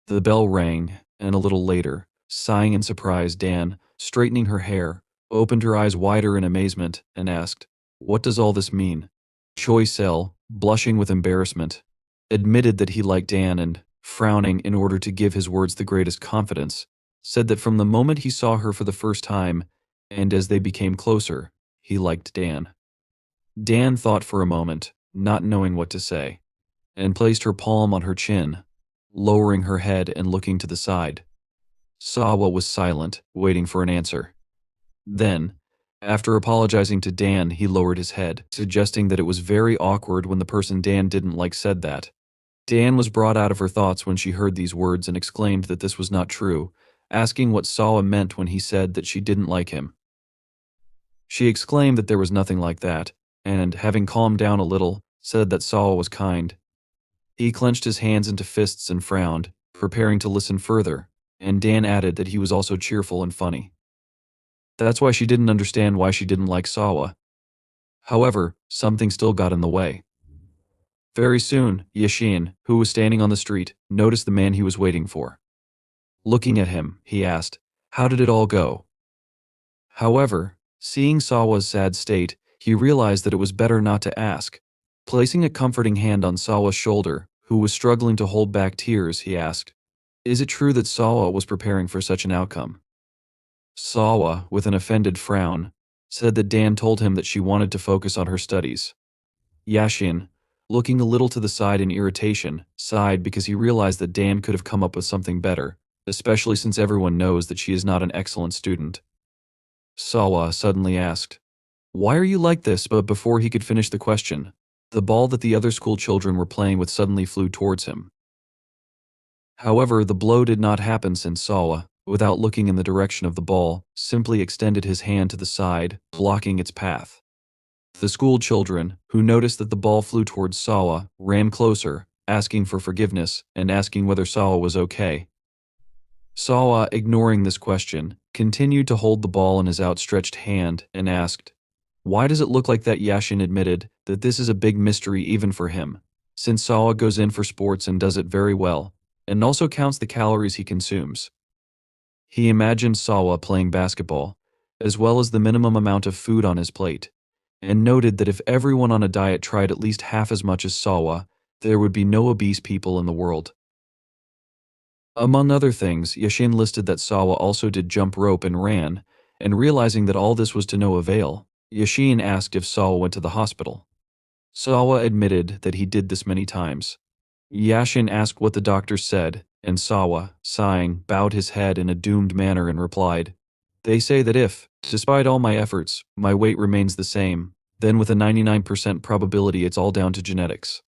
The bell rang, and a little later, sighing in surprise, Dan, straightening her hair, opened her eyes wider in amazement and asked, "What does all this mean?" Choi Sel, blushing with embarrassment, admitted that he liked Dan and, frowning in order to give his words the greatest confidence, said that from the moment he saw her for the first time, and as they became closer, he liked Dan. Dan thought for a moment, not knowing what to say, and placed her palm on her chin, lowering her head and looking to the side. Sawa was silent, waiting for an answer. Then, after apologizing to Dan, he lowered his head, suggesting that it was very awkward when the person Dan didn't like said that. Dan was brought out of her thoughts when she heard these words and exclaimed that this was not true, asking what Sawa meant when he said that she didn't like him. She exclaimed that there was nothing like that, and, having calmed down a little, said that Sawa was kind. He clenched his hands into fists and frowned, preparing to listen further, and Dan added that he was also cheerful and funny. That's why she didn't understand why she didn't like Sawa. However, something still got in the way. Very soon, Yashin, who was standing on the street, noticed the man he was waiting for. Looking at him, he asked, "How did it all go?" However, seeing Sawa's sad state, he realized that it was better not to ask. Placing a comforting hand on Sawa's shoulder, who was struggling to hold back tears, he asked, "Is it true that Sawa was preparing for such an outcome?" Sawa, with an offended frown, said that Dan told him that she wanted to focus on her studies. Yashin, looking a little to the side in irritation, sighed because he realized that Dan could have come up with something better, especially since everyone knows that she is not an excellent student. Sawa suddenly asked, "Why are you like this?" But before he could finish the question, the ball that the other school children were playing with suddenly flew towards him. However, the blow did not happen since Sawa, without looking in the direction of the ball, simply extended his hand to the side, blocking its path. The school children, who noticed that the ball flew towards Sawa, ran closer, asking for forgiveness and asking whether Sawa was okay. Sawa, ignoring this question, continued to hold the ball in his outstretched hand and asked, "Why does it look like that?" Yashin admitted that this is a big mystery even for him, since Sawa goes in for sports and does it very well, and also counts the calories he consumes. He imagined Sawa playing basketball, as well as the minimum amount of food on his plate, and noted that if everyone on a diet tried at least half as much as Sawa, there would be no obese people in the world. Among other things, Yashin listed that Sawa also did jump rope and ran, and realizing that all this was to no avail, Yashin asked if Sawa went to the hospital. Sawa admitted that he did this many times. Yashin asked what the doctor said, and Sawa, sighing, bowed his head in a doomed manner and replied, "They say that if, despite all my efforts, my weight remains the same, then with a 99% probability it's all down to genetics."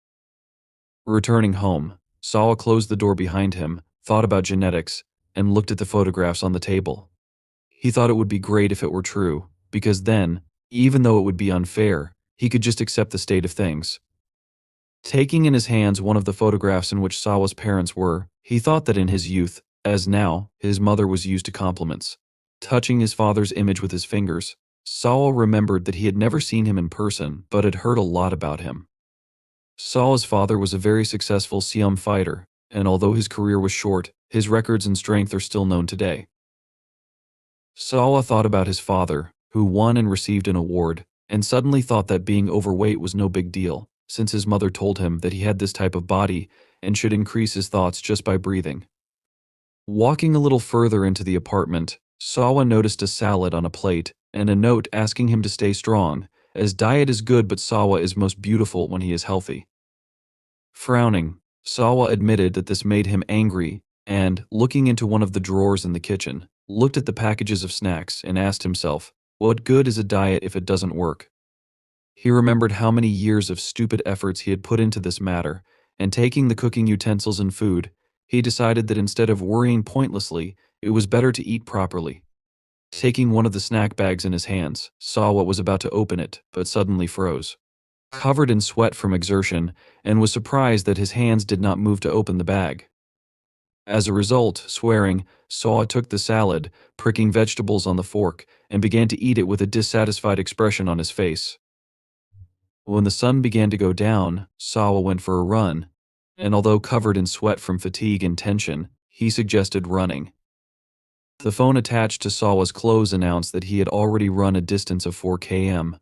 Returning home, Sawa closed the door behind him, thought about genetics, and looked at the photographs on the table. He thought it would be great if it were true, because then, even though it would be unfair, he could just accept the state of things. Taking in his hands one of the photographs in which Sawa's parents were, he thought that in his youth, as now, his mother was used to compliments. Touching his father's image with his fingers, Sawa remembered that he had never seen him in person, but had heard a lot about him. Sawa's father was a very successful Siam fighter, and although his career was short, his records and strength are still known today. Sawa thought about his father, who won and received an award, and suddenly thought that being overweight was no big deal, since his mother told him that he had this type of body and should increase his thoughts just by breathing. Walking a little further into the apartment, Sawa noticed a salad on a plate and a note asking him to stay strong, as diet is good but Sawa is most beautiful when he is healthy. Frowning, Sawa admitted that this made him angry and, looking into one of the drawers in the kitchen, looked at the packages of snacks and asked himself, what good is a diet if it doesn't work? He remembered how many years of stupid efforts he had put into this matter, and taking the cooking utensils and food, he decided that instead of worrying pointlessly, it was better to eat properly. Taking one of the snack bags in his hands, Sawa was about to open it, but suddenly froze. Covered in sweat from exertion, and was surprised that his hands did not move to open the bag. As a result, swearing, Sawa took the salad, pricking vegetables on the fork, and began to eat it with a dissatisfied expression on his face. When the sun began to go down, Sawa went for a run, and although covered in sweat from fatigue and tension, he suggested running. The phone attached to Sawa's clothes announced that he had already run a distance of 4 km.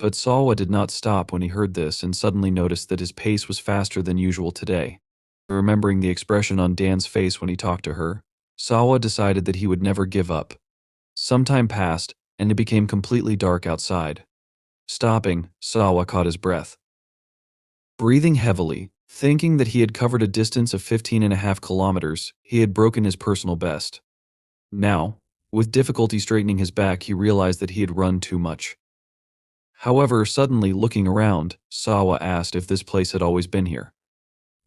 But Sawa did not stop when he heard this and suddenly noticed that his pace was faster than usual today. Remembering the expression on Dan's face when he talked to her, Sawa decided that he would never give up. Some time passed, and it became completely dark outside. Stopping, Sawa caught his breath. Breathing heavily, thinking that he had covered a distance of 15.5 kilometers, he had broken his personal best. Now, with difficulty straightening his back, he realized that he had run too much. However, suddenly looking around, Sawa asked if this place had always been here.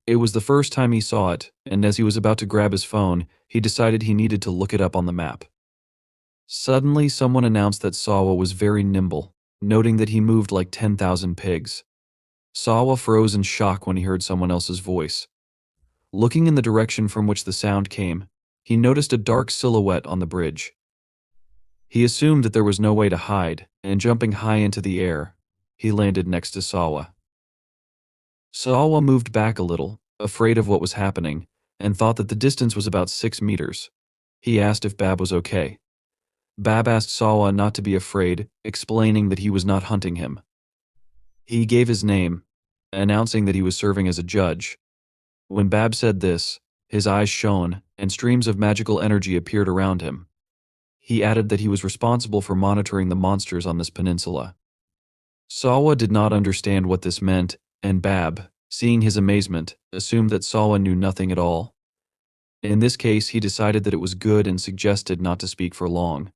It was the first time he saw it, and as he was about to grab his phone, he decided he needed to look it up on the map. Suddenly, someone announced that Sawa was very nimble, noting that he moved like 10,000 pigs. Sawa froze in shock when he heard someone else's voice. Looking in the direction from which the sound came, he noticed a dark silhouette on the bridge. He assumed that there was no way to hide, and jumping high into the air, he landed next to Sawa. Sawa moved back a little, afraid of what was happening, and thought that the distance was about 6 meters. He asked if Bab was okay. Bab asked Sawa not to be afraid, explaining that he was not hunting him. He gave his name, announcing that he was serving as a judge. When Bab said this, his eyes shone, and streams of magical energy appeared around him. He added that he was responsible for monitoring the monsters on this peninsula. Sawa did not understand what this meant, and Bab, seeing his amazement, assumed that Sawa knew nothing at all. In this case, he decided that it was good and suggested not to speak for long.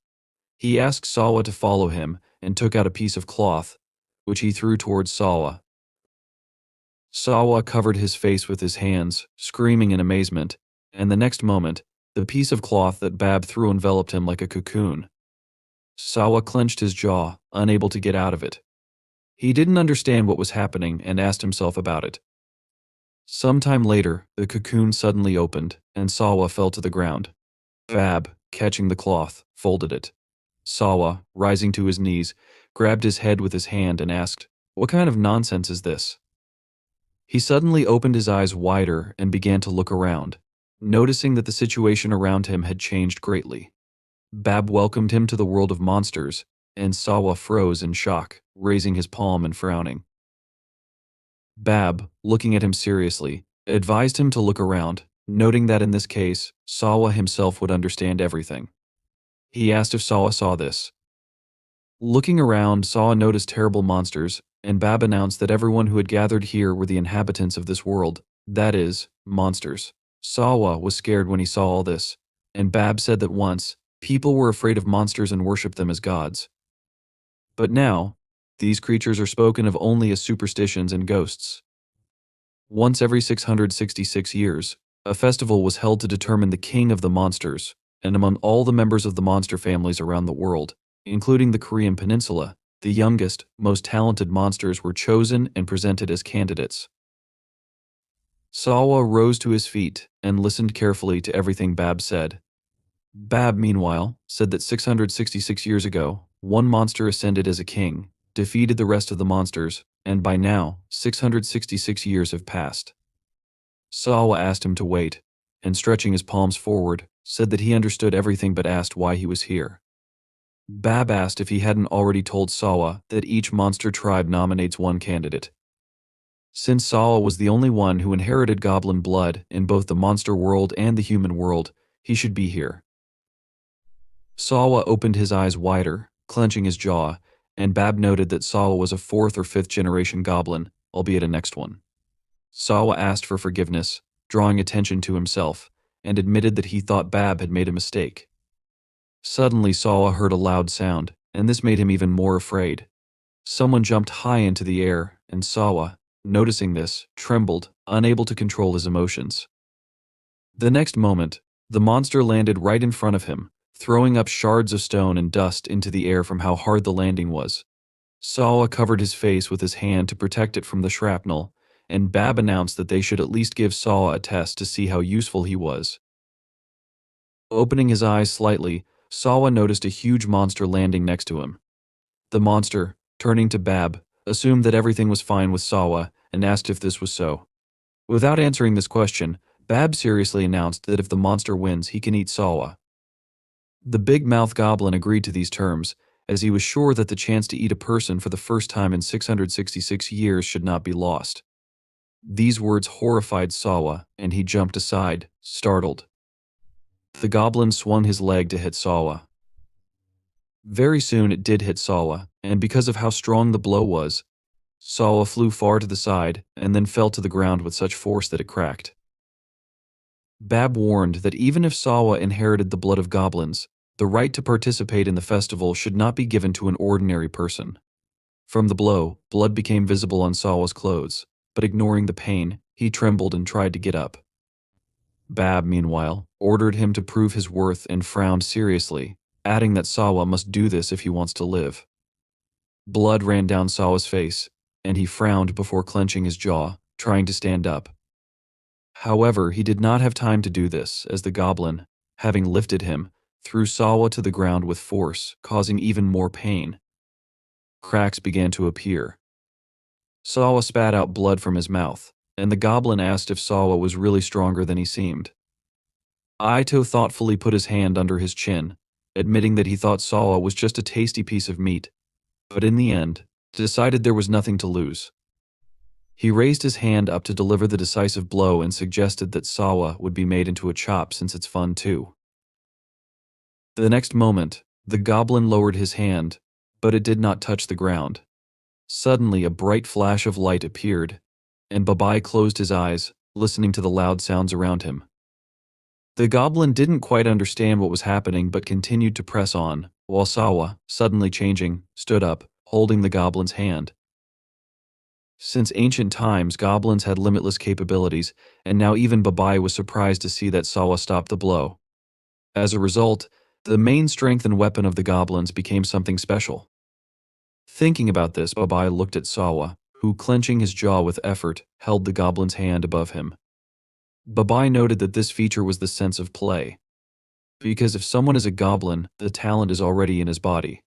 He asked Sawa to follow him and took out a piece of cloth, which he threw towards Sawa. Sawa covered his face with his hands, screaming in amazement, and the next moment, the piece of cloth that Bab threw enveloped him like a cocoon. Sawa clenched his jaw, unable to get out of it. He didn't understand what was happening and asked himself about it. Sometime later, the cocoon suddenly opened, and Sawa fell to the ground. Bab, catching the cloth, folded it. Sawa, rising to his knees, grabbed his head with his hand and asked, "What kind of nonsense is this?" He suddenly opened his eyes wider and began to look around, noticing that the situation around him had changed greatly. Bab welcomed him to the world of monsters, and Sawa froze in shock, raising his palm and frowning. Bab, looking at him seriously, advised him to look around, noting that in this case, Sawa himself would understand everything. He asked if Sawa saw this. Looking around, Sawa noticed terrible monsters, and Bab announced that everyone who had gathered here were the inhabitants of this world, that is, monsters. Sawa was scared when he saw all this, and Bab said that once, people were afraid of monsters and worshipped them as gods. But now, these creatures are spoken of only as superstitions and ghosts. Once every 666 years, a festival was held to determine the king of the monsters, and among all the members of the monster families around the world, including the Korean peninsula, the youngest, most talented monsters were chosen and presented as candidates. Sawa rose to his feet and listened carefully to everything Bab said. Bab, meanwhile, said that 666 years ago, one monster ascended as a king, defeated the rest of the monsters, and by now, 666 years have passed. Sawa asked him to wait, and stretching his palms forward, said that he understood everything but asked why he was here. Bab asked if he hadn't already told Sawa that each monster tribe nominates one candidate. Since Sawa was the only one who inherited goblin blood in both the monster world and the human world, he should be here. Sawa opened his eyes wider, clenching his jaw, and Bab noted that Sawa was a 4th or 5th generation goblin, albeit a next one. Sawa asked for forgiveness, drawing attention to himself, and admitted that he thought Bab had made a mistake. Suddenly Sawa heard a loud sound, and this made him even more afraid. Someone jumped high into the air, and Sawa, noticing this, trembled, unable to control his emotions. The next moment, the monster landed right in front of him, throwing up shards of stone and dust into the air from how hard the landing was. Sawa covered his face with his hand to protect it from the shrapnel, and Bab announced that they should at least give Sawa a test to see how useful he was. Opening his eyes slightly, Sawa noticed a huge monster landing next to him. The monster, turning to Bab, assumed that everything was fine with Sawa and asked if this was so. Without answering this question, Bab seriously announced that if the monster wins, he can eat Sawa. The big mouth goblin agreed to these terms, as he was sure that the chance to eat a person for the first time in 666 years should not be lost. These words horrified Sawa, and he jumped aside, startled. The goblin swung his leg to hit Sawa. Very soon it did hit Sawa, and because of how strong the blow was, Sawa flew far to the side and then fell to the ground with such force that it cracked. Bab warned that even if Sawa inherited the blood of goblins, the right to participate in the festival should not be given to an ordinary person. From the blow, blood became visible on Sawa's clothes, but ignoring the pain, he trembled and tried to get up. Bab, meanwhile, ordered him to prove his worth and frowned seriously, adding that Sawa must do this if he wants to live. Blood ran down Sawa's face, and he frowned before clenching his jaw, trying to stand up. However, he did not have time to do this, as the goblin, having lifted him, threw Sawa to the ground with force, causing even more pain. Cracks began to appear. Sawa spat out blood from his mouth, and the goblin asked if Sawa was really stronger than he seemed. Aito thoughtfully put his hand under his chin, admitting that he thought Sawa was just a tasty piece of meat, but in the end, decided there was nothing to lose. He raised his hand up to deliver the decisive blow and suggested that Sawa would be made into a chop since it's fun too. The next moment, the goblin lowered his hand, but it did not touch the ground. Suddenly, a bright flash of light appeared, and Babai closed his eyes, listening to the loud sounds around him. The goblin didn't quite understand what was happening but continued to press on, while Sawa, suddenly changing, stood up, holding the goblin's hand. Since ancient times, goblins had limitless capabilities, and now even Babai was surprised to see that Sawa stopped the blow. As a result, the main strength and weapon of the goblins became something special. Thinking about this, Babai looked at Sawa, who, clenching his jaw with effort, held the goblin's hand above him. Babai noted that this feature was the sense of play. Because if someone is a goblin, the talent is already in his body.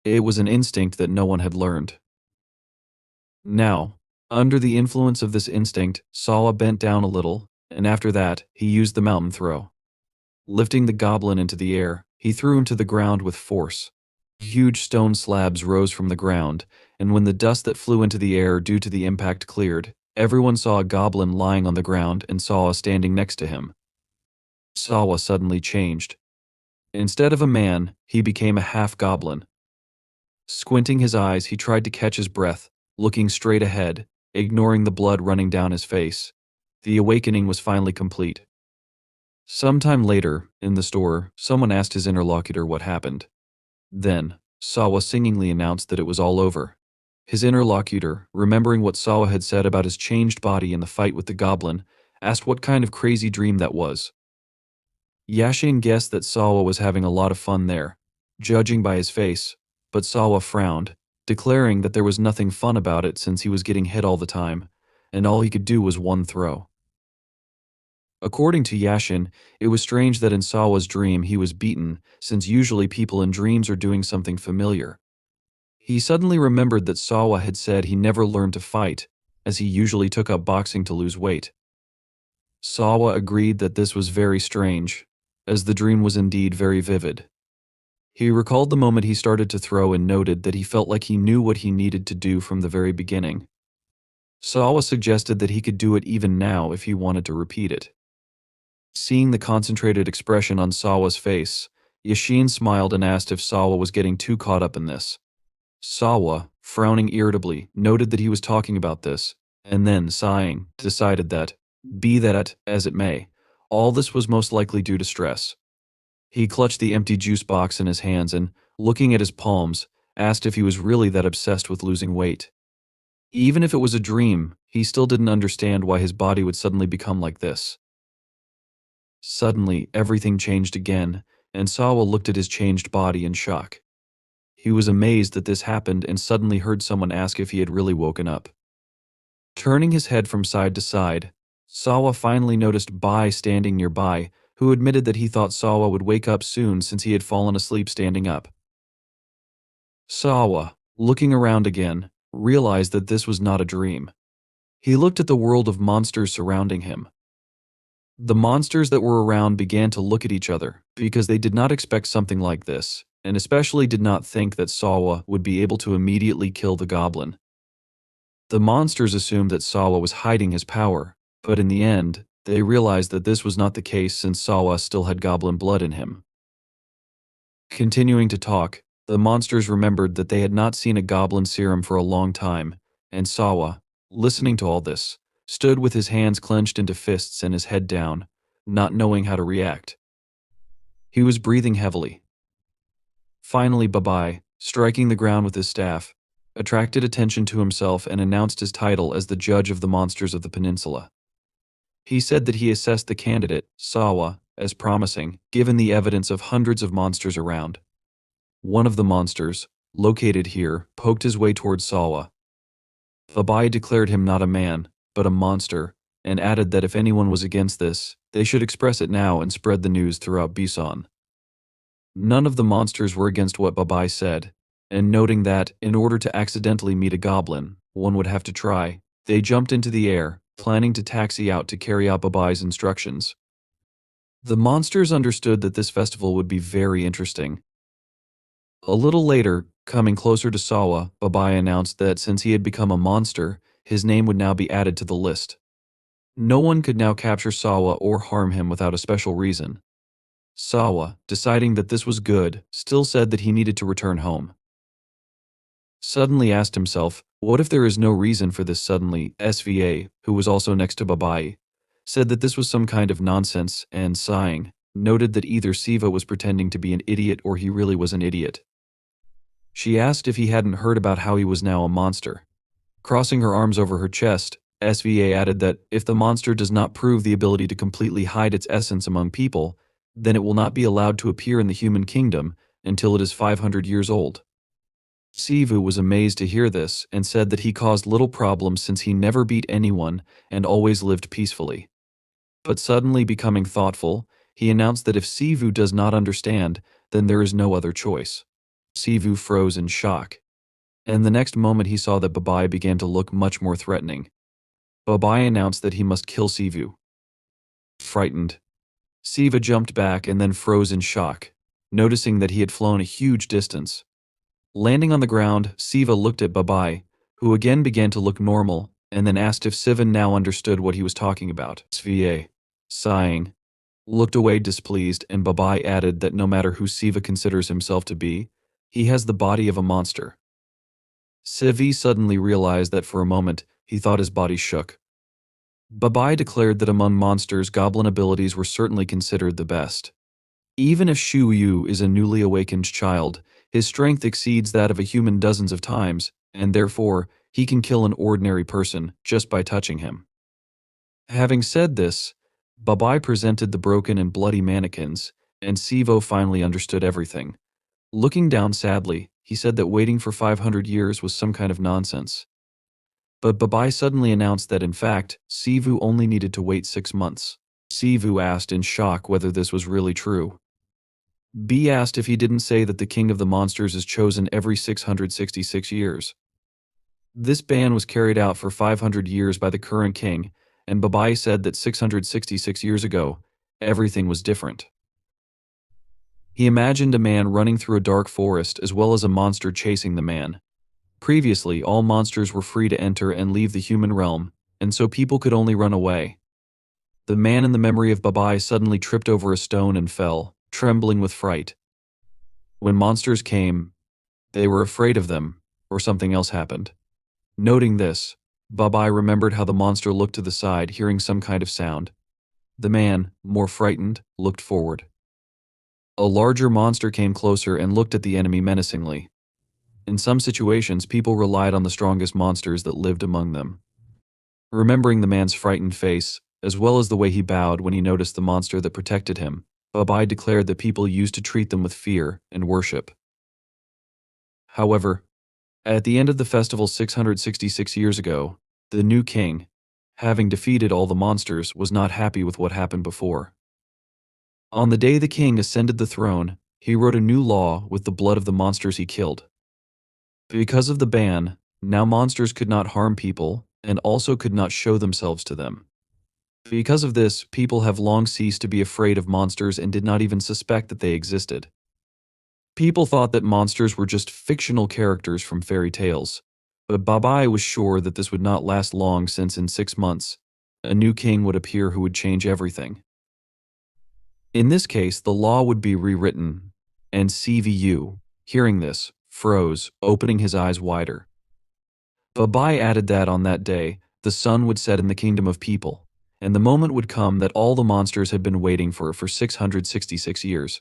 It was an instinct that no one had learned. Now, under the influence of this instinct, Sawa bent down a little, and after that, he used the mountain throw. Lifting the goblin into the air, he threw him to the ground with force. Huge stone slabs rose from the ground, and when the dust that flew into the air due to the impact cleared, everyone saw a goblin lying on the ground and Sawa standing next to him. Sawa suddenly changed. Instead of a man, he became a half-goblin. Squinting his eyes, he tried to catch his breath, looking straight ahead, ignoring the blood running down his face. The awakening was finally complete. Sometime later, in the store, someone asked his interlocutor what happened. Then, Sawa singingly announced that it was all over. His interlocutor, remembering what Sawa had said about his changed body in the fight with the goblin, asked what kind of crazy dream that was. Yashin guessed that Sawa was having a lot of fun there, judging by his face, but Sawa frowned, declaring that there was nothing fun about it since he was getting hit all the time, and all he could do was one throw. According to Yashin, it was strange that in Sawa's dream he was beaten, since usually people in dreams are doing something familiar. He suddenly remembered that Sawa had said he never learned to fight, as he usually took up boxing to lose weight. Sawa agreed that this was very strange, as the dream was indeed very vivid. He recalled the moment he started to throw and noted that he felt like he knew what he needed to do from the very beginning. Sawa suggested that he could do it even now if he wanted to repeat it. Seeing the concentrated expression on Sawa's face, Yashin smiled and asked if Sawa was getting too caught up in this. Sawa, frowning irritably, noted that he was talking about this, and then, sighing, decided that, be that as it may, all this was most likely due to stress. He clutched the empty juice box in his hands and, looking at his palms, asked if he was really that obsessed with losing weight. Even if it was a dream, he still didn't understand why his body would suddenly become like this. Suddenly, everything changed again, and Sawa looked at his changed body in shock. He was amazed that this happened and suddenly heard someone ask if he had really woken up. Turning his head from side to side, Sawa finally noticed Bai standing nearby, who admitted that he thought Sawa would wake up soon since he had fallen asleep standing up. Sawa, looking around again, realized that this was not a dream. He looked at the world of monsters surrounding him. The monsters that were around began to look at each other because they did not expect something like this, and especially did not think that Sawa would be able to immediately kill the goblin. The monsters assumed that Sawa was hiding his power, but in the end, they realized that this was not the case since Sawa still had goblin blood in him. Continuing to talk, the monsters remembered that they had not seen a goblin serum for a long time, and Sawa, listening to all this, stood with his hands clenched into fists and his head down, not knowing how to react. He was breathing heavily. Finally, Babai, striking the ground with his staff, attracted attention to himself and announced his title as the judge of the monsters of the peninsula. He said that he assessed the candidate, Sawa, as promising, given the evidence of hundreds of monsters around. One of the monsters, located here, poked his way towards Sawa. Babai declared him not a man, but a monster, and added that if anyone was against this, they should express it now and spread the news throughout Bison. None of the monsters were against what Babai said, and noting that, in order to accidentally meet a goblin, one would have to try, they jumped into the air, planning to taxi out to carry out Babai's instructions. The monsters understood that this festival would be very interesting. A little later, coming closer to Sawa, Babai announced that since he had become a monster, his name would now be added to the list. No one could now capture Sawa or harm him without a special reason. Sawa, deciding that this was good, still said that he needed to return home. Suddenly asked himself, what if there is no reason for this suddenly? SVA, who was also next to Babai, said that this was some kind of nonsense and, sighing, noted that either Siva was pretending to be an idiot or he really was an idiot. She asked if he hadn't heard about how he was now a monster. Crossing her arms over her chest, SVA added that if the monster does not prove the ability to completely hide its essence among people, then it will not be allowed to appear in the human kingdom until it is 500 years old. Sivu was amazed to hear this and said that he caused little problems since he never beat anyone and always lived peacefully. But suddenly becoming thoughtful, he announced that if Sivu does not understand, then there is no other choice. Sivu froze in shock, and the next moment he saw that Babai began to look much more threatening. Babai announced that he must kill Sivu. Frightened, Siva jumped back and then froze in shock, noticing that he had flown a huge distance. Landing on the ground, Siva looked at Babai, who again began to look normal, and then asked if Sivan now understood what he was talking about. Sva, sighing, looked away displeased, and Babai added that no matter who Siva considers himself to be, he has the body of a monster. Sivi suddenly realized that for a moment, he thought his body shook. Babai declared that among monsters, goblin abilities were certainly considered the best. Even if Shu Yu is a newly awakened child, his strength exceeds that of a human dozens of times, and therefore, he can kill an ordinary person just by touching him. Having said this, Babai presented the broken and bloody mannequins, and Sivo finally understood everything. Looking down sadly, he said that waiting for 500 years was some kind of nonsense. But Babai suddenly announced that in fact, Sivu only needed to wait 6 months. Sivu asked in shock whether this was really true. B asked if he didn't say that the king of the monsters is chosen every 666 years. This ban was carried out for 500 years by the current king, and Babai said that 666 years ago, everything was different. He imagined a man running through a dark forest as well as a monster chasing the man. Previously, all monsters were free to enter and leave the human realm, and so people could only run away. The man in the memory of Babai suddenly tripped over a stone and fell, trembling with fright. When monsters came, they were afraid of them, or something else happened. Noting this, Babai remembered how the monster looked to the side, hearing some kind of sound. The man, more frightened, looked forward. A larger monster came closer and looked at the enemy menacingly. In some situations, people relied on the strongest monsters that lived among them. Remembering the man's frightened face, as well as the way he bowed when he noticed the monster that protected him, Babai declared that people used to treat them with fear and worship. However, at the end of the festival 666 years ago, the new king, having defeated all the monsters, was not happy with what happened before. On the day the king ascended the throne, he wrote a new law with the blood of the monsters he killed. Because of the ban, now monsters could not harm people and also could not show themselves to them. Because of this, people have long ceased to be afraid of monsters and did not even suspect that they existed. People thought that monsters were just fictional characters from fairy tales, but Babai was sure that this would not last long since in 6 months, a new king would appear who would change everything. In this case, the law would be rewritten, and CVU, hearing this, froze, opening his eyes wider. Babai added that on that day, the sun would set in the kingdom of people, and the moment would come that all the monsters had been waiting for 666 years.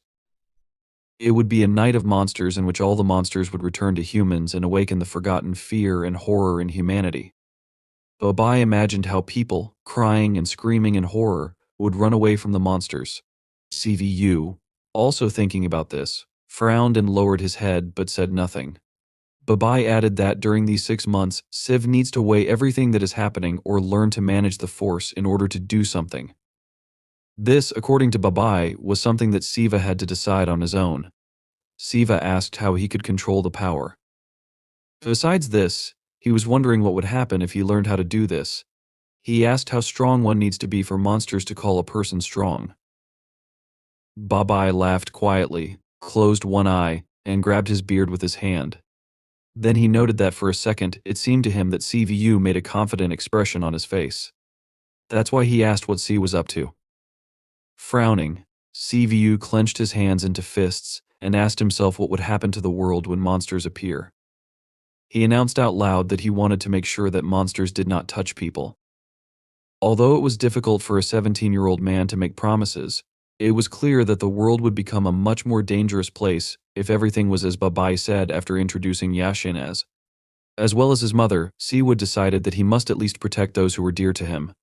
It would be a night of monsters in which all the monsters would return to humans and awaken the forgotten fear and horror in humanity. Babai imagined how people, crying and screaming in horror, would run away from the monsters. CVU, also thinking about this, frowned and lowered his head but said nothing. Babai added that during these 6 months, Siv needs to weigh everything that is happening or learn to manage the force in order to do something. This, according to Babai, was something that Siva had to decide on his own. Siva asked how he could control the power. Besides this, he was wondering what would happen if he learned how to do this. He asked how strong one needs to be for monsters to call a person strong. Babai laughed quietly, closed one eye, and grabbed his beard with his hand. Then he noted that for a second, it seemed to him that CVU made a confident expression on his face. That's why he asked what C was up to. Frowning, CVU clenched his hands into fists and asked himself what would happen to the world when monsters appear. He announced out loud that he wanted to make sure that monsters did not touch people. Although it was difficult for a 17-year-old man to make promises, it was clear that the world would become a much more dangerous place if everything was as Babai said after introducing Yashin as well as his mother. Siwa decided that he must at least protect those who were dear to him.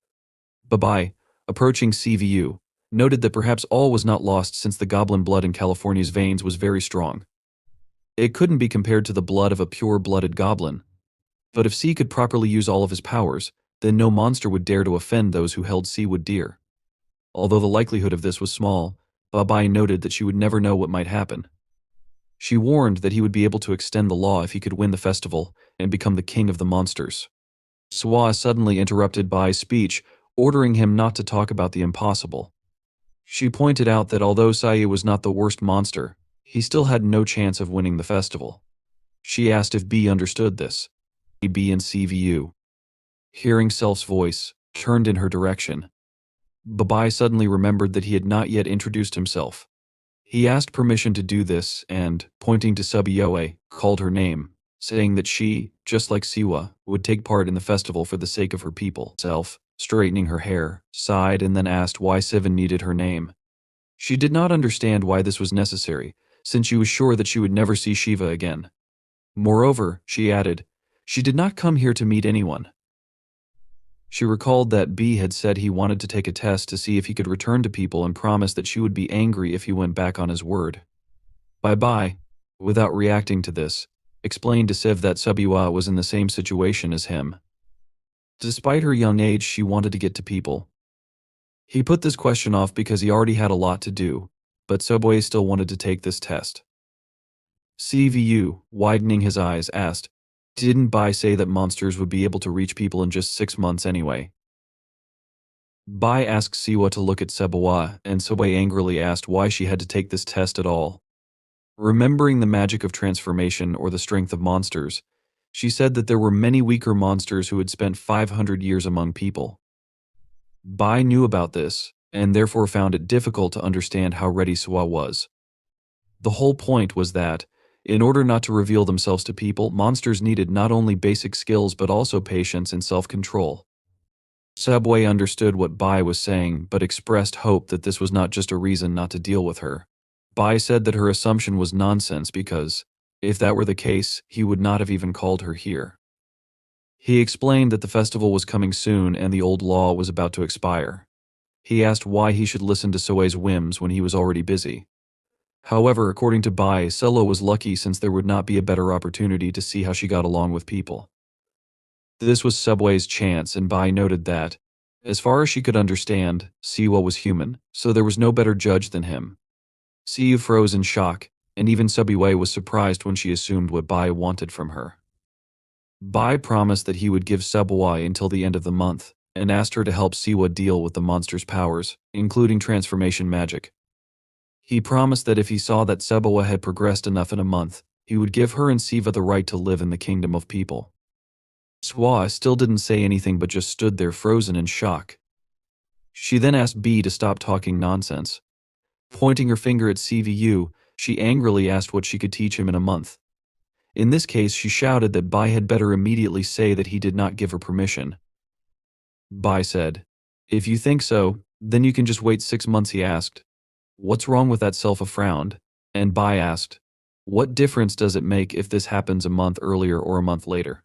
Babai, approaching CVU, noted that perhaps all was not lost since the goblin blood in California's veins was very strong. It couldn't be compared to the blood of a pure-blooded goblin. But if C could properly use all of his powers, then no monster would dare to offend those who held Siwa dear. Although the likelihood of this was small, Babai noted that she would never know what might happen. She warned that he would be able to extend the law if he could win the festival and become the king of the monsters. Suah suddenly interrupted Bai's speech, ordering him not to talk about the impossible. She pointed out that although Sai was not the worst monster, he still had no chance of winning the festival. She asked if B understood this. B and CVU, hearing Self's voice, turned in her direction. Babai suddenly remembered that he had not yet introduced himself. He asked permission to do this and, pointing to Subiyoe, called her name, saying that she, just like Siwa, would take part in the festival for the sake of her people. Self, straightening her hair, sighed and then asked why Sivan needed her name. She did not understand why this was necessary, since she was sure that she would never see Shiva again. Moreover, she added, she did not come here to meet anyone. She recalled that B had said he wanted to take a test to see if he could return to people and promised that she would be angry if he went back on his word. Bye-bye, without reacting to this, explained to Siv that Subiwa was in the same situation as him. Despite her young age, she wanted to get to people. He put this question off because he already had a lot to do, but Subway still wanted to take this test. CVU, widening his eyes, asked, didn't Bai say that monsters would be able to reach people in just 6 months anyway? Bai asked Siwa to look at Sebawa, and Subway angrily asked why she had to take this test at all. Remembering the magic of transformation or the strength of monsters, she said that there were many weaker monsters who had spent 500 years among people. Bai knew about this, and therefore found it difficult to understand how ready Suah was. The whole point was that, in order not to reveal themselves to people, monsters needed not only basic skills but also patience and self-control. Subway understood what Bai was saying but expressed hope that this was not just a reason not to deal with her. Bai said that her assumption was nonsense because, if that were the case, he would not have even called her here. He explained that the festival was coming soon and the old law was about to expire. He asked why he should listen to Soe's whims when he was already busy. However, according to Bai, Selo was lucky since there would not be a better opportunity to see how she got along with people. This was Subway's chance, and Bai noted that, as far as she could understand, Siwa was human, so there was no better judge than him. Siu froze in shock, and even Subway was surprised when she assumed what Bai wanted from her. Bai promised that he would give Subway until the end of the month, and asked her to help Siwa deal with the monster's powers, including transformation magic. He promised that if he saw that Sabawa had progressed enough in a month, he would give her and Siva the right to live in the kingdom of people. Suah still didn't say anything but just stood there frozen in shock. She then asked B to stop talking nonsense. Pointing her finger at CVU, she angrily asked what she could teach him in a month. In this case, she shouted that Bai had better immediately say that he did not give her permission. Bai said, "If you think so, then you can just wait 6 months," he asked. "What's wrong with that?" Selfa frowned, and Bai asked, "What difference does it make if this happens a month earlier or a month later?"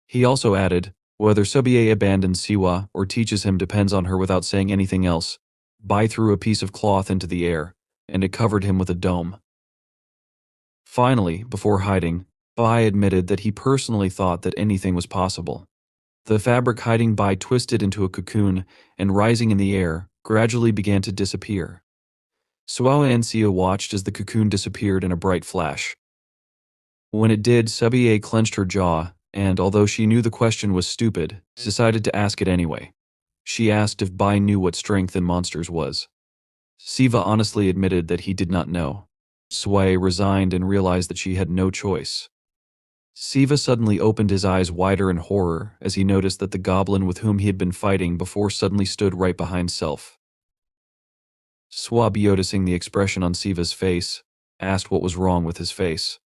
He also added, "Whether Subie abandons Siwa or teaches him depends on her." Without saying anything else, Bai threw a piece of cloth into the air, and it covered him with a dome. Finally, before hiding, Bai admitted that he personally thought that anything was possible. The fabric hiding Bai twisted into a cocoon and, rising in the air, gradually began to disappear. Suah and Siu watched as the cocoon disappeared in a bright flash. When it did, Subie clenched her jaw and, although she knew the question was stupid, decided to ask it anyway. She asked if Bai knew what strength in monsters was. Siva honestly admitted that he did not know. Sway resigned and realized that she had no choice. Siva suddenly opened his eyes wider in horror as he noticed that the goblin with whom he had been fighting before suddenly stood right behind Self. Swab, noticing the expression on Siva's face, asked what was wrong with his face.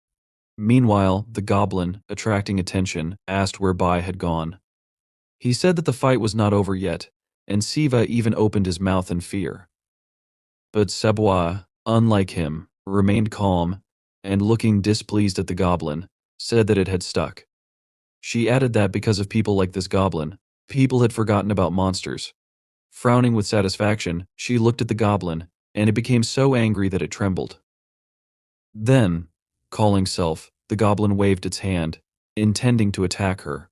Meanwhile, the goblin, attracting attention, asked where Bai had gone. He said that the fight was not over yet, and Siva even opened his mouth in fear. But Sebois, unlike him, remained calm, and looking displeased at the goblin, said that it had stuck. She added that because of people like this goblin, people had forgotten about monsters. Frowning with satisfaction, she looked at the goblin, and it became so angry that it trembled. Then, calling Self, the goblin waved its hand, intending to attack her.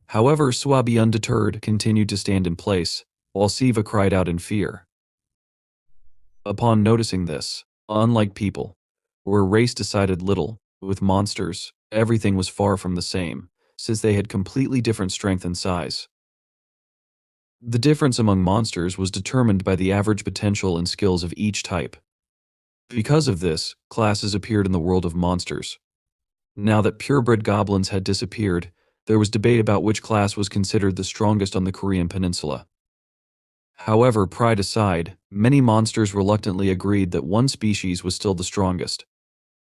However, Swabi, undeterred, continued to stand in place, while Siva cried out in fear. Upon noticing this, unlike people, where race decided little, with monsters, everything was far from the same, since they had completely different strength and size. The difference among monsters was determined by the average potential and skills of each type. Because of this, classes appeared in the world of monsters. Now that purebred goblins had disappeared, there was debate about which class was considered the strongest on the Korean peninsula. However, pride aside, many monsters reluctantly agreed that one species was still the strongest.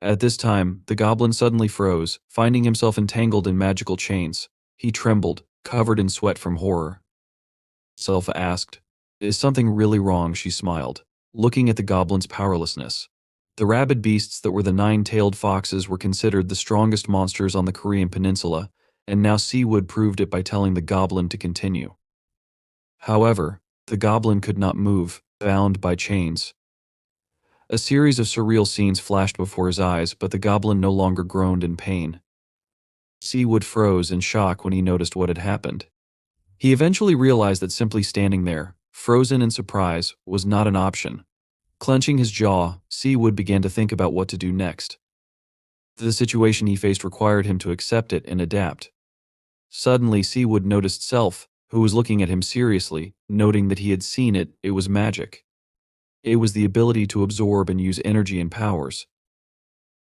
At this time, the goblin suddenly froze, finding himself entangled in magical chains. He trembled, covered in sweat from horror. Selfa asked, "Is something really wrong?" She smiled, looking at the goblin's powerlessness. The rabid beasts that were the 9-tailed foxes were considered the strongest monsters on the Korean peninsula, and now Seawood proved it by telling the goblin to continue. However, the goblin could not move, bound by chains. A series of surreal scenes flashed before his eyes, but the goblin no longer groaned in pain. Seawood froze in shock when he noticed what had happened. He eventually realized that simply standing there, frozen in surprise, was not an option. Clenching his jaw, Seawood began to think about what to do next. The situation he faced required him to accept it and adapt. Suddenly, Seawood noticed Self, who was looking at him seriously, noting that he had seen it. It was magic. It was the ability to absorb and use energy and powers.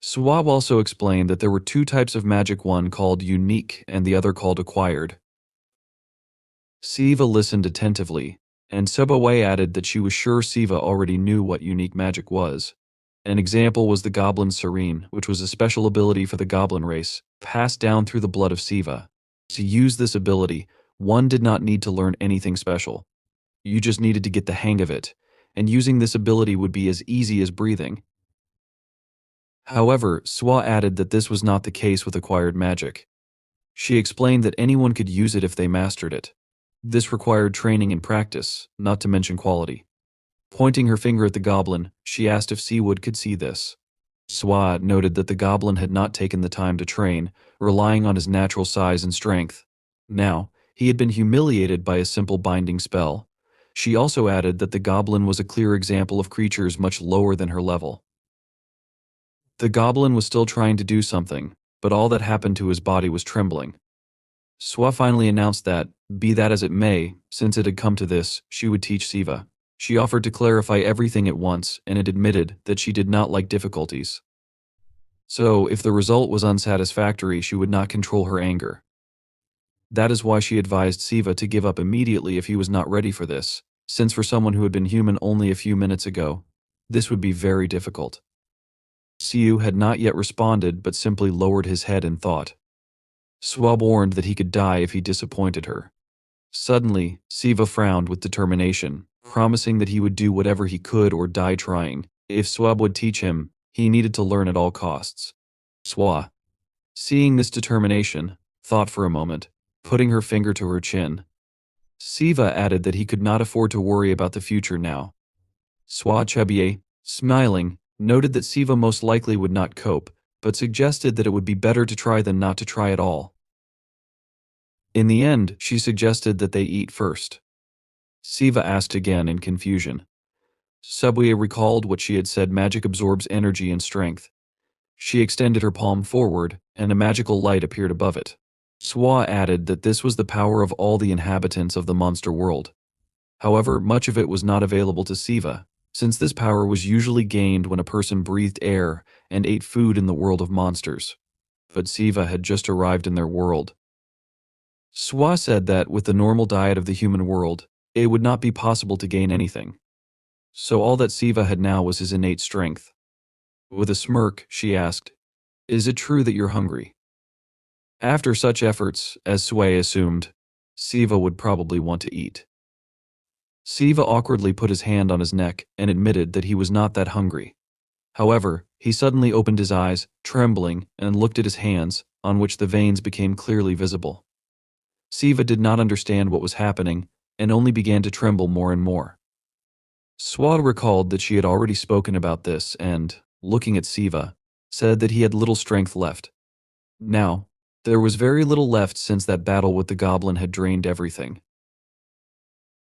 Swab also explained that there were 2 types of magic, one called unique and the other called acquired. Siva listened attentively, and Subaway added that she was sure Siva already knew what unique magic was. An example was the Goblin Serene, which was a special ability for the goblin race, passed down through the blood of Siva. To use this ability, one did not need to learn anything special. You just needed to get the hang of it, and using this ability would be as easy as breathing. However, Suah added that this was not the case with acquired magic. She explained that anyone could use it if they mastered it. This required training and practice, not to mention quality. Pointing her finger at the goblin, she asked if Seawood could see this. Suah noted that the goblin had not taken the time to train, relying on his natural size and strength. Now, he had been humiliated by a simple binding spell. She also added that the goblin was a clear example of creatures much lower than her level. The goblin was still trying to do something, but all that happened to his body was trembling. Suah finally announced that, be that as it may, since it had come to this, she would teach Siva. She offered to clarify everything at once, and it admitted that she did not like difficulties. So, if the result was unsatisfactory, she would not control her anger. That is why she advised Siva to give up immediately if he was not ready for this, since for someone who had been human only a few minutes ago, this would be very difficult. Siu had not yet responded but simply lowered his head in thought. Suah warned that he could die if he disappointed her. Suddenly, Siva frowned with determination, promising that he would do whatever he could or die trying. If Suah would teach him, he needed to learn at all costs. Suah, seeing this determination, thought for a moment, putting her finger to her chin. Siva added that he could not afford to worry about the future now. Suah Chebier, smiling, noted that Siva most likely would not cope, but suggested that it would be better to try than not to try at all. In the end, she suggested that they eat first. Siva asked again in confusion. Subway recalled what she had said: magic absorbs energy and strength. She extended her palm forward, and a magical light appeared above it. Suah added that this was the power of all the inhabitants of the monster world. However, much of it was not available to Siva, since this power was usually gained when a person breathed air and ate food in the world of monsters. But Siva had just arrived in their world. Suah said that with the normal diet of the human world, it would not be possible to gain anything. So all that Siva had now was his innate strength. With a smirk, she asked, "Is it true that you're hungry?" After such efforts, as Sway assumed, Siva would probably want to eat. Siva awkwardly put his hand on his neck and admitted that he was not that hungry. However, he suddenly opened his eyes, trembling, and looked at his hands, on which the veins became clearly visible. Siva did not understand what was happening, and only began to tremble more and more. Suah recalled that she had already spoken about this and, looking at Siva, said that he had little strength left. Now, there was very little left since that battle with the goblin had drained everything.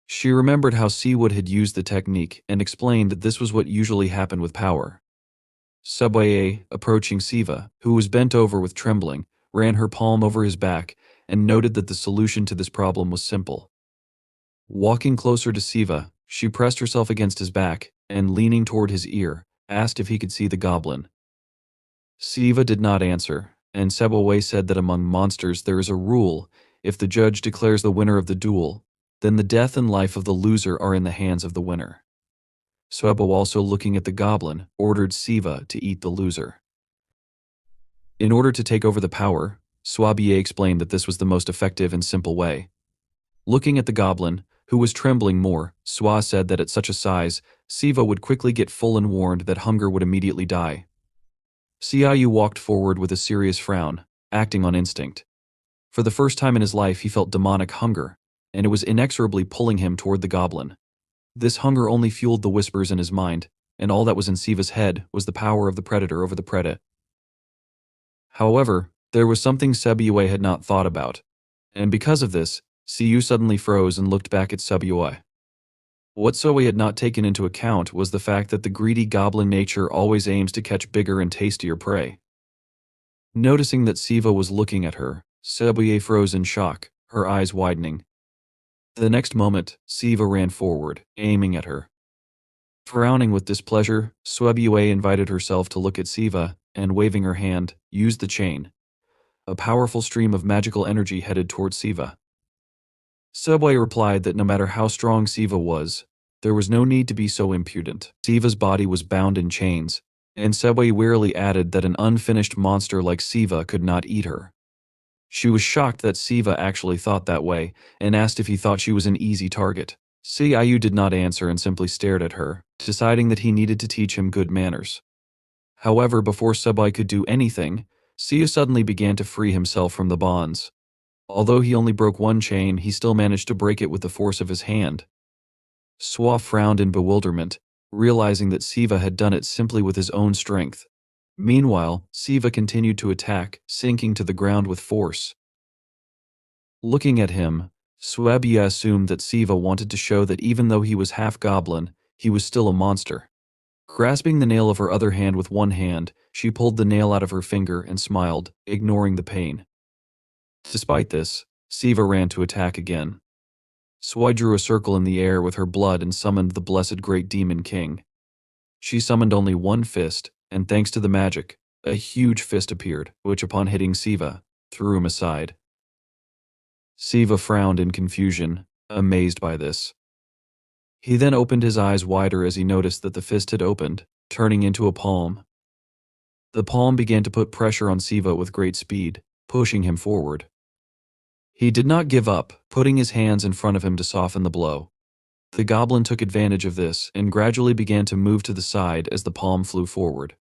She remembered how Siwood had used the technique and explained that this was what usually happened with power. Subwaye, approaching Siva, who was bent over with trembling, ran her palm over his back and noted that the solution to this problem was simple. Walking closer to Siva, she pressed herself against his back and, leaning toward his ear, asked if he could see the goblin. Siva did not answer, and Sebaway said that among monsters there is a rule: if the judge declares the winner of the duel, then the death and life of the loser are in the hands of the winner. Sebo, also looking at the goblin, ordered Siva to eat the loser. In order to take over the power, Swabier explained that this was the most effective and simple way. Looking at the goblin, who was trembling more, Suah said that at such a size, Siva would quickly get full and warned that hunger would immediately die. Siayu walked forward with a serious frown, acting on instinct. For the first time in his life he felt demonic hunger, and it was inexorably pulling him toward the goblin. This hunger only fueled the whispers in his mind, and all that was in Siva's head was the power of the predator over the predator. However, there was something Sebuyue had not thought about, and because of this, Siu suddenly froze and looked back at Sebuyue. What Soe had not taken into account was the fact that the greedy goblin nature always aims to catch bigger and tastier prey. Noticing that Siva was looking at her, Sebuyue froze in shock, her eyes widening. The next moment, Siva ran forward, aiming at her. Frowning with displeasure, Sebuyue invited herself to look at Siva, and waving her hand, used the chain. A powerful stream of magical energy headed towards Siva. Sebuyue replied that no matter how strong Siva was, there was no need to be so impudent. Siva's body was bound in chains, and Sebuyue wearily added that an unfinished monster like Siva could not eat her. She was shocked that Siva actually thought that way, and asked if he thought she was an easy target. Siayu did not answer and simply stared at her, deciding that he needed to teach him good manners. However, before Sebuyue could do anything, Siu suddenly began to free himself from the bonds. Although he only broke one chain, he still managed to break it with the force of his hand. Suah frowned in bewilderment, realizing that Siva had done it simply with his own strength. Meanwhile, Siva continued to attack, sinking to the ground with force. Looking at him, Swabia assumed that Siva wanted to show that even though he was half goblin, he was still a monster. Grasping the nail of her other hand with one hand, she pulled the nail out of her finger and smiled, ignoring the pain. Despite this, Siva ran to attack again. Suah drew a circle in the air with her blood and summoned the blessed great demon king. She summoned only one fist, and thanks to the magic, a huge fist appeared, which upon hitting Siva, threw him aside. Siva frowned in confusion, amazed by this. He then opened his eyes wider as he noticed that the fist had opened, turning into a palm. The palm began to put pressure on Siva with great speed, pushing him forward. He did not give up, putting his hands in front of him to soften the blow. The goblin took advantage of this and gradually began to move to the side as the palm flew forward.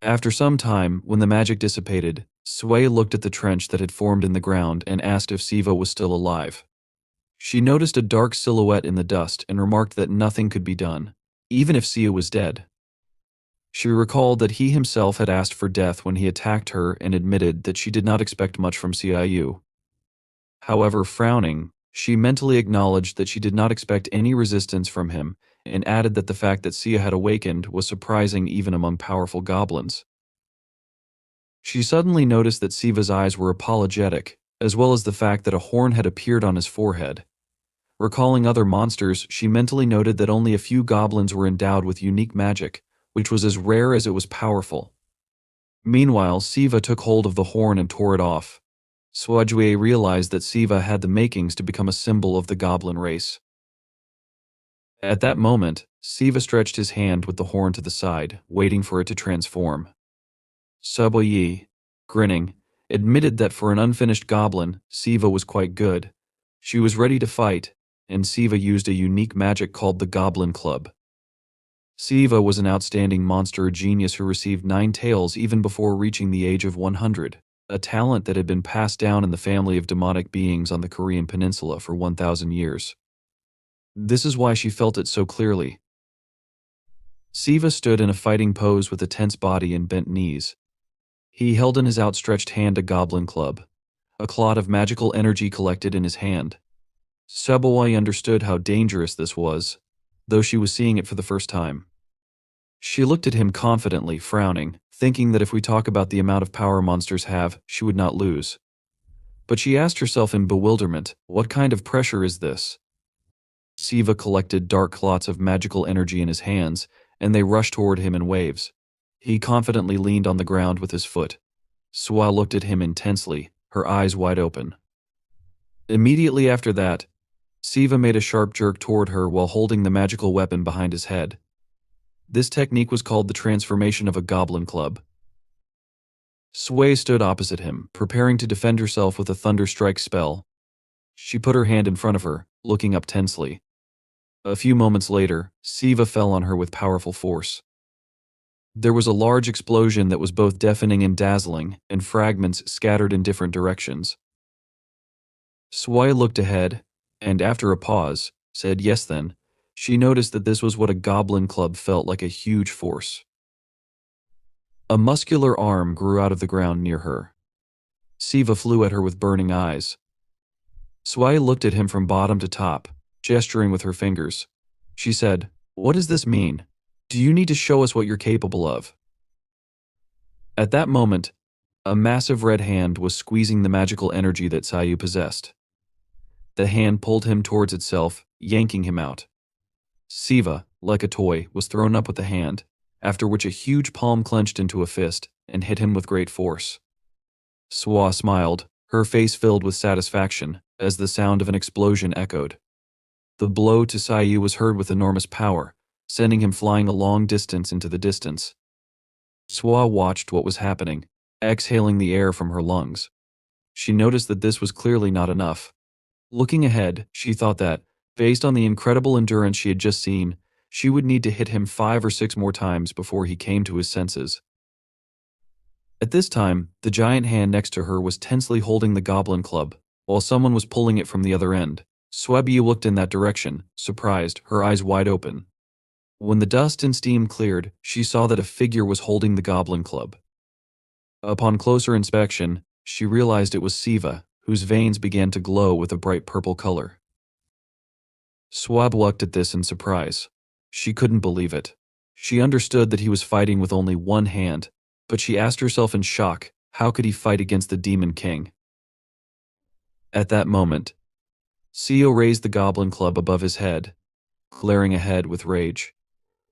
After some time, when the magic dissipated, Suah looked at the trench that had formed in the ground and asked if Siva was still alive. She noticed a dark silhouette in the dust and remarked that nothing could be done, even if Siu was dead. She recalled that he himself had asked for death when he attacked her and admitted that she did not expect much from Siu. However, frowning, she mentally acknowledged that she did not expect any resistance from him and added that the fact that Siu had awakened was surprising even among powerful goblins. She suddenly noticed that Siva's eyes were apologetic, as well as the fact that a horn had appeared on his forehead. Recalling other monsters, she mentally noted that only a few goblins were endowed with unique magic, which was as rare as it was powerful. Meanwhile, Siva took hold of the horn and tore it off. Suah realized that Siva had the makings to become a symbol of the goblin race. At that moment, Siva stretched his hand with the horn to the side, waiting for it to transform. Suah, grinning, admitted that for an unfinished goblin, Siva was quite good. She was ready to fight, and Siva used a unique magic called the Goblin Club. Siva was an outstanding monster genius who received 9 tails even before reaching the age of 100, a talent that had been passed down in the family of demonic beings on the Korean peninsula for 1,000 years. This is why she felt it so clearly. Siva stood in a fighting pose with a tense body and bent knees. He held in his outstretched hand a goblin club. A clot of magical energy collected in his hand. Suah understood how dangerous this was, though she was seeing it for the first time. She looked at him confidently, frowning, thinking that if we talk about the amount of power monsters have, she would not lose. But she asked herself in bewilderment, what kind of pressure is this? Siva collected dark clots of magical energy in his hands, and they rushed toward him in waves. He confidently leaned on the ground with his foot. Suah looked at him intensely, her eyes wide open. Immediately after that, Siva made a sharp jerk toward her while holding the magical weapon behind his head. This technique was called the transformation of a goblin club. Suah stood opposite him, preparing to defend herself with a thunder strike spell. She put her hand in front of her, looking up tensely. A few moments later, Siva fell on her with powerful force. There was a large explosion that was both deafening and dazzling, and fragments scattered in different directions. Suah looked ahead, and after a pause, said yes then. She noticed that this was what a goblin club felt like, a huge force. A muscular arm grew out of the ground near her. Siva flew at her with burning eyes. Suah looked at him from bottom to top, gesturing with her fingers. She said, "What does this mean? Do you need to show us what you're capable of?" At that moment, a massive red hand was squeezing the magical energy that Siu possessed. The hand pulled him towards itself, yanking him out. Siva, like a toy, was thrown up with the hand, after which a huge palm clenched into a fist and hit him with great force. Suah smiled, her face filled with satisfaction, as the sound of an explosion echoed. The blow to Siu was heard with enormous power, sending him flying a long distance into the distance. Suah watched what was happening, exhaling the air from her lungs. She noticed that this was clearly not enough. Looking ahead, she thought that, based on the incredible endurance she had just seen, she would need to hit him 5 or 6 more times before he came to his senses. At this time, the giant hand next to her was tensely holding the goblin club, while someone was pulling it from the other end. Suah looked in that direction, surprised, her eyes wide open. When the dust and steam cleared, she saw that a figure was holding the goblin club. Upon closer inspection, she realized it was Siva, whose veins began to glow with a bright purple color. Suah looked at this in surprise. She couldn't believe it. She understood that he was fighting with only one hand, but she asked herself in shock, how could he fight against the Demon King? At that moment, Siu raised the goblin club above his head, glaring ahead with rage.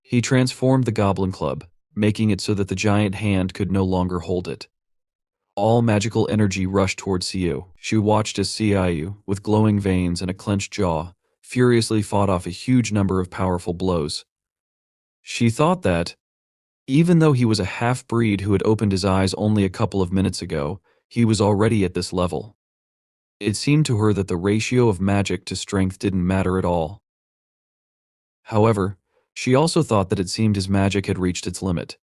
He transformed the goblin club, making it so that the giant hand could no longer hold it. All magical energy rushed toward Siu. She watched as Siu, with glowing veins and a clenched jaw, furiously fought off a huge number of powerful blows. She thought that, even though he was a half-breed who had opened his eyes only a couple of minutes ago, he was already at this level. It seemed to her that the ratio of magic to strength didn't matter at all. However, she also thought that it seemed his magic had reached its limit.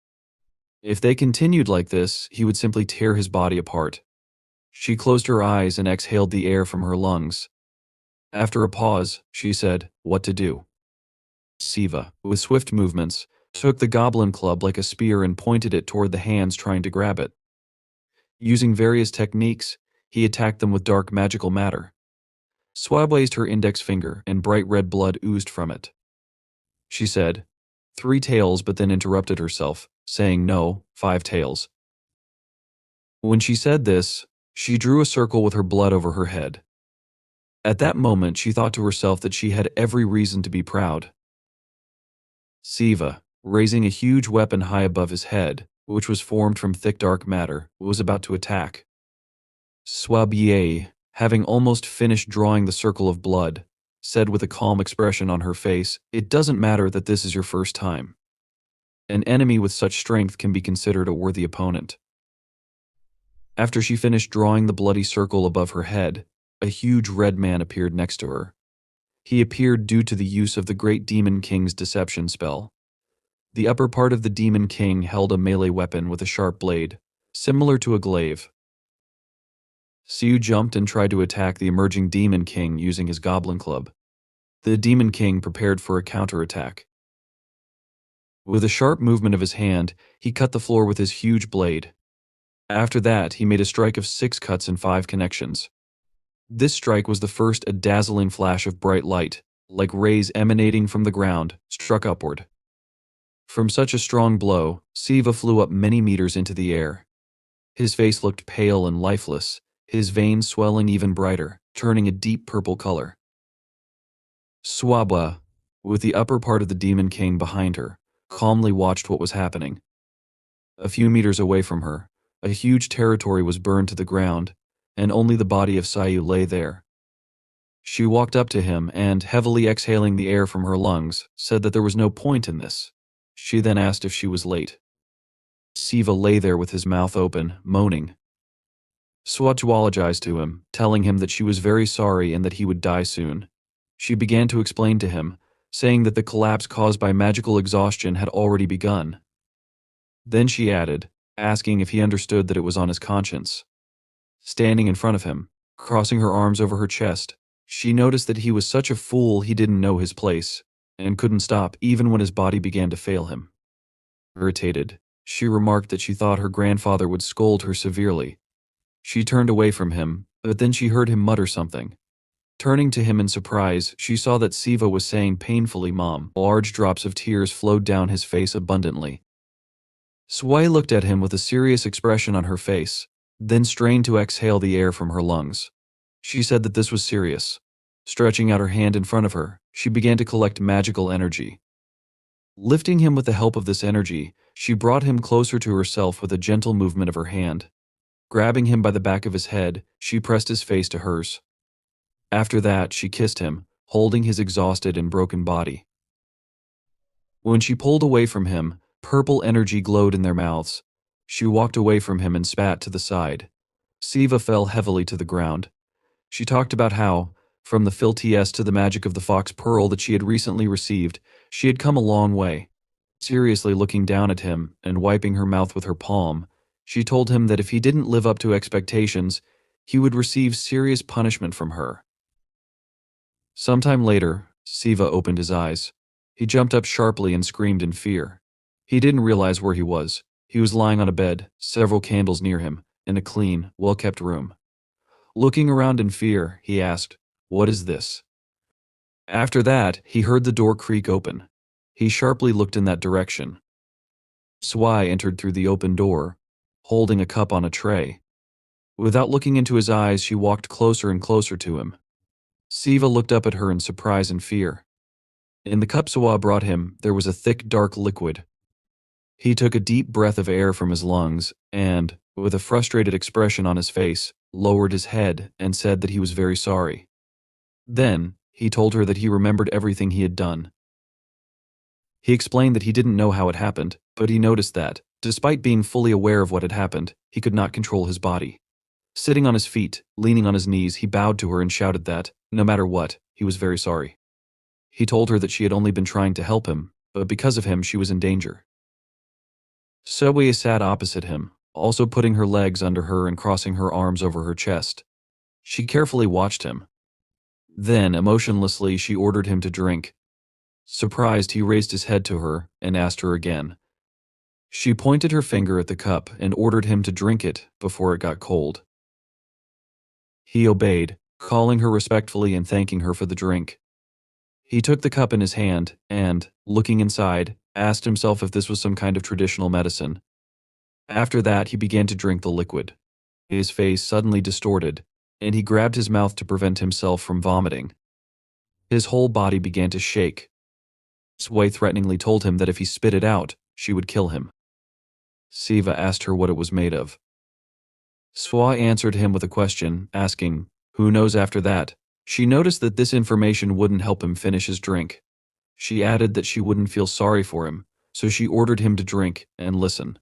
If they continued like this, he would simply tear his body apart. She closed her eyes and exhaled the air from her lungs. After a pause, she said, "What to do?" Siva, with swift movements, took the goblin club like a spear and pointed it toward the hands trying to grab it. Using various techniques, he attacked them with dark magical matter. Suah raised her index finger and bright red blood oozed from it. She said, "3 tails," but then interrupted herself, saying, "No, 5 tails." When she said this, she drew a circle with her blood over her head. At that moment, she thought to herself that she had every reason to be proud. Siva, raising a huge weapon high above his head, which was formed from thick dark matter, was about to attack. Suah, having almost finished drawing the circle of blood, said with a calm expression on her face, "It doesn't matter that this is your first time. An enemy with such strength can be considered a worthy opponent." After she finished drawing the bloody circle above her head, a huge red man appeared next to her. He appeared due to the use of the Great Demon King's deception spell. The upper part of the Demon King held a melee weapon with a sharp blade, similar to a glaive. Siu jumped and tried to attack the emerging Demon King using his goblin club. The Demon King prepared for a counterattack. With a sharp movement of his hand, he cut the floor with his huge blade. After that, he made a strike of 6 cuts and 5 connections. This strike was the first a dazzling flash of bright light, like rays emanating from the ground, struck upward. From such a strong blow, Siva flew up many meters into the air. His face looked pale and lifeless, his veins swelling even brighter, turning a deep purple color. Suah, with the upper part of the Demon King behind her, calmly watched what was happening. A few meters away from her, a huge territory was burned to the ground, and only the body of Siu lay there. She walked up to him and, heavily exhaling the air from her lungs, said that there was no point in this. She then asked if she was late. Siva lay there with his mouth open, moaning. Suah apologized to him, telling him that she was very sorry and that he would die soon. She began to explain to him, saying that the collapse caused by magical exhaustion had already begun. Then she added, asking if he understood that it was on his conscience. Standing in front of him, crossing her arms over her chest, she noticed that he was such a fool he didn't know his place, and couldn't stop even when his body began to fail him. Irritated, she remarked that she thought her grandfather would scold her severely. She turned away from him, but then she heard him mutter something. Turning to him in surprise, she saw that Siva was saying painfully, "Mom." Large drops of tears flowed down his face abundantly. Suah looked at him with a serious expression on her face, then strained to exhale the air from her lungs. She said that this was serious. Stretching out her hand in front of her, she began to collect magical energy. Lifting him with the help of this energy, she brought him closer to herself with a gentle movement of her hand. Grabbing him by the back of his head, she pressed his face to hers. After that, she kissed him, holding his exhausted and broken body. When she pulled away from him, purple energy glowed in their mouths. She walked away from him and spat to the side. Siva fell heavily to the ground. She talked about how, from the filthiest to the magic of the fox pearl that she had recently received, she had come a long way. Seriously looking down at him and wiping her mouth with her palm, she told him that if he didn't live up to expectations, he would receive serious punishment from her. Sometime later, Siva opened his eyes. He jumped up sharply and screamed in fear. He didn't realize where he was. He was lying on a bed, several candles near him, in a clean, well-kept room. Looking around in fear, he asked, "What is this?" After that, he heard the door creak open. He sharply looked in that direction. Suah entered through the open door, holding a cup on a tray. Without looking into his eyes, she walked closer and closer to him. Siva looked up at her in surprise and fear. In the cup Suah brought him, there was a thick, dark liquid. He took a deep breath of air from his lungs and, with a frustrated expression on his face, lowered his head and said that he was very sorry. Then, he told her that he remembered everything he had done. He explained that he didn't know how it happened, but he noticed that, despite being fully aware of what had happened, he could not control his body. Sitting on his feet, leaning on his knees, he bowed to her and shouted that, no matter what, he was very sorry. He told her that she had only been trying to help him, but because of him she was in danger. Suah sat opposite him, also putting her legs under her and crossing her arms over her chest. She carefully watched him. Then, emotionlessly, she ordered him to drink. Surprised, he raised his head to her and asked her again. She pointed her finger at the cup and ordered him to drink it before it got cold. He obeyed, calling her respectfully and thanking her for the drink. He took the cup in his hand and, looking inside, asked himself if this was some kind of traditional medicine. After that, he began to drink the liquid. His face suddenly distorted, and he grabbed his mouth to prevent himself from vomiting. His whole body began to shake. Suah threateningly told him that if he spit it out, she would kill him. Siva asked her what it was made of. Suah answered him with a question, asking, "Who knows?" After that, she noticed that this information wouldn't help him finish his drink. She added that she wouldn't feel sorry for him, so she ordered him to drink and listen.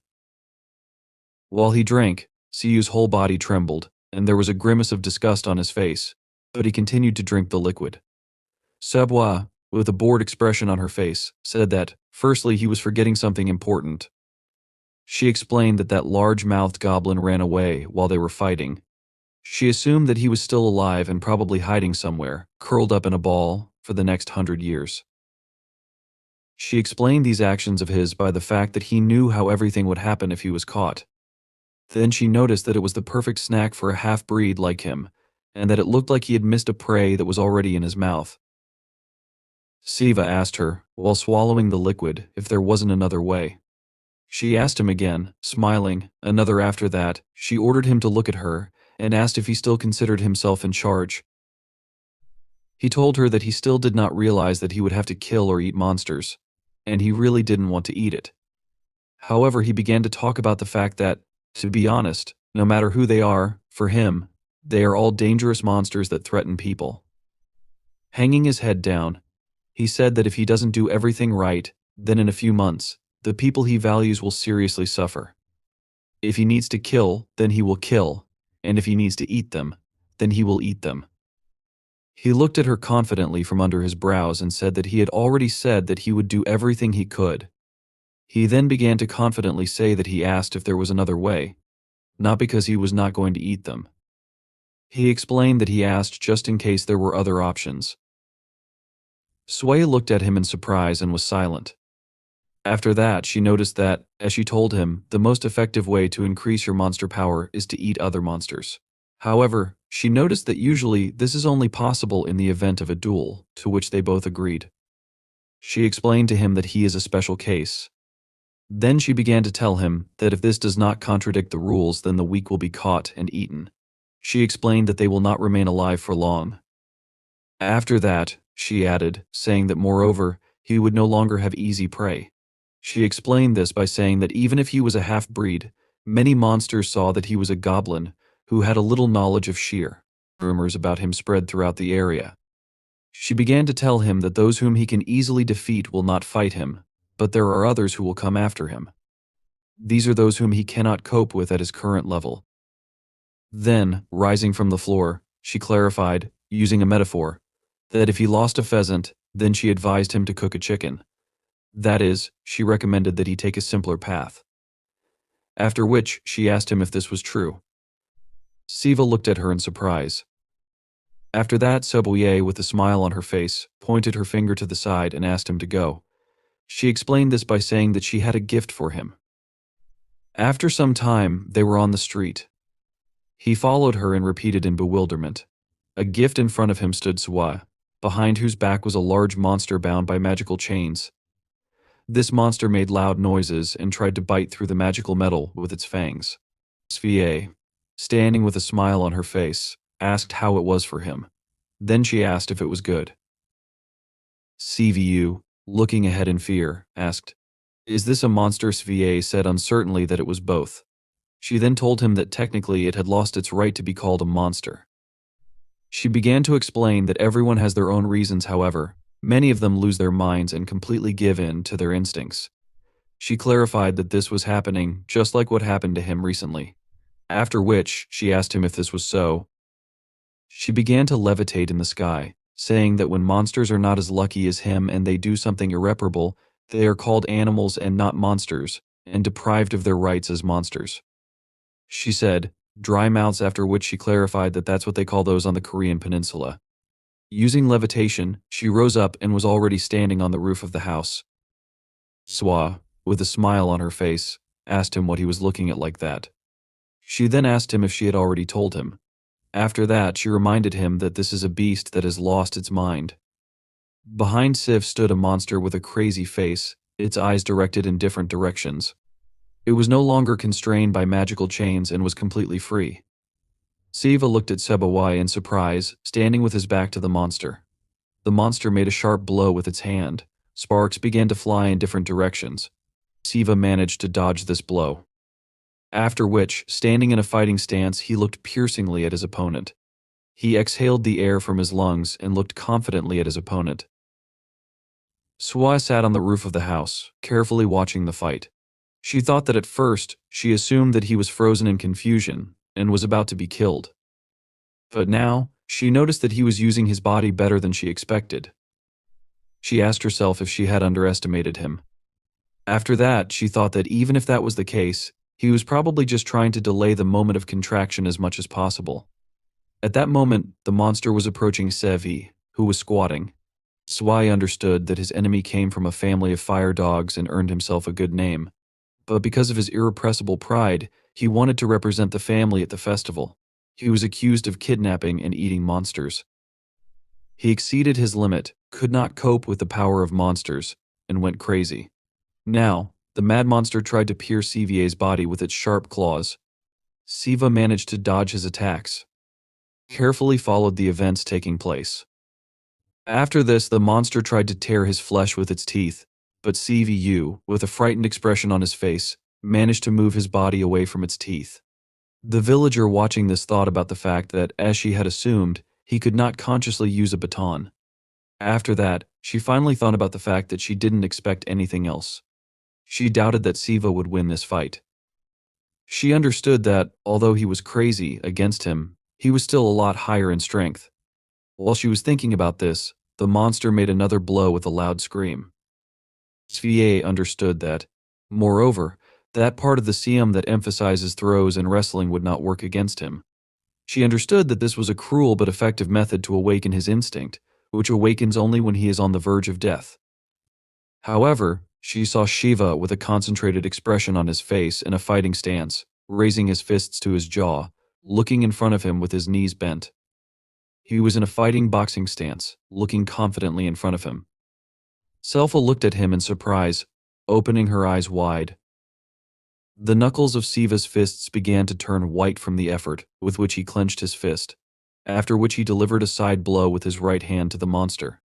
While he drank, Siu's whole body trembled, and there was a grimace of disgust on his face, but he continued to drink the liquid. Suah, with a bored expression on her face, said that, firstly, he was forgetting something important. She explained that that large-mouthed goblin ran away while they were fighting. She assumed that he was still alive and probably hiding somewhere, curled up in a ball, for the next 100 years. She explained these actions of his by the fact that he knew how everything would happen if he was caught. Then she noticed that it was the perfect snack for a half-breed like him, and that it looked like he had missed a prey that was already in his mouth. Siva asked her, while swallowing the liquid, if there wasn't another way. She asked him again, smiling, another after that. She ordered him to look at her, and asked if he still considered himself in charge. He told her that he still did not realize that he would have to kill or eat monsters, and he really didn't want to eat it. However, he began to talk about the fact that, to be honest, no matter who they are, for him, they are all dangerous monsters that threaten people. Hanging his head down, he said that if he doesn't do everything right, then in a few months, the people he values will seriously suffer. If he needs to kill, then he will kill, and if he needs to eat them, then he will eat them. He looked at her confidently from under his brows and said that he had already said that he would do everything he could. He then began to confidently say that he asked if there was another way, not because he was not going to eat them. He explained that he asked just in case there were other options. Suah looked at him in surprise and was silent. After that, she noticed that, as she told him, the most effective way to increase your monster power is to eat other monsters. However, she noticed that usually this is only possible in the event of a duel, to which they both agreed. She explained to him that he is a special case. Then she began to tell him that if this does not contradict the rules, then the weak will be caught and eaten. She explained that they will not remain alive for long. After that, she added, saying that moreover, he would no longer have easy prey. She explained this by saying that even if he was a half-breed, many monsters saw that he was a goblin who had a little knowledge of sheer. Rumors about him spread throughout the area. She began to tell him that those whom he can easily defeat will not fight him, but there are others who will come after him. These are those whom he cannot cope with at his current level. Then, rising from the floor, she clarified, using a metaphor, that if he lost a pheasant, then she advised him to cook a chicken. That is, she recommended that he take a simpler path. After which, she asked him if this was true. Siva looked at her in surprise. After that, Suah, with a smile on her face, pointed her finger to the side and asked him to go. She explained this by saying that she had a gift for him. After some time, they were on the street. He followed her and repeated in bewilderment. A gift in front of him stood Suah, behind whose back was a large monster bound by magical chains. This monster made loud noises and tried to bite through the magical metal with its fangs. Svea. standing with a smile on her face, asked how it was for him. Then she asked if it was good. CVU, looking ahead in fear, asked, "Is this a monster?" Sva said uncertainly that it was both. She then told him that technically it had lost its right to be called a monster. She began to explain that everyone has their own reasons, however, many of them lose their minds and completely give in to their instincts. She clarified that this was happening just like what happened to him recently. After which, she asked him if this was so. She began to levitate in the sky, saying that when monsters are not as lucky as him and they do something irreparable, they are called animals and not monsters, and deprived of their rights as monsters. She said, dry mouths, after which she clarified that that's what they call those on the Korean peninsula. Using levitation, she rose up and was already standing on the roof of the house. Suah, with a smile on her face, asked him what he was looking at like that. She then asked him if she had already told him. After that, she reminded him that this is a beast that has lost its mind. Behind Siv stood a monster with a crazy face, its eyes directed in different directions. It was no longer constrained by magical chains and was completely free. Siva looked at Sebawai in surprise, standing with his back to the monster. The monster made a sharp blow with its hand. Sparks began to fly in different directions. Siva managed to dodge this blow. After which, standing in a fighting stance, he looked piercingly at his opponent. He exhaled the air from his lungs and looked confidently at his opponent. Suah sat on the roof of the house, carefully watching the fight. She thought that at first, she assumed that he was frozen in confusion and was about to be killed. But now, she noticed that he was using his body better than she expected. She asked herself if she had underestimated him. After that, she thought that even if that was the case, he was probably just trying to delay the moment of contraction as much as possible. At that moment, the monster was approaching Sevi, who was squatting. Swai understood that his enemy came from a family of fire dogs and earned himself a good name. But because of his irrepressible pride, he wanted to represent the family at the festival. He was accused of kidnapping and eating monsters. He exceeded his limit, could not cope with the power of monsters, and went crazy. Now, the mad monster tried to pierce Cva's body with its sharp claws. Siva managed to dodge his attacks. Carefully followed the events taking place. After this, the monster tried to tear his flesh with its teeth, but CVU, with a frightened expression on his face, managed to move his body away from its teeth. The villager watching this thought about the fact that, as she had assumed, he could not consciously use a baton. After that, she finally thought about the fact that she didn't expect anything else. She doubted that Siva would win this fight. She understood that, although he was crazy against him, he was still a lot higher in strength. While she was thinking about this, the monster made another blow with a loud scream. Sva understood that. Moreover, that part of the Siam that emphasizes throws and wrestling would not work against him. She understood that this was a cruel but effective method to awaken his instinct, which awakens only when he is on the verge of death. However, she saw Shiva with a concentrated expression on his face in a fighting stance, raising his fists to his jaw, looking in front of him with his knees bent. He was in a fighting boxing stance, looking confidently in front of him. Selfa looked at him in surprise, opening her eyes wide. The knuckles of Siva's fists began to turn white from the effort with which he clenched his fist, after which he delivered a side blow with his right hand to the monster.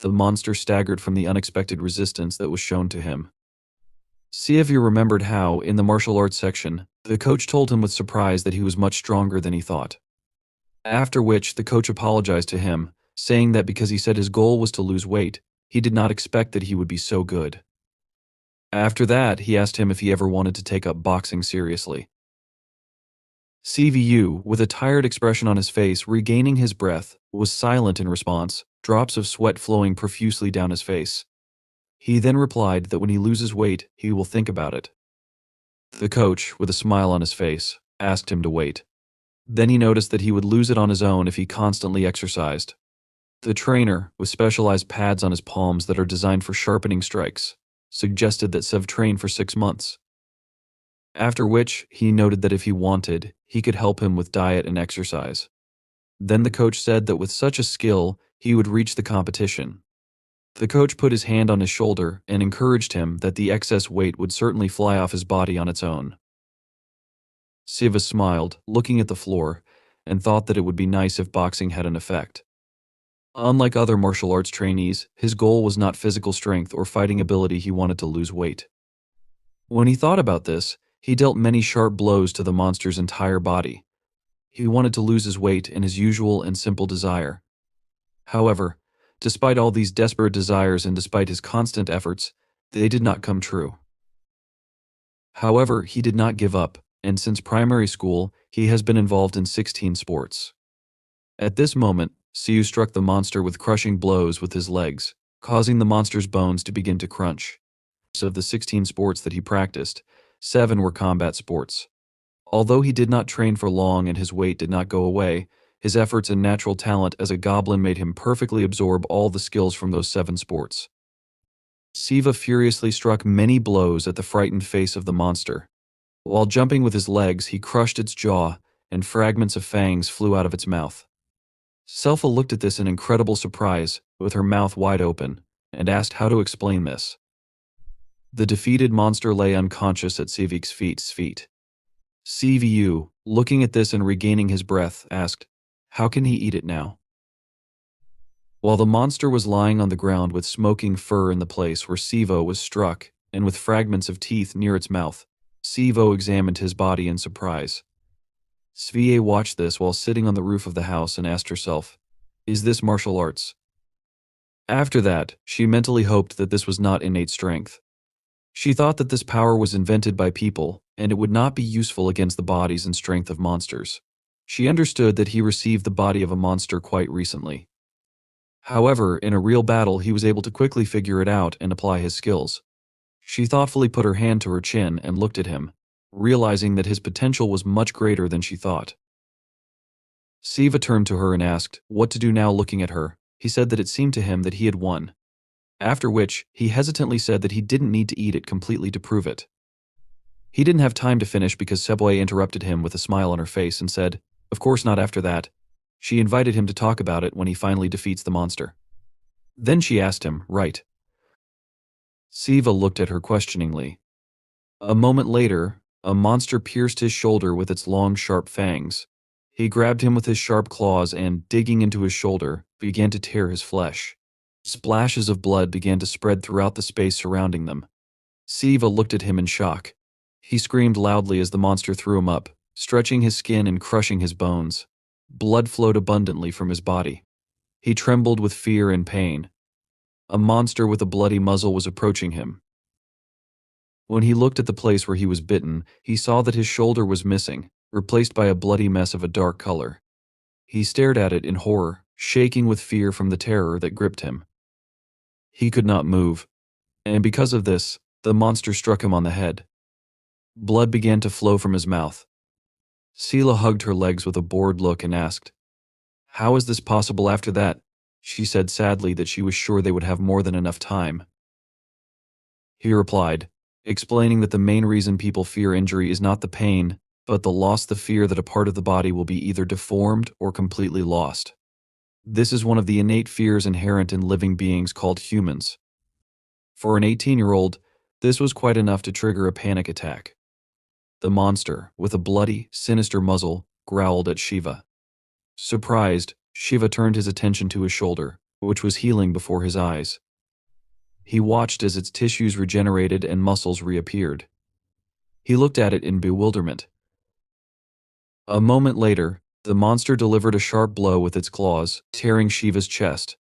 The monster staggered from the unexpected resistance that was shown to him. Siavi remembered how, in the martial arts section, the coach told him with surprise that he was much stronger than he thought. After which, the coach apologized to him, saying that because he said his goal was to lose weight, he did not expect that he would be so good. After that, he asked him if he ever wanted to take up boxing seriously. CVU, with a tired expression on his face, regaining his breath, was silent in response, drops of sweat flowing profusely down his face. He then replied that when he loses weight, he will think about it. The coach, with a smile on his face, asked him to wait. Then he noticed that he would lose it on his own if he constantly exercised. The trainer, with specialized pads on his palms that are designed for sharpening strikes, suggested that Sev train for 6 months. After which, he noted that if he wanted, he could help him with diet and exercise. Then the coach said that with such a skill, he would reach the competition. The coach put his hand on his shoulder and encouraged him that the excess weight would certainly fly off his body on its own. Siva smiled, looking at the floor, and thought that it would be nice if boxing had an effect. Unlike other martial arts trainees, his goal was not physical strength or fighting ability, he wanted to lose weight. When he thought about this, he dealt many sharp blows to the monster's entire body. He wanted to lose his weight in his usual and simple desire. However, despite all these desperate desires and despite his constant efforts, they did not come true. However, he did not give up, and since primary school, he has been involved in 16 sports. At this moment, Siu struck the monster with crushing blows with his legs, causing the monster's bones to begin to crunch. Of the 16 sports that he practiced, 7 were combat sports. Although he did not train for long and his weight did not go away, his efforts and natural talent as a goblin made him perfectly absorb all the skills from those 7 sports. Siva furiously struck many blows at the frightened face of the monster. While jumping with his legs, he crushed its jaw, and fragments of fangs flew out of its mouth. Selfa looked at this in incredible surprise, with her mouth wide open, and asked how to explain this. The defeated monster lay unconscious at Sivik's feet. CVU, looking at this and regaining his breath, asked, "How can he eat it now?" While the monster was lying on the ground with smoking fur in the place where Sivo was struck, and with fragments of teeth near its mouth, Sivo examined his body in surprise. Svie watched this while sitting on the roof of the house and asked herself, "Is this martial arts?" After that, she mentally hoped that this was not innate strength. She thought that this power was invented by people, and it would not be useful against the bodies and strength of monsters. She understood that he received the body of a monster quite recently. However, in a real battle, he was able to quickly figure it out and apply his skills. She thoughtfully put her hand to her chin and looked at him, realizing that his potential was much greater than she thought. Siva turned to her and asked what to do now. Looking at her, he said that it seemed to him that he had won. After which, he hesitantly said that he didn't need to eat it completely to prove it. He didn't have time to finish because Seboe interrupted him with a smile on her face and said, "Of course not after that." She invited him to talk about it when he finally defeats the monster. Then she asked him, "Right?" Siva looked at her questioningly. A moment later, a monster pierced his shoulder with its long, sharp fangs. He grabbed him with his sharp claws and, digging into his shoulder, began to tear his flesh. Splashes of blood began to spread throughout the space surrounding them. Siva looked at him in shock. He screamed loudly as the monster threw him up, stretching his skin and crushing his bones. Blood flowed abundantly from his body. He trembled with fear and pain. A monster with a bloody muzzle was approaching him. When he looked at the place where he was bitten, he saw that his shoulder was missing, replaced by a bloody mess of a dark color. He stared at it in horror, shaking with fear from the terror that gripped him. He could not move, and because of this, the monster struck him on the head. Blood began to flow from his mouth. Sela hugged her legs with a bored look and asked, "How is this possible after that?" She said sadly that she was sure they would have more than enough time. He replied, explaining that the main reason people fear injury is not the pain, but the fear that a part of the body will be either deformed or completely lost. This is one of the innate fears inherent in living beings called humans. For an 18-year-old, this was quite enough to trigger a panic attack. The monster, with a bloody, sinister muzzle, growled at Shiva. Surprised, Shiva turned his attention to his shoulder, which was healing before his eyes. He watched as its tissues regenerated and muscles reappeared. He looked at it in bewilderment. A moment later, the monster delivered a sharp blow with its claws, tearing Shiva's chest.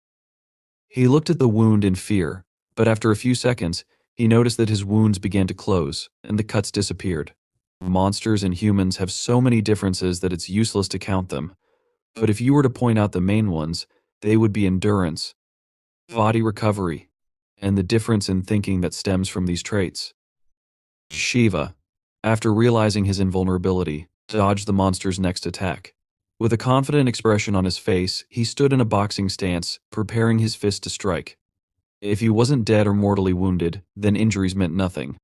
He looked at the wound in fear, but after a few seconds, he noticed that his wounds began to close, and the cuts disappeared. Monsters and humans have so many differences that it's useless to count them, but if you were to point out the main ones, they would be endurance, body recovery, and the difference in thinking that stems from these traits. Shiva, after realizing his invulnerability, dodged the monster's next attack. With a confident expression on his face, he stood in a boxing stance, preparing his fist to strike. If he wasn't dead or mortally wounded, then injuries meant nothing.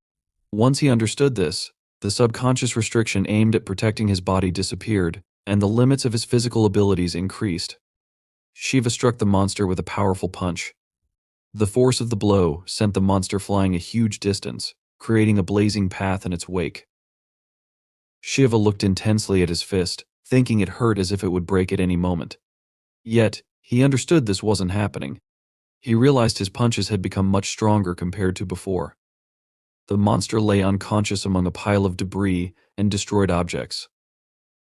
Once he understood this, the subconscious restriction aimed at protecting his body disappeared, and the limits of his physical abilities increased. Shiva struck the monster with a powerful punch. The force of the blow sent the monster flying a huge distance, creating a blazing path in its wake. Shiva looked intensely at his fist, thinking it hurt as if it would break at any moment. Yet, he understood this wasn't happening. He realized his punches had become much stronger compared to before. The monster lay unconscious among a pile of debris and destroyed objects.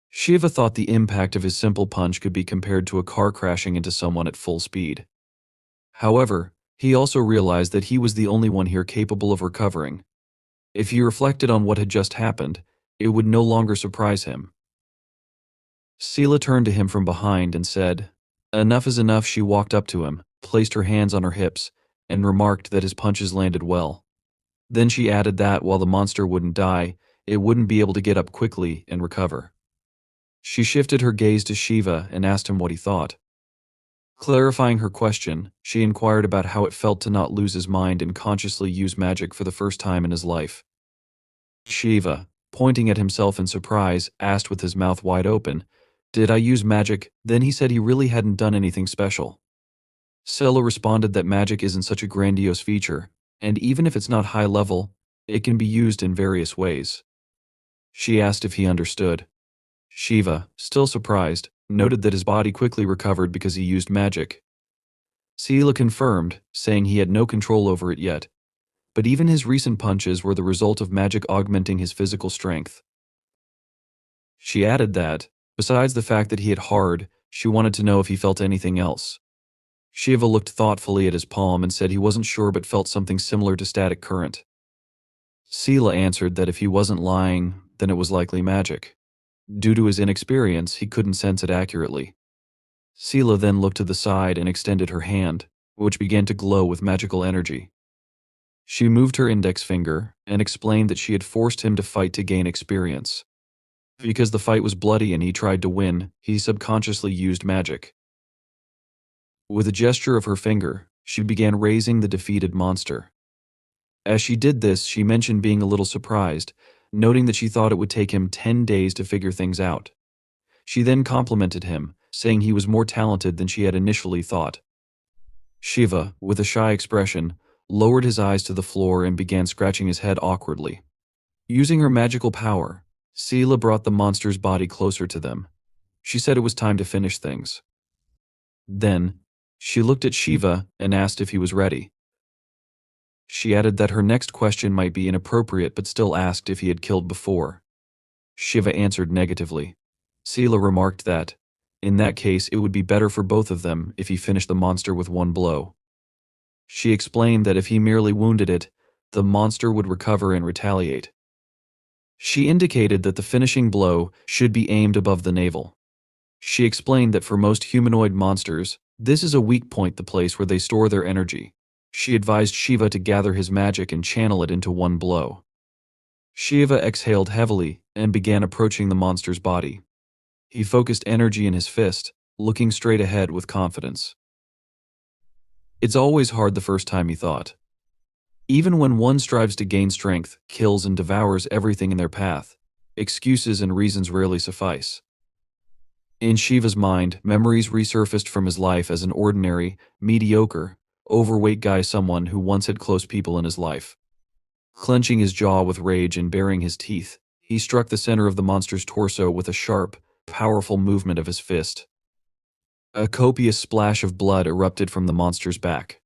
Shiva thought the impact of his simple punch could be compared to a car crashing into someone at full speed. However, he also realized that he was the only one here capable of recovering. If he reflected on what had just happened, it would no longer surprise him. Sela turned to him from behind and said, "Enough is enough." She walked up to him, placed her hands on her hips, and remarked that his punches landed well. Then she added that while the monster wouldn't die, it wouldn't be able to get up quickly and recover. She shifted her gaze to Shiva and asked him what he thought. Clarifying her question, she inquired about how it felt to not lose his mind and consciously use magic for the first time in his life. Shiva, pointing at himself in surprise, asked with his mouth wide open, "Did I use magic?" Then he said he really hadn't done anything special. Sela responded that magic isn't such a grandiose feature, and even if it's not high level, it can be used in various ways. She asked if he understood. Shiva, still surprised, noted that his body quickly recovered because he used magic. Sela confirmed, saying he had no control over it yet, but even his recent punches were the result of magic augmenting his physical strength. She added that, besides the fact that he hit hard, she wanted to know if he felt anything else. Shiva looked thoughtfully at his palm and said he wasn't sure but felt something similar to static current. Sela answered that if he wasn't lying, then it was likely magic. Due to his inexperience, he couldn't sense it accurately. Sela then looked to the side and extended her hand, which began to glow with magical energy. She moved her index finger and explained that she had forced him to fight to gain experience. Because the fight was bloody and he tried to win, he subconsciously used magic. With a gesture of her finger, she began raising the defeated monster. As she did this, she mentioned being a little surprised, noting that she thought it would take him 10 days to figure things out. She then complimented him, saying he was more talented than she had initially thought. Shiva, with a shy expression, lowered his eyes to the floor and began scratching his head awkwardly. Using her magical power, Sela brought the monster's body closer to them. She said it was time to finish things. Then, she looked at Shiva and asked if he was ready. She added that her next question might be inappropriate but still asked if he had killed before. Shiva answered negatively. Sela remarked that, in that case, it would be better for both of them if he finished the monster with one blow. She explained that if he merely wounded it, the monster would recover and retaliate. She indicated that the finishing blow should be aimed above the navel. She explained that for most humanoid monsters, this is a weak point, the place where they store their energy. She advised Shiva to gather his magic and channel it into one blow. Shiva exhaled heavily and began approaching the monster's body. He focused energy in his fist, looking straight ahead with confidence. It's always hard the first time, he thought. Even when one strives to gain strength, kills and devours everything in their path, excuses and reasons rarely suffice. In Shiva's mind, memories resurfaced from his life as an ordinary, mediocre, overweight guy, someone who once had close people in his life. Clenching his jaw with rage and baring his teeth, he struck the center of the monster's torso with a sharp, powerful movement of his fist. A copious splash of blood erupted from the monster's back.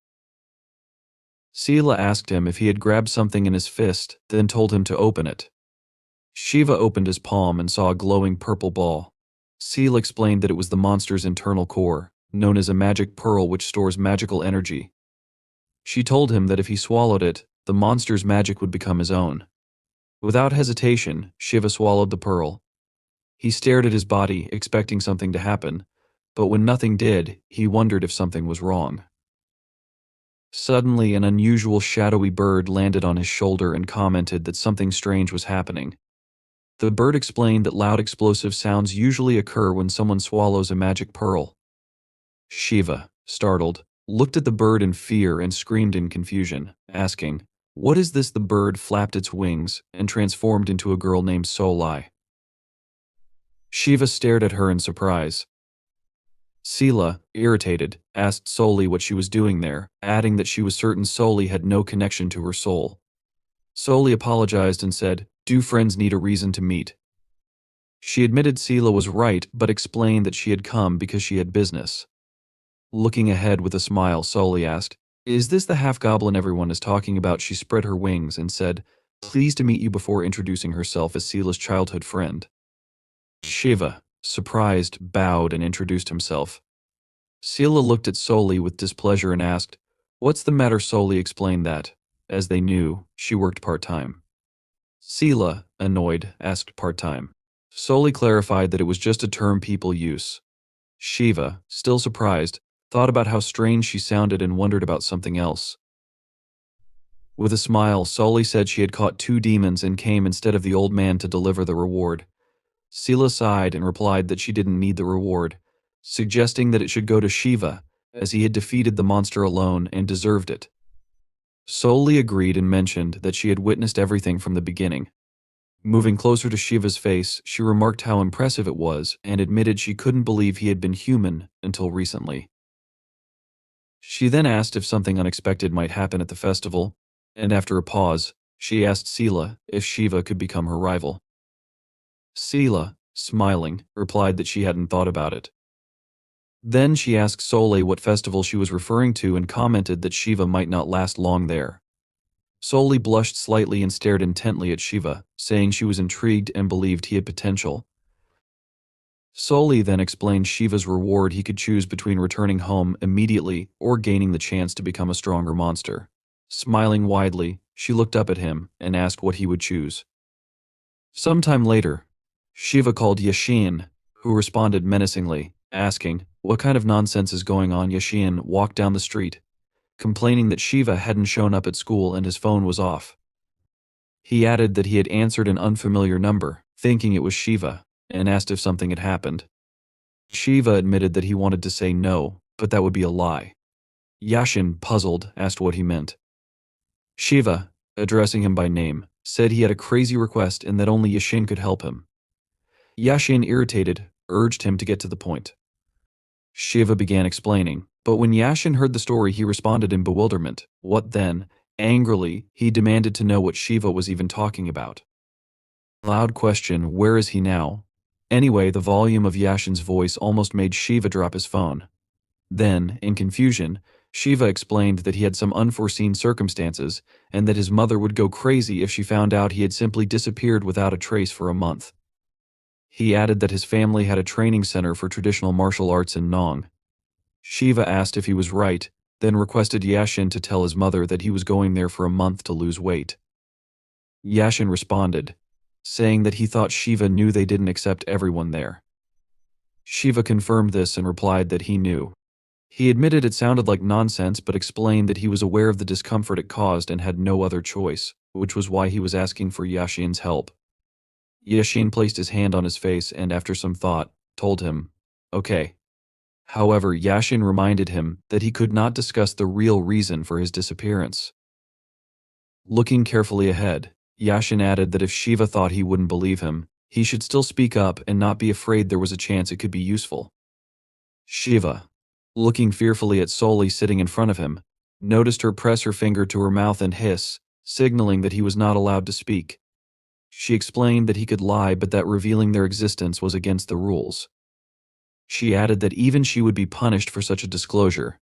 Sela asked him if he had grabbed something in his fist, then told him to open it. Shiva opened his palm and saw a glowing purple ball. Sela explained that it was the monster's internal core, known as a magic pearl, which stores magical energy. She told him that if he swallowed it, the monster's magic would become his own. Without hesitation, Shiva swallowed the pearl. He stared at his body, expecting something to happen, but when nothing did, he wondered if something was wrong. Suddenly, an unusual shadowy bird landed on his shoulder and commented that something strange was happening. The bird explained that loud explosive sounds usually occur when someone swallows a magic pearl. Shiva, startled, looked at the bird in fear and screamed in confusion, asking, "What is this?" The bird flapped its wings and transformed into a girl named Suah. Shiva stared at her in surprise. Sela, irritated, asked Suah what she was doing there, adding that she was certain Suah had no connection to her soul. Suah apologized and said, "Do friends need a reason to meet?" She admitted Sela was right, but explained that she had come because she had business. Looking ahead with a smile, Soli asked, "Is this the half-goblin everyone is talking about?" She spread her wings and said, "Pleased to meet you," before introducing herself as Sela's childhood friend. Shiva, surprised, bowed and introduced himself. Sela looked at Soli with displeasure and asked, "What's the matter?" Soli explained that, as they knew, she worked part-time. Sela, annoyed, asked part-time. Soli clarified that it was just a term people use. Shiva, still surprised, thought about how strange she sounded and wondered about something else. With a smile, Soli said she had caught 2 demons and came instead of the old man to deliver the reward. Sela sighed and replied that she didn't need the reward, suggesting that it should go to Shiva, as he had defeated the monster alone and deserved it. Soli agreed and mentioned that she had witnessed everything from the beginning. Moving closer to Shiva's face, she remarked how impressive it was and admitted she couldn't believe he had been human until recently. She then asked if something unexpected might happen at the festival, and after a pause, she asked Sela if Shiva could become her rival. Sela, smiling, replied that she hadn't thought about it. Then she asked Sole what festival she was referring to and commented that Shiva might not last long there. Soli blushed slightly and stared intently at Shiva, saying she was intrigued and believed he had potential. Soli then explained Shiva's reward: he could choose between returning home immediately or gaining the chance to become a stronger monster. Smiling widely, she looked up at him and asked what he would choose. Sometime later, Shiva called Yashin, who responded menacingly, asking, "What kind of nonsense is going on?" Yashin walked down the street, complaining that Shiva hadn't shown up at school and his phone was off. He added that he had answered an unfamiliar number, thinking it was Shiva, and asked if something had happened. Shiva admitted that he wanted to say no, but that would be a lie. Yashin, puzzled, asked what he meant. Shiva, addressing him by name, said he had a crazy request and that only Yashin could help him. Yashin, irritated, urged him to get to the point. Shiva began explaining, but when Yashin heard the story he responded in bewilderment. What then? Angrily, he demanded to know what Shiva was even talking about. Loud question, where is he now? Anyway, the volume of Yashin's voice almost made Shiva drop his phone. Then, in confusion, Shiva explained that he had some unforeseen circumstances and that his mother would go crazy if she found out he had simply disappeared without a trace for a month. He added that his family had a training center for traditional martial arts in Nong. Shiva asked if he was right, then requested Yashin to tell his mother that he was going there for a month to lose weight. Yashin responded, saying that he thought Shiva knew they didn't accept everyone there. Shiva confirmed this and replied that he knew. He admitted it sounded like nonsense but explained that he was aware of the discomfort it caused and had no other choice, which was why he was asking for Yashin's help. Yashin placed his hand on his face and, after some thought, told him, "Okay." However, Yashin reminded him that he could not discuss the real reason for his disappearance. Looking carefully ahead, Yashin added that if Shiva thought he wouldn't believe him, he should still speak up and not be afraid there was a chance it could be useful. Shiva, looking fearfully at Soli sitting in front of him, noticed her press her finger to her mouth and hiss, signaling that he was not allowed to speak. She explained that he could lie but that revealing their existence was against the rules. She added that even she would be punished for such a disclosure.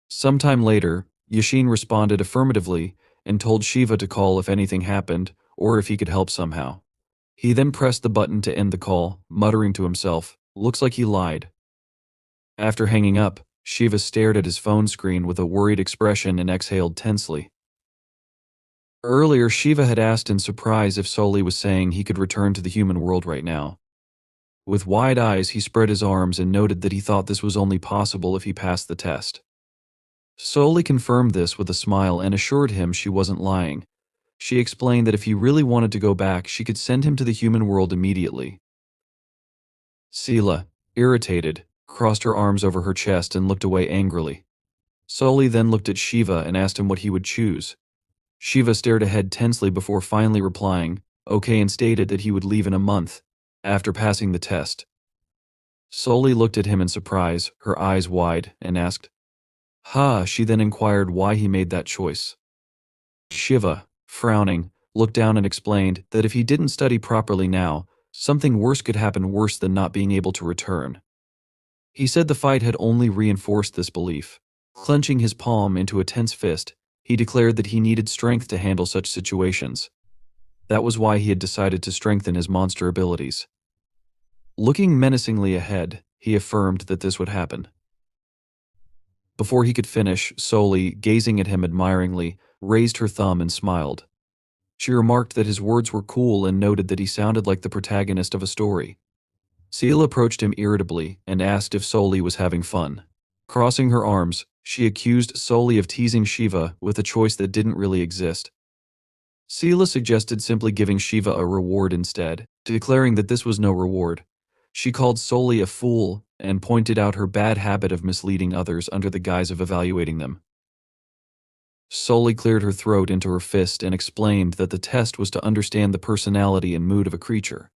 Sometime later, Yashin responded affirmatively and told Shiva to call if anything happened or if he could help somehow. He then pressed the button to end the call, muttering to himself, "Looks like he lied." After hanging up, Shiva stared at his phone screen with a worried expression and exhaled tensely. Earlier, Shiva had asked in surprise if Soli was saying he could return to the human world right now. With wide eyes, he spread his arms and noted that he thought this was only possible if he passed the test. Soli confirmed this with a smile and assured him she wasn't lying. She explained that if he really wanted to go back, she could send him to the human world immediately. Sela, irritated, crossed her arms over her chest and looked away angrily. Soli then looked at Shiva and asked him what he would choose. Shiva stared ahead tensely before finally replying, "Okay," and stated that he would leave in a month, after passing the test. Soli looked at him in surprise, her eyes wide, and asked, "Ha?" She then inquired why he made that choice. Shiva, frowning, looked down and explained that if he didn't study properly now, Something worse could happen, worse than not being able to return. He said the fight had only reinforced this belief. Clenching his palm into a tense fist, he declared that he needed strength to handle such situations. That was why he had decided to strengthen his monster abilities. Looking menacingly ahead, he affirmed that this would happen. Before he could finish, Soli, gazing at him admiringly, raised her thumb and smiled. She remarked that his words were cool and noted that he sounded like the protagonist of a story. Seal approached him irritably and asked if Soli was having fun. Crossing her arms, she accused Soli of teasing Shiva with a choice that didn't really exist. Sela suggested simply giving Shiva a reward instead, declaring that this was no reward. She called Soli a fool and pointed out her bad habit of misleading others under the guise of evaluating them. Soli cleared her throat into her fist and explained that the test was to understand the personality and mood of a creature.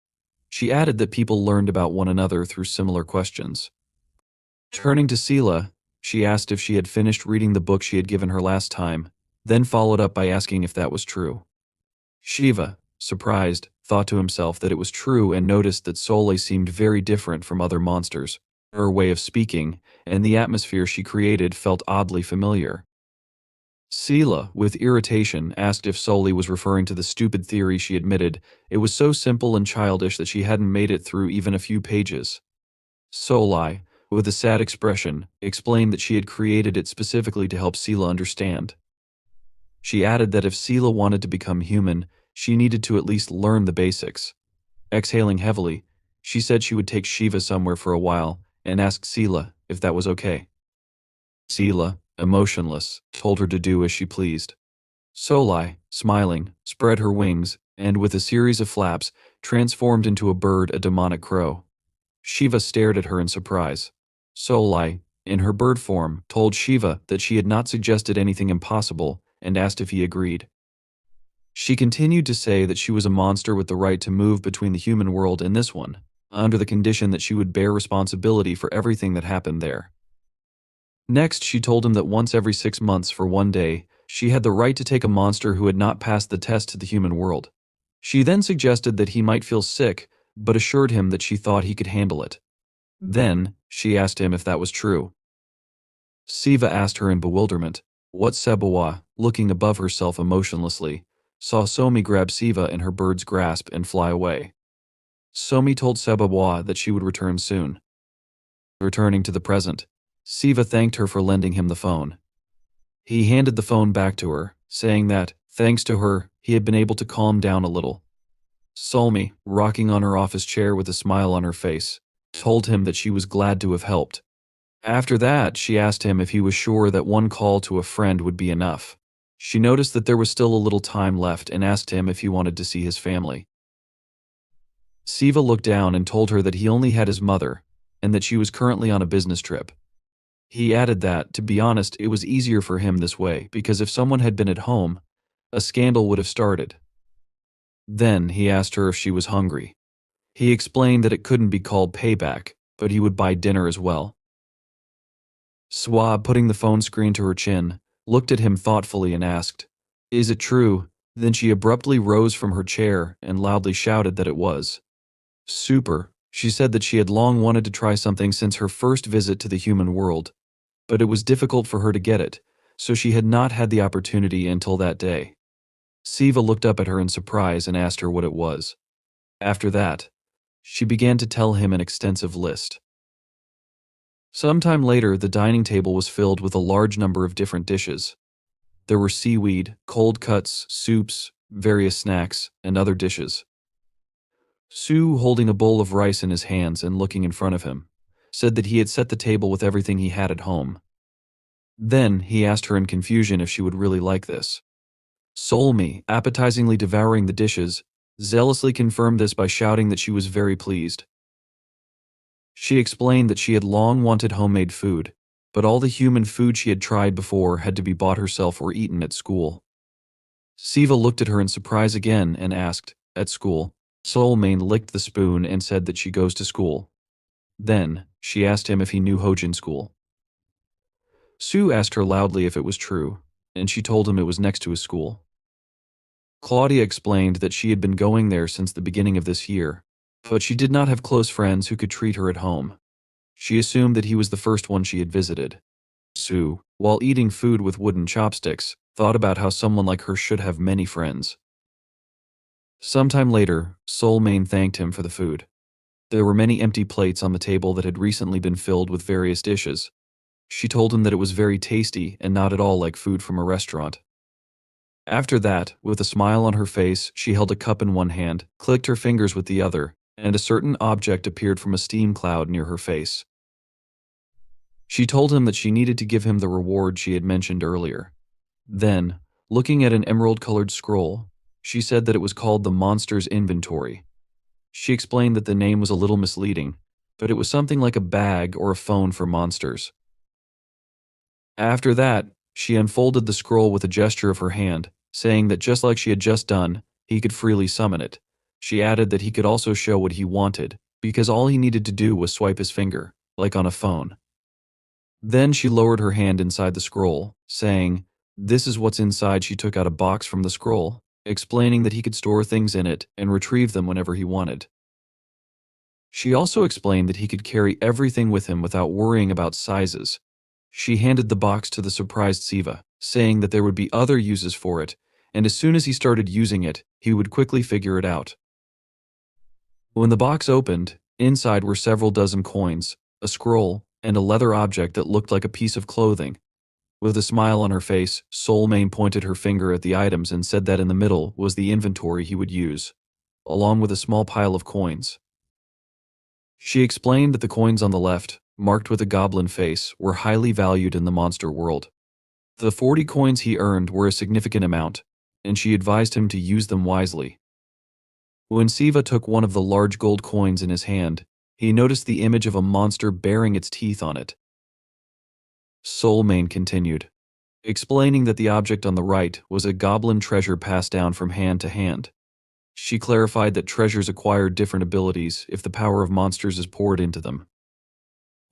She added that people learned about one another through similar questions. Turning to Sela, she asked if she had finished reading the book she had given her last time, then followed up by asking if that was true. Shiva, surprised, thought to himself that it was true and noticed that Soli seemed very different from other monsters. Her way of speaking and the atmosphere she created felt oddly familiar. Sela, with irritation, asked if Soli was referring to the stupid theory she admitted. It was so simple and childish that she hadn't made it through even a few pages. Soli, with a sad expression, explained that she had created it specifically to help Sela understand. She added that if Sela wanted to become human, she needed to at least learn the basics. Exhaling heavily, she said she would take Shiva somewhere for a while and asked Sela if that was okay. Sela, emotionless, told her to do as she pleased. Soli, smiling, spread her wings and, with a series of flaps, transformed into a bird, a demonic crow. Shiva stared at her in surprise. Soli, in her bird form, told Shiva that she had not suggested anything impossible and asked if he agreed. She continued to say that she was a monster with the right to move between the human world and this one, under the condition that she would bear responsibility for everything that happened there. Next, she told him that once every 6 months for one day, she had the right to take a monster who had not passed the test to the human world. She then suggested that he might feel sick, but assured him that she thought he could handle it. Then, she asked him if that was true. Siva asked her in bewilderment. What Sebawa, looking above herself emotionlessly, saw Somi grab Siva in her bird's grasp and fly away. Somi told Sebawa that she would return soon. Returning to the present, Siva thanked her for lending him the phone. He handed the phone back to her, saying that, thanks to her, he had been able to calm down a little. Somi, rocking on her office chair with a smile on her face, told him that she was glad to have helped. After that, she asked him if he was sure that one call to a friend would be enough. She noticed that there was still a little time left and asked him if he wanted to see his family. Siva looked down and told her that he only had his mother, and that she was currently on a business trip. He added that, to be honest, it was easier for him this way, because if someone had been at home, a scandal would have started. Then he asked her if she was hungry. He explained that it couldn't be called payback, but he would buy dinner as well. Suah, putting the phone screen to her chin, looked at him thoughtfully and asked, "Is it true?" Then she abruptly rose from her chair and loudly shouted that it was. Super. She said that she had long wanted to try something since her first visit to the human world, but it was difficult for her to get it, so she had not had the opportunity until that day. Siva looked up at her in surprise and asked her what it was. After that, she began to tell him an extensive list. Sometime later, the dining table was filled with a large number of different dishes. There were seaweed, cold cuts, soups, various snacks, and other dishes. Su, holding a bowl of rice in his hands and looking in front of him, said that he had set the table with everything he had at home. Then he asked her in confusion if she would really like this. Solmi, appetizingly devouring the dishes, zealously confirmed this by shouting that she was very pleased. She explained that she had long wanted homemade food, but all the human food she had tried before had to be bought herself or eaten at school. Siva looked at her in surprise again and asked, "At school?" Solmain licked the spoon and said that she goes to school. Then, she asked him if he knew Hojin school. Su asked her loudly if it was true, and she told him it was next to his school. Claudia explained that she had been going there since the beginning of this year, But she did not have close friends who could treat her at home. She assumed that he was the first one she had visited. Sue, while eating food with wooden chopsticks, thought about how someone like her should have many friends. Sometime later, Soul Mane thanked him for the food. There were many empty plates on the table that had recently been filled with various dishes. She told him that it was very tasty and not at all like food from a restaurant. After that, with a smile on her face, she held a cup in one hand, clicked her fingers with the other, and a certain object appeared from a steam cloud near her face. She told him that she needed to give him the reward she had mentioned earlier. Then, looking at an emerald-colored scroll, she said that it was called the Monster's Inventory. She explained that the name was a little misleading, but it was something like a bag or a phone for monsters. After that, she unfolded the scroll with a gesture of her hand, saying that just like she had just done, he could freely summon it. She added that he could also show what he wanted, because all he needed to do was swipe his finger, like on a phone. Then she lowered her hand inside the scroll, saying, "This is what's inside." She took out a box from the scroll, explaining that he could store things in it and retrieve them whenever he wanted. She also explained that he could carry everything with him without worrying about sizes. She handed the box to the surprised Siva, saying that there would be other uses for it, and as soon as he started using it, he would quickly figure it out. When the box opened, inside were several dozen coins, a scroll, and a leather object that looked like a piece of clothing. With a smile on her face, Soul Mane pointed her finger at the items and said that in the middle was the inventory he would use, along with a small pile of coins. She explained that the coins on the left, marked with a goblin face, were highly valued in the monster world. The 40 coins he earned were a significant amount, and she advised him to use them wisely. When Siva took one of the large gold coins in his hand, he noticed the image of a monster bearing its teeth on it. Soul Mane continued, explaining that the object on the right was a goblin treasure passed down from hand to hand. She clarified that treasures acquire different abilities if the power of monsters is poured into them.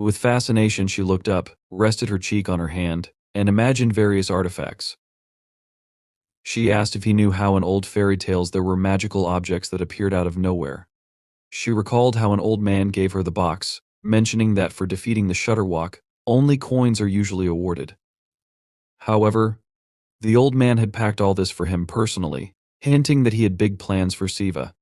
With fascination, she looked up, rested her cheek on her hand, and imagined various artifacts. She asked if he knew how in old fairy tales there were magical objects that appeared out of nowhere. She recalled how an old man gave her the box, mentioning that for defeating the Shutterwalk, only coins are usually awarded. However, the old man had packed all this for him personally, hinting that he had big plans for Siva.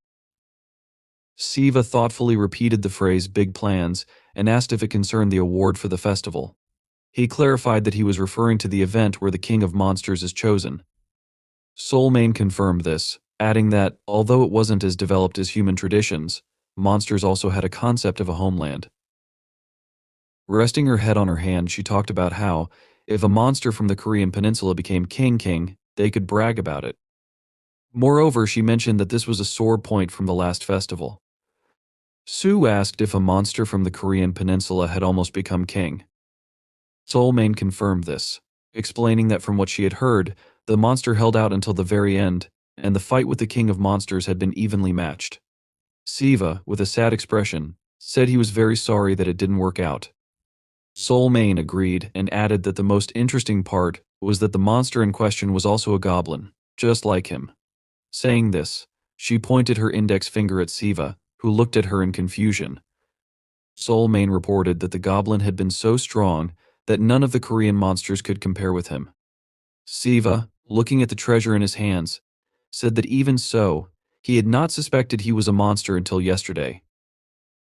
Siva thoughtfully repeated the phrase "big plans" and asked if it concerned the award for the festival. He clarified that he was referring to the event where the King of Monsters is chosen. Soul Mane confirmed this, adding that, although it wasn't as developed as human traditions, monsters also had a concept of a homeland. Resting her head on her hand, she talked about how, if a monster from the Korean peninsula became king, they could brag about it. Moreover, she mentioned that this was a sore point from the last festival. Sue asked if a monster from the Korean peninsula had almost become king. Soul Mane confirmed this, explaining that from what she had heard, the monster held out until the very end, and the fight with the King of Monsters had been evenly matched. Siva, with a sad expression, said he was very sorry that it didn't work out. Soul Mane agreed and added that the most interesting part was that the monster in question was also a goblin, just like him. Saying this, she pointed her index finger at Siva, who looked at her in confusion. Soul Mane reported that the goblin had been so strong that none of the Korean monsters could compare with him. Siva, looking at the treasure in his hands, said that even so, he had not suspected he was a monster until yesterday.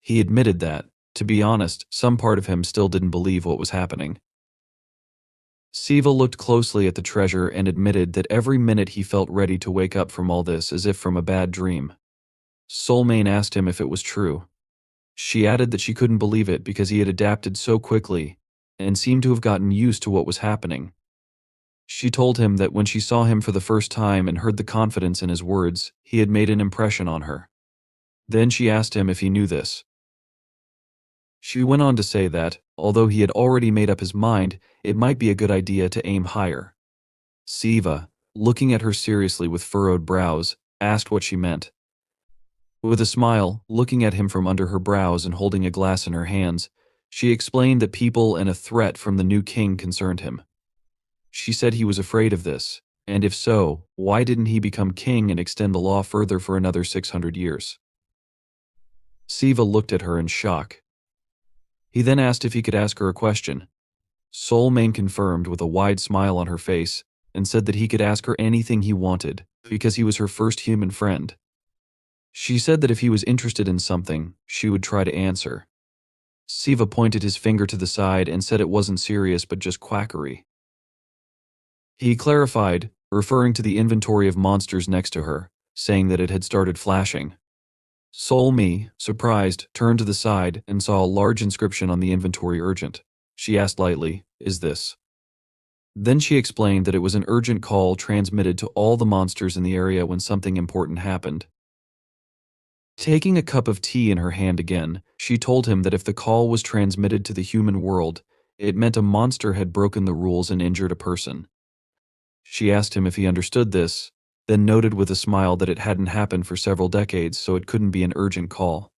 He admitted that, to be honest, some part of him still didn't believe what was happening. Siva looked closely at the treasure and admitted that every minute he felt ready to wake up from all this as if from a bad dream. Soul Mane asked him if it was true. She added that she couldn't believe it because he had adapted so quickly and seemed to have gotten used to what was happening. She told him that when she saw him for the first time and heard the confidence in his words, he had made an impression on her. Then she asked him if he knew this. She went on to say that, although he had already made up his mind, it might be a good idea to aim higher. Siva, looking at her seriously with furrowed brows, asked what she meant. With a smile, looking at him from under her brows and holding a glass in her hands, she explained that people and a threat from the new king concerned him. She said he was afraid of this, and if so, why didn't he become king and extend the law further for another 600 years? Siva looked at her in shock. He then asked if he could ask her a question. Soul Mane confirmed with a wide smile on her face and said that he could ask her anything he wanted because he was her first human friend. She said that if he was interested in something, she would try to answer. Siva pointed his finger to the side and said it wasn't serious but just quackery. He clarified, referring to the inventory of monsters next to her, saying that it had started flashing. Soul Me, surprised, turned to the side and saw a large inscription on the inventory urgent. She asked lightly, "Is this?" Then she explained that it was an urgent call transmitted to all the monsters in the area when something important happened. Taking a cup of tea in her hand again, she told him that if the call was transmitted to the human world, it meant a monster had broken the rules and injured a person. She asked him if he understood this, then noted with a smile that it hadn't happened for several decades, so it couldn't be an urgent call.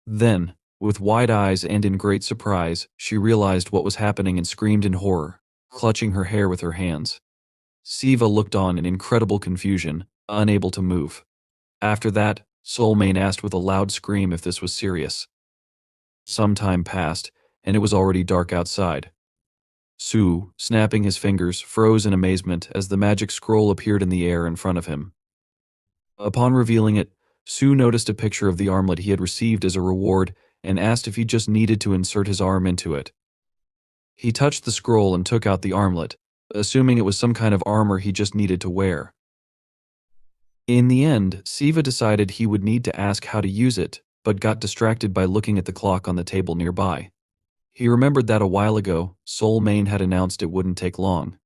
Then, with wide eyes and in great surprise, she realized what was happening and screamed in horror, clutching her hair with her hands. Siva looked on in incredible confusion, unable to move. After that, Soul Mane asked with a loud scream if this was serious. Some time passed, and it was already dark outside. Su, snapping his fingers, froze in amazement as the magic scroll appeared in the air in front of him. Upon revealing it, Su noticed a picture of the armlet he had received as a reward and asked if he just needed to insert his arm into it. He touched the scroll and took out the armlet, assuming it was some kind of armor he just needed to wear. In the end, Siva decided he would need to ask how to use it, but got distracted by looking at the clock on the table nearby. He remembered that a while ago, Soul Mane had announced it wouldn't take long.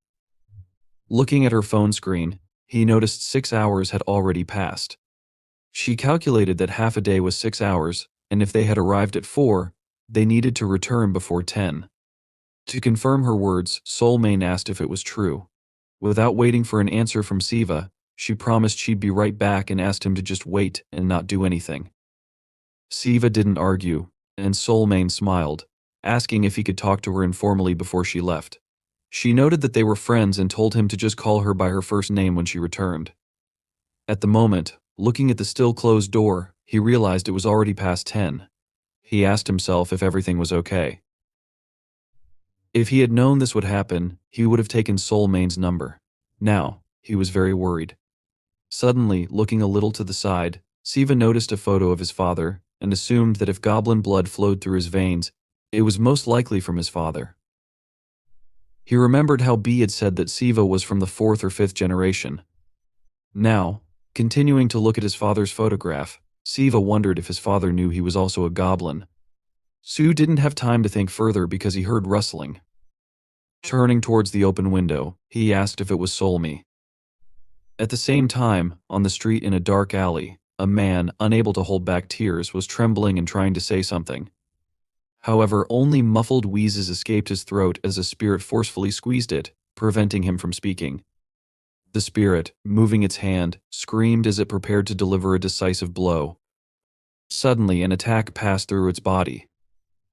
Looking at her phone screen, he noticed 6 hours had already passed. She calculated that half a day was 6 hours, and if they had arrived at 4, they needed to return before 10. To confirm her words, Soul Mane asked if it was true. Without waiting for an answer from Siva, she promised she'd be right back and asked him to just wait and not do anything. Siva didn't argue, and Soul Mane smiled, asking if he could talk to her informally before she left. She noted that they were friends and told him to just call her by her first name when she returned. At the moment, looking at the still closed door, he realized it was already past 10. He asked himself if everything was okay. If he had known this would happen, he would have taken Soul Mane's number. Now, he was very worried. Suddenly, looking a little to the side, Siva noticed a photo of his father and assumed that if goblin blood flowed through his veins, it was most likely from his father. He remembered how B had said that Siva was from the 4th or 5th generation. Now, continuing to look at his father's photograph, Siva wondered if his father knew he was also a goblin. Su didn't have time to think further because he heard rustling. Turning towards the open window, he asked if it was Solmi. At the same time, on the street in a dark alley, a man, unable to hold back tears, was trembling and trying to say something. However, only muffled wheezes escaped his throat as a spirit forcefully squeezed it, preventing him from speaking. The spirit, moving its hand, screamed as it prepared to deliver a decisive blow. Suddenly, an attack passed through its body.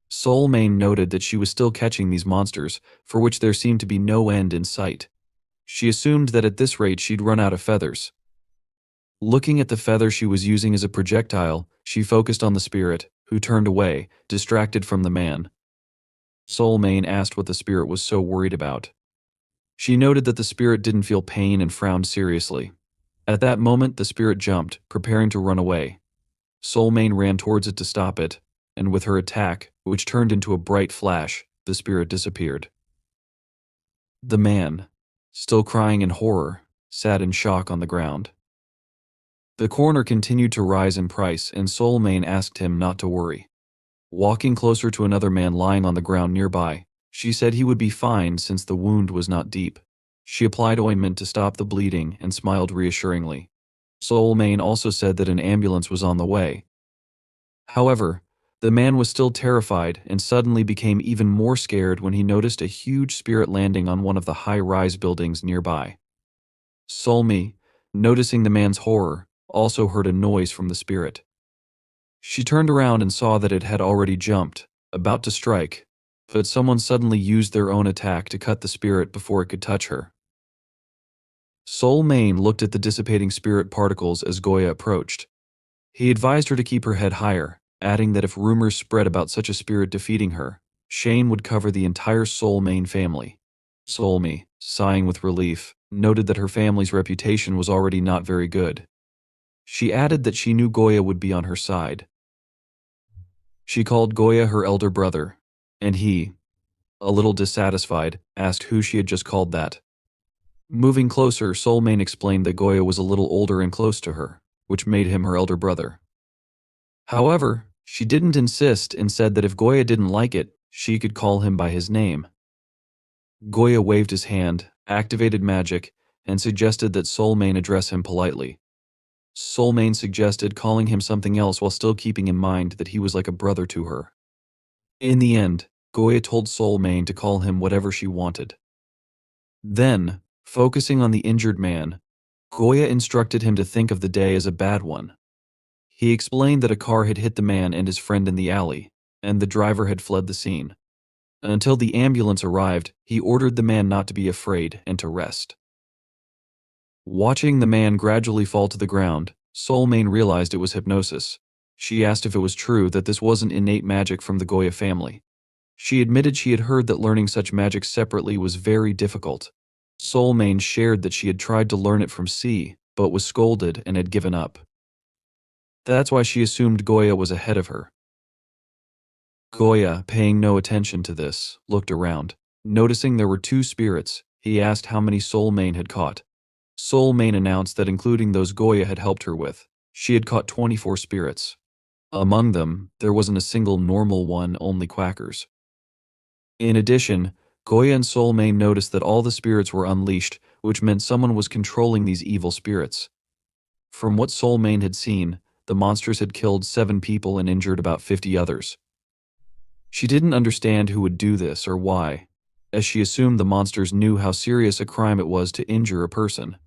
Soul Mane noted that she was still catching these monsters, for which there seemed to be no end in sight. She assumed that at this rate she'd run out of feathers. Looking at the feather she was using as a projectile, she focused on the spirit, who turned away, distracted from the man. Soul Mane asked what the spirit was so worried about. She noted that the spirit didn't feel pain and frowned seriously. At that moment, the spirit jumped, preparing to run away. Soul Mane ran towards it to stop it, and with her attack, which turned into a bright flash, the spirit disappeared. The man, still crying in horror, sat in shock on the ground. The coroner continued to rise in price, and Soul Mane asked him not to worry. Walking closer to another man lying on the ground nearby, she said he would be fine since the wound was not deep. She applied ointment to stop the bleeding and smiled reassuringly. Soul Mane also said that an ambulance was on the way. However, the man was still terrified and suddenly became even more scared when he noticed a huge spirit landing on one of the high-rise buildings nearby. Solmi, noticing the man's horror, also heard a noise from the spirit. She turned around and saw that it had already jumped, about to strike, but someone suddenly used their own attack to cut the spirit before it could touch her. Soul Mane looked at the dissipating spirit particles as Goya approached. He advised her to keep her head higher, adding that if rumors spread about such a spirit defeating her, shame would cover the entire Soul Main family. Solmi, sighing with relief, noted that her family's reputation was already not very good. She added that she knew Goya would be on her side. She called Goya her elder brother, and he, a little dissatisfied, asked who she had just called that. Moving closer, Soulmane explained that Goya was a little older and close to her, which made him her elder brother. However, she didn't insist and said that if Goya didn't like it, she could call him by his name. Goya waved his hand, activated magic, and suggested that Soulmane address him politely. Soulmane suggested calling him something else while still keeping in mind that he was like a brother to her. In the end, Goya told Soulmane to call him whatever she wanted. Then, focusing on the injured man, Goya instructed him to think of the day as a bad one. He explained that a car had hit the man and his friend in the alley, and the driver had fled the scene. Until the ambulance arrived, he ordered the man not to be afraid and to rest. Watching the man gradually fall to the ground, Soulmane realized it was hypnosis. She asked if it was true that this wasn't innate magic from the Goya family. She admitted she had heard that learning such magic separately was very difficult. Soulmane shared that she had tried to learn it from C, but was scolded and had given up. That's why she assumed Goya was ahead of her. Goya, paying no attention to this, looked around. Noticing there were 2 spirits, he asked how many Soulmane had caught. Soulmane announced that including those Goya had helped her with, she had caught 24 spirits. Among them, there wasn't a single normal one, only quackers. In addition, Goya and Soulmane noticed that all the spirits were unleashed, which meant someone was controlling these evil spirits. From what Soulmane had seen, the monsters had killed 7 people and injured about 50 others. She didn't understand who would do this or why, as she assumed the monsters knew how serious a crime it was to injure a person.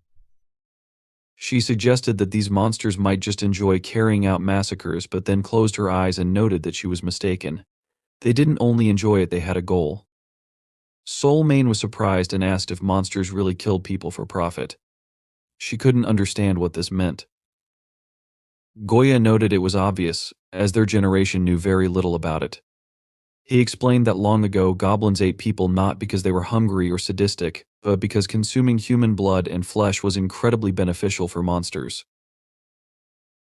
She suggested that these monsters might just enjoy carrying out massacres, but then closed her eyes and noted that she was mistaken. They didn't only enjoy it, they had a goal. Soulmane was surprised and asked if monsters really killed people for profit. She couldn't understand what this meant. Goya noted it was obvious, as their generation knew very little about it. He explained that long ago goblins ate people not because they were hungry or sadistic, but because consuming human blood and flesh was incredibly beneficial for monsters.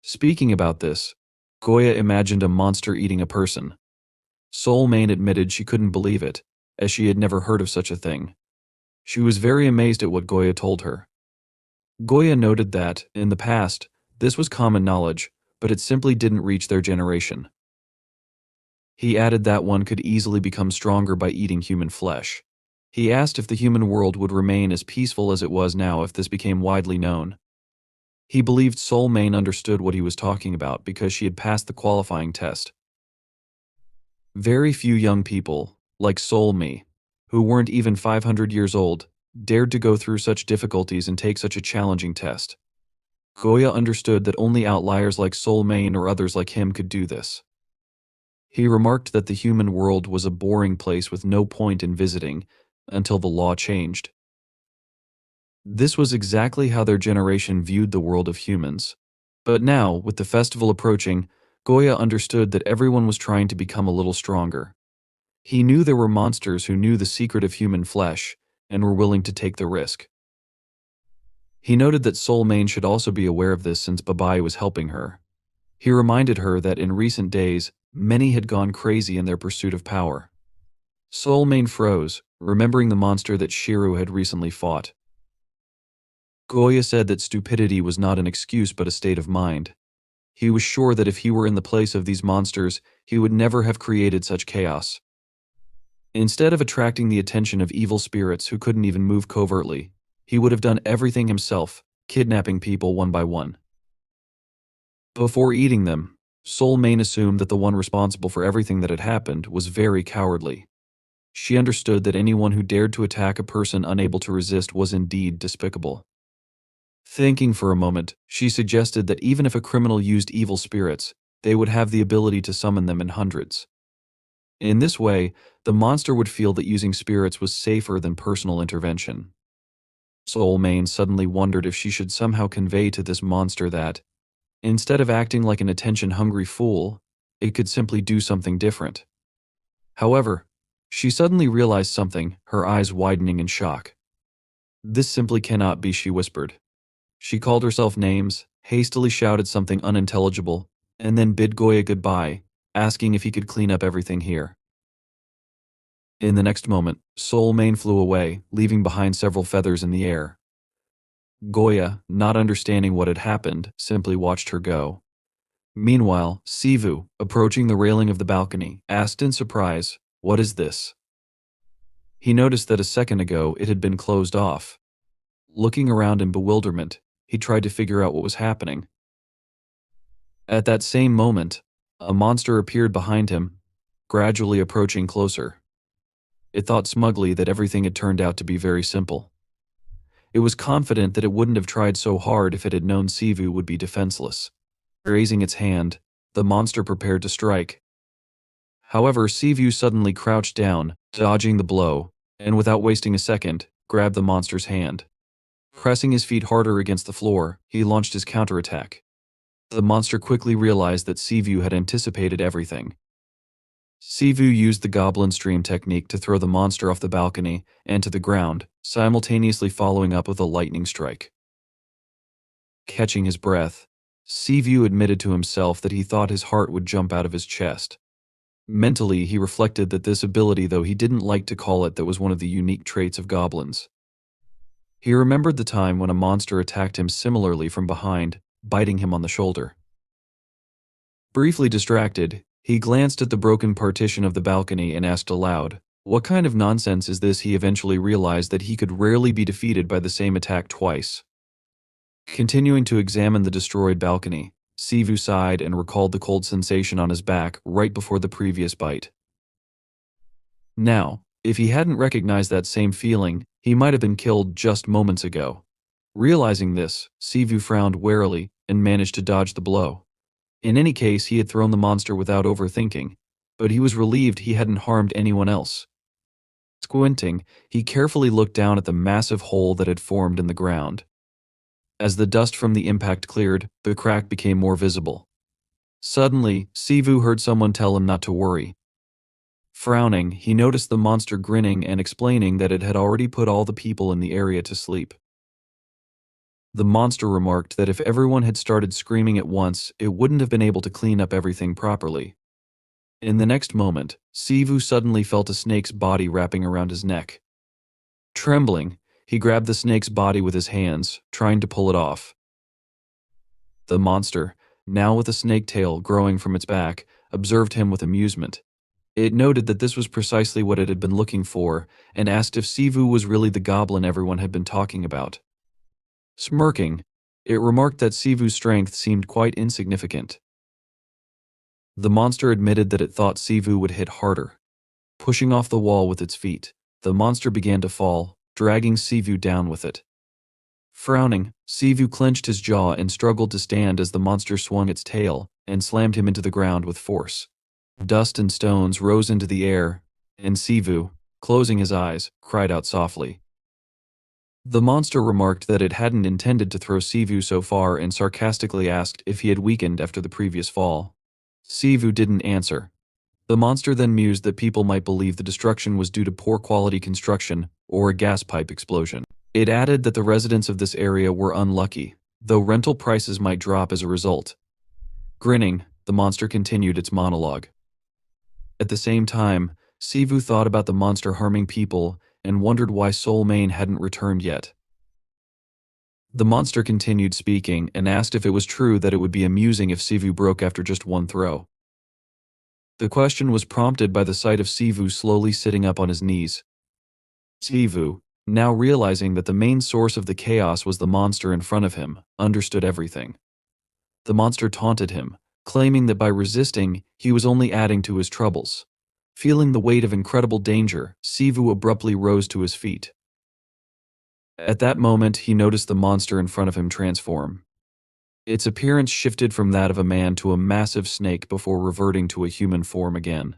Speaking about this, Goya imagined a monster eating a person. Soulmane admitted she couldn't believe it, as she had never heard of such a thing. She was very amazed at what Goya told her. Goya noted that, in the past, this was common knowledge, but it simply didn't reach their generation. He added that one could easily become stronger by eating human flesh. He asked if the human world would remain as peaceful as it was now if this became widely known. He believed Soulmane understood what he was talking about because she had passed the qualifying test. Very few young people, like Soulme, who weren't even 500 years old, dared to go through such difficulties and take such a challenging test. Goya understood that only outliers like Soulmane or others like him could do this. He remarked that the human world was a boring place with no point in visiting until the law changed. This was exactly how their generation viewed the world of humans. But now, with the festival approaching, Goya understood that everyone was trying to become a little stronger. He knew there were monsters who knew the secret of human flesh and were willing to take the risk. He noted that Soulmane should also be aware of this since Babai was helping her. He reminded her that in recent days, many had gone crazy in their pursuit of power. Soulmane froze, remembering the monster that Shiru had recently fought. Goya said that stupidity was not an excuse but a state of mind. He was sure that if he were in the place of these monsters, he would never have created such chaos. Instead of attracting the attention of evil spirits who couldn't even move covertly, he would have done everything himself, kidnapping people one by one. Before eating them, Soulmane assumed that the one responsible for everything that had happened was very cowardly. She understood that anyone who dared to attack a person unable to resist was indeed despicable. Thinking for a moment, she suggested that even if a criminal used evil spirits, they would have the ability to summon them in hundreds. In this way, the monster would feel that using spirits was safer than personal intervention. Soulmane suddenly wondered if she should somehow convey to this monster that, Instead of acting like an attention-hungry fool, it could simply do something different. However, she suddenly realized something, her eyes widening in shock. This simply cannot be, she whispered. She called herself names, hastily shouted something unintelligible, and then bid Goya goodbye, asking if he could clean up everything here. In the next moment, Soul Mane flew away, leaving behind several feathers in the air. Goya, not understanding what had happened, simply watched her go. Meanwhile, Sivu, approaching the railing of the balcony, asked in surprise, "What is this?" He noticed that a second ago it had been closed off. Looking around in bewilderment, he tried to figure out what was happening. At that same moment, a monster appeared behind him, gradually approaching closer. It thought smugly that everything had turned out to be very simple. It was confident that it wouldn't have tried so hard if it had known Sivu would be defenseless. Raising its hand, the monster prepared to strike. However, Sivu suddenly crouched down, dodging the blow, and without wasting a second, grabbed the monster's hand. Pressing his feet harder against the floor, he launched his counterattack. The monster quickly realized that Sivu had anticipated everything. Sivu used the goblin stream technique to throw the monster off the balcony and to the ground, simultaneously following up with a lightning strike. Catching his breath, Sivu admitted to himself that he thought his heart would jump out of his chest. Mentally, he reflected that this ability, though he didn't like to call it, that was one of the unique traits of goblins. He remembered the time when a monster attacked him similarly from behind, biting him on the shoulder. Briefly distracted, he glanced at the broken partition of the balcony and asked aloud, "What kind of nonsense is this?" He eventually realized that he could rarely be defeated by the same attack twice. Continuing to examine the destroyed balcony, Sivu sighed and recalled the cold sensation on his back right before the previous bite. Now, if he hadn't recognized that same feeling, he might have been killed just moments ago. Realizing this, Sivu frowned warily and managed to dodge the blow. In any case, he had thrown the monster without overthinking, but he was relieved he hadn't harmed anyone else. Squinting, he carefully looked down at the massive hole that had formed in the ground. As the dust from the impact cleared, the crack became more visible. Suddenly, Sivu heard someone tell him not to worry. Frowning, he noticed the monster grinning and explaining that it had already put all the people in the area to sleep. The monster remarked that if everyone had started screaming at once, it wouldn't have been able to clean up everything properly. In the next moment, Sivu suddenly felt a snake's body wrapping around his neck. Trembling, he grabbed the snake's body with his hands, trying to pull it off. The monster, now with a snake tail growing from its back, observed him with amusement. It noted that this was precisely what it had been looking for, and asked if Sivu was really the goblin everyone had been talking about. Smirking, it remarked that Sivu's strength seemed quite insignificant. The monster admitted that it thought Sivu would hit harder. Pushing off the wall with its feet, the monster began to fall, dragging Sivu down with it. Frowning, Sivu clenched his jaw and struggled to stand as the monster swung its tail and slammed him into the ground with force. Dust and stones rose into the air, and Sivu, closing his eyes, cried out softly. The monster remarked that it hadn't intended to throw Sivu so far and sarcastically asked if he had weakened after the previous fall. Sivu didn't answer. The monster then mused that people might believe the destruction was due to poor quality construction or a gas pipe explosion. It added that the residents of this area were unlucky, though rental prices might drop as a result. Grinning, the monster continued its monologue. At the same time, Sivu thought about the monster harming people and wondered why Soul Mane hadn't returned yet. The monster continued speaking and asked if it was true that it would be amusing if Sivu broke after just one throw. The question was prompted by the sight of Sivu slowly sitting up on his knees. Sivu, now realizing that the main source of the chaos was the monster in front of him, understood everything. The monster taunted him, claiming that by resisting, he was only adding to his troubles. Feeling the weight of incredible danger, Sivu abruptly rose to his feet. At that moment, he noticed the monster in front of him transform. Its appearance shifted from that of a man to a massive snake before reverting to a human form again.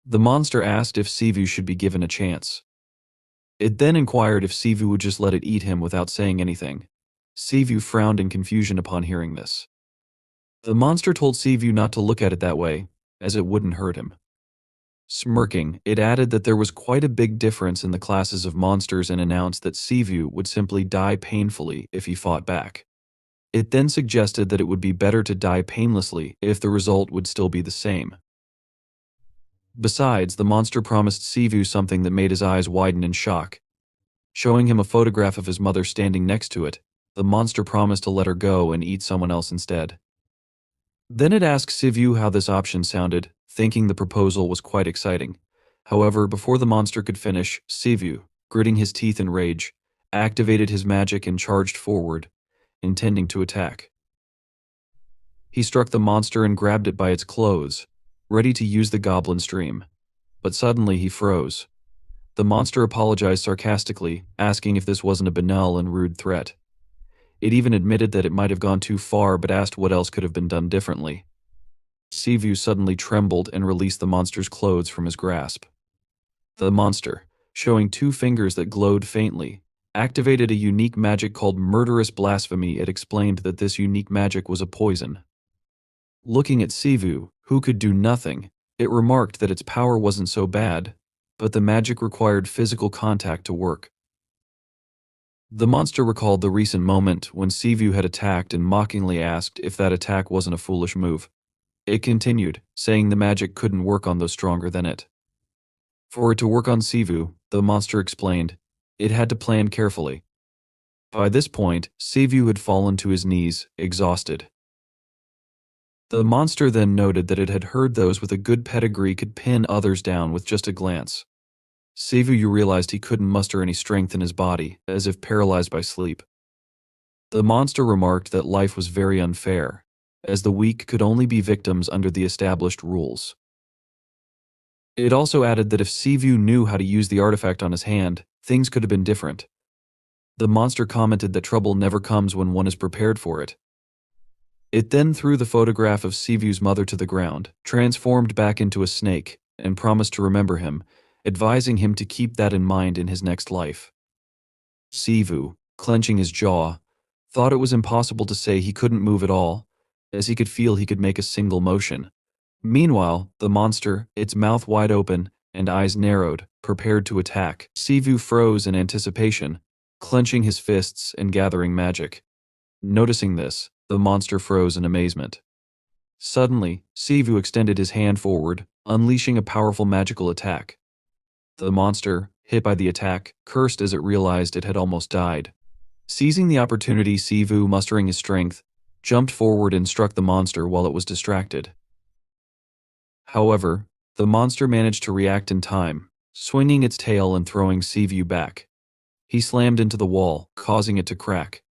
The monster asked if Sivu should be given a chance. It then inquired if Sivu would just let it eat him without saying anything. Sivu frowned in confusion upon hearing this. The monster told Sivu not to look at it that way, as it wouldn't hurt him. Smirking, it added that there was quite a big difference in the classes of monsters and announced that Sivu would simply die painfully if he fought back. It then suggested that it would be better to die painlessly if the result would still be the same. Besides, the monster promised Sivu something that made his eyes widen in shock. Showing him a photograph of his mother standing next to it, the monster promised to let her go and eat someone else instead. Then it asked Sivu how this option sounded, thinking the proposal was quite exciting. However, before the monster could finish, Sivu, gritting his teeth in rage, activated his magic and charged forward, intending to attack. He struck the monster and grabbed it by its clothes, ready to use the goblin stream. But suddenly he froze. The monster apologized sarcastically, asking if this wasn't a banal and rude threat. It even admitted that it might have gone too far but asked what else could have been done differently. Sivu suddenly trembled and released the monster's clothes from his grasp. The monster, showing 2 fingers that glowed faintly, activated a unique magic called murderous blasphemy. It explained that this unique magic was a poison. Looking at Sivu, who could do nothing, it remarked that its power wasn't so bad, but the magic required physical contact to work. The monster recalled the recent moment when Sivu had attacked and mockingly asked if that attack wasn't a foolish move. It continued, saying the magic couldn't work on those stronger than it. For it to work on Sivu, the monster explained, it had to plan carefully. By this point, Sivu had fallen to his knees, exhausted. The monster then noted that it had heard those with a good pedigree could pin others down with just a glance. Sivu realized he couldn't muster any strength in his body, as if paralyzed by sleep. The monster remarked that life was very unfair, as the weak could only be victims under the established rules. It also added that if Sivu knew how to use the artifact on his hand, things could have been different. The monster commented that trouble never comes when one is prepared for it. It then threw the photograph of Sivu's mother to the ground, transformed back into a snake, and promised to remember him, advising him to keep that in mind in his next life. Sivu, clenching his jaw, thought it was impossible to say he couldn't move at all, as he could feel he could make a single motion. Meanwhile, the monster, its mouth wide open and eyes narrowed, prepared to attack. Sivu froze in anticipation, clenching his fists and gathering magic. Noticing this, the monster froze in amazement. Suddenly, Sivu extended his hand forward, unleashing a powerful magical attack. The monster, hit by the attack, cursed as it realized it had almost died. Seizing the opportunity, Sivu, mustering his strength, jumped forward and struck the monster while it was distracted. However, the monster managed to react in time, swinging its tail and throwing Sivu back. He slammed into the wall, causing it to crack.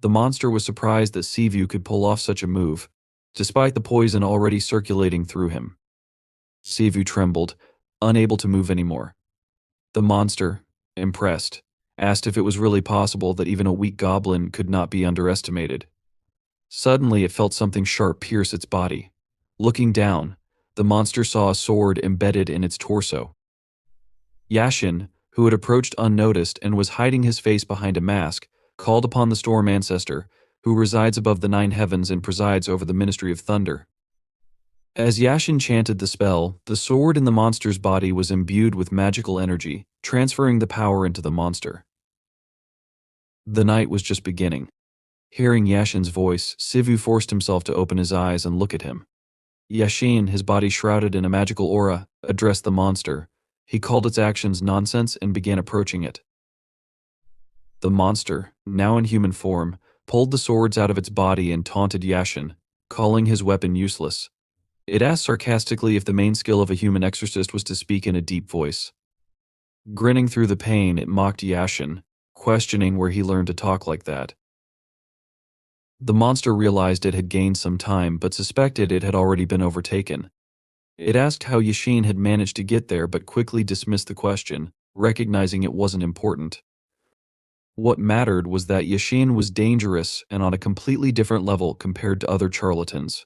The monster was surprised that Sivu could pull off such a move, despite the poison already circulating through him. Sivu trembled, unable to move anymore. The monster, impressed, asked if it was really possible that even a weak goblin could not be underestimated. Suddenly it felt something sharp pierce its body. Looking down, the monster saw a sword embedded in its torso. Yashin, who had approached unnoticed and was hiding his face behind a mask, called upon the storm ancestor, who resides above the 9 heavens and presides over the Ministry of Thunder. As Yashin chanted the spell, the sword in the monster's body was imbued with magical energy, transferring the power into the monster. The night was just beginning. Hearing Yashin's voice, Sivu forced himself to open his eyes and look at him. Yashin, his body shrouded in a magical aura, addressed the monster. He called its actions nonsense and began approaching it. The monster, now in human form, pulled the swords out of its body and taunted Yashin, calling his weapon useless. It asked sarcastically if the main skill of a human exorcist was to speak in a deep voice. Grinning through the pain, it mocked Yashin, questioning where he learned to talk like that. The monster realized it had gained some time but suspected it had already been overtaken. It asked how Yashin had managed to get there but quickly dismissed the question, recognizing it wasn't important. What mattered was that Yashin was dangerous and on a completely different level compared to other charlatans.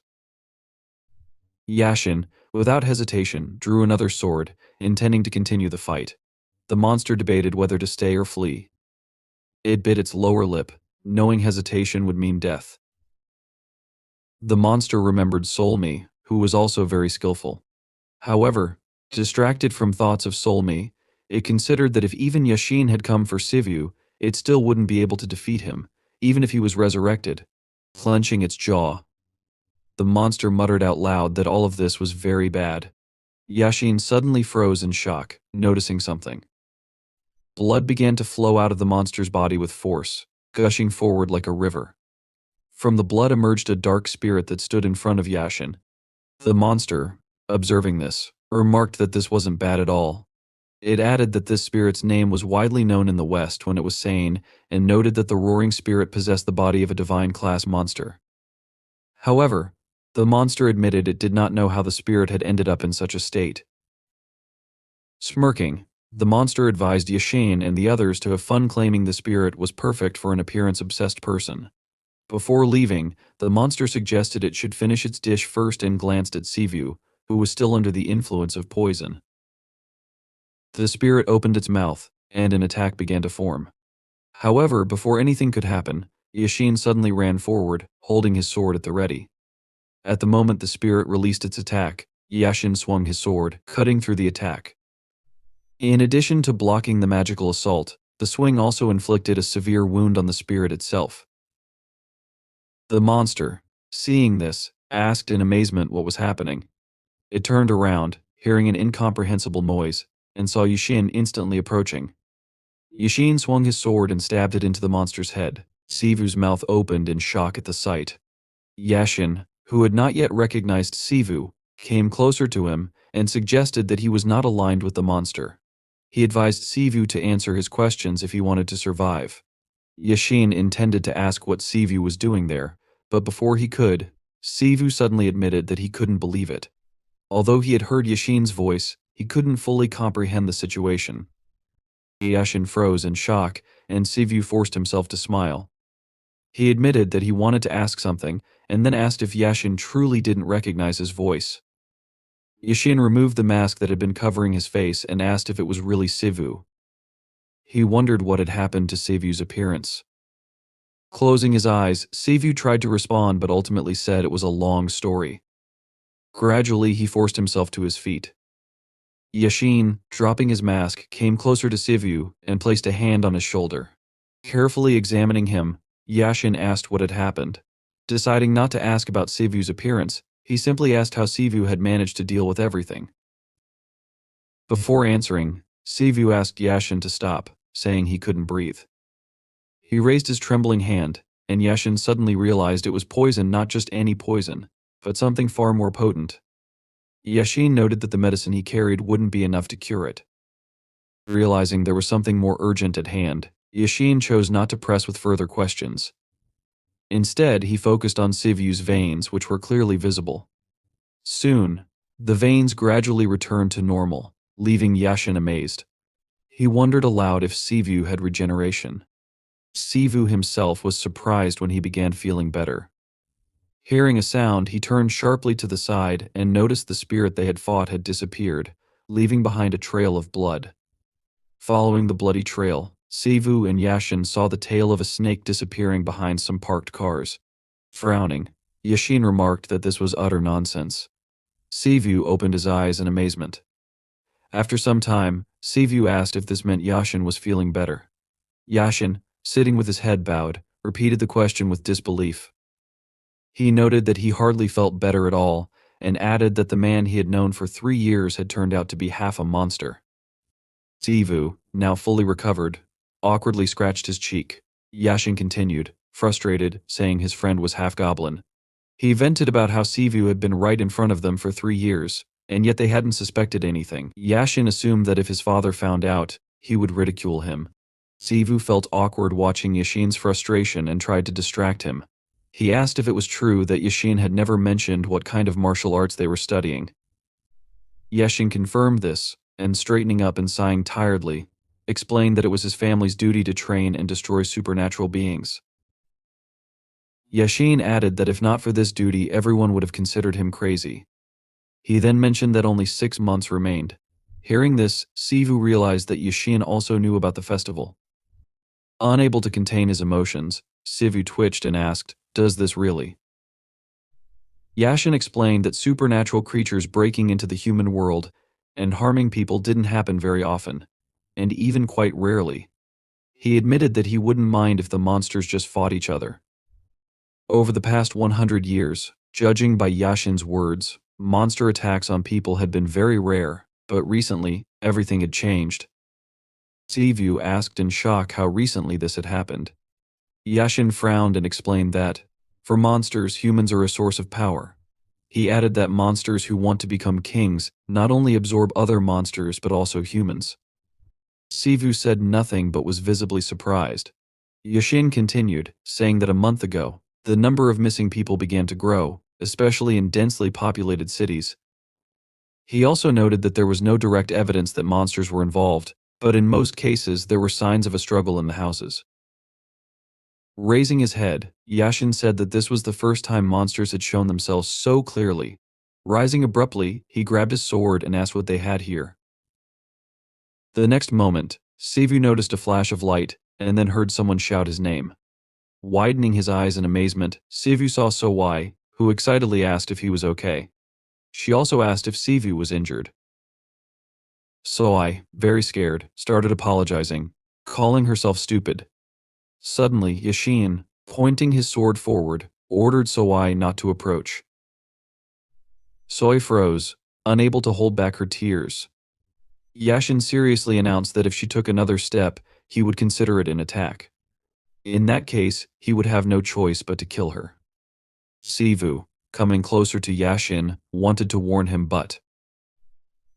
Yashin, without hesitation, drew another sword, intending to continue the fight. The monster debated whether to stay or flee. It bit its lower lip, knowing hesitation would mean death. The monster remembered Solmi, who was also very skillful. However, distracted from thoughts of Solmi, it considered that if even Yashin had come for Sivu, it still wouldn't be able to defeat him, even if he was resurrected. Clenching its jaw, the monster muttered out loud that all of this was very bad. Yashin suddenly froze in shock, noticing something. Blood began to flow out of the monster's body with force, gushing forward like a river. From the blood emerged a dark spirit that stood in front of Yashin. The monster, observing this, remarked that this wasn't bad at all. It added that this spirit's name was widely known in the West when it was sane, and noted that the roaring spirit possessed the body of a divine class monster. However, the monster admitted it did not know how the spirit had ended up in such a state. Smirking, the monster advised Yashin and the others to have fun, claiming the spirit was perfect for an appearance-obsessed person. Before leaving, the monster suggested it should finish its dish first and glanced at Sivu, who was still under the influence of poison. The spirit opened its mouth, and an attack began to form. However, before anything could happen, Yashin suddenly ran forward, holding his sword at the ready. At the moment the spirit released its attack, Yashin swung his sword, cutting through the attack. In addition to blocking the magical assault, the swing also inflicted a severe wound on the spirit itself. The monster, seeing this, asked in amazement what was happening. It turned around, hearing an incomprehensible noise, and saw Yashin instantly approaching. Yashin swung his sword and stabbed it into the monster's head. Sivu's mouth opened in shock at the sight. Yashin, who had not yet recognized Sivu, came closer to him and suggested that he was not aligned with the monster. He advised Sivu to answer his questions if he wanted to survive. Yashin intended to ask what Sivu was doing there, but before he could, Sivu suddenly admitted that he couldn't believe it. Although he had heard Yashin's voice, he couldn't fully comprehend the situation. Yashin froze in shock, and Sivu forced himself to smile. He admitted that he wanted to ask something, and then asked if Yashin truly didn't recognize his voice. Yashin removed the mask that had been covering his face and asked if it was really Sivu. He wondered what had happened to Sivu's appearance. Closing his eyes, Sivu tried to respond but ultimately said it was a long story. Gradually, he forced himself to his feet. Yashin, dropping his mask, came closer to Sivu and placed a hand on his shoulder. Carefully examining him, Yashin asked what had happened. Deciding not to ask about Sivu's appearance, he simply asked how Sivu had managed to deal with everything. Before answering, Sivu asked Yashin to stop, saying he couldn't breathe. He raised his trembling hand, and Yashin suddenly realized it was poison, not just any poison, but something far more potent. Yashin noted that the medicine he carried wouldn't be enough to cure it. Realizing there was something more urgent at hand, Yashin chose not to press with further questions. Instead, he focused on Sivu's veins, which were clearly visible. Soon, the veins gradually returned to normal, leaving Yashin amazed. He wondered aloud if Sivu had regeneration. Sivu himself was surprised when he began feeling better. Hearing a sound, he turned sharply to the side and noticed the spirit they had fought had disappeared, leaving behind a trail of blood. Following the bloody trail, Sivu and Yashin saw the tail of a snake disappearing behind some parked cars. Frowning, Yashin remarked that this was utter nonsense. Sivu opened his eyes in amazement. After some time, Sivu asked if this meant Yashin was feeling better. Yashin, sitting with his head bowed, repeated the question with disbelief. He noted that he hardly felt better at all, and added that the man he had known for 3 years had turned out to be half a monster. Sivu, now fully recovered, awkwardly scratched his cheek. Yashin continued, frustrated, saying his friend was half goblin. He vented about how Sivu had been right in front of them for 3 years, and yet they hadn't suspected anything. Yashin assumed that if his father found out, he would ridicule him. Sivu felt awkward watching Yashin's frustration and tried to distract him. He asked if it was true that Yashin had never mentioned what kind of martial arts they were studying. Yashin confirmed this, and straightening up and sighing tiredly, explained that it was his family's duty to train and destroy supernatural beings. Yashin added that if not for this duty, everyone would have considered him crazy. He then mentioned that only 6 months remained. Hearing this, Sivu realized that Yashin also knew about the festival. Unable to contain his emotions, Sivu twitched and asked, "Does this really?" Yashin explained that supernatural creatures breaking into the human world and harming people didn't happen very often, and even quite rarely. He admitted that he wouldn't mind if the monsters just fought each other. Over the past 100 years, judging by Yashin's words, monster attacks on people had been very rare, but recently, everything had changed. Sivu asked in shock how recently this had happened. Yashin frowned and explained that, for monsters, humans are a source of power. He added that monsters who want to become kings not only absorb other monsters but also humans. Sivu said nothing but was visibly surprised. Yashin continued, saying that a month ago, the number of missing people began to grow, especially in densely populated cities. He also noted that there was no direct evidence that monsters were involved, but in most cases there were signs of a struggle in the houses. Raising his head, Yashin said that this was the first time monsters had shown themselves so clearly. Rising abruptly, he grabbed his sword and asked what they had here. The next moment, Sivu noticed a flash of light and then heard someone shout his name. Widening his eyes in amazement, Sivu saw Suah, who excitedly asked if he was okay. She also asked if Sivu was injured. Suah, very scared, started apologizing, calling herself stupid. Suddenly, Yashin, pointing his sword forward, ordered Suah not to approach. Suah froze, unable to hold back her tears. Yashin seriously announced that if she took another step, he would consider it an attack. In that case, he would have no choice but to kill her. Sivu, coming closer to Yashin, wanted to warn him but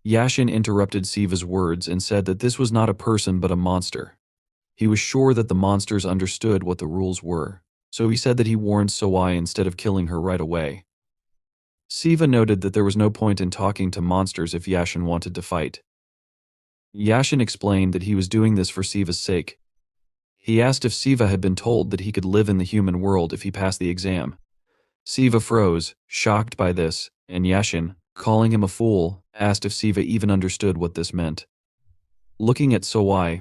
Yashin interrupted Siva's words and said that this was not a person but a monster. He was sure that the monsters understood what the rules were, so he said that he warned Suah instead of killing her right away. Siva noted that there was no point in talking to monsters if Yashin wanted to fight. Yashin explained that he was doing this for Siva's sake. He asked if Siva had been told that he could live in the human world if he passed the exam. Siva froze, shocked by this, and Yashin, calling him a fool, asked if Siva even understood what this meant. Looking at Suah,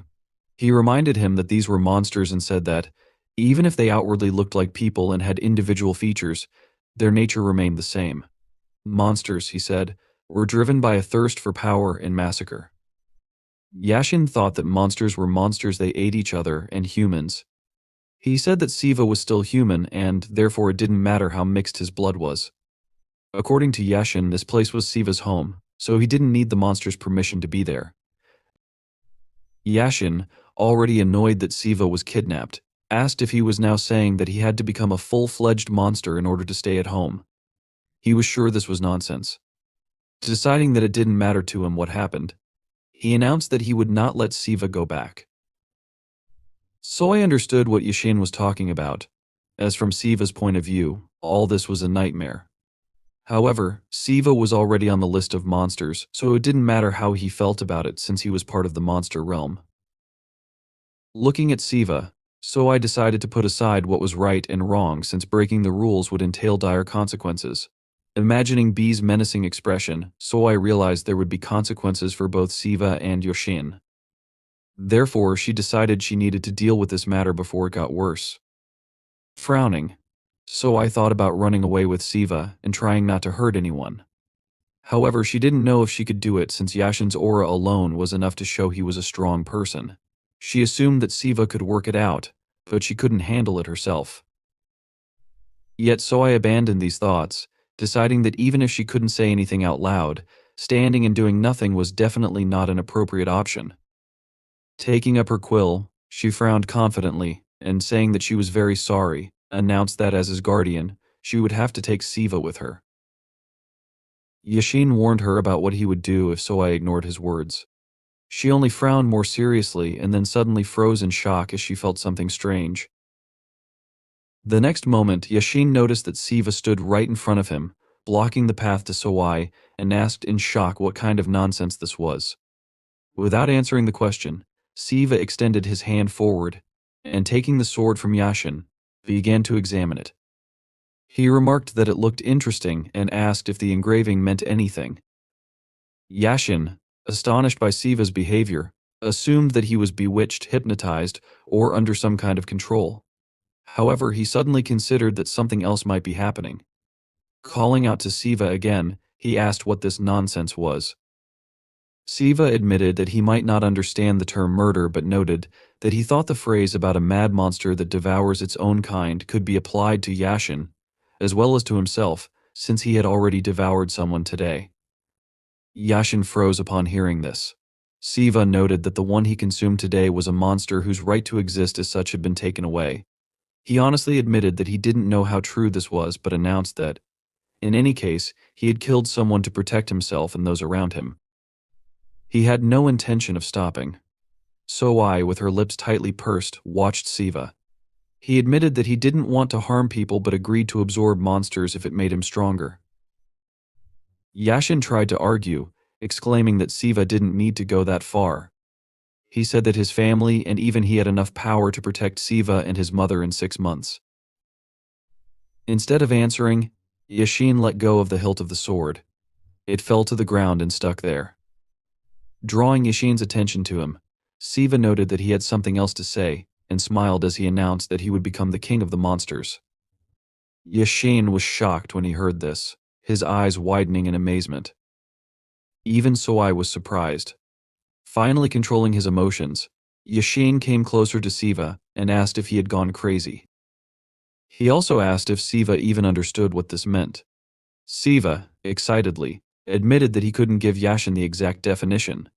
he reminded him that these were monsters and said that, even if they outwardly looked like people and had individual features, their nature remained the same. Monsters, he said, were driven by a thirst for power and massacre. Yashin thought that monsters were monsters, they ate each other and humans. He said that Siva was still human and therefore it didn't matter how mixed his blood was. According to Yashin, this place was Siva's home, so he didn't need the monster's permission to be there. Yashin, already annoyed that Siva was kidnapped, asked if he was now saying that he had to become a full-fledged monster in order to stay at home. He was sure this was nonsense. Deciding that it didn't matter to him what happened, he announced that he would not let Siva go back. Suah understood what Yashin was talking about, as from Siva's point of view, all this was a nightmare. However, Siva was already on the list of monsters, so it didn't matter how he felt about it since he was part of the monster realm. Looking at Siva, Suah decided to put aside what was right and wrong since breaking the rules would entail dire consequences. Imagining B's menacing expression, Suah realized there would be consequences for both Siva and Yashin. Therefore, she decided she needed to deal with this matter before it got worse. Frowning, Suah thought about running away with Siva and trying not to hurt anyone. However, she didn't know if she could do it since Yashin's aura alone was enough to show he was a strong person. She assumed that Siva could work it out, but she couldn't handle it herself. Yet Suah abandoned these thoughts, deciding that even if she couldn't say anything out loud, standing and doing nothing was definitely not an appropriate option. Taking up her quill, she frowned confidently, and saying that she was very sorry, announced that as his guardian, she would have to take Siva with her. Yashin warned her about what he would do if Suah ignored his words. She only frowned more seriously and then suddenly froze in shock as she felt something strange. The next moment, Yashin noticed that Siva stood right in front of him, blocking the path to Suah, and asked in shock what kind of nonsense this was. Without answering the question, Siva extended his hand forward, and taking the sword from Yashin, began to examine it. He remarked that it looked interesting and asked if the engraving meant anything. Yashin, astonished by Siva's behavior, assumed that he was bewitched, hypnotized, or under some kind of control. However, he suddenly considered that something else might be happening. Calling out to Siva again, he asked what this nonsense was. Siva admitted that he might not understand the term murder but noted that he thought the phrase about a mad monster that devours its own kind could be applied to Yashin, as well as to himself, since he had already devoured someone today. Yashin froze upon hearing this. Siva noted that the one he consumed today was a monster whose right to exist as such had been taken away. He honestly admitted that he didn't know how true this was but announced that, in any case, he had killed someone to protect himself and those around him. He had no intention of stopping. Suah, with her lips tightly pursed, watched Siva. He admitted that he didn't want to harm people but agreed to absorb monsters if it made him stronger. Yashin tried to argue, exclaiming that Siva didn't need to go that far. He said that his family and even he had enough power to protect Siva and his mother in 6 months. Instead of answering, Yashin let go of the hilt of the sword. It fell to the ground and stuck there. Drawing Yashin's attention to him, Siva noted that he had something else to say and smiled as he announced that he would become the king of the monsters. Yashin was shocked when he heard this, his eyes widening in amazement. Even Suah was surprised. Finally controlling his emotions, Yashin came closer to Siva and asked if he had gone crazy. He also asked if Siva even understood what this meant. Siva, excitedly, admitted that he couldn't give Yashin the exact definition.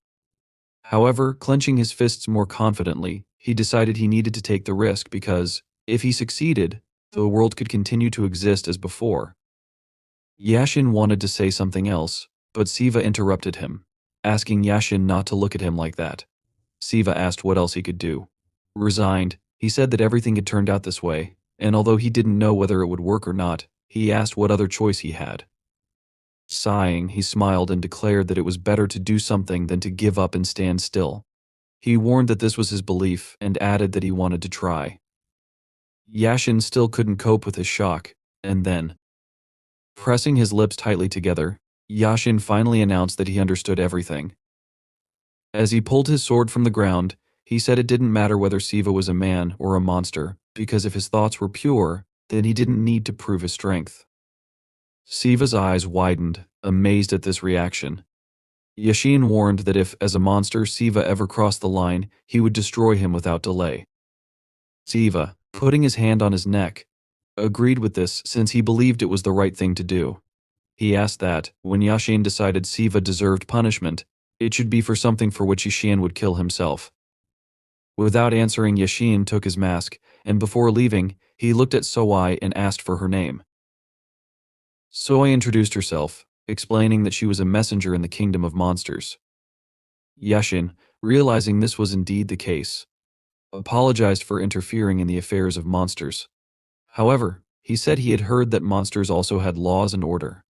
However, clenching his fists more confidently, he decided he needed to take the risk because, if he succeeded, the world could continue to exist as before. Yashin wanted to say something else, but Siva interrupted him, asking Yashin not to look at him like that. Siva asked what else he could do. Resigned, he said that everything had turned out this way, and although he didn't know whether it would work or not, he asked what other choice he had. Sighing, he smiled and declared that it was better to do something than to give up and stand still. He warned that this was his belief and added that he wanted to try. Yashin still couldn't cope with his shock, and then, pressing his lips tightly together, Yashin finally announced that he understood everything. As he pulled his sword from the ground, he said it didn't matter whether Siva was a man or a monster, because if his thoughts were pure, then he didn't need to prove his strength. Siva's eyes widened, amazed at this reaction. Yashin warned that if, as a monster, Siva ever crossed the line, he would destroy him without delay. Siva, putting his hand on his neck, agreed with this since he believed it was the right thing to do. He asked that, when Yashin decided Siva deserved punishment, it should be for something for which Yashin would kill himself. Without answering, Yashin took his mask, and before leaving, he looked at Suah and asked for her name. Suah introduced herself, explaining that she was a messenger in the kingdom of monsters. Yashin, realizing this was indeed the case, apologized for interfering in the affairs of monsters. However, he said he had heard that monsters also had laws and order.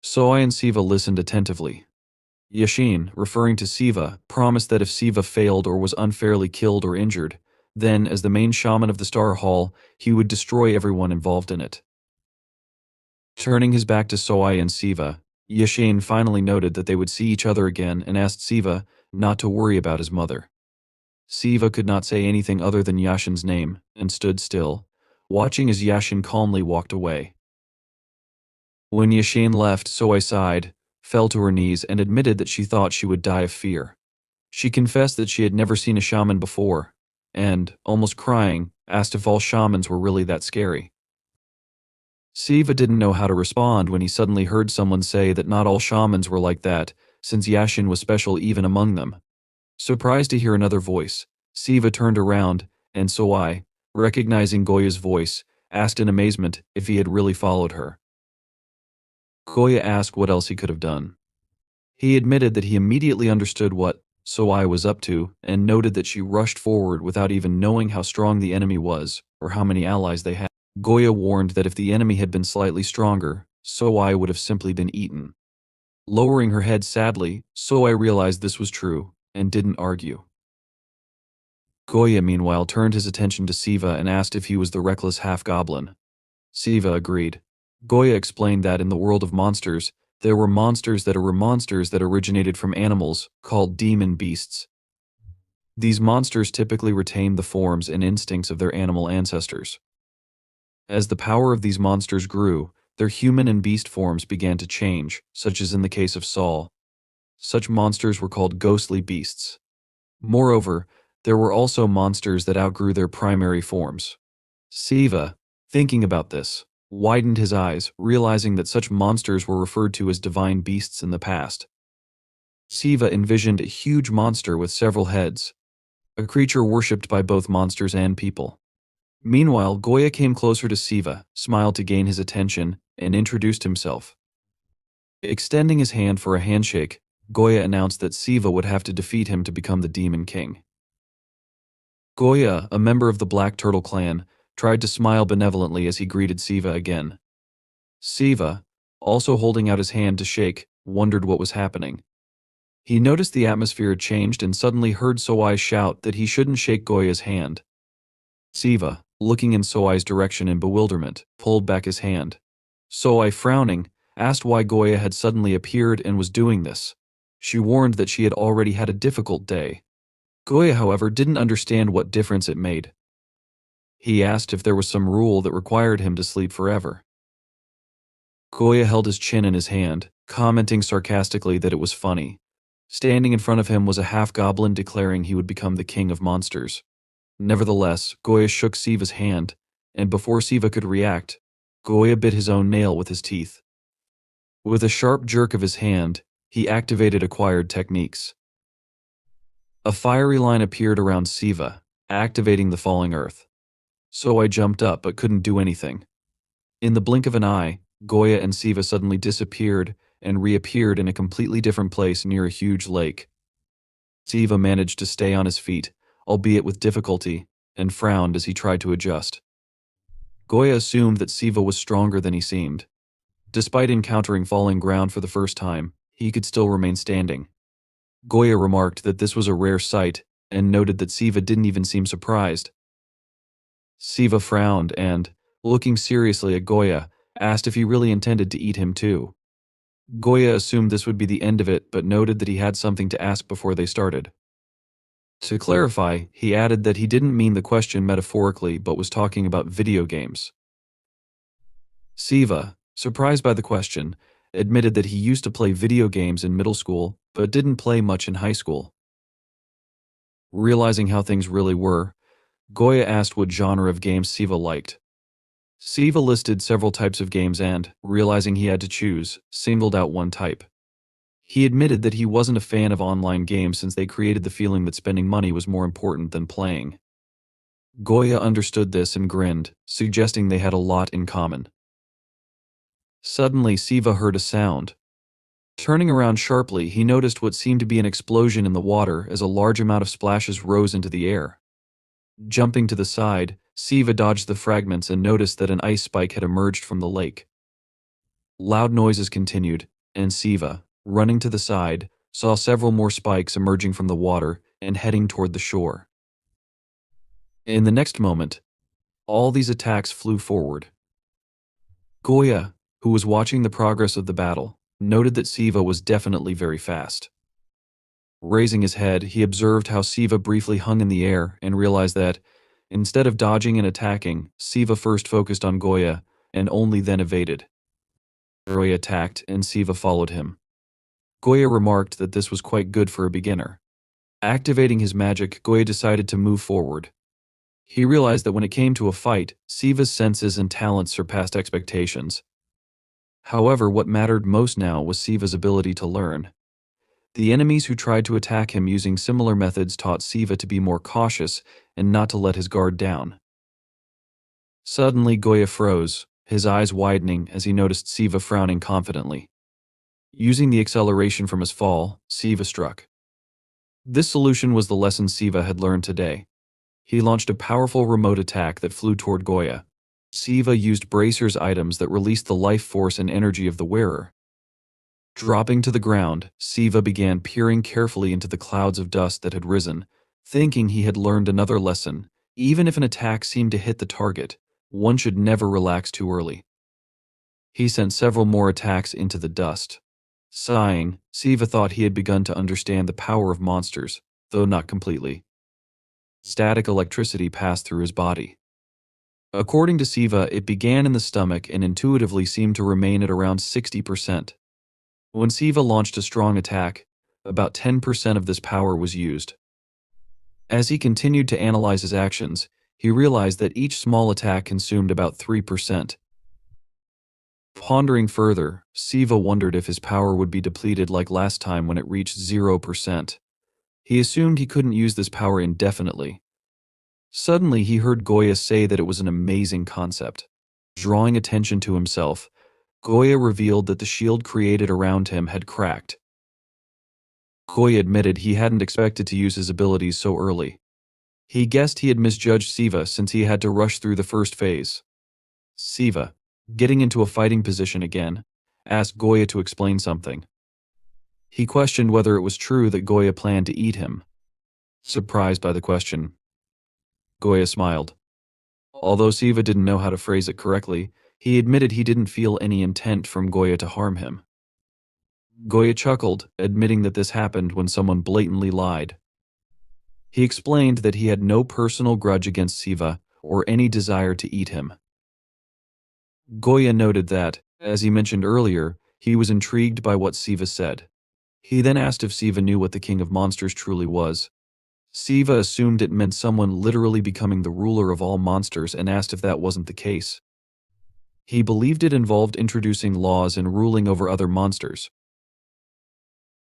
Suah and Siva listened attentively. Yashin, referring to Siva, promised that if Siva failed or was unfairly killed or injured, then, as the main shaman of the Star Hall, he would destroy everyone involved in it. Turning his back to Suah and Siva, Yashin finally noted that they would see each other again and asked Siva not to worry about his mother. Siva could not say anything other than Yashin's name and stood still, watching as Yashin calmly walked away. When Yashin left, Suah sighed, fell to her knees and admitted that she thought she would die of fear. She confessed that she had never seen a shaman before, and, almost crying, asked if all shamans were really that scary. Siva didn't know how to respond when he suddenly heard someone say that not all shamans were like that, since Yashin was special even among them. Surprised to hear another voice, Siva turned around, and Suah, recognizing Goya's voice, asked in amazement if he had really followed her. Goya asked what else he could have done. He admitted that he immediately understood what Suah was up to and noted that she rushed forward without even knowing how strong the enemy was or how many allies they had. Goya warned that if the enemy had been slightly stronger, Suah would have simply been eaten. Lowering her head sadly, Suah realized this was true and didn't argue. Goya, meanwhile, turned his attention to Siva and asked if he was the reckless half-goblin. Siva agreed. Goya explained that in the world of monsters, there were monsters that originated from animals, called demon beasts. These monsters typically retain the forms and instincts of their animal ancestors. As the power of these monsters grew, their human and beast forms began to change, such as in the case of Saul. Such monsters were called ghostly beasts. Moreover, there were also monsters that outgrew their primary forms. Siva, thinking about this, widened his eyes, realizing that such monsters were referred to as divine beasts in the past. Siva envisioned a huge monster with several heads, a creature worshipped by both monsters and people. Meanwhile, Goya came closer to Siva, smiled to gain his attention, and introduced himself. Extending his hand for a handshake, Goya announced that Siva would have to defeat him to become the Demon King. Goya, a member of the Black Turtle clan, tried to smile benevolently as he greeted Siva again. Siva, also holding out his hand to shake, wondered what was happening. He noticed the atmosphere had changed and suddenly heard Suah shout that he shouldn't shake Goya's hand. Siva, looking in Suah's direction in bewilderment, pulled back his hand. Suah, frowning, asked why Goya had suddenly appeared and was doing this. She warned that she had already had a difficult day. Goya, however, didn't understand what difference it made. He asked if there was some rule that required him to sleep forever. Goya held his chin in his hand, commenting sarcastically that it was funny. Standing in front of him was a half-goblin declaring he would become the king of monsters. Nevertheless, Goya shook Siva's hand, and before Siva could react, Goya bit his own nail with his teeth. With a sharp jerk of his hand, he activated acquired techniques. A fiery line appeared around Siva, activating the falling earth. So I jumped up but couldn't do anything. In the blink of an eye, Goya and Siva suddenly disappeared and reappeared in a completely different place near a huge lake. Siva managed to stay on his feet, albeit with difficulty, and frowned as he tried to adjust. Goya assumed that Siva was stronger than he seemed. Despite encountering falling ground for the first time, he could still remain standing. Goya remarked that this was a rare sight and noted that Siva didn't even seem surprised. Siva frowned and, looking seriously at Goya, asked if he really intended to eat him too. Goya assumed this would be the end of it but noted that he had something to ask before they started. To clarify, he added that he didn't mean the question metaphorically but was talking about video games. Siva, surprised by the question, admitted that he used to play video games in middle school but didn't play much in high school. Realizing how things really were, Goya asked what genre of games Siva liked. Siva listed several types of games and, realizing he had to choose, singled out one type. He admitted that he wasn't a fan of online games since they created the feeling that spending money was more important than playing. Goya understood this and grinned, suggesting they had a lot in common. Suddenly, Siva heard a sound. Turning around sharply, he noticed what seemed to be an explosion in the water as a large amount of splashes rose into the air. Jumping to the side, Siva dodged the fragments and noticed that an ice spike had emerged from the lake. Loud noises continued, and Siva, running to the side, saw several more spikes emerging from the water and heading toward the shore. In the next moment, all these attacks flew forward. Goya, who was watching the progress of the battle, noted that Siva was definitely very fast. Raising his head, he observed how Siva briefly hung in the air and realized that, instead of dodging and attacking, Siva first focused on Goya and only then evaded. Goya attacked and Siva followed him. Goya remarked that this was quite good for a beginner. Activating his magic, Goya decided to move forward. He realized that when it came to a fight, Siva's senses and talents surpassed expectations. However, what mattered most now was Siva's ability to learn. The enemies who tried to attack him using similar methods taught Siva to be more cautious and not to let his guard down. Suddenly, Goya froze, his eyes widening as he noticed Siva frowning confidently. Using the acceleration from his fall, Siva struck. This solution was the lesson Siva had learned today. He launched a powerful remote attack that flew toward Goya. Siva used bracers items that released the life force and energy of the wearer. Dropping to the ground, Siva began peering carefully into the clouds of dust that had risen, thinking he had learned another lesson. Even if an attack seemed to hit the target, one should never relax too early. He sent several more attacks into the dust. Sighing, Siva thought he had begun to understand the power of monsters, though not completely. Static electricity passed through his body. According to Siva, it began in the stomach and intuitively seemed to remain at around 60%. When Siva launched a strong attack, about 10% of this power was used. As he continued to analyze his actions, he realized that each small attack consumed about 3%. Pondering further, Siva wondered if his power would be depleted like last time when it reached 0%. He assumed he couldn't use this power indefinitely. Suddenly, he heard Goya say that it was an amazing concept. Drawing attention to himself, Goya revealed that the shield created around him had cracked. Goya admitted he hadn't expected to use his abilities so early. He guessed he had misjudged Siva since he had to rush through the first phase. Siva, getting into a fighting position again, asked Goya to explain something. He questioned whether it was true that Goya planned to eat him. Surprised by the question, Goya smiled. Although Siva didn't know how to phrase it correctly, he admitted he didn't feel any intent from Goya to harm him. Goya chuckled, admitting that this happened when someone blatantly lied. He explained that he had no personal grudge against Siva or any desire to eat him. Goya noted that, as he mentioned earlier, he was intrigued by what Siva said. He then asked if Siva knew what the king of monsters truly was. Siva assumed it meant someone literally becoming the ruler of all monsters and asked if that wasn't the case. He believed it involved introducing laws and ruling over other monsters.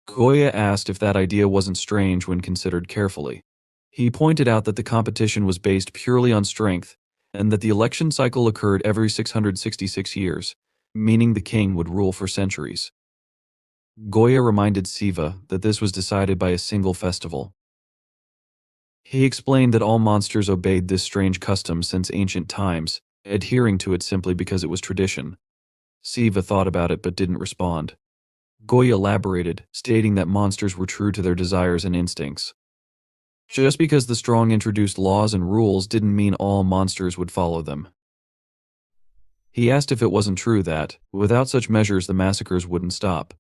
Goya asked if that idea wasn't strange when considered carefully. He pointed out that the competition was based purely on strength, and that the election cycle occurred every 666 years, meaning the king would rule for centuries. Goya reminded Siva that this was decided by a single festival. He explained that all monsters obeyed this strange custom since ancient times, adhering to it simply because it was tradition. Siva thought about it but didn't respond. Goya elaborated, stating that monsters were true to their desires and instincts. Just because the strong introduced laws and rules didn't mean all monsters would follow them. He asked if it wasn't true that, without such measures, the massacres wouldn't stop.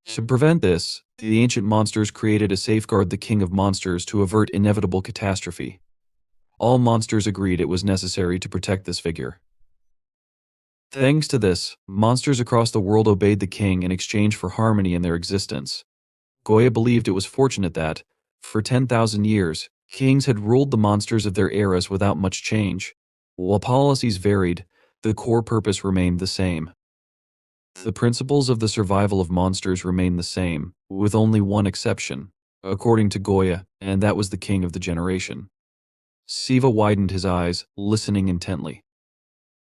To prevent this, the ancient monsters created a safeguard the king of monsters to avert inevitable catastrophe. All monsters agreed it was necessary to protect this figure. Thanks to this, monsters across the world obeyed the king in exchange for harmony in their existence. Goya believed it was fortunate that, for 10,000 years, kings had ruled the monsters of their eras without much change. While policies varied, the core purpose remained the same. The principles of the survival of monsters remained the same, with only one exception, according to Goya, and that was the king of the generation. Siva widened his eyes, listening intently.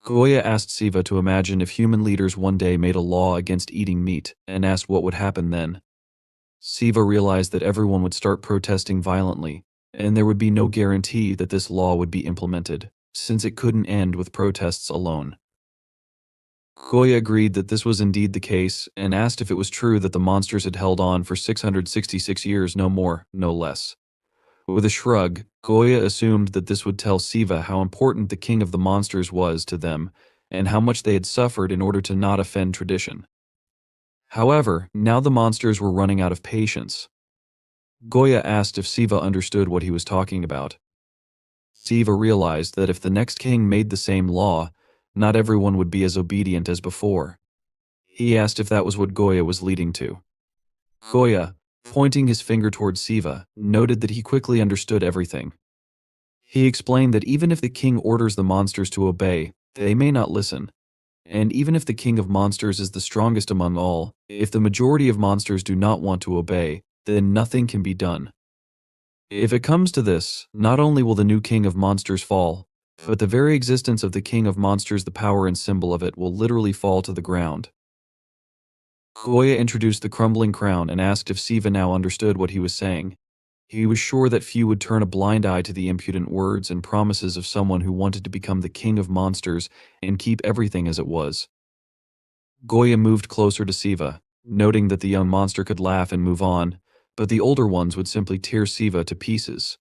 Goya asked Siva to imagine if human leaders one day made a law against eating meat, and asked what would happen then. Siva realized that everyone would start protesting violently, and there would be no guarantee that this law would be implemented, since it couldn't end with protests alone. Goya agreed that this was indeed the case, and asked if it was true that the monsters had held on for 666 years, no more, no less. With a shrug, Goya assumed that this would tell Siva how important the king of the monsters was to them, and how much they had suffered in order to not offend tradition. However, now the monsters were running out of patience. Goya asked if Siva understood what he was talking about. Siva realized that if the next king made the same law, not everyone would be as obedient as before. He asked if that was what Goya was leading to. Goya, pointing his finger towards Siva, noted that he quickly understood everything. He explained that even if the king orders the monsters to obey, they may not listen. And even if the king of monsters is the strongest among all, if the majority of monsters do not want to obey, then nothing can be done. If it comes to this, not only will the new king of monsters fall, but the very existence of the king of monsters, the power and symbol of it, will literally fall to the ground. Goya introduced the crumbling crown and asked if Siva now understood what he was saying. He was sure that few would turn a blind eye to the impudent words and promises of someone who wanted to become the king of monsters and keep everything as it was. Goya moved closer to Siva, noting that the young monster could laugh and move on, but the older ones would simply tear Siva to pieces.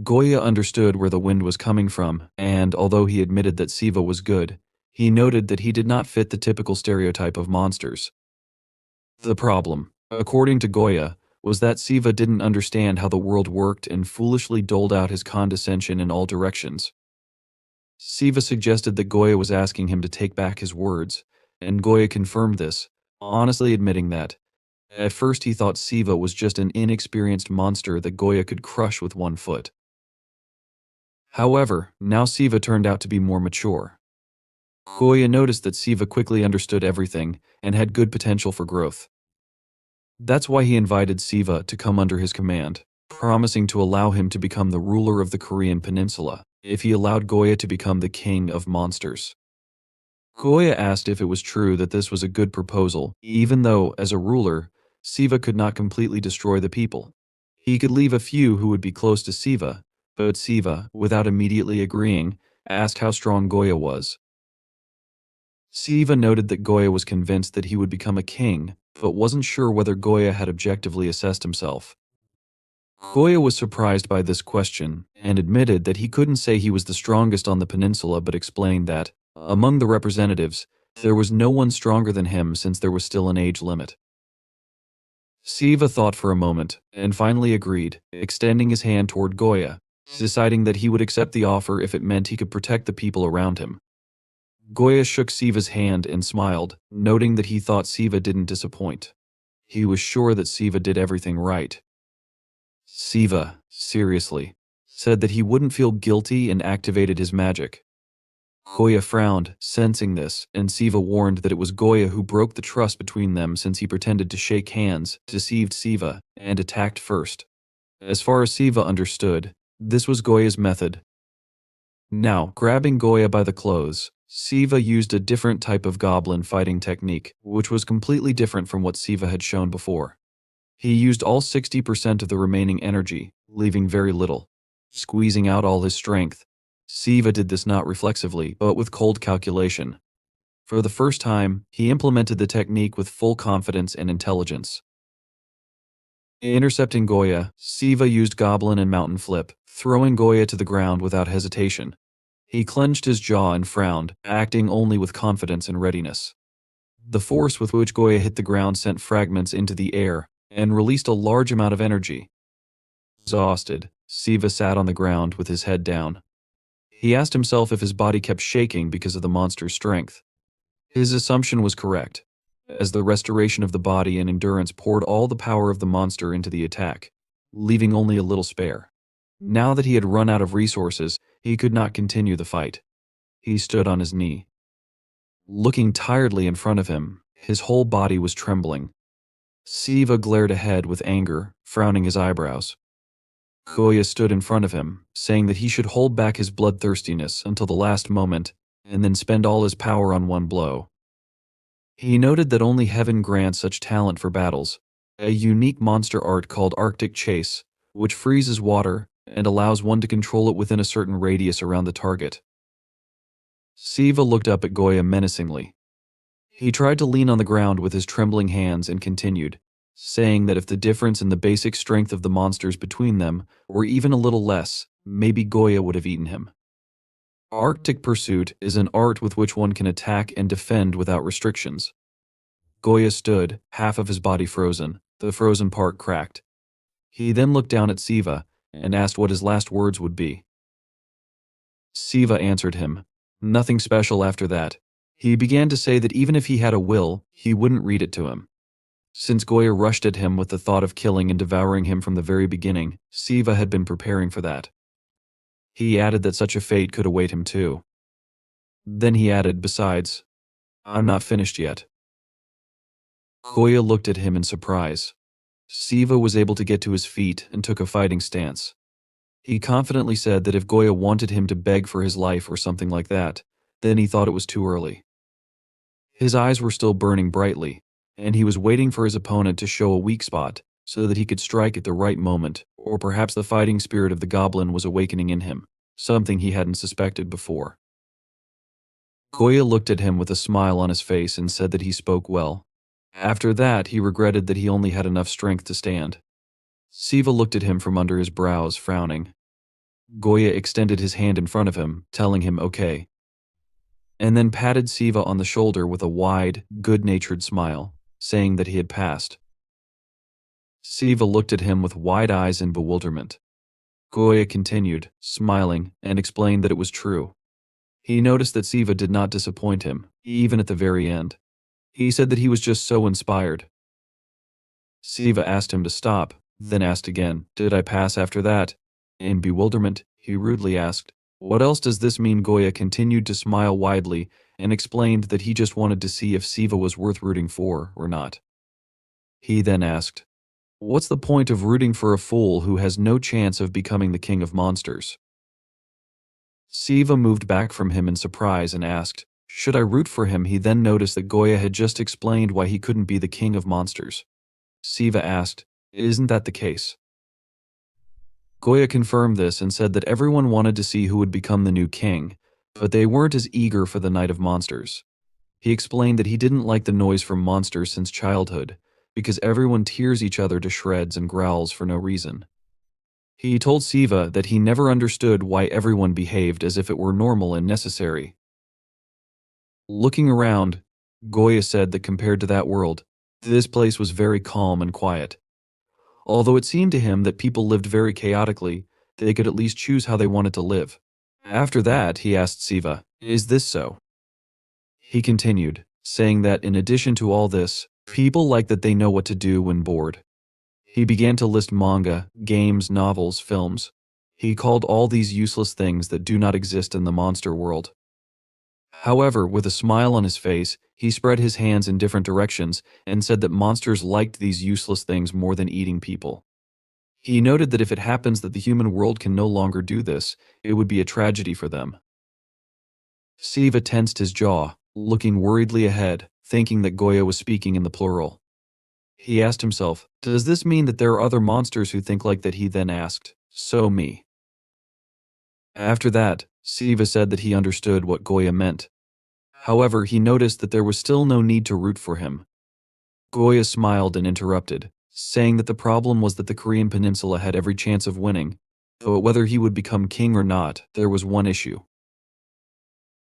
Goya understood where the wind was coming from, and although he admitted that Siva was good, he noted that he did not fit the typical stereotype of monsters. The problem, according to Goya, was that Siva didn't understand how the world worked and foolishly doled out his condescension in all directions. Siva suggested that Goya was asking him to take back his words, and Goya confirmed this, honestly admitting that, at first he thought Siva was just an inexperienced monster that Goya could crush with one foot. However, now Siva turned out to be more mature. Goya noticed that Siva quickly understood everything and had good potential for growth. That's why he invited Siva to come under his command, promising to allow him to become the ruler of the Korean peninsula if he allowed Goya to become the king of monsters. Goya asked if it was true that this was a good proposal, even though, as a ruler, Siva could not completely destroy the people. He could leave a few who would be close to Siva, but Siva, without immediately agreeing, asked how strong Goya was. Siva noted that Goya was convinced that he would become a king, but wasn't sure whether Goya had objectively assessed himself. Goya was surprised by this question and admitted that he couldn't say he was the strongest on the peninsula, but explained that, among the representatives, there was no one stronger than him since there was still an age limit. Siva thought for a moment and finally agreed, extending his hand toward Goya, deciding that he would accept the offer if it meant he could protect the people around him. Goya shook Siva's hand and smiled, noting that he thought Siva didn't disappoint. He was sure that Siva did everything right. Siva, seriously, said that he wouldn't feel guilty and activated his magic. Goya frowned, sensing this, and Siva warned that it was Goya who broke the trust between them since he pretended to shake hands, deceived Siva, and attacked first. As far as Siva understood, this was Goya's method. Now, grabbing Goya by the clothes, Siva used a different type of goblin fighting technique, which was completely different from what Siva had shown before. He used all 60% of the remaining energy, leaving very little, squeezing out all his strength. Siva did this not reflexively, but with cold calculation. For the first time, he implemented the technique with full confidence and intelligence. Intercepting Goya, Siva used Goblin and Mountain Flip, throwing Goya to the ground without hesitation. He clenched his jaw and frowned, acting only with confidence and readiness. The force with which Goya hit the ground sent fragments into the air and released a large amount of energy. Exhausted, Siva sat on the ground with his head down. He asked himself if his body kept shaking because of the monster's strength. His assumption was correct, as the restoration of the body and endurance poured all the power of the monster into the attack, leaving only a little spare. Now that he had run out of resources, he could not continue the fight. He stood on his knee. Looking tiredly in front of him, his whole body was trembling. Siva glared ahead with anger, frowning his eyebrows. Goya stood in front of him, saying that he should hold back his bloodthirstiness until the last moment and then spend all his power on one blow. He noted that only heaven grants such talent for battles, a unique monster art called Arctic Chase, which freezes water and allows one to control it within a certain radius around the target. Siva looked up at Goya menacingly. He tried to lean on the ground with his trembling hands and continued, saying that if the difference in the basic strength of the monsters between them were even a little less, maybe Goya would have eaten him. Arctic Pursuit is an art with which one can attack and defend without restrictions. Goya stood, half of his body frozen, the frozen part cracked. He then looked down at Siva and asked what his last words would be. Siva answered him, nothing special after that. He began to say that even if he had a will, he wouldn't read it to him. Since Goya rushed at him with the thought of killing and devouring him from the very beginning, Siva had been preparing for that. He added that such a fate could await him too. Then he added, besides, I'm not finished yet. Goya looked at him in surprise. Siva was able to get to his feet and took a fighting stance. He confidently said that if Goya wanted him to beg for his life or something like that, then he thought it was too early. His eyes were still burning brightly, and he was waiting for his opponent to show a weak spot so that he could strike at the right moment, or perhaps the fighting spirit of the goblin was awakening in him, something he hadn't suspected before. Goya looked at him with a smile on his face and said that he spoke well. After that, he regretted that he only had enough strength to stand. Siva looked at him from under his brows, frowning. Goya extended his hand in front of him, telling him okay, and then patted Siva on the shoulder with a wide, good-natured smile, saying that he had passed. Siva looked at him with wide eyes in bewilderment. Goya continued, smiling, and explained that it was true. He noticed that Siva did not disappoint him, even at the very end. He said that he was just so inspired. Siva asked him to stop, then asked again, "Did I pass after that?" In bewilderment, he rudely asked, "What else does this mean?" Goya continued to smile widely and explained that he just wanted to see if Siva was worth rooting for or not. He then asked, "What's the point of rooting for a fool who has no chance of becoming the king of monsters?" Siva moved back from him in surprise and asked, "Should I root for him?" He then noticed that Goya had just explained why he couldn't be the king of monsters. Siva asked, "Isn't that the case?" Goya confirmed this and said that everyone wanted to see who would become the new king, but they weren't as eager for the Night of Monsters. He explained that he didn't like the noise from monsters since childhood, because everyone tears each other to shreds and growls for no reason. He told Siva that he never understood why everyone behaved as if it were normal and necessary. Looking around, Goya said that compared to that world, this place was very calm and quiet. Although it seemed to him that people lived very chaotically, they could at least choose how they wanted to live. After that, he asked Siva, "Is this so?" He continued, saying that in addition to all this, people like that they know what to do when bored. He began to list manga, games, novels, films. He called all these useless things that do not exist in the monster world. However, with a smile on his face, he spread his hands in different directions and said that monsters liked these useless things more than eating people. He noted that if it happens that the human world can no longer do this, it would be a tragedy for them. Siva tensed his jaw, looking worriedly ahead, thinking that Goya was speaking in the plural. He asked himself, "Does this mean that there are other monsters who think like that?" He then asked, "So me?" After that, Siva said that he understood what Goya meant. However, he noticed that there was still no need to root for him. Goya smiled and interrupted, saying that the problem was that the Korean peninsula had every chance of winning, but whether he would become king or not, there was one issue.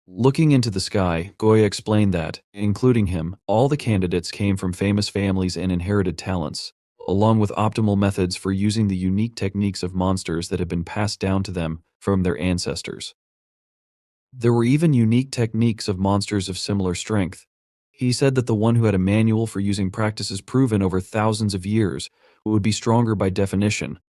Looking into the sky, Goya explained that, including him, all the candidates came from famous families and inherited talents, along with optimal methods for using the unique techniques of monsters that had been passed down to them from their ancestors. There were even unique techniques of monsters of similar strength. He said that the one who had a manual for using practices proven over thousands of years would be stronger by definition.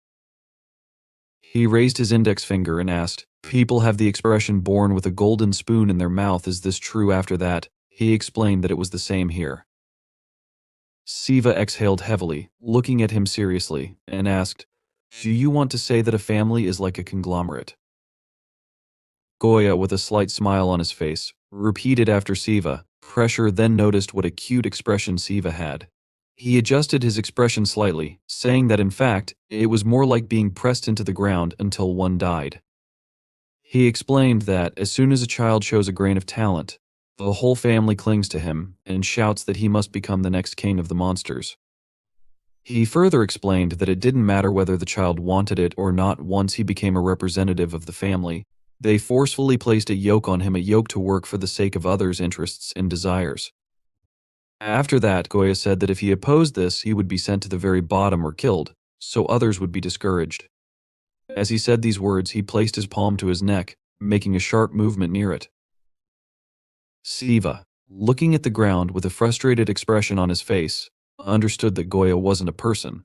He raised his index finger and asked, "People have the expression born with a golden spoon in their mouth. Is this true?" After that, he explained that it was the same here. Siva exhaled heavily, looking at him seriously, and asked, "Do you want to say that a family is like a conglomerate?" Goya, with a slight smile on his face, repeated after Siva. Pressure then noticed what a cute expression Siva had. He adjusted his expression slightly, saying that in fact, it was more like being pressed into the ground until one died. He explained that as soon as a child shows a grain of talent, the whole family clings to him and shouts that he must become the next king of the monsters. He further explained that it didn't matter whether the child wanted it or not. Once he became a representative of the family, they forcefully placed a yoke on him, a yoke to work for the sake of others' interests and desires. After that, Goya said that if he opposed this, he would be sent to the very bottom or killed, so others would be discouraged. As he said these words, he placed his palm to his neck, making a sharp movement near it. Siva, looking at the ground with a frustrated expression on his face, understood that Goya wasn't a person.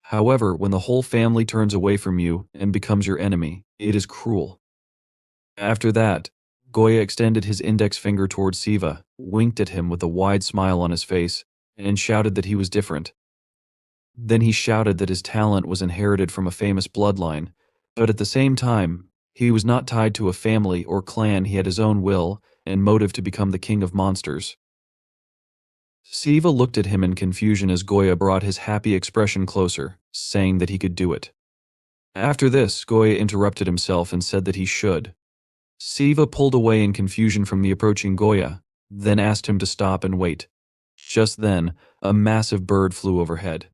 However, when the whole family turns away from you and becomes your enemy, it is cruel. After that, Goya extended his index finger towards Siva, winked at him with a wide smile on his face, and shouted that he was different. Then he shouted that his talent was inherited from a famous bloodline, but at the same time, he was not tied to a family or clan. He had his own will and motive to become the king of monsters. Siva looked at him in confusion as Goya brought his happy expression closer, saying that he could do it. After this, Goya interrupted himself and said that he should. Siva pulled away in confusion from the approaching Goya, then asked him to stop and wait. Just then, a massive bird flew overhead.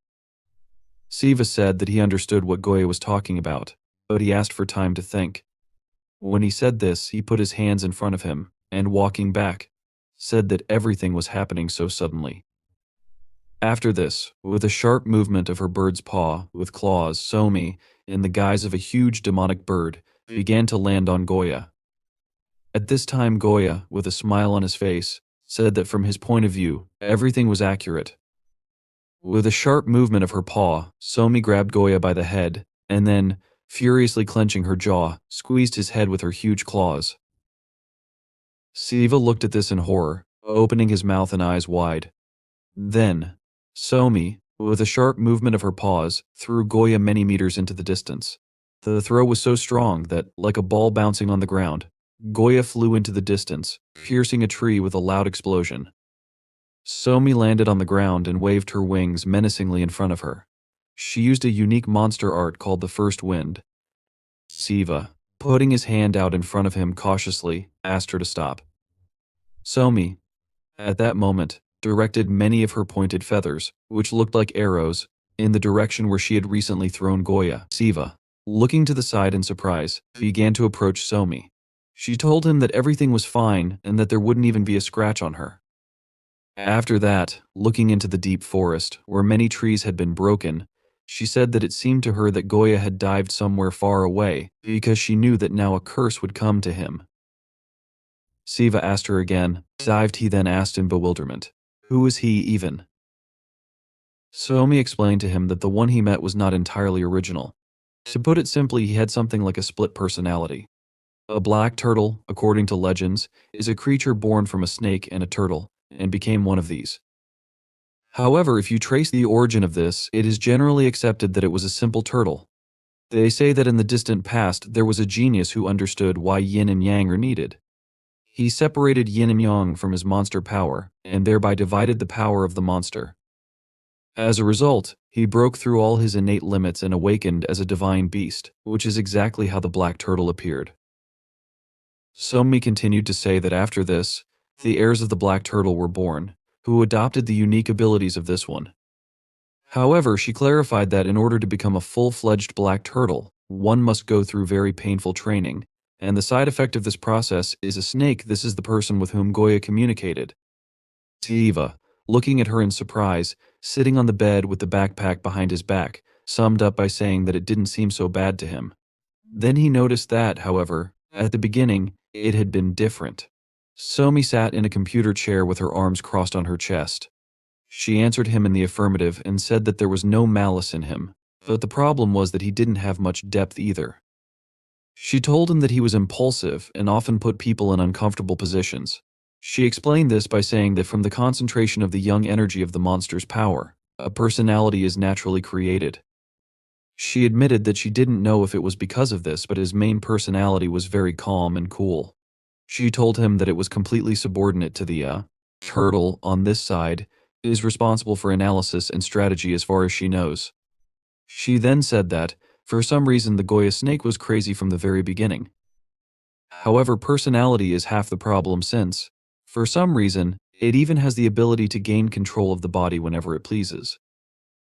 Siva said that he understood what Goya was talking about, but he asked for time to think. When he said this, he put his hands in front of him, and walking back, said that everything was happening so suddenly. After this, with a sharp movement of her bird's paw with claws, Somi, in the guise of a huge demonic bird, began to land on Goya. At this time Goya, with a smile on his face, said that from his point of view, everything was accurate. With a sharp movement of her paw, Somi grabbed Goya by the head, and then, furiously clenching her jaw, squeezed his head with her huge claws. Siva looked at this in horror, opening his mouth and eyes wide. Then, Somi, with a sharp movement of her paws, threw Goya many meters into the distance. The throw was so strong that, like a ball bouncing on the ground, Goya flew into the distance, piercing a tree with a loud explosion. Somi landed on the ground and waved her wings menacingly in front of her. She used a unique monster art called the First Wind. Siva, putting his hand out in front of him cautiously, asked her to stop. Somi, at that moment, directed many of her pointed feathers, which looked like arrows, in the direction where she had recently thrown Goya. Siva, looking to the side in surprise, began to approach Somi. She told him that everything was fine and that there wouldn't even be a scratch on her. After that, looking into the deep forest, where many trees had been broken, she said that it seemed to her that Goya had dived somewhere far away because she knew that now a curse would come to him. Siva asked her again, dived he then asked in bewilderment, who is he even? Somi explained to him that the one he met was not entirely original. To put it simply, he had something like a split personality. A black turtle, according to legends, is a creature born from a snake and a turtle, and became one of these. However, if you trace the origin of this, it is generally accepted that it was a simple turtle. They say that in the distant past there was a genius who understood why yin and yang are needed. He separated yin and yang from his monster power, and thereby divided the power of the monster. As a result, he broke through all his innate limits and awakened as a divine beast, which is exactly how the black turtle appeared. Somi continued to say that after this, the heirs of the black turtle were born, who adopted the unique abilities of this one. However, she clarified that in order to become a full-fledged black turtle, one must go through very painful training, and the side effect of this process is a snake. This is the person with whom Goya communicated. Siva, looking at her in surprise, sitting on the bed with the backpack behind his back, summed up by saying that it didn't seem so bad to him. Then he noticed that, however, at the beginning, it had been different. Somi sat in a computer chair with her arms crossed on her chest. She answered him in the affirmative and said that there was no malice in him, but the problem was that he didn't have much depth either. She told him that he was impulsive and often put people in uncomfortable positions. She explained this by saying that from the concentration of the young energy of the monster's power, a personality is naturally created. She admitted that she didn't know if it was because of this, but his main personality was very calm and cool. She told him that it was completely subordinate to the turtle on this side, is responsible for analysis and strategy as far as she knows. She then said that, for some reason, the Goya snake was crazy from the very beginning. However, personality is half the problem since, for some reason, it even has the ability to gain control of the body whenever it pleases.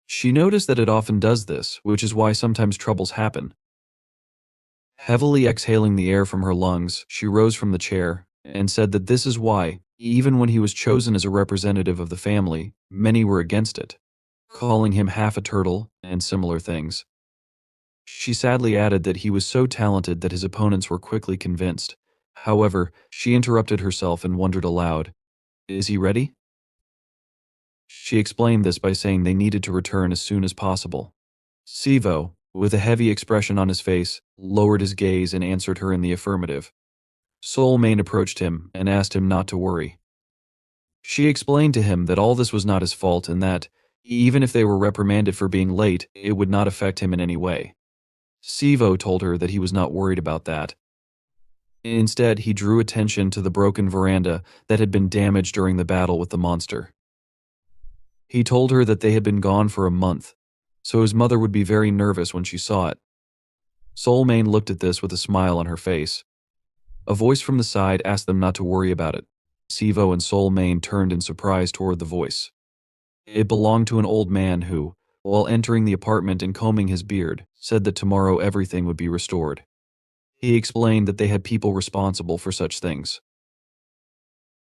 She noticed that it often does this, which is why sometimes troubles happen. Heavily exhaling the air from her lungs, she rose from the chair and said that this is why, even when he was chosen as a representative of the family, many were against it, calling him half a turtle and similar things. She sadly added that he was so talented that his opponents were quickly convinced. However, she interrupted herself and wondered aloud, "Is he ready?" She explained this by saying they needed to return as soon as possible. Sivo, with a heavy expression on his face, lowered his gaze and answered her in the affirmative. Soulmane approached him and asked him not to worry. She explained to him that all this was not his fault and that, even if they were reprimanded for being late, it would not affect him in any way. Sivo told her that he was not worried about that. Instead, he drew attention to the broken veranda that had been damaged during the battle with the monster. He told her that they had been gone for a month, so his mother would be very nervous when she saw it. Soulmane looked at this with a smile on her face. A voice from the side asked them not to worry about it. Sivo and Soulmane turned in surprise toward the voice. It belonged to an old man who, while entering the apartment and combing his beard, said that tomorrow everything would be restored. He explained that they had people responsible for such things.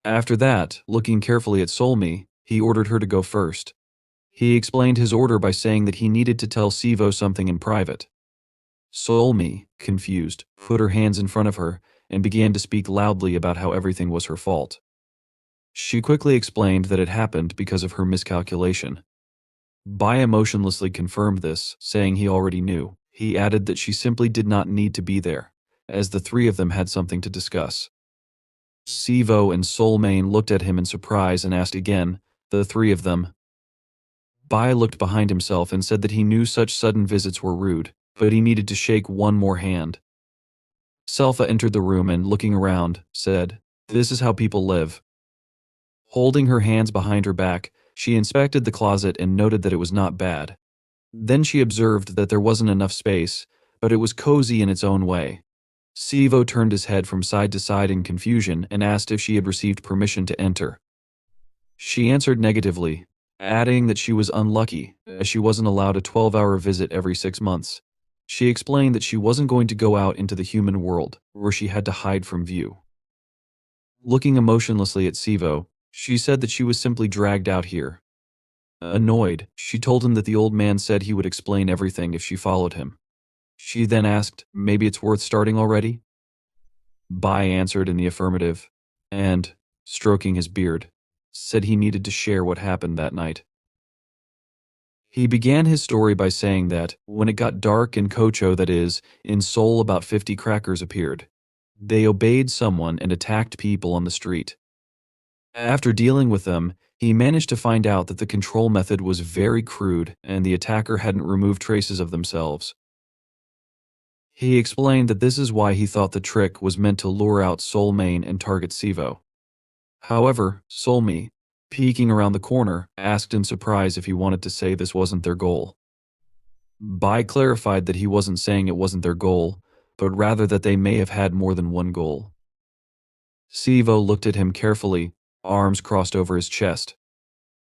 After that, looking carefully at Solmi, he ordered her to go first. He explained his order by saying that he needed to tell Sivo something in private. Solmi, confused, put her hands in front of her and began to speak loudly about how everything was her fault. She quickly explained that it happened because of her miscalculation. Bai emotionlessly confirmed this, saying he already knew. He added that she simply did not need to be there, as the three of them had something to discuss. Sivo and Solmain looked at him in surprise and asked again, the three of them. Bai looked behind himself and said that he knew such sudden visits were rude, but he needed to shake one more hand. Selfa entered the room and, looking around, said, "This is how people live." Holding her hands behind her back, she inspected the closet and noted that it was not bad. Then she observed that there wasn't enough space, but it was cozy in its own way. Sivo turned his head from side to side in confusion and asked if she had received permission to enter. She answered negatively, adding that she was unlucky, as she wasn't allowed a 12-hour visit every 6 months. She explained that she wasn't going to go out into the human world, where she had to hide from view. Looking emotionlessly at Sivo, she said that she was simply dragged out here. Annoyed, she told him that the old man said he would explain everything if she followed him. She then asked, maybe it's worth starting already? Bai answered in the affirmative, and, stroking his beard, said he needed to share what happened that night. He began his story by saying that, when it got dark in Kocho, that is, in Seoul, about 50 crackers appeared. They obeyed someone and attacked people on the street. After dealing with them, he managed to find out that the control method was very crude and the attacker hadn't removed traces of themselves. He explained that this is why he thought the trick was meant to lure out Solmain and target Sivo. However, Solmi, peeking around the corner, asked in surprise if he wanted to say this wasn't their goal. Bai clarified that he wasn't saying it wasn't their goal, but rather that they may have had more than one goal. Sivo looked at him carefully, arms crossed over his chest.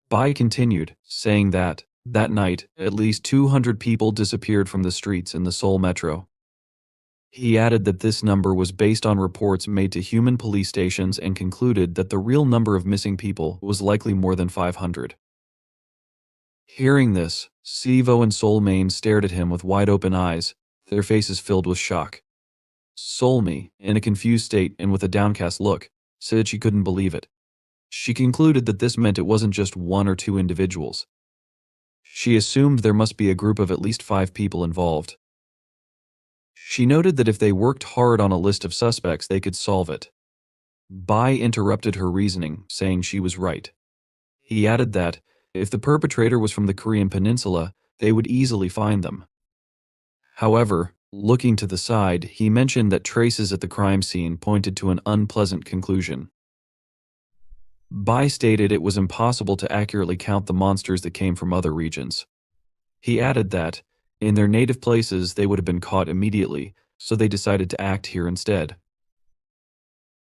Bai continued, saying that night, at least 200 people disappeared from the streets in the Seoul metro. He added that this number was based on reports made to human police stations and concluded that the real number of missing people was likely more than 500. Hearing this, Sivo and Solmain stared at him with wide-open eyes, their faces filled with shock. Solmi, in a confused state and with a downcast look, said she couldn't believe it. She concluded that this meant it wasn't just one or two individuals. She assumed there must be a group of at least 5 people involved. She noted that if they worked hard on a list of suspects, they could solve it. Bai interrupted her reasoning, saying she was right. He added that, if the perpetrator was from the Korean peninsula, they would easily find them. However, looking to the side, he mentioned that traces at the crime scene pointed to an unpleasant conclusion. Bai stated it was impossible to accurately count the monsters that came from other regions. He added that, in their native places, they would have been caught immediately, so they decided to act here instead.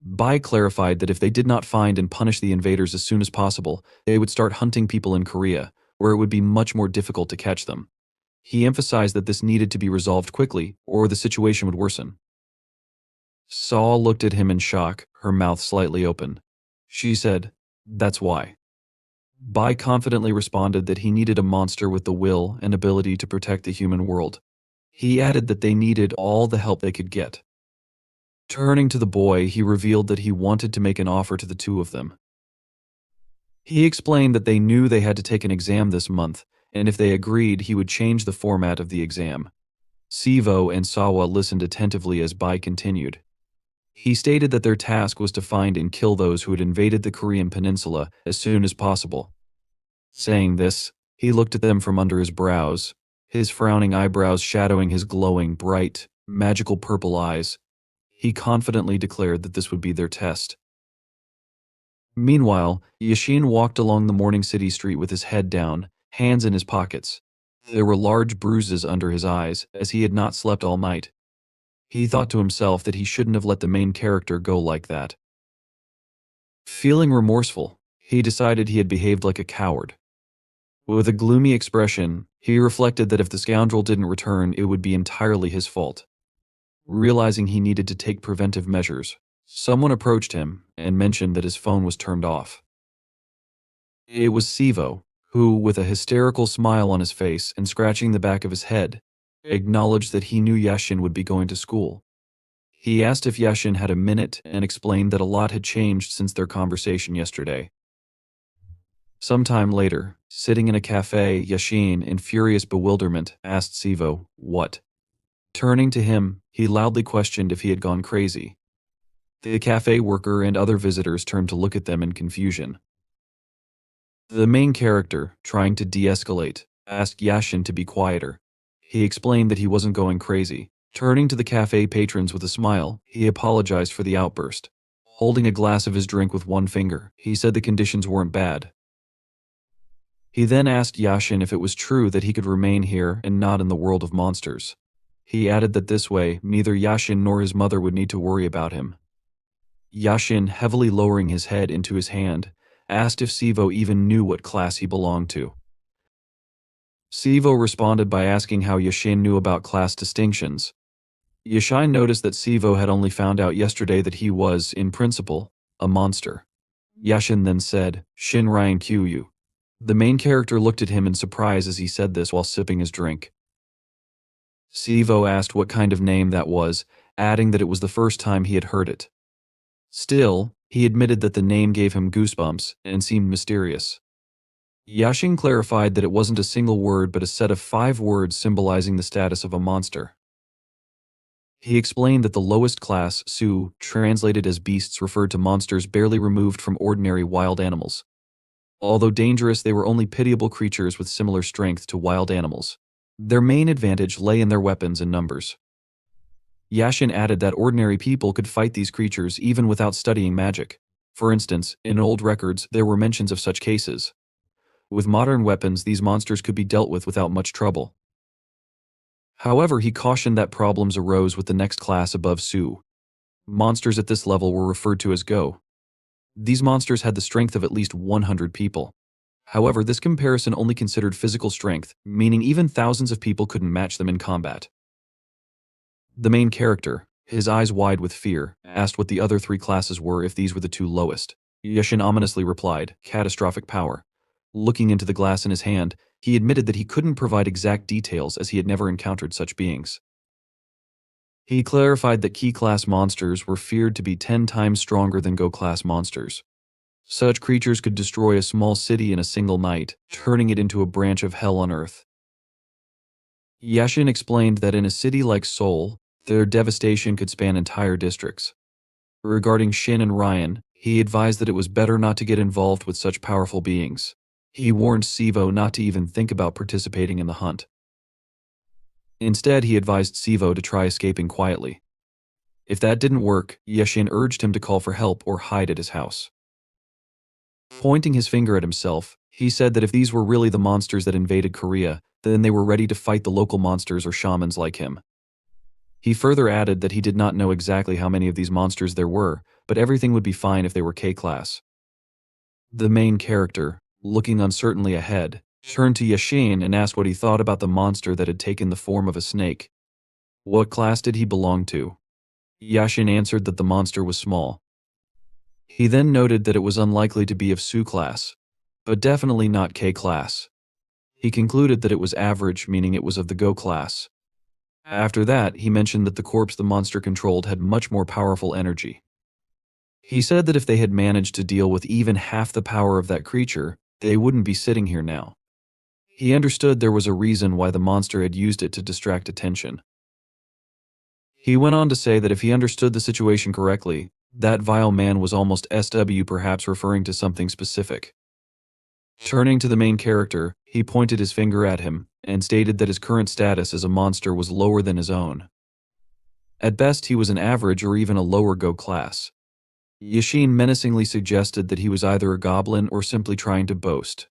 Bai clarified that if they did not find and punish the invaders as soon as possible, they would start hunting people in Korea, where it would be much more difficult to catch them. He emphasized that this needed to be resolved quickly, or the situation would worsen. Saw looked at him in shock, her mouth slightly open. She said, "That's why." Bai confidently responded that he needed a monster with the will and ability to protect the human world. He added that they needed all the help they could get. Turning to the boy, he revealed that he wanted to make an offer to the two of them. He explained that they knew they had to take an exam this month, and if they agreed, he would change the format of the exam. Sivo and Sawa listened attentively as Bai continued. He stated that their task was to find and kill those who had invaded the Korean peninsula as soon as possible. Saying this, he looked at them from under his brows, his frowning eyebrows shadowing his glowing, bright, magical purple eyes. He confidently declared that this would be their test. Meanwhile, Yashin walked along the morning city street with his head down, hands in his pockets. There were large bruises under his eyes, as he had not slept all night. He thought to himself that he shouldn't have let the main character go like that. Feeling remorseful, he decided he had behaved like a coward. With a gloomy expression, he reflected that if the scoundrel didn't return, it would be entirely his fault. Realizing he needed to take preventive measures, someone approached him and mentioned that his phone was turned off. It was Sivo, who, with a hysterical smile on his face and scratching the back of his head, acknowledged that he knew Yashin would be going to school. He asked if Yashin had a minute and explained that a lot had changed since their conversation yesterday. Sometime later, sitting in a cafe, Yashin, in furious bewilderment, asked Sivo, "What?" Turning to him, he loudly questioned if he had gone crazy. The cafe worker and other visitors turned to look at them in confusion. The main character, trying to de-escalate, asked Yashin to be quieter. He explained that he wasn't going crazy. Turning to the cafe patrons with a smile, he apologized for the outburst. Holding a glass of his drink with one finger, he said the conditions weren't bad. He then asked Yashin if it was true that he could remain here and not in the world of monsters. He added that this way, neither Yashin nor his mother would need to worry about him. Yashin, heavily lowering his head into his hand, asked if Sivo even knew what class he belonged to. Sivo responded by asking how Yashin knew about class distinctions. Yashin noticed that Sivo had only found out yesterday that he was, in principle, a monster. Yashin then said, "Shin Ryan Qyu." The main character looked at him in surprise as he said this while sipping his drink. Sivo asked what kind of name that was, adding that it was the first time he had heard it. Still, he admitted that the name gave him goosebumps and seemed mysterious. Yashin clarified that it wasn't a single word but a set of 5 words symbolizing the status of a monster. He explained that the lowest class, Su, translated as beasts, referred to monsters barely removed from ordinary wild animals. Although dangerous, they were only pitiable creatures with similar strength to wild animals. Their main advantage lay in their weapons and numbers. Yashin added that ordinary people could fight these creatures even without studying magic. For instance, in old records there were mentions of such cases. With modern weapons, these monsters could be dealt with without much trouble. However, he cautioned that problems arose with the next class above Su. Monsters at this level were referred to as Go. These monsters had the strength of at least 100 people. However, this comparison only considered physical strength, meaning even thousands of people couldn't match them in combat. The main character, his eyes wide with fear, asked what the other 3 classes were if these were the 2 lowest. Yashin ominously replied, "Catastrophic power." Looking into the glass in his hand, he admitted that he couldn't provide exact details as he had never encountered such beings. He clarified that key-class monsters were feared to be 10 times stronger than Go-class monsters. Such creatures could destroy a small city in a single night, turning it into a branch of hell on earth. Yashin explained that in a city like Seoul, their devastation could span entire districts. Regarding Shin and Ryan, he advised that it was better not to get involved with such powerful beings. He warned Sivo not to even think about participating in the hunt. Instead, he advised Sivo to try escaping quietly. If that didn't work, Yashin urged him to call for help or hide at his house. Pointing his finger at himself, he said that if these were really the monsters that invaded Korea, then they were ready to fight the local monsters or shamans like him. He further added that he did not know exactly how many of these monsters there were, but everything would be fine if they were K-class. The main character, looking uncertainly ahead, turned to Yashin and asked what he thought about the monster that had taken the form of a snake. What class did he belong to? Yashin answered that the monster was small. He then noted that it was unlikely to be of Su class, but definitely not K class. He concluded that it was average, meaning it was of the Go class. After that, he mentioned that the corpse the monster controlled had much more powerful energy. He said that if they had managed to deal with even half the power of that creature, they wouldn't be sitting here now. He understood there was a reason why the monster had used it to distract attention. He went on to say that if he understood the situation correctly, that vile man was almost SW, perhaps referring to something specific. Turning to the main character, he pointed his finger at him and stated that his current status as a monster was lower than his own. At best, he was an average or even a lower Go class. Yashin menacingly suggested that he was either a goblin or simply trying to boast.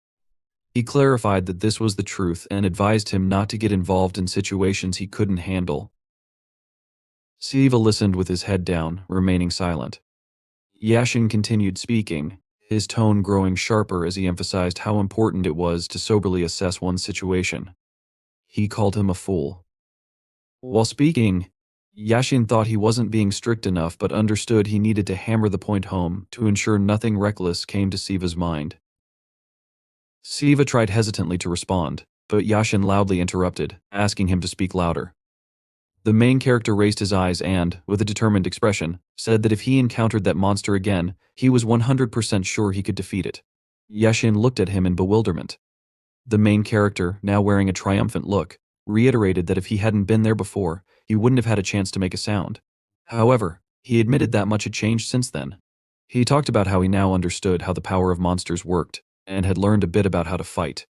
He clarified that this was the truth and advised him not to get involved in situations he couldn't handle. Siva listened with his head down, remaining silent. Yashin continued speaking, his tone growing sharper as he emphasized how important it was to soberly assess one's situation. He called him a fool. While speaking, Yashin thought he wasn't being strict enough but understood he needed to hammer the point home to ensure nothing reckless came to Siva's mind. Siva tried hesitantly to respond, but Yashin loudly interrupted, asking him to speak louder. The main character raised his eyes and, with a determined expression, said that if he encountered that monster again, he was 100% sure he could defeat it. Yashin looked at him in bewilderment. The main character, now wearing a triumphant look, reiterated that if he hadn't been there before, he wouldn't have had a chance to make a sound. However, he admitted that much had changed since then. He talked about how he now understood how the power of monsters worked, and had learned a bit about how to fight.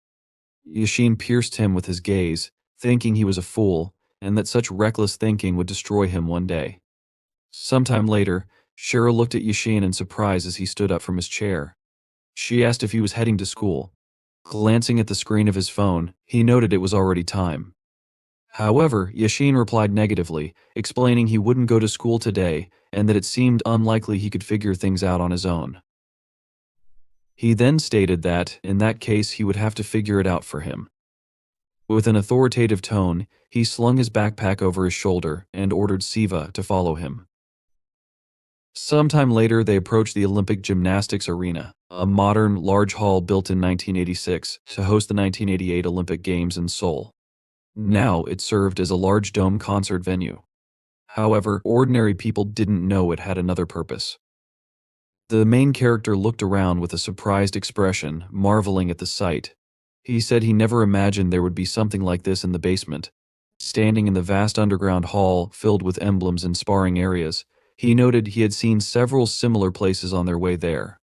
Yashin pierced him with his gaze, thinking he was a fool, and that such reckless thinking would destroy him one day. Sometime later, Shira looked at Yashin in surprise as he stood up from his chair. She asked if he was heading to school. Glancing at the screen of his phone, he noted it was already time. However, Yashin replied negatively, explaining he wouldn't go to school today and that it seemed unlikely he could figure things out on his own. He then stated that, in that case, he would have to figure it out for him. With an authoritative tone, he slung his backpack over his shoulder and ordered Siva to follow him. Sometime later, they approached the Olympic Gymnastics Arena, a modern, large hall built in 1986 to host the 1988 Olympic Games in Seoul. Now, it served as a large dome concert venue. However, ordinary people didn't know it had another purpose. The main character looked around with a surprised expression, marveling at the sight. He said he never imagined there would be something like this in the basement. Standing in the vast underground hall filled with emblems and sparring areas, he noted he had seen several similar places on their way there.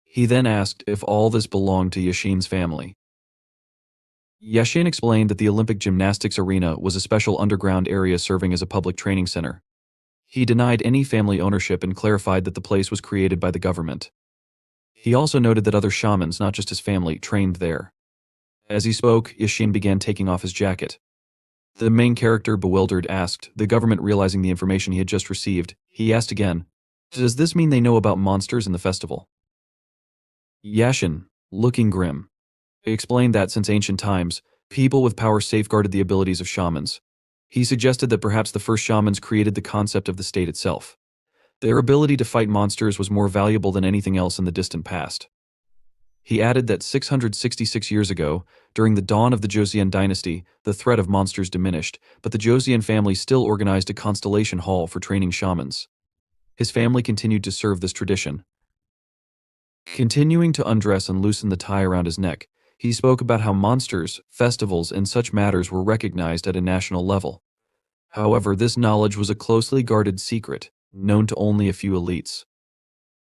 He then asked if all this belonged to Yashin's family. Yashin explained that the Olympic Gymnastics Arena was a special underground area serving as a public training center. He denied any family ownership and clarified that the place was created by the government. He also noted that other shamans, not just his family, trained there. As he spoke, Yashin began taking off his jacket. The main character, bewildered, asked, the government realizing the information he had just received, he asked again, "Does this mean they know about monsters in the festival?" Yashin, looking grim, explained that since ancient times, people with power safeguarded the abilities of shamans. He suggested that perhaps the first shamans created the concept of the state itself. Their ability to fight monsters was more valuable than anything else in the distant past. He added that 666 years ago, during the dawn of the Joseon dynasty, the threat of monsters diminished, but the Joseon family still organized a constellation hall for training shamans. His family continued to serve this tradition. Continuing to undress and loosen the tie around his neck, he spoke about how monsters, festivals, and such matters were recognized at a national level. However, this knowledge was a closely guarded secret, known to only a few elites.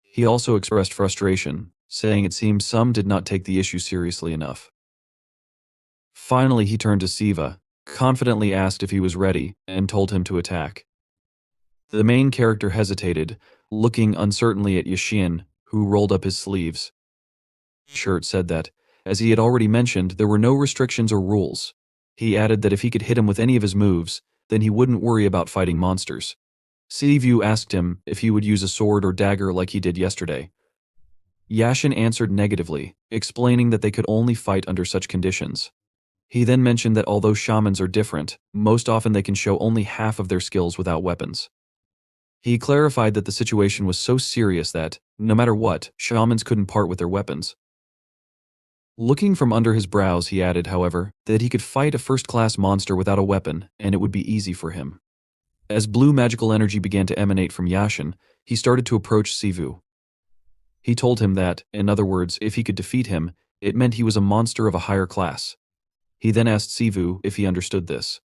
He also expressed frustration, saying it seemed some did not take the issue seriously enough. Finally, he turned to Siva, confidently asked if he was ready, and told him to attack. The main character hesitated, looking uncertainly at Yashin, who rolled up his sleeves. Shirt said that, as he had already mentioned, there were no restrictions or rules. He added that if he could hit him with any of his moves, then he wouldn't worry about fighting monsters. Sivu asked him if he would use a sword or dagger like he did yesterday. Yashin answered negatively, explaining that they could only fight under such conditions. He then mentioned that although shamans are different, most often they can show only half of their skills without weapons. He clarified that the situation was so serious that, no matter what, shamans couldn't part with their weapons. Looking from under his brows, he added, however, that he could fight a first-class monster without a weapon, and it would be easy for him. As blue magical energy began to emanate from Yashin, he started to approach Sivu. He told him that, in other words, if he could defeat him, it meant he was a monster of a higher class. He then asked Sivu if he understood this.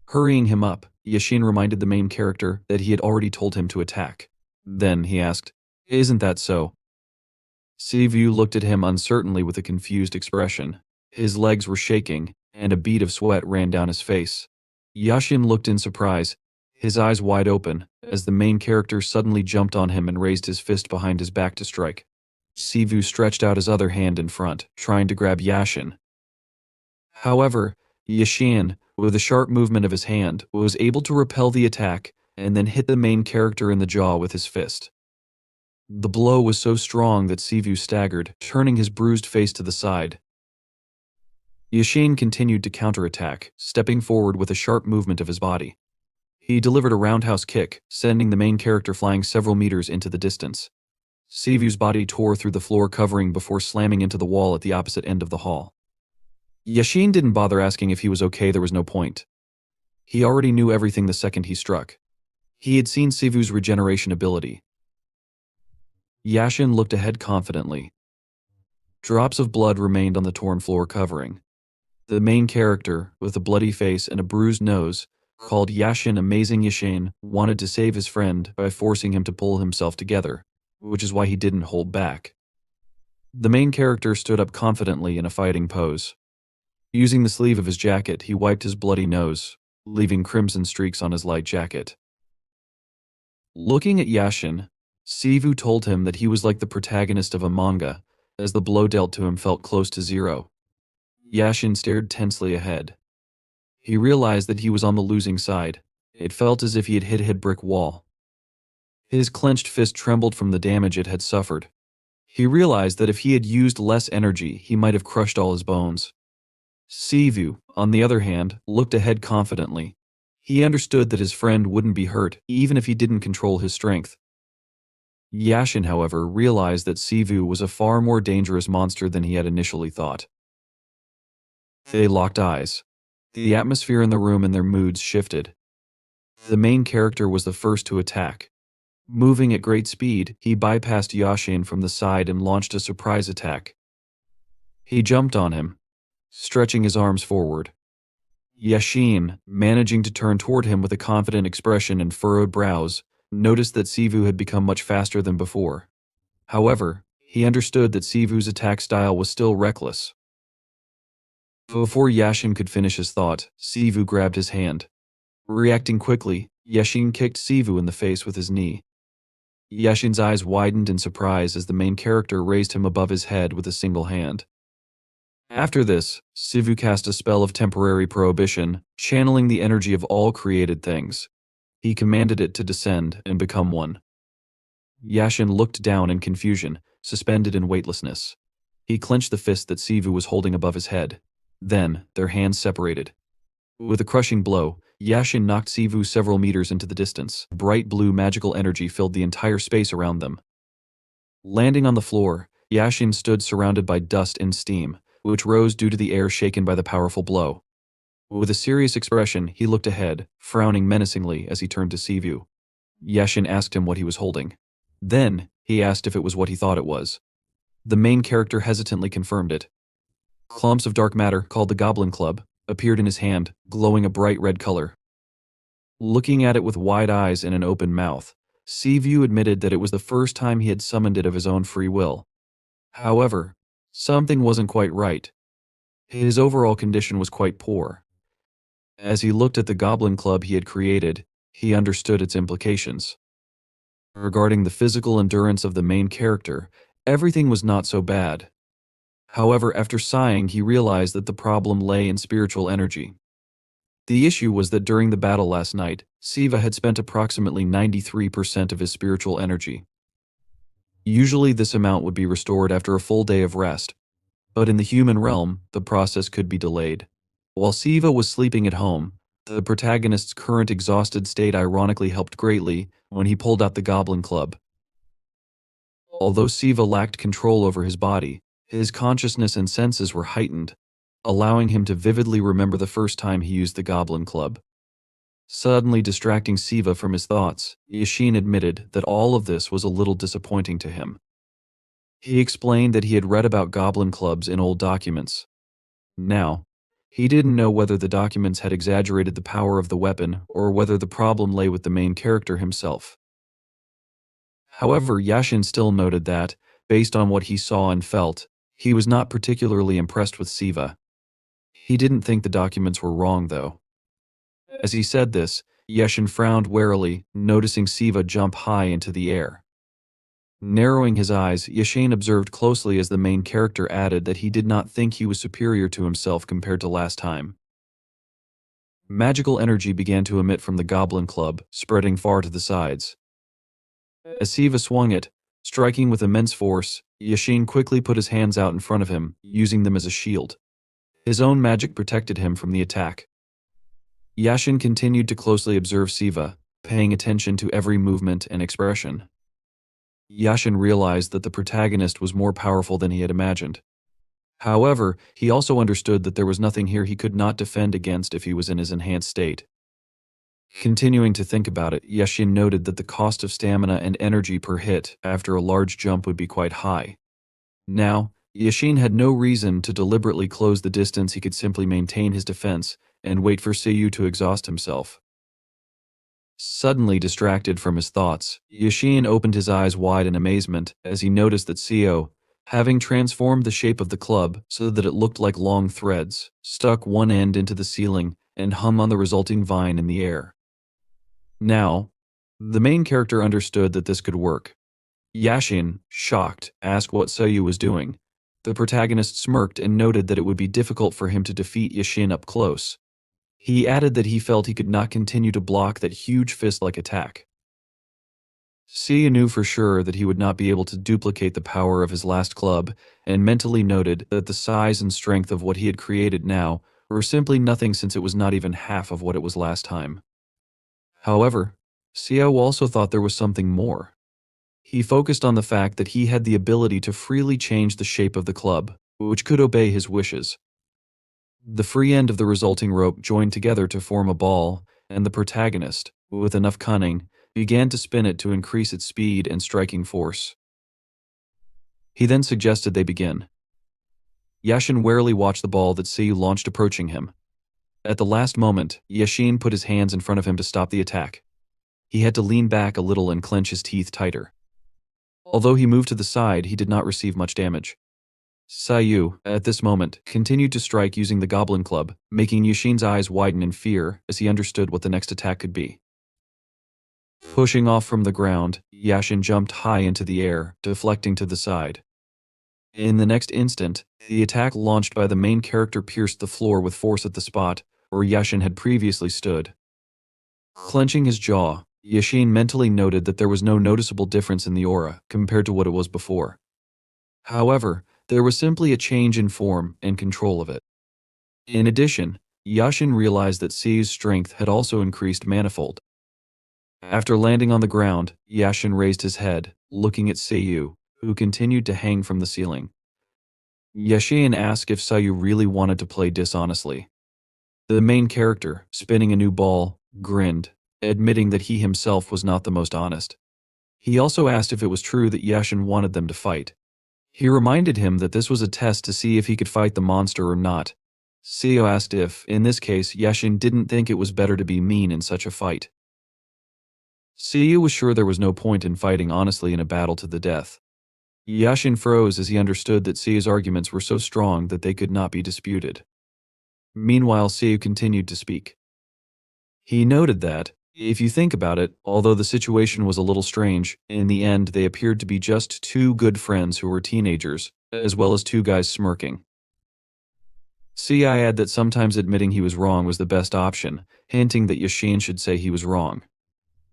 Hurrying him up, Yashin reminded the main character that he had already told him to attack. Then he asked, "Isn't that so?" Sivu looked at him uncertainly with a confused expression. His legs were shaking, and a bead of sweat ran down his face. Yashin looked in surprise, his eyes wide open, as the main character suddenly jumped on him and raised his fist behind his back to strike. Sivu stretched out his other hand in front, trying to grab Yashin. However, Yashin, with a sharp movement of his hand, was able to repel the attack and then hit the main character in the jaw with his fist. The blow was so strong that Sivu staggered, turning his bruised face to the side. Yashin continued to counterattack, stepping forward with a sharp movement of his body. He delivered a roundhouse kick, sending the main character flying several meters into the distance. Sivu's body tore through the floor covering before slamming into the wall at the opposite end of the hall. Yashin didn't bother asking if he was okay, there was no point. He already knew everything the second he struck. He had seen Sivu's regeneration ability. Yashin looked ahead confidently. Drops of blood remained on the torn floor covering. The main character, with a bloody face and a bruised nose, called Yashin Amazing Yashin, wanted to save his friend by forcing him to pull himself together, which is why he didn't hold back. The main character stood up confidently in a fighting pose. Using the sleeve of his jacket, he wiped his bloody nose, leaving crimson streaks on his light jacket. Looking at Yashin, Sivu told him that he was like the protagonist of a manga, as the blow dealt to him felt close to zero. Yashin stared tensely ahead. He realized that he was on the losing side. It felt as if he had hit a brick wall. His clenched fist trembled from the damage it had suffered. He realized that if he had used less energy, he might have crushed all his bones. Sivu, on the other hand, looked ahead confidently. He understood that his friend wouldn't be hurt, even if he didn't control his strength. Yashin, however, realized that Sivu was a far more dangerous monster than he had initially thought. They locked eyes. The atmosphere in the room and their moods shifted. The main character was the first to attack. Moving at great speed, he bypassed Yashin from the side and launched a surprise attack. He jumped on him, stretching his arms forward. Yashin, managing to turn toward him with a confident expression and furrowed brows, noticed that Sivu had become much faster than before. However, he understood that Sivu's attack style was still reckless. Before Yashin could finish his thought, Sivu grabbed his hand. Reacting quickly, Yashin kicked Sivu in the face with his knee. Yashin's eyes widened in surprise as the main character raised him above his head with a single hand. After this, Sivu cast a spell of temporary prohibition, channeling the energy of all created things. He commanded it to descend and become one. Yashin looked down in confusion, suspended in weightlessness. He clenched the fist that Sivu was holding above his head. Then, their hands separated. With a crushing blow, Yashin knocked Sivu several meters into the distance. Bright blue magical energy filled the entire space around them. Landing on the floor, Yashin stood surrounded by dust and steam, which rose due to the air shaken by the powerful blow. With a serious expression, he looked ahead, frowning menacingly as he turned to Sivu. Yashin asked him what he was holding. Then, he asked if it was what he thought it was. The main character hesitantly confirmed it. Clumps of dark matter, called the Goblin Club, appeared in his hand, glowing a bright red color. Looking at it with wide eyes and an open mouth, Sivu admitted that it was the first time he had summoned it of his own free will. However, something wasn't quite right. His overall condition was quite poor. As he looked at the Goblin Club he had created, he understood its implications. Regarding the physical endurance of the main character, everything was not so bad. However, after sighing, he realized that the problem lay in spiritual energy. The issue was that during the battle last night, Siva had spent approximately 93% of his spiritual energy. Usually this amount would be restored after a full day of rest, but in the human realm, the process could be delayed. While Siva was sleeping at home, the protagonist's current exhausted state ironically helped greatly when he pulled out the Goblin Club. Although Siva lacked control over his body, his consciousness and senses were heightened, allowing him to vividly remember the first time he used the Goblin Club. Suddenly distracting Siva from his thoughts, Yashin admitted that all of this was a little disappointing to him. He explained that he had read about Goblin Clubs in old documents. Now, he didn't know whether the documents had exaggerated the power of the weapon or whether the problem lay with the main character himself. However, Yashin still noted that, based on what he saw and felt, he was not particularly impressed with Siva. He didn't think the documents were wrong, though. As he said this, Yashin frowned warily, noticing Siva jump high into the air. Narrowing his eyes, Yashin observed closely as the main character added that he did not think he was superior to himself compared to last time. Magical energy began to emit from the Goblin Club, spreading far to the sides. As Siva swung it, striking with immense force, Yashin quickly put his hands out in front of him, using them as a shield. His own magic protected him from the attack. Yashin continued to closely observe Siva, paying attention to every movement and expression. Yashin realized that the protagonist was more powerful than he had imagined. However, he also understood that there was nothing here he could not defend against if he was in his enhanced state. Continuing to think about it, Yashin noted that the cost of stamina and energy per hit after a large jump would be quite high. Now, Yashin had no reason to deliberately close the distance. He could simply maintain his defense and wait for Siu to exhaust himself. Suddenly distracted from his thoughts, Yashin opened his eyes wide in amazement as he noticed that Siu, having transformed the shape of the club so that it looked like long threads, stuck one end into the ceiling and hung on the resulting vine in the air. Now, the main character understood that this could work. Yashin, shocked, asked what Siu was doing. The protagonist smirked and noted that it would be difficult for him to defeat Yashin up close. He added that he felt he could not continue to block that huge fist-like attack. Siu knew for sure that he would not be able to duplicate the power of his last club, and mentally noted that the size and strength of what he had created now were simply nothing since it was not even half of what it was last time. However, Siu also thought there was something more. He focused on the fact that he had the ability to freely change the shape of the club, which could obey his wishes. The free end of the resulting rope joined together to form a ball, and the protagonist, with enough cunning, began to spin it to increase its speed and striking force. He then suggested they begin. Yashin warily watched the ball that Siu launched approaching him. At the last moment, Yashin put his hands in front of him to stop the attack. He had to lean back a little and clench his teeth tighter. Although he moved to the side, he did not receive much damage. Siu, at this moment, continued to strike using the goblin club, making Yashin's eyes widen in fear as he understood what the next attack could be. Pushing off from the ground, Yashin jumped high into the air, deflecting to the side. In the next instant, the attack launched by the main character pierced the floor with force at the spot where Yashin had previously stood. Clenching his jaw, Yashin mentally noted that there was no noticeable difference in the aura compared to what it was before. However, there was simply a change in form and control of it. In addition, Yashin realized that Siu's strength had also increased manifold. After landing on the ground, Yashin raised his head, looking at Siu, who continued to hang from the ceiling. Yashin asked if Siu really wanted to play dishonestly. The main character, spinning a new ball, grinned, admitting that he himself was not the most honest. He also asked if it was true that Yashin wanted them to fight. He reminded him that this was a test to see if he could fight the monster or not. Siu asked if, in this case, Yashin didn't think it was better to be mean in such a fight. Siu was sure there was no point in fighting honestly in a battle to the death. Yashin froze as he understood that Siu's arguments were so strong that they could not be disputed. Meanwhile, Siu continued to speak. He noted that, if you think about it, although the situation was a little strange, in the end they appeared to be just two good friends who were teenagers, as well as two guys smirking. Siu added that sometimes admitting he was wrong was the best option, hinting that Yashin should say he was wrong.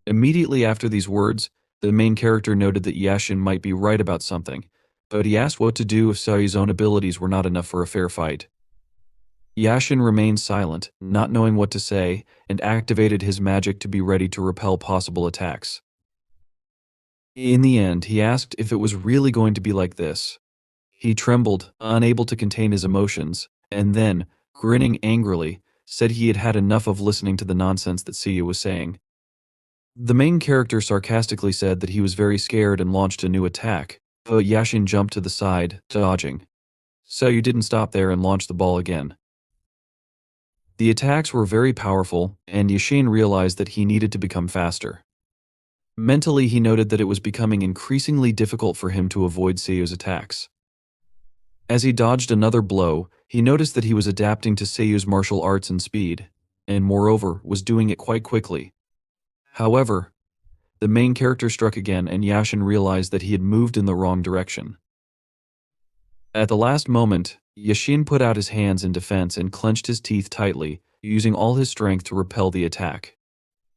Immediately after these words, the main character noted that Yashin might be right about something, but he asked what to do if Siu's own abilities were not enough for a fair fight. Yashin remained silent, not knowing what to say, and activated his magic to be ready to repel possible attacks. In the end, he asked if it was really going to be like this. He trembled, unable to contain his emotions, and then, grinning angrily, said he had had enough of listening to the nonsense that Siu was saying. The main character sarcastically said that he was very scared and launched a new attack, but Yashin jumped to the side, dodging. Siu didn't stop there and launched the ball again. The attacks were very powerful, and Yashin realized that he needed to become faster. Mentally, he noted that it was becoming increasingly difficult for him to avoid Siu's attacks. As he dodged another blow, he noticed that he was adapting to Siu's martial arts and speed, and moreover, was doing it quite quickly. However, the main character struck again and Yashin realized that he had moved in the wrong direction. At the last moment, Yashin put out his hands in defense and clenched his teeth tightly, using all his strength to repel the attack.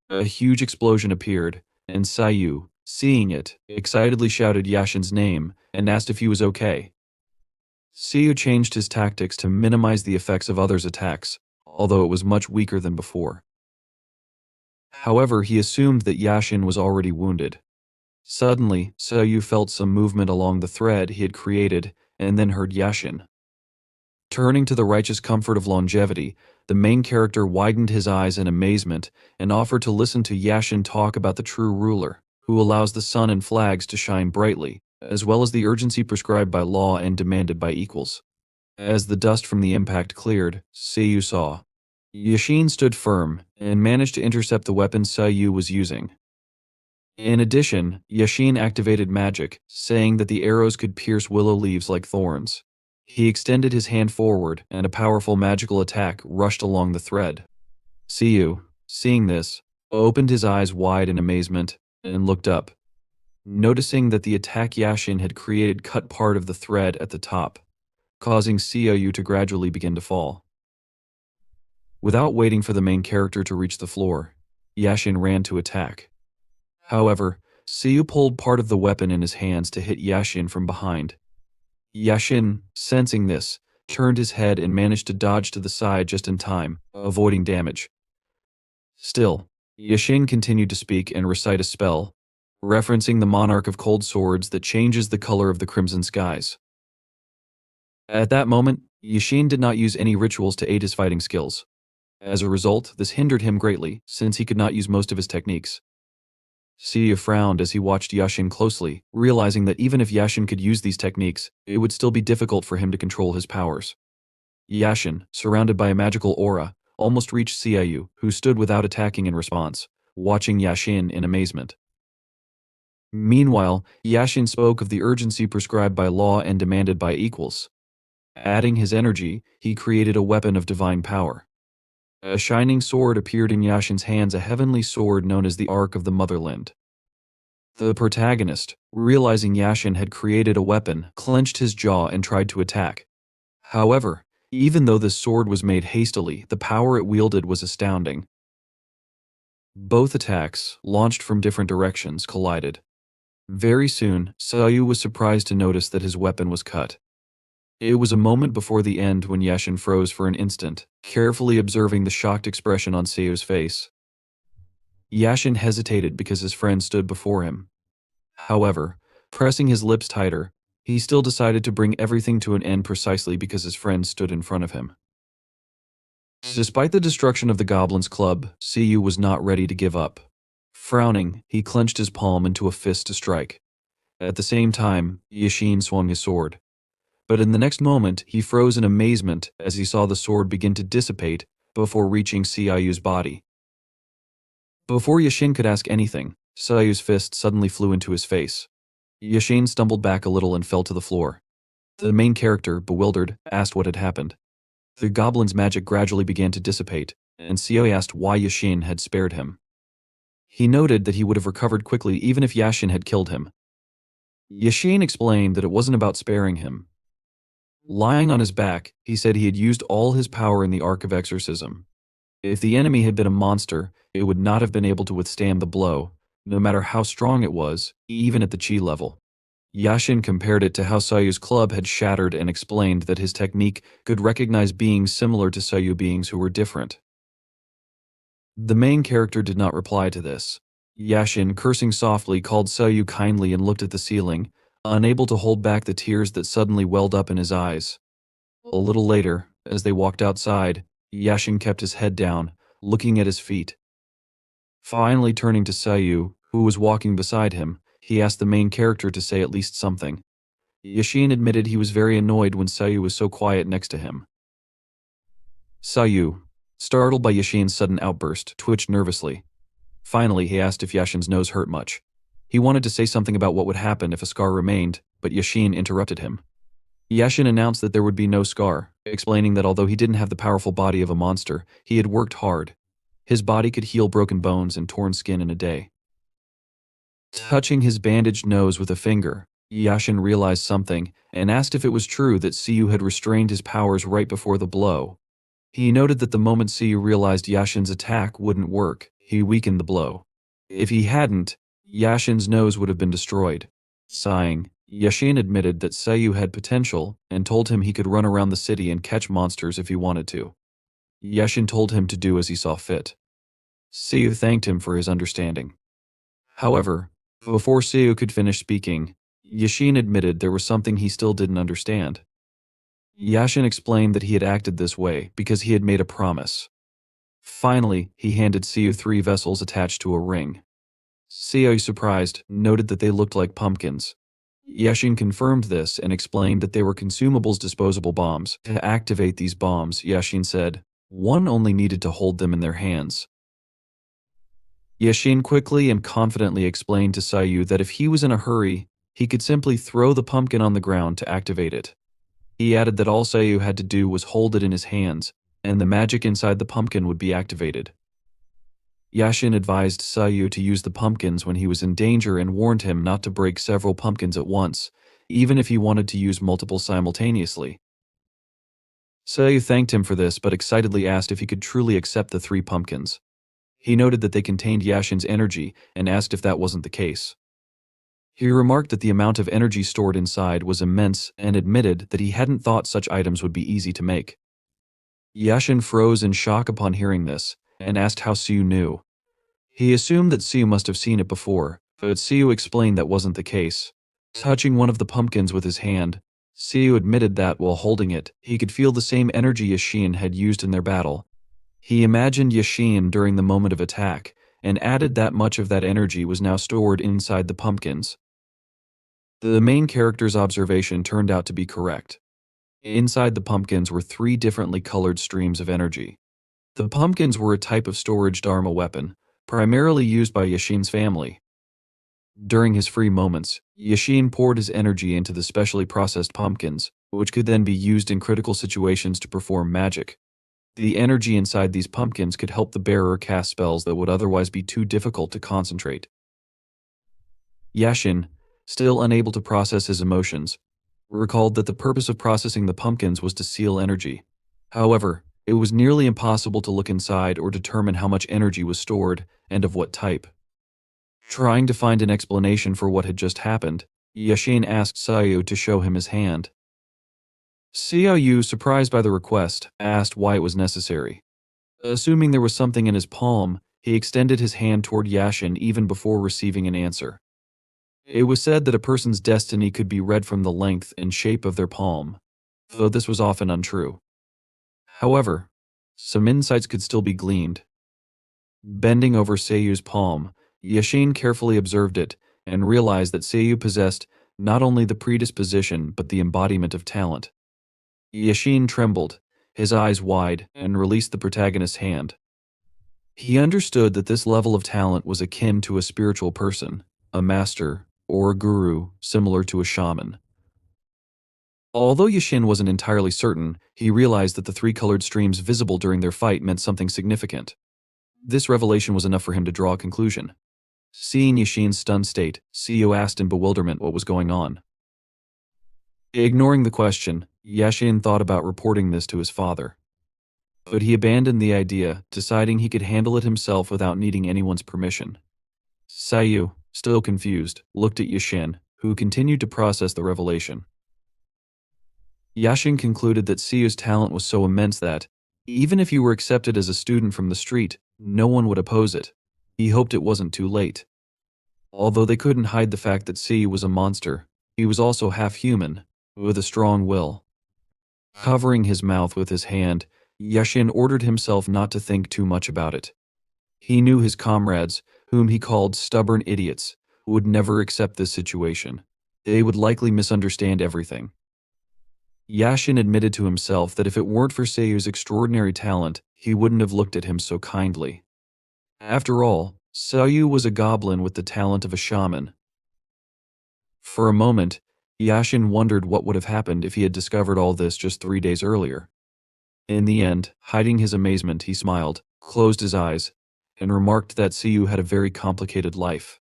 A huge explosion appeared, and Siu, seeing it, excitedly shouted Yashin's name and asked if he was okay. Siu changed his tactics to minimize the effects of others' attacks, although it was much weaker than before. However, he assumed that Yashin was already wounded. Suddenly, Sayu felt some movement along the thread he had created and then heard Yashin. Turning to the righteous comfort of longevity, the main character widened his eyes in amazement and offered to listen to Yashin talk about the true ruler, who allows the sun and flags to shine brightly, as well as the urgency prescribed by law and demanded by equals. As the dust from the impact cleared, Sayu saw. Yashin stood firm and managed to intercept the weapon Sayu was using. In addition, Yashin activated magic, saying that the arrows could pierce willow leaves like thorns. He extended his hand forward, and a powerful magical attack rushed along the thread. Siu, seeing this, opened his eyes wide in amazement and looked up, noticing that the attack Yashin had created cut part of the thread at the top, causing Siu to gradually begin to fall. Without waiting for the main character to reach the floor, Yashin ran to attack. However, Siu pulled part of the weapon in his hands to hit Yashin from behind. Yashin, sensing this, turned his head and managed to dodge to the side just in time, avoiding damage. Still, Yashin continued to speak and recite a spell, referencing the monarch of cold swords that changes the color of the crimson skies. At that moment, Yashin did not use any rituals to aid his fighting skills. As a result, this hindered him greatly, since he could not use most of his techniques. Siu frowned as he watched Yashin closely, realizing that even if Yashin could use these techniques, it would still be difficult for him to control his powers. Yashin, surrounded by a magical aura, almost reached Siu, who stood without attacking in response, watching Yashin in amazement. Meanwhile, Yashin spoke of the urgency prescribed by law and demanded by equals. Adding his energy, he created a weapon of divine power. A shining sword appeared in Yashin's hands, a heavenly sword known as the Ark of the Motherland. The protagonist, realizing Yashin had created a weapon, clenched his jaw and tried to attack. However, even though this sword was made hastily, the power it wielded was astounding. Both attacks, launched from different directions, collided. Very soon, Sayu was surprised to notice that his weapon was cut. It was a moment before the end when Yashin froze for an instant, carefully observing the shocked expression on Sayu's face. Yashin hesitated because his friend stood before him. However, pressing his lips tighter, he still decided to bring everything to an end precisely because his friend stood in front of him. Despite the destruction of the Goblins' Club, Siu was not ready to give up. Frowning, he clenched his palm into a fist to strike. At the same time, Yashin swung his sword. But in the next moment, he froze in amazement as he saw the sword begin to dissipate before reaching Siu's body. Before Yashin could ask anything, Siu's fist suddenly flew into his face. Yashin stumbled back a little and fell to the floor. The main character, bewildered, asked what had happened. The goblin's magic gradually began to dissipate, and Siu asked why Yashin had spared him. He noted that he would have recovered quickly even if Yashin had killed him. Yashin explained that it wasn't about sparing him. Lying on his back, he said he had used all his power in the Ark of Exorcism. If the enemy had been a monster, it would not have been able to withstand the blow, no matter how strong it was, even at the chi level. Yashin compared it to how Sayu's club had shattered and explained that his technique could recognize beings similar to Sayu beings who were different. The main character did not reply to this. Yashin, cursing softly, called Sayu kindly and looked at the ceiling, unable to hold back the tears that suddenly welled up in his eyes. A little later, as they walked outside, Yashin kept his head down, looking at his feet. Finally turning to Sayu, who was walking beside him, he asked the main character to say at least something. Yashin admitted he was very annoyed when Sayu was so quiet next to him. Sayu, startled by Yashin's sudden outburst, twitched nervously. Finally, he asked if Yashin's nose hurt much. He wanted to say something about what would happen if a scar remained, but Yashin interrupted him. Yashin announced that there would be no scar, explaining that although he didn't have the powerful body of a monster, he had worked hard. His body could heal broken bones and torn skin in a day. Touching his bandaged nose with a finger, Yashin realized something and asked if it was true that Siu had restrained his powers right before the blow. He noted that the moment Siu realized Yashin's attack wouldn't work, he weakened the blow. If he hadn't, Yashin's nose would have been destroyed. Sighing, Yashin admitted that Siu had potential and told him he could run around the city and catch monsters if he wanted to. Yashin told him to do as he saw fit. Siu thanked him for his understanding. However, Before Siu could finish speaking, Yashin admitted there was something he still didn't understand. Yashin explained that he had acted this way because he had made a promise. Finally, he handed Siu 3 vessels attached to a ring. Siu, surprised, noted that they looked like pumpkins. Yashin confirmed this and explained that they were consumables disposable bombs. To activate these bombs, Yashin said, one only needed to hold them in their hands. Yashin quickly and confidently explained to Siu that if he was in a hurry, he could simply throw the pumpkin on the ground to activate it. He added that all Siu had to do was hold it in his hands, and the magic inside the pumpkin would be activated. Yashin advised Siu to use the pumpkins when he was in danger and warned him not to break several pumpkins at once, even if he wanted to use multiple simultaneously. Siu thanked him for this but excitedly asked if he could truly accept the 3 pumpkins. He noted that they contained Yashin's energy and asked if that wasn't the case. He remarked that the amount of energy stored inside was immense and admitted that he hadn't thought such items would be easy to make. Yashin froze in shock upon hearing this and asked how Siu knew. He assumed that Siu must have seen it before, but Siu explained that wasn't the case. Touching one of the pumpkins with his hand, Siu admitted that, while holding it, he could feel the same energy Yashin had used in their battle. He imagined Yashin during the moment of attack, and added that much of that energy was now stored inside the pumpkins. The main character's observation turned out to be correct. Inside the pumpkins were 3 differently colored streams of energy. The pumpkins were a type of storage dharma weapon, primarily used by Yashin's family. During his free moments, Yashin poured his energy into the specially processed pumpkins, which could then be used in critical situations to perform magic. The energy inside these pumpkins could help the bearer cast spells that would otherwise be too difficult to concentrate. Yashin, still unable to process his emotions, recalled that the purpose of processing the pumpkins was to seal energy. However, it was nearly impossible to look inside or determine how much energy was stored and of what type. Trying to find an explanation for what had just happened, Yashin asked Siu to show him his hand. Siu, surprised by the request, asked why it was necessary. Assuming there was something in his palm, he extended his hand toward Yashin even before receiving an answer. It was said that a person's destiny could be read from the length and shape of their palm, though this was often untrue. However, some insights could still be gleaned. Bending over Siu's palm, Yashin carefully observed it and realized that Siu possessed not only the predisposition but the embodiment of talent. Yashin trembled, his eyes wide, and released the protagonist's hand. He understood that this level of talent was akin to a spiritual person, a master, or a guru, similar to a shaman. Although Yashin wasn't entirely certain, he realized that the 3 colored streams visible during their fight meant something significant. This revelation was enough for him to draw a conclusion. Seeing Yashin's stunned state, Siu asked in bewilderment what was going on. Ignoring the question, Yashin thought about reporting this to his father. But he abandoned the idea, deciding he could handle it himself without needing anyone's permission. Siu, still confused, looked at Yashin, who continued to process the revelation. Yashin concluded that Siu's talent was so immense that, even if he were accepted as a student from the street, no one would oppose it. He hoped it wasn't too late. Although they couldn't hide the fact that Siu was a monster, he was also half human, with a strong will. Covering his mouth with his hand, Yashin ordered himself not to think too much about it. He knew his comrades, whom he called stubborn idiots, would never accept this situation. They would likely misunderstand everything. Yashin admitted to himself that if it weren't for Siu's extraordinary talent, he wouldn't have looked at him so kindly. After all, Siu was a goblin with the talent of a shaman. For a moment, Yashin wondered what would have happened if he had discovered all this just 3 days earlier. In the end, hiding his amazement, he smiled, closed his eyes, and remarked that Siu had a very complicated life.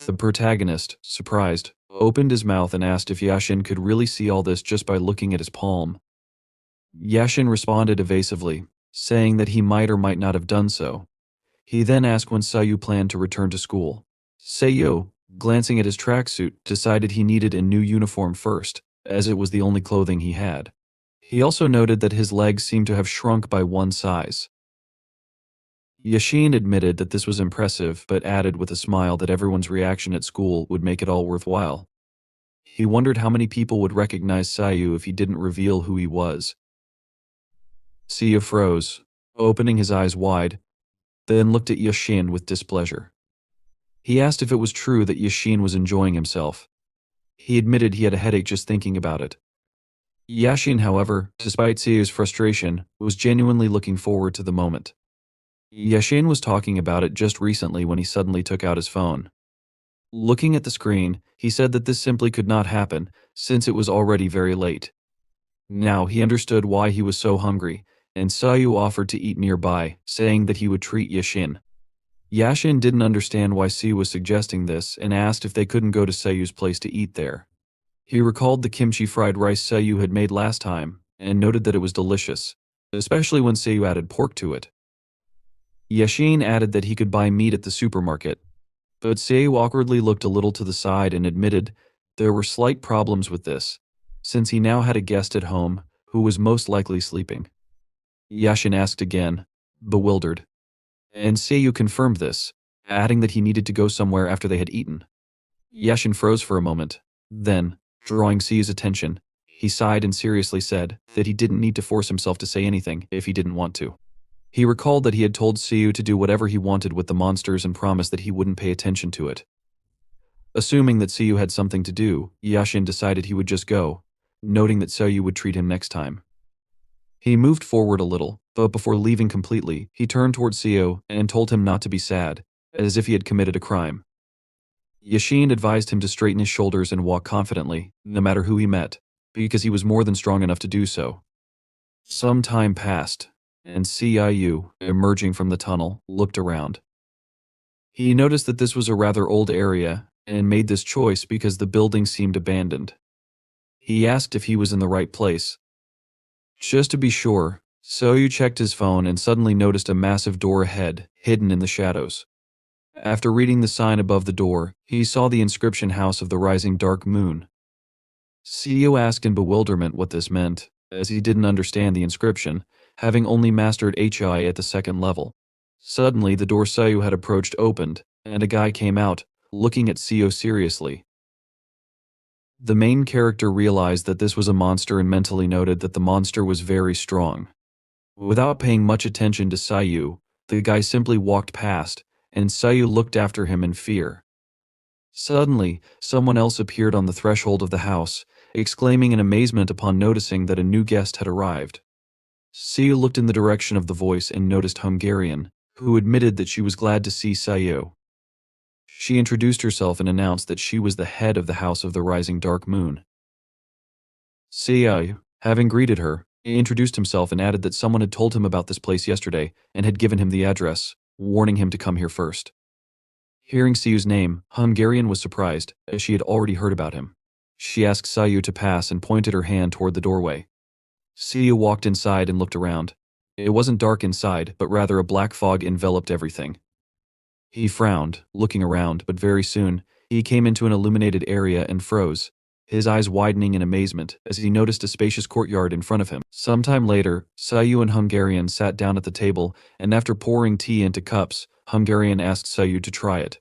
The protagonist, surprised, opened his mouth and asked if Yashin could really see all this just by looking at his palm. Yashin responded evasively, saying that he might or might not have done so. He then asked when Siu planned to return to school. Siu, glancing at his tracksuit, decided he needed a new uniform first, as it was the only clothing he had. He also noted that his legs seemed to have shrunk by 1 size. Yashin admitted that this was impressive, but added with a smile that everyone's reaction at school would make it all worthwhile. He wondered how many people would recognize Siu if he didn't reveal who he was. Siu froze, opening his eyes wide, then looked at Yashin with displeasure. He asked if it was true that Yashin was enjoying himself. He admitted he had a headache just thinking about it. Yashin, however, despite Siu's frustration, was genuinely looking forward to the moment. Yashin was talking about it just recently when he suddenly took out his phone. Looking at the screen, he said that this simply could not happen, since it was already very late. Now he understood why he was so hungry, and Siu offered to eat nearby, saying that he would treat Yashin. Yashin didn't understand why Siu was suggesting this and asked if they couldn't go to Siu's place to eat there. He recalled the kimchi fried rice Siu had made last time, and noted that it was delicious, especially when Siu added pork to it. Yashin added that he could buy meat at the supermarket, but Siu awkwardly looked a little to the side and admitted there were slight problems with this, since he now had a guest at home who was most likely sleeping. Yashin asked again, bewildered, and Siu confirmed this, adding that he needed to go somewhere after they had eaten. Yashin froze for a moment, then, drawing Siu's attention, he sighed and seriously said that he didn't need to force himself to say anything if he didn't want to. He recalled that he had told Siu to do whatever he wanted with the monsters and promised that he wouldn't pay attention to it. Assuming that Siu had something to do, Yashin decided he would just go, noting that Siu would treat him next time. He moved forward a little, but before leaving completely, he turned toward Siu and told him not to be sad, as if he had committed a crime. Yashin advised him to straighten his shoulders and walk confidently, no matter who he met, because he was more than strong enough to do so. Some time passed, and Siu, emerging from the tunnel, looked around. He noticed that this was a rather old area, and made this choice because the building seemed abandoned. He asked if he was in the right place. Just to be sure, Siu checked his phone and suddenly noticed a massive door ahead, hidden in the shadows. After reading the sign above the door, he saw the inscription House of the Rising Dark Moon. Siu asked in bewilderment what this meant, as he didn't understand the inscription, having only mastered HI at the second level. Suddenly, the door Siu had approached opened, and a guy came out, looking at Siu seriously. The main character realized that this was a monster and mentally noted that the monster was very strong. Without paying much attention to Siu, the guy simply walked past, and Siu looked after him in fear. Suddenly, someone else appeared on the threshold of the house, exclaiming in amazement upon noticing that a new guest had arrived. Siu looked in the direction of the voice and noticed Hungarian, who admitted that she was glad to see Siu. She introduced herself and announced that she was the head of the House of the Rising Dark Moon. Siu, having greeted her, introduced himself and added that someone had told him about this place yesterday and had given him the address, warning him to come here first. Hearing Siu's name, Hungarian was surprised, as she had already heard about him. She asked Siu to pass and pointed her hand toward the doorway. Siu walked inside and looked around. It wasn't dark inside, but rather a black fog enveloped everything. He frowned, looking around, but very soon, he came into an illuminated area and froze, his eyes widening in amazement as he noticed a spacious courtyard in front of him. Sometime later, Siu and Hungarian sat down at the table, and after pouring tea into cups, Hungarian asked Siu to try it.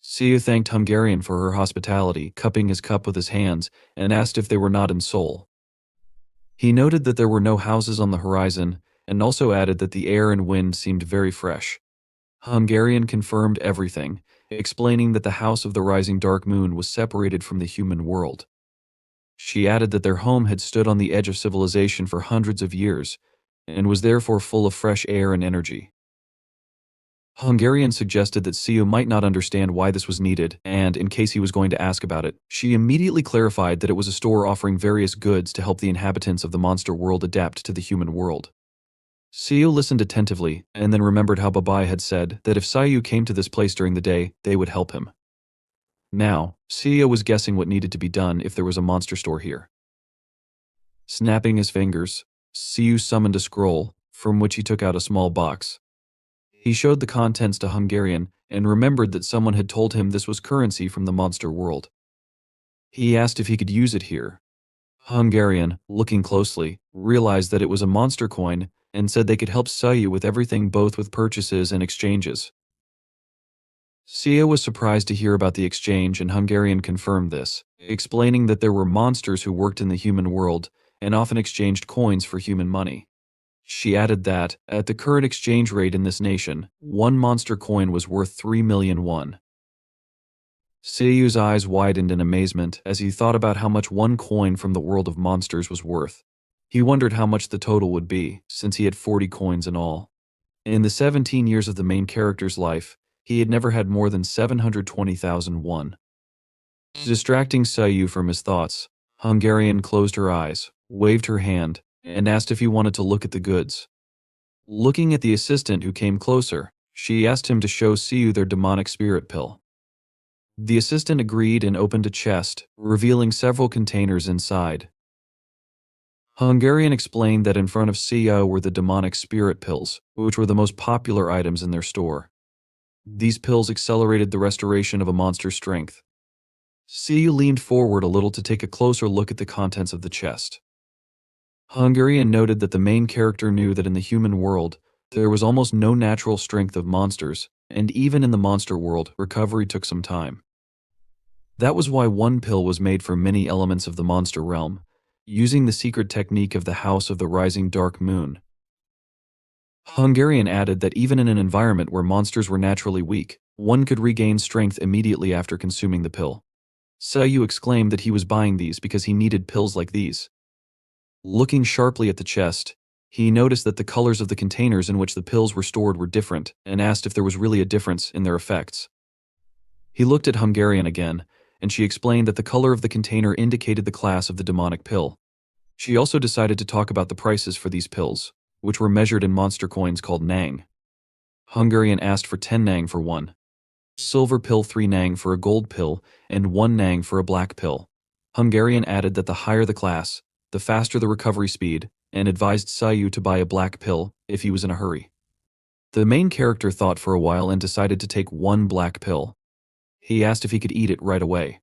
Siu thanked Hungarian for her hospitality, cupping his cup with his hands, and asked if they were not in Seoul. He noted that there were no houses on the horizon, and also added that the air and wind seemed very fresh. Hungarian confirmed everything, explaining that the House of the Rising Dark Moon was separated from the human world. She added that their home had stood on the edge of civilization for hundreds of years, and was therefore full of fresh air and energy. Hungarian suggested that Siu might not understand why this was needed, and, in case he was going to ask about it, she immediately clarified that it was a store offering various goods to help the inhabitants of the monster world adapt to the human world. Siu listened attentively, and then remembered how Babai had said that if Siu came to this place during the day, they would help him. Now, Siu was guessing what needed to be done if there was a monster store here. Snapping his fingers, Siu summoned a scroll, from which he took out a small box. He showed the contents to Hungarian, and remembered that someone had told him this was currency from the monster world. He asked if he could use it here. Hungarian, looking closely, realized that it was a monster coin and said they could help Siu with everything, both with purchases and exchanges. Siu was surprised to hear about the exchange, and Hungarian confirmed this, explaining that there were monsters who worked in the human world and often exchanged coins for human money. She added that, at the current exchange rate in this nation, one monster coin was worth 3 million won. Seiyu's eyes widened in amazement as he thought about how much one coin from the world of monsters was worth. He wondered how much the total would be, since he had 40 coins in all. In the 17 years of the main character's life, he had never had more than 720,000 won. Distracting Seiyu from his thoughts, Hungarian closed her eyes, waved her hand, and asked if he wanted to look at the goods. Looking at the assistant who came closer, she asked him to show Siu their demonic spirit pill. The assistant agreed and opened a chest, revealing several containers inside. Hungarian explained that in front of Siu were the demonic spirit pills, which were the most popular items in their store. These pills accelerated the restoration of a monster's strength. Siu leaned forward a little to take a closer look at the contents of the chest. Hungarian noted that the main character knew that in the human world, there was almost no natural strength of monsters, and even in the monster world, recovery took some time. That was why one pill was made from many elements of the monster realm, using the secret technique of the House of the Rising Dark Moon. Hungarian added that even in an environment where monsters were naturally weak, one could regain strength immediately after consuming the pill. Seiyu exclaimed that he was buying these because he needed pills like these. Looking sharply at the chest, he noticed that the colors of the containers in which the pills were stored were different, and asked if there was really a difference in their effects. He looked at Hungarian again, and she explained that the color of the container indicated the class of the demonic pill. She also decided to talk about the prices for these pills, which were measured in monster coins called nang. Hungarian asked for 10 nang for one silver pill, 3 nang for a gold pill, and 1 nang for a black pill. Hungarian added that the higher the class, the faster the recovery speed, and advised Seiyu to buy a black pill if he was in a hurry. The main character thought for a while and decided to take 1 black pill. He asked if he could eat it right away.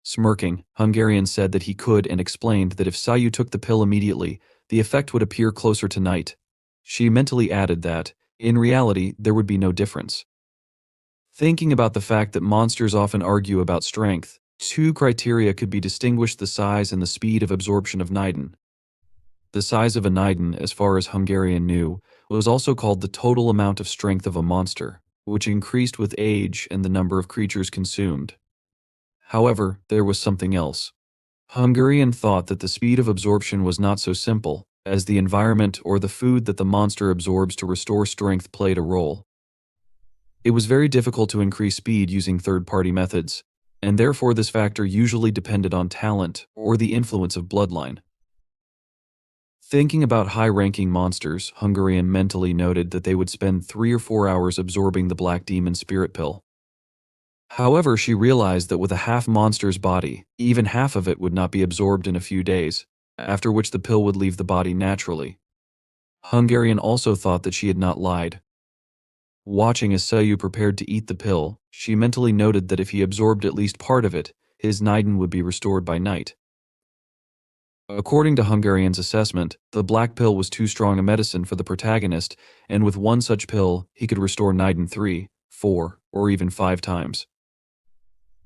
Smirking, Hungarian said that he could and explained that if Seiyu took the pill immediately, the effect would appear closer to night. She mentally added that, in reality, there would be no difference. Thinking about the fact that monsters often argue about strength, 2 criteria could be distinguished: the size and the speed of absorption of Niden. The size of a Niden, as far as Hungarian knew, was also called the total amount of strength of a monster, which increased with age and the number of creatures consumed. However, there was something else. Hungarian thought that the speed of absorption was not so simple, as the environment or the food that the monster absorbs to restore strength played a role. It was very difficult to increase speed using third-party methods, and therefore this factor usually depended on talent or the influence of bloodline. Thinking about high-ranking monsters, Hungarian mentally noted that they would spend 3 or 4 hours absorbing the Black Demon Spirit Pill. However, she realized that with a half-monster's body, even half of it would not be absorbed in a few days, after which the pill would leave the body naturally. Hungarian also thought that she had not lied. Watching as Seiyu prepared to eat the pill, she mentally noted that if he absorbed at least part of it, his Niden would be restored by night. According to Hungarian's assessment, the black pill was too strong a medicine for the protagonist, and with one such pill, he could restore Niden 3, 4, or even 5 times.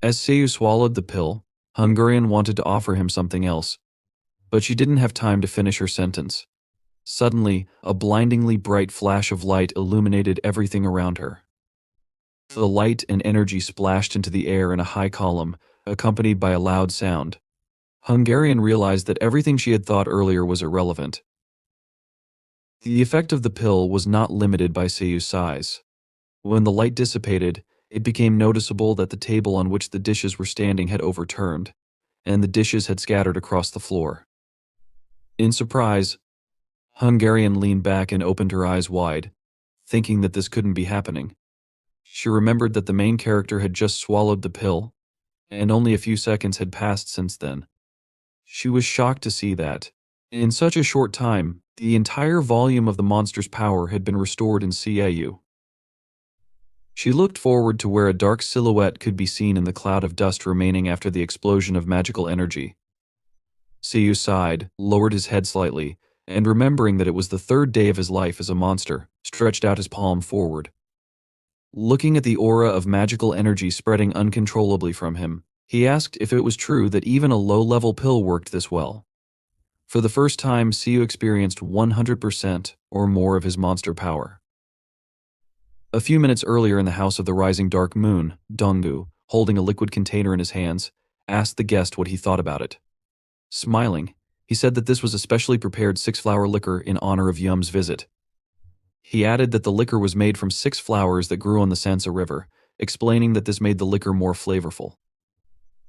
As Seiyu swallowed the pill, Hungarian wanted to offer him something else, but she didn't have time to finish her sentence. Suddenly, a blindingly bright flash of light illuminated everything around her. The light and energy splashed into the air in a high column, accompanied by a loud sound. Hungarian realized that everything she had thought earlier was irrelevant. The effect of the pill was not limited by Seiyu's size. When the light dissipated, it became noticeable that the table on which the dishes were standing had overturned, and the dishes had scattered across the floor. In surprise, Hungarian leaned back and opened her eyes wide, thinking that this couldn't be happening. She remembered that the main character had just swallowed the pill, and only a few seconds had passed since then. She was shocked to see that, in such a short time, the entire volume of the monster's power had been restored in Seiyu. She looked forward to where a dark silhouette could be seen in the cloud of dust remaining after the explosion of magical energy. Siu sighed, lowered his head slightly, and remembering that it was the third day of his life as a monster, stretched out his palm forward. Looking at the aura of magical energy spreading uncontrollably from him, he asked if it was true that even a low-level pill worked this well. For the first time, Siu experienced 100% or more of his monster power. A few minutes earlier in the House of the Rising Dark Moon, Donggu, holding a liquid container in his hands, asked the guest what he thought about it. Smiling, he said that this was a specially prepared six-flower liquor in honor of Yum's visit. He added that the liquor was made from 6 flowers that grew on the Sansa River, explaining that this made the liquor more flavorful.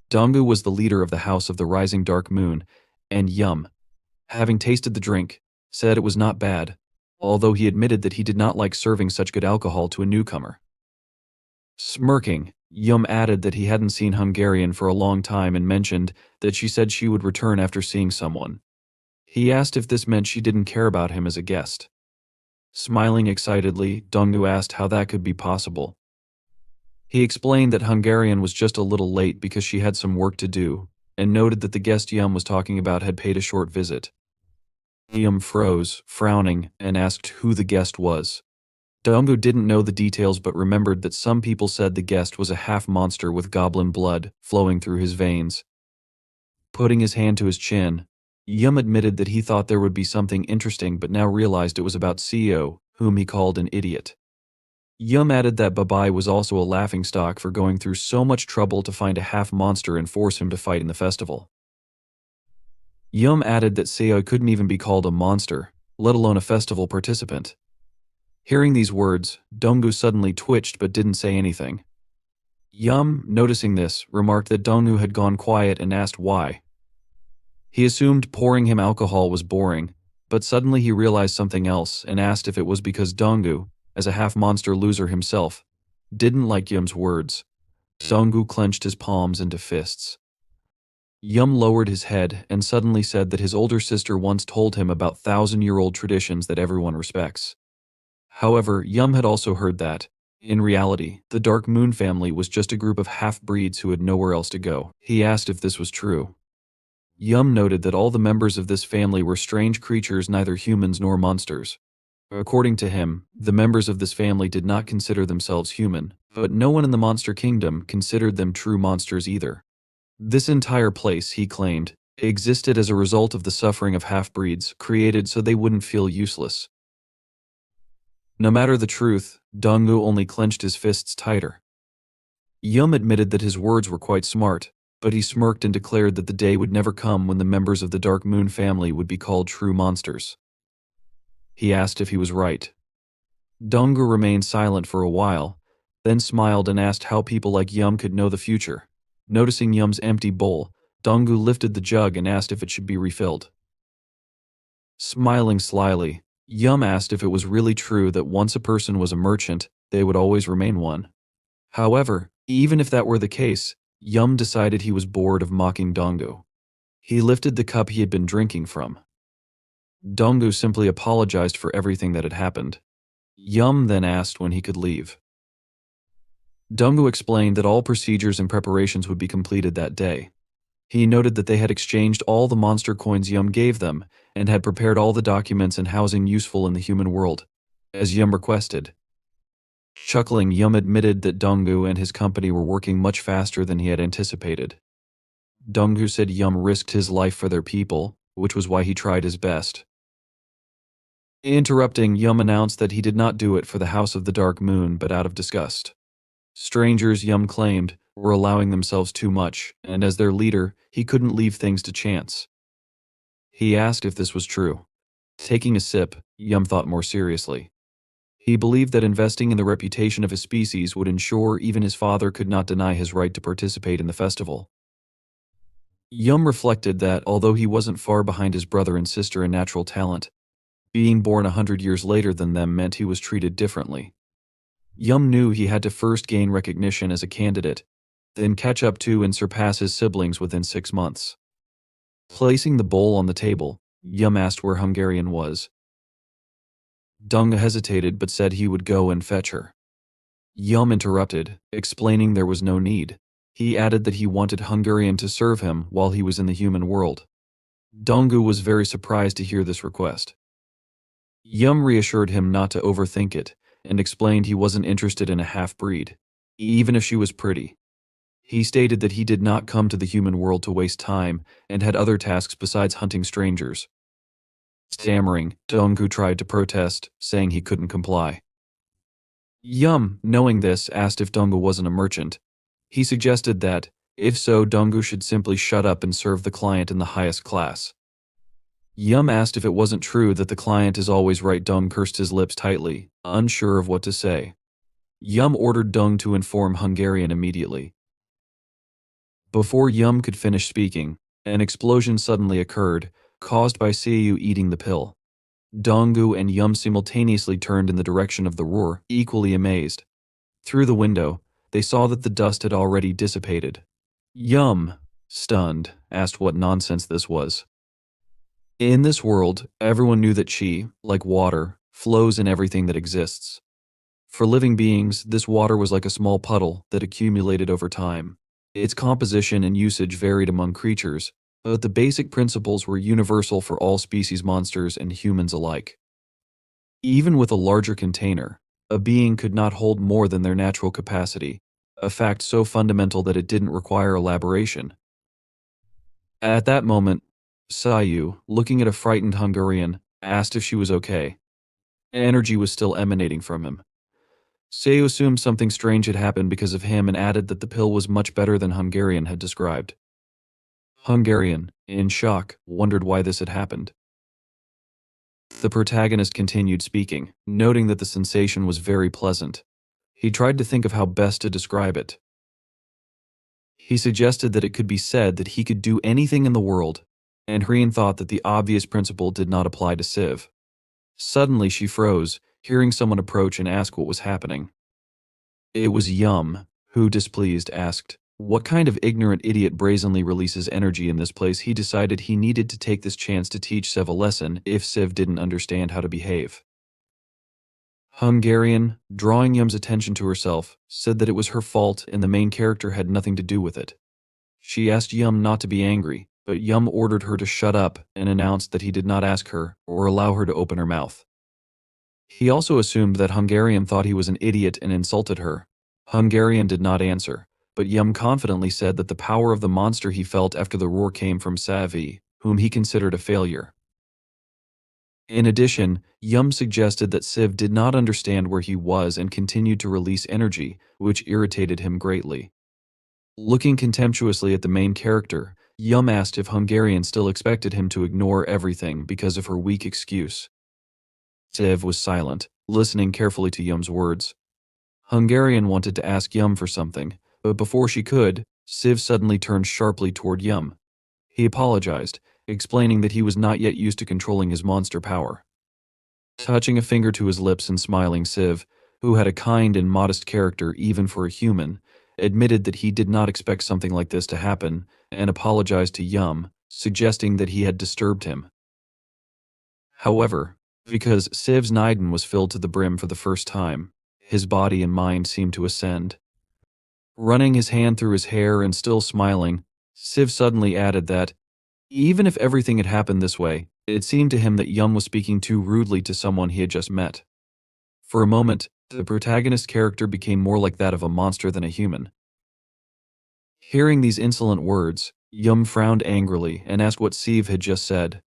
Donggu was the leader of the House of the Rising Dark Moon, and Yum, having tasted the drink, said it was not bad, although he admitted that he did not like serving such good alcohol to a newcomer. Smirking, Yum added that he hadn't seen Hungarian for a long time and mentioned that she said she would return after seeing someone. He asked if this meant she didn't care about him as a guest. Smiling excitedly, Donggu asked how that could be possible. He explained that Hungarian was just a little late because she had some work to do, and noted that the guest Yum was talking about had paid a short visit. Yum froze, frowning, and asked who the guest was. Donggu didn't know the details but remembered that some people said the guest was a half-monster with goblin blood flowing through his veins. Putting his hand to his chin, Yum admitted that he thought there would be something interesting but now realized it was about Siu, whom he called an idiot. Yum added that Babai was also a laughingstock for going through so much trouble to find a half-monster and force him to fight in the festival. Yum added that Siu couldn't even be called a monster, let alone a festival participant. Hearing these words, Donggu suddenly twitched but didn't say anything. Yum, noticing this, remarked that Donggu had gone quiet and asked why. He assumed pouring him alcohol was boring, but suddenly he realized something else and asked if it was because Donggu, as a half-monster loser himself, didn't like Yum's words. Donggu clenched his palms into fists. Yum lowered his head and suddenly said that his older sister once told him about thousand-year-old traditions that everyone respects. However, Yum had also heard that, in reality, the Dark Moon family was just a group of half-breeds who had nowhere else to go. He asked if this was true. Yum noted that all the members of this family were strange creatures, neither humans nor monsters. According to him, the members of this family did not consider themselves human, but no one in the monster kingdom considered them true monsters either. This entire place, he claimed, existed as a result of the suffering of half-breeds, created so they wouldn't feel useless. No matter the truth, Donggu only clenched his fists tighter. Yum admitted that his words were quite smart, but he smirked and declared that the day would never come when the members of the Dark Moon family would be called true monsters. He asked if he was right. Donggu remained silent for a while, then smiled and asked how people like Yum could know the future. Noticing Yum's empty bowl, Donggu lifted the jug and asked if it should be refilled. Smiling slyly, Yum asked if it was really true that once a person was a merchant, they would always remain one. However, even if that were the case, Yum decided he was bored of mocking Donggu. He lifted the cup he had been drinking from. Donggu simply apologized for everything that had happened. Yum then asked when he could leave. Donggu explained that all procedures and preparations would be completed that day. He noted that they had exchanged all the monster coins Yum gave them and had prepared all the documents and housing useful in the human world, as Yum requested. Chuckling, Yum admitted that Donggu and his company were working much faster than he had anticipated. Donggu said Yum risked his life for their people, which was why he tried his best. Interrupting, Yum announced that he did not do it for the House of the Dark Moon but out of disgust. Strangers, Yum claimed, were allowing themselves too much, and as their leader, he couldn't leave things to chance. He asked if this was true. Taking a sip, Yum thought more seriously. He believed that investing in the reputation of his species would ensure even his father could not deny his right to participate in the festival. Yum reflected that, although he wasn't far behind his brother and sister in natural talent, being born 100 years later than them meant he was treated differently. Yum knew he had to first gain recognition as a candidate, then catch up to and surpass his siblings within 6 months. Placing the bowl on the table, Yum asked where Hungarian was. Donggu hesitated but said he would go and fetch her. Yum interrupted, explaining there was no need. He added that he wanted Hungarian to serve him while he was in the human world. Donggu was very surprised to hear this request. Yum reassured him not to overthink it and explained he wasn't interested in a half-breed, even if she was pretty. He stated that he did not come to the human world to waste time and had other tasks besides hunting strangers. Stammering, Donggu tried to protest, saying he couldn't comply. Yum, knowing this, asked if Donggu wasn't a merchant. He suggested that, if so, Donggu should simply shut up and serve the client in the highest class. Yum asked if it wasn't true that the client is always right. Dung pursed his lips tightly, unsure of what to say. Yum ordered Dung to inform Hungarian immediately. Before Yum could finish speaking, an explosion suddenly occurred, caused by Siu eating the pill. Donggu and Yum simultaneously turned in the direction of the roar, equally amazed. Through the window, they saw that the dust had already dissipated. Yum, stunned, asked what nonsense this was. In this world, everyone knew that qi, like water, flows in everything that exists. For living beings, this water was like a small puddle that accumulated over time. Its composition and usage varied among creatures, but the basic principles were universal for all species, monsters and humans alike. Even with a larger container, a being could not hold more than their natural capacity, a fact so fundamental that it didn't require elaboration. At that moment, Siu, looking at a frightened Hungarian, asked if she was okay. Energy was still emanating from him. Siu assumed something strange had happened because of him and added that the pill was much better than Hungarian had described. Hungarian, in shock, wondered why this had happened. The protagonist continued speaking, noting that the sensation was very pleasant. He tried to think of how best to describe it. He suggested that it could be said that he could do anything in the world, and Hreen thought that the obvious principle did not apply to Siv. Suddenly she froze, hearing someone approach and ask what was happening. It was Yum, who, displeased, asked, "What kind of ignorant idiot brazenly releases energy in this place?" He decided he needed to take this chance to teach Siv a lesson if Siv didn't understand how to behave. Hungarian, drawing Yum's attention to herself, said that it was her fault and the main character had nothing to do with it. She asked Yum not to be angry, but Yum ordered her to shut up and announced that he did not ask her or allow her to open her mouth. He also assumed that Hungarian thought he was an idiot and insulted her. Hungarian did not answer, but Yum confidently said that the power of the monster he felt after the roar came from Savi, whom he considered a failure. In addition, Yum suggested that Siv did not understand where he was and continued to release energy, which irritated him greatly. Looking contemptuously at the main character, Yum asked if Hungarian still expected him to ignore everything because of her weak excuse. Siv was silent, listening carefully to Yum's words. Hungarian wanted to ask Yum for something, but before she could, Siv suddenly turned sharply toward Yum. He apologized, explaining that he was not yet used to controlling his monster power. Touching a finger to his lips and smiling, Siv, who had a kind and modest character even for a human, admitted that he did not expect something like this to happen and apologized to Yum, suggesting that he had disturbed him. However, because Siv's Niden was filled to the brim for the first time, his body and mind seemed to ascend. Running his hand through his hair and still smiling, Siv suddenly added that, even if everything had happened this way, it seemed to him that Yum was speaking too rudely to someone he had just met. For a moment, the protagonist's character became more like that of a monster than a human. Hearing these insolent words, Yum frowned angrily and asked what Siv had just said.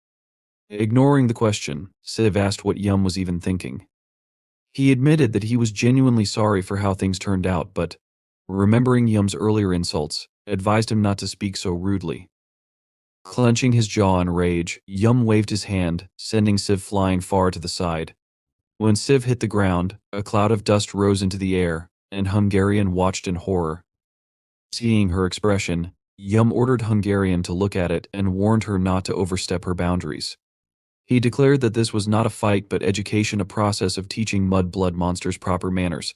Ignoring the question, Siv asked what Yum was even thinking. He admitted that he was genuinely sorry for how things turned out, but, remembering Yum's earlier insults, advised him not to speak so rudely. Clenching his jaw in rage, Yum waved his hand, sending Siv flying far to the side. When Siv hit the ground, a cloud of dust rose into the air, and Hungarian watched in horror. Seeing her expression, Yum ordered Hungarian to look at it and warned her not to overstep her boundaries. He declared that this was not a fight but education, a process of teaching mud-blood monsters proper manners.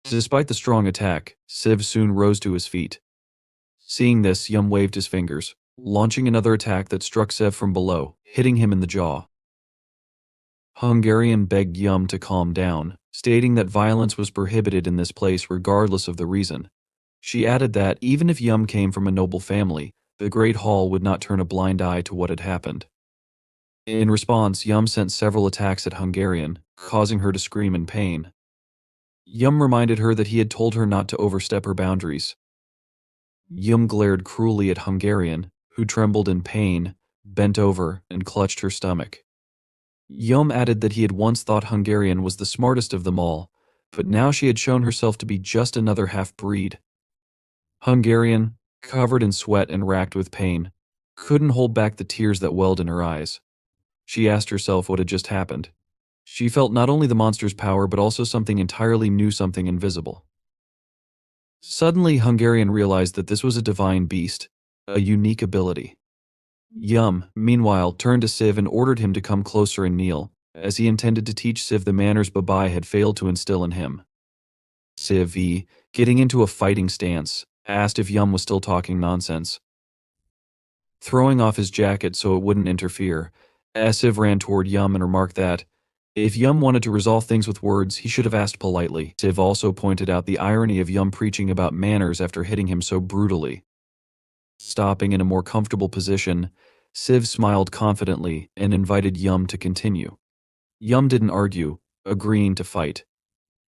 Despite the strong attack, Siv soon rose to his feet. Seeing this, Yum waved his fingers, launching another attack that struck Siv from below, hitting him in the jaw. Hungarian begged Yum to calm down, stating that violence was prohibited in this place regardless of the reason. She added that even if Yum came from a noble family, The Great Hall would not turn a blind eye to what had happened. In response, Yum sent several attacks at Hungarian, causing her to scream in pain. Yum reminded her that he had told her not to overstep her boundaries. Yum glared cruelly at Hungarian, who trembled in pain, bent over, and clutched her stomach. Yum added that he had once thought Hungarian was the smartest of them all, but now she had shown herself to be just another half-breed. Hungarian, covered in sweat and racked with pain, couldn't hold back the tears that welled in her eyes. She asked herself what had just happened. She felt not only the monster's power but also something entirely new, something invisible. Suddenly, Hungarian realized that this was a divine beast, a unique ability. Yum, meanwhile, turned to Siv and ordered him to come closer and kneel, as he intended to teach Siv the manners Babai had failed to instill in him. Siv, getting into a fighting stance, asked if Yum was still talking nonsense. Throwing off his jacket so it wouldn't interfere, Siv ran toward Yum and remarked that, if Yum wanted to resolve things with words, he should have asked politely. Siv also pointed out the irony of Yum preaching about manners after hitting him so brutally. Stopping in a more comfortable position, Siv smiled confidently and invited Yum to continue. Yum didn't argue, agreeing to fight.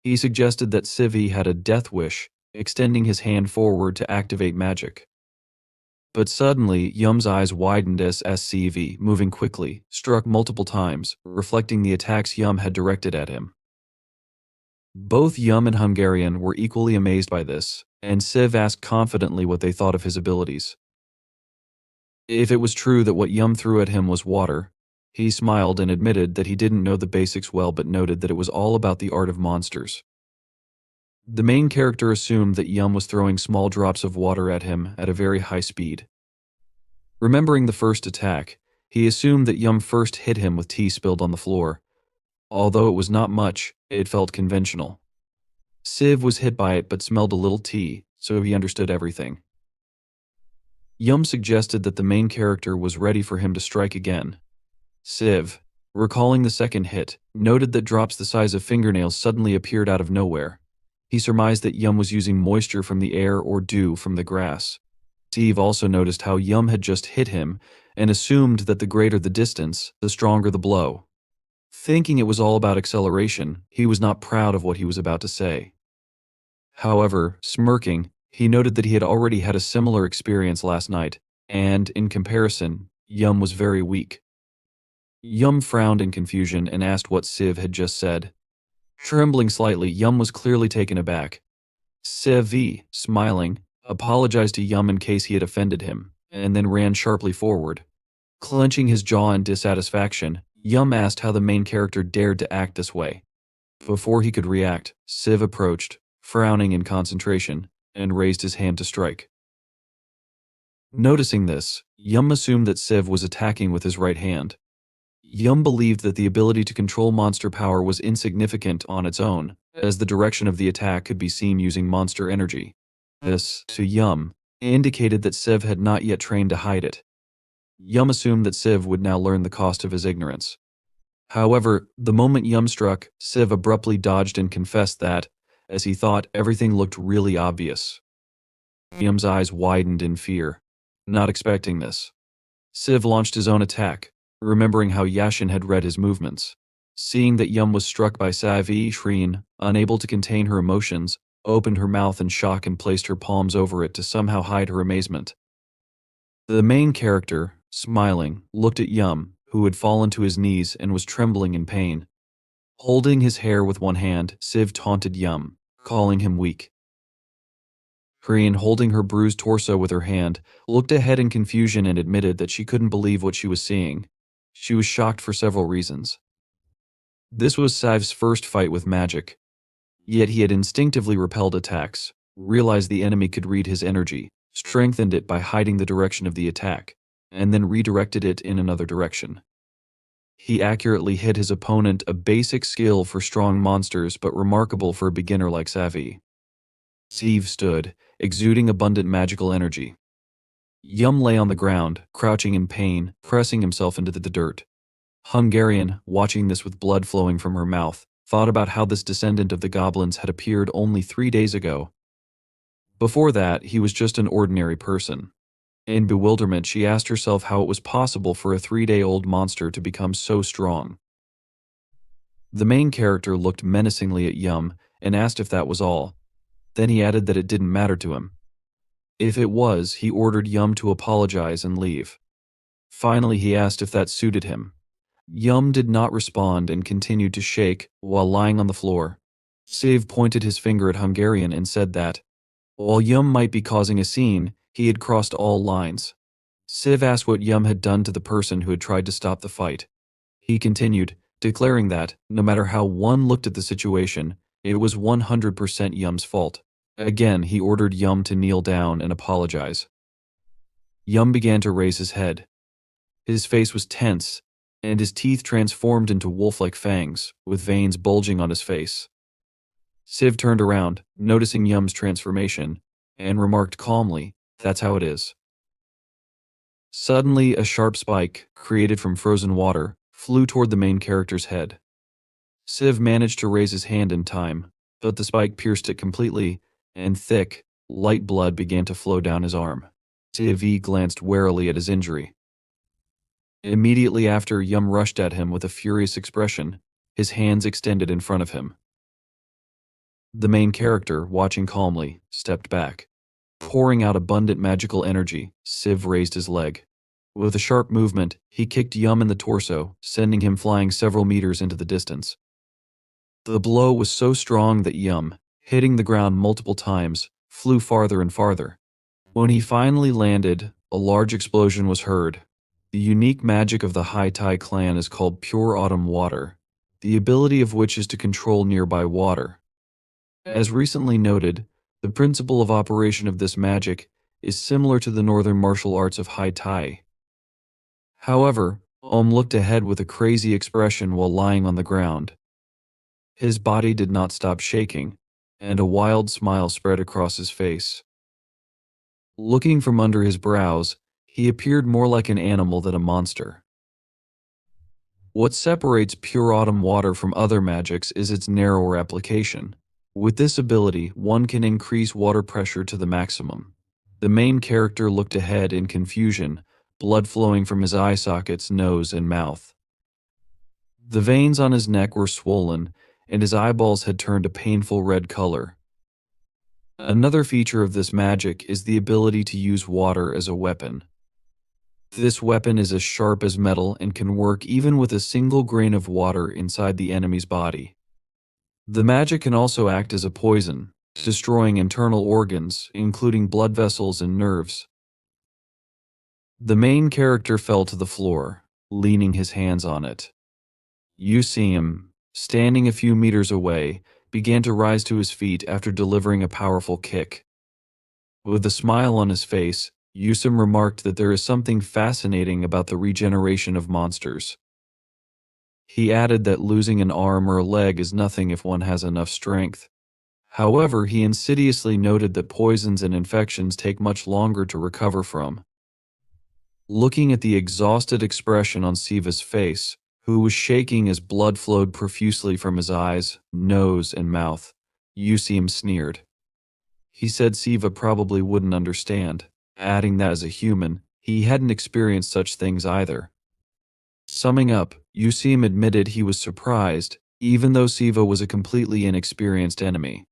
He suggested that Siv had a death wish, extending his hand forward to activate magic. But suddenly, Yum's eyes widened as Siv, moving quickly, struck multiple times, reflecting the attacks Yum had directed at him. Both Yum and Hungarian were equally amazed by this, and Siv asked confidently what they thought of his abilities. If it was true that what Yum threw at him was water, he smiled and admitted that he didn't know the basics well but noted that it was all about the art of monsters. The main character assumed that Yum was throwing small drops of water at him at a very high speed. Remembering the first attack, he assumed that Yum first hit him with tea spilled on the floor. Although it was not much, it felt conventional. Siv was hit by it but smelled a little tea, so he understood everything. Yum suggested that the main character was ready for him to strike again. Siv, recalling the second hit, noted that drops the size of fingernails suddenly appeared out of nowhere. He surmised that Yum was using moisture from the air or dew from the grass. Siv also noticed how Yum had just hit him and assumed that the greater the distance, the stronger the blow. Thinking it was all about acceleration, he was not proud of what he was about to say. However, smirking, he noted that he had already had a similar experience last night, and, in comparison, Yum was very weak. Yum frowned in confusion and asked what Siv had just said. Trembling slightly, Yum was clearly taken aback. Siv, smiling, apologized to Yum in case he had offended him, and then ran sharply forward. Clenching his jaw in dissatisfaction, Yum asked how the main character dared to act this way. Before he could react, Siv approached, frowning in concentration, and raised his hand to strike. Noticing this, Yum assumed that Siv was attacking with his right hand. Yum believed that the ability to control monster power was insignificant on its own, as the direction of the attack could be seen using monster energy. This, to Yum, indicated that Siv had not yet trained to hide it. Yum assumed that Siv would now learn the cost of his ignorance. However, the moment Yum struck, Siv abruptly dodged and confessed that, as he thought, everything looked really obvious. Yum's eyes widened in fear. Not expecting this, Siv launched his own attack, remembering how Yashin had read his movements. Seeing that Yum was struck by Savi, Shreen, unable to contain her emotions, opened her mouth in shock and placed her palms over it to somehow hide her amazement. The main character, smiling, looked at Yum, who had fallen to his knees and was trembling in pain. Holding his hair with one hand, Siv taunted Yum, calling him weak. Shreen, holding her bruised torso with her hand, looked ahead in confusion and admitted that she couldn't believe what she was seeing. She was shocked for several reasons. This was Sav's first fight with magic. Yet he had instinctively repelled attacks, realized the enemy could read his energy, strengthened it by hiding the direction of the attack, and then redirected it in another direction. He accurately hit his opponent, a basic skill for strong monsters but remarkable for a beginner like Savi. Siv stood, exuding abundant magical energy. Yum lay on the ground, crouching in pain, pressing himself into the dirt. Hungarian, watching this with blood flowing from her mouth, thought about how this descendant of the goblins had appeared only 3 days ago. Before that, he was just an ordinary person. In bewilderment, she asked herself how it was possible for a 3-day-old monster to become so strong. The main character looked menacingly at Yum and asked if that was all. Then he added that it didn't matter to him. If it was, he ordered Yum to apologize and leave. Finally, he asked if that suited him. Yum did not respond and continued to shake while lying on the floor. Siv pointed his finger at Hungarian and said that, while Yum might be causing a scene, he had crossed all lines. Siv asked what Yum had done to the person who had tried to stop the fight. He continued, declaring that, no matter how one looked at the situation, it was 100% Yum's fault. Again, he ordered Yum to kneel down and apologize. Yum began to raise his head. His face was tense, and his teeth transformed into wolf-like fangs, with veins bulging on his face. Siv turned around, noticing Yum's transformation, and remarked calmly, "That's how it is." Suddenly, a sharp spike, created from frozen water, flew toward the main character's head. Siv managed to raise his hand in time, but the spike pierced it completely, and thick, light blood began to flow down his arm. Siv glanced warily at his injury. Immediately after, Yum rushed at him with a furious expression, his hands extended in front of him. The main character, watching calmly, stepped back. Pouring out abundant magical energy, Siv raised his leg. With a sharp movement, he kicked Yum in the torso, sending him flying several meters into the distance. The blow was so strong that Yum, hitting the ground multiple times, flew farther and farther. When he finally landed, a large explosion was heard. The unique magic of the High Tai clan is called Pure Autumn Water, the ability of which is to control nearby water. As recently noted, the principle of operation of this magic is similar to the northern martial arts of High Tai. However, looked ahead with a crazy expression while lying on the ground. His body did not stop shaking, and a wild smile spread across his face. Looking from under his brows, he appeared more like an animal than a monster. What separates Pure Autumn Water from other magics is its narrower application. With this ability, one can increase water pressure to the maximum. The main character looked ahead in confusion, blood flowing from his eye sockets, nose, and mouth. The veins on his neck were swollen, and his eyeballs had turned a painful red color. Another feature of this magic is the ability to use water as a weapon. This weapon is as sharp as metal and can work even with a single grain of water inside the enemy's body. The magic can also act as a poison, destroying internal organs, including blood vessels and nerves. The main character fell to the floor, leaning his hands on it. You see him, standing a few meters away, began to rise to his feet after delivering a powerful kick. With a smile on his face, Yusum remarked that there is something fascinating about the regeneration of monsters. He added that losing an arm or a leg is nothing if one has enough strength. However, he insidiously noted that poisons and infections take much longer to recover from. Looking at the exhausted expression on Siva's face, who was shaking as blood flowed profusely from his eyes, nose, and mouth, Yusim sneered. He said Siva probably wouldn't understand, adding that as a human, he hadn't experienced such things either. Summing up, Yusim admitted he was surprised, even though Siva was a completely inexperienced enemy.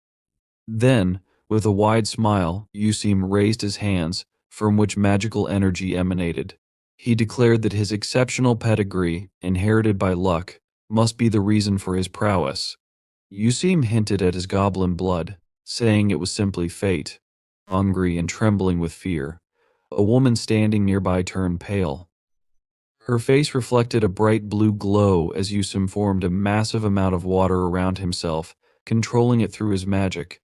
Then, with a wide smile, Yusim raised his hands, from which magical energy emanated. He declared that his exceptional pedigree, inherited by luck, must be the reason for his prowess. Yusim hinted at his goblin blood, saying it was simply fate. Hungry and trembling with fear, a woman standing nearby turned pale. Her face reflected a bright blue glow as Yusim formed a massive amount of water around himself, controlling it through his magic.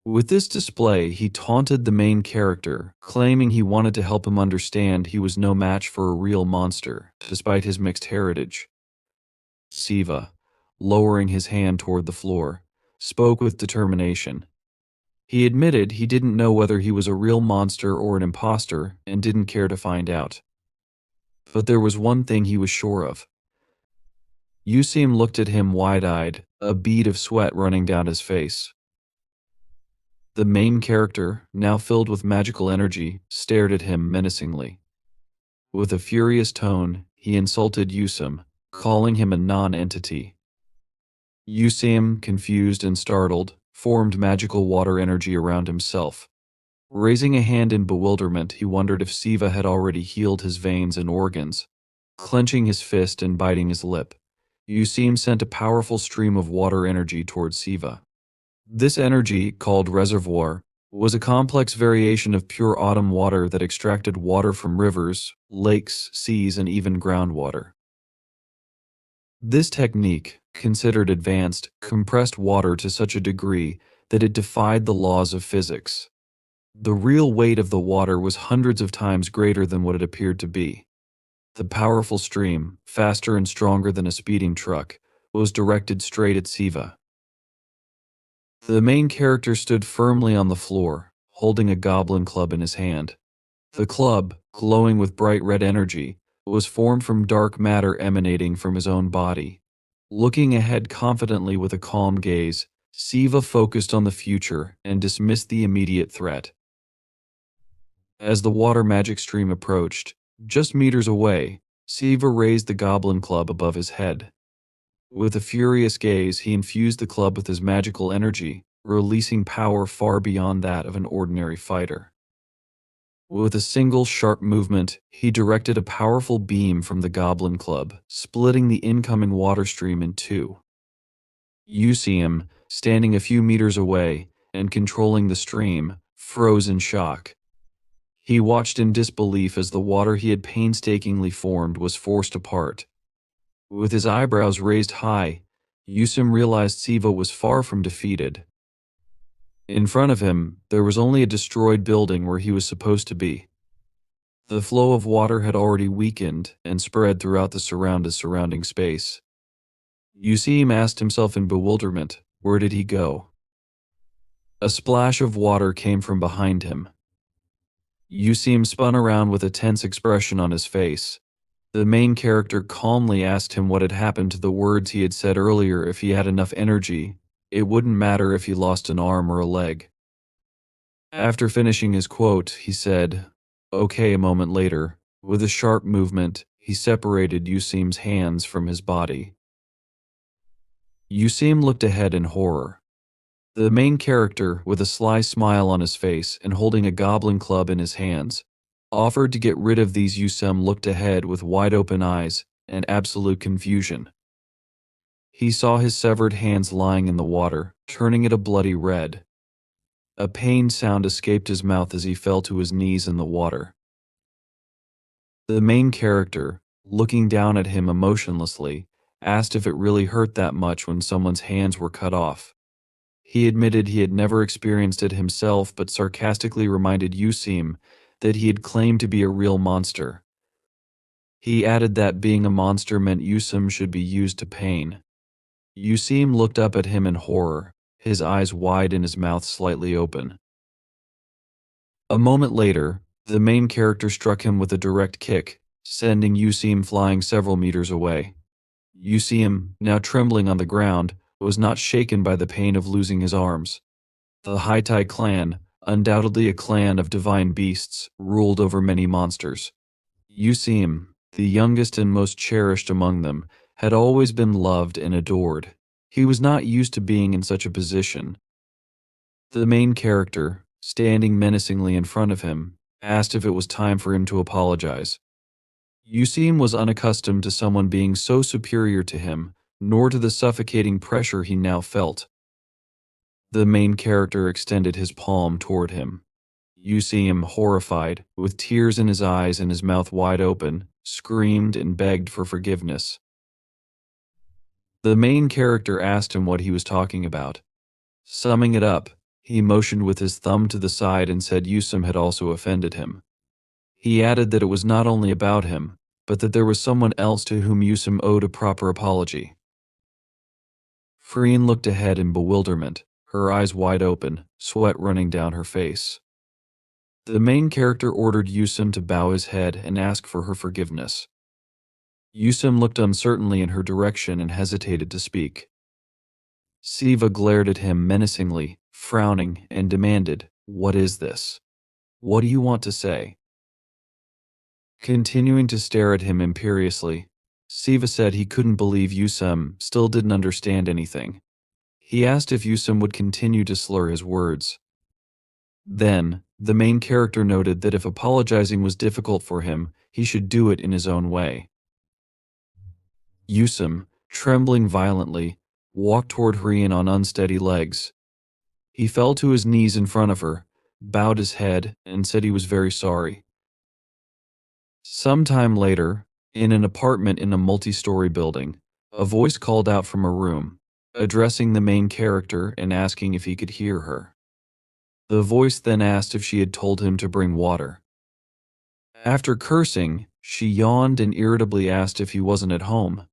With this display, he taunted the main character, claiming he wanted to help him understand he was no match for a real monster, despite his mixed heritage. Siva, lowering his hand toward the floor, spoke with determination. He admitted he didn't know whether he was a real monster or an imposter and didn't care to find out. But there was one thing he was sure of. Yusim looked at him wide-eyed, a bead of sweat running down his face. The main character, now filled with magical energy, stared at him menacingly. With a furious tone, he insulted Yusum, calling him a non-entity. Yusum, confused and startled, formed magical water energy around himself. Raising a hand in bewilderment, he wondered if Siva had already healed his veins and organs. Clenching his fist and biting his lip, Yusum sent a powerful stream of water energy towards Siva. This energy, called reservoir, was a complex variation of pure autumn water that extracted water from rivers, lakes, seas, and even groundwater. This technique, considered advanced, compressed water to such a degree that it defied the laws of physics. The real weight of the water was hundreds of times greater than what it appeared to be. The powerful stream, faster and stronger than a speeding truck, was directed straight at Siva. The main character stood firmly on the floor, holding a goblin club in his hand. The club, glowing with bright red energy, was formed from dark matter emanating from his own body. Looking ahead confidently with a calm gaze, Siva focused on the future and dismissed the immediate threat. As the water magic stream approached, just meters away, Siva raised the goblin club above his head. With a furious gaze, he infused the club with his magical energy, releasing power far beyond that of an ordinary fighter. With a single sharp movement, he directed a powerful beam from the goblin club, splitting the incoming water stream in two. Yusum, standing a few meters away and controlling the stream, froze in shock. He watched in disbelief as the water he had painstakingly formed was forced apart. With his eyebrows raised high, Yusum realized Siva was far from defeated. In front of him, there was only a destroyed building where he was supposed to be. The flow of water had already weakened and spread throughout the surrounding space. Yusum asked himself in bewilderment, where did he go? A splash of water came from behind him. Yusum spun around with a tense expression on his face. The main character calmly asked him what had happened to the words he had said earlier. If he had enough energy, it wouldn't matter if he lost an arm or a leg. After finishing his quote, he said, "Okay." A moment later, with a sharp movement, he separated Yusum's hands from his body. Yusum looked ahead in horror. The main character, with a sly smile on his face and holding a goblin club in his hands, offered to get rid of these. Yusum looked ahead with wide-open eyes and absolute confusion. He saw his severed hands lying in the water, turning it a bloody red. A pained sound escaped his mouth as he fell to his knees in the water. The main character, looking down at him emotionlessly, asked if it really hurt that much when someone's hands were cut off. He admitted he had never experienced it himself, but sarcastically reminded Yusum that he had claimed to be a real monster. He added that being a monster meant Yusum should be used to pain. Yusum looked up at him in horror, his eyes wide and his mouth slightly open. A moment later, the main character struck him with a direct kick, sending Yusum flying several meters away. Yusum, now trembling on the ground, was not shaken by the pain of losing his arms. The Haitai clan, undoubtedly a clan of divine beasts, ruled over many monsters. Yusum, the youngest and most cherished among them, had always been loved and adored. He was not used to being in such a position. The main character, standing menacingly in front of him, asked if it was time for him to apologize. Yusum was unaccustomed to someone being so superior to him, nor to the suffocating pressure he now felt. The main character extended his palm toward him. Yusum, horrified, with tears in his eyes and his mouth wide open, screamed and begged for forgiveness. The main character asked him what he was talking about. Summing it up, he motioned with his thumb to the side and said Yusum had also offended him. He added that it was not only about him, but that there was someone else to whom Yusum owed a proper apology. Freen looked ahead in bewilderment, her eyes wide open, sweat running down her face. The main character ordered Yusum to bow his head and ask for her forgiveness. Yusum looked uncertainly in her direction and hesitated to speak. Siva glared at him menacingly, frowning, and demanded, "What is this? What do you want to say?" Continuing to stare at him imperiously, Siva said he couldn't believe Yusum still didn't understand anything. He asked if Yusum would continue to slur his words. Then, the main character noted that if apologizing was difficult for him, he should do it in his own way. Yusum, trembling violently, walked toward Hrian on unsteady legs. He fell to his knees in front of her, bowed his head, and said he was very sorry. Sometime later, in an apartment in a multi-story building, a voice called out from a room, addressing the main character and asking if he could hear her. The voice then asked if she had told him to bring water. After cursing, she yawned and irritably asked if he wasn't at home.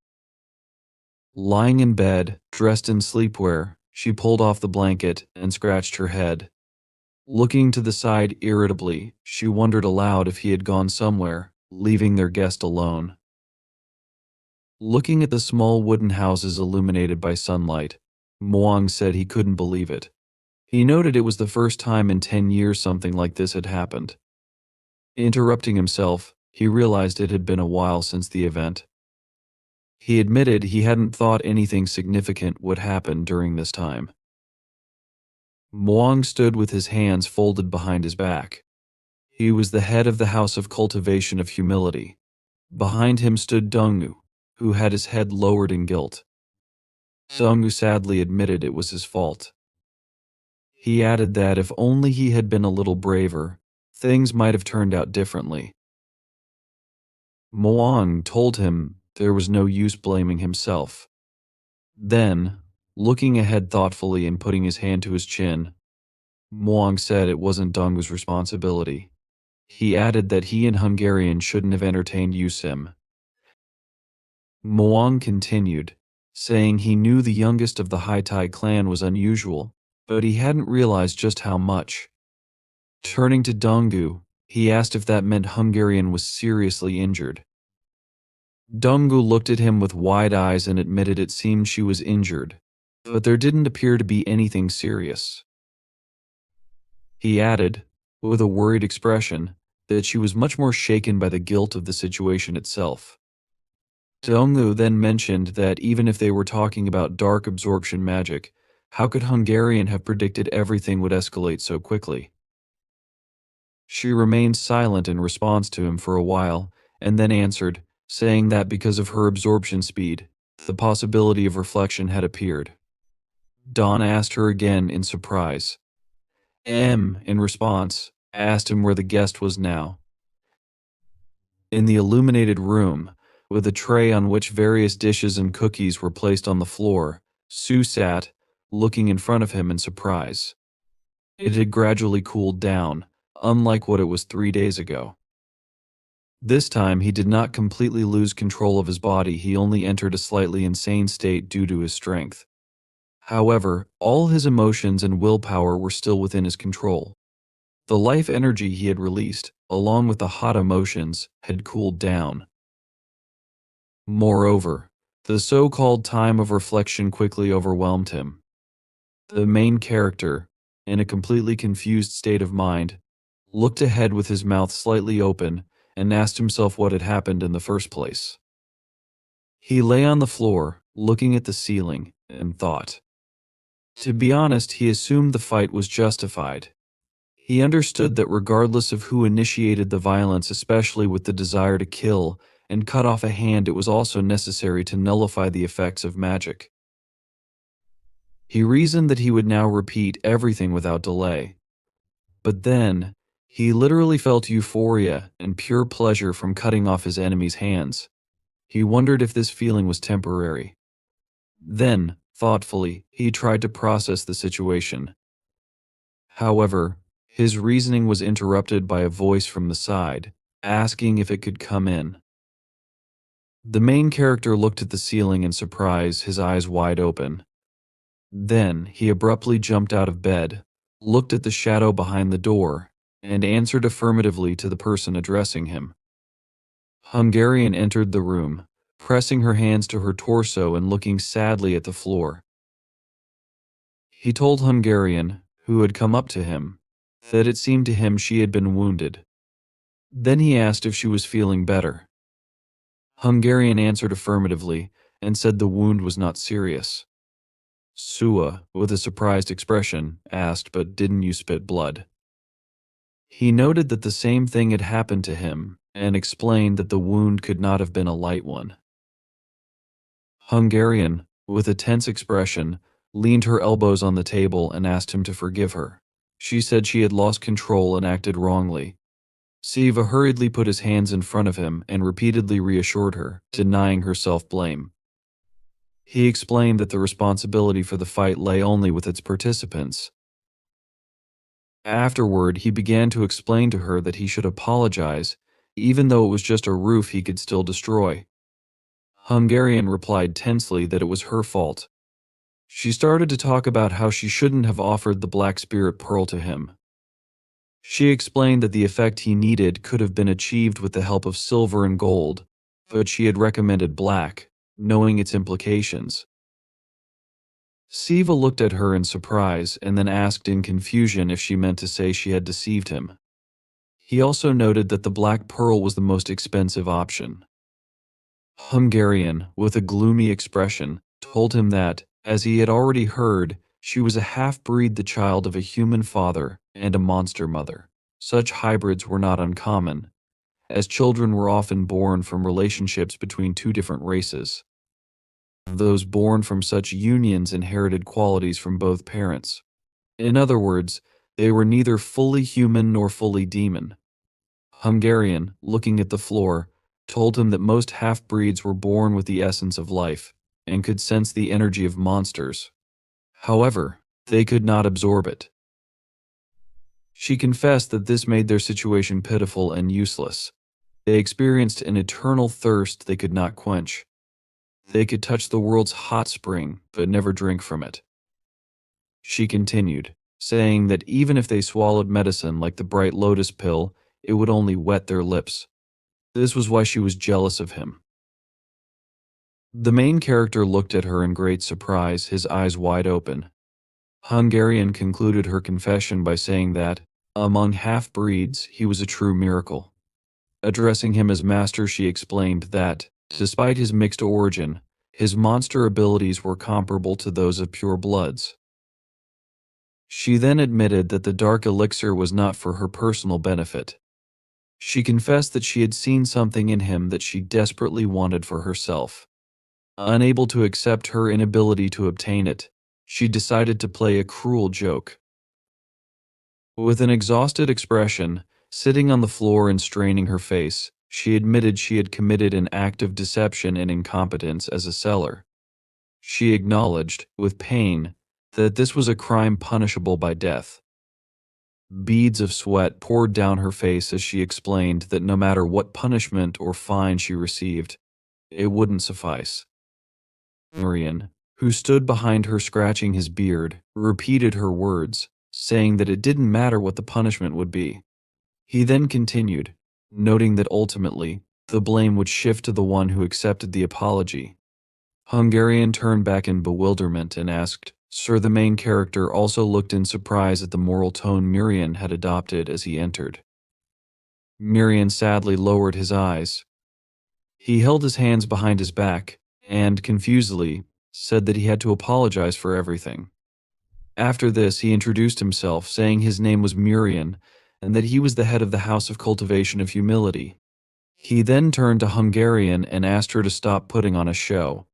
Lying in bed, dressed in sleepwear, she pulled off the blanket and scratched her head. Looking to the side irritably, she wondered aloud if he had gone somewhere, leaving their guest alone. Looking at the small wooden houses illuminated by sunlight, Muang said he couldn't believe it. He noted it was the first time in 10 years something like this had happened. Interrupting himself, he realized it had been a while since the event. He admitted he hadn't thought anything significant would happen during this time. Muang stood with his hands folded behind his back. He was the head of the House of Cultivation of Humility. Behind him stood Donggu, who had his head lowered in guilt. Donggu sadly admitted it was his fault. He added that if only he had been a little braver, things might have turned out differently. Muang told him there was no use blaming himself. Then, looking ahead thoughtfully and putting his hand to his chin, Muang said it wasn't Donggu's responsibility. He added that he and Hungarian shouldn't have entertained Yusim. Muang continued, saying he knew the youngest of the Haitai clan was unusual, but he hadn't realized just how much. Turning to Donggu, he asked if that meant Hungarian was seriously injured. Donggu looked at him with wide eyes and admitted it seemed she was injured, but there didn't appear to be anything serious. He added, with a worried expression, that she was much more shaken by the guilt of the situation itself. Donggu then mentioned that even if they were talking about dark absorption magic, how could Hungarian have predicted everything would escalate so quickly? She remained silent in response to him for a while, and then answered, saying that because of her absorption speed, the possibility of reflection had appeared. Dawn asked her again in surprise. In response, asked him where the guest was now. In the illuminated room, with a tray on which various dishes and cookies were placed on the floor, Sue sat, looking in front of him in surprise. It had gradually cooled down, unlike what it was 3 days ago. This time he did not completely lose control of his body, he only entered a slightly insane state due to his strength. However, all his emotions and willpower were still within his control. The life energy he had released, along with the hot emotions, had cooled down. Moreover, the so-called time of reflection quickly overwhelmed him. The main character, in a completely confused state of mind, looked ahead with his mouth slightly open and asked himself what had happened in the first place. He lay on the floor, looking at the ceiling, and thought. To be honest, he assumed the fight was justified. He understood that regardless of who initiated the violence, especially with the desire to kill and cut off a hand, it was also necessary to nullify the effects of magic. He reasoned that he would now repeat everything without delay. But then, he literally felt euphoria and pure pleasure from cutting off his enemy's hands. He wondered if this feeling was temporary. Then, thoughtfully, he tried to process the situation. However, his reasoning was interrupted by a voice from the side, asking if it could come in. The main character looked at the ceiling in surprise, his eyes wide open. Then, he abruptly jumped out of bed, looked at the shadow behind the door, and answered affirmatively to the person addressing him. Hungarian entered the room, pressing her hands to her torso and looking sadly at the floor. He told Hungarian, who had come up to him, that it seemed to him she had been wounded. Then he asked if she was feeling better. Hungarian answered affirmatively and said the wound was not serious. Suah, with a surprised expression, asked, "But didn't you spit blood?" He noted that the same thing had happened to him and explained that the wound could not have been a light one. Hungarian, with a tense expression, leaned her elbows on the table and asked him to forgive her. She said she had lost control and acted wrongly. Siva hurriedly put his hands in front of him and repeatedly reassured her, denying her self-blame. He explained that the responsibility for the fight lay only with its participants. Afterward, he began to explain to her that he should apologize, even though it was just a roof he could still destroy. Hungarian replied tensely that it was her fault. She started to talk about how she shouldn't have offered the Black Spirit Pearl to him. She explained that the effect he needed could have been achieved with the help of silver and gold, but she had recommended black, knowing its implications. Siva looked at her in surprise and then asked in confusion if she meant to say she had deceived him. He also noted that the Black Pearl was the most expensive option. Hungarian, with a gloomy expression, told him that, as he had already heard, she was a half-breed, the child of a human father and a monster mother. Such hybrids were not uncommon, as children were often born from relationships between two different races. Those born from such unions inherited qualities from both parents. In other words, they were neither fully human nor fully demon. Hungarian, looking at the floor, told him that most half-breeds were born with the essence of life and could sense the energy of monsters. However, they could not absorb it. She confessed that this made their situation pitiful and useless. They experienced an eternal thirst they could not quench. They could touch the world's hot spring, but never drink from it. She continued, saying that even if they swallowed medicine like the bright lotus pill, it would only wet their lips. This was why she was jealous of him. The main character looked at her in great surprise, his eyes wide open. Hungarian concluded her confession by saying that, among half-breeds, he was a true miracle. Addressing him as master, she explained that, despite his mixed origin, his monster abilities were comparable to those of pure bloods. She then admitted that the dark elixir was not for her personal benefit. She confessed that she had seen something in him that she desperately wanted for herself. Unable to accept her inability to obtain it, she decided to play a cruel joke. With an exhausted expression, sitting on the floor and straining her face, she admitted she had committed an act of deception and incompetence as a seller. She acknowledged, with pain, that this was a crime punishable by death. Beads of sweat poured down her face as she explained that no matter what punishment or fine she received, it wouldn't suffice. Marian, who stood behind her scratching his beard, repeated her words, saying that it didn't matter what the punishment would be. He then continued, noting that ultimately, the blame would shift to the one who accepted the apology. Hungarian turned back in bewilderment and asked, "Sir?" The main character also looked in surprise at the moral tone Miriam had adopted as he entered. Miriam sadly lowered his eyes. He held his hands behind his back and, confusedly, said that he had to apologize for everything. After this, he introduced himself, saying his name was Miriam and that he was the head of the House of Cultivation of Humility. He then turned to Hungarian and asked her to stop putting on a show.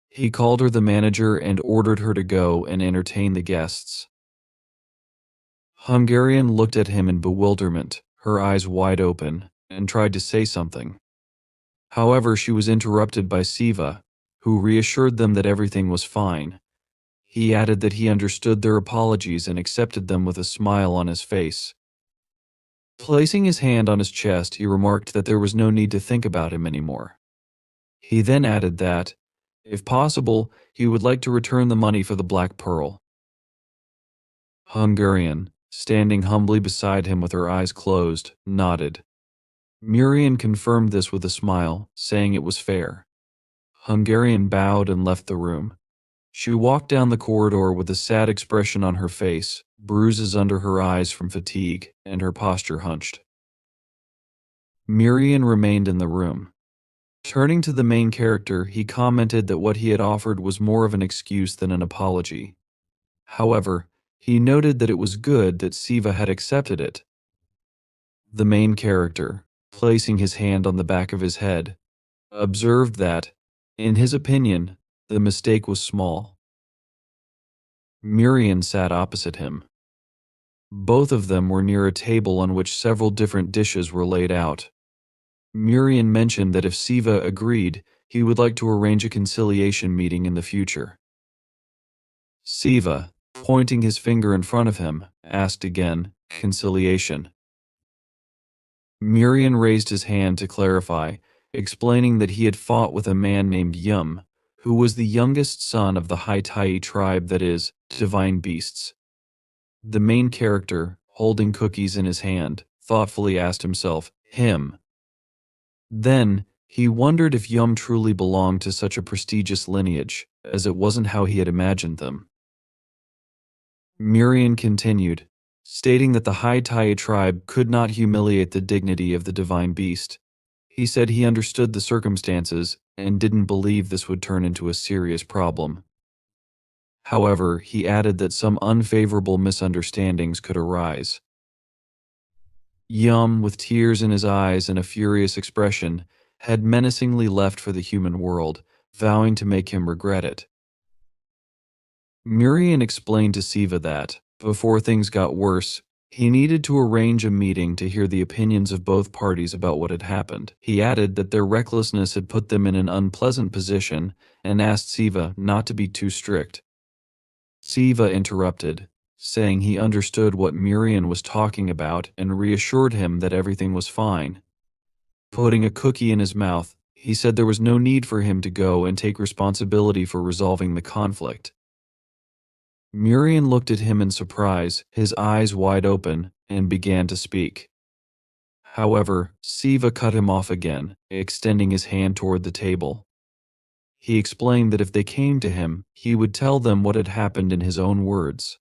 He called her the manager and ordered her to go and entertain the guests. Hungarian looked at him in bewilderment, her eyes wide open, and tried to say something. However, she was interrupted by Siva, who reassured them that everything was fine. He added that he understood their apologies and accepted them with a smile on his face. Placing his hand on his chest, he remarked that there was no need to think about him anymore. He then added that, if possible, he would like to return the money for the Black Pearl. Hungarian, standing humbly beside him with her eyes closed, nodded. Miriam confirmed this with a smile, saying it was fair. Hungarian bowed and left the room. She walked down the corridor with a sad expression on her face, bruises under her eyes from fatigue, and her posture hunched. Miriam remained in the room. Turning to the main character, he commented that what he had offered was more of an excuse than an apology. However, he noted that it was good that Siva had accepted it. The main character, placing his hand on the back of his head, observed that, in his opinion, the mistake was small. Miriam sat opposite him. Both of them were near a table on which several different dishes were laid out. Miriam mentioned that if Siva agreed, he would like to arrange a conciliation meeting in the future. Siva, pointing his finger in front of him, asked again, conciliation. Miriam raised his hand to clarify, explaining that he had fought with a man named Yum, who was the youngest son of the Hai Tai tribe, that is, divine beasts. The main character, holding cookies in his hand, thoughtfully asked himself, him. Then, he wondered if Yum truly belonged to such a prestigious lineage, as it wasn't how he had imagined them. Miriam continued, stating that the Hai Tai tribe could not humiliate the dignity of the divine beast. He said he understood the circumstances and didn't believe this would turn into a serious problem. However, he added that some unfavorable misunderstandings could arise. Yum, with tears in his eyes and a furious expression, had menacingly left for the human world, vowing to make him regret it. Miriam explained to Siva that, before things got worse, he needed to arrange a meeting to hear the opinions of both parties about what had happened. He added that their recklessness had put them in an unpleasant position and asked Siva not to be too strict. Siva interrupted, saying he understood what Miriam was talking about and reassured him that everything was fine. Putting a cookie in his mouth, he said there was no need for him to go and take responsibility for resolving the conflict. Miriam looked at him in surprise, his eyes wide open, and began to speak. However, Siva cut him off again, extending his hand toward the table. He explained that if they came to him, he would tell them what had happened in his own words.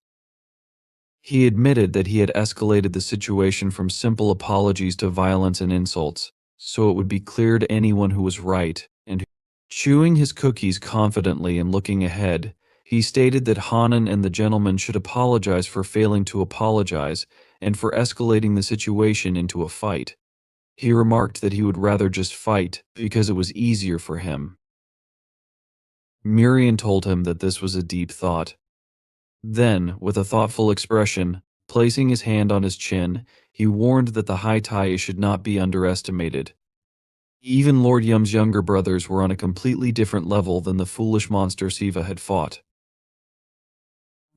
He admitted that he had escalated the situation from simple apologies to violence and insults, so it would be clear to anyone who was right, and chewing his cookies confidently and looking ahead, he stated that Hanan and the gentleman should apologize for failing to apologize and for escalating the situation into a fight. He remarked that he would rather just fight because it was easier for him. Miriam told him that this was a deep thought. Then, with a thoughtful expression, placing his hand on his chin, he warned that the Hai Tai should not be underestimated. Even Lord Yum's younger brothers were on a completely different level than the foolish monster Siva had fought.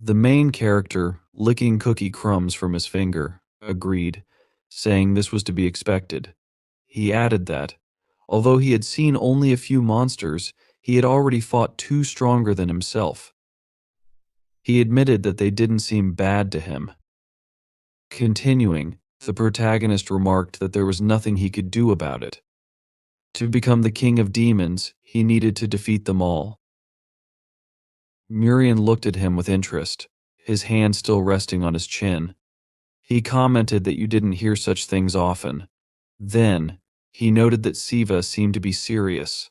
The main character, licking cookie crumbs from his finger, agreed, saying this was to be expected. He added that, although he had seen only a few monsters, he had already fought two stronger than himself. He admitted that they didn't seem bad to him. Continuing, the protagonist remarked that there was nothing he could do about it. To become the king of demons, he needed to defeat them all. Miriam looked at him with interest, his hand still resting on his chin. He commented that you didn't hear such things often. Then, he noted that Siva seemed to be serious.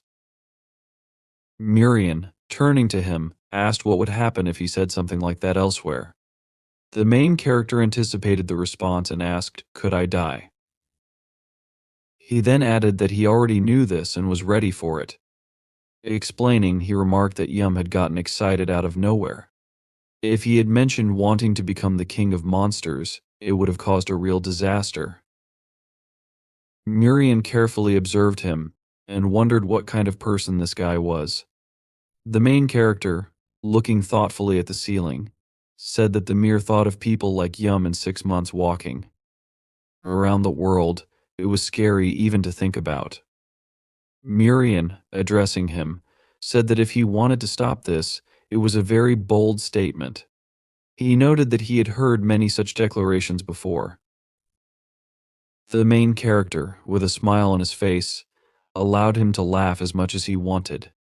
Miriam, turning to him, asked what would happen if he said something like that elsewhere. The main character anticipated the response and asked, "Could I die?" He then added that he already knew this and was ready for it. Explaining, he remarked that Yum had gotten excited out of nowhere. If he had mentioned wanting to become the king of monsters, it would have caused a real disaster. Miriam carefully observed him and wondered what kind of person this guy was. The main character, looking thoughtfully at the ceiling, said that the mere thought of people like Yum in 6 months walking around the world, it was scary even to think about. Miriam, addressing him, said that if he wanted to stop this, it was a very bold statement. He noted that he had heard many such declarations before. The main character, with a smile on his face, allowed him to laugh as much as he wanted.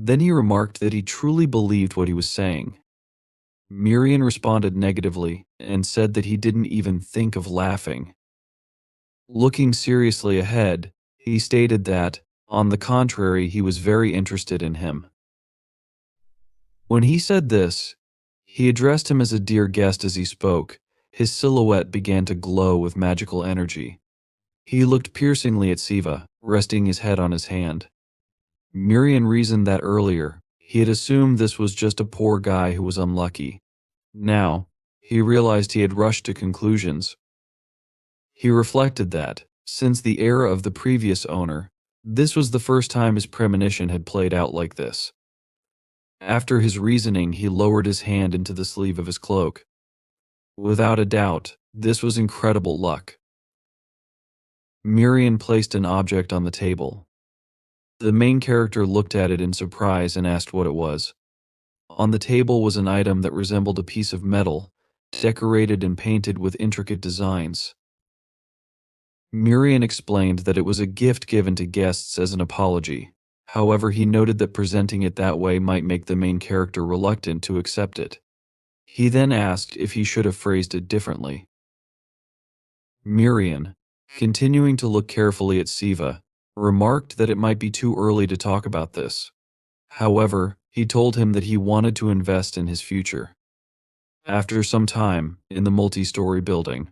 Then he remarked that he truly believed what he was saying. Miriam responded negatively and said that he didn't even think of laughing. Looking seriously ahead, he stated that, on the contrary, he was very interested in him. When he said this, he addressed him as a dear guest as he spoke. His silhouette began to glow with magical energy. He looked piercingly at Siva, resting his head on his hand. Miriam reasoned that earlier, he had assumed this was just a poor guy who was unlucky. Now, he realized he had rushed to conclusions. He reflected that, since the era of the previous owner, this was the first time his premonition had played out like this. After his reasoning, he lowered his hand into the sleeve of his cloak. Without a doubt, this was incredible luck. Miriam placed an object on the table. The main character looked at it in surprise and asked what it was. On the table was an item that resembled a piece of metal, decorated and painted with intricate designs. Miriam explained that it was a gift given to guests as an apology. However, he noted that presenting it that way might make the main character reluctant to accept it. He then asked if he should have phrased it differently. Miriam, continuing to look carefully at Siva, remarked that it might be too early to talk about this. However, he told him that he wanted to invest in his future. After some time, in the multi-story building,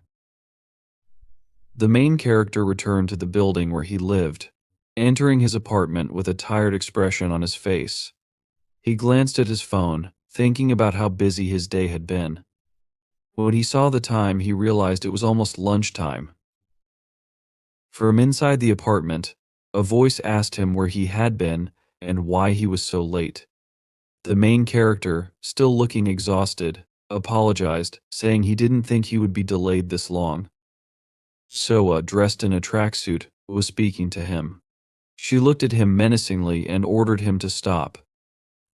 the main character returned to the building where he lived, entering his apartment with a tired expression on his face. He glanced at his phone, thinking about how busy his day had been. When he saw the time, he realized it was almost lunchtime. From inside the apartment, a voice asked him where he had been and why he was so late. The main character, still looking exhausted, apologized, saying he didn't think he would be delayed this long. Suah, dressed in a tracksuit, was speaking to him. She looked at him menacingly and ordered him to stop.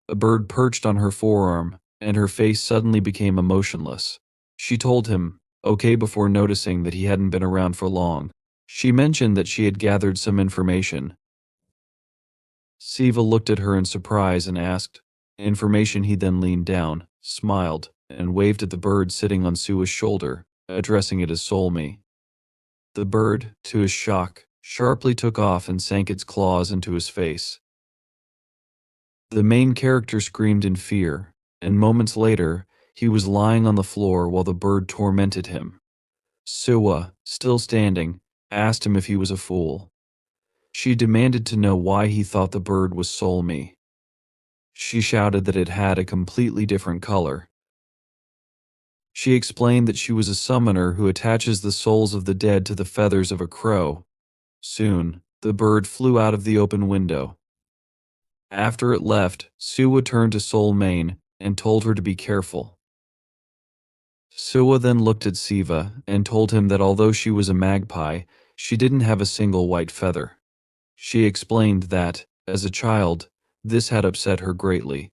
A bird perched on her forearm, and her face suddenly became emotionless. She told him, okay, before noticing that he hadn't been around for long. She mentioned that she had gathered some information. Siva looked at her in surprise and asked, information. He then leaned down, smiled, and waved at the bird sitting on Suah's shoulder, addressing it as Solmi. The bird, to his shock, sharply took off and sank its claws into his face. The main character screamed in fear, and moments later, he was lying on the floor while the bird tormented him. Suah, still standing, asked him if he was a fool. She demanded to know why he thought the bird was Solmi. She shouted that it had a completely different color. She explained that she was a summoner who attaches the souls of the dead to the feathers of a crow. Soon, the bird flew out of the open window. After it left, Suah turned to Solmain and told her to be careful. Suah then looked at Siva and told him that although she was a magpie, she didn't have a single white feather. She explained that, as a child, this had upset her greatly.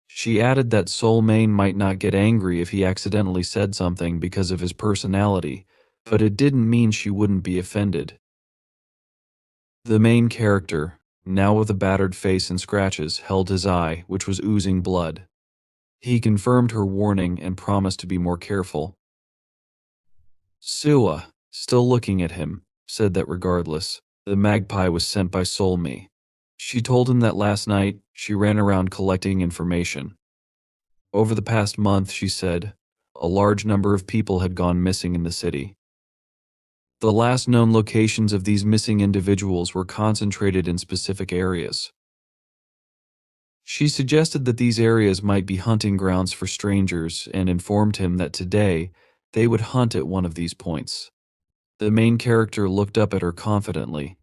She added that Solmain might not get angry if he accidentally said something because of his personality, but it didn't mean she wouldn't be offended. The main character, now with a battered face and scratches, held his eye, which was oozing blood. He confirmed her warning and promised to be more careful. Suah, still looking at him, said that regardless, the magpie was sent by Solmi. She told him that last night, she ran around collecting information. Over the past month, she said, a large number of people had gone missing in the city. The last known locations of these missing individuals were concentrated in specific areas. She suggested that these areas might be hunting grounds for strangers and informed him that today, they would hunt at one of these points. The main character looked up at her confidently.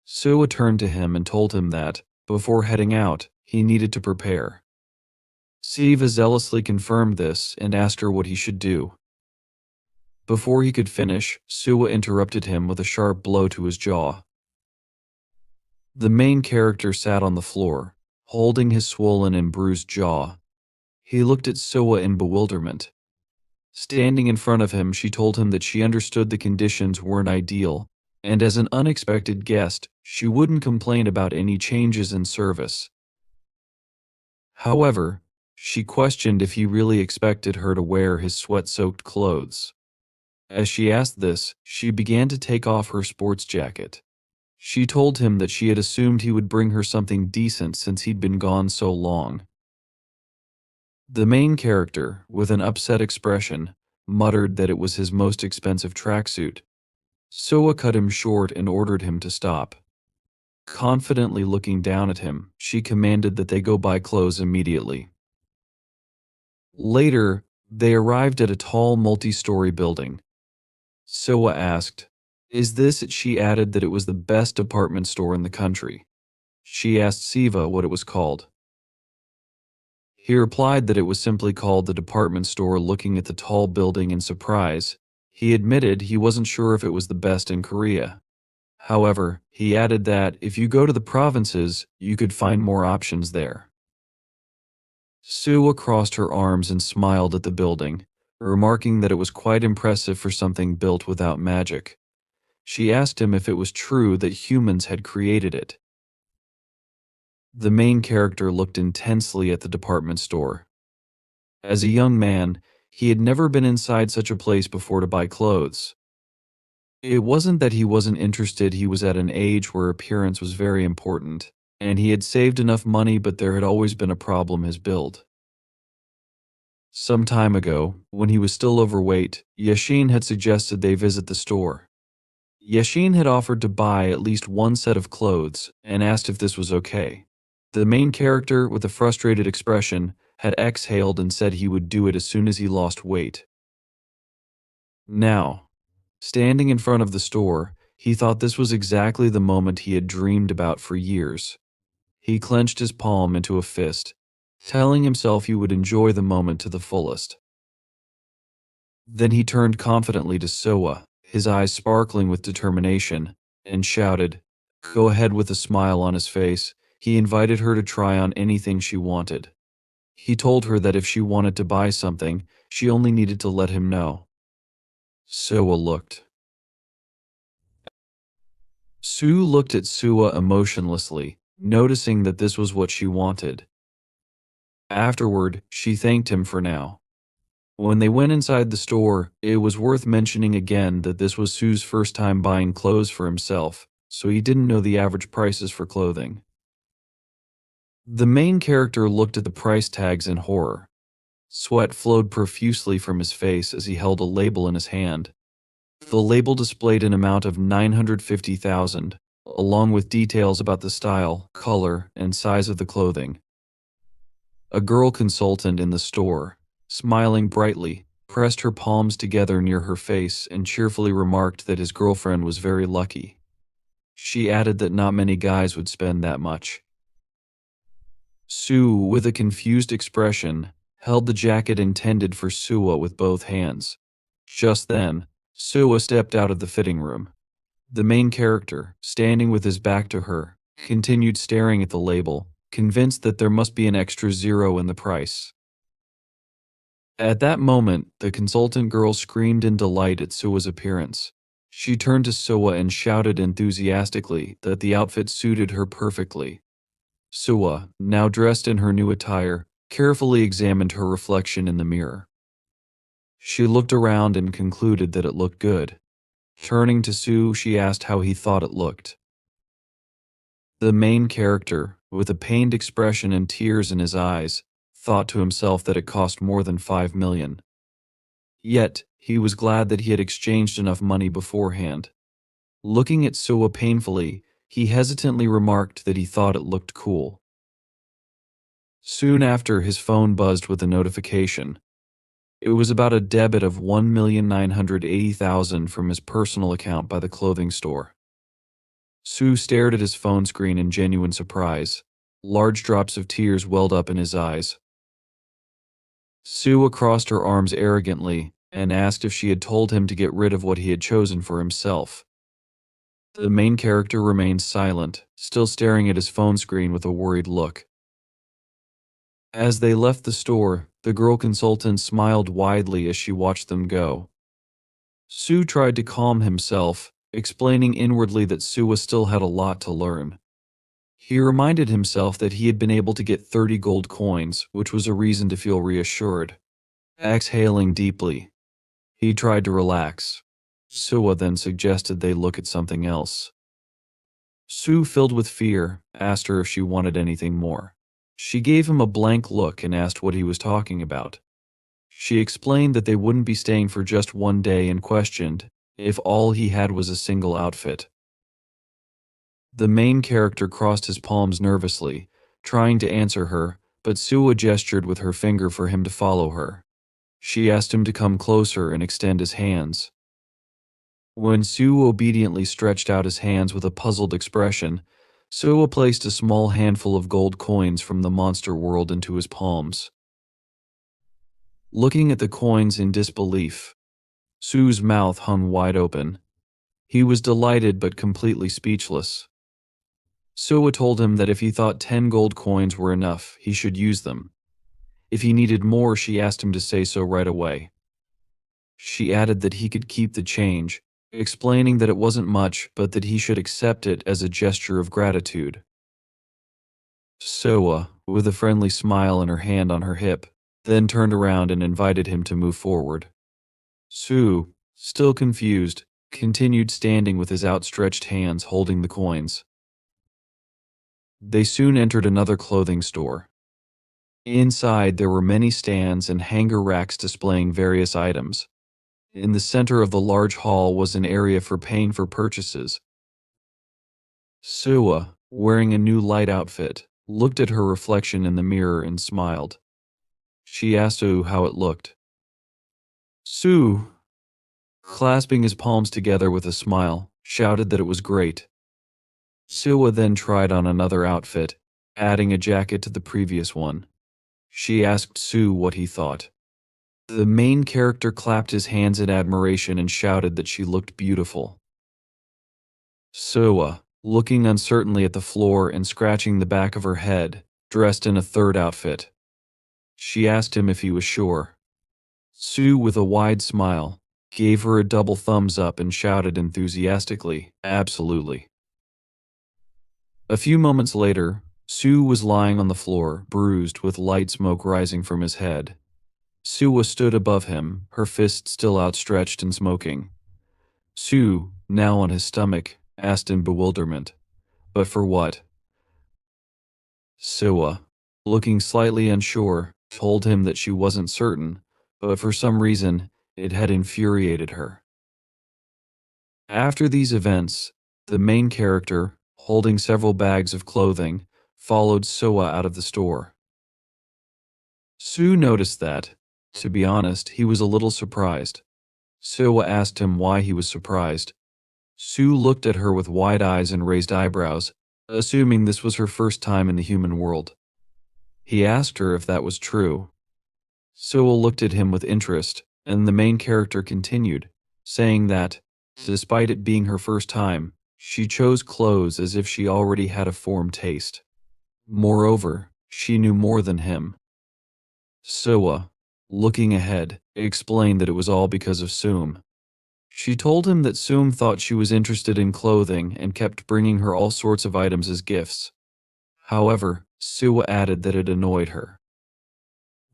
Suah turned to him and told him that, before heading out, he needed to prepare. Siva zealously confirmed this and asked her what he should do. Before he could finish, Suah interrupted him with a sharp blow to his jaw. The main character sat on the floor, holding his swollen and bruised jaw. He looked at Suah in bewilderment. Standing in front of him, she told him that she understood the conditions weren't ideal, and as an unexpected guest, she wouldn't complain about any changes in service. However, she questioned if he really expected her to wear his sweat-soaked clothes. As she asked this, she began to take off her sports jacket. She told him that she had assumed he would bring her something decent since he'd been gone so long. The main character, with an upset expression, muttered that it was his most expensive tracksuit. Suah cut him short and ordered him to stop. Confidently looking down at him, she commanded that they go buy clothes immediately. Later, they arrived at a tall multi-story building. Suah asked, "Is this?" She added that it was the best department store in the country. She asked Siva what it was called. He replied that it was simply called the department store. Looking at the tall building in surprise, he admitted he wasn't sure if it was the best in Korea. However, he added that if you go to the provinces, you could find more options there. Suah crossed her arms and smiled at the building, remarking that it was quite impressive for something built without magic. She asked him if it was true that humans had created it. The main character looked intensely at the department store. As a young man, he had never been inside such a place before to buy clothes. It wasn't that he wasn't interested, he was at an age where appearance was very important, and he had saved enough money, but there had always been a problem: his build. Some time ago, when he was still overweight, Yashin had suggested they visit the store. Yashin had offered to buy at least one set of clothes and asked if this was okay. The main character, with a frustrated expression, had exhaled and said he would do it as soon as he lost weight. Now, standing in front of the store, he thought this was exactly the moment he had dreamed about for years. He clenched his palm into a fist, telling himself he would enjoy the moment to the fullest. Then he turned confidently to Suah, his eyes sparkling with determination, and shouted, "Go ahead." With a smile on his face, he invited her to try on anything she wanted. He told her that if she wanted to buy something, she only needed to let him know. Suah looked. Sue looked at Suah emotionlessly, noticing that this was what she wanted. Afterward, she thanked him for now. When they went inside the store, it was worth mentioning again that this was Sue's first time buying clothes for himself, so he didn't know the average prices for clothing. The main character looked at the price tags in horror. Sweat flowed profusely from his face as he held a label in his hand. The label displayed an amount of 950,000, along with details about the style, color, and size of the clothing. A girl consultant in the store, smiling brightly, pressed her palms together near her face and cheerfully remarked that his girlfriend was very lucky. She added that not many guys would spend that much. Sue, with a confused expression, held the jacket intended for Suah with both hands. Just then, Suah stepped out of the fitting room. The main character, standing with his back to her, continued staring at the label, convinced that there must be an extra zero in the price. At that moment, the consultant girl screamed in delight at Suah's appearance. She turned to Suah and shouted enthusiastically that the outfit suited her perfectly. Suah, now dressed in her new attire, carefully examined her reflection in the mirror. She looked around and concluded that it looked good. Turning to Sue, she asked how he thought it looked. The main character, with a pained expression and tears in his eyes, thought to himself that it cost more than 5 million. Yet, he was glad that he had exchanged enough money beforehand. Looking at Suah painfully, he hesitantly remarked that he thought it looked cool. Soon after, his phone buzzed with a notification. It was about a debit of 1,980,000 from his personal account by the clothing store. Sue stared at his phone screen in genuine surprise. Large drops of tears welled up in his eyes. Sue crossed her arms arrogantly and asked if she had told him to get rid of what he had chosen for himself. The main character remained silent, still staring at his phone screen with a worried look. As they left the store, the girl consultant smiled widely as she watched them go. Sue tried to calm himself, explaining inwardly that Suah still had a lot to learn. He reminded himself that he had been able to get 30 gold coins, which was a reason to feel reassured. Exhaling deeply, he tried to relax. Suah then suggested they look at something else. Sue, filled with fear, asked her if she wanted anything more. She gave him a blank look and asked what he was talking about. She explained that they wouldn't be staying for just one day and questioned if all he had was a single outfit. The main character crossed his palms nervously, trying to answer her, but Suah gestured with her finger for him to follow her. She asked him to come closer and extend his hands. When Sue obediently stretched out his hands with a puzzled expression, Suah placed a small handful of gold coins from the monster world into his palms. Looking at the coins in disbelief, Sue's mouth hung wide open. He was delighted but completely speechless. Suah told him that if he thought 10 gold coins were enough, he should use them. If he needed more, she asked him to say so right away. She added that he could keep the change, explaining that it wasn't much, but that he should accept it as a gesture of gratitude. Suah, with a friendly smile and her hand on her hip, then turned around and invited him to move forward. Sue, still confused, continued standing with his outstretched hands holding the coins. They soon entered another clothing store. Inside, there were many stands and hanger racks displaying various items. In the center of the large hall was an area for paying for purchases. Suah, wearing a new light outfit, looked at her reflection in the mirror and smiled. She asked Sue how it looked. Sue, clasping his palms together with a smile, shouted that it was great. Suah then tried on another outfit, adding a jacket to the previous one. She asked Sue what he thought. The main character clapped his hands in admiration and shouted that she looked beautiful. Suah, looking uncertainly at the floor and scratching the back of her head, dressed in a third outfit. She asked him if he was sure. Sue, with a wide smile, gave her a double thumbs up and shouted enthusiastically, "Absolutely." A few moments later, Sue was lying on the floor, bruised, with light smoke rising from his head. Suah stood above him, her fist still outstretched and smoking. Sue, now on his stomach, asked in bewilderment, "But for what?" Suah, looking slightly unsure, told him that she wasn't certain, but for some reason, it had infuriated her. After these events, the main character, holding several bags of clothing, followed Suah out of the store. Sue noticed that, to be honest, he was a little surprised. Suah asked him why he was surprised. Sue looked at her with wide eyes and raised eyebrows, assuming this was her first time in the human world. He asked her if that was true. Suah looked at him with interest, and the main character continued, saying that, despite it being her first time, she chose clothes as if she already had a formed taste. Moreover, she knew more than him. Suah, looking ahead, explained that it was all because of Soom. She told him that Soom thought she was interested in clothing and kept bringing her all sorts of items as gifts. However, Suah added that it annoyed her.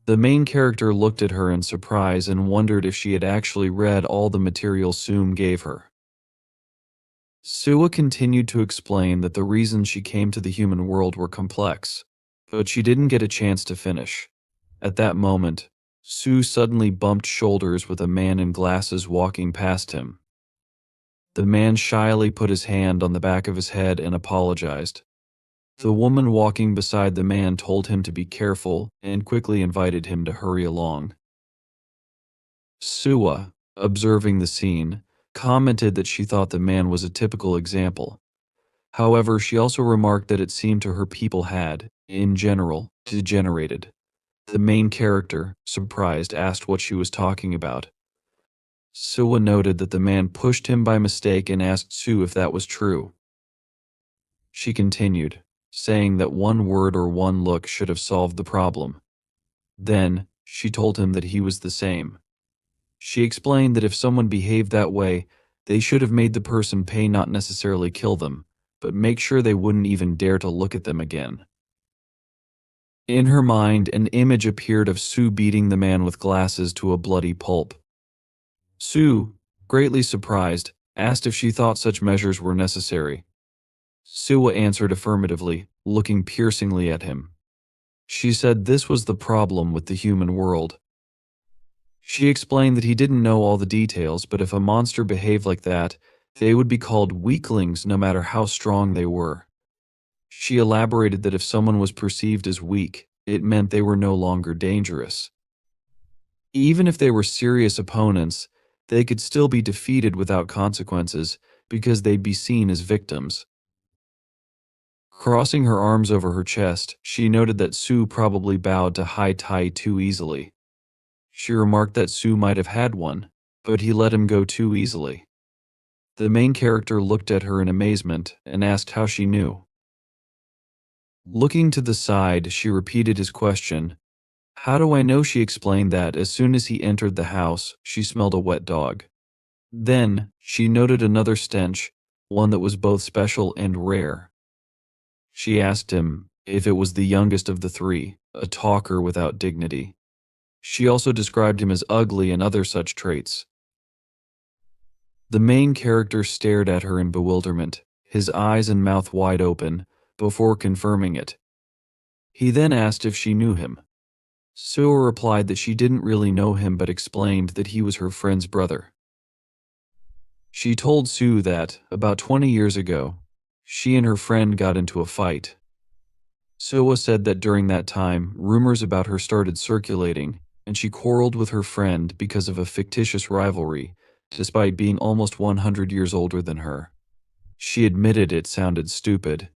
The main character looked at her in surprise and wondered if she had actually read all the material Soom gave her. Suah continued to explain that the reasons she came to the human world were complex, but she didn't get a chance to finish. At that moment, Sue suddenly bumped shoulders with a man in glasses walking past him. The man shyly put his hand on the back of his head and apologized. The woman walking beside the man told him to be careful and quickly invited him to hurry along. Suah, observing the scene, commented that she thought the man was a typical example. However, she also remarked that it seemed to her people had, in general, degenerated. The main character, surprised, asked what she was talking about. Suah noted that the man pushed him by mistake and asked Sue if that was true. She continued, saying that one word or one look should have solved the problem. Then, she told him that he was the same. She explained that if someone behaved that way, They should have made the person pay, not necessarily kill them, but make sure they wouldn't even dare to look at them again. In her mind, an image appeared of Sue beating the man with glasses to a bloody pulp. Sue, greatly surprised, asked if she thought such measures were necessary. Suah answered affirmatively, looking piercingly at him. She said this was the problem with the human world. She explained that he didn't know all the details, but if a monster behaved like that, they would be called weaklings no matter how strong they were. She elaborated that if someone was perceived as weak, it meant they were no longer dangerous. Even if they were serious opponents, they could still be defeated without consequences because they'd be seen as victims. Crossing her arms over her chest, she noted that Sue probably bowed to high tie too easily. She remarked that Sue might have had one, but he let him go too easily. The main character looked at her in amazement and asked how she knew. Looking to the side, she repeated his question. How do I know? She explained that as soon as he entered the house, she smelled a wet dog. Then, she noted another stench, one that was both special and rare. She asked him if it was the youngest of the three, a talker without dignity. She also described him as ugly and other such traits. The main character stared at her in bewilderment, his eyes and mouth wide open, before confirming it. He then asked if she knew him. Suah replied that she didn't really know him but explained that he was her friend's brother. She told Sue that, about 20 years ago, she and her friend got into a fight. Suah said that during that time, rumors about her started circulating, and she quarreled with her friend because of a fictitious rivalry, despite being almost 100 years older than her. She admitted it sounded stupid.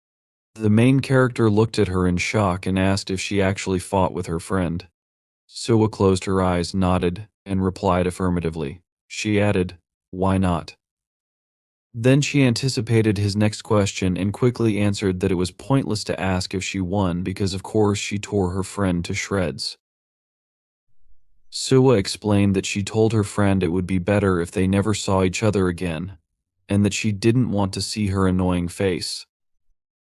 The main character looked at her in shock and asked if she actually fought with her friend. Suah closed her eyes, nodded, and replied affirmatively. She added, "Why not?" Then she anticipated his next question and quickly answered that it was pointless to ask if she won because of course she tore her friend to shreds. Suah explained that she told her friend it would be better if they never saw each other again, and that she didn't want to see her annoying face.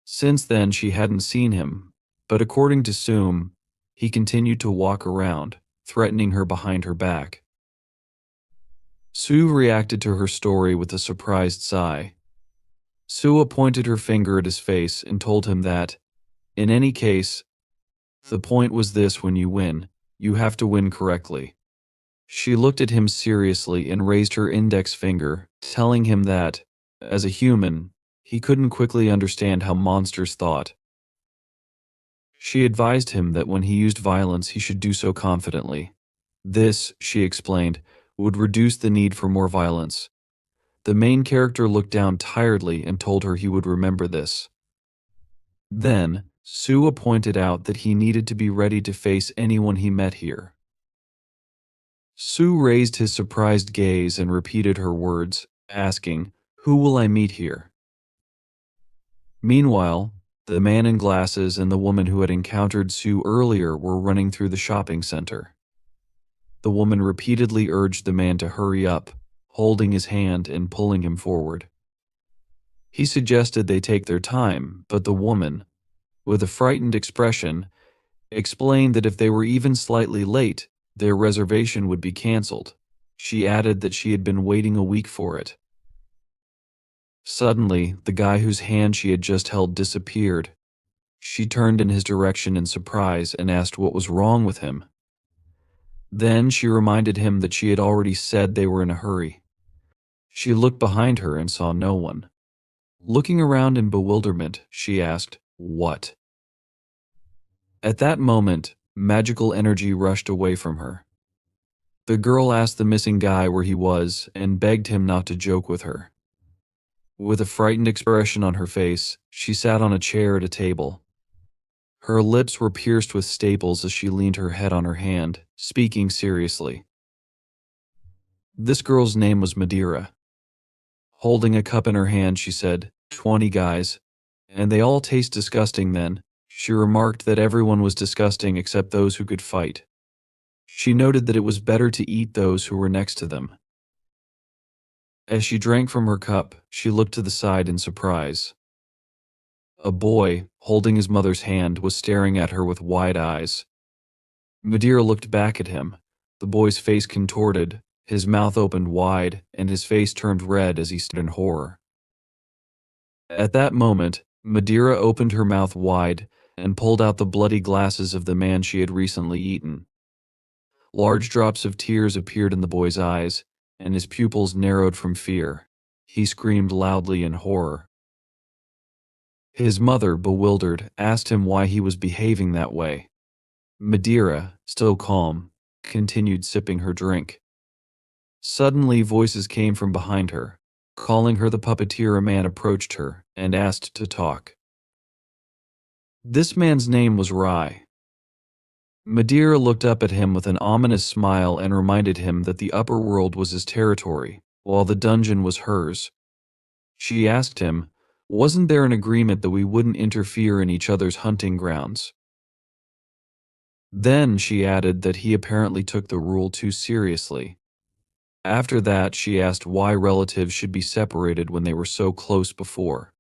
Since then she hadn't seen him, but according to Sue, he continued to walk around, threatening her behind her back. Sue reacted to her story with a surprised sigh. Suah pointed her finger at his face and told him that, in any case, the point was this: when you win, you have to win correctly. She looked at him seriously and raised her index finger, telling him that, as a human, he couldn't quickly understand how monsters thought. She advised him that when he used violence he should do so confidently. This, she explained, would reduce the need for more violence. The main character looked down tiredly and told her he would remember this. Then, Suah pointed out that he needed to be ready to face anyone he met here. Sue raised his surprised gaze and repeated her words, asking, "Who will I meet here?" Meanwhile, the man in glasses and the woman who had encountered Sue earlier were running through the shopping center. The woman repeatedly urged the man to hurry up, holding his hand and pulling him forward. He suggested they take their time, but the woman, with a frightened expression, explained that if they were even slightly late, their reservation would be canceled. She added that she had been waiting a week for it. Suddenly, the guy whose hand she had just held disappeared. She turned in his direction in surprise and asked what was wrong with him. Then she reminded him that she had already said they were in a hurry. She looked behind her and saw no one. Looking around in bewilderment, she asked, "What?" At that moment, magical energy rushed away from her. The girl asked the missing guy where he was and begged him not to joke with her. With a frightened expression on her face, she sat on a chair at a table. Her lips were pierced with staples as she leaned her head on her hand, speaking seriously. This girl's name was Madeira. Holding a cup in her hand, she said, 20 guys, and they all taste disgusting then." She remarked that everyone was disgusting except those who could fight. She noted that it was better to eat those who were next to them. As she drank from her cup, she looked to the side in surprise. A boy, holding his mother's hand, was staring at her with wide eyes. Madeira looked back at him. The boy's face contorted, his mouth opened wide, and his face turned red as he stood in horror. At that moment, Madeira opened her mouth wide and pulled out the bloody glasses of the man she had recently eaten. Large drops of tears appeared in the boy's eyes, and his pupils narrowed from fear. He screamed loudly in horror. His mother, bewildered, asked him why he was behaving that way. Madeira, still calm, continued sipping her drink. Suddenly, voices came from behind her. Calling her the puppeteer, a man approached her and asked to talk. This man's name was Rai. Madeira looked up at him with an ominous smile and reminded him that the upper world was his territory, while the dungeon was hers. She asked him, wasn't there an agreement that we wouldn't interfere in each other's hunting grounds? Then she added that he apparently took the rule too seriously. After that, she asked why relatives should be separated when they were so close before.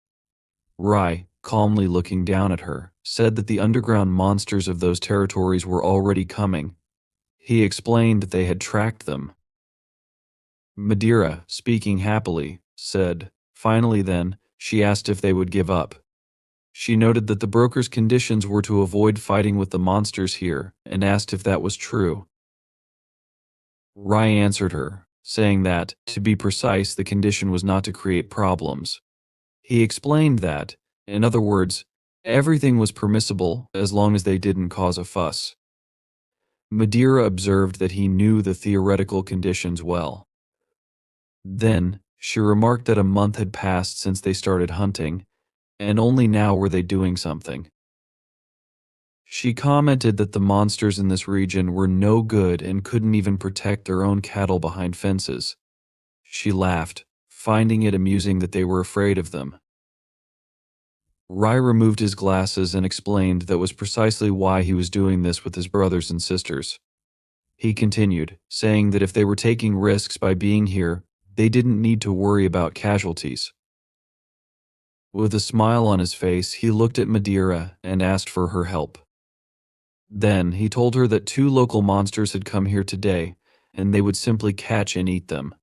Rai, calmly looking down at her, said that the underground monsters of those territories were already coming. He explained that they had tracked them. Madeira, speaking happily, said, finally then, she asked if they would give up. She noted that the broker's conditions were to avoid fighting with the monsters here, and asked if that was true. Rai answered her, saying that, to be precise, the condition was not to create problems. He explained that, in other words, everything was permissible as long as they didn't cause a fuss. Madeira observed that he knew the theoretical conditions well. Then, she remarked that a month had passed since they started hunting, and only now were they doing something. She commented that the monsters in this region were no good and couldn't even protect their own cattle behind fences. She laughed, finding it amusing that they were afraid of them. Rai removed his glasses and explained that was precisely why he was doing this with his brothers and sisters. He continued, saying that if they were taking risks by being here, they didn't need to worry about casualties. With a smile on his face, he looked at Madeira and asked for her help. Then he told her that 2 local monsters had come here today, and they would simply catch and eat them.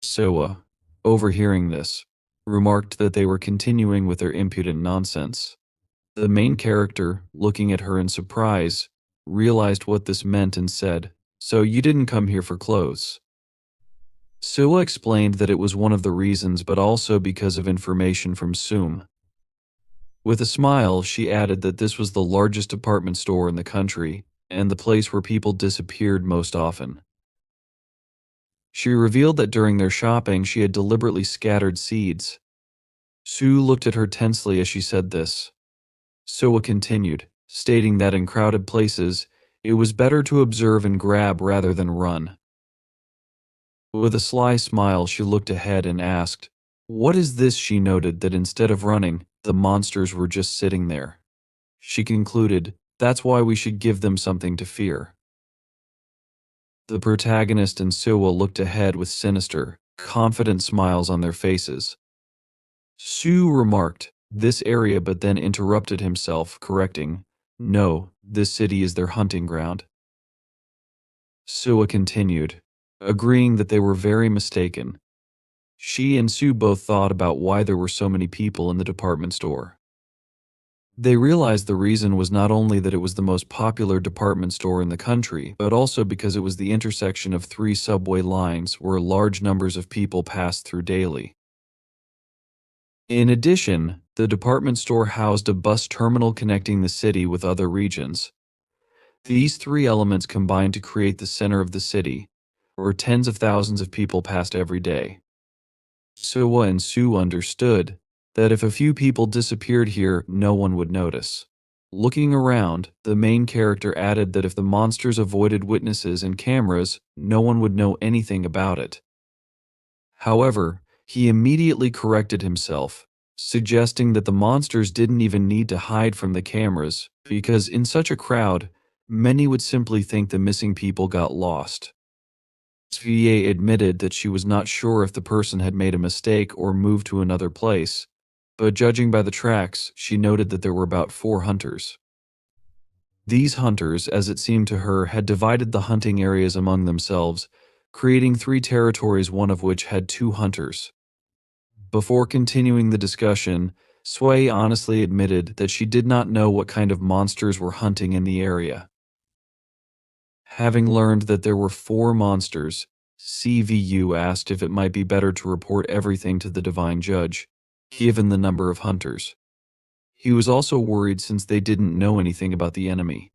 Suah, overhearing this, remarked that they were continuing with their impudent nonsense. The main character, looking at her in surprise, realized what this meant and said, "So you didn't come here for clothes?" Suah explained that it was one of the reasons, but also because of information from Sum. With a smile, she added that this was the largest department store in the country, and the place where people disappeared most often. She revealed that during their shopping she had deliberately scattered seeds. Sue looked at her tensely as she said this. Suah continued, stating that in crowded places, it was better to observe and grab rather than run. With a sly smile, she looked ahead and asked, "What is this?" She noted that instead of running, the monsters were just sitting there. She concluded, "That's why we should give them something to fear." The protagonist and Suah looked ahead with sinister, confident smiles on their faces. Sue remarked, "This area," but then interrupted himself, correcting, "No, this city is their hunting ground." Suah continued, agreeing that they were very mistaken. She and Sue both thought about why there were so many people in the department store. They realized the reason was not only that it was the most popular department store in the country, but also because it was the intersection of 3 subway lines where large numbers of people passed through daily. In addition, the department store housed a bus terminal connecting the city with other regions. These 3 elements combined to create the center of the city, where tens of thousands of people passed every day. Suah and Sue understood that if a few people disappeared here, no one would notice. Looking around, the main character added that if the monsters avoided witnesses and cameras, no one would know anything about it. However, he immediately corrected himself, suggesting that the monsters didn't even need to hide from the cameras, because in such a crowd, many would simply think the missing people got lost. SVA admitted that she was not sure if the person had made a mistake or moved to another place, but judging by the tracks, she noted that there were about 4 hunters. These hunters, as it seemed to her, had divided the hunting areas among themselves, creating 3 territories, one of which had 2 hunters. Before continuing the discussion, Suah honestly admitted that she did not know what kind of monsters were hunting in the area. Having learned that there were 4 monsters, CVU asked if it might be better to report everything to the Divine Judge, given the number of hunters. He was also worried since they didn't know anything about the enemy.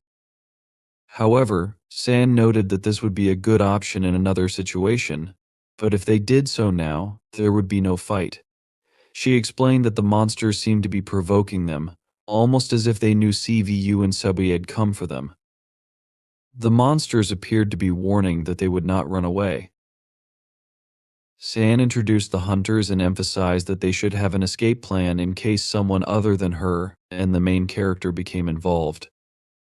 However, San noted that this would be a good option in another situation, but if they did so now, there would be no fight. She explained that the monsters seemed to be provoking them, almost as if they knew CVU and Subway had come for them. The monsters appeared to be warning that they would not run away. San introduced the hunters and emphasized that they should have an escape plan in case someone other than her and the main character became involved.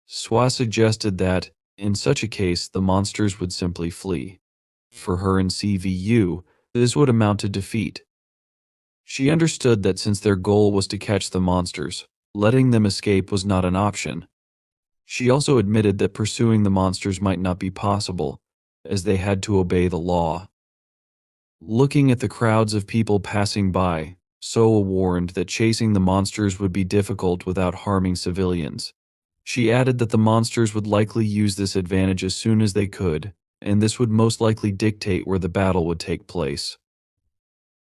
Suah suggested that, in such a case, the monsters would simply flee. For her and CVU, this would amount to defeat. She understood that since their goal was to catch the monsters, letting them escape was not an option. She also admitted that pursuing the monsters might not be possible, as they had to obey the law. Looking at the crowds of people passing by, Soa warned that chasing the monsters would be difficult without harming civilians. She added that the monsters would likely use this advantage as soon as they could, and this would most likely dictate where the battle would take place.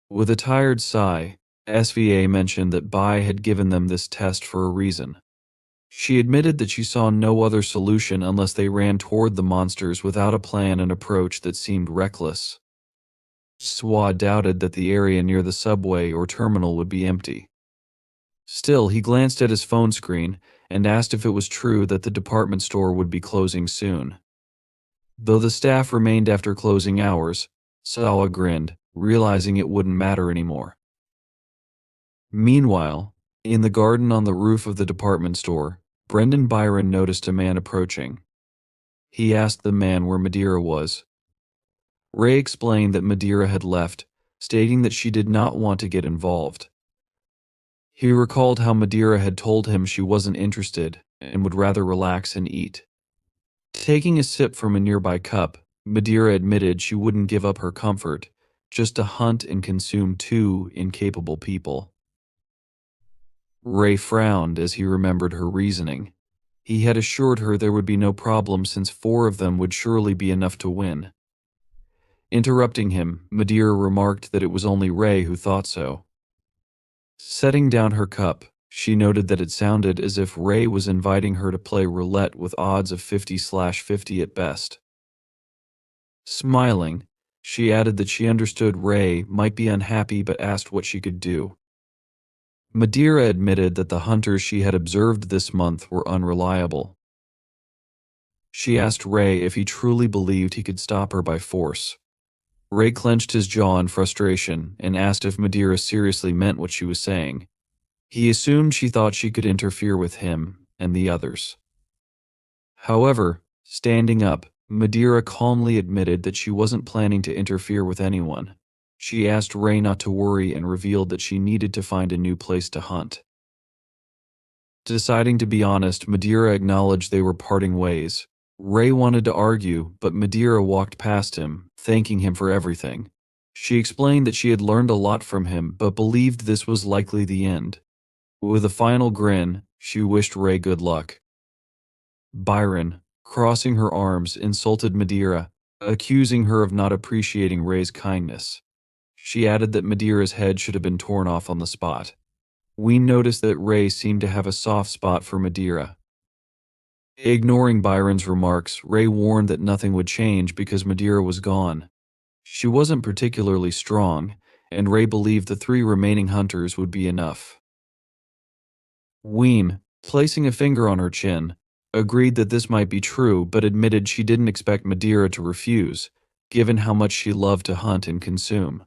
With a tired sigh, SVA mentioned that Bai had given them this test for a reason. She admitted that she saw no other solution unless they ran toward the monsters without a plan and approach that seemed reckless. Suah doubted that the area near the subway or terminal would be empty. Still, he glanced at his phone screen and asked if it was true that the department store would be closing soon. Though the staff remained after closing hours, Sawa grinned, realizing it wouldn't matter anymore. Meanwhile, in the garden on the roof of the department store, Brendan Byron noticed a man approaching. He asked the man where Madeira was. Ray explained that Madeira had left, stating that she did not want to get involved. He recalled how Madeira had told him she wasn't interested and would rather relax and eat. Taking a sip from a nearby cup, Madeira admitted she wouldn't give up her comfort, just to hunt and consume 2 incapable people. Ray frowned as he remembered her reasoning. He had assured her there would be no problem since 4 of them would surely be enough to win. Interrupting him, Madeira remarked that it was only Ray who thought so. Setting down her cup, she noted that it sounded as if Ray was inviting her to play roulette with odds of 50/50 at best. Smiling, she added that she understood Ray might be unhappy but asked what she could do. Madeira admitted that the hunters she had observed this month were unreliable. She asked Ray if he truly believed he could stop her by force. Ray clenched his jaw in frustration and asked if Madeira seriously meant what she was saying. He assumed she thought she could interfere with him and the others. However, standing up, Madeira calmly admitted that she wasn't planning to interfere with anyone. She asked Ray not to worry and revealed that she needed to find a new place to hunt. Deciding to be honest, Madeira acknowledged they were parting ways. Ray wanted to argue, but Madeira walked past him, thanking him for everything. She explained that she had learned a lot from him, but believed this was likely the end. With a final grin, she wished Ray good luck. Byron, crossing her arms, insulted Madeira, accusing her of not appreciating Ray's kindness. She added that Madeira's head should have been torn off on the spot. We noticed that Ray seemed to have a soft spot for Madeira. Ignoring Byron's remarks, Ray warned that nothing would change because Madeira was gone. She wasn't particularly strong, and Ray believed the 3 remaining hunters would be enough. Ween, placing a finger on her chin, agreed that this might be true but admitted she didn't expect Madeira to refuse, given how much she loved to hunt and consume.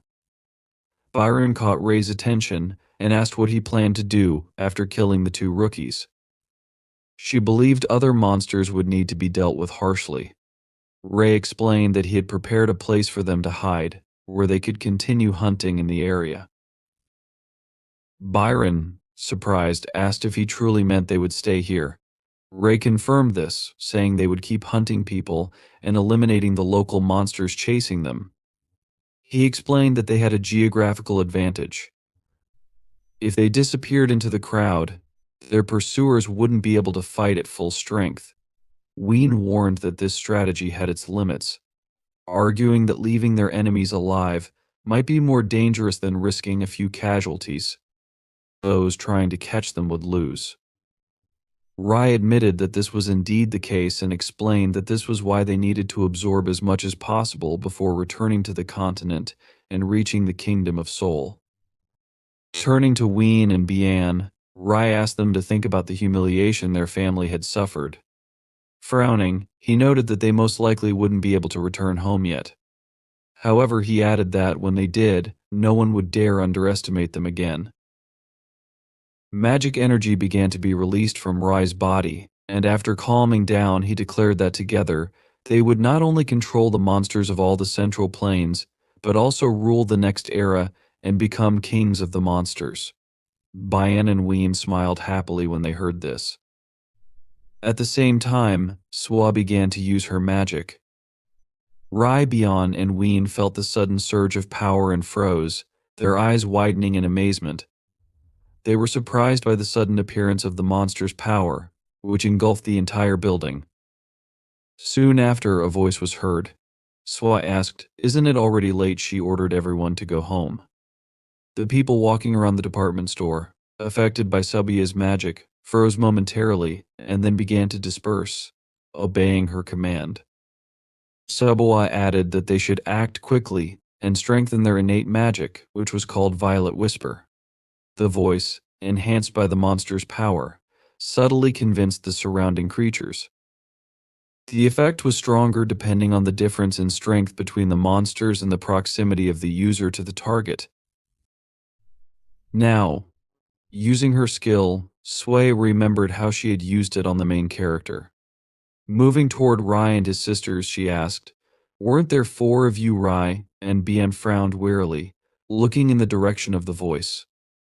Byron caught Ray's attention and asked what he planned to do after killing the 2 rookies. She believed other monsters would need to be dealt with harshly. Ray explained that he had prepared a place for them to hide, where they could continue hunting in the area. Byron, surprised, asked if he truly meant they would stay here. Ray confirmed this, saying they would keep hunting people and eliminating the local monsters chasing them. He explained that they had a geographical advantage. If they disappeared into the crowd, their pursuers wouldn't be able to fight at full strength. Ween warned that this strategy had its limits, arguing that leaving their enemies alive might be more dangerous than risking a few casualties. Those trying to catch them would lose. Rai admitted that this was indeed the case and explained that this was why they needed to absorb as much as possible before returning to the continent and reaching the kingdom of Seoul. Turning to Ween and Bayan, Rai asked them to think about the humiliation their family had suffered. Frowning, he noted that they most likely wouldn't be able to return home yet. However, he added that when they did, no one would dare underestimate them again. Magic energy began to be released from Rai's body, and after calming down, he declared that together, they would not only control the monsters of all the Central Plains, but also rule the next era and become kings of the monsters. Bayan and Ween smiled happily when they heard this. At the same time, Suah began to use her magic. Rai, Bayan, and Ween felt the sudden surge of power and froze, their eyes widening in amazement. They were surprised by the sudden appearance of the monster's power, which engulfed the entire building. Soon after, a voice was heard. Suah asked, "Isn't it already late?" She ordered everyone to go home. The people walking around the department store, affected by Subia's magic, froze momentarily and then began to disperse, obeying her command. Suah added that they should act quickly and strengthen their innate magic, which was called Violet Whisper. The voice, enhanced by the monster's power, subtly convinced the surrounding creatures. The effect was stronger depending on the difference in strength between the monsters and the proximity of the user to the target. Now, using her skill, Sway remembered how she had used it on the main character. Moving toward Rai and his sisters, she asked, "Weren't there 4 of you, Rai?" And Bian frowned wearily, looking in the direction of the voice.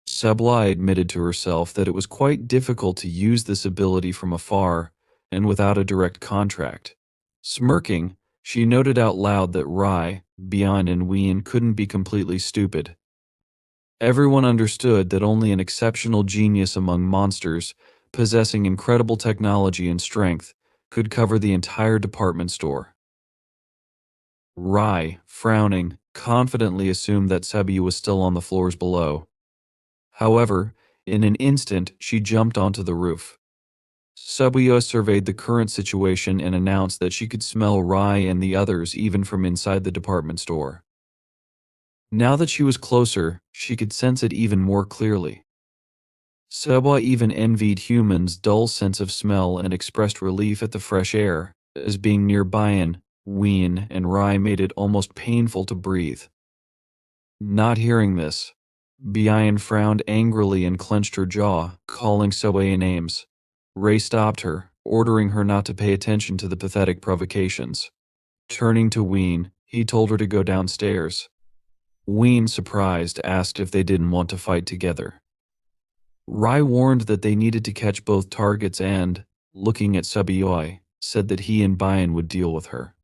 Sabla admitted to herself that it was quite difficult to use this ability from afar and without a direct contract. Smirking, she noted out loud that Rai, Bian, and Ween couldn't be completely stupid. Everyone understood that only an exceptional genius among monsters, possessing incredible technology and strength, could cover the entire department store. Rai, frowning, confidently assumed that Sebi was still on the floors below. However, in an instant, she jumped onto the roof. Subiya surveyed the current situation and announced that she could smell Rai and the others even from inside the department store. Now that she was closer, she could sense it even more clearly. Subiya even envied humans' dull sense of smell and expressed relief at the fresh air, as being near Bayan, Ween, and Rai made it almost painful to breathe. Not hearing this, Bayan frowned angrily and clenched her jaw, calling Subiya names. Ray stopped her, ordering her not to pay attention to the pathetic provocations. Turning to Ween, he told her to go downstairs. Ween, surprised, asked if they didn't want to fight together. Rai warned that they needed to catch both targets and, looking at Subiya, said that he and Bayan would deal with her.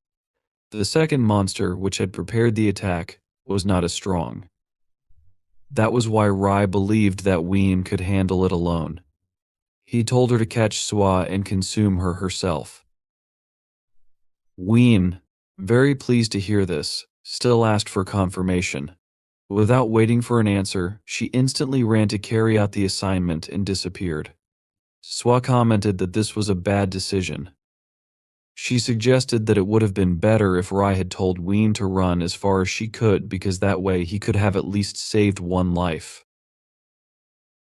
The second monster, which had prepared the attack, was not as strong. That was why Rai believed that Ween could handle it alone. He told her to catch Suah and consume her herself. Ween, very pleased to hear this, still asked for confirmation. Without waiting for an answer, she instantly ran to carry out the assignment and disappeared. Suah commented that this was a bad decision. She suggested that it would have been better if Rai had told Ween to run as far as she could because that way he could have at least saved one life.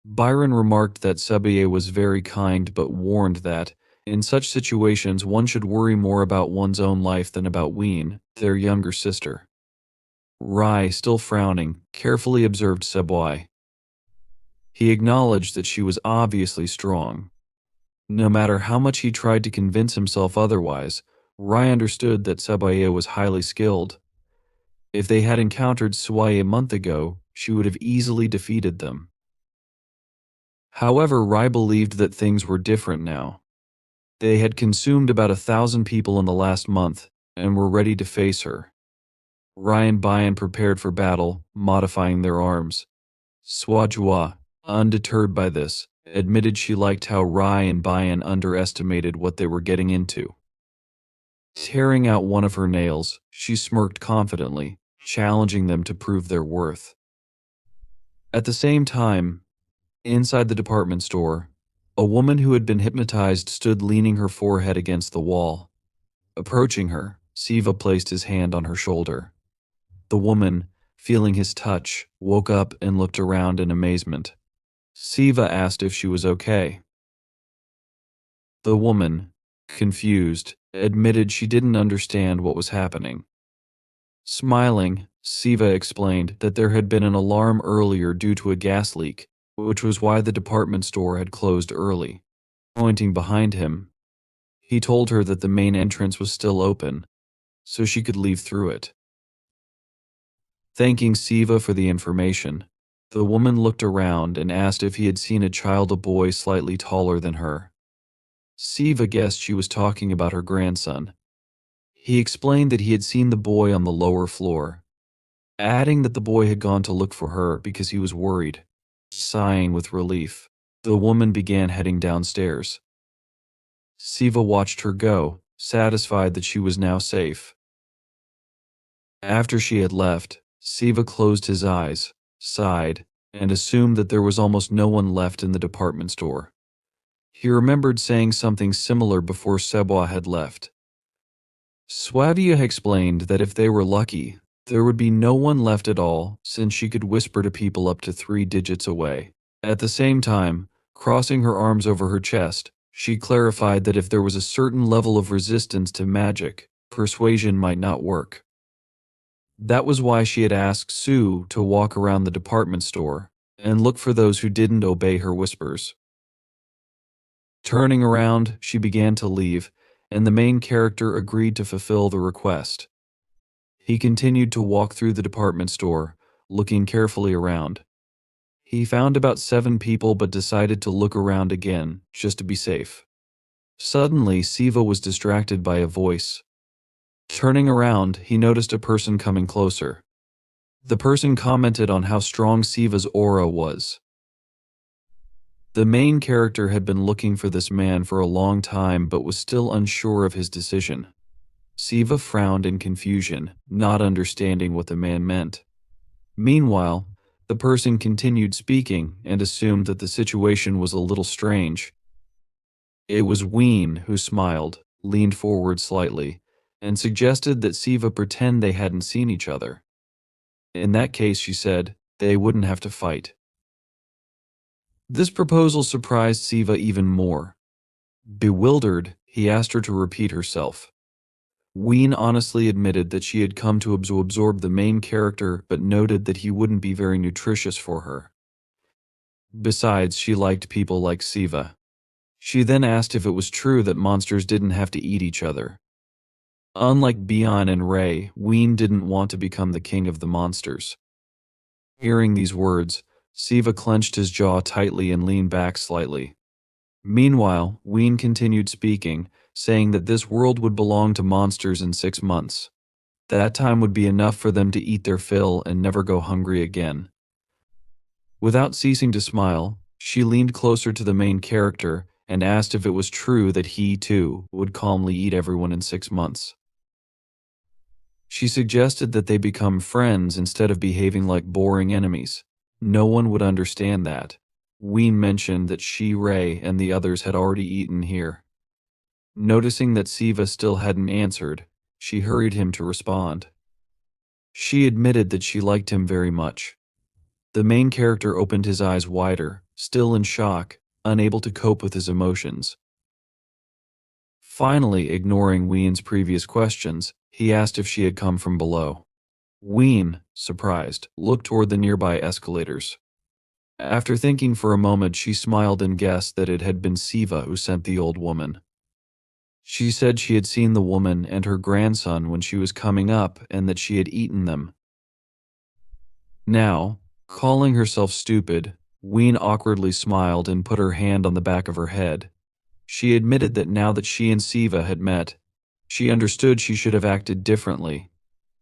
Byron remarked that Subiya was very kind but warned that, in such situations, one should worry more about one's own life than about Ween, their younger sister. Rai, still frowning, carefully observed Subiya. He acknowledged that she was obviously strong. No matter how much he tried to convince himself otherwise, Rai understood that Sabaya was highly skilled. If they had encountered Suah a month ago, she would have easily defeated them. However, Rai believed that things were different now. They had consumed about 1,000 people in the last month and were ready to face her. Rai and Bayan prepared for battle, modifying their arms. Suah, undeterred by this, admitted she liked how Rai and Bayan underestimated what they were getting into. Tearing out one of her nails, she smirked confidently, challenging them to prove their worth. At the same time, inside the department store, a woman who had been hypnotized stood leaning her forehead against the wall. Approaching her, Siva placed his hand on her shoulder. The woman, feeling his touch, woke up and looked around in amazement. Siva asked if she was okay. The woman, confused, admitted she didn't understand what was happening. Smiling, Siva explained that there had been an alarm earlier due to a gas leak, which was why the department store had closed early. Pointing behind him, he told her that the main entrance was still open, so she could leave through it. Thanking Siva for the information, the woman looked around and asked if he had seen a child, a boy slightly taller than her. Siva guessed she was talking about her grandson. He explained that he had seen the boy on the lower floor, adding that the boy had gone to look for her because he was worried. Sighing with relief, the woman began heading downstairs. Siva watched her go, satisfied that she was now safe. After she had left, Siva closed his eyes, sighed, and assumed that there was almost no one left in the department store. He remembered saying something similar before Seboa had left. Swavia explained that if they were lucky, there would be no one left at all, since she could whisper to people up to 3 digits away. At the same time, crossing her arms over her chest, she clarified that if there was a certain level of resistance to magic, persuasion might not work. That was why she had asked Sue to walk around the department store and look for those who didn't obey her whispers. Turning around, she began to leave, and the main character agreed to fulfill the request. He continued to walk through the department store, looking carefully around. He found about 7 people but decided to look around again, just to be safe. Suddenly, Siva was distracted by a voice. Turning around, he noticed a person coming closer. The person commented on how strong Siva's aura was. The main character had been looking for this man for a long time but was still unsure of his decision. Siva frowned in confusion, not understanding what the man meant. Meanwhile, the person continued speaking and assumed that the situation was a little strange. It was Ween who smiled, leaned forward slightly, and suggested that Siva pretend they hadn't seen each other. In that case, she said, they wouldn't have to fight. This proposal surprised Siva even more. Bewildered, he asked her to repeat herself. Ween honestly admitted that she had come to absorb the main character but noted that he wouldn't be very nutritious for her. Besides, she liked people like Siva. She then asked if it was true that monsters didn't have to eat each other. Unlike Bayan and Ray, Ween didn't want to become the king of the monsters. Hearing these words, Siva clenched his jaw tightly and leaned back slightly. Meanwhile, Ween continued speaking, saying that this world would belong to monsters in 6 months. That time would be enough for them to eat their fill and never go hungry again. Without ceasing to smile, she leaned closer to the main character and asked if it was true that he, too, would calmly eat everyone in 6 months. She suggested that they become friends instead of behaving like boring enemies. No one would understand that. Ween mentioned that she, Ray, and the others had already eaten here. Noticing that Siva still hadn't answered, she hurried him to respond. She admitted that she liked him very much. The main character opened his eyes wider, still in shock, unable to cope with his emotions. Finally, ignoring Ween's previous questions, he asked if she had come from below. Ween, surprised, looked toward the nearby escalators. After thinking for a moment, she smiled and guessed that it had been Siva who sent the old woman. She said she had seen the woman and her grandson when she was coming up and that she had eaten them. Now, calling herself stupid, Ween awkwardly smiled and put her hand on the back of her head. She admitted that now that she and Siva had met, she understood she should have acted differently.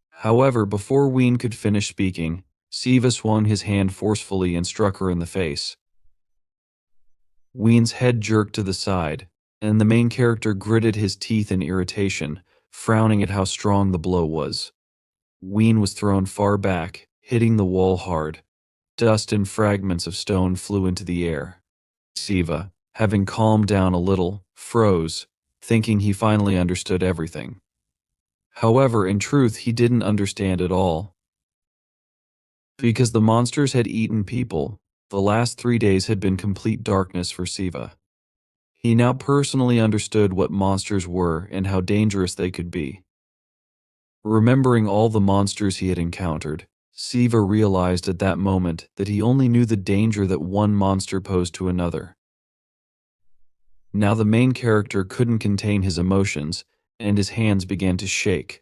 However, before Ween could finish speaking, Siva swung his hand forcefully and struck her in the face. Ween's head jerked to the side, and the main character gritted his teeth in irritation, frowning at how strong the blow was. Ween was thrown far back, hitting the wall hard. Dust and fragments of stone flew into the air. Siva, having calmed down a little, froze, thinking he finally understood everything. However, in truth, he didn't understand at all. Because the monsters had eaten people, the last 3 days had been complete darkness for Siva. He now personally understood what monsters were and how dangerous they could be. Remembering all the monsters he had encountered, Siva realized at that moment that he only knew the danger that one monster posed to another. Now the main character couldn't contain his emotions, and his hands began to shake.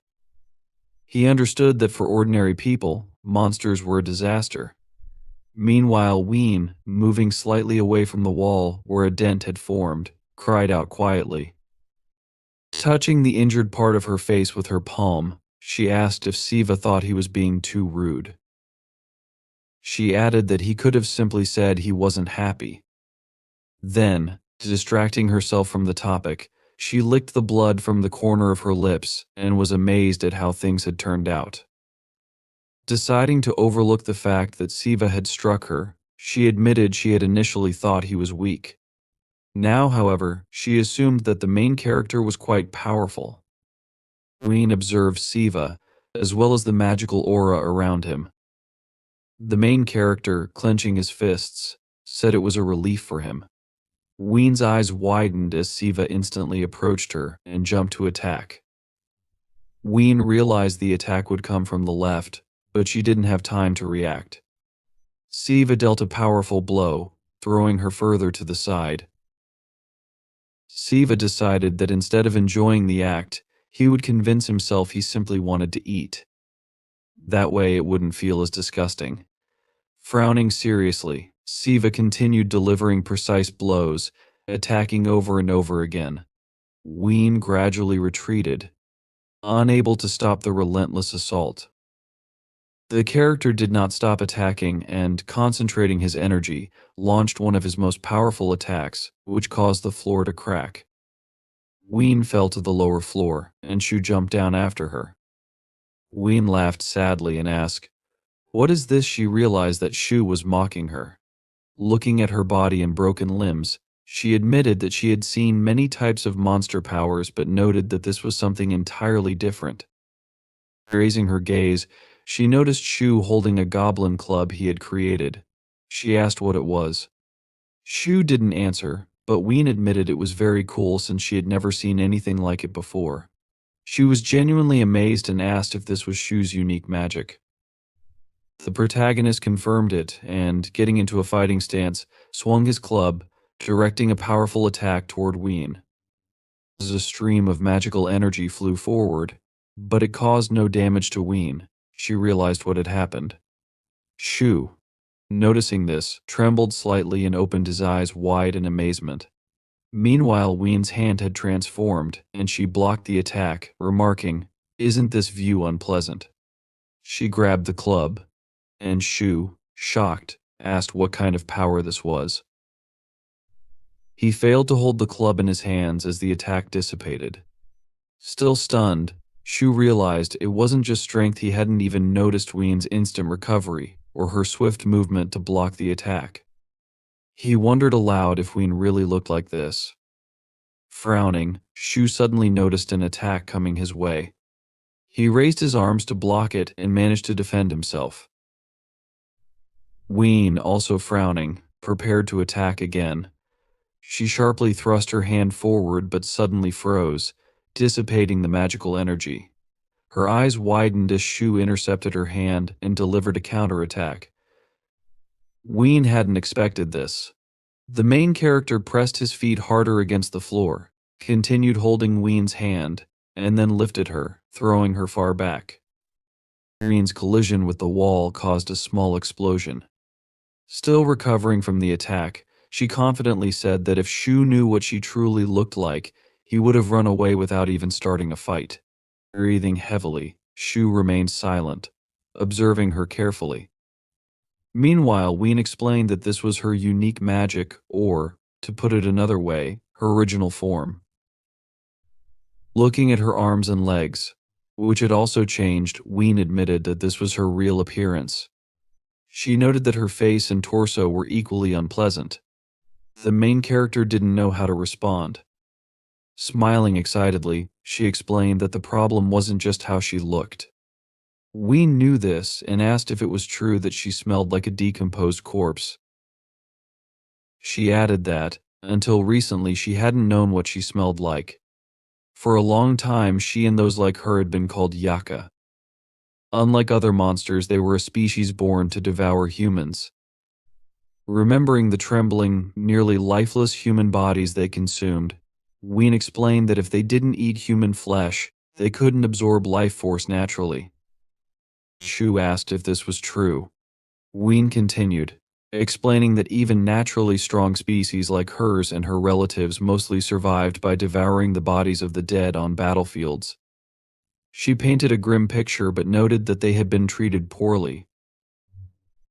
He understood that for ordinary people, monsters were a disaster. Meanwhile, Ween, moving slightly away from the wall where a dent had formed, cried out quietly. Touching the injured part of her face with her palm, she asked if Siva thought he was being too rude. She added that he could have simply said he wasn't happy. Then, distracting herself from the topic, she licked the blood from the corner of her lips and was amazed at how things had turned out. Deciding to overlook the fact that Siva had struck her, she admitted she had initially thought he was weak. Now, however, she assumed that the main character was quite powerful. Ween observed Siva, as well as the magical aura around him. The main character, clenching his fists, said it was a relief for him. Ween's eyes widened as Siva instantly approached her and jumped to attack. Ween realized the attack would come from the left, but she didn't have time to react. Siva dealt a powerful blow, throwing her further to the side. Siva decided that instead of enjoying the act, he would convince himself he simply wanted to eat. That way it wouldn't feel as disgusting. Frowning seriously, Siva continued delivering precise blows, attacking over and over again. Ween gradually retreated, unable to stop the relentless assault. The character did not stop attacking and, concentrating his energy, launched one of his most powerful attacks, which caused the floor to crack. Ween fell to the lower floor, and Shu jumped down after her. Ween laughed sadly and asked, "What is this?" She realized that Shu was mocking her. Looking at her body and broken limbs, she admitted that she had seen many types of monster powers but noted that this was something entirely different. Raising her gaze, she noticed Shu holding a goblin club he had created. She asked what it was. Shu didn't answer, but Ween admitted it was very cool since she had never seen anything like it before. She was genuinely amazed and asked if this was Shu's unique magic. The protagonist confirmed it and, getting into a fighting stance, swung his club, directing a powerful attack toward Ween. As a stream of magical energy flew forward, but it caused no damage to Ween. She realized what had happened. Shu, noticing this, trembled slightly and opened his eyes wide in amazement. Meanwhile, Ween's hand had transformed, and she blocked the attack, remarking, "Isn't this view unpleasant?" She grabbed the club, and Shu, shocked, asked what kind of power this was. He failed to hold the club in his hands as the attack dissipated. Still stunned, Shu realized it wasn't just strength. He hadn't even noticed Ween's instant recovery or her swift movement to block the attack. He wondered aloud if Ween really looked like this. Frowning, Shu suddenly noticed an attack coming his way. He raised his arms to block it and managed to defend himself. Ween, also frowning, prepared to attack again. She sharply thrust her hand forward but suddenly froze, dissipating the magical energy. Her eyes widened as Shu intercepted her hand and delivered a counterattack. Ween hadn't expected this. The main character pressed his feet harder against the floor, continued holding Ween's hand, and then lifted her, throwing her far back. Ween's collision with the wall caused a small explosion. Still recovering from the attack, she confidently said that if Shu knew what she truly looked like, he would have run away without even starting a fight. Breathing heavily, Shu remained silent, observing her carefully. Meanwhile, Ween explained that this was her unique magic, or, to put it another way, her original form. Looking at her arms and legs, which had also changed, Ween admitted that this was her real appearance. She noted that her face and torso were equally unpleasant. The main character didn't know how to respond. Smiling excitedly, she explained that the problem wasn't just how she looked. Ween knew this and asked if it was true that she smelled like a decomposed corpse. She added that, until recently, she hadn't known what she smelled like. For a long time, she and those like her had been called Yaka. Unlike other monsters, they were a species born to devour humans. Remembering the trembling, nearly lifeless human bodies they consumed, Ween explained that if they didn't eat human flesh, they couldn't absorb life force naturally. Shu asked if this was true. Ween continued, explaining that even naturally strong species like hers and her relatives mostly survived by devouring the bodies of the dead on battlefields. She painted a grim picture but noted that they had been treated poorly.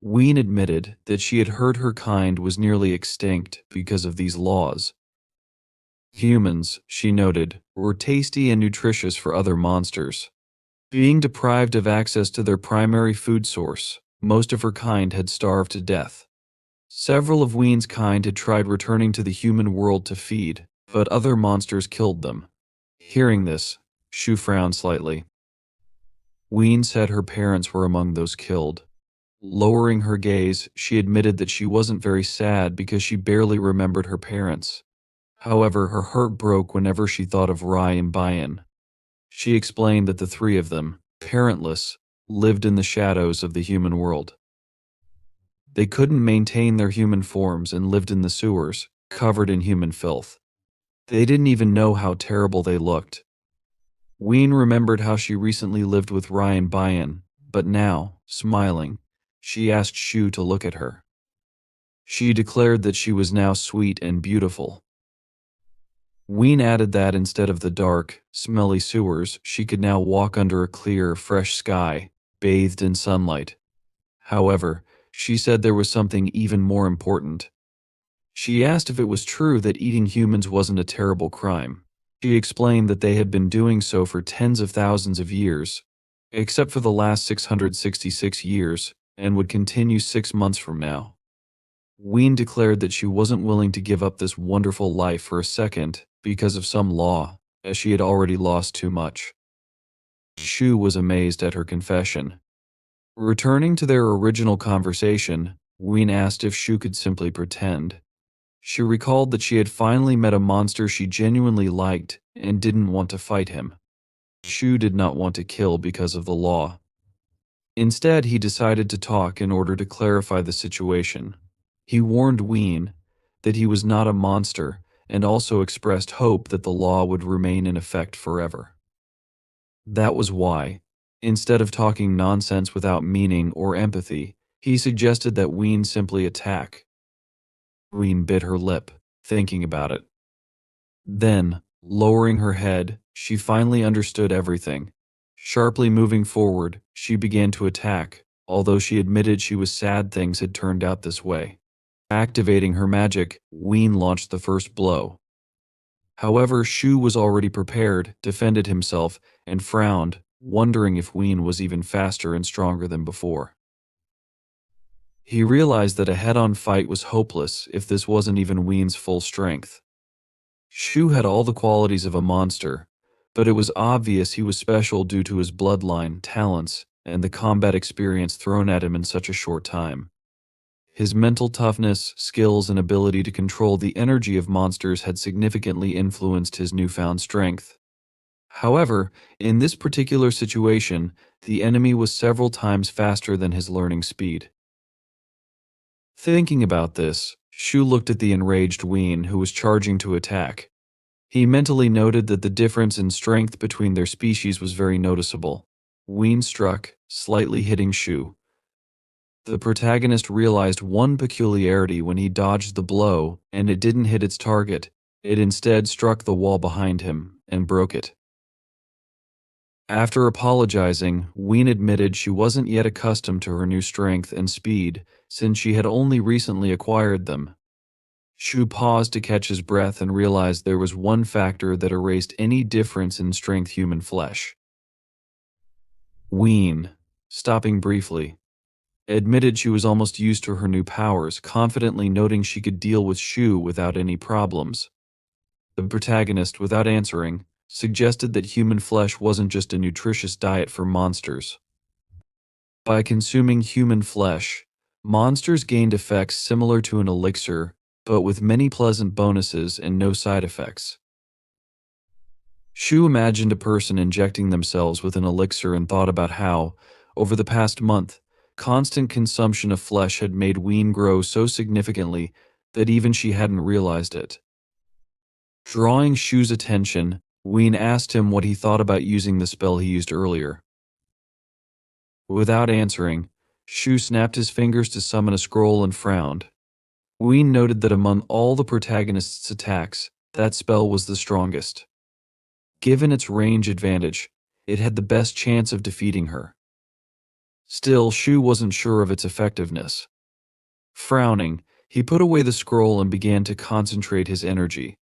Ween admitted that she had heard her kind was nearly extinct because of these laws. Humans, she noted, were tasty and nutritious for other monsters. Being deprived of access to their primary food source, most of her kind had starved to death. Several of Ween's kind had tried returning to the human world to feed, but other monsters killed them. Hearing this, Shu frowned slightly. Ween said her parents were among those killed. Lowering her gaze, she admitted that she wasn't very sad because she barely remembered her parents. However, her heart broke whenever she thought of Rai and Bayan. She explained that the three of them, parentless, lived in the shadows of the human world. They couldn't maintain their human forms and lived in the sewers, covered in human filth. They didn't even know how terrible they looked. Ween remembered how she recently lived with Rai and Bayan, but now, smiling, she asked Shu to look at her. She declared that she was now sweet and beautiful. Ween added that instead of the dark, smelly sewers, she could now walk under a clear, fresh sky, bathed in sunlight. However, she said there was something even more important. She asked if it was true that eating humans wasn't a terrible crime. She explained that they had been doing so for tens of thousands of years, except for the last 666 years, and would continue 6 months from now. Ween declared that she wasn't willing to give up this wonderful life for a second because of some law, as she had already lost too much. Shu was amazed at her confession. Returning to their original conversation, Ween asked if Shu could simply pretend. She recalled that she had finally met a monster she genuinely liked and didn't want to fight him. Shu did not want to kill because of the law. Instead, he decided to talk in order to clarify the situation. He warned Ween that he was not a monster and also expressed hope that the law would remain in effect forever. That was why, instead of talking nonsense without meaning or empathy, he suggested that Ween simply attack. Ween bit her lip, thinking about it. Then, lowering her head, she finally understood everything. Sharply moving forward, she began to attack, although she admitted she was sad things had turned out this way. Activating her magic, Ween launched the first blow. However, Shu was already prepared, defended himself, and frowned, wondering if Ween was even faster and stronger than before. He realized that a head-on fight was hopeless if this wasn't even Ween's full strength. Shu had all the qualities of a monster, but it was obvious he was special due to his bloodline, talents, and the combat experience thrown at him in such a short time. His mental toughness, skills, and ability to control the energy of monsters had significantly influenced his newfound strength. However, in this particular situation, the enemy was several times faster than his learning speed. Thinking about this, Shu looked at the enraged Ween who was charging to attack. He mentally noted that the difference in strength between their species was very noticeable. Ween struck, slightly hitting Shu. The protagonist realized one peculiarity when he dodged the blow, and it didn't hit its target. It instead struck the wall behind him and broke it. After apologizing, Ween admitted she wasn't yet accustomed to her new strength and speed, since she had only recently acquired them. Shu paused to catch his breath and realized there was one factor that erased any difference in strength: human flesh. Ween, stopping briefly, admitted she was almost used to her new powers, confidently noting she could deal with Shu without any problems. The protagonist, without answering, suggested that human flesh wasn't just a nutritious diet for monsters. By consuming human flesh, monsters gained effects similar to an elixir, but with many pleasant bonuses and no side effects. Shu imagined a person injecting themselves with an elixir and thought about how, over the past month, constant consumption of flesh had made Ween grow so significantly that even she hadn't realized it. Drawing Shu's attention, Ween asked him what he thought about using the spell he used earlier. Without answering, Shu snapped his fingers to summon a scroll and frowned. Ween noted that among all the protagonist's attacks, that spell was the strongest. Given its range advantage, it had the best chance of defeating her. Still, Shu wasn't sure of its effectiveness. Frowning, he put away the scroll and began to concentrate his energy.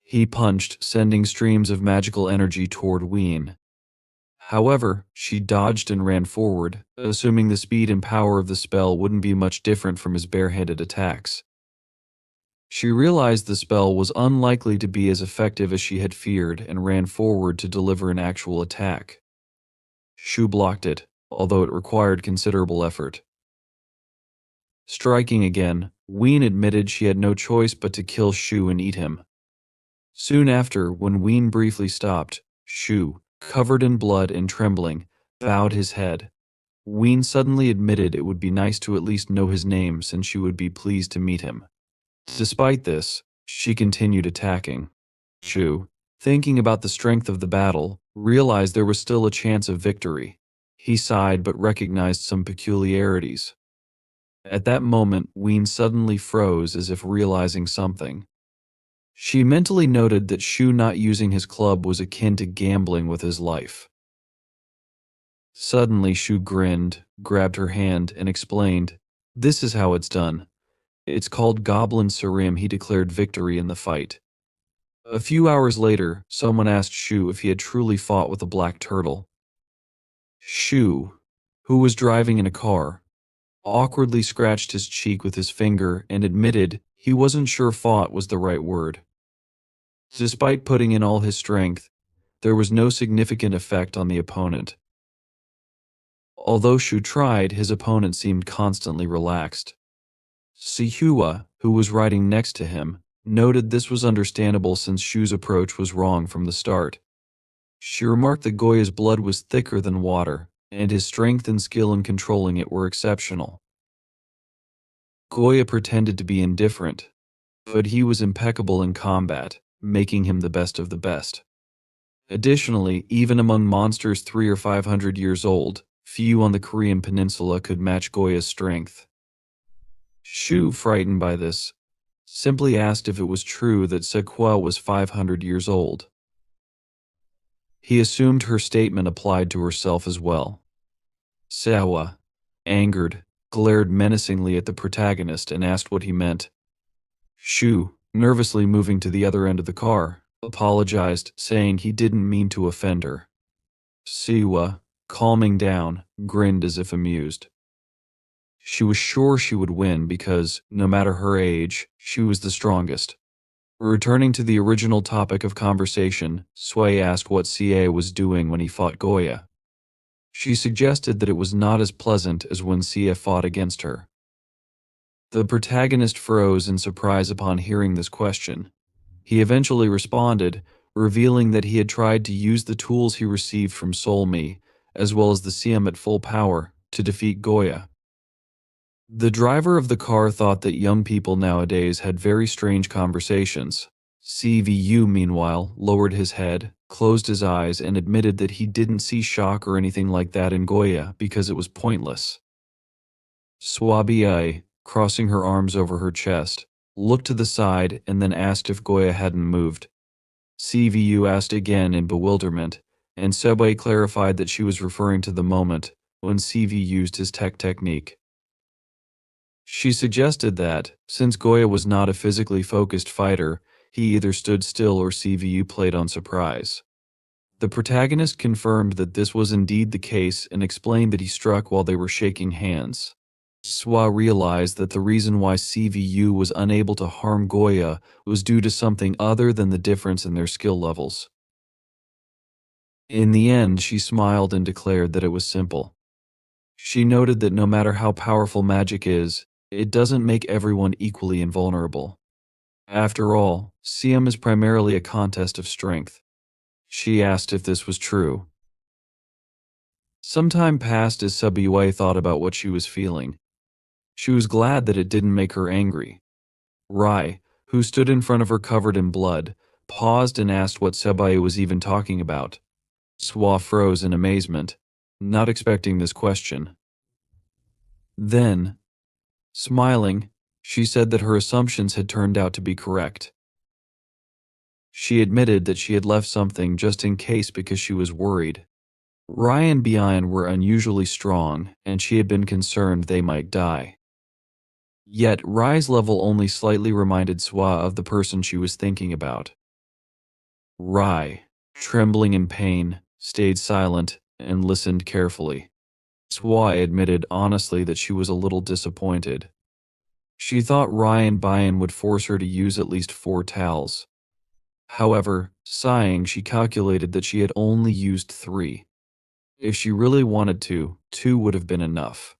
He punched, sending streams of magical energy toward Ween. However, she dodged and ran forward, assuming the speed and power of the spell wouldn't be much different from his barehanded attacks. She realized the spell was unlikely to be as effective as she had feared and ran forward to deliver an actual attack. Shu blocked it, although it required considerable effort. Striking again, Ween admitted she had no choice but to kill Shu and eat him. Soon after, when Ween briefly stopped, Shu, covered in blood and trembling, bowed his head. Ween suddenly admitted it would be nice to at least know his name since she would be pleased to meet him. Despite this, she continued attacking. Shu, thinking about the strength of the battle, realized there was still a chance of victory. He sighed but recognized some peculiarities. At that moment, Ween suddenly froze as if realizing something. She mentally noted that Shu not using his club was akin to gambling with his life. Suddenly, Shu grinned, grabbed her hand, and explained, "This is how it's done. It's called Goblin Sarim." He declared victory in the fight. A few hours later, someone asked Shu if he had truly fought with a black turtle. Shu, who was driving in a car, awkwardly scratched his cheek with his finger and admitted he wasn't sure fought was the right word. Despite putting in all his strength, there was no significant effect on the opponent. Although Shu tried, his opponent seemed constantly relaxed. Siu, who was riding next to him, noted this was understandable since Shu's approach was wrong from the start. She remarked that Goya's blood was thicker than water, and his strength and skill in controlling it were exceptional. Goya pretended to be indifferent, but he was impeccable in combat, making him the best of the best. Additionally, even among monsters 300 or 500 years old, few on the Korean peninsula could match Goya's strength. Shu, frightened by this, simply asked if it was true that Suah was 500 years old. He assumed her statement applied to herself as well. Sawa, angered, glared menacingly at the protagonist and asked what he meant. Shu, nervously moving to the other end of the car, apologized, saying he didn't mean to offend her. Siwa, calming down, grinned as if amused. She was sure she would win because, no matter her age, she was the strongest. Returning to the original topic of conversation, Suah asked what CA was doing when he fought Goya. She suggested that it was not as pleasant as when Sia fought against her. The protagonist froze in surprise upon hearing this question. He eventually responded, revealing that he had tried to use the tools he received from Solmi, as well as the Siam at full power, to defeat Goya. The driver of the car thought that young people nowadays had very strange conversations, CVU, meanwhile, lowered his head, closed his eyes, and admitted that he didn't see shock or anything like that in Goya because it was pointless. Suah, crossing her arms over her chest, looked to the side and then asked if Goya hadn't moved. CVU asked again in bewilderment, and Sebwe clarified that she was referring to the moment when CV used his technique. She suggested that, since Goya was not a physically focused fighter, he either stood still or CVU played on surprise. The protagonist confirmed that this was indeed the case and explained that he struck while they were shaking hands. Suah realized that the reason why CVU was unable to harm Goya was due to something other than the difference in their skill levels. In the end, she smiled and declared that it was simple. She noted that no matter how powerful magic is, it doesn't make everyone equally invulnerable. After all, Siam is primarily a contest of strength. She asked if this was true. Some time passed as Subway thought about what she was feeling. She was glad that it didn't make her angry. Rai, who stood in front of her covered in blood, paused and asked what Sebae was even talking about. Suah froze in amazement, not expecting this question. Then, smiling, she said that her assumptions had turned out to be correct. She admitted that she had left something just in case because she was worried. Rai and Bayan were unusually strong, and she had been concerned they might die. Yet, Rai's level only slightly reminded Suah of the person she was thinking about. Rai, trembling in pain, stayed silent and listened carefully. Suah admitted honestly that she was a little disappointed. She thought Rai and Bayan would force her to use at least 4 towels. However, sighing, she calculated that she had only used 3. If she really wanted to, 2 would have been enough.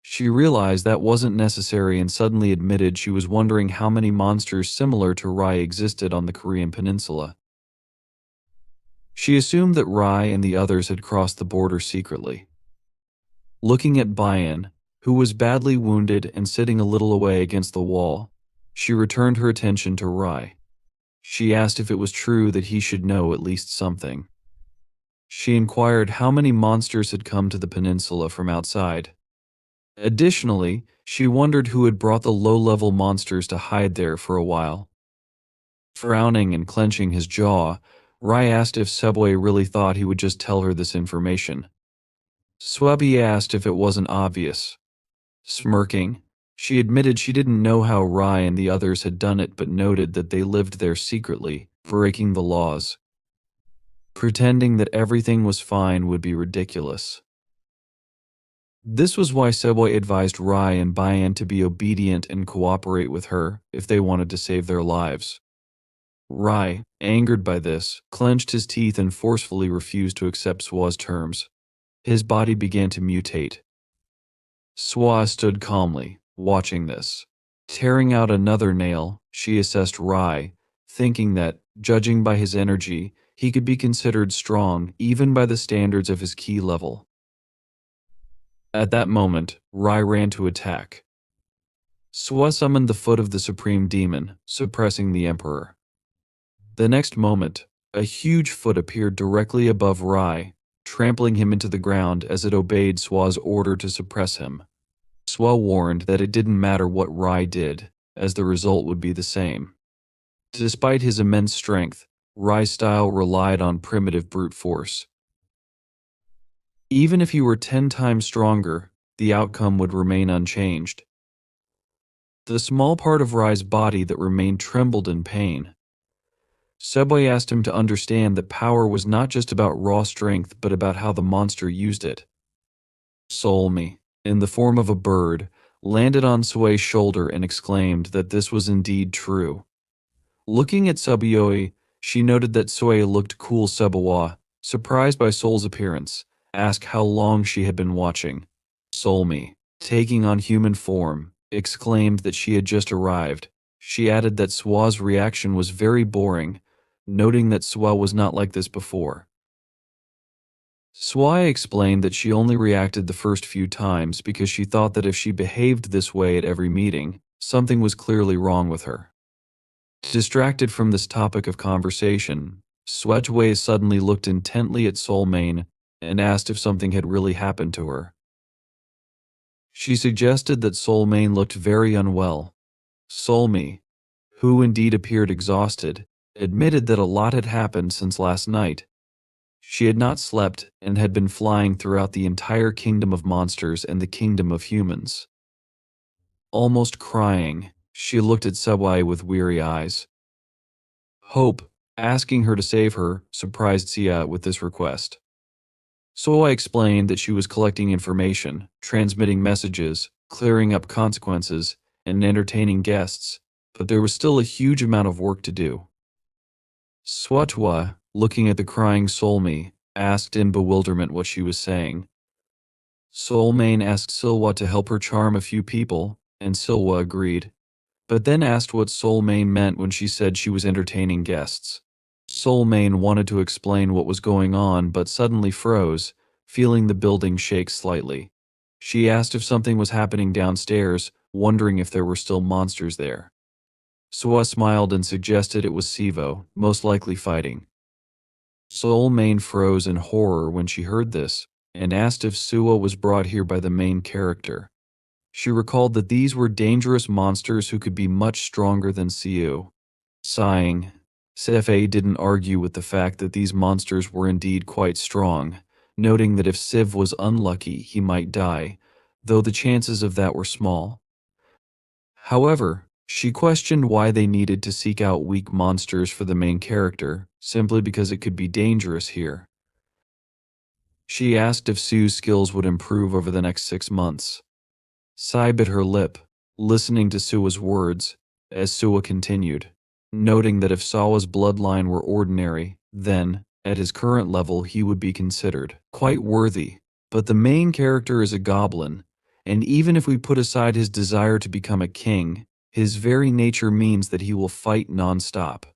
She realized that wasn't necessary and suddenly admitted she was wondering how many monsters similar to Rai existed on the Korean peninsula. She assumed that Rai and the others had crossed the border secretly. Looking at Bayan, who was badly wounded and sitting a little away against the wall, she returned her attention to Rai. She asked if it was true that he should know at least something. She inquired how many monsters had come to the peninsula from outside. Additionally, she wondered who had brought the low-level monsters to hide there for a while. Frowning and clenching his jaw, Rai asked if Subway really thought he would just tell her this information. Swabi asked if it wasn't obvious. Smirking, she admitted she didn't know how Rai and the others had done it but noted that they lived there secretly, breaking the laws. Pretending that everything was fine would be ridiculous. This was why Seboy advised Rai and Bayan to be obedient and cooperate with her if they wanted to save their lives. Rai, angered by this, clenched his teeth and forcefully refused to accept Suah's terms. His body began to mutate. Suah stood calmly, watching this. Tearing out another nail, she assessed Rai, thinking that, judging by his energy, he could be considered strong even by the standards of his ki level. At that moment, Rai ran to attack. Suah summoned the foot of the supreme demon, suppressing the emperor. The next moment, a huge foot appeared directly above Rai, trampling him into the ground as it obeyed Suah's order to suppress him. Suah warned that it didn't matter what Rai did, as the result would be the same. Despite his immense strength, Rai's style relied on primitive brute force. Even if he were 10 times stronger, the outcome would remain unchanged. The small part of Rai's body that remained trembled in pain. Seboy asked him to understand that power was not just about raw strength but about how the monster used it. Solmi, in the form of a bird, landed on Sue's shoulder and exclaimed that this was indeed true. Looking at Subioi, she noted that Sue looked cool. Subawa, surprised by Sol's appearance, asked how long she had been watching. Solmi, taking on human form, exclaimed that she had just arrived. She added that Sua's reaction was very boring, noting that Suah was not like this before. Suah explained that she only reacted the first few times because she thought that if she behaved this way at every meeting, something was clearly wrong with her. Distracted from this topic of conversation, Siu Choi suddenly looked intently at Soul Main and asked if something had really happened to her. She suggested that Soul Main looked very unwell. Soul Me, who indeed appeared exhausted, admitted that a lot had happened since last night. She had not slept and had been flying throughout the entire kingdom of monsters and the kingdom of humans. Almost crying, she looked at Subway with weary eyes. Hope, asking her to save her, surprised Sia with this request. So I explained that she was collecting information, transmitting messages, clearing up consequences, and entertaining guests, but there was still a huge amount of work to do. Swatwa, looking at the crying Solmi, asked in bewilderment what she was saying. Soulmane asked Silwa to help her charm a few people, and Silwa agreed, but then asked what Soulmane meant when she said she was entertaining guests. Soulmane wanted to explain what was going on but suddenly froze, feeling the building shake slightly. She asked if something was happening downstairs, wondering if there were still monsters there. Suah smiled and suggested it was Sivo, most likely fighting. Soulmane froze in horror when she heard this, and asked if Suah was brought here by the main character. She recalled that these were dangerous monsters who could be much stronger than Siu. Sighing, Sefe didn't argue with the fact that these monsters were indeed quite strong, noting that if Siv was unlucky, he might die, though the chances of that were small. However, she questioned why they needed to seek out weak monsters for the main character, simply because it could be dangerous here. She asked if Sue's skills would improve over the next 6 months. Sai bit her lip, listening to Sua's words, as Sua continued, noting that if Sawa's bloodline were ordinary, then, at his current level, he would be considered quite worthy. But the main character is a goblin, and even if we put aside his desire to become a king, his very nature means that he will fight non-stop.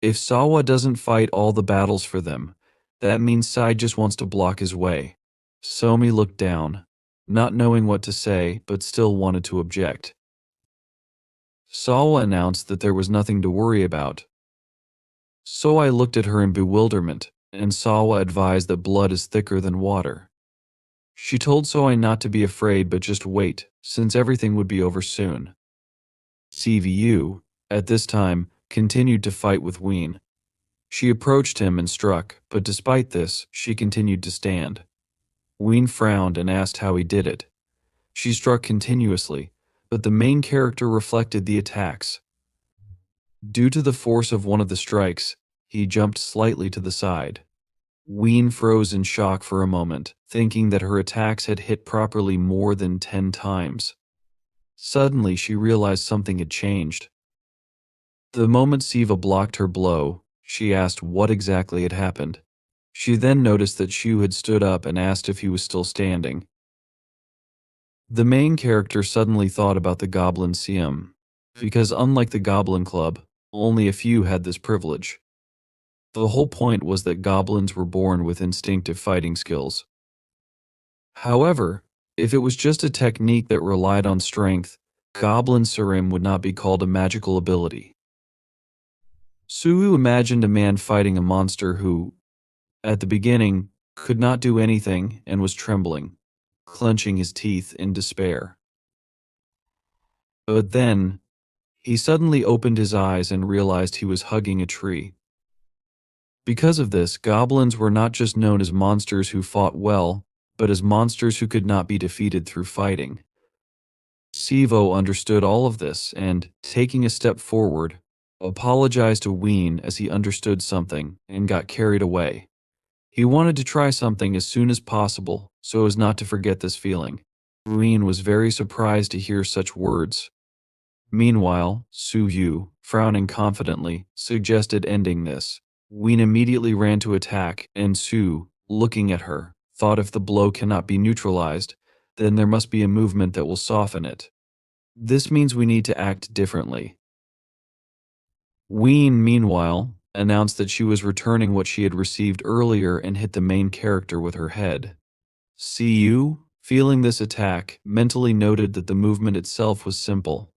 If Sawa doesn't fight all the battles for them, that means Sai just wants to block his way. Somi looked down, not knowing what to say but still wanted to object. Sawa announced that there was nothing to worry about. So I looked at her in bewilderment, and Sawa advised that blood is thicker than water. She told Soai not to be afraid but just wait, since everything would be over soon. CVU, at this time, continued to fight with Ween. She approached him and struck, but despite this, she continued to stand. Ween frowned and asked how he did it. She struck continuously, but the main character reflected the attacks. Due to the force of one of the strikes, he jumped slightly to the side. Ween froze in shock for a moment, thinking that her attacks had hit properly more than 10 times. Suddenly, she realized something had changed. The moment Siva blocked her blow, she asked what exactly had happened. She then noticed that Shu had stood up and asked if he was still standing. The main character suddenly thought about the Goblin Siam, because unlike the Goblin Club, only a few had this privilege. The whole point was that goblins were born with instinctive fighting skills. However, if it was just a technique that relied on strength, Goblin Surim would not be called a magical ability. Suyu imagined a man fighting a monster who, at the beginning, could not do anything and was trembling, clenching his teeth in despair. But then, he suddenly opened his eyes and realized he was hugging a tree. Because of this, goblins were not just known as monsters who fought well, but as monsters who could not be defeated through fighting. Sivo understood all of this and, taking a step forward, apologized to Ween as he understood something and got carried away. He wanted to try something as soon as possible so as not to forget this feeling. Ween was very surprised to hear such words. Meanwhile, Su Yu, frowning confidently, suggested ending this. Ween immediately ran to attack, and Su, looking at her, thought if the blow cannot be neutralized, then there must be a movement that will soften it. This means we need to act differently. Ween, meanwhile, announced that she was returning what she had received earlier and hit the main character with her head. Siu, feeling this attack, mentally noted that the movement itself was simple.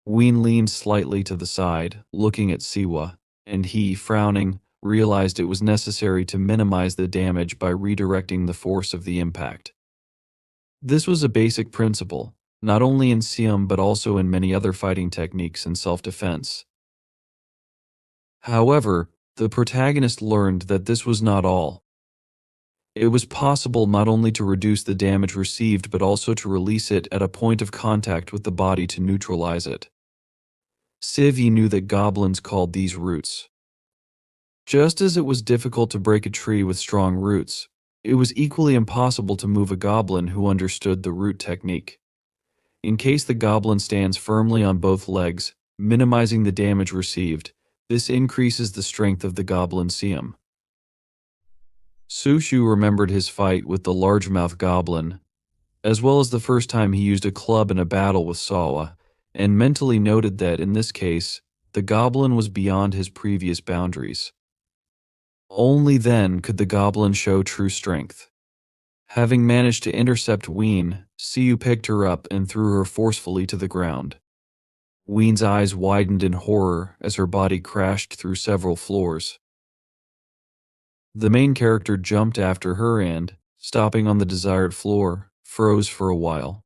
Ween leaned slightly to the side, looking at Siwa, and he, frowning, realized it was necessary to minimize the damage by redirecting the force of the impact. This was a basic principle, not only in Siam but also in many other fighting techniques and self-defense. However, the protagonist learned that this was not all. It was possible not only to reduce the damage received but also to release it at a point of contact with the body to neutralize it. Sivi knew that goblins called these roots. Just as it was difficult to break a tree with strong roots, it was equally impossible to move a goblin who understood the root technique. In case the goblin stands firmly on both legs, minimizing the damage received, this increases the strength of the goblin Siam. Su Shu remembered his fight with the largemouth goblin, as well as the first time he used a club in a battle with Sawa, and mentally noted that, in this case, the goblin was beyond his previous boundaries. Only then could the goblin show true strength. Having managed to intercept Ween, Siu picked her up and threw her forcefully to the ground. Ween's eyes widened in horror as her body crashed through several floors. The main character jumped after her and, stopping on the desired floor, froze for a while.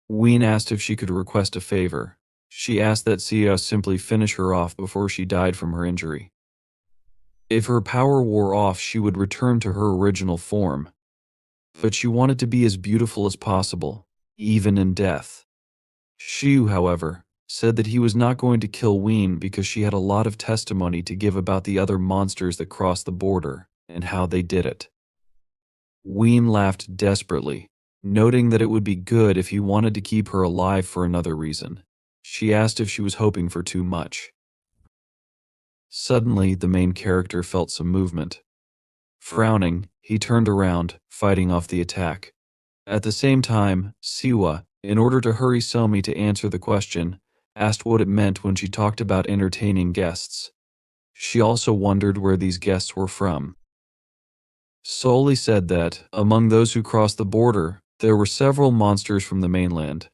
Ween asked if she could request a favor. She asked that Siu simply finish her off before she died from her injury. If her power wore off, she would return to her original form. But she wanted to be as beautiful as possible, even in death. Siu, however, said that he was not going to kill Ween because she had a lot of testimony to give about the other monsters that crossed the border and how they did it. Ween laughed desperately, noting that it would be good if he wanted to keep her alive for another reason. She asked if she was hoping for too much. Suddenly, the main character felt some movement. Frowning, he turned around, fighting off the attack. At the same time, Siwa, in order to hurry Somi to answer the question, asked what it meant when she talked about entertaining guests. She also wondered where these guests were from. Soli said that, among those who crossed the border, there were several monsters from the mainland.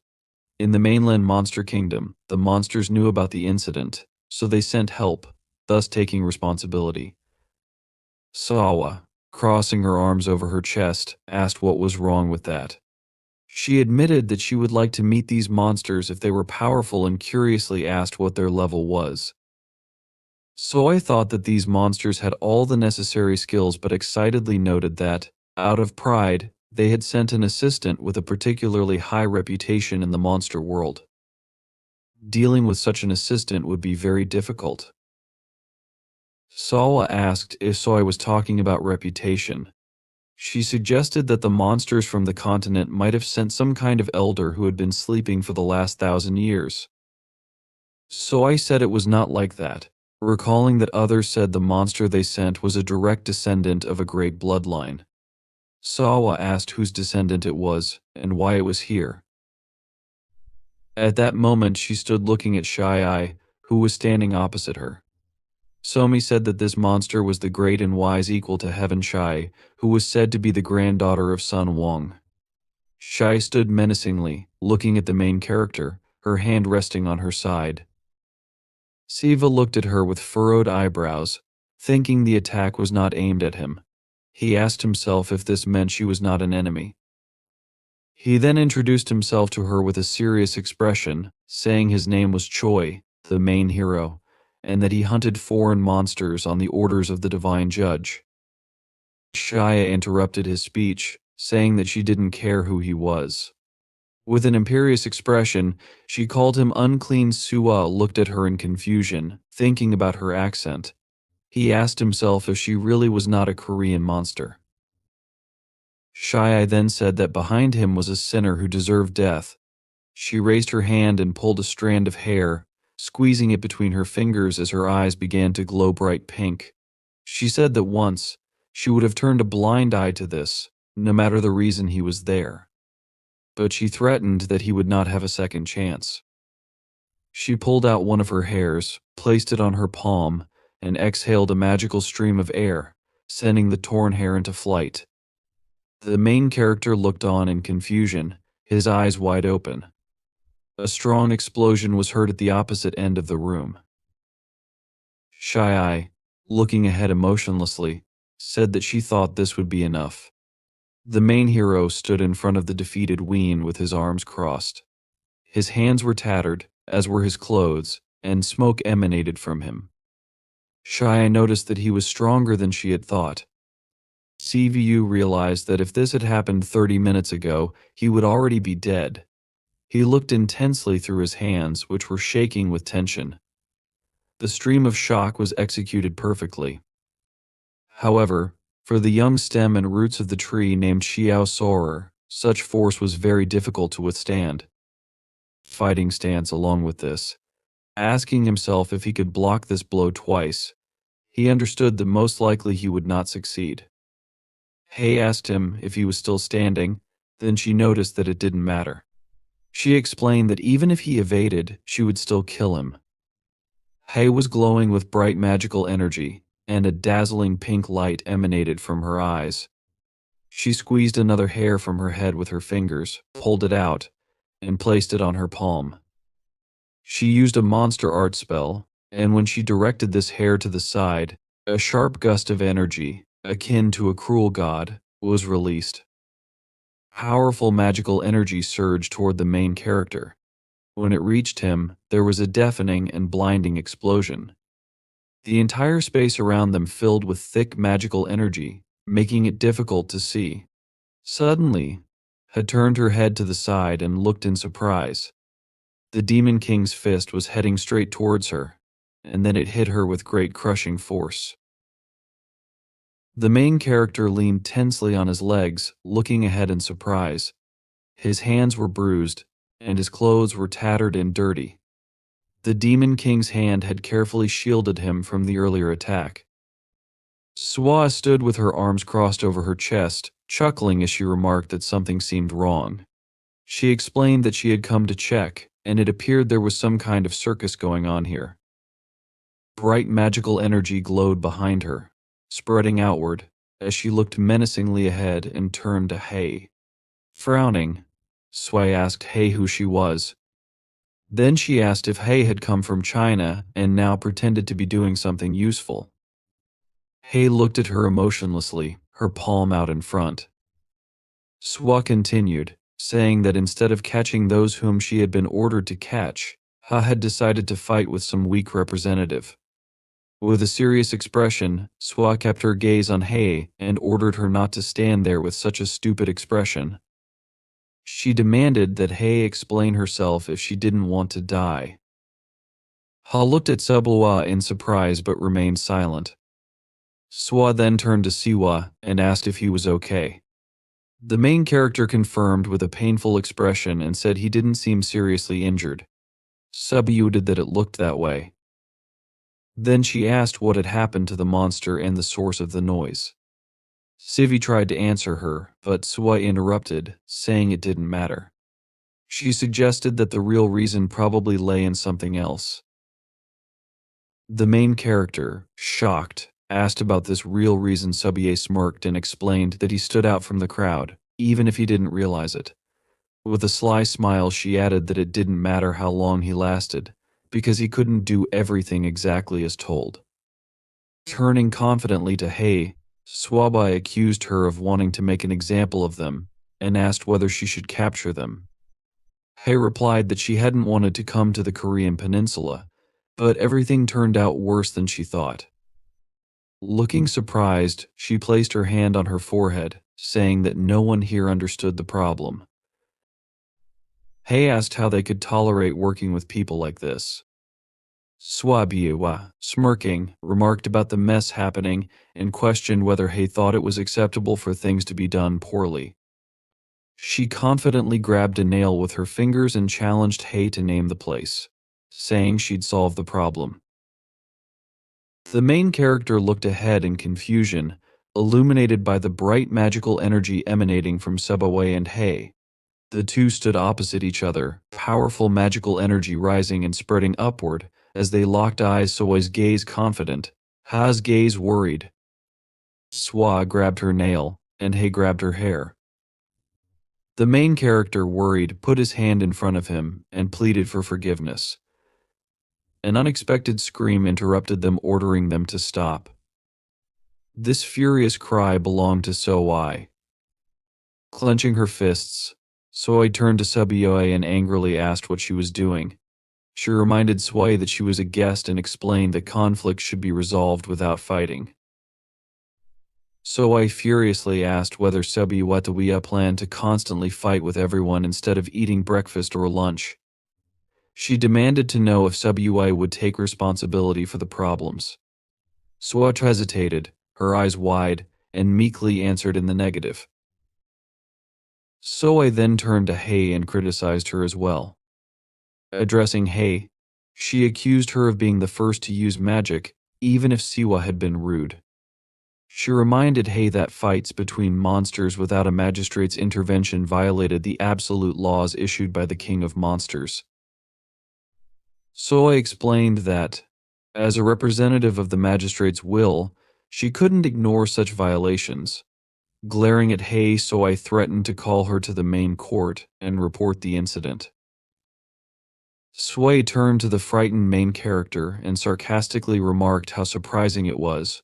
In the mainland monster kingdom, the monsters knew about the incident, so they sent help, thus taking responsibility. Sawa, crossing her arms over her chest, asked what was wrong with that. She admitted that she would like to meet these monsters if they were powerful and curiously asked what their level was. Soy thought that these monsters had all the necessary skills but excitedly noted that, out of pride, they had sent an assistant with a particularly high reputation in the monster world. Dealing with such an assistant would be very difficult. Sawa asked if Soy was talking about reputation. She suggested that the monsters from the continent might have sent some kind of elder who had been sleeping for the last 1,000 years. Soy said it was not like that, recalling that others said the monster they sent was a direct descendant of a great bloodline. Sawa asked whose descendant it was and why it was here. At that moment she stood looking at Shy-Eye, who was standing opposite her. Somi said that this monster was the great and wise equal to Heaven Shai, who was said to be the granddaughter of Sun Wong. Shai stood menacingly, looking at the main character, her hand resting on her side. Siva looked at her with furrowed eyebrows, thinking the attack was not aimed at him. He asked himself if this meant she was not an enemy. He then introduced himself to her with a serious expression, saying his name was Choi, the main hero, and that he hunted foreign monsters on the orders of the divine judge. Shia interrupted his speech, saying that she didn't care who he was. With an imperious expression, she called him unclean. Suah looked at her in confusion, thinking about her accent. He asked himself if she really was not a Korean monster. Shai then said that behind him was a sinner who deserved death. She raised her hand and pulled a strand of hair, squeezing it between her fingers as her eyes began to glow bright pink. She said that once, she would have turned a blind eye to this, no matter the reason he was there. But she threatened that he would not have a second chance. She pulled out one of her hairs, placed it on her palm, and exhaled a magical stream of air, sending the torn hair into flight. The main character looked on in confusion, his eyes wide open. A strong explosion was heard at the opposite end of the room. Shy, looking ahead emotionlessly, said that she thought this would be enough. The main hero stood in front of the defeated Ween with his arms crossed. His hands were tattered, as were his clothes, and smoke emanated from him. Shy noticed that he was stronger than she had thought. CVU realized that if this had happened 30 minutes ago, he would already be dead. He looked intensely through his hands, which were shaking with tension. The stream of shock was executed perfectly. However, for the young stem and roots of the tree named Xiao Sorer, such force was very difficult to withstand. Fighting stance along with this, asking himself if he could block this blow twice, he understood that most likely he would not succeed. Hay asked him if he was still standing, then she noticed that it didn't matter. She explained that even if he evaded, she would still kill him. Hay was glowing with bright magical energy, and a dazzling pink light emanated from her eyes. She squeezed another hair from her head with her fingers, pulled it out, and placed it on her palm. She used a monster art spell, and when she directed this hair to the side, a sharp gust of energy, akin to a cruel god, was released. Powerful magical energy surged toward the main character. When it reached him, there was a deafening and blinding explosion. The entire space around them filled with thick magical energy, making it difficult to see. Suddenly, had turned her head to the side and looked in surprise. The Demon King's fist was heading straight towards her, and then it hit her with great crushing force. The main character leaned tensely on his legs, looking ahead in surprise. His hands were bruised, and his clothes were tattered and dirty. The Demon King's hand had carefully shielded him from the earlier attack. Suah stood with her arms crossed over her chest, chuckling as she remarked that something seemed wrong. She explained that she had come to check, and it appeared there was some kind of circus going on here. Bright magical energy glowed behind her, spreading outward, as she looked menacingly ahead and turned to Hay. Frowning, Suah asked Hay who she was. Then she asked if Hay had come from China and now pretended to be doing something useful. Hay looked at her emotionlessly, her palm out in front. Suah continued, saying that instead of catching those whom she had been ordered to catch, Ha had decided to fight with some weak representative. With a serious expression, Suah kept her gaze on Hay and ordered her not to stand there with such a stupid expression. She demanded that Hay explain herself if she didn't want to die. Ha looked at Suah in surprise but remained silent. Suah then turned to Siwa and asked if he was okay. The main character confirmed with a painful expression and said he didn't seem seriously injured. Submuted that it looked that way. Then she asked what had happened to the monster and the source of the noise. Sivi tried to answer her, but Suah interrupted, saying it didn't matter. She suggested that the real reason probably lay in something else. The main character, shocked, asked about this real reason. Subier smirked and explained that he stood out from the crowd, even if he didn't realize it. With a sly smile she added that it didn't matter how long he lasted, because he couldn't do everything exactly as told. Turning confidently to Hay, Swabai accused her of wanting to make an example of them, and asked whether she should capture them. Hay replied that she hadn't wanted to come to the Korean peninsula, but everything turned out worse than she thought. Looking surprised, she placed her hand on her forehead, saying that no one here understood the problem. Hay asked how they could tolerate working with people like this. Swabiwa, smirking, remarked about the mess happening and questioned whether Hay thought it was acceptable for things to be done poorly. She confidently grabbed a nail with her fingers and challenged Hay to name the place, saying she'd solve the problem. The main character looked ahead in confusion, illuminated by the bright magical energy emanating from Subaway and Hay. The two stood opposite each other, powerful magical energy rising and spreading upward as they locked eyes. Soy's gaze confident, Ha's gaze worried. Suah grabbed her nail, and Hay grabbed her hair. The main character, worried, put his hand in front of him and pleaded for forgiveness. An unexpected scream interrupted them, ordering them to stop. This furious cry belonged to Suah. Clenching her fists, Suah turned to Subioi and angrily asked what she was doing. She reminded Suah that she was a guest and explained that conflicts should be resolved without fighting. Suah furiously asked whether Subioi planned to constantly fight with everyone instead of eating breakfast or lunch. She demanded to know if Subioi would take responsibility for the problems. Suah hesitated, her eyes wide, and meekly answered in the negative. Suah then turned to Hei and criticized her as well. Addressing Hei, she accused her of being the first to use magic, even if Siwa had been rude. She reminded Hei that fights between monsters without a magistrate's intervention violated the absolute laws issued by the King of Monsters. Suah explained that, as a representative of the magistrate's will, she couldn't ignore such violations. Glaring at Hei, Suah threatened to call her to the main court and report the incident. Suah turned to the frightened main character and sarcastically remarked how surprising it was.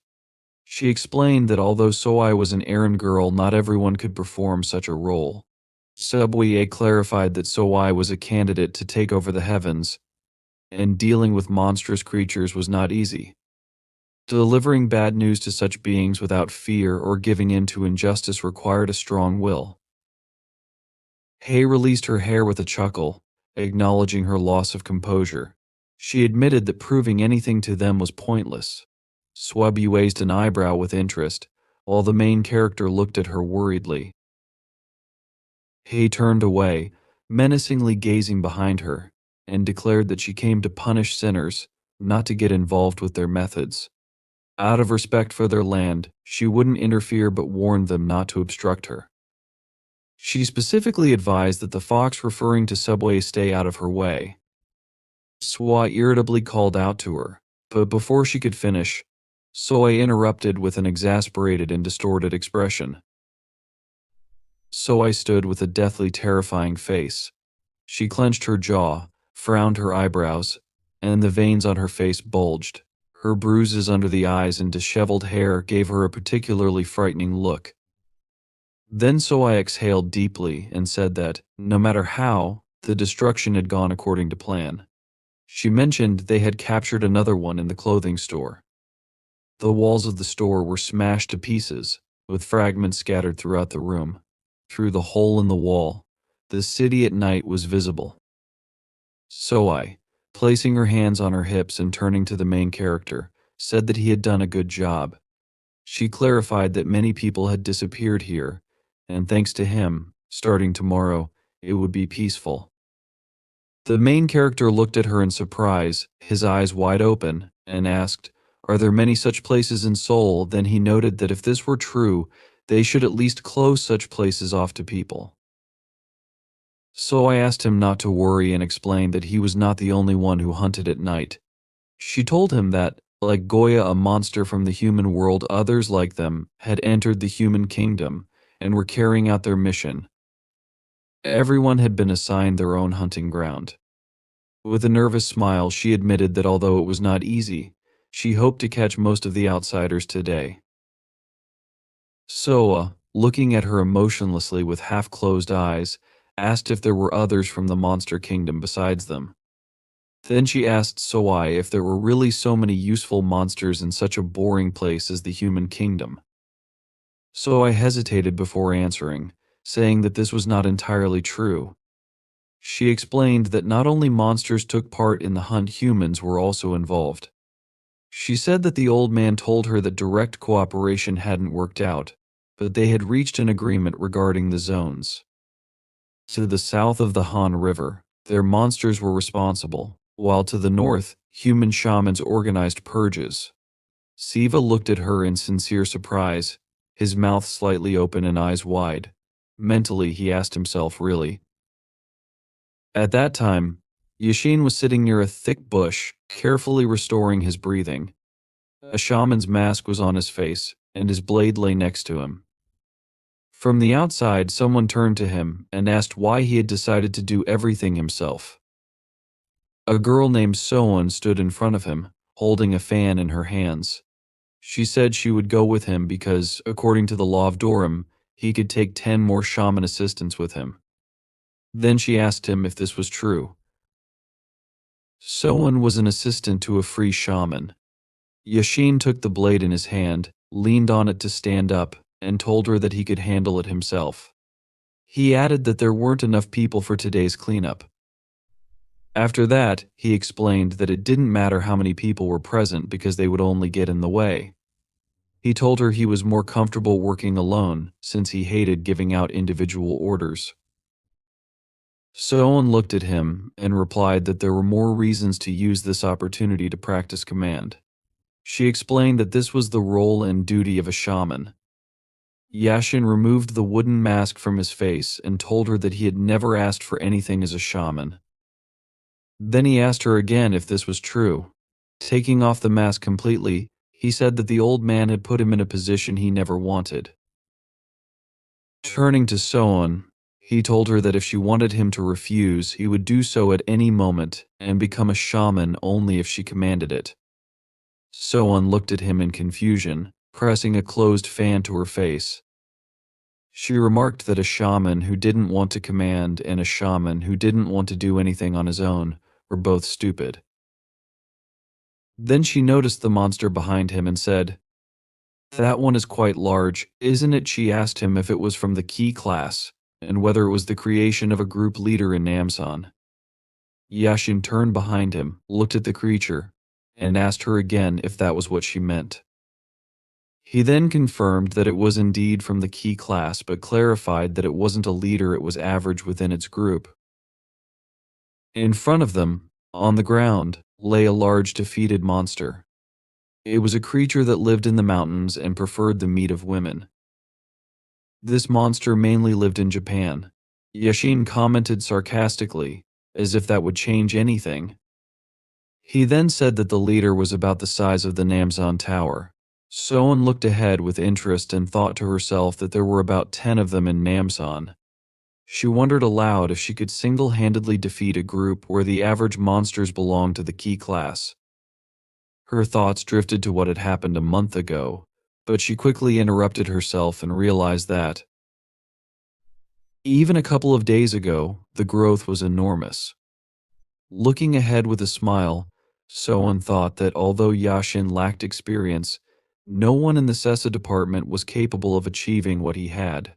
She explained that although Suah was an errand girl, not everyone could perform such a role. Suah clarified that Suah was a candidate to take over the heavens, and dealing with monstrous creatures was not easy. Delivering bad news to such beings without fear or giving in to injustice required a strong will. Hei released her hair with a chuckle, acknowledging her loss of composure. She admitted that proving anything to them was pointless. Suah raised an eyebrow with interest, while the main character looked at her worriedly. Hei turned away, menacingly gazing behind her, and declared that she came to punish sinners, not to get involved with their methods. Out of respect for their land, she wouldn't interfere but warned them not to obstruct her. She specifically advised that the fox referring to Subway stay out of her way. Suah irritably called out to her, but before she could finish, Suah interrupted with an exasperated and distorted expression. Suah stood with a deathly terrifying face. She clenched her jaw, frowned her eyebrows, and the veins on her face bulged. Her bruises under the eyes and disheveled hair gave her a particularly frightening look. Then Suah exhaled deeply and said that, no matter how, the destruction had gone according to plan. She mentioned they had captured another one in the clothing store. The walls of the store were smashed to pieces, with fragments scattered throughout the room. Through the hole in the wall, the city at night was visible. Suah, placing her hands on her hips and turning to the main character, said that he had done a good job. She clarified that many people had disappeared here, and thanks to him, starting tomorrow, it would be peaceful. The main character looked at her in surprise, his eyes wide open, and asked, "Are there many such places in Seoul?" Then he noted that if this were true, they should at least close such places off to people. So I asked him not to worry and explained that he was not the only one who hunted at night. She told him that, like Goya, a monster from the human world, others like them had entered the human kingdom and were carrying out their mission. Everyone had been assigned their own hunting ground. With a nervous smile, she admitted that although it was not easy, she hoped to catch most of the outsiders today. Suah, looking at her emotionlessly with half-closed eyes, asked if there were others from the monster kingdom besides them. Then she asked Suah if there were really so many useful monsters in such a boring place as the human kingdom. Suah hesitated before answering, saying that this was not entirely true. She explained that not only monsters took part in the hunt, humans were also involved. She said that the old man told her that direct cooperation hadn't worked out, but they had reached an agreement regarding the zones. To the south of the Han River, their monsters were responsible, while to the north, human shamans organized purges. Siva looked at her in sincere surprise, his mouth slightly open and eyes wide. Mentally, he asked himself, really? At that time, Yashin was sitting near a thick bush, carefully restoring his breathing. A shaman's mask was on his face, and his blade lay next to him. From the outside, someone turned to him and asked why he had decided to do everything himself. A girl named Soan stood in front of him, holding a fan in her hands. She said she would go with him because, according to the law of Dorum, he could take 10 more shaman assistants with him. Then she asked him if this was true. Soan was an assistant to a free shaman. Yashin took the blade in his hand, leaned on it to stand up, and told her that he could handle it himself. He added that there weren't enough people for today's cleanup. After that, he explained that it didn't matter how many people were present because they would only get in the way. He told her he was more comfortable working alone since he hated giving out individual orders. Soan looked at him and replied that there were more reasons to use this opportunity to practice command. She explained that this was the role and duty of a shaman. Yashin removed the wooden mask from his face and told her that he had never asked for anything as a shaman. Then he asked her again if this was true. Taking off the mask completely, he said that the old man had put him in a position he never wanted. Turning to Soan, he told her that if she wanted him to refuse, he would do so at any moment and become a shaman only if she commanded it. Soan looked at him in confusion, pressing a closed fan to her face. She remarked that a shaman who didn't want to command and a shaman who didn't want to do anything on his own were both stupid. Then she noticed the monster behind him and said, "That one is quite large, isn't it?" She asked him if it was from the key class and whether it was the creation of a group leader in Namsan. Yashin turned behind him, looked at the creature, and asked her again if that was what she meant. He then confirmed that it was indeed from the key class, but clarified that it wasn't a leader, it was average within its group. In front of them, on the ground, lay a large defeated monster. It was a creature that lived in the mountains and preferred the meat of women. This monster mainly lived in Japan. Yashin commented sarcastically, as if that would change anything. He then said that the leader was about the size of the Namsan Tower. Soan looked ahead with interest and thought to herself that there were about 10 of them in Namsan. She wondered aloud if she could single-handedly defeat a group where the average monsters belonged to the key class. Her thoughts drifted to what had happened a month ago, but she quickly interrupted herself and realized that, even a couple of days ago, the growth was enormous. Looking ahead with a smile, Soan thought that although Yashin lacked experience, no one in the Sessa department was capable of achieving what he had.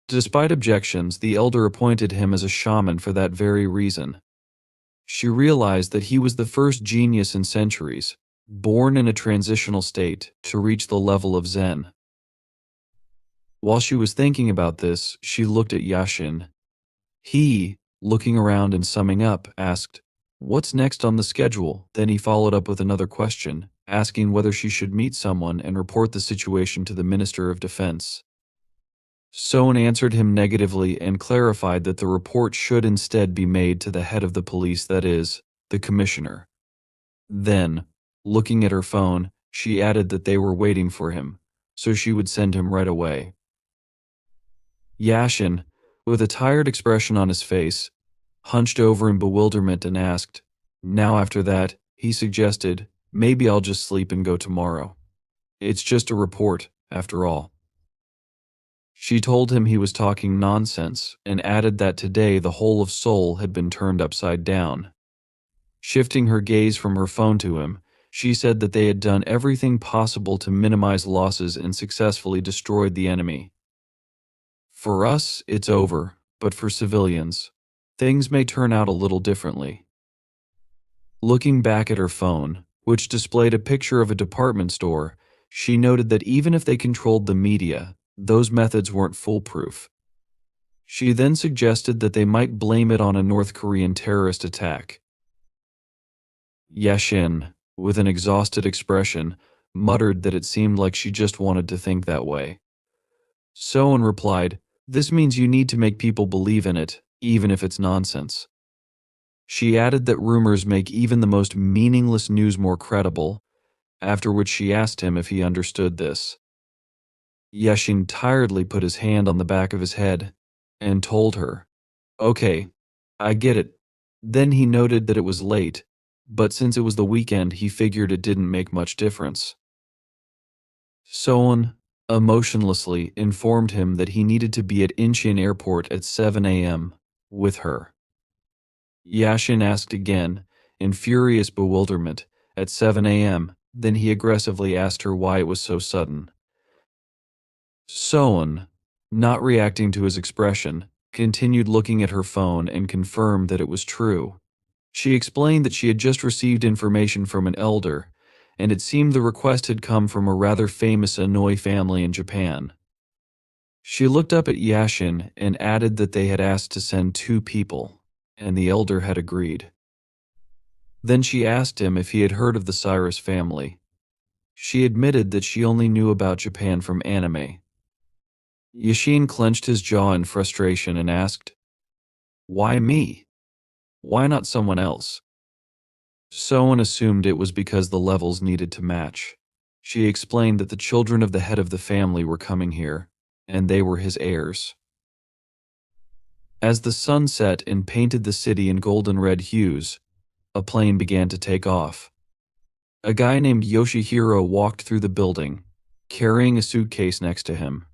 Despite objections, the elder appointed him as a shaman for that very reason. She realized that he was the first genius in centuries, born in a transitional state, to reach the level of Zen. While she was thinking about this, she looked at Yashin. He, looking around and summing up, asked, "What's next on the schedule?" Then he followed up with another question, asking whether she should meet someone and report the situation to the Minister of Defense. Soan answered him negatively and clarified that the report should instead be made to the head of the police, that is, the commissioner. Then, looking at her phone, she added that they were waiting for him, so she would send him right away. Yashin, with a tired expression on his face, hunched over in bewilderment and asked, "Now after that," he suggested, "maybe I'll just sleep and go tomorrow. It's just a report, after all." She told him he was talking nonsense and added that today the whole of Seoul had been turned upside down. Shifting her gaze from her phone to him, she said that they had done everything possible to minimize losses and successfully destroyed the enemy. "For us, it's over, but for civilians, things may turn out a little differently." Looking back at her phone, which displayed a picture of a department store, she noted that even if they controlled the media, those methods weren't foolproof. She then suggested that they might blame it on a North Korean terrorist attack. Yashin, with an exhausted expression, muttered that it seemed like she just wanted to think that way. Soan replied, "This means you need to make people believe in it, even if it's nonsense." She added that rumors make even the most meaningless news more credible, after which she asked him if he understood this. Yashin tiredly put his hand on the back of his head and told her, "Okay, I get it." Then he noted that it was late, but since it was the weekend, he figured it didn't make much difference. Soan emotionlessly informed him that he needed to be at Incheon Airport at 7 a.m. with her. Yashin asked again, in furious bewilderment, at 7 a.m., then he aggressively asked her why it was so sudden. Soan, not reacting to his expression, continued looking at her phone and confirmed that it was true. She explained that she had just received information from an elder, and it seemed the request had come from a rather famous Inoi family in Japan. She looked up at Yashin and added that they had asked to send 2 people, and the elder had agreed. Then she asked him if he had heard of the Cyrus family. She admitted that she only knew about Japan from anime. Yashin clenched his jaw in frustration and asked, "Why me? Why not someone else?" Soan assumed it was because the levels needed to match. She explained that the children of the head of the family were coming here, and they were his heirs. As the sun set and painted the city in golden red hues, a plane began to take off. A guy named Yoshihiro walked through the building, carrying a suitcase next to him.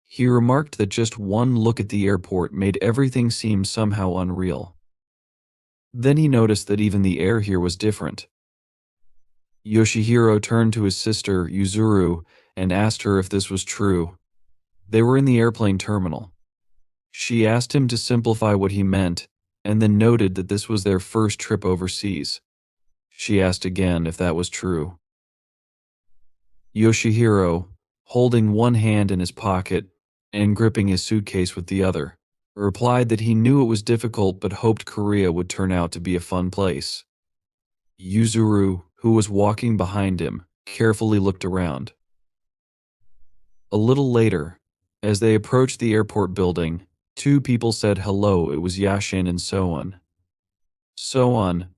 He remarked that just one look at the airport made everything seem somehow unreal. Then he noticed that even the air here was different. Yoshihiro turned to his sister, Yuzuru, and asked her if this was true. They were in the airplane terminal. She asked him to simplify what he meant, and then noted that this was their first trip overseas. She asked again if that was true. Yoshihiro, holding one hand in his pocket and gripping his suitcase with the other, replied that he knew it was difficult but hoped Korea would turn out to be a fun place. Yuzuru, who was walking behind him, carefully looked around. A little later, as they approached the airport building, 2 people said hello. It was Yashin and Soan. Soan,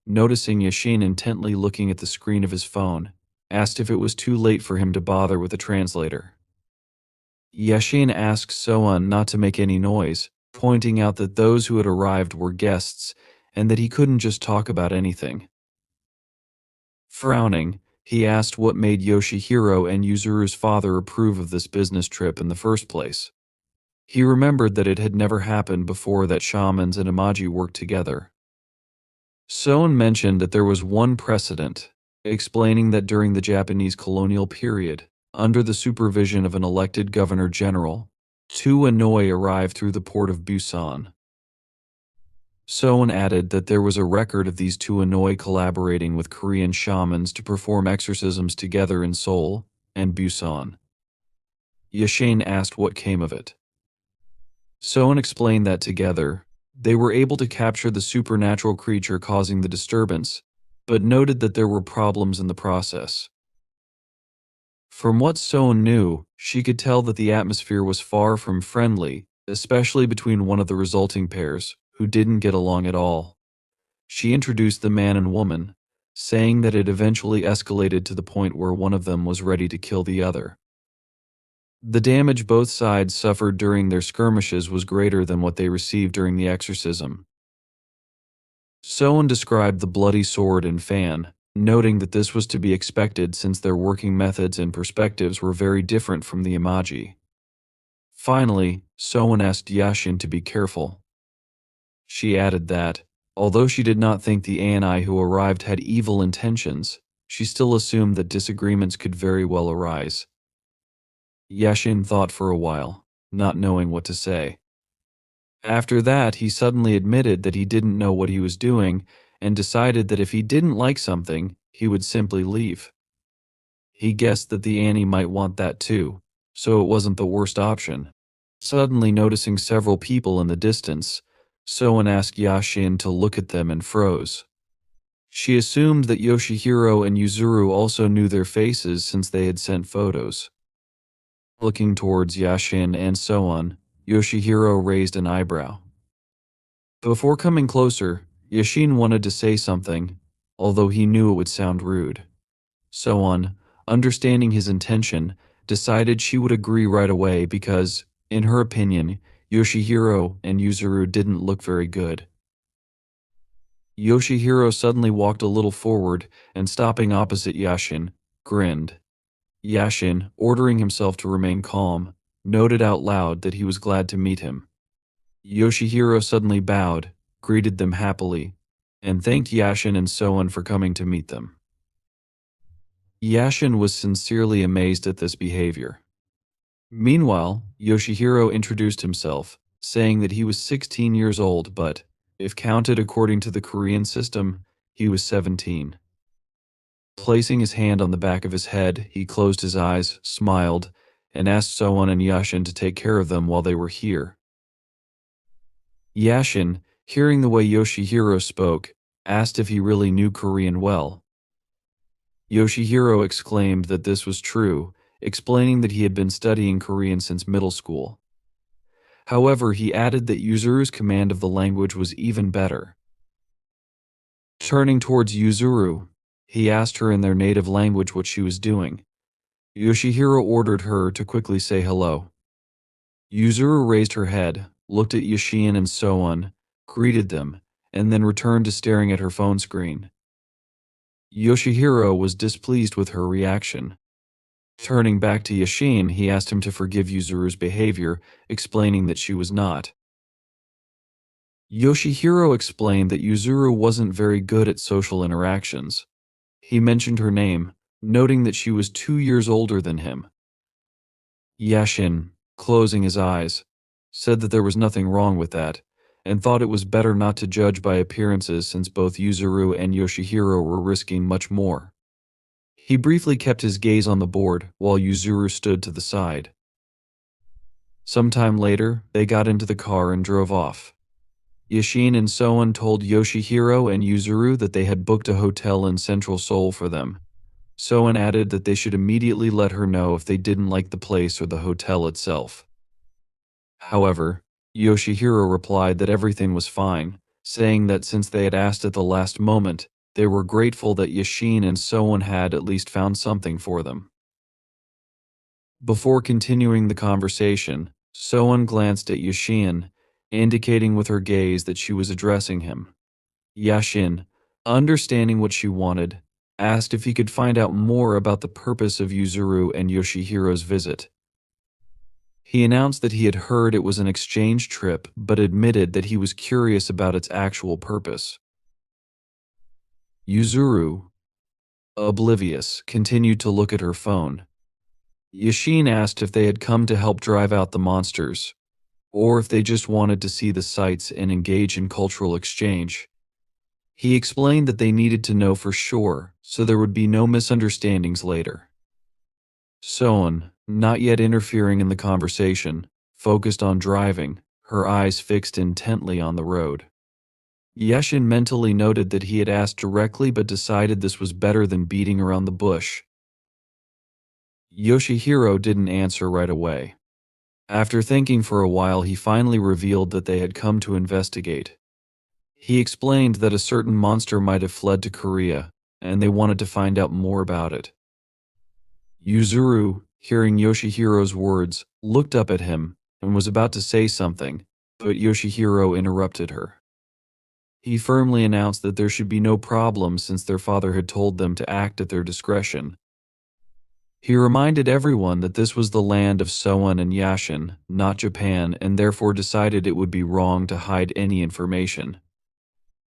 noticing Yashin intently looking at the screen of his phone, asked if it was too late for him to bother with a translator. Yashin asked Soan not to make any noise, pointing out that those who had arrived were guests and that he couldn't just talk about anything. Frowning, he asked what made Yoshihiro and Yuzuru's father approve of this business trip in the first place. He remembered that it had never happened before that shamans and imaji worked together. Soan mentioned that there was one precedent, explaining that during the Japanese colonial period, under the supervision of an elected governor-general, 2 Inoi arrived through the port of Busan. Soan added that there was a record of these 2 Inoi collaborating with Korean shamans to perform exorcisms together in Seoul and Busan. Yashin asked what came of it. Soan explained that together, they were able to capture the supernatural creature causing the disturbance, but noted that there were problems in the process. From what Soan knew, she could tell that the atmosphere was far from friendly, especially between one of the resulting pairs, who didn't get along at all. She introduced the man and woman, saying that it eventually escalated to the point where one of them was ready to kill the other. The damage both sides suffered during their skirmishes was greater than what they received during the exorcism. Soan described the bloody sword and fan, noting that this was to be expected since their working methods and perspectives were very different from the imaji. Finally, Soan asked Yashin to be careful. She added that, although she did not think the Ani who arrived had evil intentions, she still assumed that disagreements could very well arise. Yashin thought for a while, not knowing what to say. After that, he suddenly admitted that he didn't know what he was doing and decided that if he didn't like something, he would simply leave. He guessed that the Annie might want that too, so it wasn't the worst option. Suddenly noticing several people in the distance, Soan asked Yashin to look at them and froze. She assumed that Yoshihiro and Yuzuru also knew their faces since they had sent photos. Looking towards Yashin and Soan, Yoshihiro raised an eyebrow. Before coming closer, Yashin wanted to say something, although he knew it would sound rude. Soan, understanding his intention, decided she would agree right away because, in her opinion, Yoshihiro and Yuzuru didn't look very good. Yoshihiro suddenly walked a little forward and, stopping opposite Yashin, grinned. Yashin, ordering himself to remain calm, noted out loud that he was glad to meet him. Yoshihiro suddenly bowed, greeted them happily, and thanked Yashin and Soan for coming to meet them. Yashin was sincerely amazed at this behavior. Meanwhile, Yoshihiro introduced himself, saying that he was 16 years old but, if counted according to the Korean system, he was 17. Placing his hand on the back of his head, he closed his eyes, smiled, and asked Soan and Yashin to take care of them while they were here. Yashin, hearing the way Yoshihiro spoke, asked if he really knew Korean well. Yoshihiro exclaimed that this was true, explaining that he had been studying Korean since middle school. However, he added that Yuzuru's command of the language was even better. Turning towards Yuzuru, he asked her in their native language what she was doing. Yoshihiro ordered her to quickly say hello. Yuzuru raised her head, looked at Yashin and Soan, greeted them, and then returned to staring at her phone screen. Yoshihiro was displeased with her reaction. Turning back to Yashin, he asked him to forgive Yuzuru's behavior, explaining that she was not. Yoshihiro explained that Yuzuru wasn't very good at social interactions. He mentioned her name, noting that she was 2 years older than him. Yashin, closing his eyes, said that there was nothing wrong with that, and thought it was better not to judge by appearances since both Yuzuru and Yoshihiro were risking much more. He briefly kept his gaze on the board while Yuzuru stood to the side. Sometime later, they got into the car and drove off. Yashin and Soan told Yoshihiro and Yuzuru that they had booked a hotel in Central Seoul for them. Soan added that they should immediately let her know if they didn't like the place or the hotel itself. However, Yoshihiro replied that everything was fine, saying that since they had asked at the last moment, they were grateful that Yashin and Soan had at least found something for them. Before continuing the conversation, Soan glanced at Yashin, indicating with her gaze that she was addressing him. Yashin, understanding what she wanted, asked if he could find out more about the purpose of Yuzuru and Yoshihiro's visit. He announced that he had heard it was an exchange trip, but admitted that he was curious about its actual purpose. Yuzuru, oblivious, continued to look at her phone. Yashin asked if they had come to help drive out the monsters, or if they just wanted to see the sights and engage in cultural exchange. He explained that they needed to know for sure, so there would be no misunderstandings later. Soan, not yet interfering in the conversation, focused on driving, her eyes fixed intently on the road. Yashin mentally noted that he had asked directly but decided this was better than beating around the bush. Yoshihiro didn't answer right away. After thinking for a while, he finally revealed that they had come to investigate. He explained that a certain monster might have fled to Korea, and they wanted to find out more about it. Yuzuru, hearing Yoshihiro's words, looked up at him and was about to say something, but Yoshihiro interrupted her. He firmly announced that there should be no problem since their father had told them to act at their discretion. He reminded everyone that this was the land of Soan and Yashin, not Japan, and therefore decided it would be wrong to hide any information.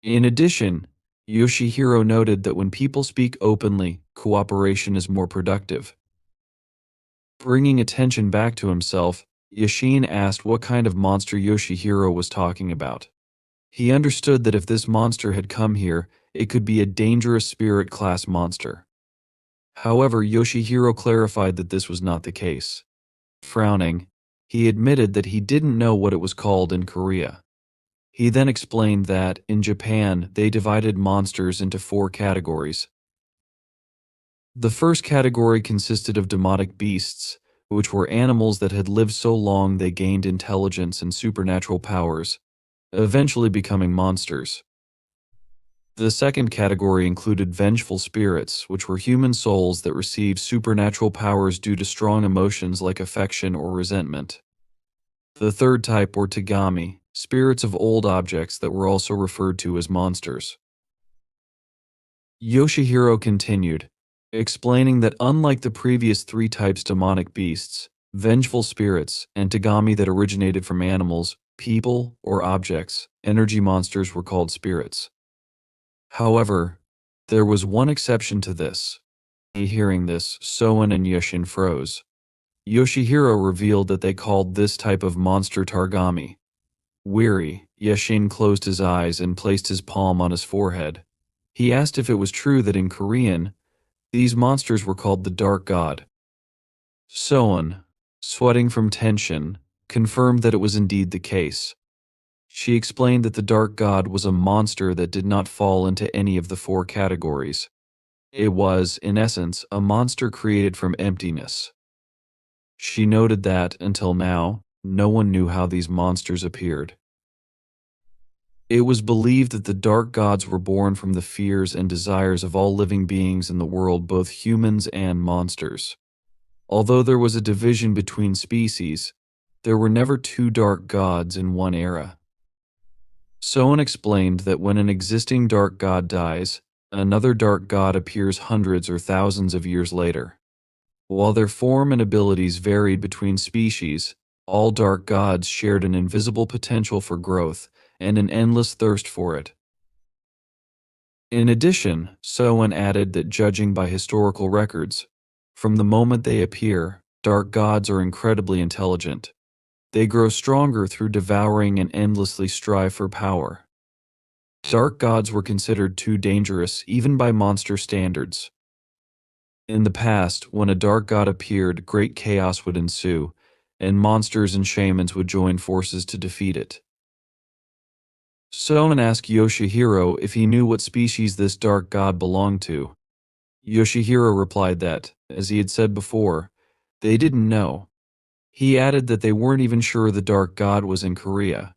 In addition, Yoshihiro noted that when people speak openly, cooperation is more productive. Bringing attention back to himself, Yashin asked what kind of monster Yoshihiro was talking about. He understood that if this monster had come here, it could be a dangerous spirit-class monster. However, Yoshihiro clarified that this was not the case. Frowning, he admitted that he didn't know what it was called in Korea. He then explained that, in Japan, they divided monsters into 4 categories. The first category consisted of demonic beasts, which were animals that had lived so long they gained intelligence and supernatural powers, eventually becoming monsters. The second category included vengeful spirits, which were human souls that received supernatural powers due to strong emotions like affection or resentment. The third type were tagami, spirits of old objects that were also referred to as monsters. Yoshihiro continued, explaining that unlike the previous three types demonic beasts, vengeful spirits, and tagami that originated from animals, people, or objects, energy monsters were called spirits. However, there was one exception to this. Hearing this, Soen and Yashin froze. Yoshihiro revealed that they called this type of monster Targami. Weary, Yashin closed his eyes and placed his palm on his forehead. He asked if it was true that in Korean, these monsters were called the Dark God. Soen, sweating from tension, confirmed that it was indeed the case. She explained that the Dark God was a monster that did not fall into any of the four categories. It was, in essence, a monster created from emptiness. She noted that, until now, no one knew how these monsters appeared. It was believed that the dark gods were born from the fears and desires of all living beings in the world, both humans and monsters. Although there was a division between species, there were never two dark gods in one era. Soen explained that when an existing dark god dies, another dark god appears hundreds or thousands of years later. While their form and abilities varied between species, all dark gods shared an invisible potential for growth and an endless thirst for it. In addition, Soen added that judging by historical records, from the moment they appear, dark gods are incredibly intelligent. They grow stronger through devouring and endlessly strive for power. Dark gods were considered too dangerous even by monster standards. In the past, when a dark god appeared, great chaos would ensue, and monsters and shamans would join forces to defeat it. Soen asked Yoshihiro if he knew what species this dark god belonged to. Yoshihiro replied that, as he had said before, they didn't know. He added that they weren't even sure the dark god was in Korea.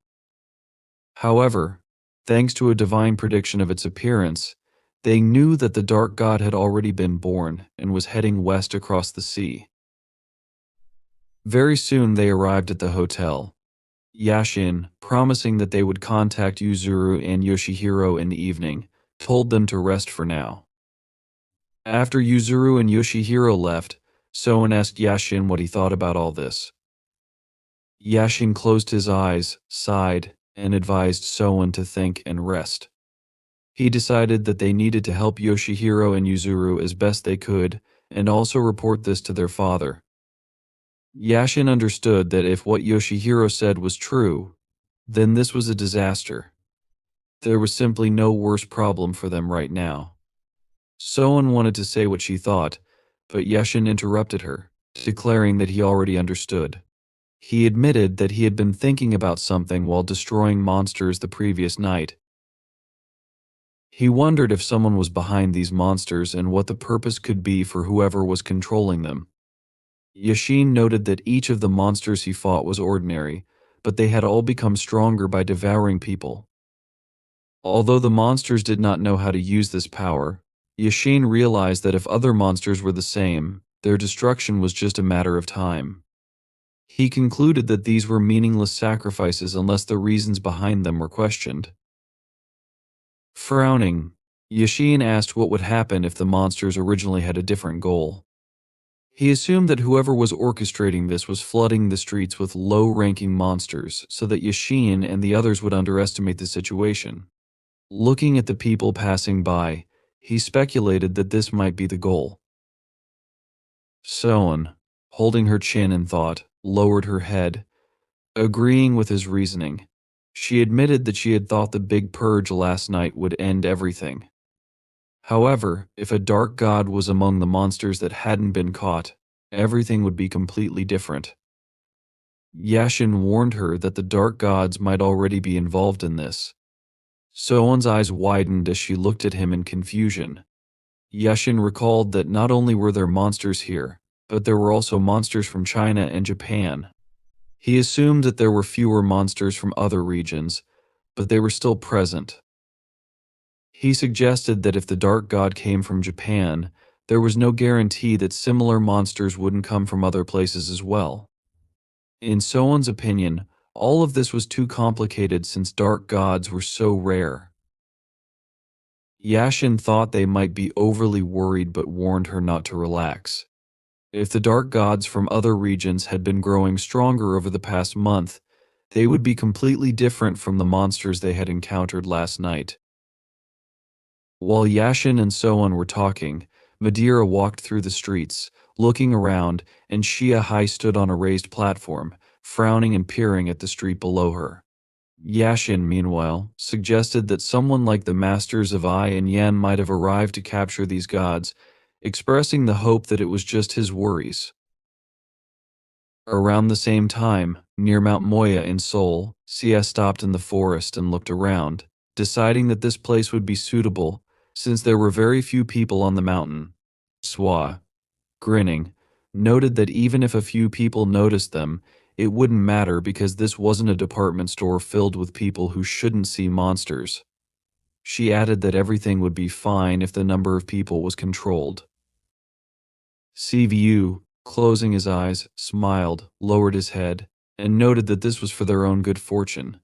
However, thanks to a divine prediction of its appearance, they knew that the dark god had already been born and was heading west across the sea. Very soon they arrived at the hotel. Yashin, promising that they would contact Yuzuru and Yoshihiro in the evening, told them to rest for now. After Yuzuru and Yoshihiro left, Soen asked Yashin what he thought about all this. Yashin closed his eyes, sighed, and advised Soen to think and rest. He decided that they needed to help Yoshihiro and Yuzuru as best they could, and also report this to their father. Yashin understood that if what Yoshihiro said was true, then this was a disaster. There was simply no worse problem for them right now. Soen wanted to say what she thought, but Yashin interrupted her, declaring that he already understood. He admitted that he had been thinking about something while destroying monsters the previous night. He wondered if someone was behind these monsters and what the purpose could be for whoever was controlling them. Yashin noted that each of the monsters he fought was ordinary, but they had all become stronger by devouring people. Although the monsters did not know how to use this power, Yashin realized that if other monsters were the same, their destruction was just a matter of time. He concluded that these were meaningless sacrifices unless the reasons behind them were questioned. Frowning, Yashin asked what would happen if the monsters originally had a different goal. He assumed that whoever was orchestrating this was flooding the streets with low-ranking monsters so that Yashin and the others would underestimate the situation. Looking at the people passing by, he speculated that this might be the goal. Soen, holding her chin in thought, lowered her head, agreeing with his reasoning. She admitted that she had thought the big purge last night would end everything. However, if a dark god was among the monsters that hadn't been caught, everything would be completely different. Yashin warned her that the dark gods might already be involved in this. Soen's eyes widened as she looked at him in confusion. Yashin recalled that not only were there monsters here, but there were also monsters from China and Japan. He assumed that there were fewer monsters from other regions, but they were still present. He suggested that if the dark god came from Japan, there was no guarantee that similar monsters wouldn't come from other places as well. In Soan's opinion, all of this was too complicated since dark gods were so rare. Yashin thought they might be overly worried but warned her not to relax. If the dark gods from other regions had been growing stronger over the past month, they would be completely different from the monsters they had encountered last night. While Yashin and Soan were talking, Madeira walked through the streets, looking around, and Hai stood on a raised platform, frowning and peering at the street below her. Yashin, meanwhile, suggested that someone like the masters of Ai and Yan might have arrived to capture these gods, expressing the hope that it was just his worries. Around the same time, near Mount Moya in Seoul, Sia stopped in the forest and looked around, deciding that this place would be suitable since there were very few people on the mountain. Suah, grinning, noted that even if a few people noticed them, it wouldn't matter because this wasn't a department store filled with people who shouldn't see monsters. She added that everything would be fine if the number of people was controlled. CVU, closing his eyes, smiled, lowered his head, and noted that this was for their own good fortune.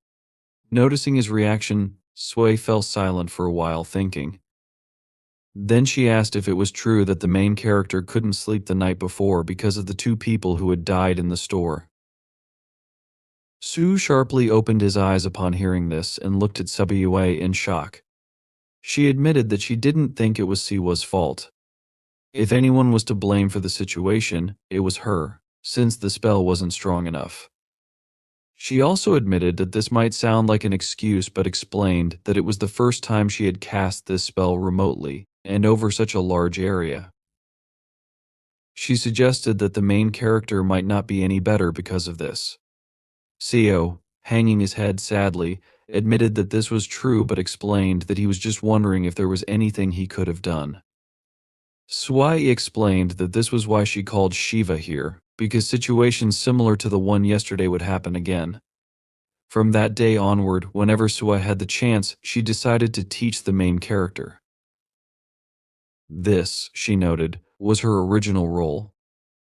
Noticing his reaction, Sui fell silent for a while, thinking. Then she asked if it was true that the main character couldn't sleep the night before because of the two people who had died in the store. Su sharply opened his eyes upon hearing this and looked at Subiyue in shock. She admitted that she didn't think it was Siwa's fault. If anyone was to blame for the situation, it was her, since the spell wasn't strong enough. She also admitted that this might sound like an excuse but explained that it was the first time she had cast this spell remotely and over such a large area. She suggested that the main character might not be any better because of this. Seo, hanging his head sadly, admitted that this was true but explained that he was just wondering if there was anything he could have done. Swai explained that this was why she called Shiva here, because situations similar to the one yesterday would happen again. From that day onward, whenever Suah had the chance, she decided to teach the main character. This, she noted, was her original role.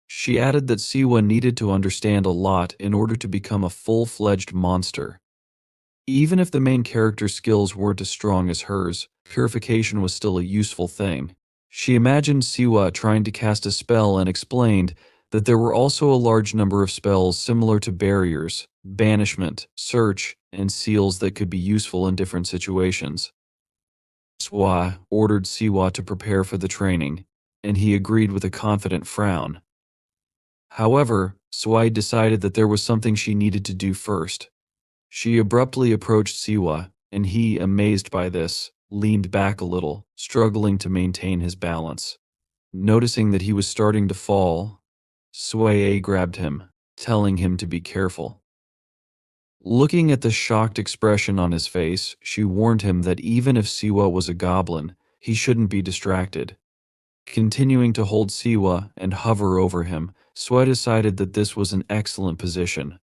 She added that Siwa needed to understand a lot in order to become a full-fledged monster. Even if the main character's skills weren't as strong as hers, purification was still a useful thing. She imagined Siwa trying to cast a spell and explained that there were also a large number of spells similar to barriers, banishment, search, and seals that could be useful in different situations. Suah ordered Siwa to prepare for the training, and he agreed with a confident frown. However, Suai decided that there was something she needed to do first. She abruptly approached Siwa, and he, amazed by this, leaned back a little, struggling to maintain his balance. Noticing that he was starting to fall, Suai grabbed him, telling him to be careful. Looking at the shocked expression on his face, she warned him that even if Siwa was a goblin, he shouldn't be distracted. Continuing to hold Siwa and hover over him, Suai decided that this was an excellent position.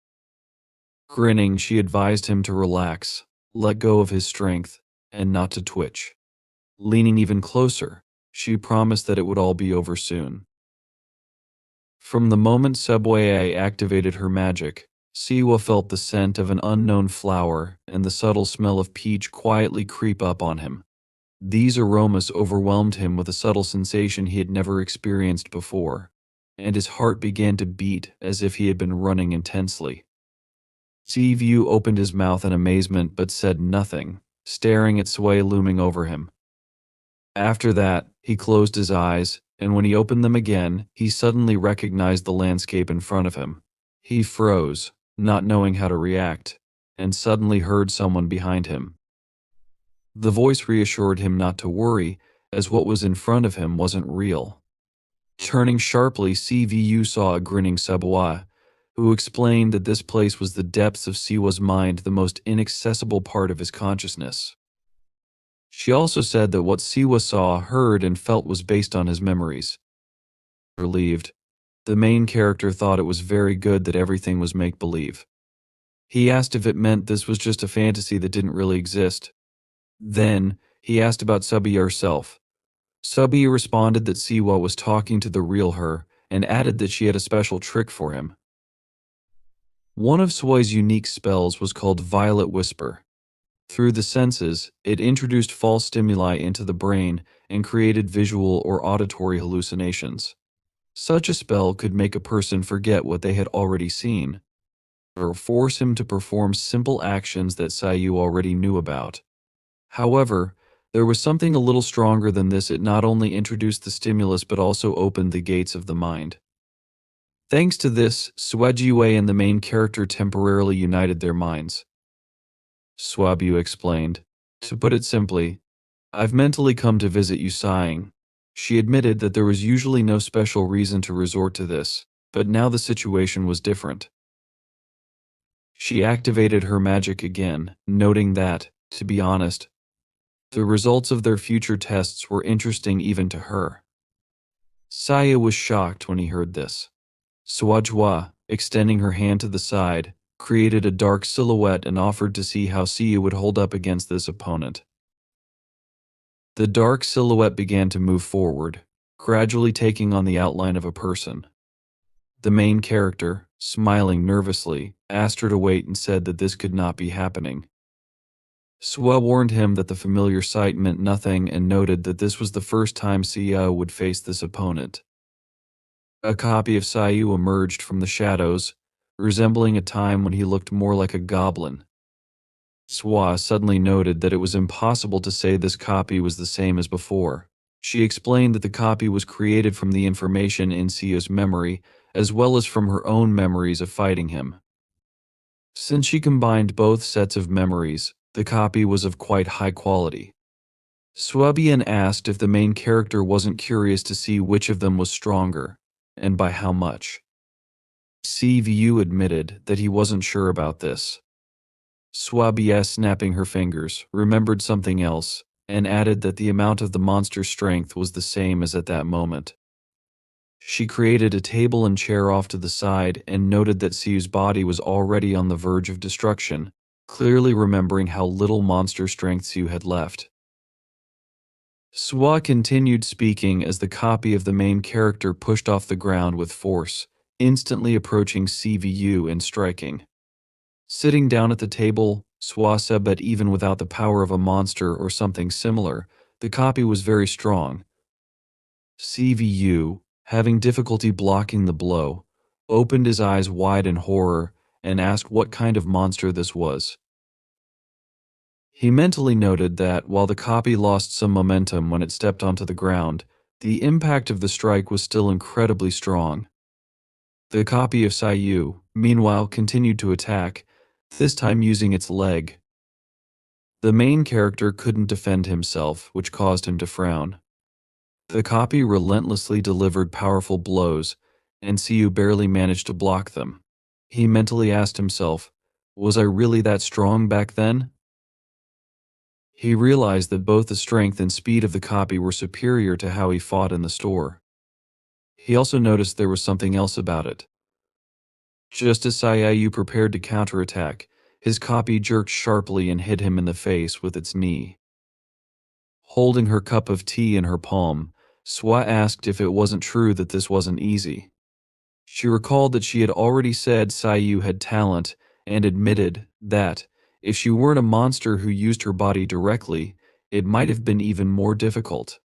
Grinning, she advised him to relax, let go of his strength, and not to twitch. Leaning even closer, she promised that it would all be over soon. From the moment Subway activated her magic, Siwa felt the scent of an unknown flower and the subtle smell of peach quietly creep up on him. These aromas overwhelmed him with a subtle sensation he had never experienced before, and his heart began to beat as if he had been running intensely. Sivu opened his mouth in amazement but said nothing, staring at Sway looming over him. After that, he closed his eyes, and when he opened them again, he suddenly recognized the landscape in front of him. He froze, not knowing how to react, and suddenly heard someone behind him. The voice reassured him not to worry, as what was in front of him wasn't real. Turning sharply, CVU saw a grinning Sabawa, who explained that this place was the depths of Siwa's mind, the most inaccessible part of his consciousness. She also said that what Siwa saw, heard, and felt was based on his memories. Relieved, the main character thought it was very good that everything was make-believe. He asked if it meant this was just a fantasy that didn't really exist. Then, He asked about Subi herself. Subi responded that Siwa was talking to the real her and added that she had a special trick for him. One of Sui's unique spells was called Violet Whisper. Through the senses, it introduced false stimuli into the brain and created visual or auditory hallucinations. Such a spell could make a person forget what they had already seen, or force him to perform simple actions that Sayu already knew about. However, there was something a little stronger than this. It not only introduced the stimulus but also opened the gates of the mind. Thanks to this, Suajiwei and the main character temporarily united their minds. Swabu explained. To put it simply, I've mentally come to visit you sighing. She admitted that there was usually no special reason to resort to this, but now the situation was different. She activated her magic again, noting that, to be honest, the results of their future tests were interesting even to her. Saya was shocked when he heard this. Suajwa, extending her hand to the side, created a dark silhouette and offered to see how Siu would hold up against this opponent. The dark silhouette began to move forward, gradually taking on the outline of a person. The main character, smiling nervously, asked her to wait and said that this could not be happening. Suah warned him that the familiar sight meant nothing and noted that this was the first time Sia would face this opponent. A copy of Sayu emerged from the shadows, resembling a time when he looked more like a goblin. Suah suddenly noted that it was impossible to say this copy was the same as before. She explained that the copy was created from the information in Sia's memory, as well as from her own memories of fighting him. Since she combined both sets of memories, the copy was of quite high quality. Swabian asked if the main character wasn't curious to see which of them was stronger, and by how much. CVU admitted that he wasn't sure about this. Swabia, snapping her fingers, remembered something else, and added that the amount of the monster's strength was the same as at that moment. She created a table and chair off to the side and noted that Siu's body was already on the verge of destruction, clearly remembering how little monster strength Siu had left. Suah continued speaking as the copy of the main character pushed off the ground with force, instantly approaching CVU and striking. Sitting down at the table, Suah said that even without the power of a monster or something similar, the copy was very strong. CVU, having difficulty blocking the blow, opened his eyes wide in horror and asked what kind of monster this was. He mentally noted that, while the copy lost some momentum when it stepped onto the ground, the impact of the strike was still incredibly strong. The copy of Sayu, meanwhile, continued to attack, this time using its leg. The main character couldn't defend himself, which caused him to frown. The copy relentlessly delivered powerful blows, and Siu barely managed to block them. He mentally asked himself, was I really that strong back then? He realized that both the strength and speed of the copy were superior to how he fought in the store. He also noticed there was something else about it. Just as Sayayu prepared to counterattack, his copy jerked sharply and hit him in the face with its knee. Holding her cup of tea in her palm, Suah asked if it wasn't true that this wasn't easy. She recalled that she had already said Sayu had talent and admitted that, if she weren't a monster who used her body directly, it might have been even more difficult.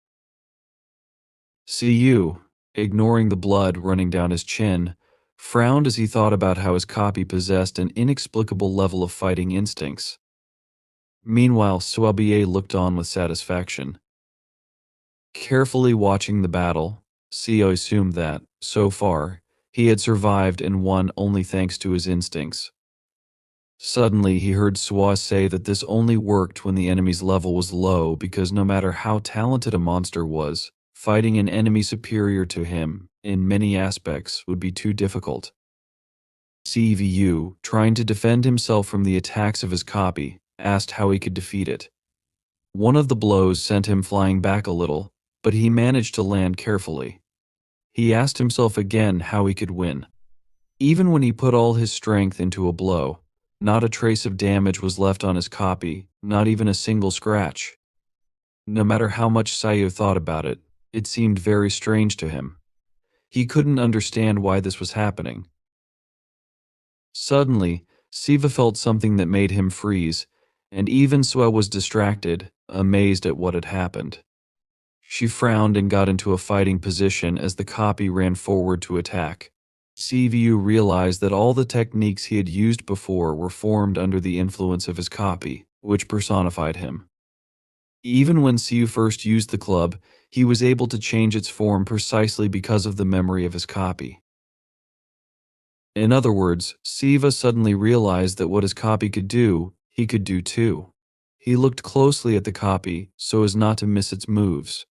Siu, ignoring the blood running down his chin, frowned as he thought about how his copy possessed an inexplicable level of fighting instincts. Meanwhile, Suabie looked on with satisfaction. Carefully watching the battle, Siu assumed that, so far, he had survived and won only thanks to his instincts. Suddenly, he heard Suah say that this only worked when the enemy's level was low because no matter how talented a monster was, fighting an enemy superior to him, in many aspects, would be too difficult. CVU, trying to defend himself from the attacks of his copy, asked how he could defeat it. One of the blows sent him flying back a little, but he managed to land carefully. He asked himself again how he could win. Even when he put all his strength into a blow, not a trace of damage was left on his copy, not even a single scratch. No matter how much Siu thought about it, it seemed very strange to him. He couldn't understand why this was happening. Suddenly, Siva felt something that made him freeze, and even Suah was distracted, amazed at what had happened. She frowned and got into a fighting position as the copy ran forward to attack. Sivu realized that all the techniques he had used before were formed under the influence of his copy, which personified him. Even when Siu first used the club, he was able to change its form precisely because of the memory of his copy. In other words, Siva suddenly realized that what his copy could do, he could do too. He looked closely at the copy so as not to miss its moves.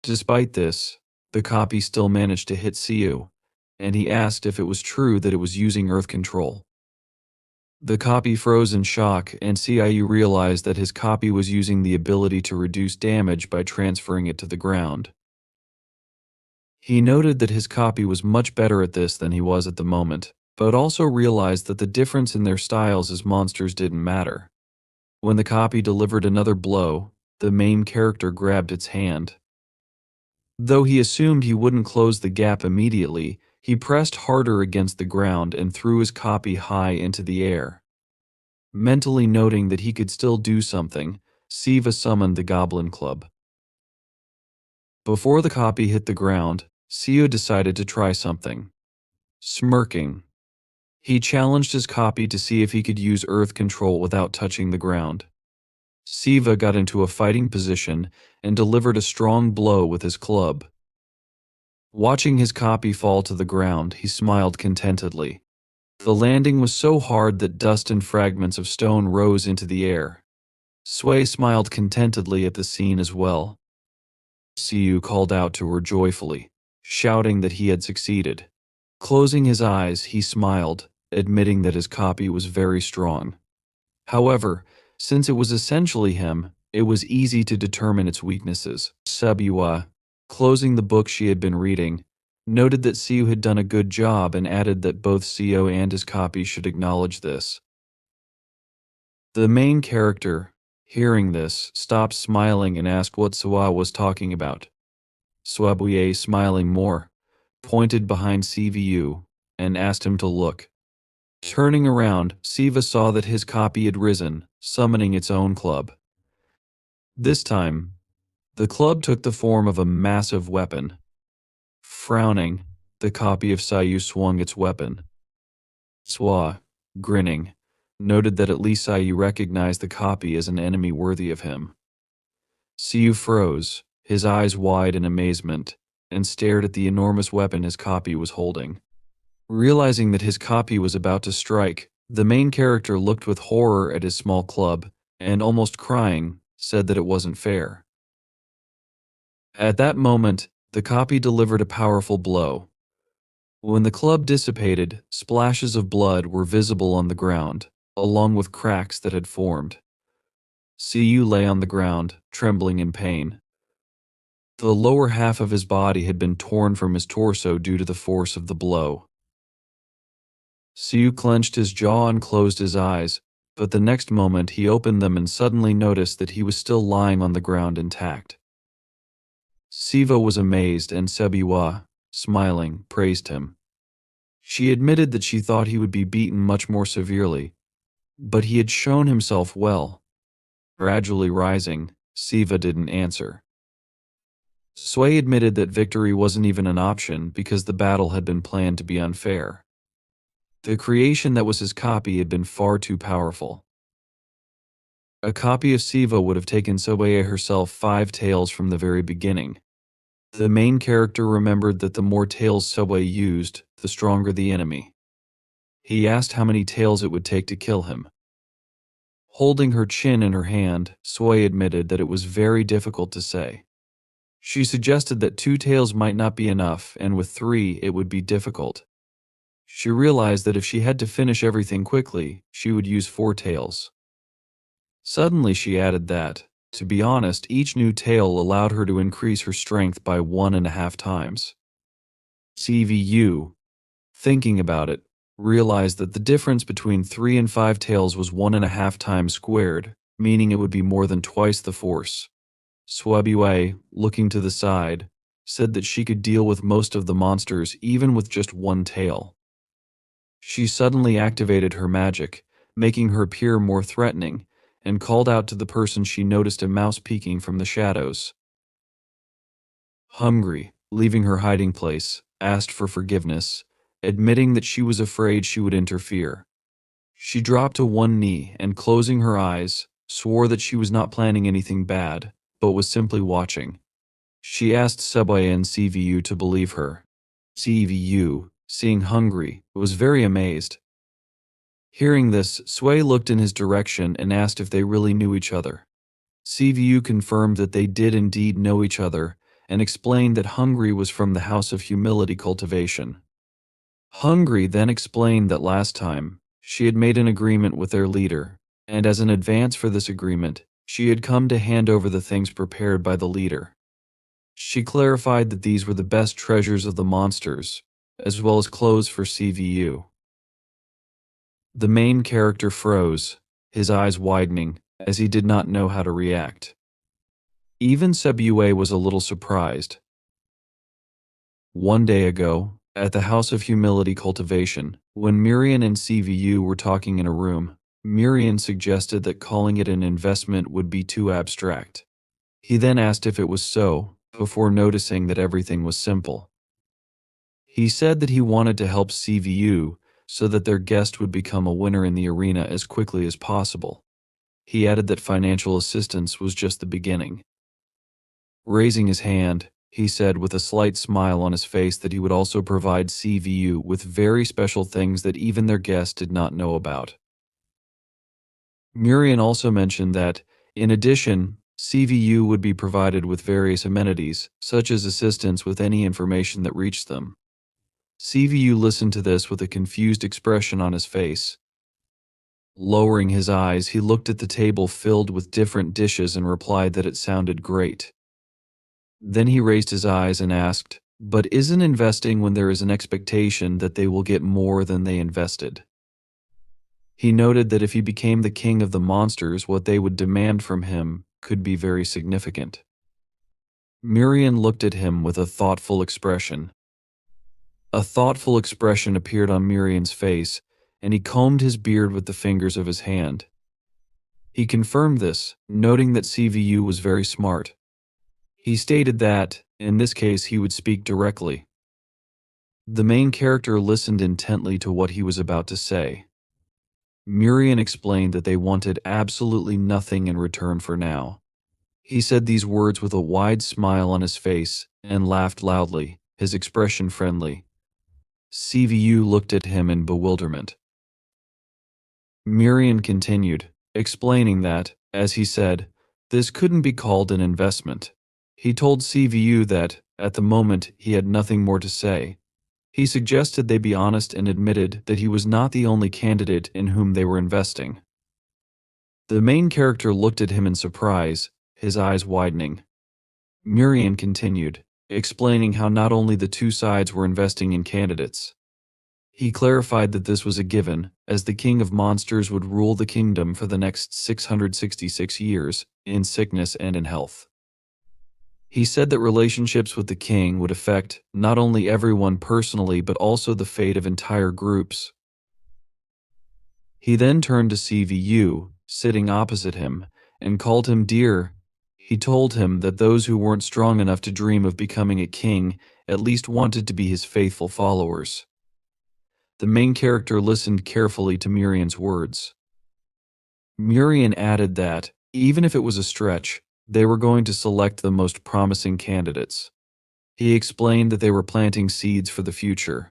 Despite this, the copy still managed to hit Siu, and he asked if it was true that it was using earth control. The copy froze in shock, and Siu realized that his copy was using the ability to reduce damage by transferring it to the ground. He noted that his copy was much better at this than he was at the moment, but also realized that the difference in their styles as monsters didn't matter. When the copy delivered another blow, the main character grabbed its hand. Though he assumed he wouldn't close the gap immediately, he pressed harder against the ground and threw his copy high into the air. Mentally noting that he could still do something, Siva summoned the Goblin Club. Before the copy hit the ground, Siu decided to try something. Smirking, he challenged his copy to see if he could use earth control without touching the ground. Siva got into a fighting position and delivered a strong blow with his club. Watching his copy fall to the ground, he smiled contentedly. The landing was so hard that dust and fragments of stone rose into the air. Suah smiled contentedly at the scene as well. Siu called out to her joyfully, shouting that he had succeeded. Closing his eyes, he smiled, admitting that his copy was very strong. However, since it was essentially him, it was easy to determine its weaknesses. Suah, closing the book she had been reading, noted that Siu had done a good job and added that both Siu and his copy should acknowledge this. The main character, hearing this, stopped smiling and asked what Suah was talking about. Suah, smiling more, pointed behind Sivu and asked him to look. Turning around, Siva saw that his copy had risen, summoning its own club. This time, the club took the form of a massive weapon. Frowning, the copy of Siu swung its weapon. Suah, grinning, noted that at least Siu recognized the copy as an enemy worthy of him. Siu froze, his eyes wide in amazement, and stared at the enormous weapon his copy was holding. Realizing that his copy was about to strike, the main character looked with horror at his small club, and almost crying, said that it wasn't fair. At that moment, the copy delivered a powerful blow. When the club dissipated, splashes of blood were visible on the ground, along with cracks that had formed. Siu lay on the ground, trembling in pain. The lower half of his body had been torn from his torso due to the force of the blow. Siu clenched his jaw and closed his eyes, but the next moment he opened them and suddenly noticed that he was still lying on the ground intact. Siva was amazed and Sebiwa, smiling, praised him. She admitted that she thought he would be beaten much more severely, but he had shown himself well. Gradually rising, Siva didn't answer. Suah admitted that victory wasn't even an option because the battle had been planned to be unfair. The creation that was his copy had been far too powerful. A copy of Siva would have taken Suah herself 5 tails from the very beginning. The main character remembered that the more tails Suah used, the stronger the enemy. He asked how many tails it would take to kill him. Holding her chin in her hand, Suah admitted that it was very difficult to say. She suggested that 2 tails might not be enough, and with 3 it would be difficult. She realized that if she had to finish everything quickly, she would use 4 tails. Suddenly she added that, to be honest, each new tail allowed her to increase her strength by 1.5 times. CVU, thinking about it, realized that the difference between 3 and 5 tails was 1.5 times squared, meaning it would be more than twice the force. Suah, looking to the side, said that she could deal with most of the monsters even with just one tail. She suddenly activated her magic, making her appear more threatening, and called out to the person she noticed a mouse peeking from the shadows. Hungry, leaving her hiding place, asked for forgiveness, admitting that she was afraid she would interfere. She dropped to one knee and, closing her eyes, swore that she was not planning anything bad, but was simply watching. She asked Subway and CVU to believe her. CVU, seeing Hungry, was very amazed. Hearing this, Sway looked in his direction and asked if they really knew each other. CVU confirmed that they did indeed know each other and explained that Hungry was from the House of Humility Cultivation. Hungry then explained that last time, she had made an agreement with their leader, and as an advance for this agreement, she had come to hand over the things prepared by the leader. She clarified that these were the best treasures of the monsters, as well as clothes for CVU. The main character froze, his eyes widening, as he did not know how to react. Even Sebue was a little surprised. One day ago, at the House of Humility Cultivation, when Mirian and CVU were talking in a room, Mirian suggested that calling it an investment would be too abstract. He then asked if it was so, before noticing that everything was simple. He said that he wanted to help CVU so that their guest would become a winner in the arena as quickly as possible. He added that financial assistance was just the beginning. Raising his hand, he said with a slight smile on his face that he would also provide CVU with very special things that even their guest did not know about. Mirian also mentioned that, in addition, CVU would be provided with various amenities, such as assistance with any information that reached them. CVU listened to this with a confused expression on his face. Lowering his eyes, he looked at the table filled with different dishes and replied that it sounded great. Then he raised his eyes and asked, "But isn't investing when there is an expectation that they will get more than they invested?" He noted that if he became the king of the monsters, what they would demand from him could be very significant. Mirian looked at him with a thoughtful expression. A thoughtful expression appeared on Mirian's face, and he combed his beard with the fingers of his hand. He confirmed this, noting that CVU was very smart. He stated that, in this case, he would speak directly. The main character listened intently to what he was about to say. Mirian explained that they wanted absolutely nothing in return for now. He said these words with a wide smile on his face and laughed loudly, his expression friendly. CVU looked at him in bewilderment. Mirian continued, explaining that, as he said, this couldn't be called an investment. He told CVU that, at the moment, he had nothing more to say. He suggested they be honest and admitted that he was not the only candidate in whom they were investing. The main character looked at him in surprise, his eyes widening. Mirian continued, explaining how not only the two sides were investing in candidates. He clarified that this was a given, as the king of monsters would rule the kingdom for the next 666 years, in sickness and in health. He said that relationships with the king would affect not only everyone personally but also the fate of entire groups. He then turned to CVU, sitting opposite him, and called him dear. He told him that those who weren't strong enough to dream of becoming a king at least wanted to be his faithful followers. The main character listened carefully to Mirian's words. Mirian added that, even if it was a stretch, they were going to select the most promising candidates. He explained that they were planting seeds for the future.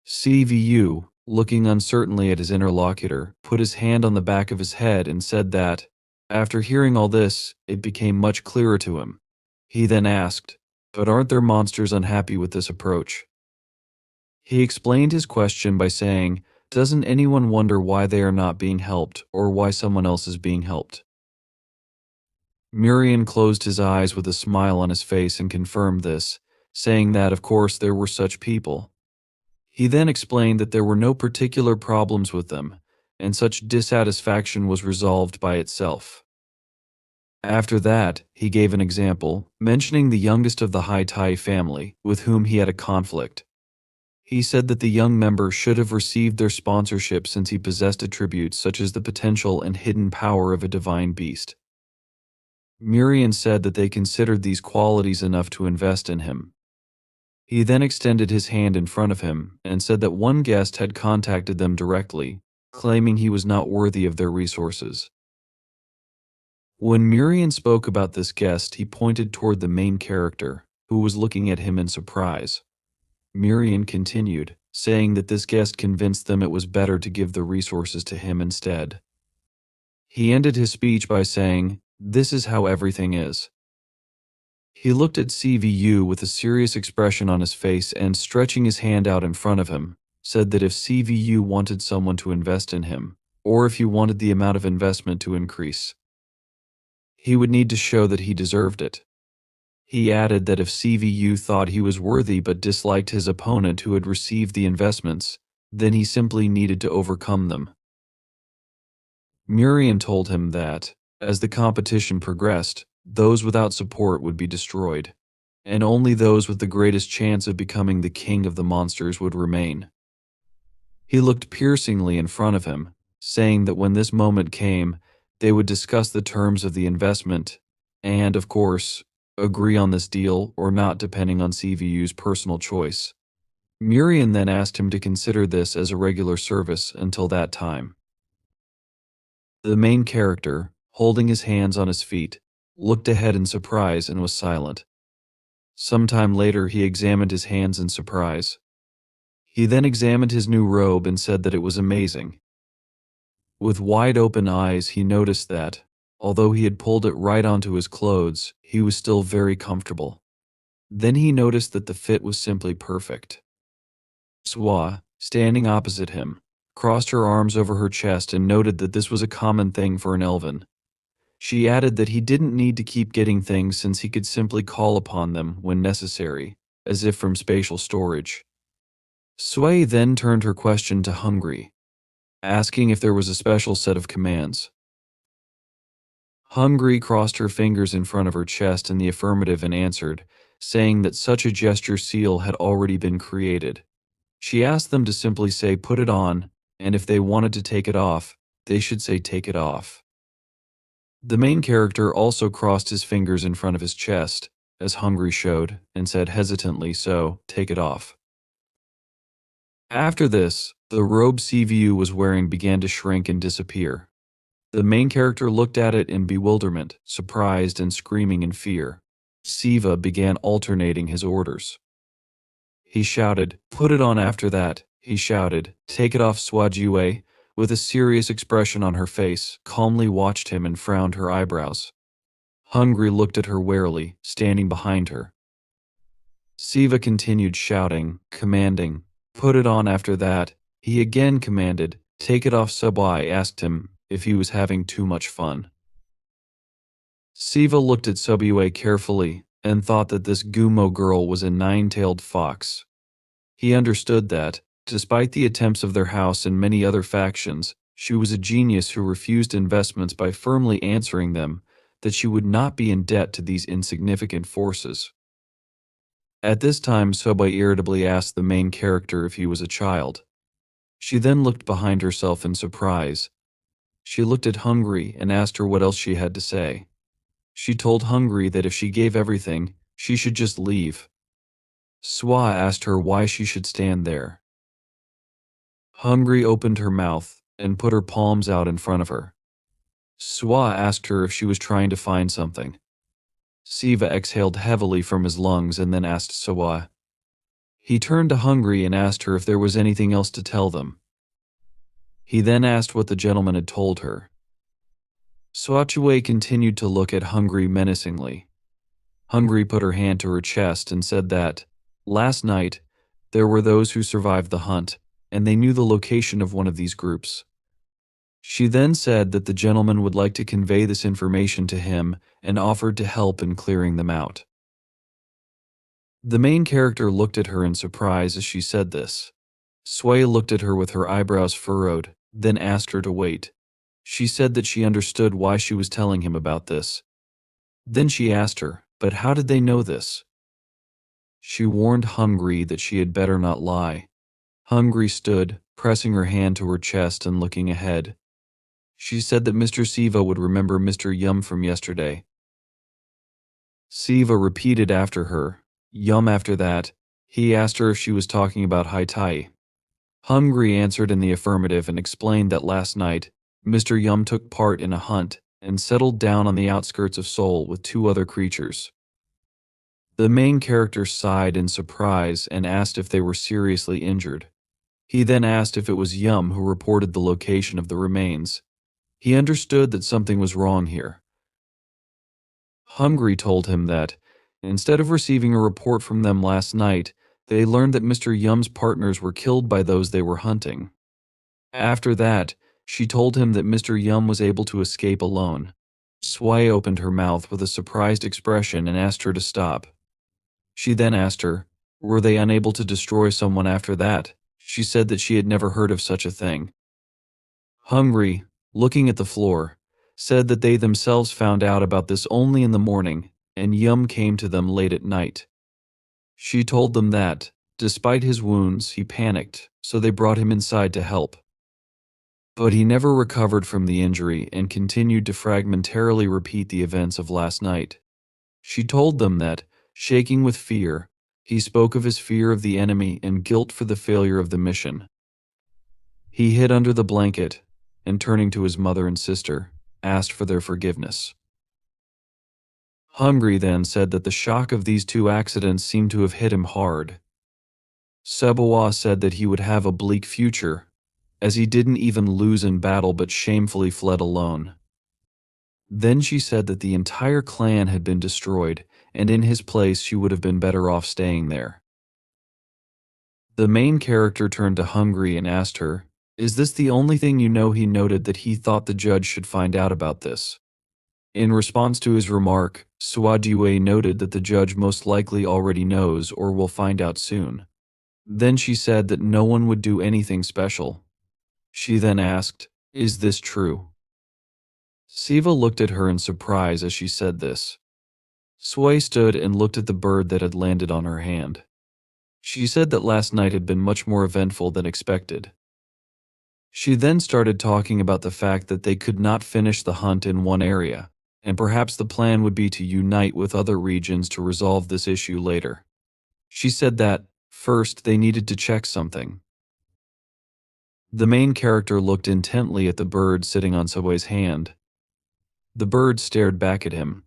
CVU, looking uncertainly at his interlocutor, put his hand on the back of his head and said that, after hearing all this, it became much clearer to him. He then asked, "But aren't their monsters unhappy with this approach?" He explained his question by saying, "Doesn't anyone wonder why they are not being helped or why someone else is being helped?" Mirian closed his eyes with a smile on his face and confirmed this, saying that of course there were such people. He then explained that there were no particular problems with them, and such dissatisfaction was resolved by itself. After that, he gave an example, mentioning the youngest of the Hai Tai family, with whom he had a conflict. He said that the young member should have received their sponsorship since he possessed attributes such as the potential and hidden power of a divine beast. Miriam said that they considered these qualities enough to invest in him. He then extended his hand in front of him and said that one guest had contacted them directly, claiming he was not worthy of their resources. When Miriam spoke about this guest, he pointed toward the main character, who was looking at him in surprise. Miriam continued, saying that this guest convinced them it was better to give the resources to him instead. He ended his speech by saying, "This is how everything is." He looked at CVU with a serious expression on his face and, stretching his hand out in front of him, said that if CVU wanted someone to invest in him, or if he wanted the amount of investment to increase, he would need to show that he deserved it. He added that if CVU thought he was worthy but disliked his opponent who had received the investments, then he simply needed to overcome them. Miriam told him that, as the competition progressed, those without support would be destroyed, and only those with the greatest chance of becoming the king of the monsters would remain. He looked piercingly in front of him, saying that when this moment came, they would discuss the terms of the investment and, of course, agree on this deal or not depending on CVU's personal choice. Miriam then asked him to consider this as a regular service until that time. The main character, holding his hands on his feet, looked ahead in surprise and was silent. Sometime later he examined his hands in surprise. He then examined his new robe and said that it was amazing. With wide open eyes he noticed that, although he had pulled it right onto his clothes, he was still very comfortable. Then he noticed that the fit was simply perfect. Suah, standing opposite him, crossed her arms over her chest and noted that this was a common thing for an elven. She added that he didn't need to keep getting things since he could simply call upon them when necessary, as if from spatial storage. Suah then turned her question to Hungry, asking if there was a special set of commands. Hungry crossed her fingers in front of her chest in the affirmative and answered, saying that such a gesture seal had already been created. She asked them to simply say put it on, and if they wanted to take it off, they should say take it off. The main character also crossed his fingers in front of his chest, as Hungry showed, and said hesitantly, so, take it off. After this, the robe CVU was wearing began to shrink and disappear. The main character looked at it in bewilderment, surprised and screaming in fear. Siva began alternating his orders. He shouted, put it on. After that, he shouted, take it off. Swajue, with a serious expression on her face, calmly watched him and frowned her eyebrows. Hungry looked at her warily, standing behind her. Siva continued shouting, commanding, put it on. After that, he again commanded, take it off. Subwai asked him if he was having too much fun. Siva looked at Subway carefully and thought that this Gumo girl was a nine-tailed fox. He understood that, despite the attempts of their house and many other factions, she was a genius who refused investments by firmly answering them that she would not be in debt to these insignificant forces. At this time, Subway irritably asked the main character if he was a child. She then looked behind herself in surprise. She looked at Hungry and asked her what else she had to say. She told Hungry that if she gave everything, she should just leave. Suah asked her why she should stand there. Hungry opened her mouth and put her palms out in front of her. Suah asked her if she was trying to find something. Siva exhaled heavily from his lungs and then asked Suah. He turned to Hungry and asked her if there was anything else to tell them. He then asked what the gentleman had told her. Swachue continued to look at Hungry menacingly. Hungry put her hand to her chest and said that, last night, there were those who survived the hunt, and they knew the location of one of these groups. She then said that the gentleman would like to convey this information to him and offered to help in clearing them out. The main character looked at her in surprise as she said this. Sway looked at her with her eyebrows furrowed, then asked her to wait. She said that she understood why she was telling him about this, Then she asked her, "But how did they know this?" She warned Hungry that she had better not lie. Hungry stood, pressing her hand to her chest and looking ahead. She said that Mr. Siva would remember Mr. Yum from yesterday. Siva repeated after her, Yum after that. He asked her if she was talking about Hai Tai. Hungry answered in the affirmative and explained that last night, Mr. Yum took part in a hunt and settled down on the outskirts of Seoul with two other creatures. The main character sighed in surprise and asked if they were seriously injured. He then asked if it was Yum who reported the location of the remains. He understood that something was wrong here. Hungry told him that, instead of receiving a report from them last night, they learned that Mr. Yum's partners were killed by those they were hunting. After that, she told him that Mr. Yum was able to escape alone. Suah opened her mouth with a surprised expression and asked her to stop. She then asked her, were they unable to destroy someone after that? She said that she had never heard of such a thing. Hungry, looking at the floor, said that they themselves found out about this only in the morning, and Yum came to them late at night. She told them that, despite his wounds, he panicked, so they brought him inside to help. But he never recovered from the injury and continued to fragmentarily repeat the events of last night. She told them that, shaking with fear, he spoke of his fear of the enemy and guilt for the failure of the mission. He hid under the blanket, and turning to his mother and sister, asked for their forgiveness. Hungry then said that the shock of these two accidents seemed to have hit him hard. Sabawa said that he would have a bleak future, as he didn't even lose in battle but shamefully fled alone. Then she said that the entire clan had been destroyed, and in his place she would have been better off staying there. The main character turned to Hungry and asked her, "Is this the only thing you know?" He noted that he thought the judge should find out about this. In response to his remark, Suah noted that the judge most likely already knows or will find out soon. Then she said that no one would do anything special. She then asked, "Is this true?" Siva looked at her in surprise as she said this. Suah stood and looked at the bird that had landed on her hand. She said that last night had been much more eventful than expected. She then started talking about the fact that they could not finish the hunt in one area, and perhaps the plan would be to unite with other regions to resolve this issue later. She said that, first, they needed to check something. The main character looked intently at the bird sitting on Soei's hand. The bird stared back at him.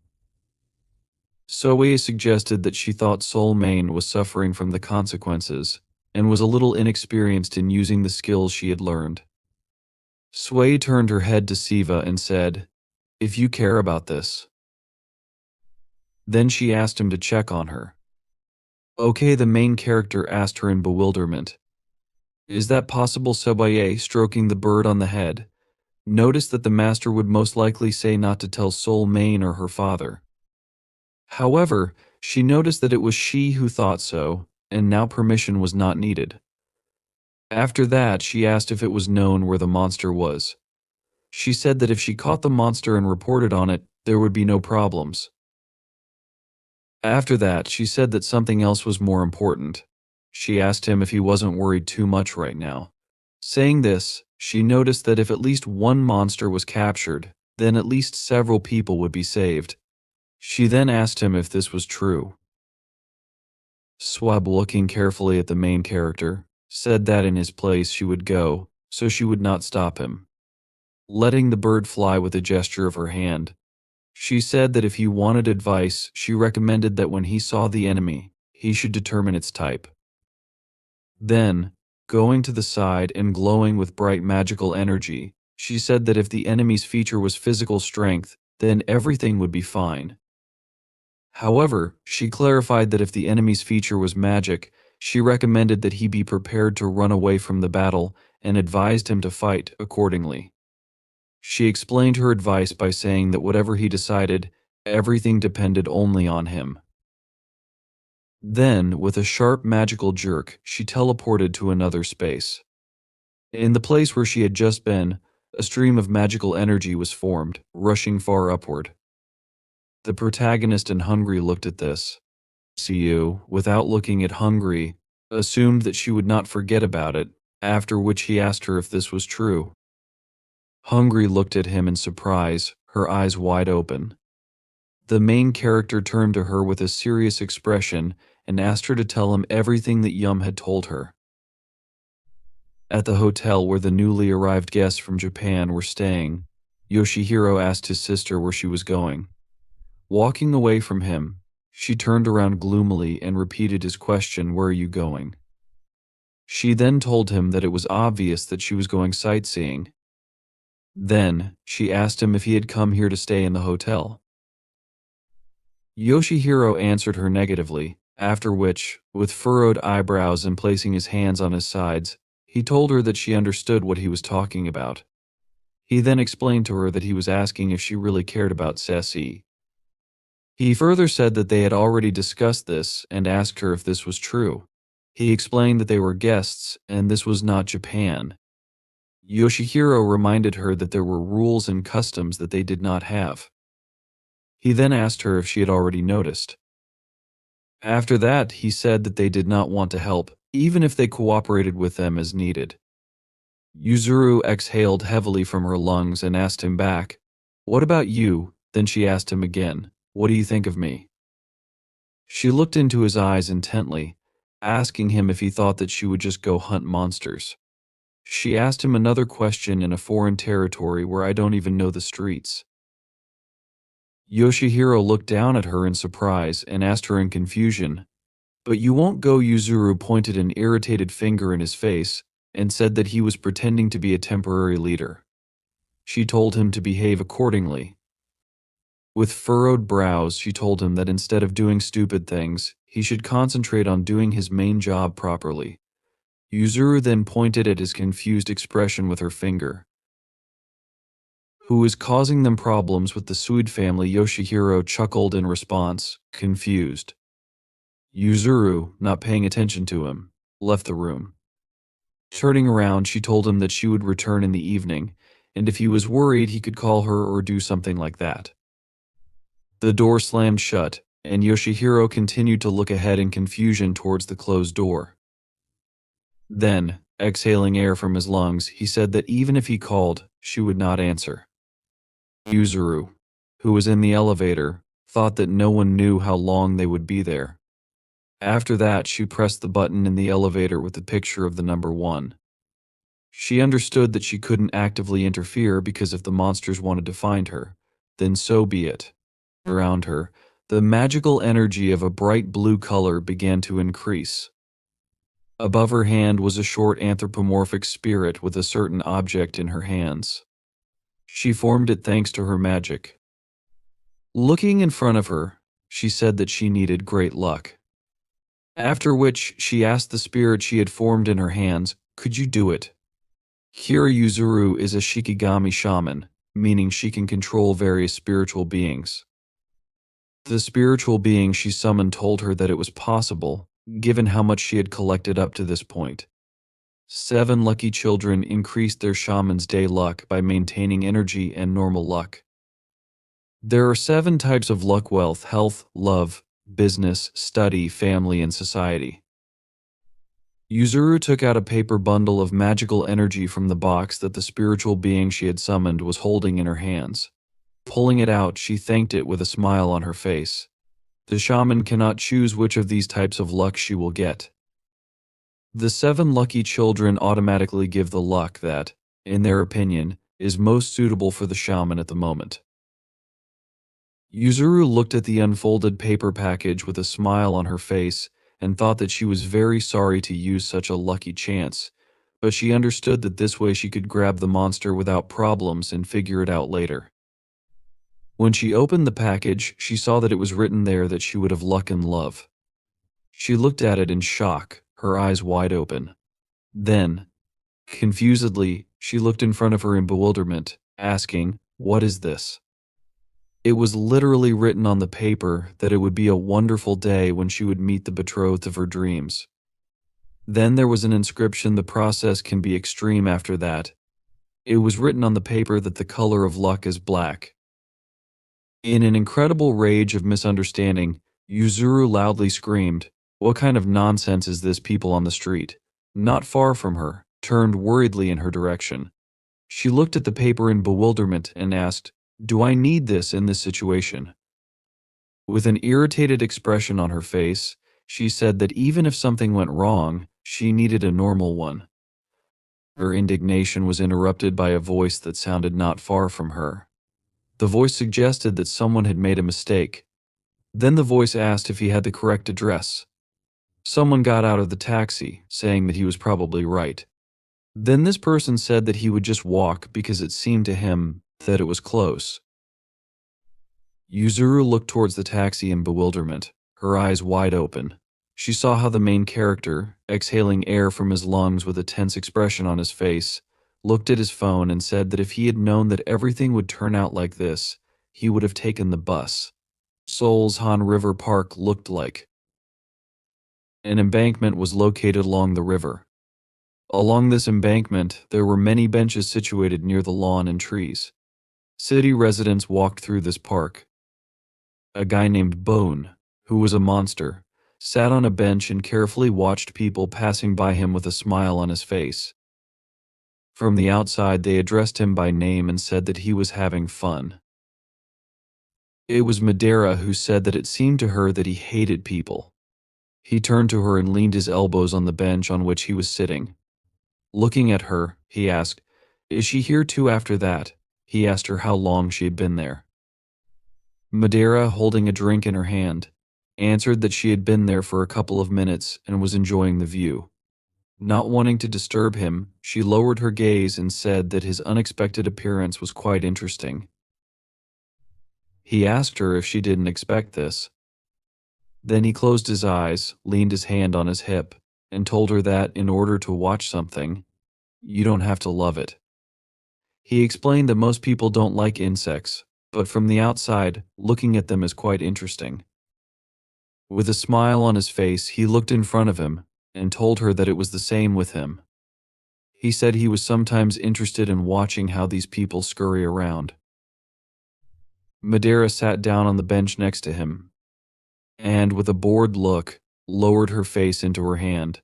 Soei suggested that she thought Soul Main was suffering from the consequences, and was a little inexperienced in using the skills she had learned. Suei turned her head to Siva and said, "If you care about this." Then she asked him to check on her. Okay, the main character asked her in bewilderment. Is that possible? Soei, stroking the bird on the head, noticed that the master would most likely say not to tell Soul Main or her father. However, she noticed that it was she who thought so, and now permission was not needed. After that, she asked if it was known where the monster was. She said that if she caught the monster and reported on it, there would be no problems. After that, she said that something else was more important. She asked him if he wasn't worried too much right now. Saying this, she noticed that if at least one monster was captured, then at least several people would be saved. She then asked him if this was true. Swab, looking carefully at the main character, said that in his place she would go, so she would not stop him. Letting the bird fly with a gesture of her hand, she said that if he wanted advice, she recommended that when he saw the enemy, he should determine its type. Then, going to the side and glowing with bright magical energy, she said that if the enemy's feature was physical strength, then everything would be fine. However, she clarified that if the enemy's feature was magic, she recommended that he be prepared to run away from the battle and advised him to fight accordingly. She explained her advice by saying that whatever he decided, everything depended only on him. Then, with a sharp magical jerk, she teleported to another space. In the place where she had just been, a stream of magical energy was formed, rushing far upward. The protagonist and Hungry looked at this. Siu, without looking at Hungry, assumed that she would not forget about it, after which he asked her if this was true. Hungry looked at him in surprise, her eyes wide open. The main character turned to her with a serious expression and asked her to tell him everything that Yum had told her. At the hotel where the newly arrived guests from Japan were staying, Yoshihiro asked his sister where she was going. Walking away from him, she turned around gloomily and repeated his question, "Where are you going?" She then told him that it was obvious that she was going sightseeing. Then, she asked him if he had come here to stay in the hotel. Yoshihiro answered her negatively, after which, with furrowed eyebrows and placing his hands on his sides, he told her that she understood what he was talking about. He then explained to her that he was asking if she really cared about Ceci. He further said that they had already discussed this and asked her if this was true. He explained that they were guests and this was not Japan. Yoshihiro reminded her that there were rules and customs that they did not have. He then asked her if she had already noticed. After that, he said that they did not want to help, even if they cooperated with them as needed. Yuzuru exhaled heavily from her lungs and asked him back, "What about you?" Then she asked him again, "What do you think of me?" She looked into his eyes intently, asking him if he thought that she would just go hunt monsters. She asked him another question in a foreign territory where I don't even know the streets. Yoshihiro looked down at her in surprise and asked her in confusion, "But you won't go?" Yuzuru pointed an irritated finger in his face and said that he was pretending to be a temporary leader. She told him to behave accordingly. With furrowed brows, she told him that instead of doing stupid things, he should concentrate on doing his main job properly. Yuzuru then pointed at his confused expression with her finger. "Who is causing them problems with the Suid family?" Yoshihiro chuckled in response, confused. Yuzuru, not paying attention to him, left the room. Turning around, she told him that she would return in the evening, and if he was worried, he could call her or do something like that. The door slammed shut, and Yoshihiro continued to look ahead in confusion towards the closed door. Then, exhaling air from his lungs, he said that even if he called, she would not answer. Yuzuru, who was in the elevator, thought that no one knew how long they would be there. After that, she pressed the button in the elevator with the picture of the number 1. She understood that she couldn't actively interfere because if the monsters wanted to find her, then so be it. Around her, the magical energy of a bright blue color began to increase. Above her hand was a short anthropomorphic spirit with a certain object in her hands. She formed it thanks to her magic. Looking in front of her, she said that she needed great luck. After which, she asked the spirit she had formed in her hands, "Could you do it?" Kira Yuzuru is a Shikigami shaman, meaning she can control various spiritual beings. The spiritual being she summoned told her that it was possible, given how much she had collected up to this point. 7 lucky children increased their shaman's day luck by maintaining energy and normal luck. There are 7 types of luck: wealth, health, love, business, study, family, and society. Yuzuru took out a paper bundle of magical energy from the box that the spiritual being she had summoned was holding in her hands. Pulling it out, she thanked it with a smile on her face. The shaman cannot choose which of these types of luck she will get. The 7 lucky children automatically give the luck that, in their opinion, is most suitable for the shaman at the moment. Yuzuru looked at the unfolded paper package with a smile on her face and thought that she was very sorry to use such a lucky chance, but she understood that this way she could grab the monster without problems and figure it out later. When she opened the package, she saw that it was written there that she would have luck and love. She looked at it in shock, her eyes wide open. Then, confusedly, she looked in front of her in bewilderment, asking, "What is this?" It was literally written on the paper that it would be a wonderful day when she would meet the betrothed of her dreams. Then there was an inscription: "The process can be extreme after that." It was written on the paper that the color of luck is black. In an incredible rage of misunderstanding, Yuzuru loudly screamed, "What kind of nonsense is this, people on the street?" Not far from her, turned worriedly in her direction. She looked at the paper in bewilderment and asked, "Do I need this in this situation?" With an irritated expression on her face, she said that even if something went wrong, she needed a normal one. Her indignation was interrupted by a voice that sounded not far from her. The voice suggested that someone had made a mistake. Then the voice asked if he had the correct address. Someone got out of the taxi, saying that he was probably right. Then this person said that he would just walk because it seemed to him that it was close. Yuzuru looked towards the taxi in bewilderment, her eyes wide open. She saw how the main character, exhaling air from his lungs with a tense expression on his face, looked at his phone and said that if he had known that everything would turn out like this, he would have taken the bus. Seoul's Han River Park looked like. An embankment was located along the river. Along this embankment, there were many benches situated near the lawn and trees. City residents walked through this park. A guy named Bone, who was a monster, sat on a bench and carefully watched people passing by him with a smile on his face. From the outside, they addressed him by name and said that he was having fun. It was Madeira who said that it seemed to her that he hated people. He turned to her and leaned his elbows on the bench on which he was sitting. Looking at her, he asked, "Is she here too after that?" He asked her how long she had been there. Madeira, holding a drink in her hand, answered that she had been there for a couple of minutes and was enjoying the view. Not wanting to disturb him, she lowered her gaze and said that his unexpected appearance was quite interesting. He asked her if she didn't expect this. Then he closed his eyes, leaned his hand on his hip, and told her that in order to watch something, you don't have to love it. He explained that most people don't like insects, but from the outside, looking at them is quite interesting. With a smile on his face, he looked in front of him and told her that it was the same with him. He said he was sometimes interested in watching how these people scurry around. Madeira sat down on the bench next to him, and with a bored look, lowered her face into her hand.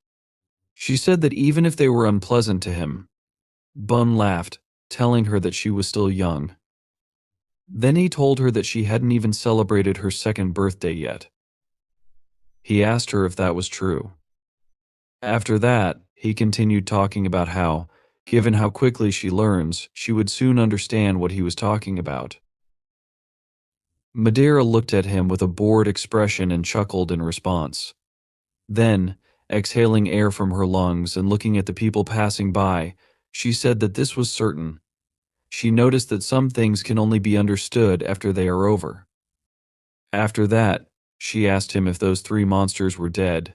She said that even if they were unpleasant to him, Bun laughed, telling her that she was still young. Then he told her that she hadn't even celebrated her second birthday yet. He asked her if that was true. After that, he continued talking about how, given how quickly she learns, she would soon understand what he was talking about. Madeira looked at him with a bored expression and chuckled in response. Then, exhaling air from her lungs and looking at the people passing by, she said that this was certain. She noticed that some things can only be understood after they are over. After that, she asked him if those three monsters were dead.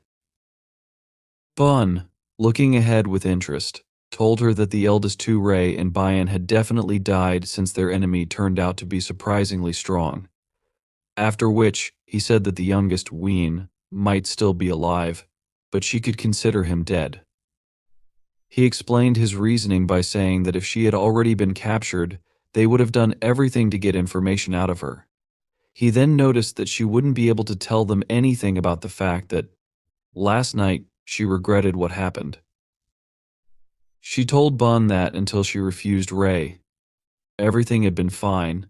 Bun, looking ahead with interest, told her that the eldest two, Ray and Bayan, had definitely died since their enemy turned out to be surprisingly strong. After which, he said that the youngest, Ween, might still be alive, but she could consider him dead. He explained his reasoning by saying that if she had already been captured, they would have done everything to get information out of her. He then noticed that she wouldn't be able to tell them anything about the fact that, last night, she regretted what happened. She told Bun that until she refused Ray. Everything had been fine,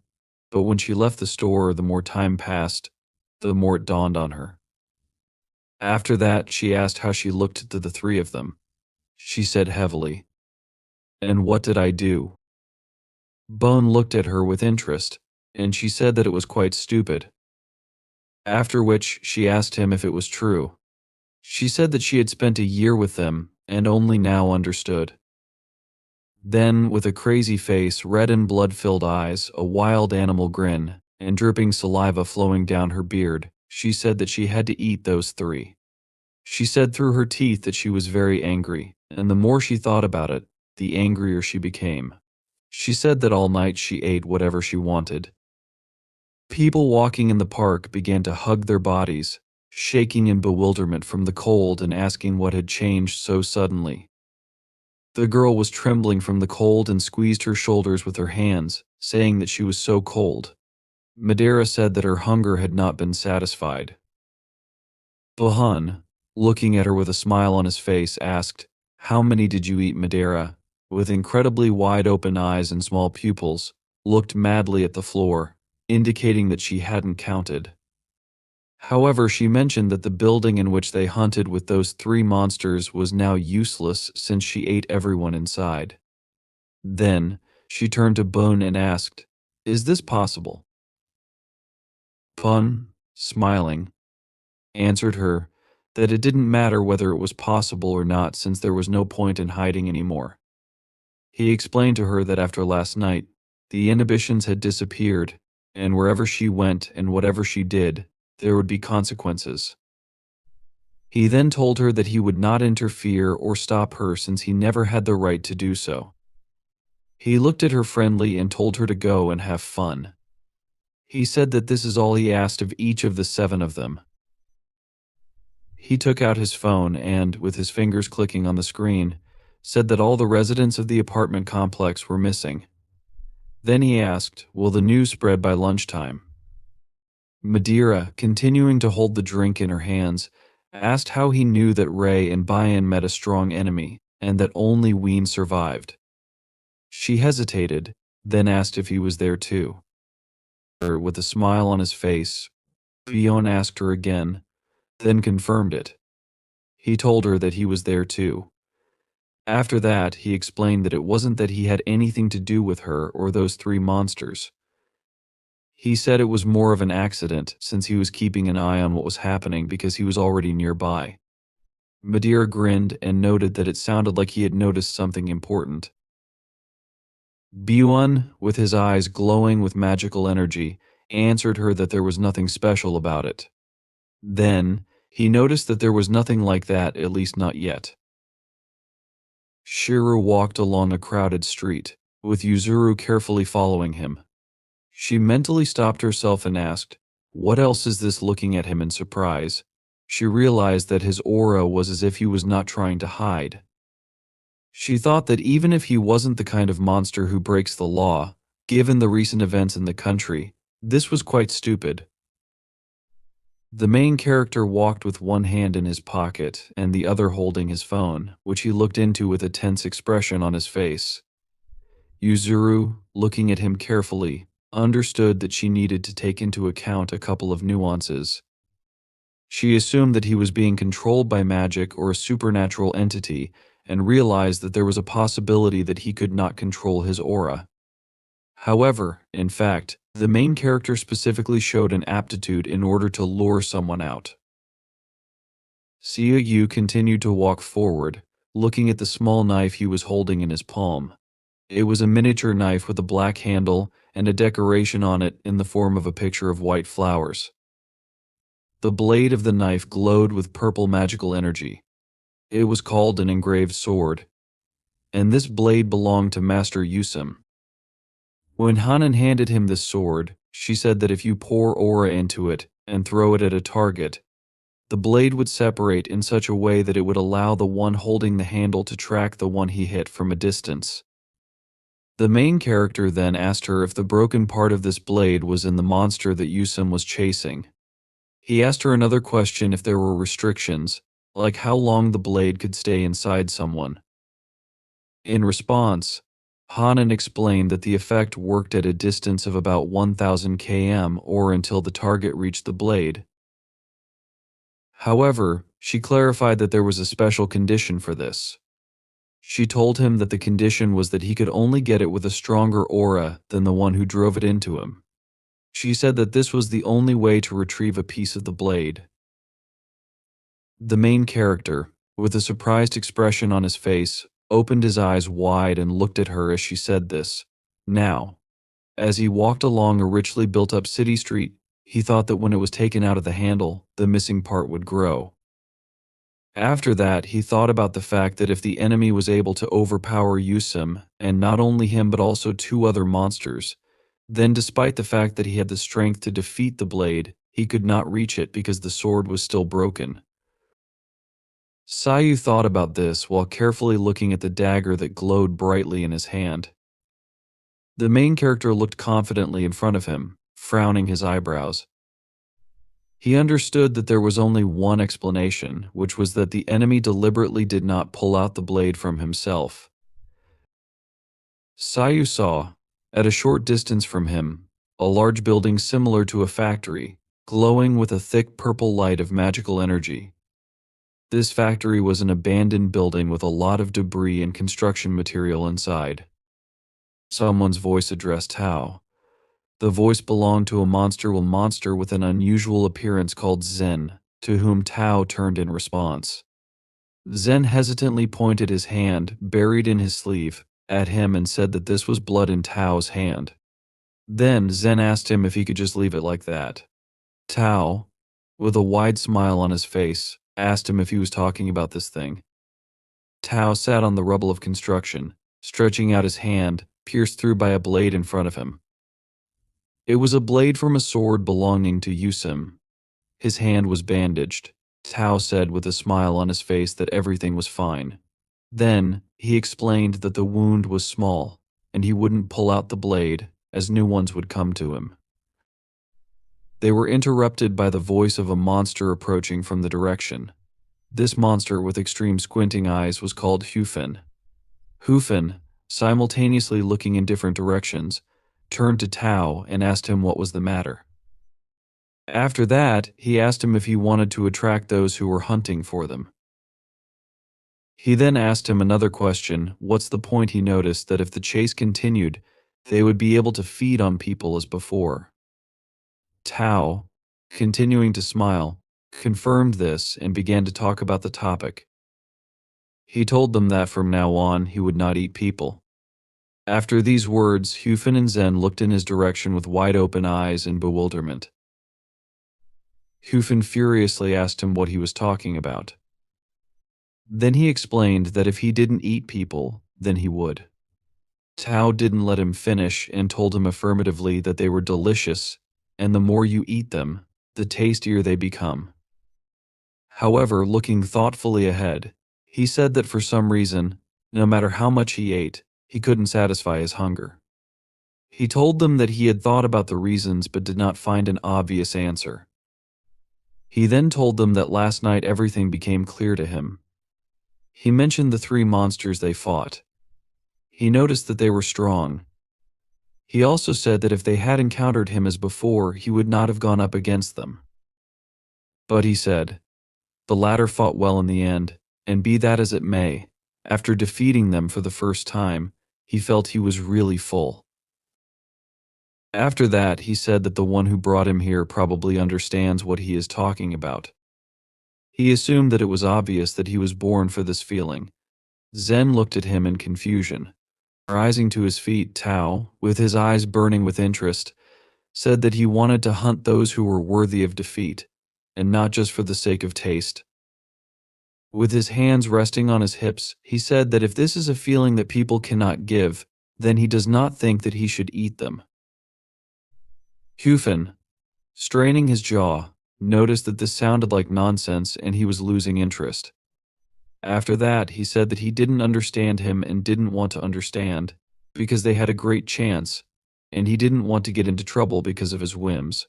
but when she left the store, the more time passed, the more it dawned on her. After that, she asked how she looked to the three of them. She said heavily, "And what did I do?" Bun looked at her with interest, and she said that it was quite stupid. After which, she asked him if it was true. She said that she had spent a year with them and only now understood. Then, with a crazy face, red and blood-filled eyes, a wild animal grin, and dripping saliva flowing down her beard, she said that she had to eat those three. She said through her teeth that she was very angry, and the more she thought about it, the angrier she became. She said that all night she ate whatever she wanted. People walking in the park began to hug their bodies, shaking in bewilderment from the cold and asking what had changed so suddenly. The girl was trembling from the cold and squeezed her shoulders with her hands, saying that she was so cold. Madeira said that her hunger had not been satisfied. Bahan, looking at her with a smile on his face, asked, "How many did you eat?" Madeira, with incredibly wide-open eyes and small pupils, looked madly at the floor, indicating that she hadn't counted. However, she mentioned that the building in which they hunted with those 3 monsters was now useless since she ate everyone inside. Then, she turned to Bone and asked, "Is this possible?" Pun, smiling, answered her that it didn't matter whether it was possible or not since there was no point in hiding anymore. He explained to her that after last night, the inhibitions had disappeared, and wherever she went and whatever she did, there would be consequences. He then told her that he would not interfere or stop her since he never had the right to do so. He looked at her friendly and told her to go and have fun. He said that this is all he asked of each of the 7 of them. He took out his phone and, with his fingers clicking on the screen, said that all the residents of the apartment complex were missing. Then he asked, "Will the news spread by lunchtime?" Madeira, continuing to hold the drink in her hands, asked how he knew that Ray and Bayan met a strong enemy, and that only Ween survived. She hesitated, then asked if he was there too. With a smile on his face, Bayan asked her again, then confirmed it. He told her that he was there too. After that, he explained that it wasn't that he had anything to do with her or those 3 monsters. He said it was more of an accident since he was keeping an eye on what was happening because he was already nearby. Madeira grinned and noted that it sounded like he had noticed something important. Bayan, with his eyes glowing with magical energy, answered her that there was nothing special about it. Then, he noticed that there was nothing like that, at least not yet. Shiru walked along a crowded street, with Yuzuru carefully following him. She mentally stopped herself and asked, "What else is this?" Looking at him in surprise, she realized that his aura was as if he was not trying to hide. She thought that even if he wasn't the kind of monster who breaks the law, given the recent events in the country, this was quite stupid. The main character walked with one hand in his pocket and the other holding his phone, which he looked into with a tense expression on his face. Yuzuru, looking at him carefully, understood that she needed to take into account a couple of nuances. She assumed that he was being controlled by magic or a supernatural entity and realized that there was a possibility that he could not control his aura. However, in fact, the main character specifically showed an aptitude in order to lure someone out. Siu continued to walk forward, looking at the small knife he was holding in his palm. It was a miniature knife with a black handle and a decoration on it in the form of a picture of white flowers. The blade of the knife glowed with purple magical energy. It was called an engraved sword, and this blade belonged to Master Yusum. When Hanan handed him this sword, she said that if you pour aura into it and throw it at a target, the blade would separate in such a way that it would allow the one holding the handle to track the one he hit from a distance. The main character then asked her if the broken part of this blade was in the monster that Yusum was chasing. He asked her another question if there were restrictions, like how long the blade could stay inside someone. In response, Hanan explained that the effect worked at a distance of about 1,000 km or until the target reached the blade. However, she clarified that there was a special condition for this. She told him that the condition was that he could only get it with a stronger aura than the one who drove it into him. She said that this was the only way to retrieve a piece of the blade. The main character, with a surprised expression on his face, opened his eyes wide and looked at her as she said this. Now, as he walked along a richly built-up city street, he thought that when it was taken out of the handle, the missing part would grow. After that, he thought about the fact that if the enemy was able to overpower Yusum, and not only him but also 2 other monsters, then despite the fact that he had the strength to defeat the blade, he could not reach it because the sword was still broken. Siu thought about this while carefully looking at the dagger that glowed brightly in his hand. The main character looked confidently in front of him, frowning his eyebrows. He understood that there was only one explanation, which was that the enemy deliberately did not pull out the blade from himself. Siu saw, at a short distance from him, a large building similar to a factory, glowing with a thick purple light of magical energy. This factory was an abandoned building with a lot of debris and construction material inside. Someone's voice addressed Tao. The voice belonged to a monster with an unusual appearance called Zen, to whom Tao turned in response. Zen hesitantly pointed his hand, buried in his sleeve, at him and said that this was blood in Tao's hand. Then Zen asked him if he could just leave it like that. Tao, with a wide smile on his face, asked him if he was talking about this thing. Tao sat on the rubble of construction, stretching out his hand, pierced through by a blade in front of him. It was a blade from a sword belonging to Yusim. His hand was bandaged. Tao said with a smile on his face that everything was fine. Then, he explained that the wound was small, and he wouldn't pull out the blade, as new ones would come to him. They were interrupted by the voice of a monster approaching from the direction. This monster with extreme squinting eyes was called Hufin. Hufin, simultaneously looking in different directions, turned to Tao and asked him what was the matter. After that, he asked him if he wanted to attract those who were hunting for them. He then asked him another question, what's the point. He noticed that if the chase continued, they would be able to feed on people as before. Tao, continuing to smile, confirmed this and began to talk about the topic. He told them that from now on he would not eat people. After these words, Hufin and Zen looked in his direction with wide-open eyes in bewilderment. Hufin furiously asked him what he was talking about. Then he explained that if he didn't eat people, then he would. Tao didn't let him finish and told him affirmatively that they were delicious, and the more you eat them, the tastier they become. However, looking thoughtfully ahead, he said that for some reason, no matter how much he ate, he couldn't satisfy his hunger. He told them that he had thought about the reasons but did not find an obvious answer. He then told them that last night everything became clear to him. He mentioned the 3 monsters they fought. He noticed that they were strong. He also said that if they had encountered him as before, he would not have gone up against them. But he said, the latter fought well in the end, and be that as it may, after defeating them for the first time, he felt he was really full. After that, he said that the one who brought him here probably understands what he is talking about. He assumed that it was obvious that he was born for this feeling. Zen looked at him in confusion. Rising to his feet, Tao, with his eyes burning with interest, said that he wanted to hunt those who were worthy of defeat, and not just for the sake of taste. With his hands resting on his hips, he said that if this is a feeling that people cannot give, then he does not think that he should eat them. Hufin, straining his jaw, noticed that this sounded like nonsense and he was losing interest. After that, he said that he didn't understand him and didn't want to understand, because they had a great chance, and he didn't want to get into trouble because of his whims.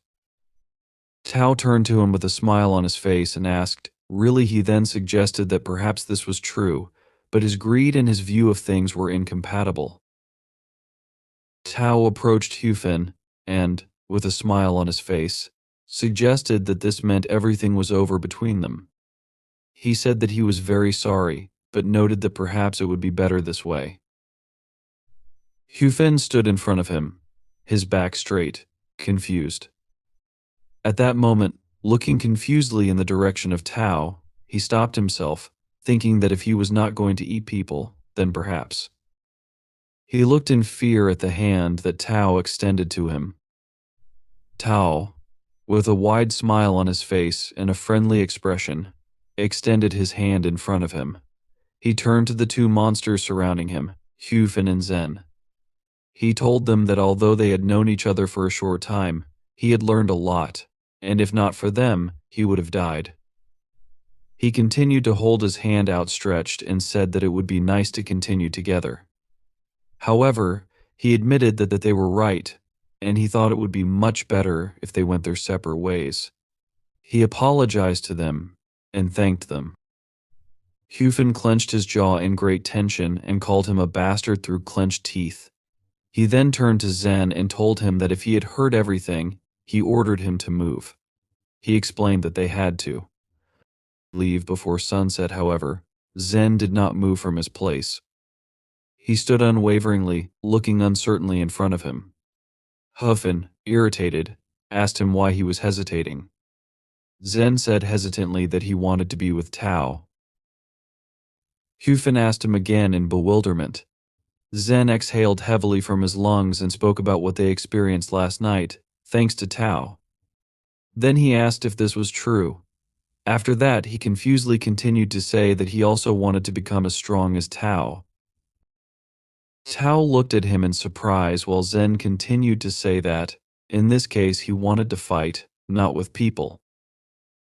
Tao turned to him with a smile on his face and asked, really. He then suggested that perhaps this was true, but his greed and his view of things were incompatible. Tao approached Hufin and, with a smile on his face, suggested that this meant everything was over between them. He said that he was very sorry, but noted that perhaps it would be better this way. Hufin stood in front of him, his back straight, confused. At that moment, looking confusedly in the direction of Tao, he stopped himself, thinking that if he was not going to eat people, then perhaps. He looked in fear at the hand that Tao extended to him. Tao, with a wide smile on his face and a friendly expression, extended his hand in front of him. He turned to the 2 monsters surrounding him, Hufin and Zen. He told them that although they had known each other for a short time, he had learned a lot, and if not for them, he would have died. He continued to hold his hand outstretched and said that it would be nice to continue together. However, he admitted that they were right, and he thought it would be much better if they went their separate ways. He apologized to them and thanked them. Hufin clenched his jaw in great tension and called him a bastard through clenched teeth. He then turned to Zen and told him that if he had heard everything, he ordered him to move. He explained that they had to leave before sunset. However, Zen did not move from his place. He stood unwaveringly, looking uncertainly in front of him. Hufin, irritated, asked him why he was hesitating. Zen said hesitantly that he wanted to be with Tao. Hufin asked him again in bewilderment. Zen exhaled heavily from his lungs and spoke about what they experienced last night, thanks to Tao. Then he asked if this was true. After that, he confusedly continued to say that he also wanted to become as strong as Tao. Tao looked at him in surprise while Zen continued to say that, in this case, he wanted to fight, not with people.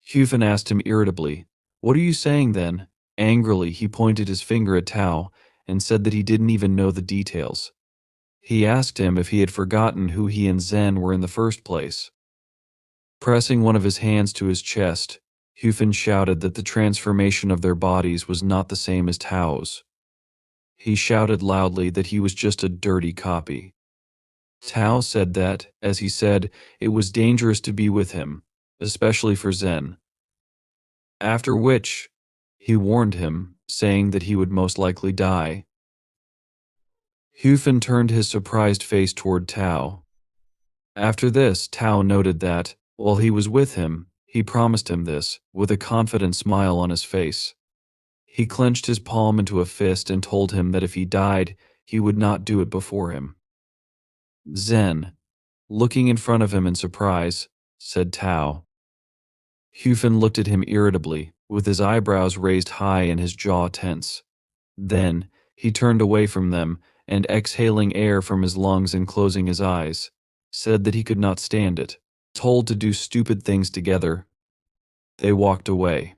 Hufin asked him irritably, "What are you saying then?" Angrily, he pointed his finger at Tao and said that he didn't even know the details. He asked him if he had forgotten who he and Zen were in the first place. Pressing one of his hands to his chest, Hufin shouted that the transformation of their bodies was not the same as Tao's. He shouted loudly that he was just a dirty copy. Tao said that, as he said, it was dangerous to be with him, especially for Zen. After which, he warned him, saying that he would most likely die. Hufin turned his surprised face toward Tao. After this, Tao noted that, while he was with him, he promised him this, with a confident smile on his face. He clenched his palm into a fist and told him that if he died, he would not do it before him. Zen, looking in front of him in surprise, said Tao. Hufin looked at him irritably, with his eyebrows raised high and his jaw tense. Then, he turned away from them, and exhaling air from his lungs and closing his eyes, said that he could not stand it. Told to do stupid things together, they walked away.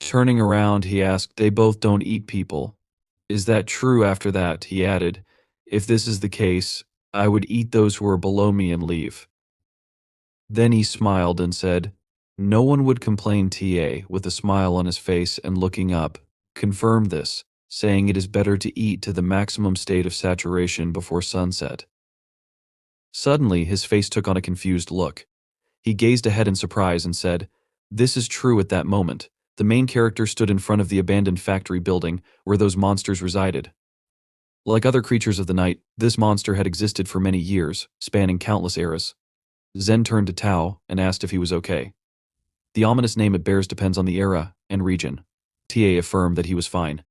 Turning around, he asked, "They both don't eat people. Is that true?" After that, he added, "If this is the case, I would eat those who are below me and leave." Then he smiled and said, "No one would complain." Ta, with a smile on his face and looking up, confirmed this, saying it is better to eat to the maximum state of saturation before sunset. Suddenly, his face took on a confused look. He gazed ahead in surprise and said, "This is true." At that moment, the main character stood in front of the abandoned factory building where those monsters resided. Like other creatures of the night, this monster had existed for many years, spanning countless eras. Zen turned to Tao and asked if he was okay. The ominous name it bears depends on the era and region. Ta affirmed that he was fine.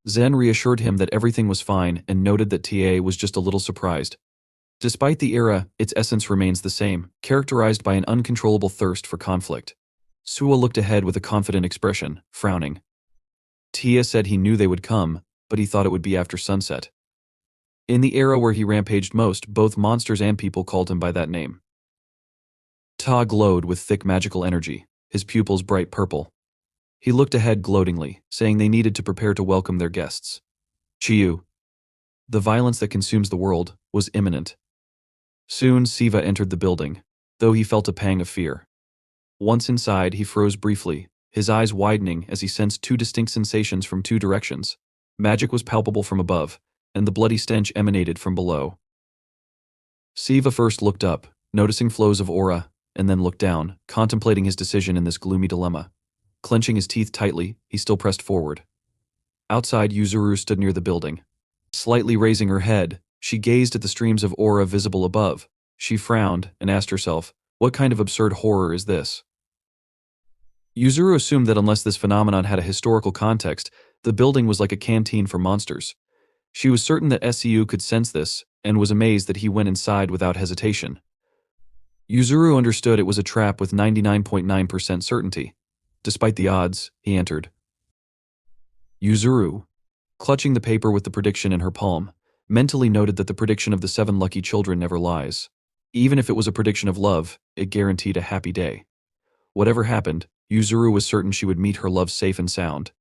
Zen reassured him that everything was fine and noted that Ta was just a little surprised. Despite the era, its essence remains the same, characterized by an uncontrollable thirst for conflict. Suah looked ahead with a confident expression, frowning. Tia said he knew they would come, but he thought it would be after sunset. In the era where he rampaged most, both monsters and people called him by that name. Ta glowed with thick magical energy, his pupils bright purple. He looked ahead gloatingly, saying they needed to prepare to welcome their guests. Chiyu. The violence that consumes the world was imminent. Soon Siva entered the building, though he felt a pang of fear. Once inside, he froze briefly, his eyes widening as he sensed two distinct sensations from two directions. Magic was palpable from above, and the bloody stench emanated from below. Siva first looked up, noticing flows of aura, and then looked down, contemplating his decision in this gloomy dilemma. Clenching his teeth tightly, he still pressed forward. Outside, Yuzuru stood near the building. Slightly raising her head, she gazed at the streams of aura visible above. She frowned and asked herself, what kind of absurd horror is this? Yuzuru assumed that unless this phenomenon had a historical context, the building was like a canteen for monsters. She was certain that SCU could sense this, and was amazed that he went inside without hesitation. Yuzuru understood it was a trap with 99.9% certainty. Despite the odds, he entered. Yuzuru, clutching the paper with the prediction in her palm, mentally noted that the prediction of the 7 lucky children never lies. Even if it was a prediction of love, it guaranteed a happy day. Whatever happened, Yuzuru was certain she would meet her love safe and sound.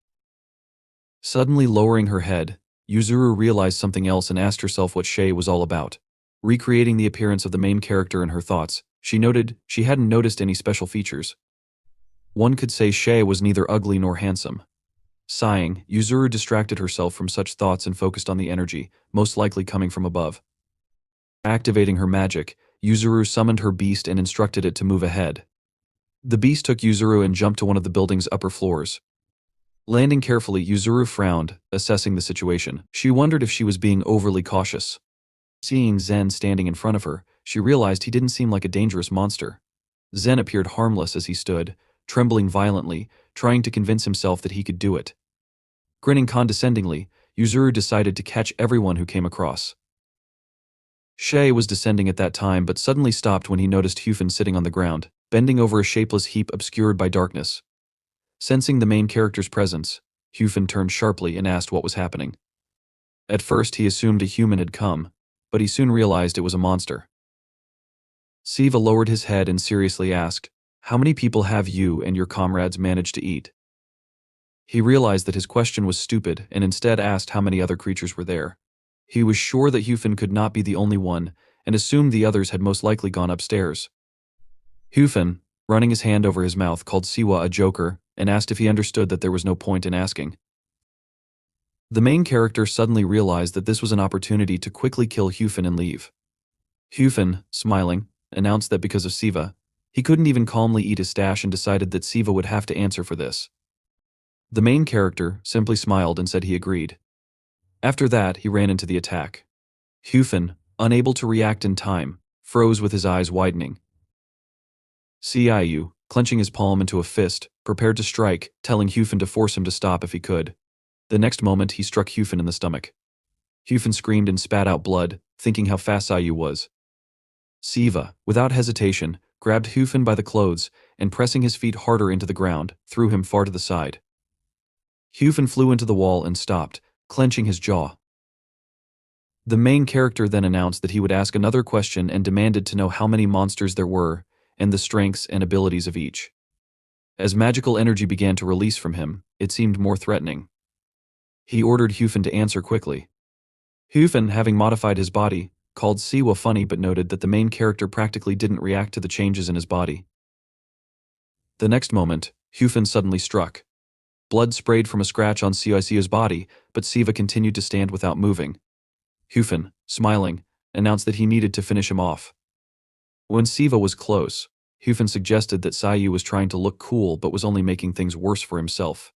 Suddenly lowering her head, Yuzuru realized something else and asked herself what Shay was all about. Recreating the appearance of the main character in her thoughts, she noted she hadn't noticed any special features. One could say Shay was neither ugly nor handsome. Sighing, Yuzuru distracted herself from such thoughts and focused on the energy, most likely coming from above. Activating her magic, Yuzuru summoned her beast and instructed it to move ahead. The beast took Yuzuru and jumped to one of the building's upper floors. Landing carefully, Yuzuru frowned, assessing the situation. She wondered if she was being overly cautious. Seeing Zen standing in front of her, she realized he didn't seem like a dangerous monster. Zen appeared harmless as he stood, trembling violently, trying to convince himself that he could do it. Grinning condescendingly, Yuzuru decided to catch everyone who came across. Shay was descending at that time but suddenly stopped when he noticed Hyufen sitting on the ground, bending over a shapeless heap obscured by darkness. Sensing the main character's presence, Hyufen turned sharply and asked what was happening. At first he assumed a human had come, but he soon realized it was a monster. Siva lowered his head and seriously asked, "How many people have you and your comrades managed to eat?" He realized that his question was stupid and instead asked how many other creatures were there. He was sure that Hyufen could not be the only one and assumed the others had most likely gone upstairs. Hyufen, running his hand over his mouth, called Siwa a joker and asked if he understood that there was no point in asking. The main character suddenly realized that this was an opportunity to quickly kill Hyufen and leave. Hyufen, smiling, announced that because of Siva, he couldn't even calmly eat his stash and decided that Siva would have to answer for this. The main character simply smiled and said he agreed. After that, he ran into the attack. Hyufen, unable to react in time, froze with his eyes widening. Siu, clenching his palm into a fist, prepared to strike, telling Hyufen to force him to stop if he could. The next moment, he struck Hyufen in the stomach. Hyufen screamed and spat out blood, thinking how fast Siu was. Siva, without hesitation, grabbed Hyufen by the clothes and, pressing his feet harder into the ground, threw him far to the side. Hyufen flew into the wall and stopped, clenching his jaw. The main character then announced that he would ask another question and demanded to know how many monsters there were and the strengths and abilities of each. As magical energy began to release from him, it seemed more threatening. He ordered Hyufen to answer quickly. Hyufen, having modified his body, called Siwa funny but noted that the main character practically didn't react to the changes in his body. The next moment, Hyufen suddenly struck. Blood sprayed from a scratch on Siu's body, but Siva continued to stand without moving. Hyufen, smiling, announced that he needed to finish him off. When Siva was close, Hyufen suggested that Siu was trying to look cool but was only making things worse for himself.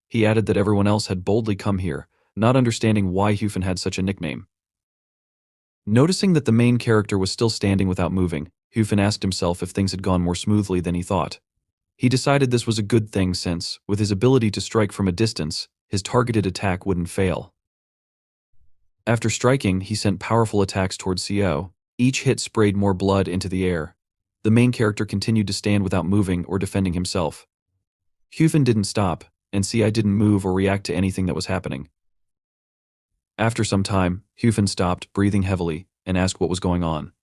He added that everyone else had boldly come here, not understanding why Hyufen had such a nickname. Noticing that the main character was still standing without moving, Hyufen asked himself if things had gone more smoothly than he thought. He decided this was a good thing since, with his ability to strike from a distance, his targeted attack wouldn't fail. After striking, he sent powerful attacks towards Siu. Each hit sprayed more blood into the air. The main character continued to stand without moving or defending himself. Hyufen didn't stop, and Siu didn't move or react to anything that was happening. After some time, Hyufen stopped, breathing heavily, and asked what was going on.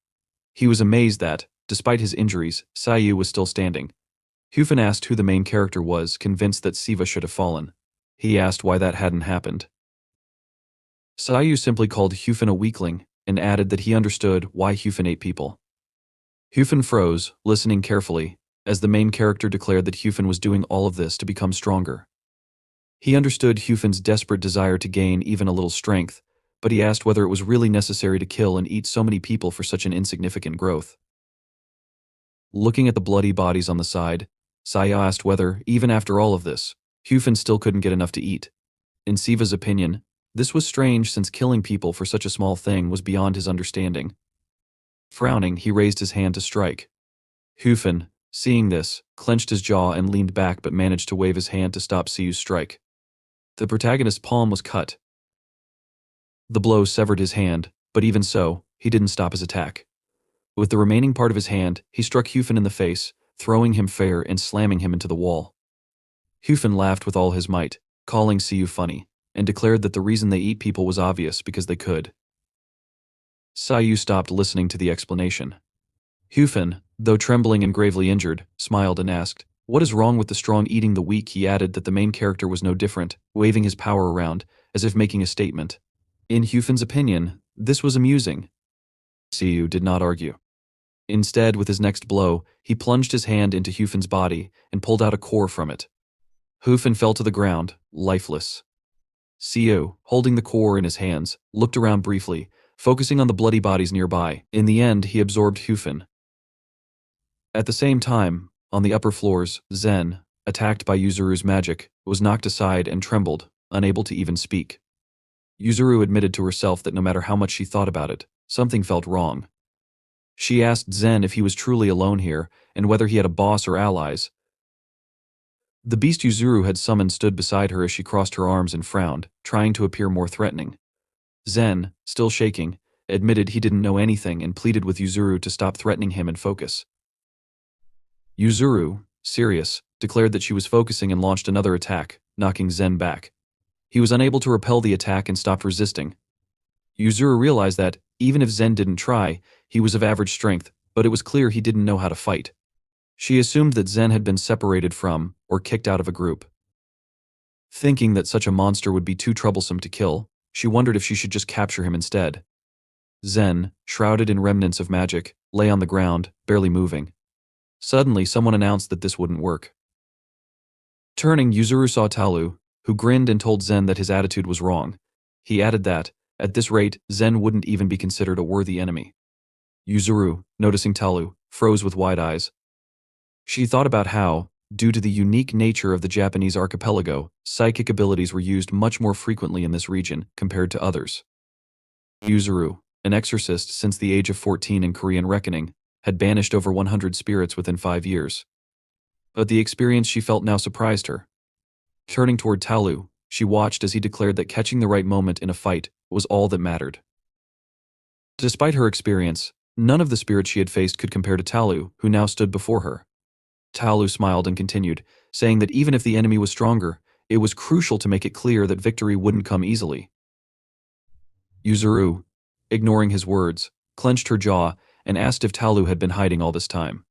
He was amazed that, despite his injuries, Siu was still standing. Hyufen asked who the main character was, convinced that Siva should have fallen. He asked why that hadn't happened. Siu simply called Hyufen a weakling, and added that he understood why Hyufen ate people. Hyufen froze, listening carefully, as the main character declared that Hyufen was doing all of this to become stronger. He understood Hyufen's desperate desire to gain even a little strength, but he asked whether it was really necessary to kill and eat so many people for such an insignificant growth. Looking at the bloody bodies on the side, Siu asked whether, even after all of this, Hyufen still couldn't get enough to eat. In Siva's opinion, this was strange since killing people for such a small thing was beyond his understanding. Frowning, he raised his hand to strike. Hyufen, seeing this, clenched his jaw and leaned back but managed to wave his hand to stop Siu's strike. The protagonist's palm was cut. The blow severed his hand, but even so, he didn't stop his attack. With the remaining part of his hand, he struck Hyufen in the face, throwing him fair and slamming him into the wall. Hyufen laughed with all his might, calling Siu funny, and declared that the reason they eat people was obvious because they could. Siu stopped listening to the explanation. Hyufen, though trembling and gravely injured, smiled and asked, "What is wrong with the strong eating the weak?" He added that the main character was no different, waving his power around, as if making a statement. In Hyufen's opinion, this was amusing. Siu did not argue. Instead, with his next blow, he plunged his hand into Hufin's body and pulled out a core from it. Hufin fell to the ground, lifeless. Siu, holding the core in his hands, looked around briefly, focusing on the bloody bodies nearby. In the end, he absorbed Hufin. At the same time, on the upper floors, Zen, attacked by Yuzuru's magic, was knocked aside and trembled, unable to even speak. Yuzuru admitted to herself that no matter how much she thought about it, something felt wrong. She asked Zen if he was truly alone here, and whether he had a boss or allies. The beast Yuzuru had summoned stood beside her as she crossed her arms and frowned, trying to appear more threatening. Zen, still shaking, admitted he didn't know anything and pleaded with Yuzuru to stop threatening him and focus. Yuzuru, serious, declared that she was focusing and launched another attack, knocking Zen back. He was unable to repel the attack and stopped resisting. Yuzuru realized that, even if Zen didn't try, he was of average strength, but it was clear he didn't know how to fight. She assumed that Zen had been separated from, or kicked out of a group. Thinking that such a monster would be too troublesome to kill, she wondered if she should just capture him instead. Zen, shrouded in remnants of magic, lay on the ground, barely moving. Suddenly, someone announced that this wouldn't work. Turning, Yuzuru saw Talu, who grinned and told Zen that his attitude was wrong. He added that, at this rate, Zen wouldn't even be considered a worthy enemy. Yuzuru, noticing Talu, froze with wide eyes. She thought about how, due to the unique nature of the Japanese archipelago, psychic abilities were used much more frequently in this region compared to others. Yuzuru, an exorcist since the age of 14 in Korean reckoning, had banished over 100 spirits within 5 years. But the experience she felt now surprised her. Turning toward Talu, she watched as he declared that catching the right moment in a fight was all that mattered. Despite her experience, none of the spirits she had faced could compare to Talu, who now stood before her. Talu smiled and continued, saying that even if the enemy was stronger, it was crucial to make it clear that victory wouldn't come easily. Yuzuru, ignoring his words, clenched her jaw and asked if Talu had been hiding all this time.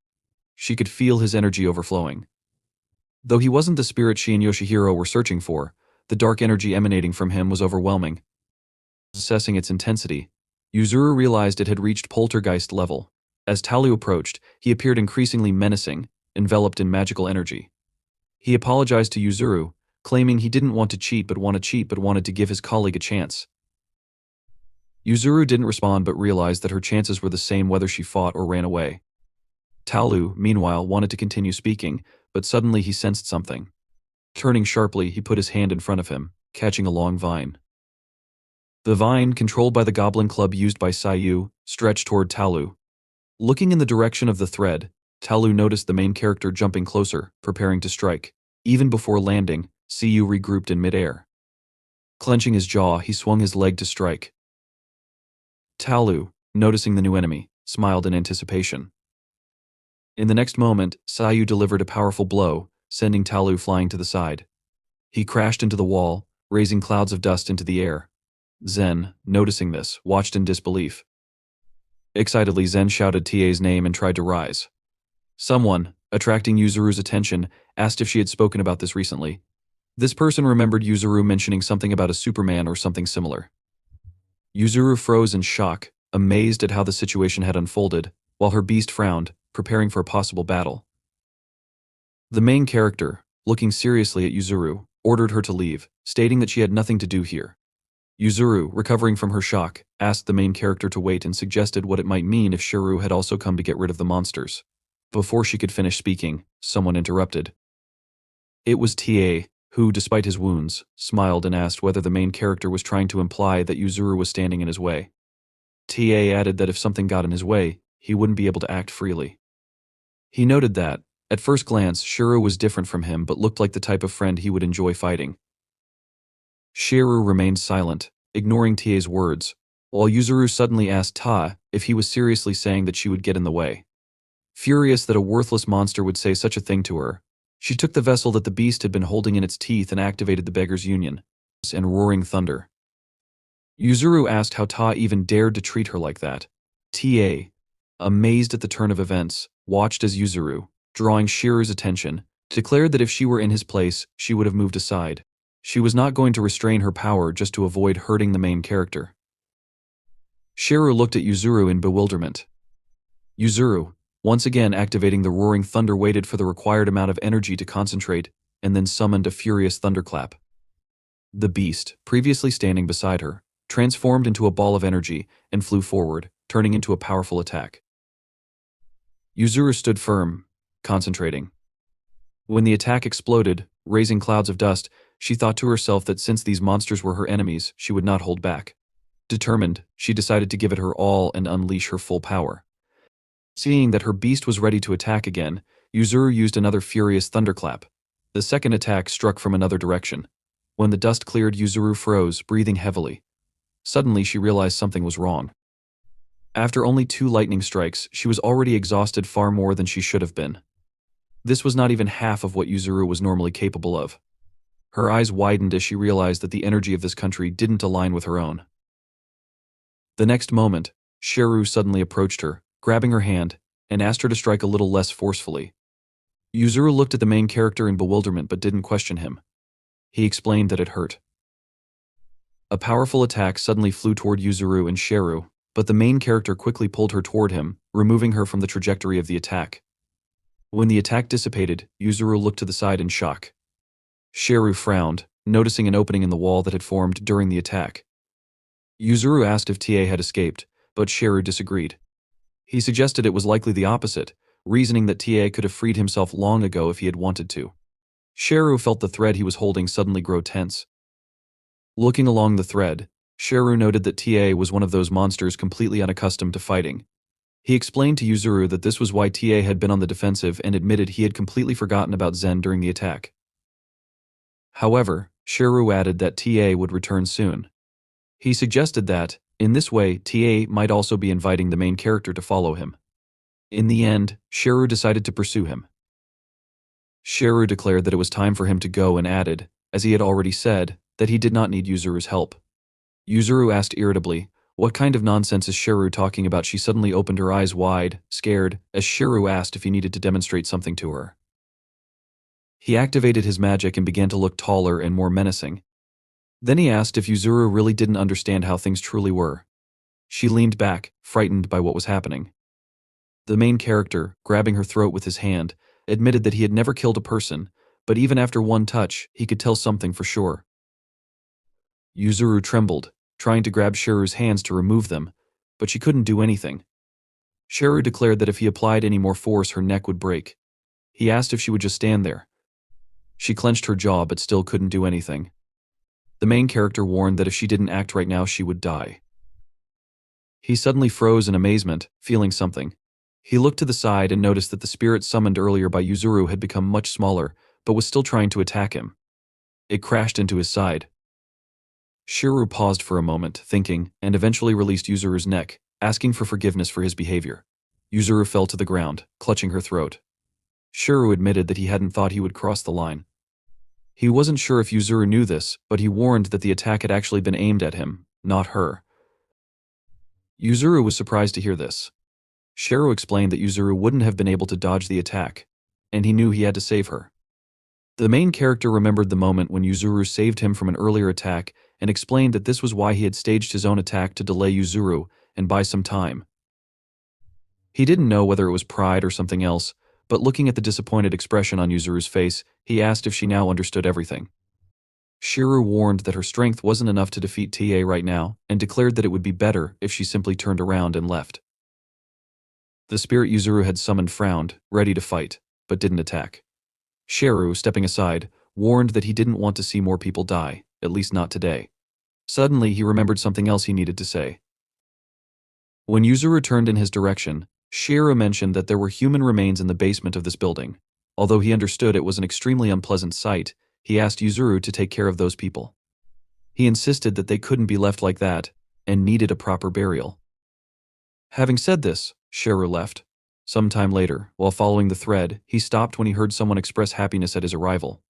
She could feel his energy overflowing. Though he wasn't the spirit she and Yoshihiro were searching for, the dark energy emanating from him was overwhelming. Assessing its intensity, Yuzuru realized it had reached poltergeist level. As Talu approached, he appeared increasingly menacing, enveloped in magical energy. He apologized to Yuzuru, claiming he didn't want to cheat but wanted to give his colleague a chance. Yuzuru didn't respond but realized that her chances were the same whether she fought or ran away. Talu, meanwhile, wanted to continue speaking, but suddenly he sensed something. Turning sharply, he put his hand in front of him, catching a long vine. The vine, controlled by the goblin club used by Siu, stretched toward Talu. Looking in the direction of the thread, Talu noticed the main character jumping closer, preparing to strike. Even before landing, Siu regrouped in midair. Clenching his jaw, he swung his leg to strike. Talu, noticing the new enemy, smiled in anticipation. In the next moment, Siu delivered a powerful blow, sending Talu flying to the side. He crashed into the wall, raising clouds of dust into the air. Zen, noticing this, watched in disbelief. Excitedly, Zen shouted TA's name and tried to rise. Someone, attracting Yuzuru's attention, asked if she had spoken about this recently. This person remembered Yuzuru mentioning something about a Superman or something similar. Yuzuru froze in shock, amazed at how the situation had unfolded, while her beast frowned, preparing for a possible battle. The main character, looking seriously at Yuzuru, ordered her to leave, stating that she had nothing to do here. Yuzuru, recovering from her shock, asked the main character to wait and suggested what it might mean if Shuru had also come to get rid of the monsters. Before she could finish speaking, someone interrupted. It was TA, who, despite his wounds, smiled and asked whether the main character was trying to imply that Yuzuru was standing in his way. TA added that if something got in his way, he wouldn't be able to act freely. He noted that, at first glance, Shuru was different from him but looked like the type of friend he would enjoy fighting. Shuru remained silent, ignoring TA's words, while Yuzuru suddenly asked Ta if he was seriously saying that she would get in the way. Furious that a worthless monster would say such a thing to her, she took the vessel that the beast had been holding in its teeth and activated the Beggar's Union, and roaring thunder. Yuzuru asked how Ta even dared to treat her like that. TA, amazed at the turn of events, watched as Yuzuru, drawing Shiru's attention, declared that if she were in his place, she would have moved aside. She was not going to restrain her power just to avoid hurting the main character. Shiru looked at Yuzuru in bewilderment. Yuzuru, once again activating the roaring thunder, waited for the required amount of energy to concentrate, and then summoned a furious thunderclap. The beast, previously standing beside her, transformed into a ball of energy and flew forward, turning into a powerful attack. Yuzuru stood firm, concentrating. When the attack exploded, raising clouds of dust, she thought to herself that since these monsters were her enemies, she would not hold back. Determined, she decided to give it her all and unleash her full power. Seeing that her beast was ready to attack again, Yuzuru used another furious thunderclap. The second attack struck from another direction. When the dust cleared, Yuzuru froze, breathing heavily. Suddenly, she realized something was wrong. After only 2 lightning strikes, she was already exhausted far more than she should have been. This was not even half of what Yuzuru was normally capable of. Her eyes widened as she realized that the energy of this country didn't align with her own. The next moment, Shiru suddenly approached her, grabbing her hand, and asked her to strike a little less forcefully. Yuzuru looked at the main character in bewilderment but didn't question him. He explained that it hurt. A powerful attack suddenly flew toward Yuzuru and Shiru, but the main character quickly pulled her toward him, removing her from the trajectory of the attack. When the attack dissipated, Yuzuru looked to the side in shock. Shiru frowned, noticing an opening in the wall that had formed during the attack. Yuzuru asked if TA had escaped, but Shiru disagreed. He suggested it was likely the opposite, reasoning that TA could have freed himself long ago if he had wanted to. Shiru felt the thread he was holding suddenly grow tense. Looking along the thread, Shiru noted that TA was one of those monsters completely unaccustomed to fighting. He explained to Yuzuru that this was why TA had been on the defensive and admitted he had completely forgotten about Zen during the attack. However, Shiru added that TA would return soon. He suggested that, in this way, TA might also be inviting the main character to follow him. In the end, Shiru decided to pursue him. Shiru declared that it was time for him to go and added, as he had already said, that he did not need Yuzuru's help. Yuzuru asked irritably, "What kind of nonsense is Shiru talking about?" She suddenly opened her eyes wide, scared, as Shiru asked if he needed to demonstrate something to her. He activated his magic and began to look taller and more menacing. Then he asked if Yuzuru really didn't understand how things truly were. She leaned back, frightened by what was happening. The main character, grabbing her throat with his hand, admitted that he had never killed a person, but even after one touch, he could tell something for sure. Yuzuru trembled, trying to grab Shiru's hands to remove them, but she couldn't do anything. Shiru declared that if he applied any more force, her neck would break. He asked if she would just stand there. She clenched her jaw but still couldn't do anything. The main character warned that if she didn't act right now, she would die. He suddenly froze in amazement, feeling something. He looked to the side and noticed that the spirit summoned earlier by Yuzuru had become much smaller, but was still trying to attack him. It crashed into his side. Shiru paused for a moment, thinking, and eventually released Yuzuru's neck, asking for forgiveness for his behavior. Yuzuru fell to the ground, clutching her throat. Shiru admitted that he hadn't thought he would cross the line. He wasn't sure if Yuzuru knew this, but he warned that the attack had actually been aimed at him, not her. Yuzuru was surprised to hear this. Shiru explained that Yuzuru wouldn't have been able to dodge the attack, and he knew he had to save her. The main character remembered the moment when Yuzuru saved him from an earlier attack and explained that this was why he had staged his own attack to delay Yuzuru and buy some time. He didn't know whether it was pride or something else, but looking at the disappointed expression on Yuzuru's face, he asked if she now understood everything. Shiru warned that her strength wasn't enough to defeat TA right now and declared that it would be better if she simply turned around and left. The spirit Yuzuru had summoned frowned, ready to fight, but didn't attack. Shiru, stepping aside, warned that he didn't want to see more people die, at least not today. Suddenly, he remembered something else he needed to say. When Yuzuru turned in his direction, Shiru mentioned that there were human remains in the basement of this building. Although he understood it was an extremely unpleasant sight, he asked Yuzuru to take care of those people. He insisted that they couldn't be left like that, and needed a proper burial. Having said this, Shiru left. Sometime later, while following the thread, he stopped when he heard someone express happiness at his arrival.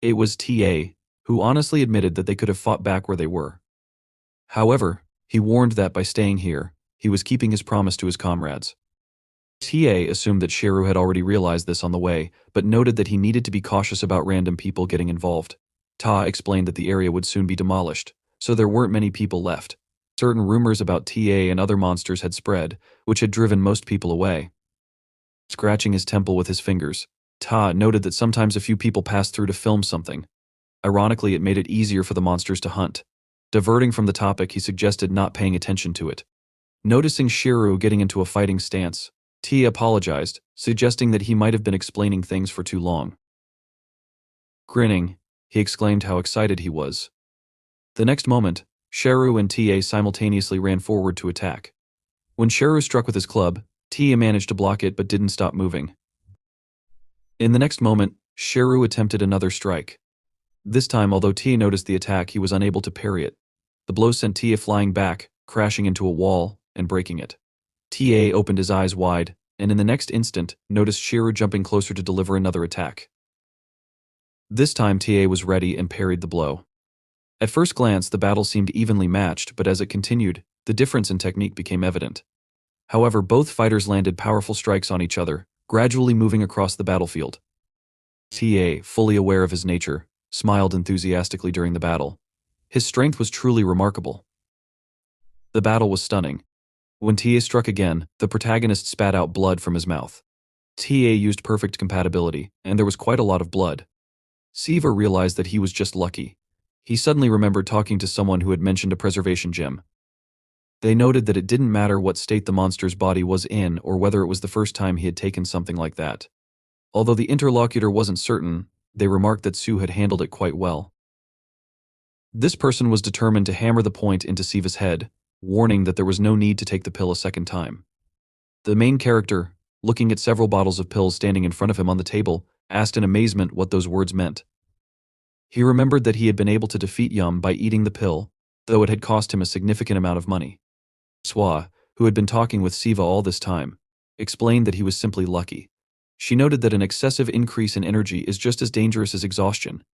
It was TA, who honestly admitted that they could have fought back where they were. However, he warned that by staying here, he was keeping his promise to his comrades. TA assumed that Shiru had already realized this on the way, but noted that he needed to be cautious about random people getting involved. Ta explained that the area would soon be demolished, so there weren't many people left. Certain rumors about TA and other monsters had spread, which had driven most people away. Scratching his temple with his fingers, Ta noted that sometimes a few people passed through to film something. Ironically, it made it easier for the monsters to hunt. Diverting from the topic, he suggested not paying attention to it. Noticing Shiru getting into a fighting stance, T apologized, suggesting that he might have been explaining things for too long. Grinning, he exclaimed how excited he was. The next moment, Shiru and TA simultaneously ran forward to attack. When Shiru struck with his club, Tia managed to block it but didn't stop moving. In the next moment, Shiru attempted another strike. This time, although Tia noticed the attack, he was unable to parry it. The blow sent Tia flying back, crashing into a wall and breaking it. Tia opened his eyes wide, and in the next instant, noticed Shiru jumping closer to deliver another attack. This time, Tia was ready and parried the blow. At first glance, the battle seemed evenly matched, but as it continued, the difference in technique became evident. However, both fighters landed powerful strikes on each other, gradually moving across the battlefield. TA, fully aware of his nature, smiled enthusiastically during the battle. His strength was truly remarkable. The battle was stunning. When TA struck again, the protagonist spat out blood from his mouth. TA used perfect compatibility, and there was quite a lot of blood. Siva realized that he was just lucky. He suddenly remembered talking to someone who had mentioned a preservation gem. They noted that it didn't matter what state the monster's body was in or whether it was the first time he had taken something like that. Although the interlocutor wasn't certain, they remarked that Sue had handled it quite well. This person was determined to hammer the point into Siva's head, warning that there was no need to take the pill a second time. The main character, looking at several bottles of pills standing in front of him on the table, asked in amazement what those words meant. He remembered that he had been able to defeat Yum by eating the pill, though it had cost him a significant amount of money. Suah, who had been talking with Siva all this time, explained that he was simply lucky. She noted that an excessive increase in energy is just as dangerous as exhaustion.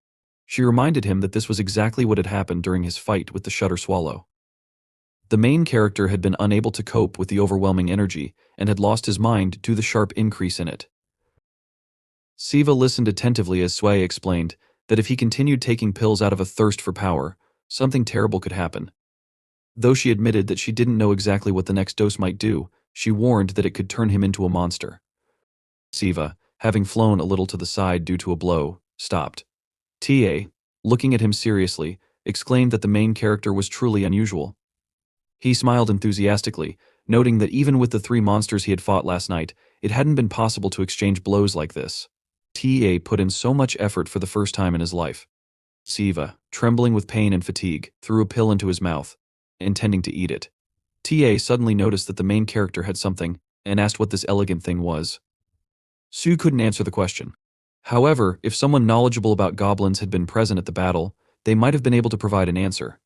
She reminded him that this was exactly what had happened during his fight with the Shutter Swallow. The main character had been unable to cope with the overwhelming energy and had lost his mind due to the sharp increase in it. Siva listened attentively as Sway explained that if he continued taking pills out of a thirst for power, something terrible could happen. Though she admitted that she didn't know exactly what the next dose might do, she warned that it could turn him into a monster. Siva, having flown a little to the side due to a blow, stopped. TA, looking at him seriously, exclaimed that the main character was truly unusual. He smiled enthusiastically, noting that even with the 3 monsters he had fought last night, it hadn't been possible to exchange blows like this. TA put in so much effort for the first time in his life. Siva, trembling with pain and fatigue, threw a pill into his mouth, intending to eat it. TA suddenly noticed that the main character had something, and asked what this elegant thing was. Sue couldn't answer the question. However, if someone knowledgeable about goblins had been present at the battle, they might have been able to provide an answer.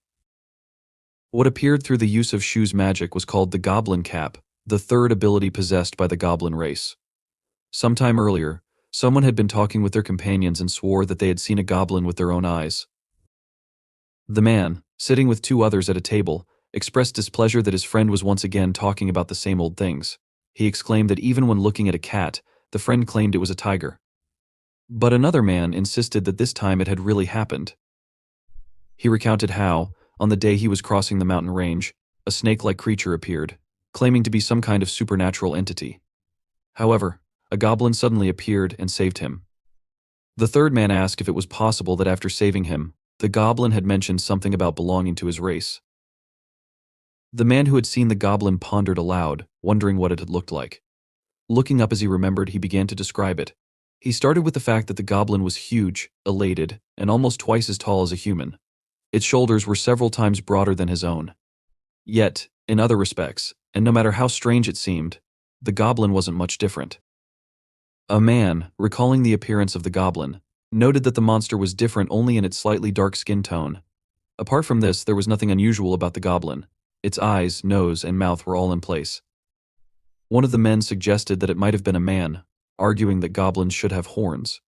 What appeared through the use of Shu's magic was called the Goblin Cap, the third ability possessed by the goblin race. Sometime earlier, someone had been talking with their companions and swore that they had seen a goblin with their own eyes. The man, sitting with 2 others at a table, expressed displeasure that his friend was once again talking about the same old things. He exclaimed that even when looking at a cat, the friend claimed it was a tiger. But another man insisted that this time it had really happened. He recounted how, on the day he was crossing the mountain range, a snake-like creature appeared, claiming to be some kind of supernatural entity. However, a goblin suddenly appeared and saved him. The third man asked if it was possible that after saving him, the goblin had mentioned something about belonging to his race. The man who had seen the goblin pondered aloud, wondering what it had looked like. Looking up as he remembered, he began to describe it. He started with the fact that the goblin was huge, elated, and almost twice as tall as a human. Its shoulders were several times broader than his own. Yet, in other respects, and no matter how strange it seemed, the goblin wasn't much different. A man, recalling the appearance of the goblin, noted that the monster was different only in its slightly dark skin tone. Apart from this, there was nothing unusual about the goblin. Its eyes, nose, and mouth were all in place. One of the men suggested that it might have been a man, arguing that goblins should have horns.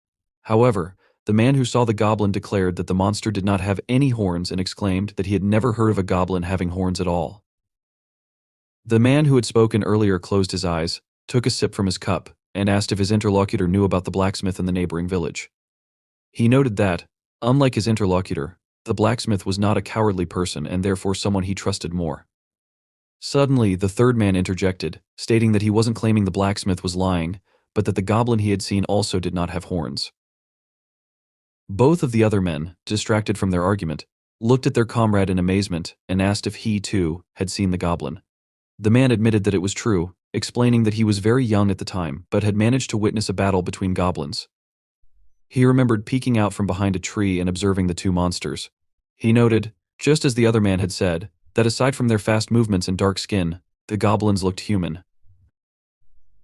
However, the man who saw the goblin declared that the monster did not have any horns and exclaimed that he had never heard of a goblin having horns at all. The man who had spoken earlier closed his eyes, took a sip from his cup, and asked if his interlocutor knew about the blacksmith in the neighboring village. He noted that, unlike his interlocutor, the blacksmith was not a cowardly person and therefore someone he trusted more. Suddenly, the third man interjected, stating that he wasn't claiming the blacksmith was lying, but that the goblin he had seen also did not have horns. Both of the other men, distracted from their argument, looked at their comrade in amazement and asked if he, too, had seen the goblin. The man admitted that it was true, explaining that he was very young at the time but had managed to witness a battle between goblins. He remembered peeking out from behind a tree and observing the two monsters. He noted, just as the other man had said, that aside from their fast movements and dark skin, the goblins looked human.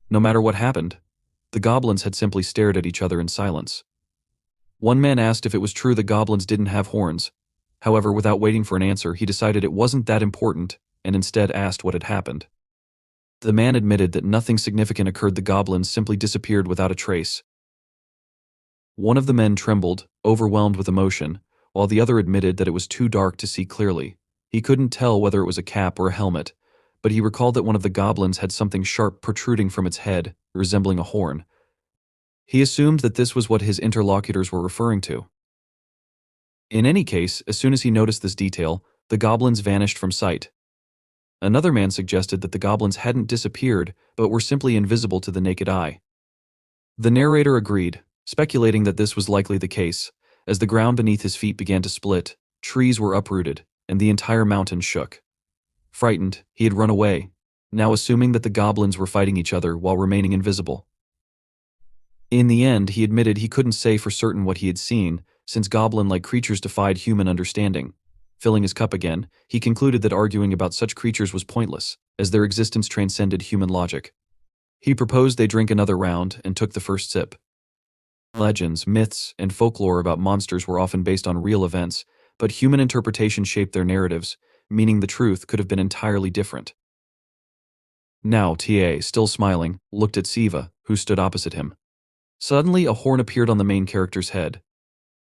No matter what happened, the goblins had simply stared at each other in silence. One man asked if it was true that goblins didn't have horns. However, without waiting for an answer, he decided it wasn't that important and instead asked what had happened. The man admitted that nothing significant occurred. The goblins simply disappeared without a trace. One of the men trembled, overwhelmed with emotion, while the other admitted that it was too dark to see clearly. He couldn't tell whether it was a cap or a helmet, but he recalled that one of the goblins had something sharp protruding from its head, resembling a horn. He assumed that this was what his interlocutors were referring to. In any case, as soon as he noticed this detail, the goblins vanished from sight. Another man suggested that the goblins hadn't disappeared, but were simply invisible to the naked eye. The narrator agreed, speculating that this was likely the case. As the ground beneath his feet began to split, trees were uprooted, and the entire mountain shook. Frightened, he had run away, now assuming that the goblins were fighting each other while remaining invisible. In the end, he admitted he couldn't say for certain what he had seen, since goblin-like creatures defied human understanding. Filling his cup again, he concluded that arguing about such creatures was pointless, as their existence transcended human logic. He proposed they drink another round and took the first sip. Legends, myths, and folklore about monsters were often based on real events, but human interpretation shaped their narratives, meaning the truth could have been entirely different. Now, TA, still smiling, looked at Siva, who stood opposite him. Suddenly, a horn appeared on the main character's head.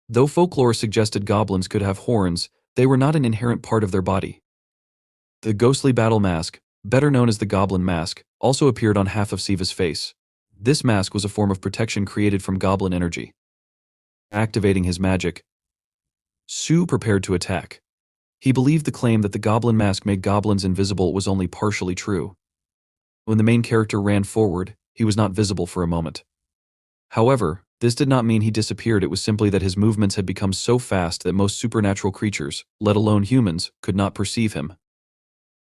Though folklore suggested goblins could have horns, they were not an inherent part of their body. The ghostly battle mask, better known as the goblin mask, also appeared on half of Siva's face. This mask was a form of protection created from goblin energy. Activating his magic, Siu prepared to attack. He believed the claim that the goblin mask made goblins invisible was only partially true. When the main character ran forward, he was not visible for a moment. However, this did not mean he disappeared. It was simply that his movements had become so fast that most supernatural creatures, let alone humans, could not perceive him.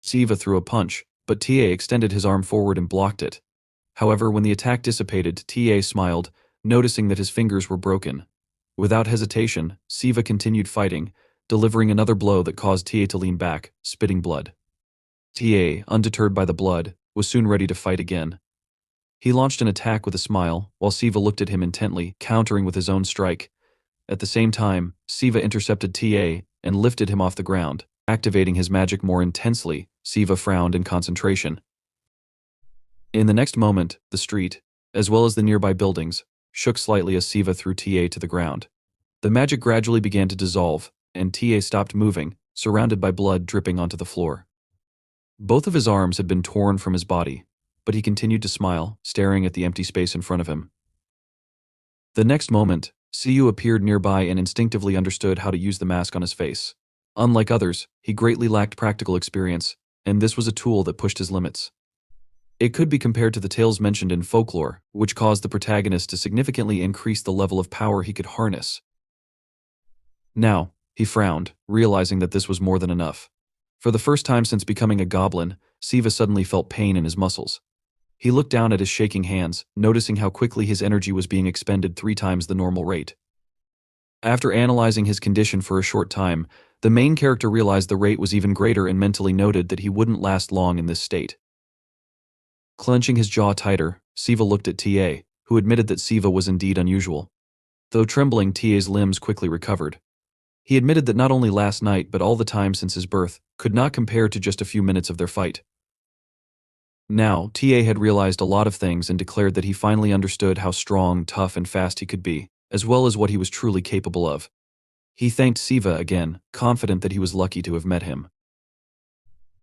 Siva threw a punch, but TA extended his arm forward and blocked it. However, when the attack dissipated, TA smiled, noticing that his fingers were broken. Without hesitation, Siva continued fighting, delivering another blow that caused TA to lean back, spitting blood. TA, undeterred by the blood, was soon ready to fight again. He launched an attack with a smile, while Siva looked at him intently, countering with his own strike. At the same time, Siva intercepted TA and lifted him off the ground. Activating his magic more intensely, Siva frowned in concentration. In the next moment, the street, as well as the nearby buildings, shook slightly as Siva threw TA to the ground. The magic gradually began to dissolve, and TA stopped moving, surrounded by blood dripping onto the floor. Both of his arms had been torn from his body, but he continued to smile, staring at the empty space in front of him. The next moment, Siu appeared nearby and instinctively understood how to use the mask on his face. Unlike others, he greatly lacked practical experience, and this was a tool that pushed his limits. It could be compared to the tales mentioned in folklore, which caused the protagonist to significantly increase the level of power he could harness. Now, he frowned, realizing that this was more than enough. For the first time since becoming a goblin, Siva suddenly felt pain in his muscles. He looked down at his shaking hands, noticing how quickly his energy was being expended 3 times the normal rate. After analyzing his condition for a short time, the main character realized the rate was even greater and mentally noted that he wouldn't last long in this state. Clenching his jaw tighter, Siva looked at TA, who admitted that Siva was indeed unusual. Though trembling, TA's limbs quickly recovered. He admitted that not only last night but all the time since his birth could not compare to just a few minutes of their fight. Now, TA had realized a lot of things and declared that he finally understood how strong, tough, and fast he could be, as well as what he was truly capable of. He thanked Siva again, confident that he was lucky to have met him.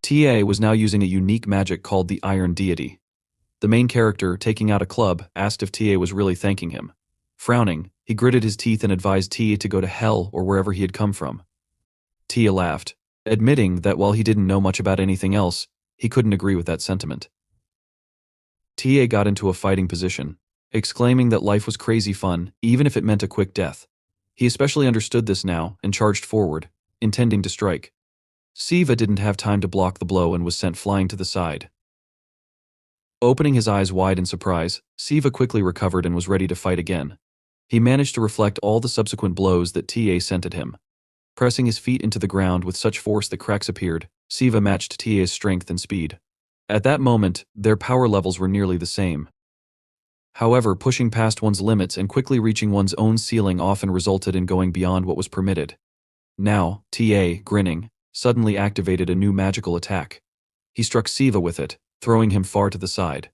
TA was now using a unique magic called the Iron Deity. The main character, taking out a club, asked if TA was really thanking him. Frowning, he gritted his teeth and advised TA to go to hell or wherever he had come from. Tia laughed, admitting that while he didn't know much about anything else, He couldn't agree with that sentiment. TA got into a fighting position, exclaiming that life was crazy fun, even if it meant a quick death. He especially understood this now and charged forward, intending to strike. Siva didn't have time to block the blow and was sent flying to the side. Opening his eyes wide in surprise, Siva quickly recovered and was ready to fight again. He managed to reflect all the subsequent blows that TA sent at him. Pressing his feet into the ground with such force that cracks appeared, Siva matched TA's strength and speed. At that moment, their power levels were nearly the same. However, pushing past one's limits and quickly reaching one's own ceiling often resulted in going beyond what was permitted. Now, TA, grinning, suddenly activated a new magical attack. He struck Siva with it, throwing him far to the side.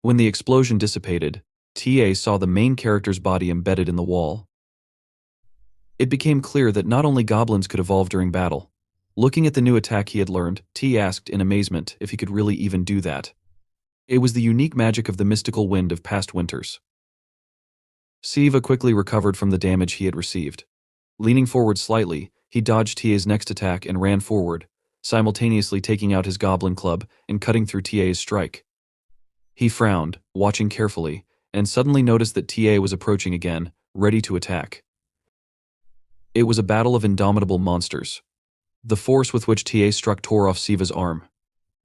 When the explosion dissipated, TA saw the main character's body embedded in the wall. It became clear that not only goblins could evolve during battle. Looking at the new attack he had learned, T asked in amazement if he could really even do that. It was the unique magic of the mystical wind of past winters. Siva quickly recovered from the damage he had received. Leaning forward slightly, he dodged TA's next attack and ran forward, simultaneously taking out his goblin club and cutting through TA's strike. He frowned, watching carefully, and suddenly noticed that TA was approaching again, ready to attack. It was a battle of indomitable monsters. The force with which TA struck tore off Siva's arm.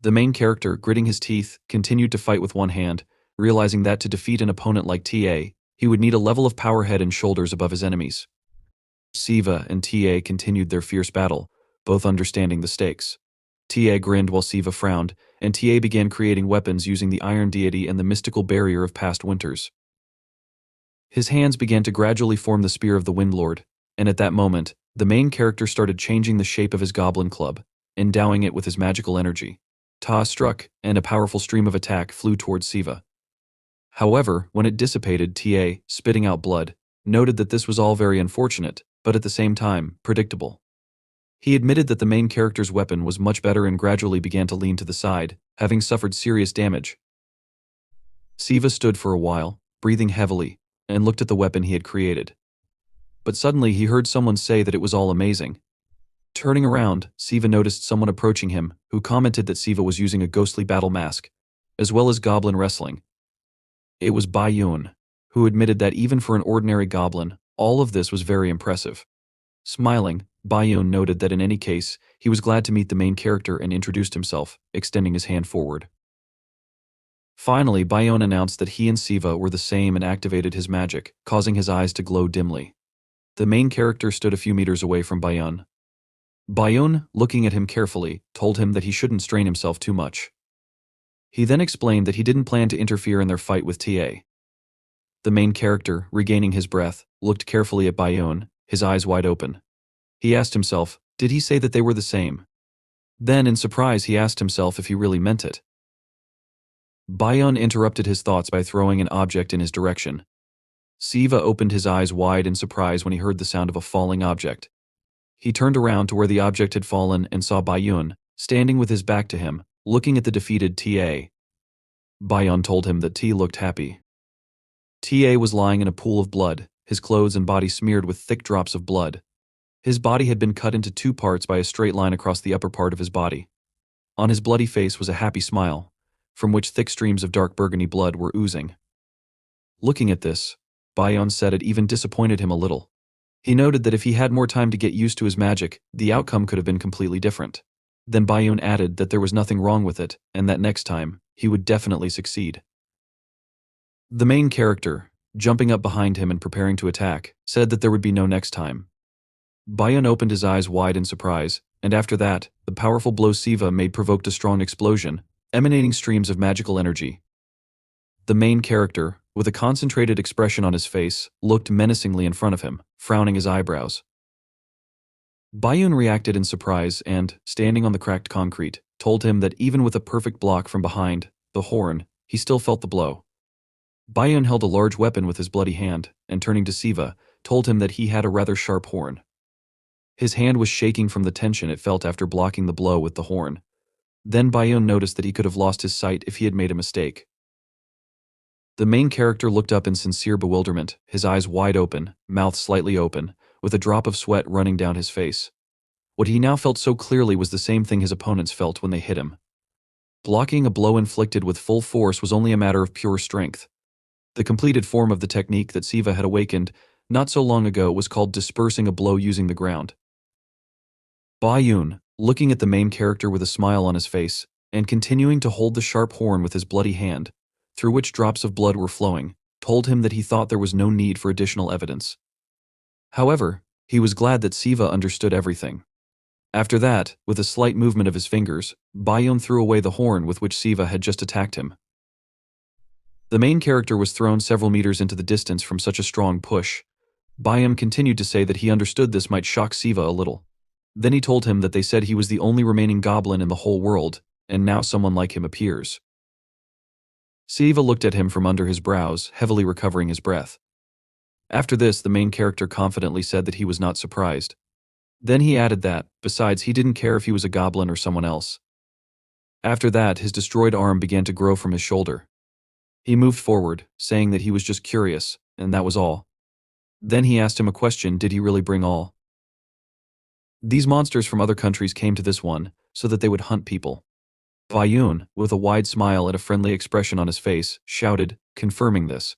The main character, gritting his teeth, continued to fight with one hand, realizing that to defeat an opponent like TA, he would need a level of power head and shoulders above his enemies. Siva and TA continued their fierce battle, both understanding the stakes. TA grinned while Siva frowned, and TA began creating weapons using the Iron Deity and the mystical barrier of past winters. His hands began to gradually form the spear of the Windlord, and at that moment, the main character started changing the shape of his goblin club, endowing it with his magical energy. Ta struck, and a powerful stream of attack flew towards Siva. However, when it dissipated, TA, spitting out blood, noted that this was all very unfortunate, but at the same time, predictable. He admitted that the main character's weapon was much better and gradually began to lean to the side, having suffered serious damage. Siva stood for a while, breathing heavily, and looked at the weapon he had created. But suddenly he heard someone say that it was all amazing. Turning around, Siva noticed someone approaching him, who commented that Siva was using a ghostly battle mask, as well as goblin wrestling. It was Bayan, who admitted that even for an ordinary goblin, all of this was very impressive. Smiling, Bayan noted that in any case, he was glad to meet the main character and introduced himself, extending his hand forward. Finally, Bayan announced that he and Siva were the same and activated his magic, causing his eyes to glow dimly. The main character stood a few meters away from Bayan. Bayan, looking at him carefully, told him that he shouldn't strain himself too much. He then explained that he didn't plan to interfere in their fight with TA. The main character, regaining his breath, looked carefully at Bayan, his eyes wide open. He asked himself, did he say that they were the same? Then, in surprise, he asked himself if he really meant it. Bayan interrupted his thoughts by throwing an object in his direction. Siva opened his eyes wide in surprise when he heard the sound of a falling object. He turned around to where the object had fallen and saw Bayan, standing with his back to him, looking at the defeated TA. Bayan told him that T looked happy. TA was lying in a pool of blood, his clothes and body smeared with thick drops of blood. His body had been cut into two parts by a straight line across the upper part of his body. On his bloody face was a happy smile, from which thick streams of dark burgundy blood were oozing. Looking at this, Bayan said it even disappointed him a little. He noted that if he had more time to get used to his magic, the outcome could have been completely different. Then Bayan added that there was nothing wrong with it, and that next time, he would definitely succeed. The main character, jumping up behind him and preparing to attack, said that there would be no next time. Bayan opened his eyes wide in surprise, and after that, the powerful blow Siva made provoked a strong explosion, emanating streams of magical energy. The main character, with a concentrated expression on his face, looked menacingly in front of him, frowning his eyebrows. Bayan reacted in surprise and, standing on the cracked concrete, told him that even with a perfect block from behind, the horn, he still felt the blow. Bayan held a large weapon with his bloody hand, and turning to Siva, told him that he had a rather sharp horn. His hand was shaking from the tension it felt after blocking the blow with the horn. Then Bayan noticed that he could have lost his sight if he had made a mistake. The main character looked up in sincere bewilderment, his eyes wide open, mouth slightly open, with a drop of sweat running down his face. What he now felt so clearly was the same thing his opponents felt when they hit him. Blocking a blow inflicted with full force was only a matter of pure strength. The completed form of the technique that Siva had awakened not so long ago was called dispersing a blow using the ground. Bayan, looking at the main character with a smile on his face, and continuing to hold the sharp horn with his bloody hand, through which drops of blood were flowing, told him that he thought there was no need for additional evidence. However, he was glad that Siva understood everything. After that, with a slight movement of his fingers, Bayan threw away the horn with which Siva had just attacked him. The main character was thrown several meters into the distance from such a strong push. Bayan continued to say that he understood this might shock Siva a little. Then he told him that they said he was the only remaining goblin in the whole world, and now someone like him appears. Siva looked at him from under his brows, heavily recovering his breath. After this, the main character confidently said that he was not surprised. Then he added that, besides, he didn't care if he was a goblin or someone else. After that, his destroyed arm began to grow from his shoulder. He moved forward, saying that he was just curious, and that was all. Then he asked him a question: did he really bring all? These monsters from other countries came to this one, so that they would hunt people. Bayan, with a wide smile and a friendly expression on his face, shouted, confirming this.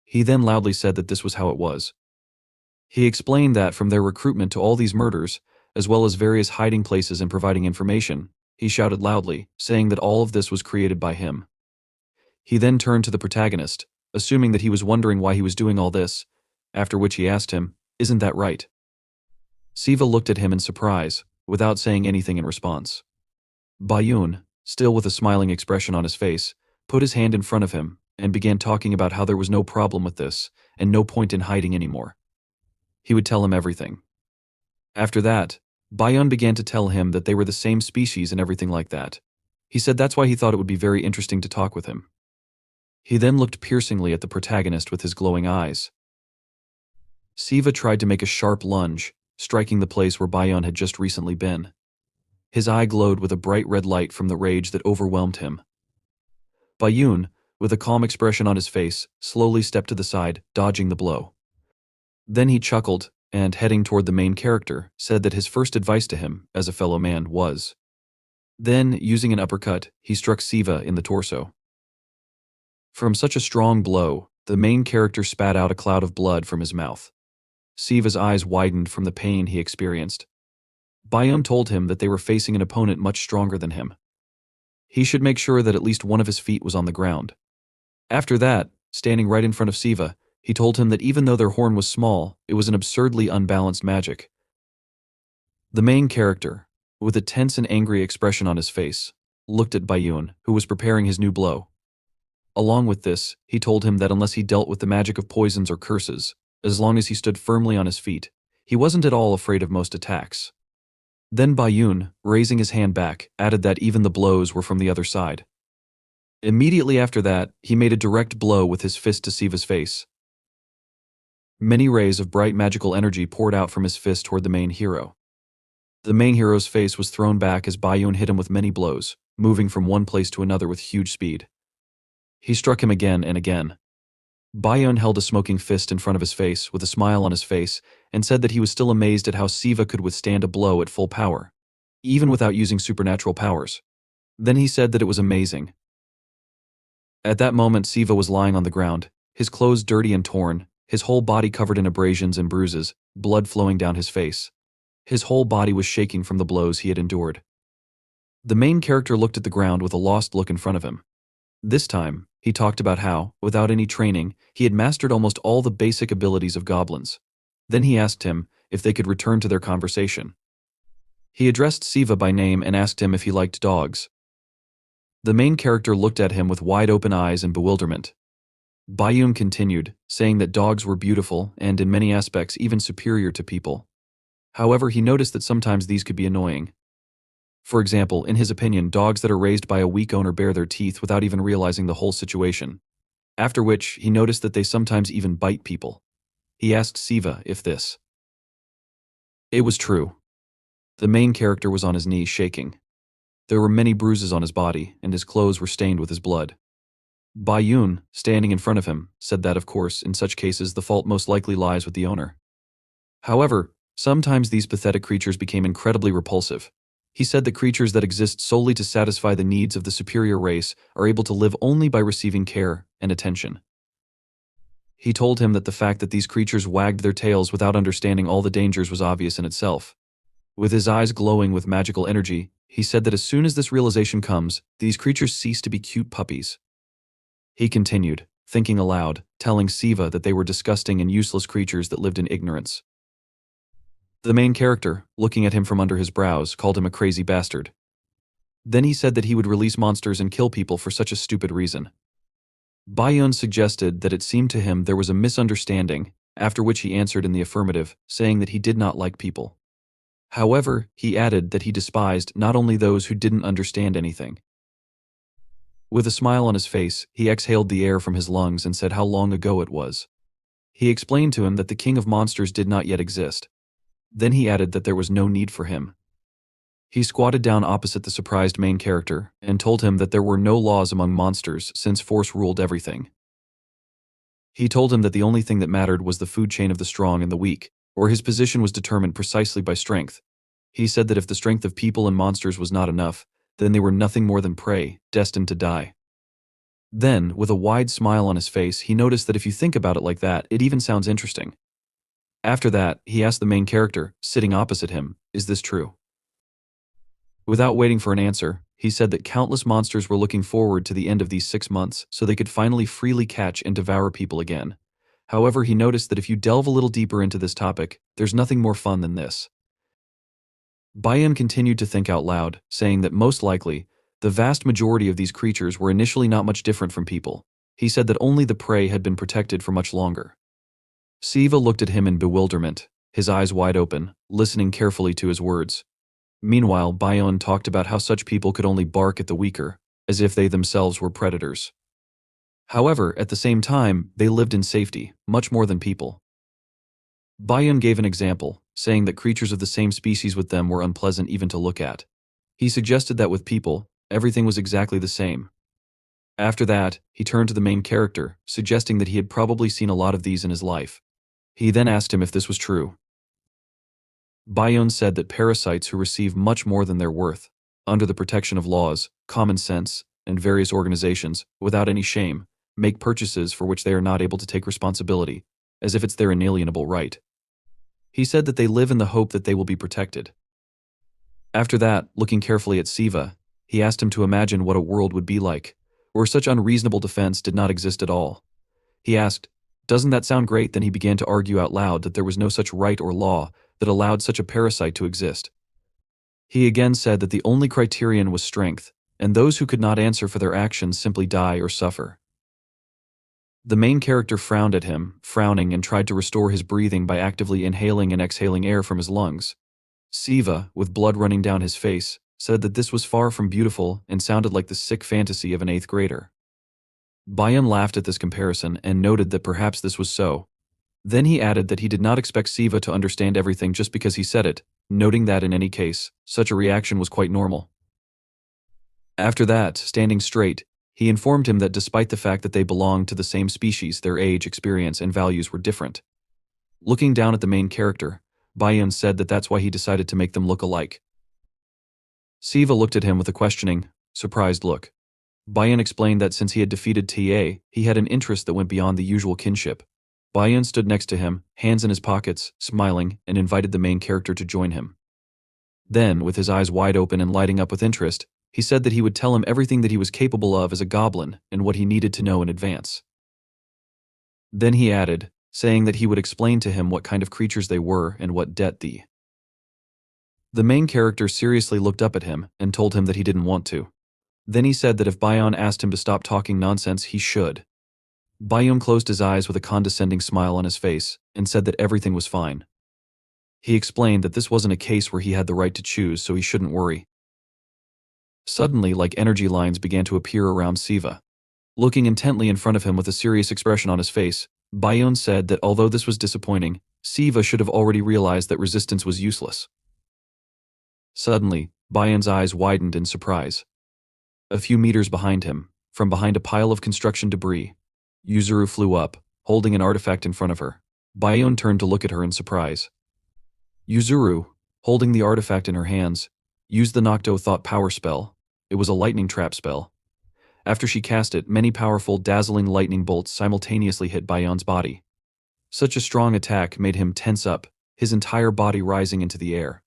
He then loudly said that this was how it was. He explained that from their recruitment to all these murders, as well as various hiding places and providing information, he shouted loudly, saying that all of this was created by him. He then turned to the protagonist, assuming that he was wondering why he was doing all this, after which he asked him, "Isn't that right?" Siva looked at him in surprise, without saying anything in response. Bayan, still with a smiling expression on his face, put his hand in front of him and began talking about how there was no problem with this and no point in hiding anymore. He would tell him everything. After that, Bayan began to tell him that they were the same species and everything like that. He said that's why he thought it would be very interesting to talk with him. He then looked piercingly at the protagonist with his glowing eyes. Siva tried to make a sharp lunge, striking the place where Bayan had just recently been. His eye glowed with a bright red light from the rage that overwhelmed him. Bayan, with a calm expression on his face, slowly stepped to the side, dodging the blow. Then he chuckled, and heading toward the main character, said that his first advice to him, as a fellow man, was. Then, using an uppercut, he struck Siva in the torso. From such a strong blow, the main character spat out a cloud of blood from his mouth. Siva's eyes widened from the pain he experienced. Bayan told him that they were facing an opponent much stronger than him. He should make sure that at least one of his feet was on the ground. After that, standing right in front of Siva, he told him that even though their horn was small, it was an absurdly unbalanced magic. The main character, with a tense and angry expression on his face, looked at Bayan, who was preparing his new blow. Along with this, he told him that unless he dealt with the magic of poisons or curses, as long as he stood firmly on his feet, he wasn't at all afraid of most attacks. Then Bayan, raising his hand back, added that even the blows were from the other side. Immediately after that, he made a direct blow with his fist to Siva's face. Many rays of bright magical energy poured out from his fist toward the main hero. The main hero's face was thrown back as Bayan hit him with many blows, moving from one place to another with huge speed. He struck him again and again. Bayan held a smoking fist in front of his face with a smile on his face and said that he was still amazed at how Siva could withstand a blow at full power, even without using supernatural powers. Then he said that it was amazing. At that moment, Siva was lying on the ground, his clothes dirty and torn, his whole body covered in abrasions and bruises, blood flowing down his face. His whole body was shaking from the blows he had endured. The main character looked at the ground with a lost look in front of him. This time, he talked about how, without any training, he had mastered almost all the basic abilities of goblins. Then he asked him if they could return to their conversation. He addressed Siva by name and asked him if he liked dogs. The main character looked at him with wide-open eyes and bewilderment. Bayan continued, saying that dogs were beautiful and, in many aspects, even superior to people. However, he noticed that sometimes these could be annoying. For example, in his opinion, dogs that are raised by a weak owner bare their teeth without even realizing the whole situation. After which, he noticed that they sometimes even bite people. He asked Siva if this. It was true. The main character was on his knees shaking. There were many bruises on his body, and his clothes were stained with his blood. Bayan, standing in front of him, said that, of course, in such cases the fault most likely lies with the owner. However, sometimes these pathetic creatures became incredibly repulsive. He said that creatures that exist solely to satisfy the needs of the superior race are able to live only by receiving care and attention. He told him that the fact that these creatures wagged their tails without understanding all the dangers was obvious in itself. With his eyes glowing with magical energy, he said that as soon as this realization comes, these creatures cease to be cute puppies. He continued, thinking aloud, telling Siva that they were disgusting and useless creatures that lived in ignorance. The main character, looking at him from under his brows, called him a crazy bastard. Then he said that he would release monsters and kill people for such a stupid reason. Bayan suggested that it seemed to him there was a misunderstanding, after which he answered in the affirmative, saying that he did not like people. However, he added that he despised not only those who didn't understand anything. With a smile on his face, he exhaled the air from his lungs and said how long ago it was. He explained to him that the king of monsters did not yet exist. Then he added that there was no need for him. He squatted down opposite the surprised main character and told him that there were no laws among monsters since force ruled everything. He told him that the only thing that mattered was the food chain of the strong and the weak, or his position was determined precisely by strength. He said that if the strength of people and monsters was not enough, then they were nothing more than prey, destined to die. Then, with a wide smile on his face, he noticed that if you think about it like that, it even sounds interesting. After that, he asked the main character, sitting opposite him, "Is this true?" Without waiting for an answer, he said that countless monsters were looking forward to the end of these 6 months so they could finally freely catch and devour people again. However, he noticed that if you delve a little deeper into this topic, there's nothing more fun than this. Bayan continued to think out loud, saying that most likely, the vast majority of these creatures were initially not much different from people. He said that only the prey had been protected for much longer. Siva looked at him in bewilderment, his eyes wide open, listening carefully to his words. Meanwhile, Bayan talked about how such people could only bark at the weaker, as if they themselves were predators. However, at the same time, they lived in safety, much more than people. Bayan gave an example, saying that creatures of the same species with them were unpleasant even to look at. He suggested that with people, everything was exactly the same. After that, he turned to the main character, suggesting that he had probably seen a lot of these in his life. He then asked him if this was true. Bayan said that parasites who receive much more than their worth, under the protection of laws, common sense, and various organizations, without any shame, make purchases for which they are not able to take responsibility, as if it's their inalienable right. He said that they live in the hope that they will be protected. After that, looking carefully at Siva, he asked him to imagine what a world would be like, where such unreasonable defense did not exist at all. He asked, "Doesn't that sound great?" Then he began to argue out loud that there was no such right or law that allowed such a parasite to exist. He again said that the only criterion was strength, and those who could not answer for their actions simply die or suffer. The main character frowned at him, frowning, and tried to restore his breathing by actively inhaling and exhaling air from his lungs. Siva, with blood running down his face, said that this was far from beautiful and sounded like the sick fantasy of an 8th grader. Bayan laughed at this comparison and noted that perhaps this was so. Then he added that he did not expect Siva to understand everything just because he said it, noting that in any case, such a reaction was quite normal. After that, standing straight, he informed him that despite the fact that they belonged to the same species, their age, experience, and values were different. Looking down at the main character, Bayan said that that's why he decided to make them look alike. Siva looked at him with a questioning, surprised look. Bayan explained that since he had defeated TA, he had an interest that went beyond the usual kinship. Bayan stood next to him, hands in his pockets, smiling, and invited the main character to join him. Then, with his eyes wide open and lighting up with interest, he said that he would tell him everything that he was capable of as a goblin and what he needed to know in advance. Then he added, saying that he would explain to him what kind of creatures they were and what debt the main character seriously looked up at him and told him that he didn't want to. Then he said that if Bayan asked him to stop talking nonsense, he should. Bayan closed his eyes with a condescending smile on his face and said that everything was fine. He explained that this wasn't a case where he had the right to choose, so he shouldn't worry. Suddenly, like energy lines began to appear around Siva. Looking intently in front of him with a serious expression on his face, Bayan said that although this was disappointing, Siva should have already realized that resistance was useless. Suddenly, Bayan's eyes widened in surprise. A few meters behind him, from behind a pile of construction debris, Yuzuru flew up, holding an artifact in front of her. Bayan turned to look at her in surprise. Yuzuru, holding the artifact in her hands, Used the Nocto Thought Power spell. It was a lightning trap spell. After she cast it, many powerful, dazzling lightning bolts simultaneously hit Bayan's body. Such a strong attack made him tense up, his entire body rising into the air.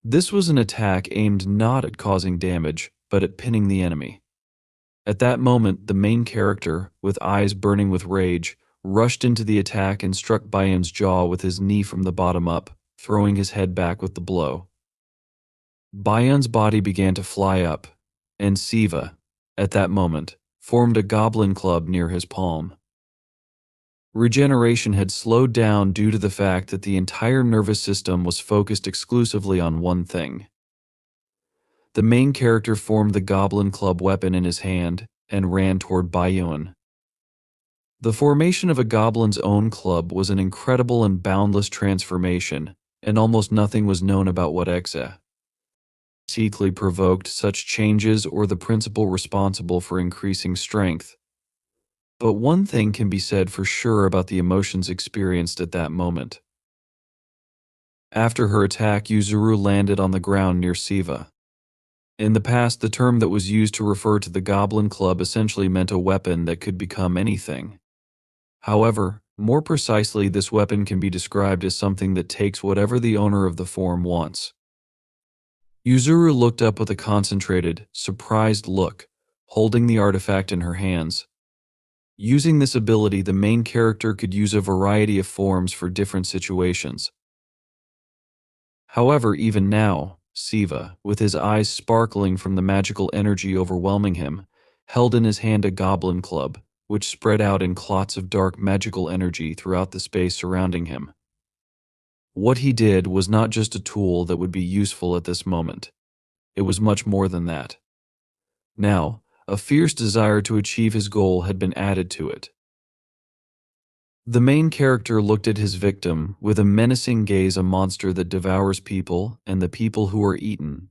This was an attack aimed not at causing damage, but at pinning the enemy. At that moment, the main character, with eyes burning with rage, rushed into the attack and struck Bayan's jaw with his knee from the bottom up, throwing his head back with the blow. Bayan's body began to fly up, and Siva, at that moment, formed a goblin club near his palm. Regeneration had slowed down due to the fact that the entire nervous system was focused exclusively on one thing. The main character formed the goblin club weapon in his hand and ran toward Bayan. The formation of a goblin's own club was an incredible and boundless transformation, and almost nothing was known about what exactly provoked such changes or the principle responsible for increasing strength. But one thing can be said for sure about the emotions experienced at that moment. After her attack, Yuzuru landed on the ground near Siva. In the past, the term that was used to refer to the Goblin Club essentially meant a weapon that could become anything. However, more precisely, this weapon can be described as something that takes whatever the owner of the form wants. Yuzuru looked up with a concentrated, surprised look, holding the artifact in her hands. Using this ability, the main character could use a variety of forms for different situations. However, even now, Siva, with his eyes sparkling from the magical energy overwhelming him, held in his hand a goblin club, which spread out in clots of dark magical energy throughout the space surrounding him. What he did was not just a tool that would be useful at this moment. It was much more than that. Now, a fierce desire to achieve his goal had been added to it. The main character looked at his victim with a menacing gaze, a monster that devours people and the people who are eaten.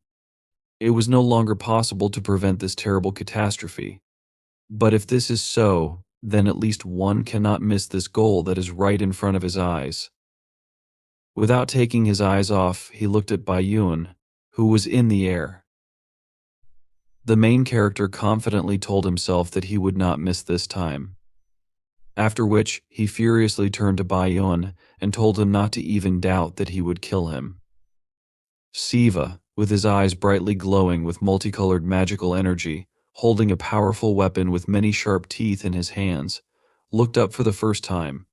It was no longer possible to prevent this terrible catastrophe. But if this is so, then at least one cannot miss this goal that is right in front of his eyes. Without taking his eyes off, he looked at Bayan, who was in the air. The main character confidently told himself that he would not miss this time. After which, he furiously turned to Bayan and told him not to even doubt that he would kill him. Siva, with his eyes brightly glowing with multicolored magical energy, holding a powerful weapon with many sharp teeth in his hands, looked up for the first time.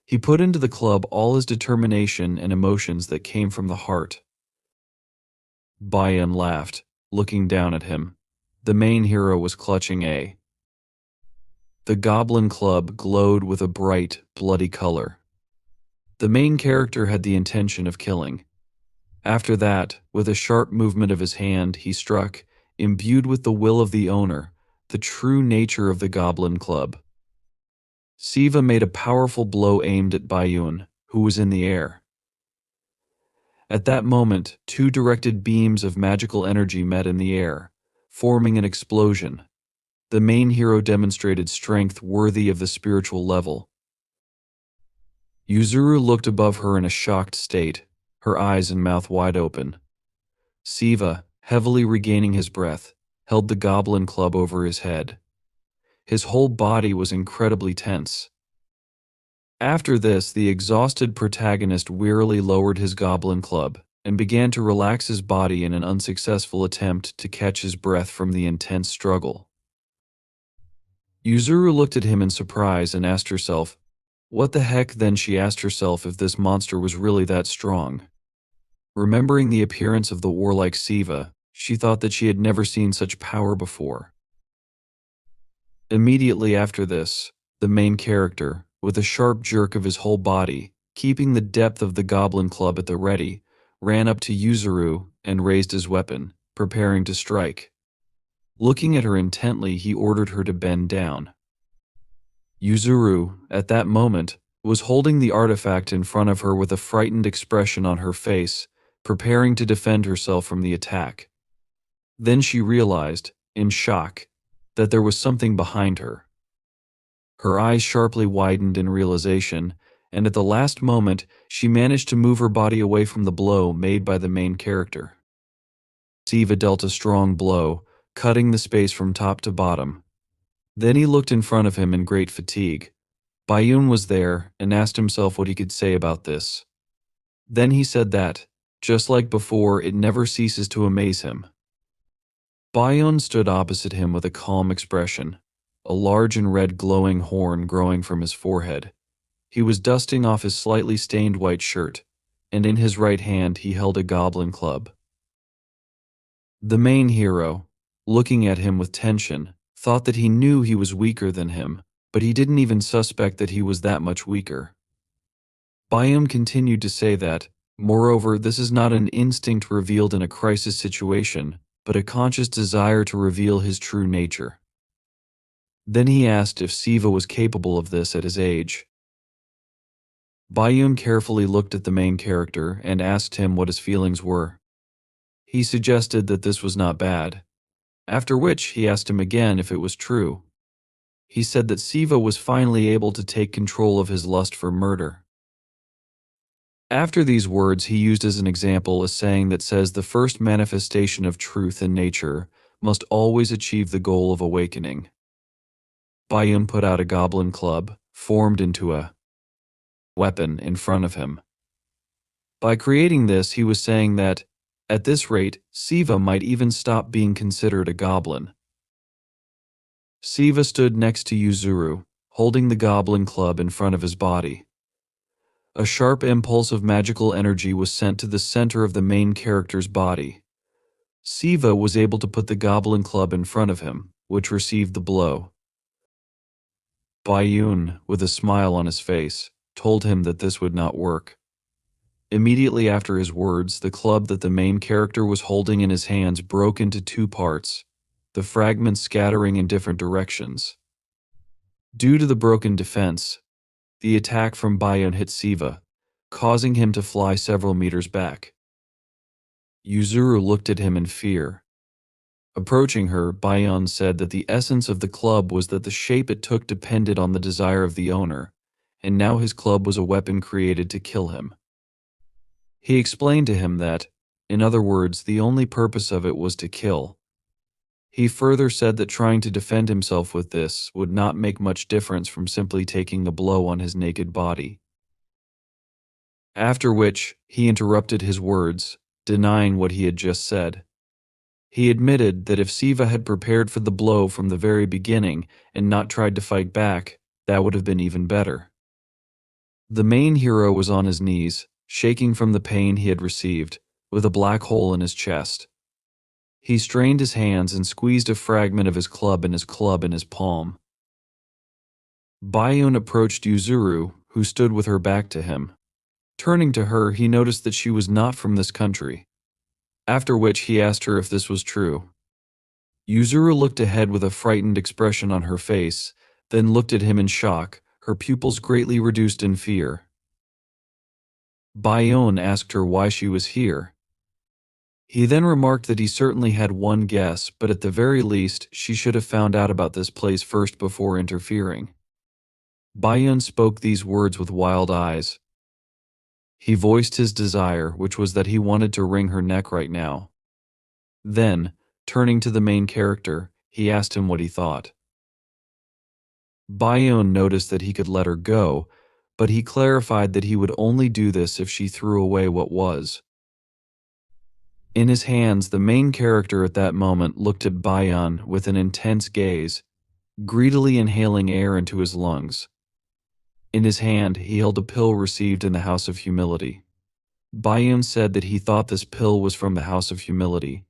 He put into the club all his determination and emotions that came from the heart. Bayan laughed, looking down at him. The main hero was clutching the goblin club glowed with a bright, bloody color. The main character had the intention of killing. After that, with a sharp movement of his hand, he struck, imbued with the will of the owner, the true nature of the goblin club. Siva made a powerful blow aimed at Bayan, who was in the air. At that moment, two directed beams of magical energy met in the air, forming an explosion. The main hero demonstrated strength worthy of the spiritual level. Yuzuru looked above her in a shocked state, her eyes and mouth wide open. Siva, heavily regaining his breath, held the goblin club over his head. His whole body was incredibly tense. After this, the exhausted protagonist wearily lowered his goblin club and began to relax his body in an unsuccessful attempt to catch his breath from the intense struggle. Yuzuru looked at him in surprise and asked herself, what the heck? Then she asked herself if this monster was really that strong. Remembering the appearance of the warlike Siva, she thought that she had never seen such power before. Immediately after this, the main character, with a sharp jerk of his whole body, keeping the depth of the goblin club at the ready, ran up to Yuzuru and raised his weapon, preparing to strike. Looking at her intently, he ordered her to bend down. Yuzuru, at that moment, was holding the artifact in front of her with a frightened expression on her face, preparing to defend herself from the attack. Then she realized, in shock, that there was something behind her. Her eyes sharply widened in realization, and at the last moment, she managed to move her body away from the blow made by the main character. Siva dealt a strong blow, cutting the space from top to bottom. Then he looked in front of him in great fatigue. Bayan was there and asked himself what he could say about this. Then he said that, just like before, it never ceases to amaze him. Bayan stood opposite him with a calm expression, a large and red glowing horn growing from his forehead. He was dusting off his slightly stained white shirt, and in his right hand he held a goblin club. The main hero, looking at him with tension, thought that he knew he was weaker than him, but he didn't even suspect that he was that much weaker. Bayan continued to say that, moreover, this is not an instinct revealed in a crisis situation, but a conscious desire to reveal his true nature. Then he asked if Siva was capable of this at his age. Bayan carefully looked at the main character and asked him what his feelings were. He suggested that this was not bad, after which he asked him again if it was true. He said that Siva was finally able to take control of his lust for murder. After these words, he used as an example a saying that says the first manifestation of truth in nature must always achieve the goal of awakening. Bayan put out a goblin club, formed into a weapon in front of him. By creating this, he was saying that, at this rate, Siva might even stop being considered a goblin. Siva stood next to Yuzuru, holding the goblin club in front of his body. A sharp impulse of magical energy was sent to the center of the main character's body. Siva was able to put the goblin club in front of him, which received the blow. Bayan, with a smile on his face, told him that this would not work. Immediately after his words, the club that the main character was holding in his hands broke into two parts, the fragments scattering in different directions. Due to the broken defense, the attack from Bayan hit Siva, causing him to fly several meters back. Yuzuru looked at him in fear. Approaching her, Bayan said that the essence of the club was that the shape it took depended on the desire of the owner, and now his club was a weapon created to kill him. He explained to him that, in other words, the only purpose of it was to kill. He further said that trying to defend himself with this would not make much difference from simply taking a blow on his naked body. After which, he interrupted his words, denying what he had just said. He admitted that if Siva had prepared for the blow from the very beginning and not tried to fight back, that would have been even better. The main hero was on his knees, shaking from the pain he had received, with a black hole in his chest. He strained his hands and squeezed a fragment of his club in his palm. Bayan approached Yuzuru, who stood with her back to him. Turning to her, he noticed that she was not from this country, after which he asked her if this was true. Yuzuru looked ahead with a frightened expression on her face, then looked at him in shock, her pupils greatly reduced in fear. Bayan asked her why she was here. He then remarked that he certainly had one guess, but at the very least, she should have found out about this place first before interfering. Bayan spoke these words with wild eyes. He voiced his desire, which was that he wanted to wring her neck right now. Then, turning to the main character, he asked him what he thought. Bayan noticed that he could let her go, but he clarified that he would only do this if she threw away what was. In his hands, the main character at that moment looked at Bayan with an intense gaze, greedily inhaling air into his lungs. In his hand, he held a pill received in the House of Humility. Bayan said that he thought this pill was from the House of Humility,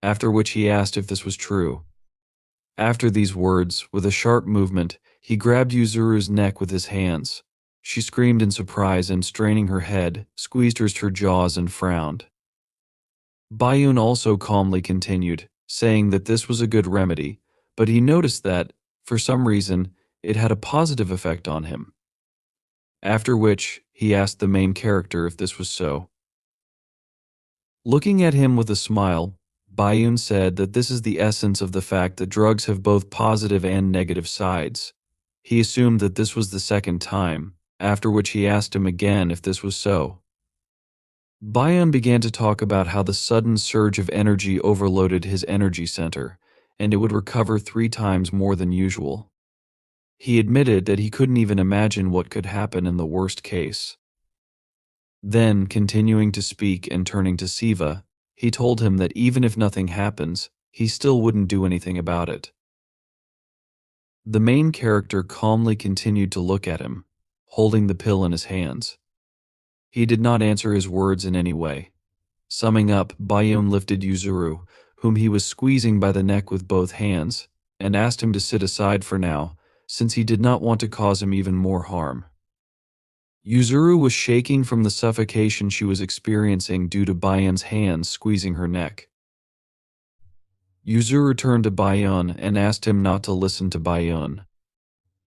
after which he asked if this was true. After these words, with a sharp movement, he grabbed Yuzuru's neck with his hands. She screamed in surprise and, straining her head, squeezed her jaws and frowned. Bayan also calmly continued, saying that this was a good remedy, but he noticed that, for some reason, it had a positive effect on him. After which, he asked the main character if this was so. Looking at him with a smile, Bayan said that this is the essence of the fact that drugs have both positive and negative sides. He assumed that this was the second time, after which he asked him again if this was so. Bayan began to talk about how the sudden surge of energy overloaded his energy center, and it would recover 3 times more than usual. He admitted that he couldn't even imagine what could happen in the worst case. Then, continuing to speak and turning to Siva, he told him that even if nothing happens, he still wouldn't do anything about it. The main character calmly continued to look at him, holding the pill in his hands. He did not answer his words in any way. Summing up, Bayan lifted Yuzuru, whom he was squeezing by the neck with both hands, and asked him to sit aside for now, since he did not want to cause him even more harm. Yuzuru was shaking from the suffocation she was experiencing due to Bayan's hands squeezing her neck. Yuzuru turned to Bayan and asked him not to listen to Bayan.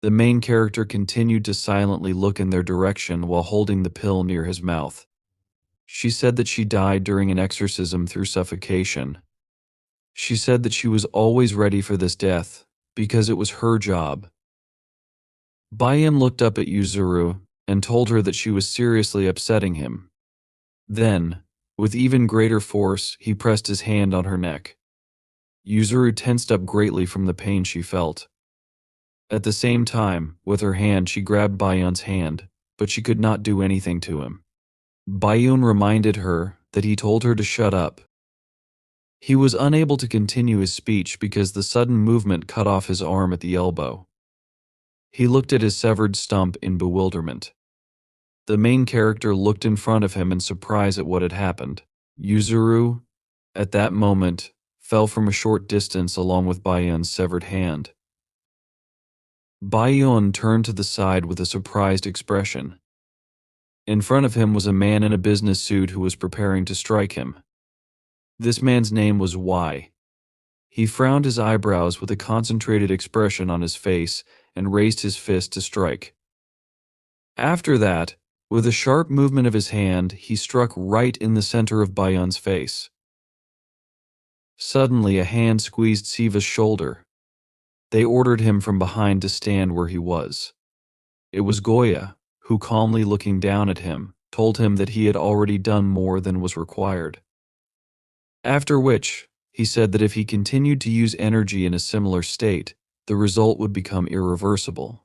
The main character continued to silently look in their direction while holding the pill near his mouth. She said that she died during an exorcism through suffocation. She said that she was always ready for this death, because it was her job. Bayan looked up at Yuzuru and told her that she was seriously upsetting him. Then, with even greater force, he pressed his hand on her neck. Yuzuru tensed up greatly from the pain she felt. At the same time, with her hand she grabbed Bayan's hand, but she could not do anything to him. Bayan reminded her that he told her to shut up. He was unable to continue his speech because the sudden movement cut off his arm at the elbow. He looked at his severed stump in bewilderment. The main character looked in front of him in surprise at what had happened. Yuzuru, at that moment, fell from a short distance along with Bayan's severed hand. Bayan turned to the side with a surprised expression. In front of him was a man in a business suit who was preparing to strike him. This man's name was Y. He frowned his eyebrows with a concentrated expression on his face and raised his fist to strike. After that, with a sharp movement of his hand, he struck right in the center of Bayan's face. Suddenly, a hand squeezed Siva's shoulder. They ordered him from behind to stand where he was. It was Goya, who, calmly looking down at him, told him that he had already done more than was required. After which, he said that if he continued to use energy in a similar state, the result would become irreversible.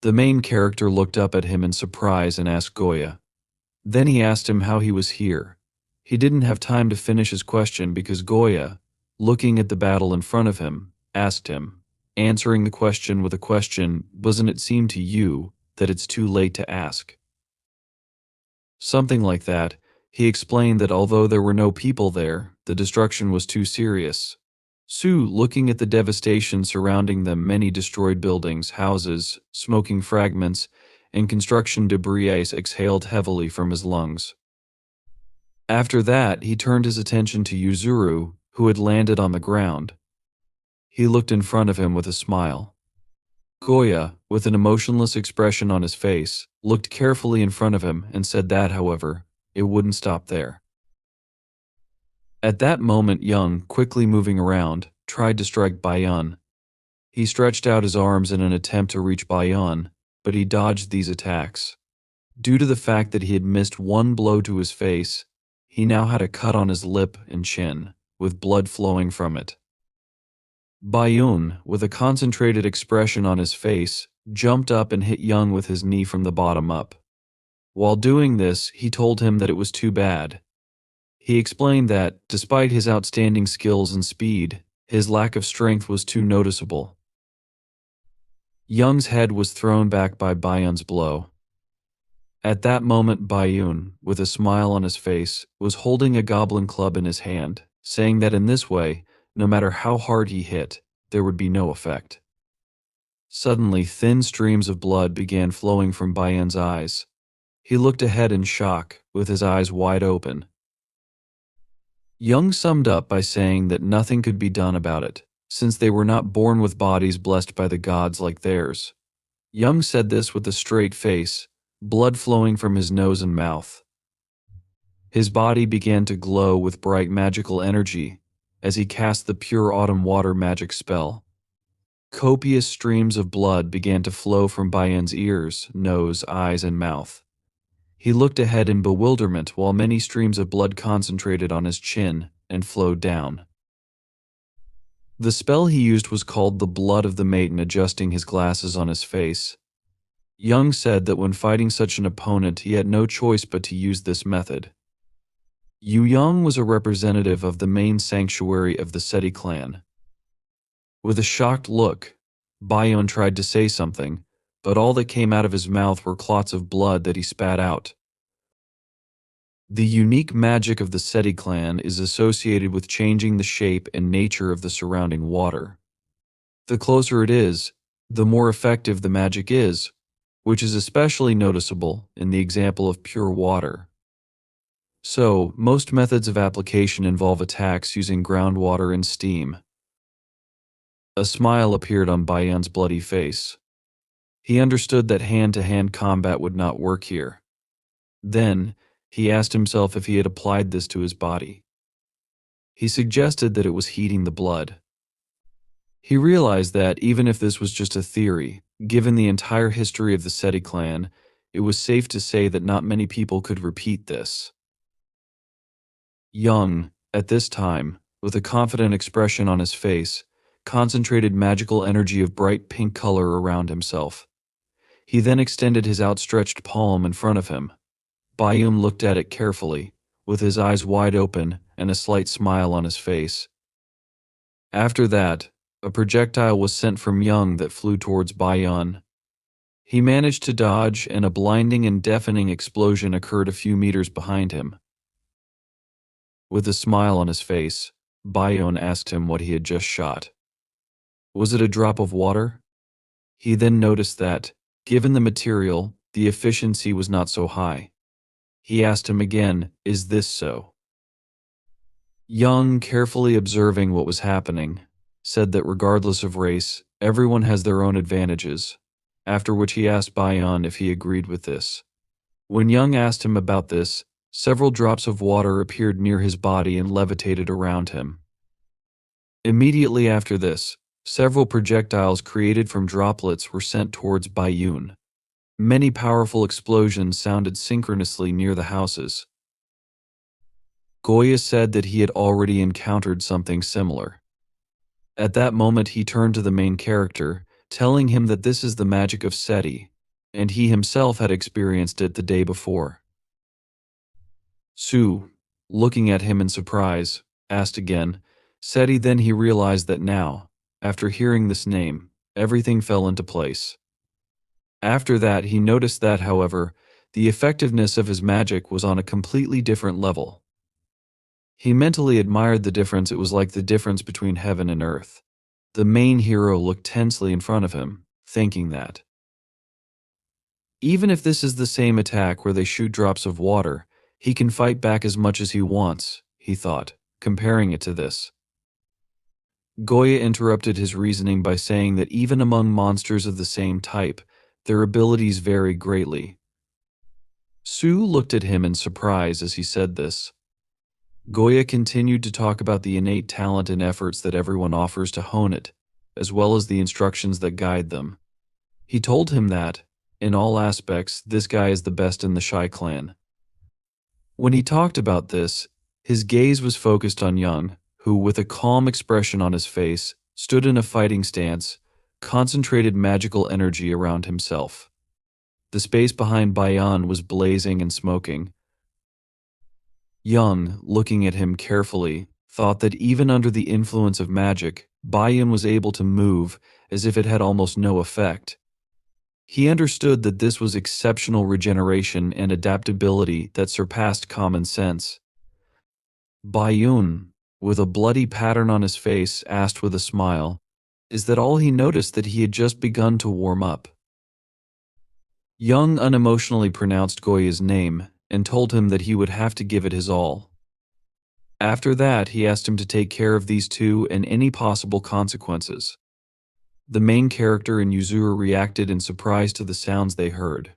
The main character looked up at him in surprise and asked Goya. Then he asked him how he was here. He didn't have time to finish his question because Goya, looking at the battle in front of him, asked him, answering the question with a question, doesn't it seem to you that it's too late to ask? Something like that. He explained that although there were no people there, the destruction was too serious. Su, looking at the devastation surrounding them, many destroyed buildings, houses, smoking fragments, and construction debris, exhaled heavily from his lungs. After that, he turned his attention to Yuzuru, who had landed on the ground. He looked in front of him with a smile. Goya, with an emotionless expression on his face, looked carefully in front of him and said that, however, it wouldn't stop there. At that moment, Young, quickly moving around, tried to strike Bayan. He stretched out his arms in an attempt to reach Bayan, but he dodged these attacks. Due to the fact that he had missed one blow to his face, he now had a cut on his lip and chin, with blood flowing from it. Bayan, with a concentrated expression on his face, jumped up and hit Young with his knee from the bottom up. While doing this, he told him that it was too bad. He explained that, despite his outstanding skills and speed, his lack of strength was too noticeable. Young's head was thrown back by Bayan's blow. At that moment, Bayan, with a smile on his face, was holding a goblin club in his hand, saying that in this way, no matter how hard he hit, there would be no effect. Suddenly, thin streams of blood began flowing from Bayan's eyes. He looked ahead in shock, with his eyes wide open. Young summed up by saying that nothing could be done about it, since they were not born with bodies blessed by the gods like theirs. Young said this with a straight face, blood flowing from his nose and mouth. His body began to glow with bright magical energy as he cast the pure autumn water magic spell. Copious streams of blood began to flow from Bayan's ears, nose, eyes, and mouth. He looked ahead in bewilderment while many streams of blood concentrated on his chin and flowed down. The spell he used was called the Blood of the Maiden, adjusting his glasses on his face. Young said that when fighting such an opponent he had no choice but to use this method. Yu Yang was a representative of the main sanctuary of the Seti clan. With a shocked look, Bayan tried to say something, but all that came out of his mouth were clots of blood that he spat out. The unique magic of the Seti clan is associated with changing the shape and nature of the surrounding water. The closer it is, the more effective the magic is, which is especially noticeable in the example of pure water. So, most methods of application involve attacks using groundwater and steam. A smile appeared on Bayan's bloody face. He understood that hand-to-hand combat would not work here. Then, he asked himself if he had applied this to his body. He suggested that it was heating the blood. He realized that, even if this was just a theory, given the entire history of the Seti clan, it was safe to say that not many people could repeat this. Young, at this time, with a confident expression on his face, concentrated magical energy of bright pink color around himself. He then extended his outstretched palm in front of him. Bayan looked at it carefully, with his eyes wide open and a slight smile on his face. After that, a projectile was sent from Young that flew towards Bayan. He managed to dodge, and a blinding and deafening explosion occurred a few meters behind him. With a smile on his face, Bayan asked him what he had just shot. Was it a drop of water? He then noticed that, given the material, the efficiency was not so high. He asked him again, "Is this so?" Young, carefully observing what was happening, said that regardless of race, everyone has their own advantages, after which he asked Bayan if he agreed with this. When Young asked him about this, several drops of water appeared near his body and levitated around him. Immediately after this, several projectiles created from droplets were sent towards Bayan. Many powerful explosions sounded synchronously near the houses. Goya said that he had already encountered something similar. At that moment he turned to the main character, telling him that this is the magic of Seti, and he himself had experienced it the day before. Su, looking at him in surprise, asked again, Seti. Then he realized that now, after hearing this name, everything fell into place. After that he noticed that, however, the effectiveness of his magic was on a completely different level. He mentally admired the difference. It was like the difference between heaven and earth. The main hero looked tensely in front of him, thinking that, even if this is the same attack where they shoot drops of water, he can fight back as much as he wants, he thought, comparing it to this. Goya interrupted his reasoning by saying that even among monsters of the same type, their abilities vary greatly. Su looked at him in surprise as he said this. Goya continued to talk about the innate talent and efforts that everyone offers to hone it, as well as the instructions that guide them. He told him that, in all aspects, this guy is the best in the Shai clan. When he talked about this, his gaze was focused on Young, who, with a calm expression on his face, stood in a fighting stance, concentrated magical energy around himself. The space behind Bayan was blazing and smoking. Young, looking at him carefully, thought that even under the influence of magic, Bayan was able to move as if it had almost no effect. He understood that this was exceptional regeneration and adaptability that surpassed common sense. Bayan, with a bloody pattern on his face, asked with a smile, "Is that all?" He noticed that he had just begun to warm up. Young unemotionally pronounced Goya's name and told him that he would have to give it his all. After that, he asked him to take care of these two and any possible consequences. The main character and Yuzuru reacted in surprise to the sounds they heard.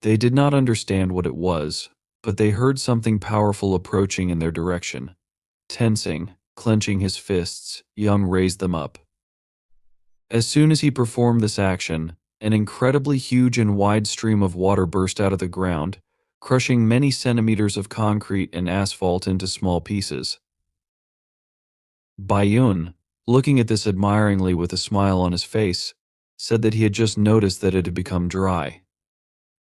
They did not understand what it was, but they heard something powerful approaching in their direction. Tensing, clenching his fists, Young raised them up. As soon as he performed this action, an incredibly huge and wide stream of water burst out of the ground, crushing many centimeters of concrete and asphalt into small pieces. Bayan, looking at this admiringly with a smile on his face, said that he had just noticed that it had become dry.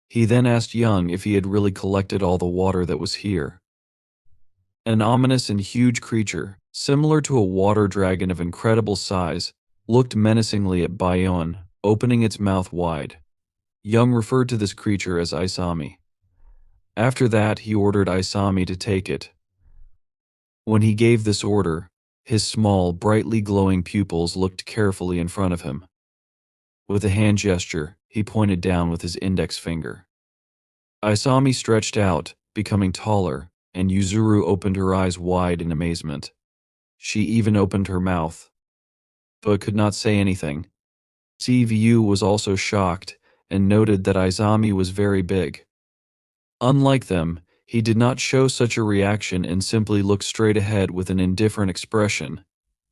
He then asked Young if he had really collected all the water that was here. An ominous and huge creature, similar to a water dragon of incredible size, looked menacingly at Bayan, opening its mouth wide. Young referred to this creature as Isami. After that, he ordered Isami to take it. When he gave this order, his small, brightly glowing pupils looked carefully in front of him. With a hand gesture, he pointed down with his index finger. Isami stretched out, becoming taller, and Yuzuru opened her eyes wide in amazement. She even opened her mouth, but could not say anything. CVU was also shocked and noted that Isami was very big. Unlike them, he did not show such a reaction and simply looked straight ahead with an indifferent expression.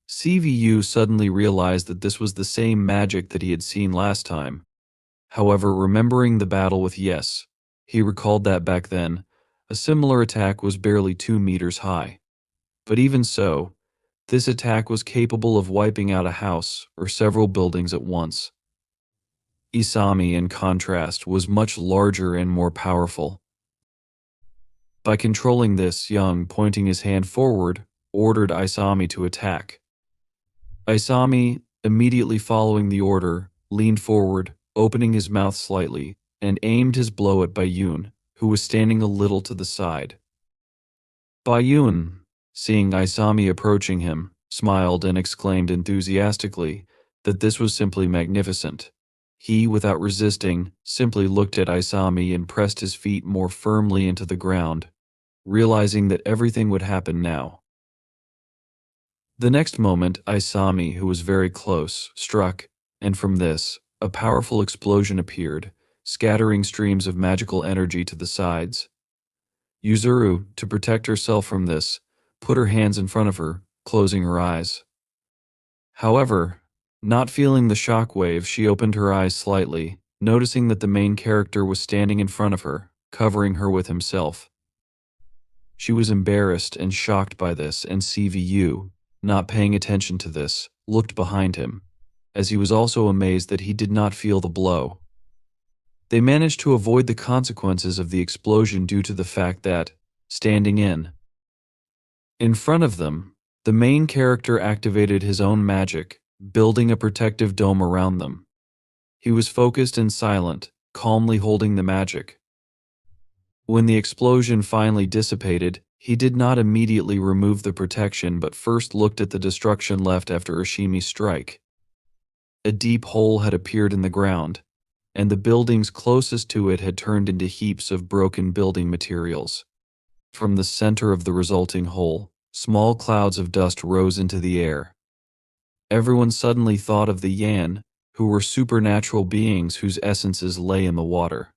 CVU suddenly realized that this was the same magic that he had seen last time. However, remembering the battle with Yes, he recalled that back then, a similar attack was barely 2 meters high. But even so, this attack was capable of wiping out a house or several buildings at once. Isami, in contrast, was much larger and more powerful. By controlling this, Young, pointing his hand forward, ordered Isami to attack. Isami, immediately following the order, leaned forward, opening his mouth slightly, and aimed his blow at Bayan, who was standing a little to the side. Bayan, seeing Isami approaching him, smiled and exclaimed enthusiastically that this was simply magnificent. He, without resisting, simply looked at Isami and pressed his feet more firmly into the ground, realizing that everything would happen now. The next moment, Isami, who was very close, struck, and from this, a powerful explosion appeared, scattering streams of magical energy to the sides. Yuzuru, to protect herself from this, put her hands in front of her, closing her eyes. However, not feeling the shockwave, she opened her eyes slightly, noticing that the main character was standing in front of her, covering her with himself. She was embarrassed and shocked by this, and CVU, not paying attention to this, looked behind him, as he was also amazed that he did not feel the blow. They managed to avoid the consequences of the explosion due to the fact that, standing in front of them, the main character activated his own magic, building a protective dome around them. He was focused and silent, calmly holding the magic. When the explosion finally dissipated, he did not immediately remove the protection but first looked at the destruction left after Ashimi's strike. A deep hole had appeared in the ground, and the buildings closest to it had turned into heaps of broken building materials. From the center of the resulting hole, small clouds of dust rose into the air. Everyone suddenly thought of the Yan, who were supernatural beings whose essences lay in the water.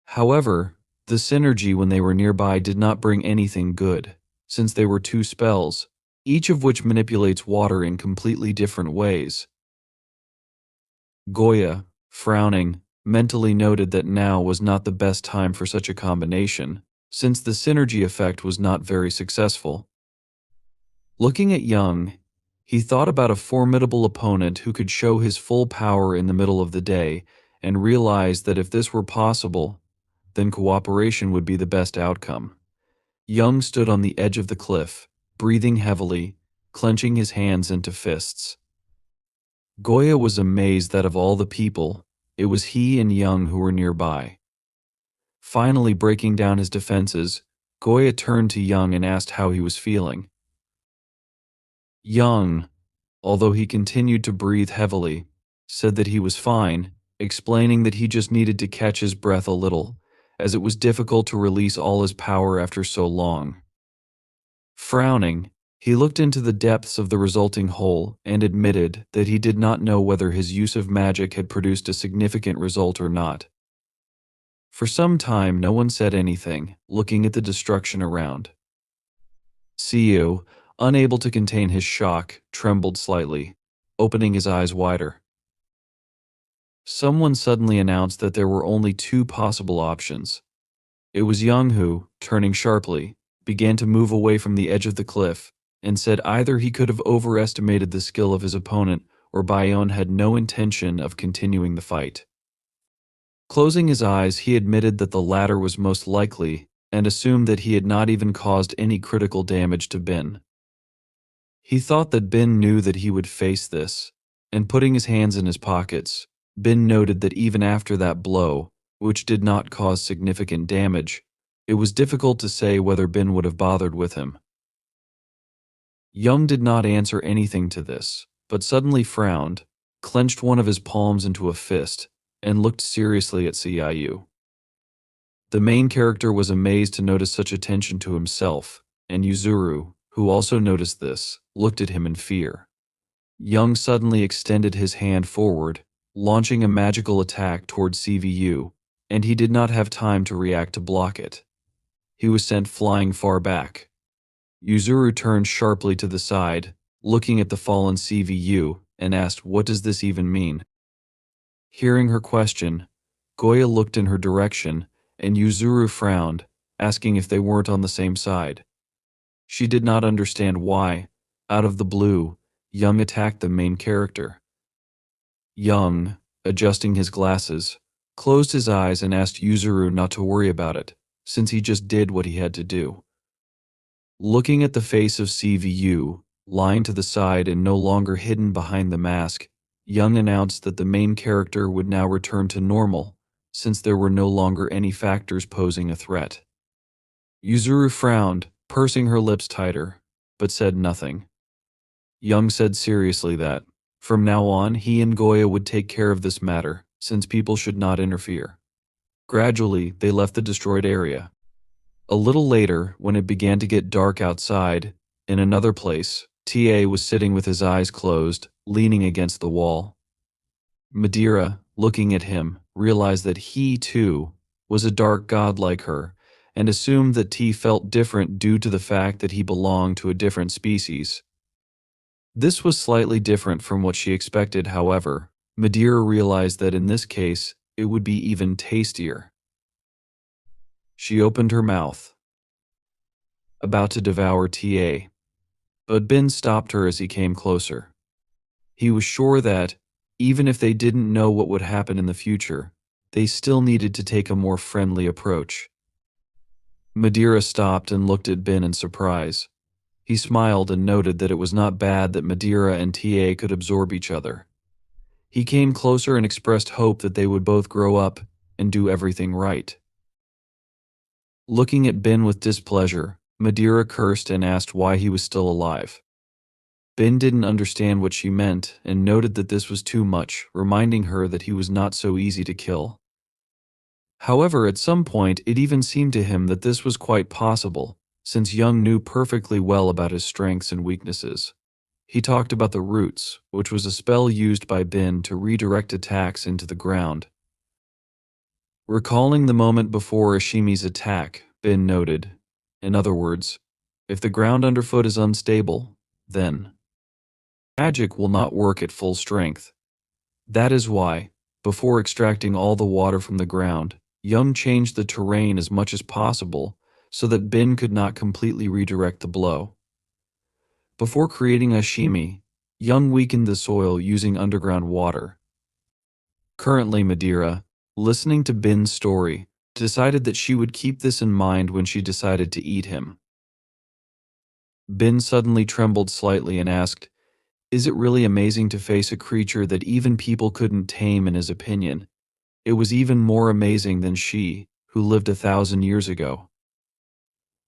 However, the synergy when they were nearby did not bring anything good, since they were 2 spells, each of which manipulates water in completely different ways. Goya, frowning, mentally noted that now was not the best time for such a combination, since the synergy effect was not very successful. Looking at Young, he thought about a formidable opponent who could show his full power in the middle of the day, and realized that if this were possible, then cooperation would be the best outcome. Young stood on the edge of the cliff, breathing heavily, clenching his hands into fists. Goya was amazed that of all the people, it was he and Young who were nearby. Finally breaking down his defenses, Goya turned to Young and asked how he was feeling. Young, although he continued to breathe heavily, said that he was fine, explaining that he just needed to catch his breath a little, as it was difficult to release all his power after so long. Frowning, he looked into the depths of the resulting hole and admitted that he did not know whether his use of magic had produced a significant result or not. For some time, no one said anything, looking at the destruction around. Siu, unable to contain his shock, trembled slightly. opening his eyes wider. Someone suddenly announced that there were only two possible options. It was Young who, turning sharply, began to move away from the edge of the cliff, and said either he could have overestimated the skill of his opponent or Bayan had no intention of continuing the fight. Closing his eyes, he admitted that the latter was most likely and assumed that he had not even caused any critical damage to Bin. He thought that Bin knew that he would face this, and putting his hands in his pockets, Bin noted that even after that blow, which did not cause significant damage, it was difficult to say whether Bin would have bothered with him. Young did not answer anything to this, but suddenly frowned, clenched one of his palms into a fist, and looked seriously at Siu. The main character was amazed to notice such attention to himself, and Yuzuru, who also noticed this, looked at him in fear. Young suddenly extended his hand forward, launching a magical attack towards CVU, and he did not have time to react to block it. He was sent flying far back. Yuzuru turned sharply to the side, looking at the fallen CVU, and asked, "What does this even mean?" Hearing her question, Goya looked in her direction, and Yuzuru frowned, asking if they weren't on the same side. She did not understand why, out of the blue, Young attacked the main character. Young, adjusting his glasses, closed his eyes and asked Yuzuru not to worry about it, since he just did what he had to do. Looking at the face of CVU, lying to the side and no longer hidden behind the mask, Young announced that the main character would now return to normal, since there were no longer any factors posing a threat. Yuzuru frowned, pursing her lips tighter, but said nothing. Young said seriously that, from now on, he and Goya would take care of this matter, since people should not interfere. Gradually, they left the destroyed area. A little later, when it began to get dark outside, in another place, TA was sitting with his eyes closed, leaning against the wall. Madeira, looking at him, realized that he, too, was a dark god like her, and assumed that T felt different due to the fact that he belonged to a different species. This was slightly different from what she expected, however. Madeira realized that in this case, it would be even tastier. She opened her mouth, about to devour TA, but Ben stopped her as he came closer. He was sure that, even if they didn't know what would happen in the future, they still needed to take a more friendly approach. Madeira stopped and looked at Ben in surprise. He smiled and noted that it was not bad that Madeira and TA could absorb each other. He came closer and expressed hope that they would both grow up and do everything right. Looking at Ben with displeasure, Madeira cursed and asked why he was still alive. Ben didn't understand what she meant and noted that this was too much, reminding her that he was not so easy to kill. However, at some point it even seemed to him that this was quite possible, since Young knew perfectly well about his strengths and weaknesses. He talked about the roots, which was a spell used by Ben to redirect attacks into the ground. Recalling the moment before Ashimi's attack, Ben noted, in other words, if the ground underfoot is unstable, then magic will not work at full strength. That is why, before extracting all the water from the ground, Young changed the terrain as much as possible so that Ben could not completely redirect the blow. Before creating Ashimi, Young weakened the soil using underground water. Currently, Madeira, listening to Ben's story, decided that she would keep this in mind when she decided to eat him. Ben suddenly trembled slightly and asked, "Is it really amazing to face a creature that even people couldn't tame in his opinion? It was even more amazing than she, who lived 1,000 years ago."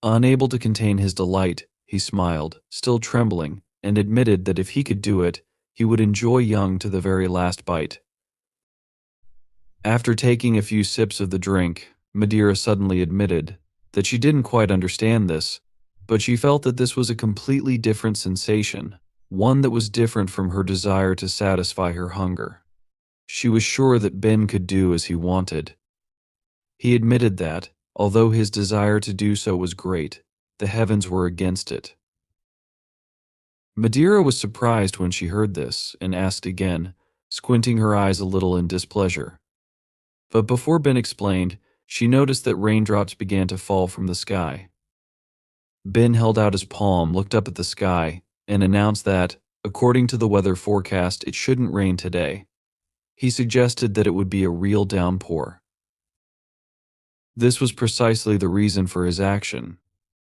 Unable to contain his delight, he smiled, still trembling, and admitted that if he could do it, he would enjoy Young to the very last bite. After taking a few sips of the drink, Madeira suddenly admitted that she didn't quite understand this, but she felt that this was a completely different sensation, one that was different from her desire to satisfy her hunger. She was sure that Ben could do as he wanted. He admitted that, although his desire to do so was great, the heavens were against it. Madeira was surprised when she heard this and asked again, squinting her eyes a little in displeasure. But before Ben explained, she noticed that raindrops began to fall from the sky. Ben held out his palm, looked up at the sky, and announced that, according to the weather forecast, it shouldn't rain today. He suggested that it would be a real downpour. This was precisely the reason for his action.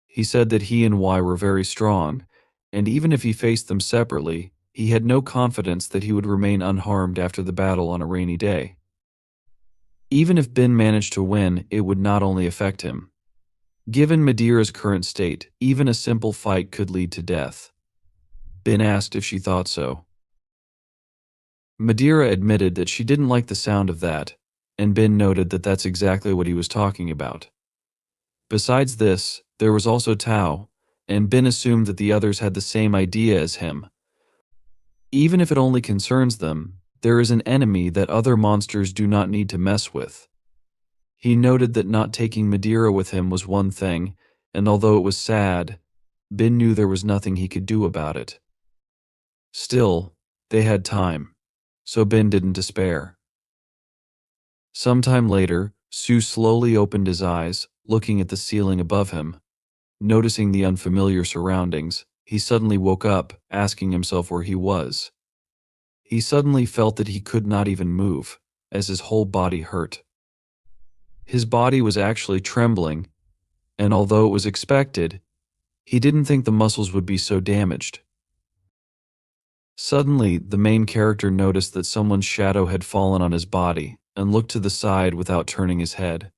He said that he and Y were very strong, and even if he faced them separately, he had no confidence that he would remain unharmed after the battle on a rainy day. Even if Ben managed to win, it would not only affect him. Given Madeira's current state, even a simple fight could lead to death. Ben asked if she thought so. Madeira admitted that she didn't like the sound of that, and Ben noted that that's exactly what he was talking about. Besides this, there was also Tao, and Ben assumed that the others had the same idea as him. Even if it only concerns them, there is an enemy that other monsters do not need to mess with. He noted that not taking Madeira with him was one thing, and although it was sad, Ben knew there was nothing he could do about it. Still, they had time, so Ben didn't despair. Sometime later, Siu slowly opened his eyes, looking at the ceiling above him. Noticing the unfamiliar surroundings, he suddenly woke up, asking himself where he was. He suddenly felt that he could not even move, as his whole body hurt. His body was actually trembling, and although it was expected, he didn't think the muscles would be so damaged. Suddenly, the main character noticed that someone's shadow had fallen on his body and looked to the side without turning his head.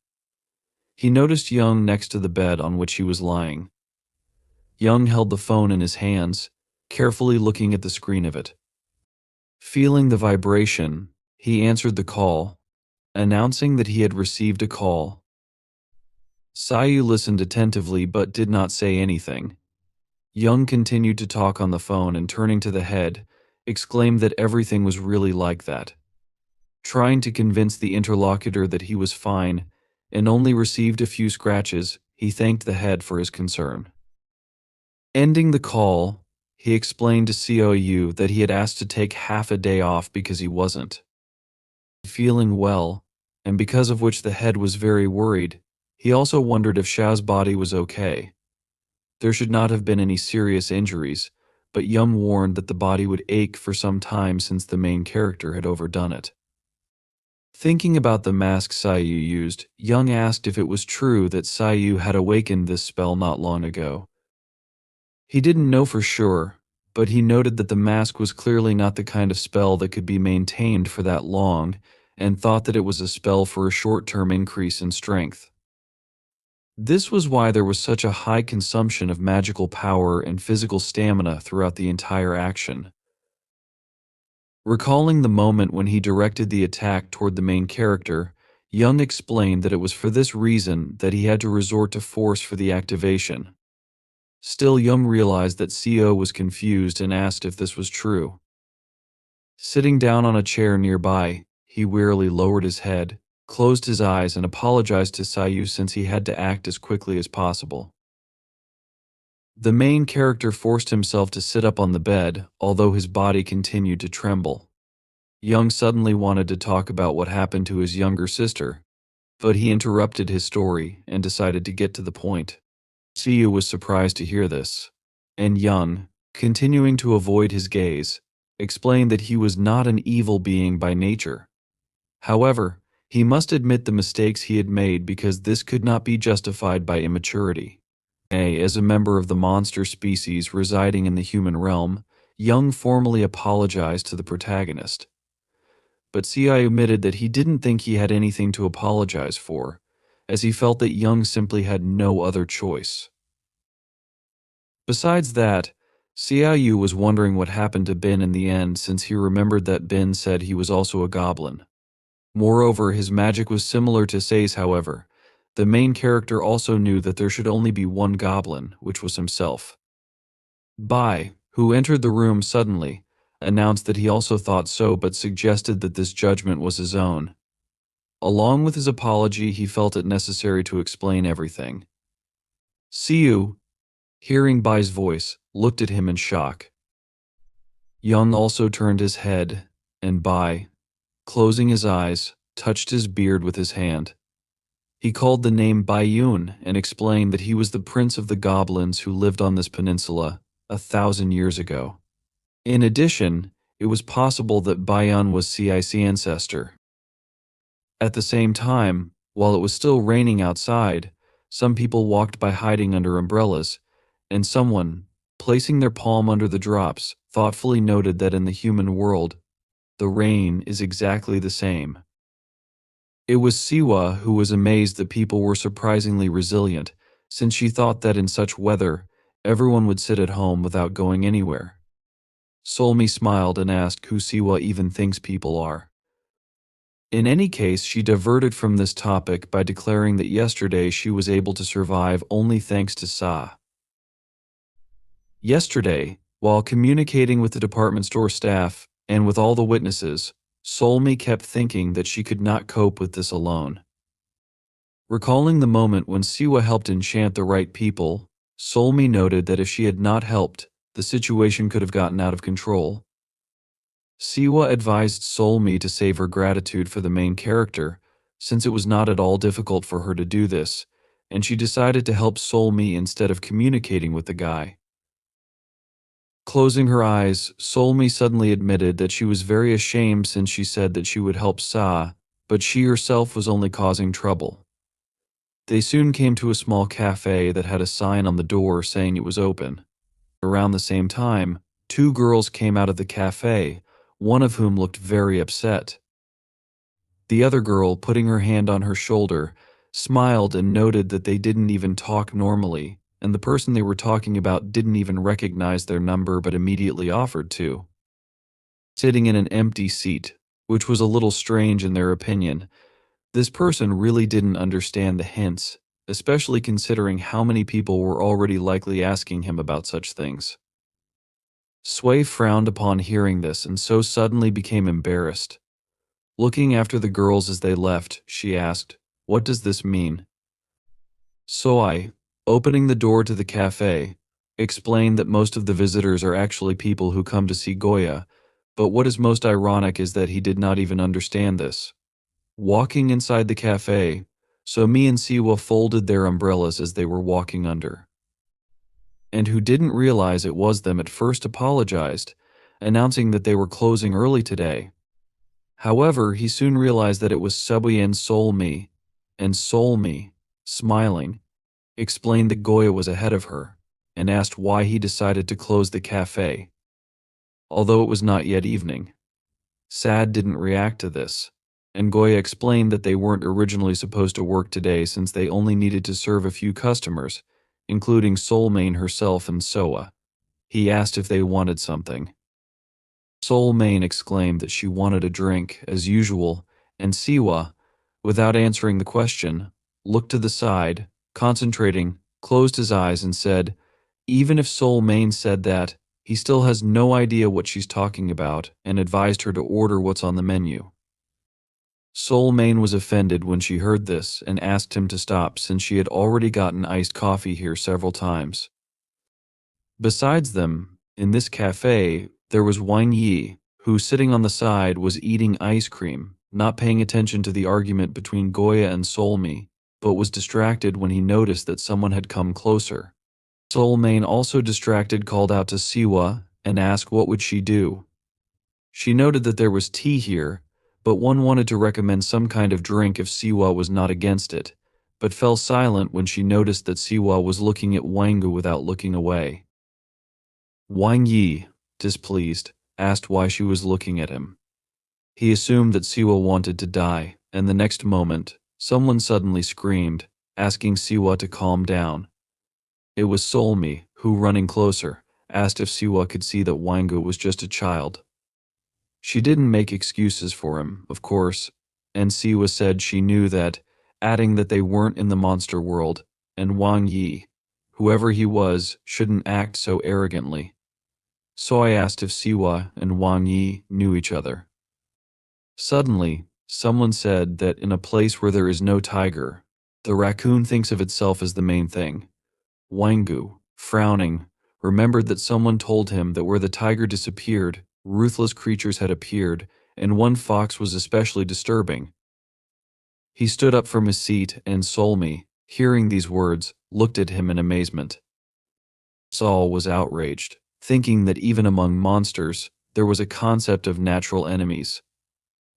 He noticed Young next to the bed on which he was lying. Young held the phone in his hands, carefully looking at the screen of it. Feeling the vibration, he answered the call, announcing that he had received a call. Siu listened attentively but did not say anything. Young continued to talk on the phone and turning to the head, exclaimed that everything was really like that. Trying to convince the interlocutor that he was fine and only received a few scratches, he thanked the head for his concern. Ending the call, he explained to Siu that he had asked to take half a day off because he wasn't feeling well, and because of which the head was very worried. He also wondered if Xiao's body was okay. There should not have been any serious injuries, but Young warned that the body would ache for some time since the main character had overdone it. Thinking about the mask Siu used, Young asked if it was true that Siu had awakened this spell not long ago. He didn't know for sure, but he noted that the mask was clearly not the kind of spell that could be maintained for that long, and thought that it was a spell for a short-term increase in strength. This was why there was such a high consumption of magical power and physical stamina throughout the entire action. Recalling the moment when he directed the attack toward the main character, Young explained that it was for this reason that he had to resort to force for the activation. Still, Young realized that Co was confused and asked if this was true. Sitting down on a chair nearby, he wearily lowered his head, closed his eyes and apologized to Siu since he had to act as quickly as possible. The main character forced himself to sit up on the bed, although his body continued to tremble. Young suddenly wanted to talk about what happened to his younger sister, but he interrupted his story and decided to get to the point. Siu was surprised to hear this, and Young, continuing to avoid his gaze, explained that he was not an evil being by nature. However, he must admit the mistakes he had made because this could not be justified by immaturity. As a member of the monster species residing in the human realm, Young formally apologized to the protagonist. But Siu admitted that he didn't think he had anything to apologize for, as he felt that Young simply had no other choice. Besides that, Siu was wondering what happened to Ben in the end since he remembered that Ben said he was also a goblin. Moreover, his magic was similar to Sei's. However, the main character also knew that there should only be one goblin, which was himself. Bai, who entered the room suddenly, announced that he also thought so but suggested that this judgment was his own. Along with his apology, he felt it necessary to explain everything. Siu, hearing Bai's voice, looked at him in shock. Young also turned his head, and closing his eyes, touched his beard with his hand. He called the name Bayan and explained that he was the prince of the goblins who lived on this peninsula 1,000 years ago. In addition, it was possible that Bayan was Ci's ancestor. At the same time, while it was still raining outside, some people walked by hiding under umbrellas, and someone, placing their palm under the drops, thoughtfully noted that in the human world, the rain is exactly the same. It was Suah who was amazed that people were surprisingly resilient, since she thought that in such weather, everyone would sit at home without going anywhere. Solmi smiled and asked who Siwa even thinks people are. In any case, she diverted from this topic by declaring that yesterday she was able to survive only thanks to Sa. Yesterday, while communicating with the department store staff and with all the witnesses, Solmi kept thinking that she could not cope with this alone. Recalling the moment when Siwa helped enchant the right people, Solmi noted that if she had not helped, the situation could have gotten out of control. Siwa advised Solmi to save her gratitude for the main character, since it was not at all difficult for her to do this, and she decided to help Solmi instead of communicating with the guy. Closing her eyes, Solmi suddenly admitted that she was very ashamed since she said that she would help Sa, but she herself was only causing trouble. They soon came to a small cafe that had a sign on the door saying it was open. Around the same time, two girls came out of the cafe, one of whom looked very upset. The other girl, putting her hand on her shoulder, smiled and noted that they didn't even talk normally, and the person they were talking about didn't even recognize their number but immediately offered to. Sitting in an empty seat, which was a little strange in their opinion, this person really didn't understand the hints, especially considering how many people were already likely asking him about such things. Suah frowned upon hearing this and so suddenly became embarrassed. Looking after the girls as they left, she asked, "What does this mean?" Suah, opening the door to the cafe, explained that most of the visitors are actually people who come to see Goya, but what is most ironic is that he did not even understand this. Walking inside the cafe, Somi and Siwa folded their umbrellas as they were walking under. And who didn't realize it was them at first apologized, announcing that they were closing early today. However, he soon realized that it was Subway and Solmi, smiling, explained that Goya was ahead of her, and asked why he decided to close the cafe. Although it was not yet evening. Sad didn't react to this, and Goya explained that they weren't originally supposed to work today since they only needed to serve a few customers, including Solmain herself and Soa. He asked if they wanted something. Solmain exclaimed that she wanted a drink, as usual, and Siwa, without answering the question, looked to the side, concentrating, closed his eyes and said, even if Solmain said that, he still has no idea what she's talking about and advised her to order what's on the menu. Solmain was offended when she heard this and asked him to stop since she had already gotten iced coffee here several times. Besides them, in this cafe, there was Wang Yi, who, sitting on the side, was eating ice cream, not paying attention to the argument between Goya and Solmi, but was distracted when he noticed that someone had come closer. Solmain, also distracted, called out to Siwa and asked what would she do. She noted that there was tea here, but one wanted to recommend some kind of drink if Siwa was not against it, but fell silent when she noticed that Siwa was looking at Wangu without looking away. Wang Yi, displeased, asked why she was looking at him. He assumed that Siwa wanted to die, and the next moment, someone suddenly screamed, asking Siwa to calm down. It was Solmi, who, running closer, asked if Siwa could see that Wangu was just a child. She didn't make excuses for him, of course, and Siwa said she knew that, adding that they weren't in the monster world, and Wang Yi, whoever he was, shouldn't act so arrogantly. So I asked if Siwa and Wang Yi knew each other. Suddenly, someone said that in a place where there is no tiger, the raccoon thinks of itself as the main thing. Wangu, frowning, remembered that someone told him that where the tiger disappeared, ruthless creatures had appeared, and one fox was especially disturbing. He stood up from his seat, and Solmi, hearing these words, looked at him in amazement. Saul was outraged, thinking that even among monsters, there was a concept of natural enemies.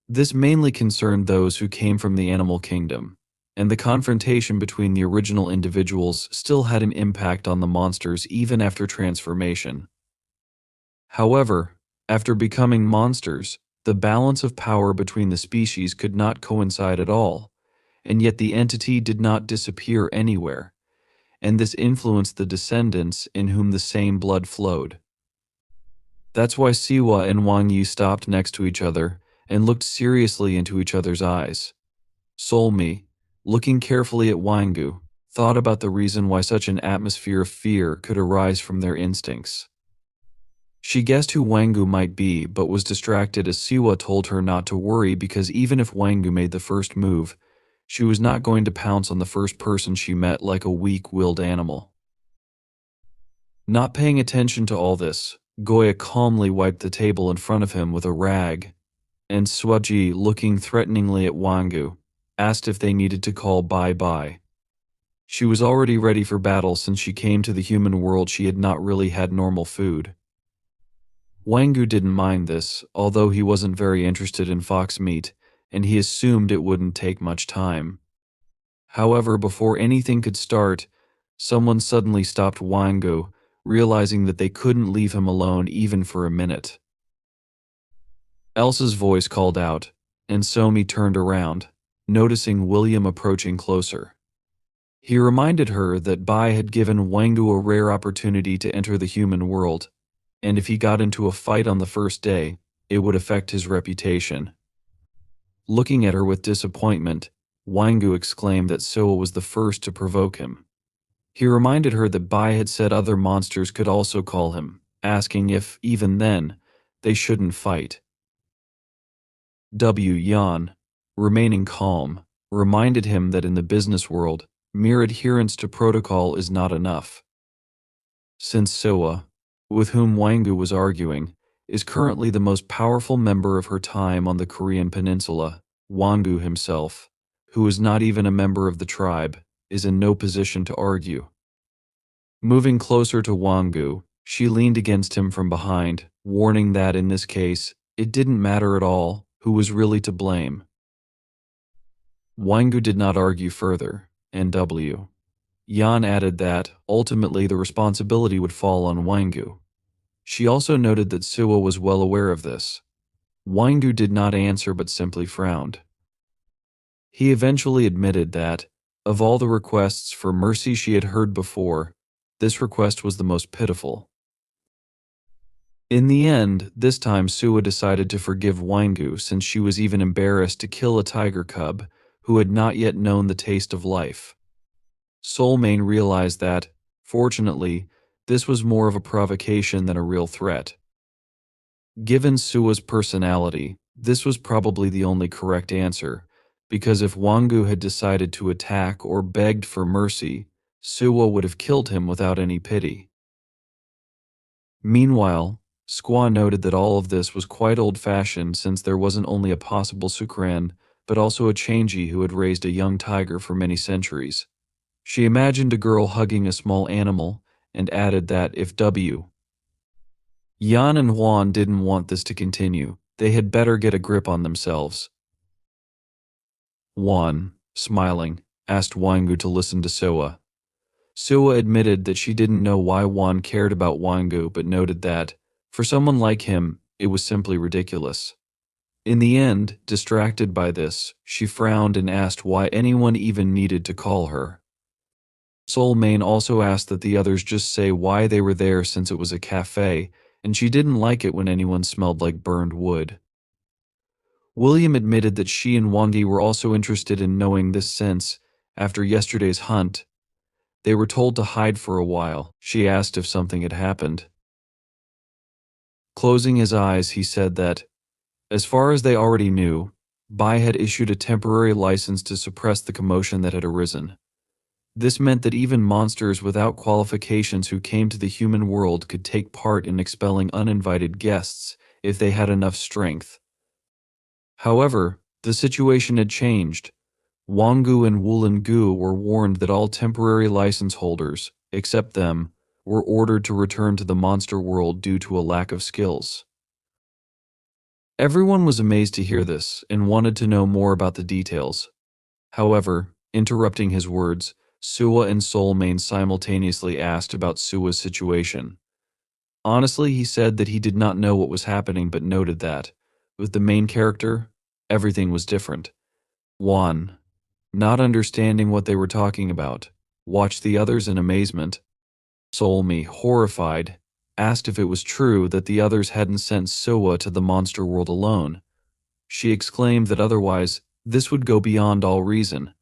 This mainly concerned those who came from the animal kingdom, and the confrontation between the original individuals still had an impact on the monsters even after transformation. However, after becoming monsters, the balance of power between the species could not coincide at all, and yet the entity did not disappear anywhere, and this influenced the descendants in whom the same blood flowed. That's why Siwa and Wang Yi stopped next to each other and looked seriously into each other's eyes. Solmi, looking carefully at Wangu, thought about the reason why such an atmosphere of fear could arise from their instincts. She guessed who Wangu might be, but was distracted as Siwa told her not to worry because even if Wangu made the first move, she was not going to pounce on the first person she met like a weak-willed animal. Not paying attention to all this, Goya calmly wiped the table in front of him with a rag, and Swaji, looking threateningly at Wangu, asked if they needed to call bye-bye. She was already ready for battle since she came to the human world. She had not really had normal food. Wangu didn't mind this, although he wasn't very interested in fox meat, and he assumed it wouldn't take much time. However, before anything could start, someone suddenly stopped Wangu, realizing that they couldn't leave him alone even for a minute. Elsa's voice called out, and Somi turned around, noticing William approaching closer. He reminded her that Bai had given Wangu a rare opportunity to enter the human world, and if he got into a fight on the first day, it would affect his reputation. Looking at her with disappointment, Wangu exclaimed that Suah was the first to provoke him. He reminded her that Bai had said other monsters could also call him, asking if, even then, they shouldn't fight. Yan, remaining calm, reminded him that in the business world, mere adherence to protocol is not enough. Since Suah, with whom Wangu was arguing, is currently the most powerful member of her time on the Korean peninsula, Wangu himself, who is not even a member of the tribe, is in no position to argue. Moving closer to Wangu, she leaned against him from behind, warning that in this case, it didn't matter at all who was really to blame. Wangu did not argue further, and Yan added that, ultimately, the responsibility would fall on Wangu. She also noted that Suah was well aware of this. Wangu did not answer but simply frowned. He eventually admitted that, of all the requests for mercy she had heard before, this request was the most pitiful. In the end, this time Suah decided to forgive Wangu since she was even embarrassed to kill a tiger cub who had not yet known the taste of life. Soulmane realized that, fortunately, this was more of a provocation than a real threat. Given Suah's personality, this was probably the only correct answer, because if Wangu had decided to attack or begged for mercy, Suah would have killed him without any pity. Meanwhile, Suah noted that all of this was quite old-fashioned since there wasn't only a possible Sukran, but also a Changi who had raised a young tiger for many centuries. She imagined a girl hugging a small animal, and added that if Yan and Juan didn't want this to continue, they had better get a grip on themselves. Juan, smiling, asked Wangu to listen to Suah. Suah admitted that she didn't know why Juan cared about Wangu but noted that, for someone like him, it was simply ridiculous. In the end, distracted by this, she frowned and asked why anyone even needed to call her. Soulmane also asked that the others just say why they were there since it was a cafe, and she didn't like it when anyone smelled like burned wood. William admitted that she and Wangi were also interested in knowing this since, after yesterday's hunt, they were told to hide for a while. She asked if something had happened. Closing his eyes, he said that, as far as they already knew, Bai had issued a temporary license to suppress the commotion that had arisen. This meant that even monsters without qualifications who came to the human world could take part in expelling uninvited guests if they had enough strength. However, the situation had changed. Wangu and Wulangu were warned that all temporary license holders, except them, were ordered to return to the monster world due to a lack of skills. Everyone was amazed to hear this and wanted to know more about the details. However, interrupting his words, Suah and Soulmane simultaneously asked about Suah's situation. Honestly, he said that he did not know what was happening but noted that, with the main character, everything was different. 1. Not understanding what they were talking about, watched the others in amazement. Soulmane, horrified, asked if it was true that the others hadn't sent Suah to the monster world alone. She exclaimed that otherwise, this would go beyond all reason.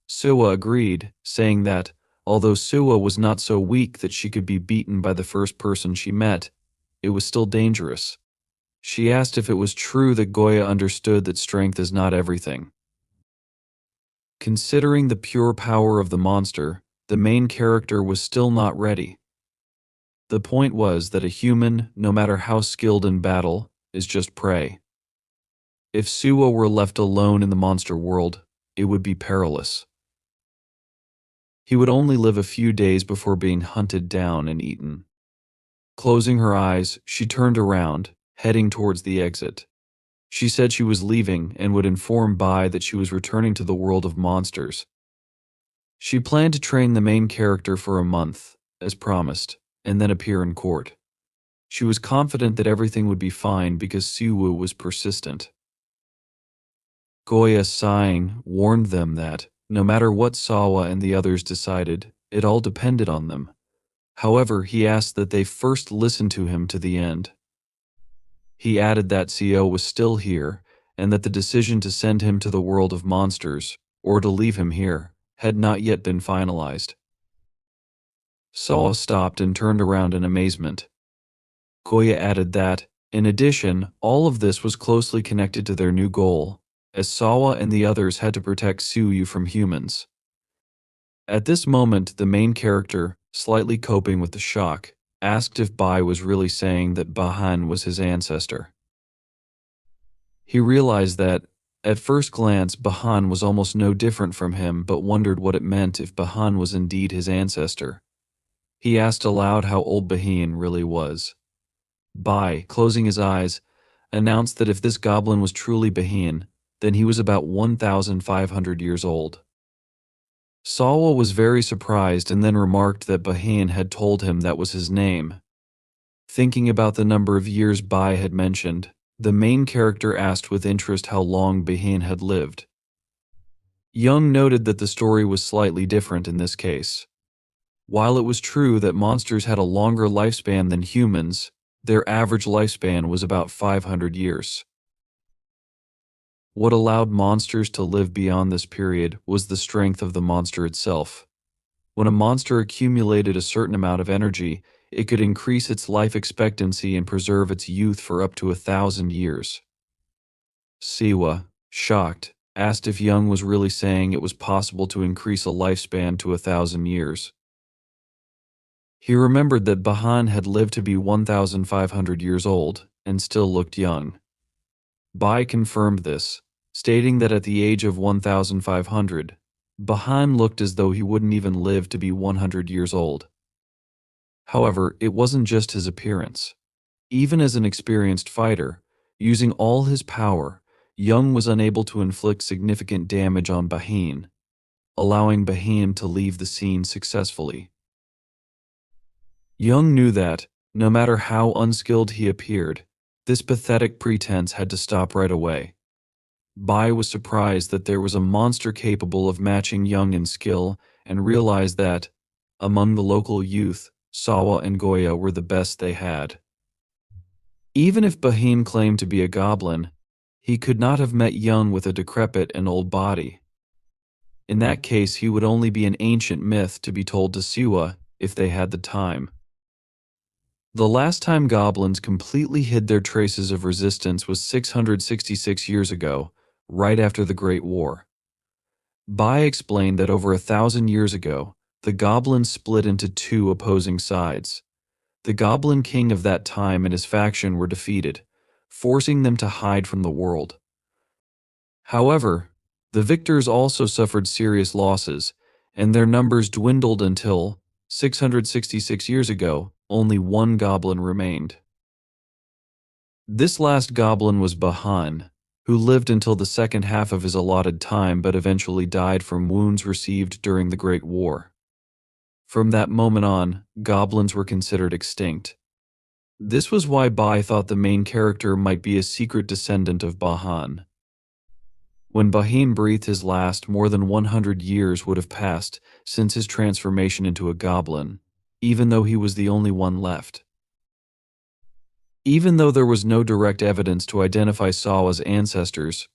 Suah agreed, saying that, although Suah was not so weak that she could be beaten by the first person she met, it was still dangerous. She asked if it was true that Goya understood that strength is not everything. Considering the pure power of the monster, the main character was still not ready. The point was that a human, no matter how skilled in battle, is just prey. If Suah were left alone in the monster world, it would be perilous. He would only live a few days before being hunted down and eaten. Closing her eyes, she turned around, heading towards the exit. She said she was leaving and would inform Bai that she was returning to the world of monsters. She planned to train the main character for a month, as promised, and then appear in court. She was confident that everything would be fine because Siwoo was persistent. Goya, sighing, warned them that, no matter what Sawa and the others decided, it all depended on them. However, he asked that they first listen to him to the end. He added that Seo was still here, and that the decision to send him to the world of monsters, or to leave him here, had not yet been finalized. Sawa stopped and turned around in amazement. Goya added that, in addition, all of this was closely connected to their new goal, as Sawa and the others had to protect Suyu from humans. At this moment, the main character, slightly coping with the shock, asked if Bai was really saying that Bahan was his ancestor. He realized that, at first glance, Bahan was almost no different from him, but wondered what it meant if Bahan was indeed his ancestor. He asked aloud how old Bahan really was. Bai, closing his eyes, announced that if this goblin was truly Bahan, then he was about 1,500 years old. Sawa was very surprised and then remarked that Bahan had told him that was his name. Thinking about the number of years Bai had mentioned, the main character asked with interest how long Bahan had lived. Young noted that the story was slightly different in this case. While it was true that monsters had a longer lifespan than humans, their average lifespan was about 500 years. What allowed monsters to live beyond this period was the strength of the monster itself. When a monster accumulated a certain amount of energy, it could increase its life expectancy and preserve its youth for up to 1,000 years. Siwa, shocked, asked if Young was really saying it was possible to increase a lifespan to 1,000 years. He remembered that Bahan had lived to be 1,500 years old and still looked young. Bai confirmed this, stating that at the age of 1,500, Bahan looked as though he wouldn't even live to be 100 years old. However, it wasn't just his appearance. Even as an experienced fighter, using all his power, Young was unable to inflict significant damage on Bahan, allowing Bahan to leave the scene successfully. Young knew that, no matter how unskilled he appeared, this pathetic pretense had to stop right away. Bai was surprised that there was a monster capable of matching Young in skill and realized that, among the local youth, Sawa and Goya were the best they had. Even if Bahan claimed to be a goblin, he could not have met Young with a decrepit and old body. In that case, he would only be an ancient myth to be told to Siwa if they had the time. The last time goblins completely hid their traces of resistance was 666 years ago, right after the Great War. Bai explained that over 1,000 years ago, the goblins split into two opposing sides. The Goblin King of that time and his faction were defeated, forcing them to hide from the world. However, the victors also suffered serious losses, and their numbers dwindled until, 666 years ago, only one goblin remained. This last goblin was Bahan, who lived until the second half of his allotted time but eventually died from wounds received during the Great War. From that moment on, goblins were considered extinct. This was why Bai thought the main character might be a secret descendant of Bahan. When Bahan breathed his last, more than 100 years would have passed since his transformation into a goblin, even though he was the only one left. Even though there was no direct evidence to identify Sawa's ancestors,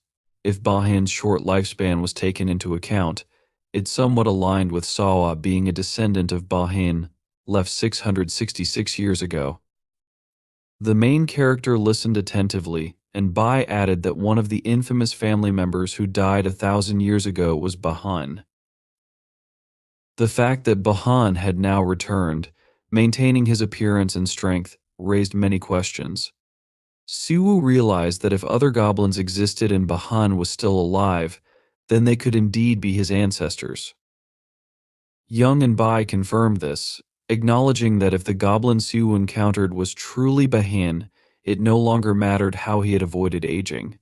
if Bahan's short lifespan was taken into account, it somewhat aligned with Sawa being a descendant of Bahan, left 666 years ago. The main character listened attentively, and Bai added that one of the infamous family members who died 1,000 years ago was Bahan. The fact that Bahan had now returned, maintaining his appearance and strength, raised many questions. Siu realized that if other goblins existed and Bahan was still alive, then they could indeed be his ancestors. Young and Bai confirmed this, acknowledging that if the goblin Siu encountered was truly Bahan, it no longer mattered how he had avoided aging.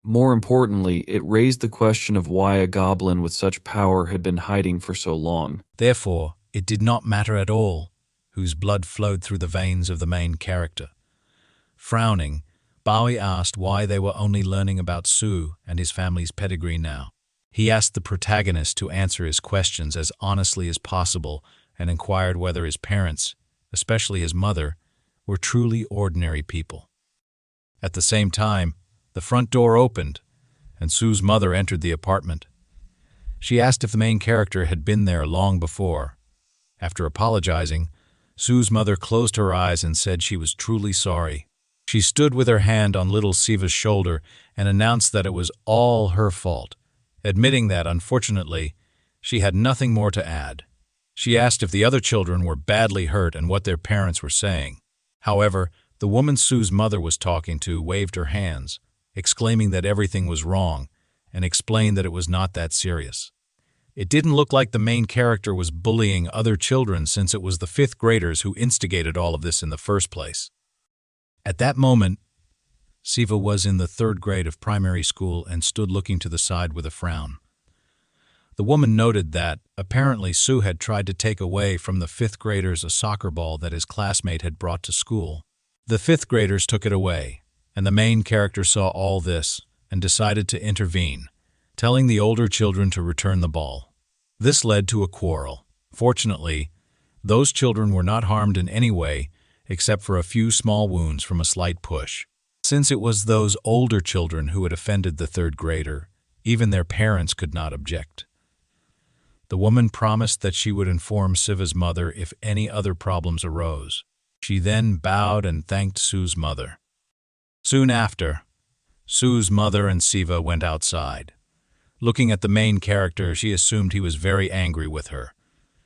More importantly, it raised the question of why a goblin with such power had been hiding for so long. Therefore, it did not matter at all whose blood flowed through the veins of the main character. Frowning, Bowie asked why they were only learning about Su and his family's pedigree now. He asked the protagonist to answer his questions as honestly as possible and inquired whether his parents, especially his mother, were truly ordinary people. At the same time, the front door opened, and Su's mother entered the apartment. She asked if the main character had been there long before. After apologizing, Su's mother closed her eyes and said she was truly sorry. She stood with her hand on little Siva's shoulder and announced that it was all her fault, admitting that, unfortunately, she had nothing more to add. She asked if the other children were badly hurt and what their parents were saying. However, the woman Su's mother was talking to waved her hands, exclaiming that everything was wrong, and explained that it was not that serious. It didn't look like the main character was bullying other children since it was the fifth graders who instigated all of this in the first place. At that moment, Siva was in the third grade of primary school and stood looking to the side with a frown. The woman noted that, apparently, Su had tried to take away from the fifth graders a soccer ball that his classmate had brought to school. The fifth graders took it away, and the main character saw all this and decided to intervene, telling the older children to return the ball. This led to a quarrel. Fortunately, those children were not harmed in any way except for a few small wounds from a slight push. Since it was those older children who had offended the third grader, even their parents could not object. The woman promised that she would inform Siva's mother if any other problems arose. She then bowed and thanked Su's mother. Soon after, Su's mother and Siva went outside. Looking at the main character, she assumed he was very angry with her,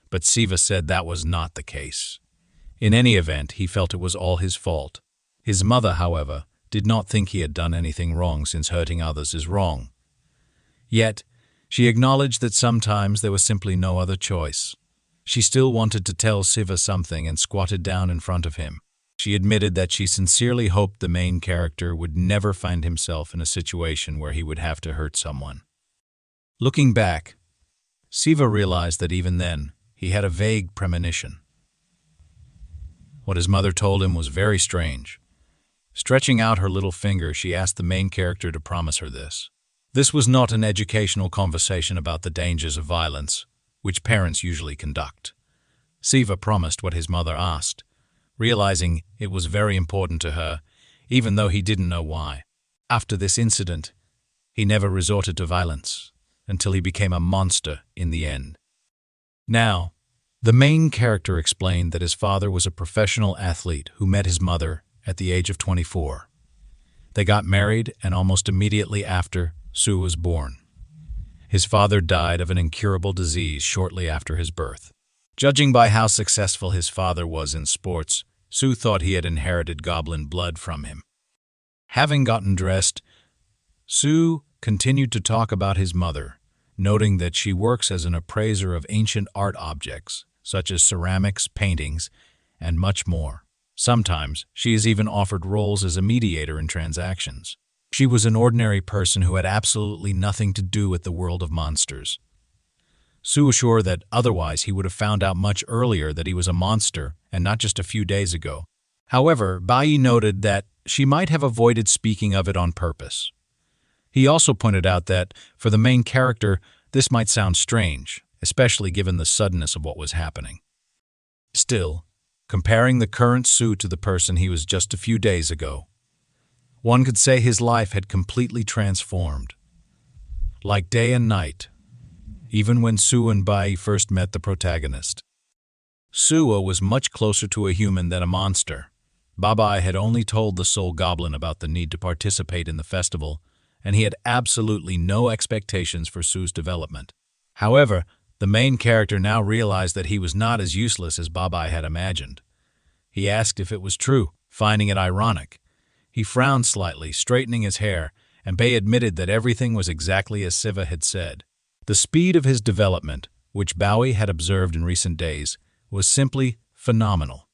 but Siva said that was not the case. In any event, he felt it was all his fault. His mother, however, did not think he had done anything wrong since hurting others is wrong. Yet, she acknowledged that sometimes there was simply no other choice. She still wanted to tell Siva something and squatted down in front of him. She admitted that she sincerely hoped the main character would never find himself in a situation where he would have to hurt someone. Looking back, Siva realized that even then, he had a vague premonition. What his mother told him was very strange. Stretching out her little finger, she asked the main character to promise her this. This was not an educational conversation about the dangers of violence, which parents usually conduct. Siva promised what his mother asked, realizing it was very important to her, even though he didn't know why. After this incident, he never resorted to violence, until he became a monster in the end. Now, the main character explained that his father was a professional athlete who met his mother at the age of 24. They got married, and almost immediately after, Su was born. His father died of an incurable disease shortly after his birth. Judging by how successful his father was in sports, Su thought he had inherited goblin blood from him. Having gotten dressed, Su continued to talk about his mother, noting that she works as an appraiser of ancient art objects, such as ceramics, paintings, and much more. Sometimes, she is even offered roles as a mediator in transactions. She was an ordinary person who had absolutely nothing to do with the world of monsters. Su assured that otherwise he would have found out much earlier that he was a monster and not just a few days ago. However, Bayan noted that she might have avoided speaking of it on purpose. He also pointed out that, for the main character, this might sound strange, especially given the suddenness of what was happening. Still, comparing the current Su to the person he was just a few days ago, one could say his life had completely transformed. Like day and night, even when Su and Bai first met the protagonist. Suah was much closer to a human than a monster. Babai had only told the soul goblin about the need to participate in the festival, and he had absolutely no expectations for Su's development. However, the main character now realized that he was not as useless as Babai had imagined. He asked if it was true, finding it ironic. He frowned slightly, straightening his hair, and Bai admitted that everything was exactly as Siva had said. The speed of his development, which Bowie had observed in recent days, was simply phenomenal.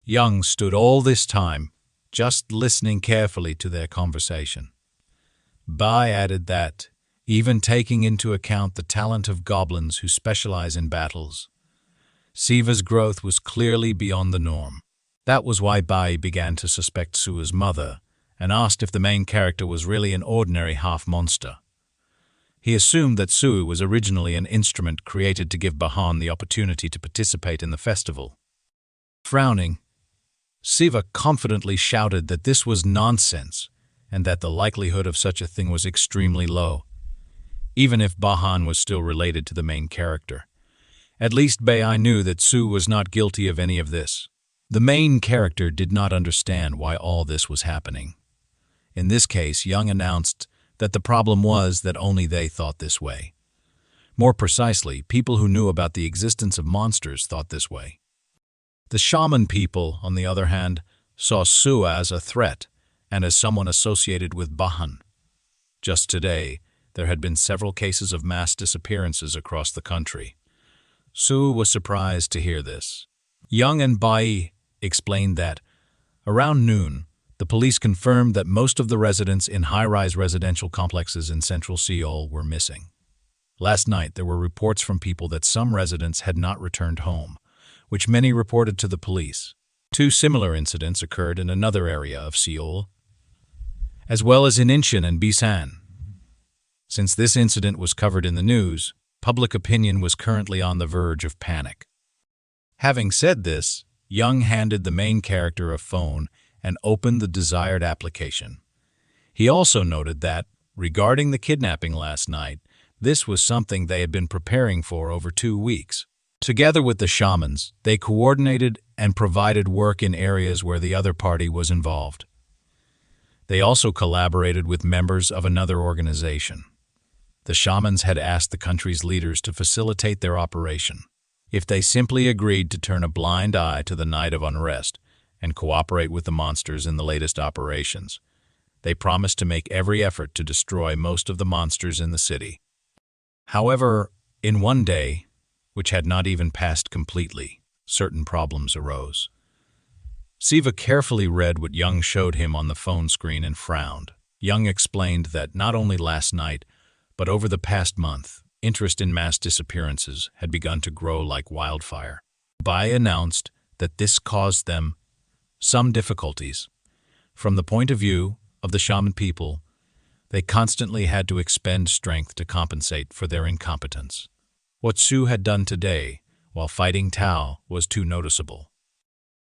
Young stood all this time, just listening carefully to their conversation. Bai added that, even taking into account the talent of goblins who specialize in battles, Siva's growth was clearly beyond the norm. That was why Bai began to suspect Sua's mother and asked if the main character was really an ordinary half-monster. He assumed that Su was originally an instrument created to give Bahan the opportunity to participate in the festival. Frowning, Siva confidently shouted that this was nonsense and that the likelihood of such a thing was extremely low, even if Bahan was still related to the main character. At least Bayan knew that Su was not guilty of any of this. The main character did not understand why all this was happening. In this case, Young announced that the problem was that only they thought this way. More precisely, people who knew about the existence of monsters thought this way. The shaman people, on the other hand, saw Suah as a threat and as someone associated with Bahan. Just today, there had been several cases of mass disappearances across the country. Su was surprised to hear this. Young and Bai explained that, around noon, the police confirmed that most of the residents in high-rise residential complexes in central Seoul were missing. Last night, there were reports from people that some residents had not returned home, which many reported to the police. Two similar incidents occurred in another area of Seoul, as well as in Incheon and Busan. Since this incident was covered in the news, public opinion was currently on the verge of panic. Having said this, Young handed the main character a phone and opened the desired application. He also noted that, regarding the kidnapping last night, this was something they had been preparing for over 2 weeks. Together with the shamans, they coordinated and provided work in areas where the other party was involved. They also collaborated with members of another organization. The shamans had asked the country's leaders to facilitate their operation. If they simply agreed to turn a blind eye to the night of unrest and cooperate with the monsters in the latest operations, they promised to make every effort to destroy most of the monsters in the city. However, in one day, which had not even passed completely, certain problems arose. Siva carefully read what Young showed him on the phone screen and frowned. Young explained that not only last night, but over the past month, interest in mass disappearances had begun to grow like wildfire. Bai announced that this caused them some difficulties. From the point of view of the shaman people, they constantly had to expend strength to compensate for their incompetence. What Su had done today, while fighting Tao, was too noticeable.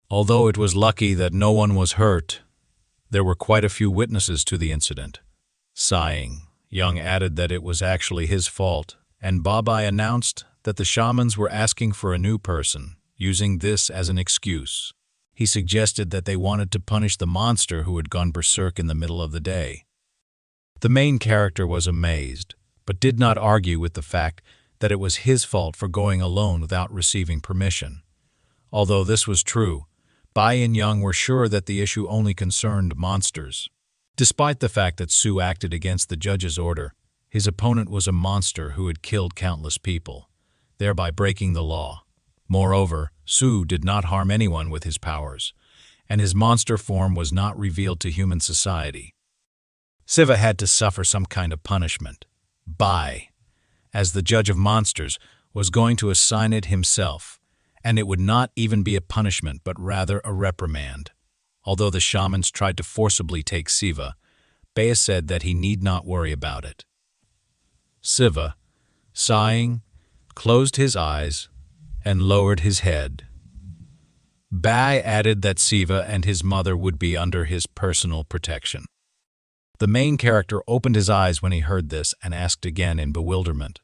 Although it was lucky that no one was hurt, there were quite a few witnesses to the incident. Sighing, Young added that it was actually his fault, and Babai announced that the shamans were asking for a new person, using this as an excuse. He suggested that they wanted to punish the monster who had gone berserk in the middle of the day. The main character was amazed, but did not argue with the fact that it was his fault for going alone without receiving permission. Although this was true, Bayan and Young were sure that the issue only concerned monsters. Despite the fact that Suah acted against the judge's order, his opponent was a monster who had killed countless people, thereby breaking the law. Moreover, Suah did not harm anyone with his powers, and his monster form was not revealed to human society. Siva had to suffer some kind of punishment. Bai, as the judge of monsters, was going to assign it himself, and it would not even be a punishment but rather a reprimand. Although the shamans tried to forcibly take Siva, Bayan said that he need not worry about it. Siva, sighing, closed his eyes and lowered his head. Bayan added that Siva and his mother would be under his personal protection. The main character opened his eyes when he heard this and asked again in bewilderment.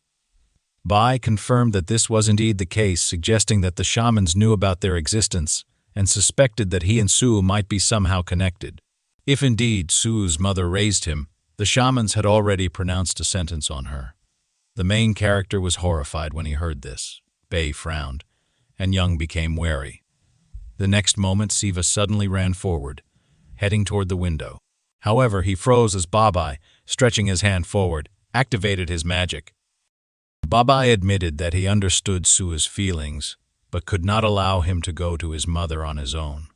Bayan confirmed that this was indeed the case, suggesting that the shamans knew about their existence and suspected that he and Suah might be somehow connected. If indeed Suah's mother raised him, the shamans had already pronounced a sentence on her. The main character was horrified when he heard this. Bayan frowned, and Young became wary. The next moment, Siva suddenly ran forward, heading toward the window. However, he froze as Bayan, stretching his hand forward, activated his magic. Bayan admitted that he understood Suah's feelings, but could not allow him to go to his mother on his own.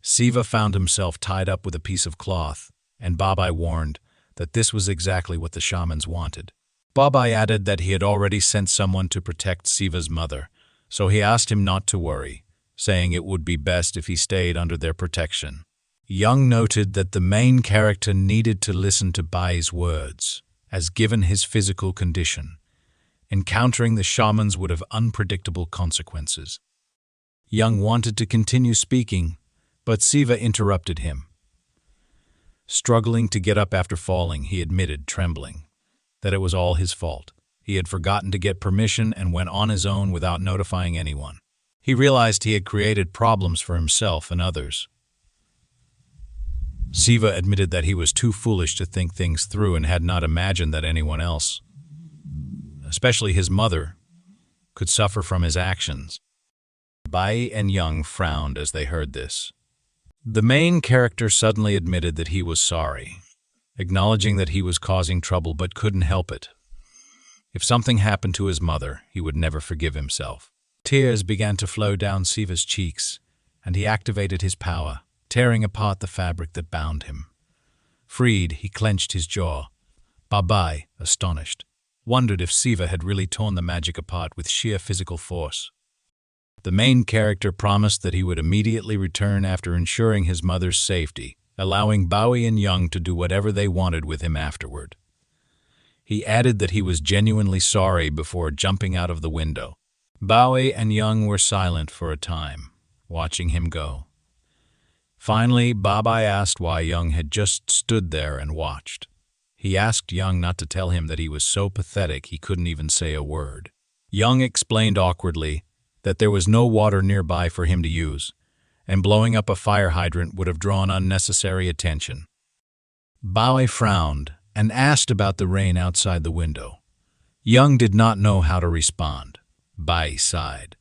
Siva found himself tied up with a piece of cloth, and Bayan warned that this was exactly what the shamans wanted. Bayan added that he had already sent someone to protect Siva's mother, so he asked him not to worry, saying it would be best if he stayed under their protection. Young noted that the main character needed to listen to Bayan's words, as given his physical condition, encountering the shamans would have unpredictable consequences. Young wanted to continue speaking, but Siva interrupted him. Struggling to get up after falling, he admitted, trembling, that it was all his fault. He had forgotten to get permission and went on his own without notifying anyone. He realized he had created problems for himself and others. Siva admitted that he was too foolish to think things through and had not imagined that anyone else, especially his mother, could suffer from his actions. Bayan and Young frowned as they heard this. The main character suddenly admitted that he was sorry, acknowledging that he was causing trouble but couldn't help it. If something happened to his mother, he would never forgive himself. Tears began to flow down Siva's cheeks, and he activated his power, tearing apart the fabric that bound him. Freed, he clenched his jaw. Bayan, astonished, wondered if Siva had really torn the magic apart with sheer physical force. The main character promised that he would immediately return after ensuring his mother's safety, allowing Bayan and Young to do whatever they wanted with him afterward. He added that he was genuinely sorry before jumping out of the window. Bayan and Young were silent for a time, watching him go. Finally, Bayan asked why Young had just stood there and watched. He asked Young not to tell him that he was so pathetic he couldn't even say a word. Young explained awkwardly that there was no water nearby for him to use, and blowing up a fire hydrant would have drawn unnecessary attention. Bayan frowned and asked about the rain outside the window. Young did not know how to respond. Bayan sighed,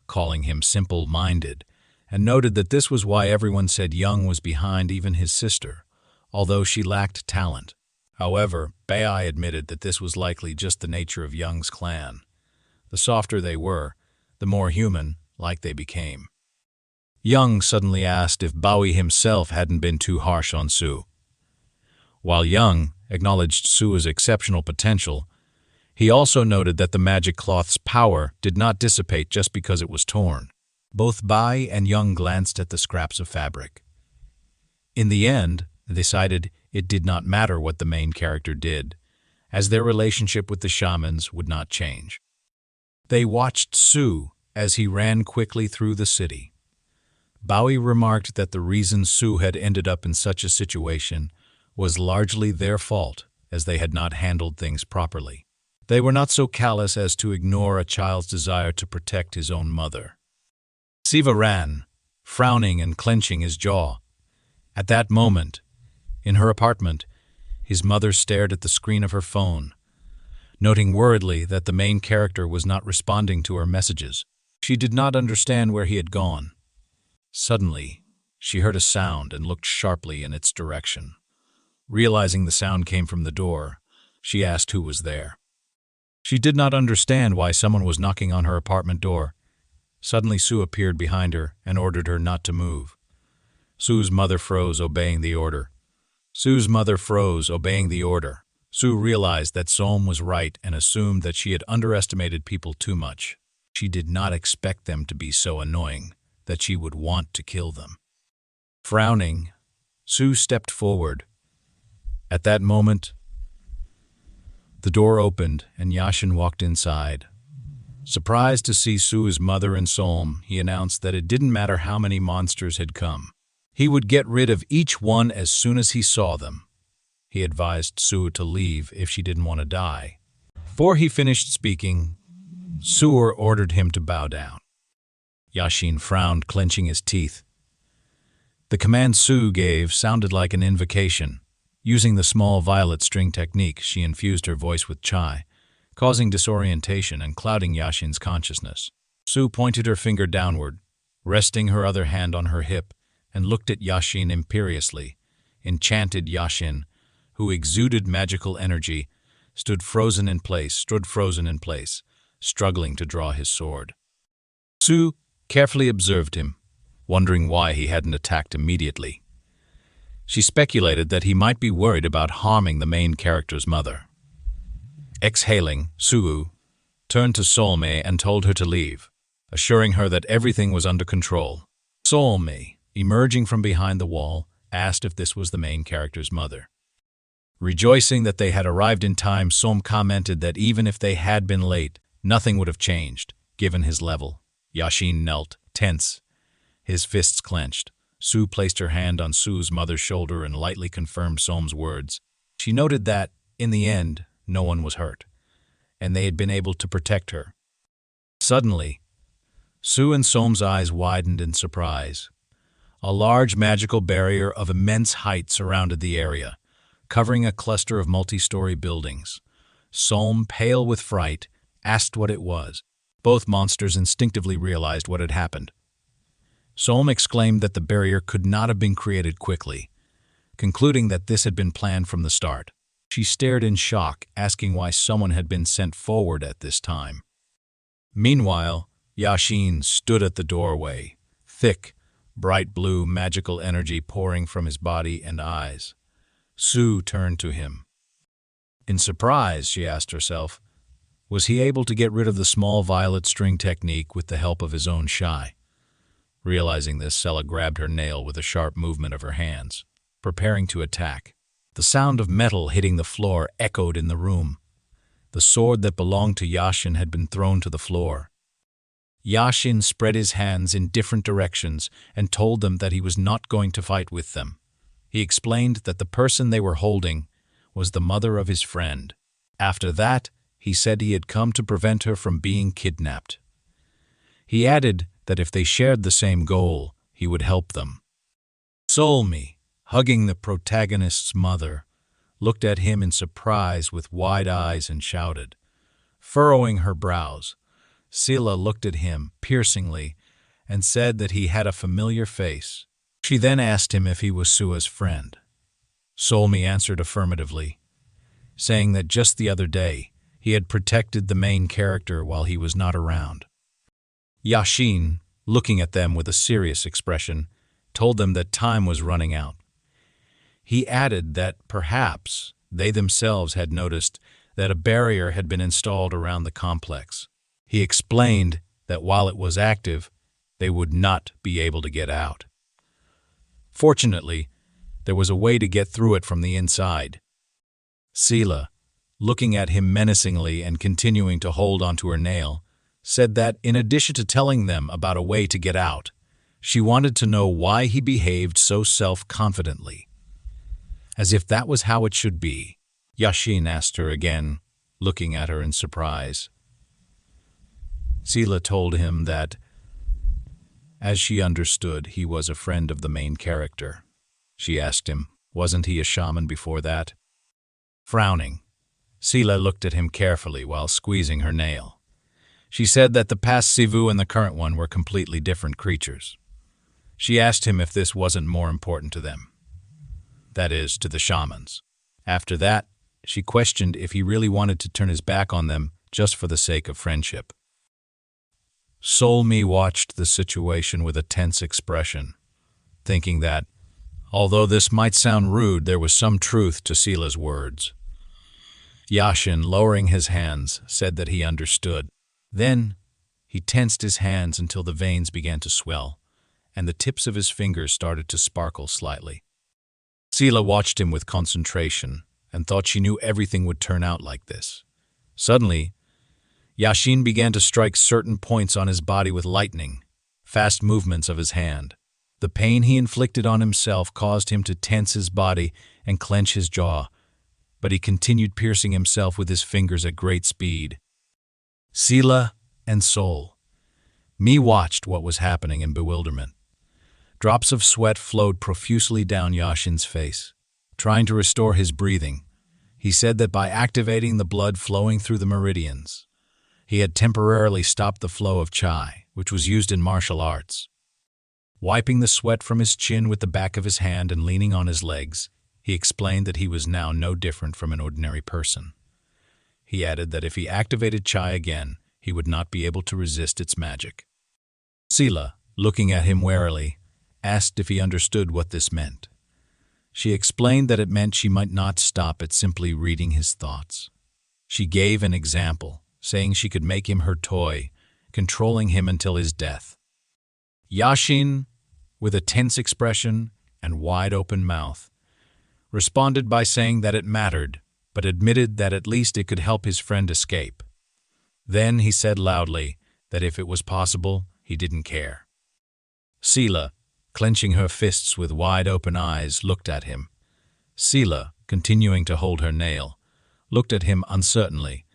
calling him simple-minded, and noted that this was why everyone said Young was behind even his sister, although she lacked talent. However, Bayan admitted that this was likely just the nature of Young's clan. The softer they were, the more human-like they became. Young suddenly asked if Bayan himself hadn't been too harsh on Suah. While Young acknowledged Suah's exceptional potential, he also noted that the magic cloth's power did not dissipate just because it was torn. Both Bayan and Young glanced at the scraps of fabric. In the end, they decided it did not matter what the main character did, as their relationship with the shamans would not change. They watched Suah as he ran quickly through the city. Bayan remarked that the reason Suah had ended up in such a situation was largely their fault, as they had not handled things properly. They were not so callous as to ignore a child's desire to protect his own mother. Siva ran, frowning and clenching his jaw. At that moment, in her apartment, his mother stared at the screen of her phone, noting worriedly that the main character was not responding to her messages. She did not understand where he had gone. Suddenly, She heard a sound and looked sharply in its direction. Realizing the sound came from the door, she asked who was there. She did not understand why someone was knocking on her apartment door. Suddenly Sue appeared behind her and ordered her not to move. Sue's mother froze, obeying the order. Sue's mother froze, obeying the order. Sue realized that Som was right and assumed that she had underestimated people too much. She did not expect them to be so annoying that she would want to kill them. Frowning, Sue stepped forward. At that moment, the door opened and Yashin walked inside. Surprised to see Sue's mother and Som, he announced that it didn't matter how many monsters had come. He would get rid of each one as soon as he saw them. He advised Sue to leave if she didn't want to die. Before he finished speaking, Sue ordered him to bow down. Yashin frowned, clenching his teeth. The command Sue gave sounded like an invocation. Using the small violet string technique, she infused her voice with chai, causing disorientation and clouding Yashin's consciousness. Sue pointed her finger downward, resting her other hand on her hip, and looked at Yashin imperiously. Enchanted Yashin, who exuded magical energy, stood frozen in place, struggling to draw his sword. Sue carefully observed him, wondering why he hadn't attacked immediately. She speculated that he might be worried about harming the main character's mother. Exhaling, Sue turned to Solmei and told her to leave, assuring her that everything was under control. Solmei, emerging from behind the wall, asked if this was the main character's mother. Rejoicing that they had arrived in time, Som commented that even if they had been late, nothing would have changed, given his level. Yashin knelt, tense, his fists clenched. Sue placed her hand on Sue's mother's shoulder and lightly confirmed Som's words. She noted that, in the end, no one was hurt, and they had been able to protect her. Suddenly, Sue and Som's eyes widened in surprise. A large magical barrier of immense height surrounded the area, covering a cluster of multi-story buildings. Som, pale with fright, asked what it was. Both monsters instinctively realized what had happened. Som exclaimed that the barrier could not have been created quickly, concluding that this had been planned from the start. She stared in shock, asking why someone had been sent forward at this time. Meanwhile, Yashin stood at the doorway, thick, bright blue magical energy pouring from his body and eyes. Sue turned to him. In surprise, she asked herself, was he able to get rid of the small violet string technique with the help of his own shy? Realizing this, Sella grabbed her nail with a sharp movement of her hands, preparing to attack. The sound of metal hitting the floor echoed in the room. The sword that belonged to Yashin had been thrown to the floor. Yashin spread his hands in different directions and told them that he was not going to fight with them. He explained that the person they were holding was the mother of his friend. After that, he said he had come to prevent her from being kidnapped. He added that if they shared the same goal, he would help them. Solmi, hugging the protagonist's mother, looked at him in surprise with wide eyes and shouted. Furrowing her brows, Sila looked at him piercingly and said that he had a familiar face. She then asked him if he was Suah's friend. Solmi answered affirmatively, saying that just the other day he had protected the main character while he was not around. Yashin, looking at them with a serious expression, told them that time was running out. He added that perhaps they themselves had noticed that a barrier had been installed around the complex. He explained that while it was active, they would not be able to get out. Fortunately, there was a way to get through it from the inside. Sila, looking at him menacingly and continuing to hold onto her nail, said that in addition to telling them about a way to get out, she wanted to know why he behaved so self-confidently. As if that was how it should be, Yashin asked her again, looking at her in surprise. Sila told him that, as she understood, he was a friend of the main character. She asked him, wasn't he a shaman before that? Frowning, Sila looked at him carefully while squeezing her nail. She said that the past Sivu and the current one were completely different creatures. She asked him if this wasn't more important to them. That is, to the shamans. After that, she questioned if he really wanted to turn his back on them just for the sake of friendship. Soul-me watched the situation with a tense expression, thinking that, although this might sound rude, there was some truth to Sila's words. Yashin, lowering his hands, said that he understood. Then, he tensed his hands until the veins began to swell, and the tips of his fingers started to sparkle slightly. Sila watched him with concentration and thought she knew everything would turn out like this. Suddenly, Yashin began to strike certain points on his body with lightning, fast movements of his hand. The pain he inflicted on himself caused him to tense his body and clench his jaw, but he continued piercing himself with his fingers at great speed. Sila and Soul. Me watched what was happening in bewilderment. Drops of sweat flowed profusely down Yashin's face. Trying to restore his breathing, he said that by activating the blood flowing through the meridians, he had temporarily stopped the flow of chai, which was used in martial arts. Wiping the sweat from his chin with the back of his hand and leaning on his legs, he explained that he was now no different from an ordinary person. He added that if he activated chai again, he would not be able to resist its magic. Sila, looking at him warily, asked if he understood what this meant. She explained that it meant she might not stop at simply reading his thoughts. She gave an example, saying she could make him her toy, controlling him until his death. Yashin, with a tense expression and wide-open mouth, responded by saying that it mattered, but admitted that at least it could help his friend escape. Then he said loudly that if it was possible, he didn't care. Sila, clenching her fists with wide-open eyes, looked at him. Sila, continuing to hold her nail, looked at him uncertainly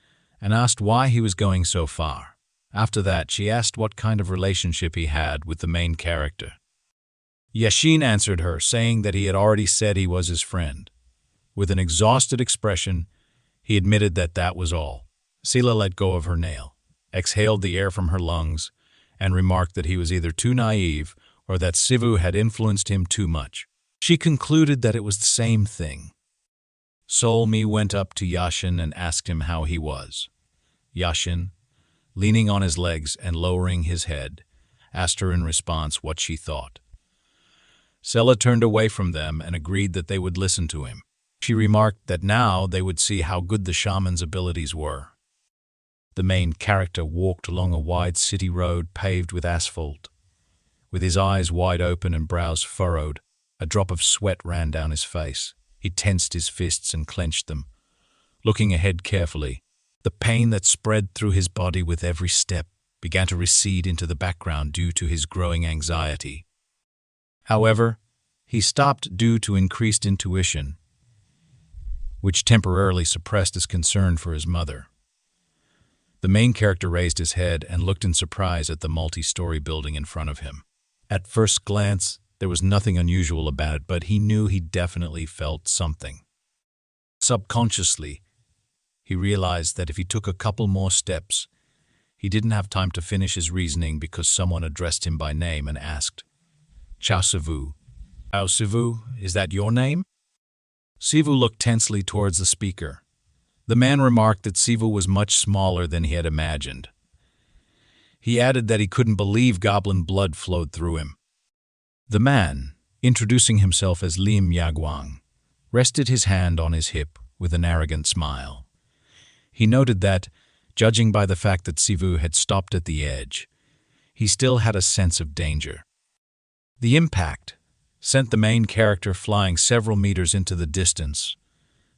and asked why he was going so far. After that, she asked what kind of relationship he had with the main character. Yashin answered her, saying that he had already said he was his friend. With an exhausted expression, he admitted that that was all. Sila let go of her nail, exhaled the air from her lungs, and remarked that he was either too naive or that Sivu had influenced him too much. She concluded that it was the same thing. Soul-me went up to Yashin and asked him how he was. Yashin, leaning on his legs and lowering his head, asked her in response what she thought. Sela turned away from them and agreed that they would listen to him. She remarked that now they would see how good the shaman's abilities were. The main character walked along a wide city road paved with asphalt. With his eyes wide open and brows furrowed, a drop of sweat ran down his face. He tensed his fists and clenched them. Looking ahead carefully, the pain that spread through his body with every step began to recede into the background due to his growing anxiety. However, he stopped due to increased intuition, which temporarily suppressed his concern for his mother. The main character raised his head and looked in surprise at the multi-story building in front of him. At first glance, there was nothing unusual about it, but he knew he definitely felt something. Subconsciously, he realized that if he took a couple more steps, he didn't have time to finish his reasoning because someone addressed him by name and asked, "Chao Sivu. Chao Sivu, is that your name?" Sivu looked tensely towards the speaker. The man remarked that Sivu was much smaller than he had imagined. He added that he couldn't believe goblin blood flowed through him. The man, introducing himself as Lim Yaguang, rested his hand on his hip with an arrogant smile. He noted that, judging by the fact that Sivu had stopped at the edge, he still had a sense of danger. The impact sent the main character flying several meters into the distance.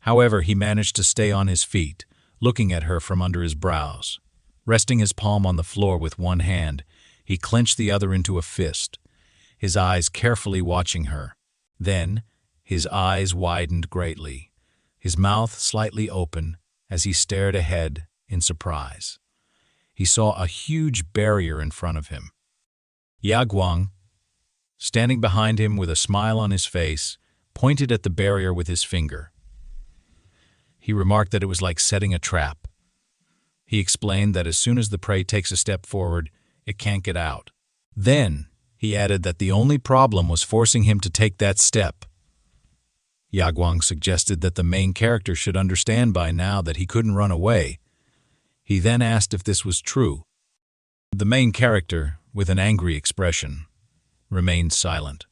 However, he managed to stay on his feet, looking at her from under his brows. Resting his palm on the floor with one hand, he clenched the other into a fist, his eyes carefully watching her. Then, his eyes widened greatly, his mouth slightly open as he stared ahead in surprise. He saw a huge barrier in front of him. Yaguang, standing behind him with a smile on his face, pointed at the barrier with his finger. He remarked that it was like setting a trap. He explained that as soon as the prey takes a step forward, it can't get out. Then, He added that the only problem was forcing him to take that step. Yaguang suggested that the main character should understand by now that he couldn't run away. He then asked if this was true. The main character, with an angry expression, remained silent.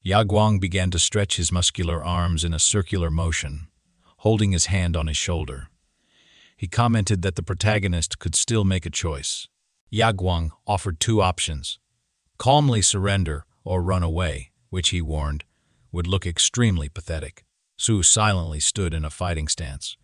Yaguang began to stretch his muscular arms in a circular motion, holding his hand on his shoulder. He commented that the protagonist could still make a choice. Yaguang offered two options: calmly surrender or run away, which he warned would look extremely pathetic. Su silently stood in a fighting stance.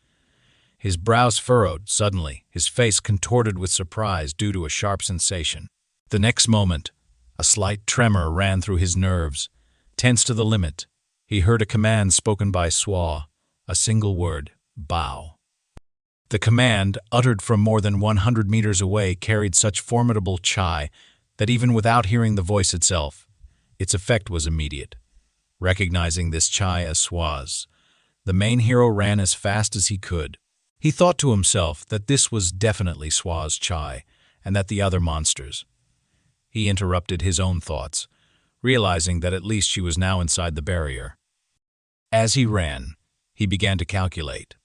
His brows furrowed suddenly, his face contorted with surprise due to a sharp sensation. The next moment, a slight tremor ran through his nerves. Tense to the limit, he heard a command spoken by Suah, a single word: bow. The command, uttered from more than 100 meters away, carried such formidable chai that even without hearing the voice itself, its effect was immediate. Recognizing this chai as Suah's, the main hero ran as fast as he could. He thought to himself that this was definitely Suah's chai, and that the other monsters. He interrupted his own thoughts, realizing that at least she was now inside the barrier. As he ran, he began to calculate.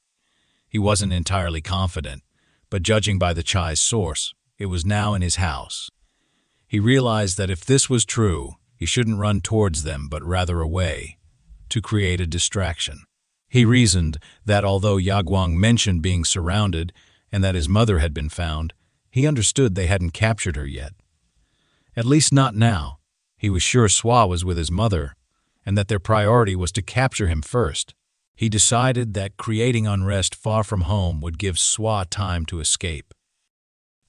He wasn't entirely confident, but judging by the chai's source, it was now in his house. He realized that if this was true, he shouldn't run towards them but rather away, to create a distraction. He reasoned that although Yaguang mentioned being surrounded and that his mother had been found, he understood they hadn't captured her yet. At least not now. He was sure Suah was with his mother, and that their priority was to capture him first. He decided that creating unrest far from home would give Suah time to escape.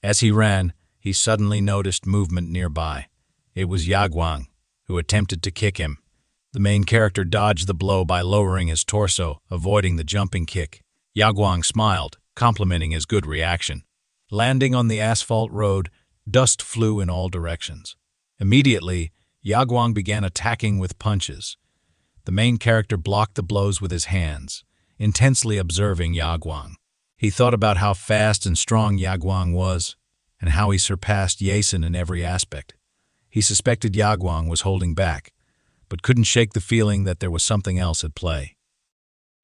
As he ran, he suddenly noticed movement nearby. It was Yaguang, who attempted to kick him. The main character dodged the blow by lowering his torso, avoiding the jumping kick. Yaguang smiled, complimenting his good reaction. Landing on the asphalt road, dust flew in all directions. Immediately, Yaguang began attacking with punches. The main character blocked the blows with his hands, intensely observing Yaguang. He thought about how fast and strong Yaguang was, and how he surpassed Yashin in every aspect. He suspected Yaguang was holding back, but couldn't shake the feeling that there was something else at play.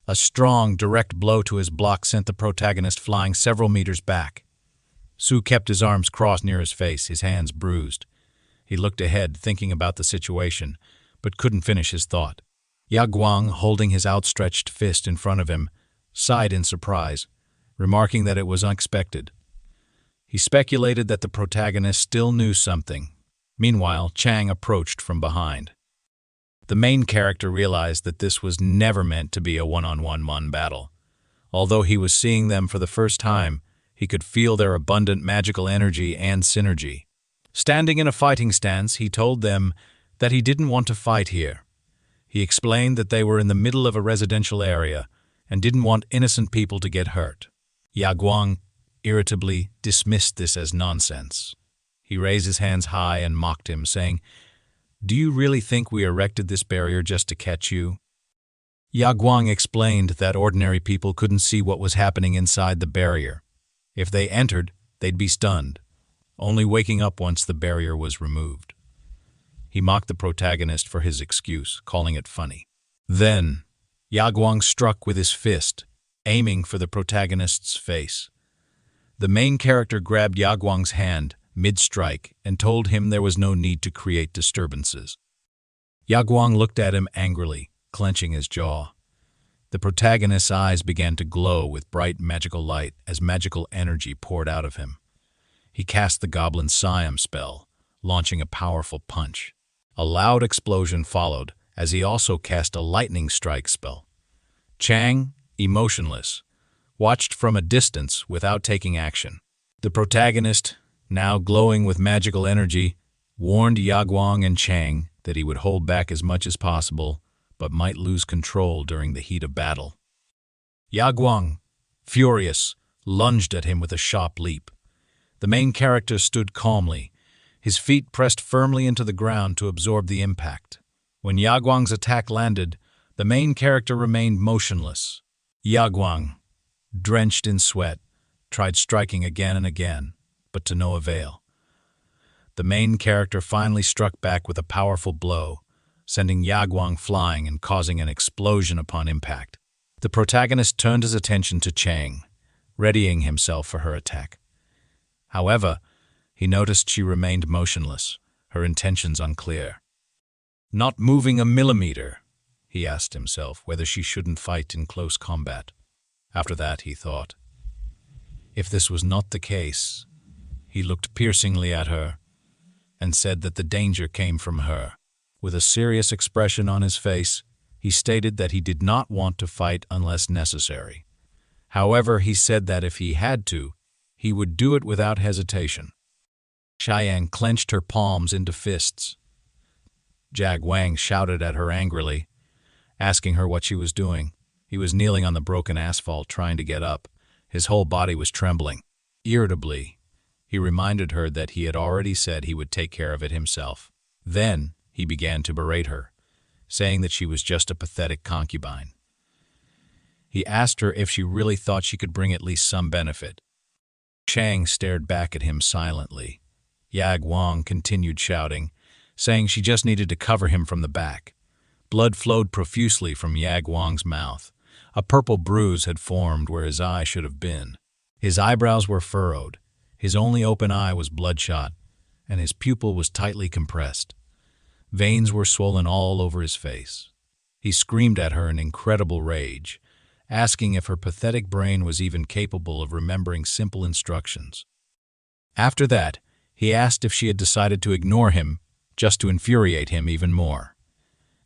A strong, direct blow to his block sent the protagonist flying several meters back. Su kept his arms crossed near his face, his hands bruised. He looked ahead, thinking about the situation, but couldn't finish his thought. Yaguang, holding his outstretched fist in front of him, sighed in surprise, remarking that it was unexpected. He speculated that the protagonist still knew something. Meanwhile, Chang approached from behind. The main character realized that this was never meant to be a one-on-one battle. Although he was seeing them for the first time, he could feel their abundant magical energy and synergy. Standing in a fighting stance, he told them that he didn't want to fight here. He explained that they were in the middle of a residential area and didn't want innocent people to get hurt. Yaguang irritably dismissed this as nonsense. He raised his hands high and mocked him, saying, "Do you really think we erected this barrier just to catch you?" Yaguang explained that ordinary people couldn't see what was happening inside the barrier. If they entered, they'd be stunned, only waking up once the barrier was removed. He mocked the protagonist for his excuse, calling it funny. Then, Yaguang struck with his fist, aiming for the protagonist's face. The main character grabbed Yaguang's hand mid-strike and told him there was no need to create disturbances. Yaguang looked at him angrily, clenching his jaw. The protagonist's eyes began to glow with bright magical light as magical energy poured out of him. He cast the goblin Siam spell, launching a powerful punch. A loud explosion followed as he also cast a lightning strike spell. Chang, emotionless, watched from a distance without taking action. The protagonist, now glowing with magical energy, warned Yaguang and Chang that he would hold back as much as possible, but might lose control during the heat of battle. Yaguang, furious, lunged at him with a sharp leap. The main character stood calmly, his feet pressed firmly into the ground to absorb the impact. When Yaguang's attack landed, the main character remained motionless. Yaguang, drenched in sweat, tried striking again and again, but to no avail. the main character finally struck back with a powerful blow, sending Yaguang flying and causing an explosion upon impact. The protagonist turned his attention to Chang, readying himself for her attack. However, he noticed she remained motionless, her intentions unclear. Not moving a millimeter, he asked himself whether she shouldn't fight in close combat. After that, he thought. If this was not the case, he looked piercingly at her and said that the danger came from her. With a serious expression on his face, he stated that he did not want to fight unless necessary. However, he said that if he had to, he would do it without hesitation. Xiang clenched her palms into fists. Wang shouted at her angrily, asking her what she was doing. He was kneeling on the broken asphalt trying to get up. His whole body was trembling. Irritably, he reminded her that he had already said he would take care of it himself. Then he began to berate her, saying that she was just a pathetic concubine. He asked her if she really thought she could bring at least some benefit. Chang stared back at him silently. Yaguang continued shouting, saying she just needed to cover him from the back. Blood flowed profusely from Yaguang's mouth. A purple bruise had formed where his eye should have been. His eyebrows were furrowed, his only open eye was bloodshot, and his pupil was tightly compressed. Veins were swollen all over his face. He screamed at her in incredible rage, asking if her pathetic brain was even capable of remembering simple instructions. After that, he asked if she had decided to ignore him just to infuriate him even more.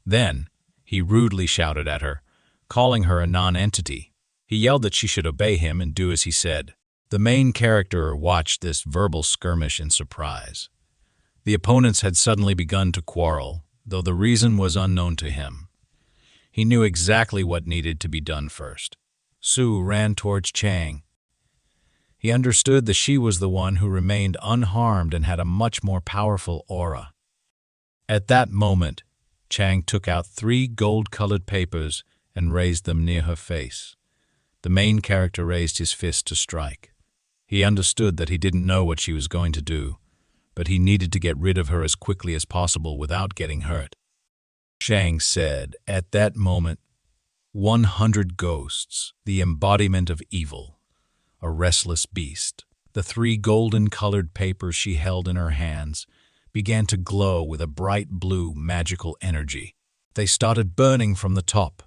Then, he rudely shouted at her, calling her a non-entity. He yelled that she should obey him and do as he said. The main character watched this verbal skirmish in surprise. The opponents had suddenly begun to quarrel, though the reason was unknown to him. He knew exactly what needed to be done first. Su ran towards Chang. He understood that she was the one who remained unharmed and had a much more powerful aura. At that moment, Chang took out 3 gold-colored papers and raised them near her face. The main character raised his fist to strike. He understood that he didn't know what she was going to do, but he needed to get rid of her as quickly as possible without getting hurt. Chang said, at that moment, 100 ghosts, the embodiment of evil, a restless beast. The 3 golden-colored papers she held in her hands began to glow with a bright blue magical energy. They started burning from the top.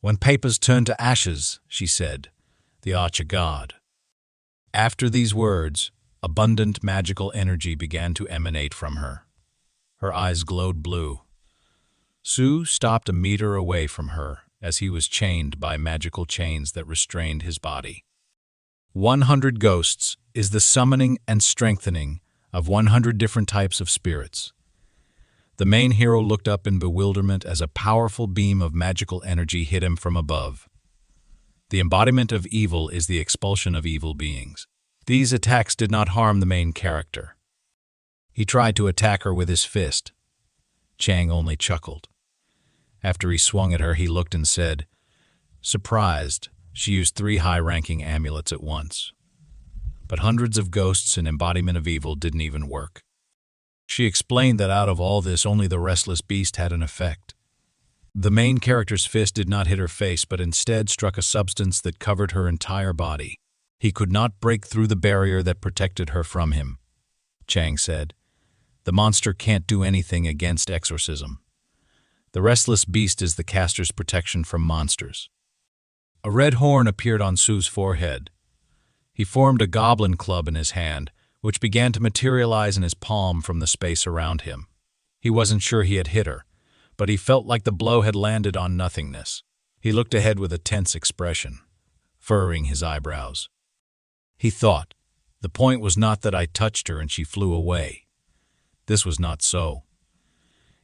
When papers turn to ashes, she said, the archer god. After these words, abundant magical energy began to emanate from her. Her eyes glowed blue. Su stopped a meter away from her as he was chained by magical chains that restrained his body. 100 ghosts is the summoning and strengthening of 100 different types of spirits. The main hero looked up in bewilderment as a powerful beam of magical energy hit him from above. The embodiment of evil is the expulsion of evil beings. These attacks did not harm the main character. He tried to attack her with his fist. Chang only chuckled. After he swung at her, he looked and said, surprised, she used 3 high-ranking amulets at once. But hundreds of ghosts and embodiment of evil didn't even work. She explained that out of all this, only the restless beast had an effect. The main character's fist did not hit her face, but instead struck a substance that covered her entire body. He could not break through the barrier that protected her from him. Chang said, the monster can't do anything against exorcism. The restless beast is the caster's protection from monsters. A red horn appeared on Su's forehead. He formed a goblin club in his hand, which began to materialize in his palm from the space around him. He wasn't sure he had hit her, but he felt like the blow had landed on nothingness. He looked ahead with a tense expression, furrowing his eyebrows. He thought, the point was not that I touched her and she flew away. This was not so.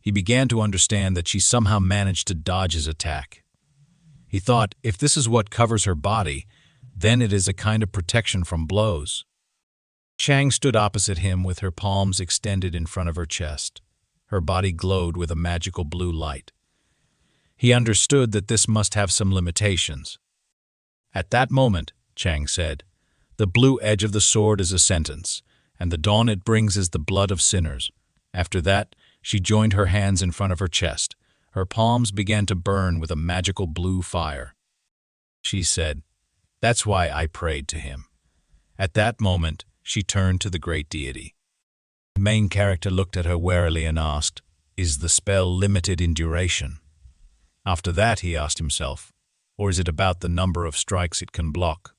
He began to understand that she somehow managed to dodge his attack. He thought, if this is what covers her body, then it is a kind of protection from blows. Chang stood opposite him with her palms extended in front of her chest. Her body glowed with a magical blue light. He understood that this must have some limitations. At that moment, Chang said, the blue edge of the sword is a sentence, and the dawn it brings is the blood of sinners. After that, she joined her hands in front of her chest. Her palms began to burn with a magical blue fire. She said, "That's why I prayed to him." At that moment, she turned to the great deity. The main character looked at her warily and asked, "Is the spell limited in duration?" After that, he asked himself, "Or is it about the number of strikes it can block?"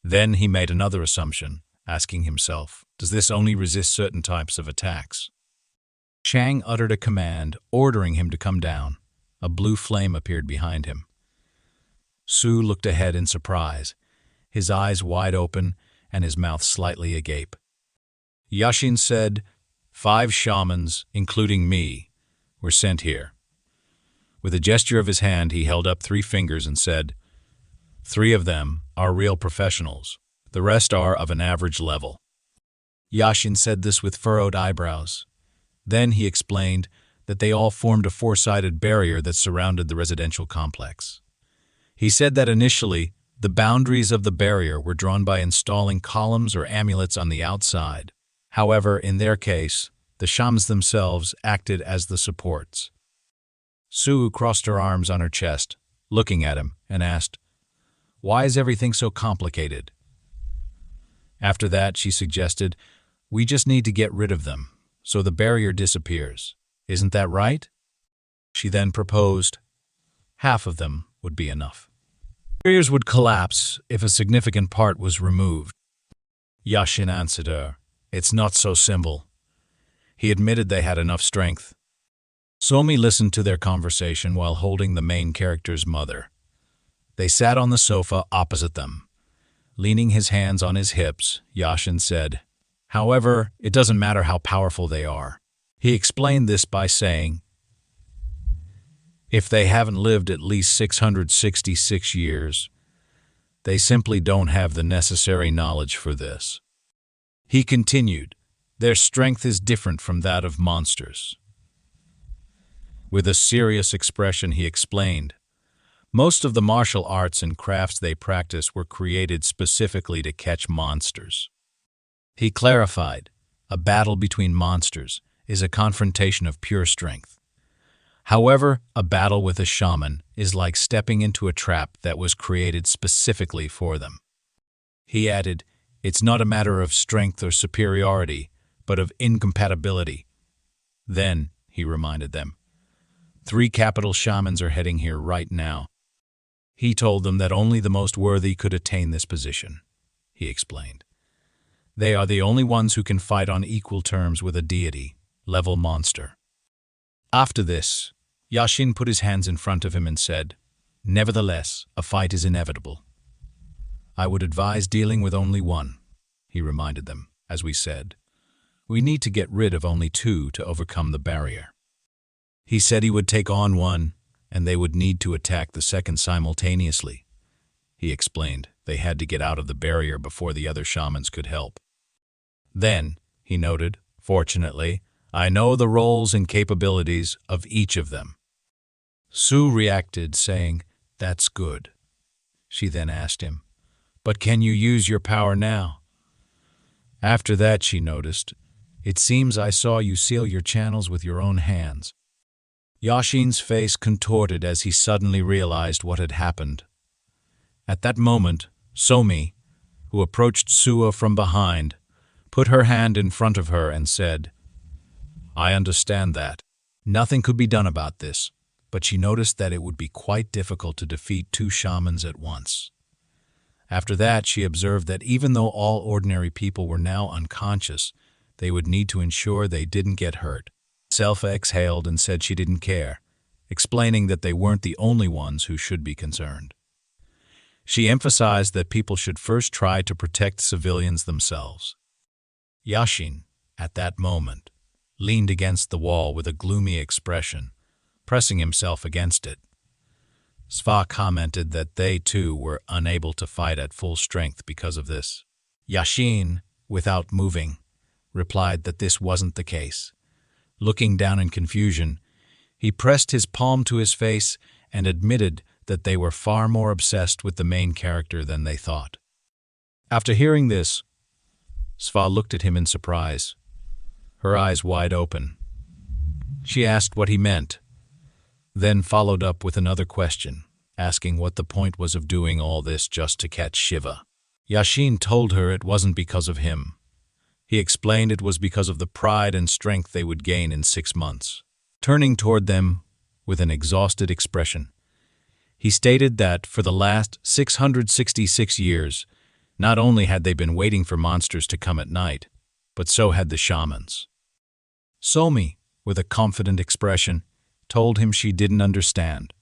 Then he made another assumption, asking himself, "Does this only resist certain types of attacks?" Chang uttered a command, ordering him to come down. A blue flame appeared behind him. Su looked ahead in surprise, his eyes wide open and his mouth slightly agape. Yashin said, "5 shamans, including me, were sent here." With a gesture of his hand, he held up 3 fingers and said, "3 of them are real professionals. The rest are of an average level." Yashin said this with furrowed eyebrows. Then he explained that they all formed a 4-sided barrier that surrounded the residential complex. He said that initially, the boundaries of the barrier were drawn by installing columns or amulets on the outside. However, in their case, the shamans themselves acted as the supports. Su crossed her arms on her chest, looking at him, and asked, "Why is everything so complicated?" After that, she suggested, "We just need to get rid of them, so the barrier disappears. Isn't that right?" She then proposed, "Half of them would be enough. Barriers would collapse if a significant part was removed." Yashin answered her, "It's not so simple." He admitted they had enough strength. Somi listened to their conversation while holding the main character's mother. They sat on the sofa opposite them. Leaning his hands on his hips, Yashin said, "However, it doesn't matter how powerful they are." He explained this by saying, "If they haven't lived at least 666 years, they simply don't have the necessary knowledge for this." He continued, "Their strength is different from that of monsters." With a serious expression, he explained, "Most of the martial arts and crafts they practice were created specifically to catch monsters." He clarified, "A battle between monsters is a confrontation of pure strength. However, a battle with a shaman is like stepping into a trap that was created specifically for them." He added, "It's not a matter of strength or superiority, but of incompatibility." Then, he reminded them, 3 capital shamans are heading here right now. He told them that only the most worthy could attain this position. He explained, "They are the only ones who can fight on equal terms with a deity-level monster." After this, Yashin put his hands in front of him and said, "Nevertheless, a fight is inevitable. I would advise dealing with only one." He reminded them, "As we said, we need to get rid of only 2 to overcome the barrier." He said he would take on one, and they would need to attack the second simultaneously. He explained they had to get out of the barrier before the other shamans could help. Then, he noted, "Fortunately, I know the roles and capabilities of each of them." Su reacted, saying, "That's good." She then asked him, "But can you use your power now?" After that, she noticed, "It seems I saw you seal your channels with your own hands." Yashin's face contorted as he suddenly realized what had happened. At that moment, Somi, who approached Suah from behind, put her hand in front of her and said, "I understand that. Nothing could be done about this," but she noticed that it would be quite difficult to defeat 2 shamans at once. After that, she observed that even though all ordinary people were now unconscious, they would need to ensure they didn't get hurt. Selfa exhaled and said she didn't care, explaining that they weren't the only ones who should be concerned. She emphasized that people should first try to protect civilians themselves. Yashin, at that moment, leaned against the wall with a gloomy expression, pressing himself against it. Suah commented that they too were unable to fight at full strength because of this. Yashin, without moving, replied that this wasn't the case. Looking down in confusion, he pressed his palm to his face and admitted that they were far more obsessed with the main character than they thought. After hearing this, Suah looked at him in surprise, her eyes wide open. She asked what he meant, then followed up with another question, asking what the point was of doing all this just to catch Shiva. Yashin told her it wasn't because of him. He explained it was because of the pride and strength they would gain in 6 months. Turning toward them with an exhausted expression, he stated that for the last 666 years, not only had they been waiting for monsters to come at night, but so had the shamans. Somi, with a confident expression, told him she didn't understand.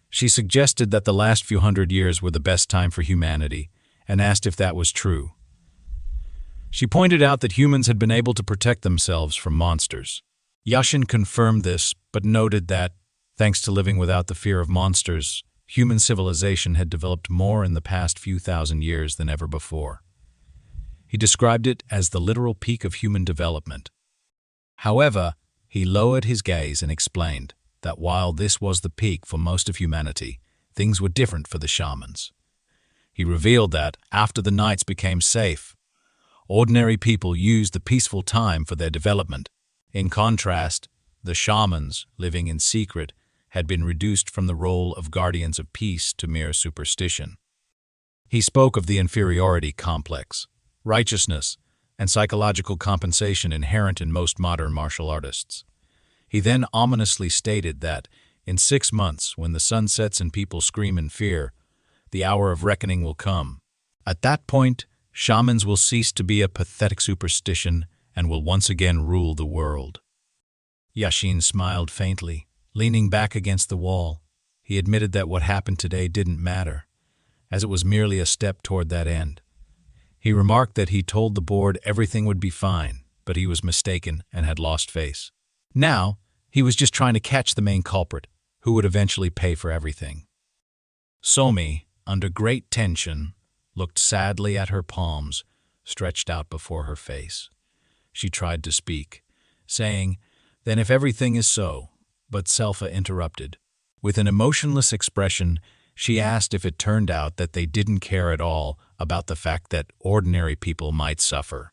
She suggested that the last few hundred years were the best time for humanity, and asked if that was true. She pointed out that humans had been able to protect themselves from monsters. Yashin confirmed this, but noted that, thanks to living without the fear of monsters, human civilization had developed more in the past few thousand years than ever before. He described it as the literal peak of human development. However, he lowered his gaze and explained that while this was the peak for most of humanity, things were different for the shamans. He revealed that, after the nights became safe, ordinary people used the peaceful time for their development. In contrast, the shamans, living in secret, had been reduced from the role of guardians of peace to mere superstition. He spoke of the inferiority complex, righteousness, and psychological compensation inherent in most modern martial artists. He then ominously stated that, in 6 months, when the sun sets and people scream in fear, the hour of reckoning will come. At that point, shamans will cease to be a pathetic superstition and will once again rule the world. Yashin smiled faintly, leaning back against the wall. He admitted that what happened today didn't matter, as it was merely a step toward that end. He remarked that he told the board everything would be fine, but he was mistaken and had lost face. Now, he was just trying to catch the main culprit, who would eventually pay for everything. Somi, under great tension, looked sadly at her palms, stretched out before her face. She tried to speak, saying, "Then if everything is so," but Selfa interrupted. With an emotionless expression, she asked if it turned out that they didn't care at all about the fact that ordinary people might suffer.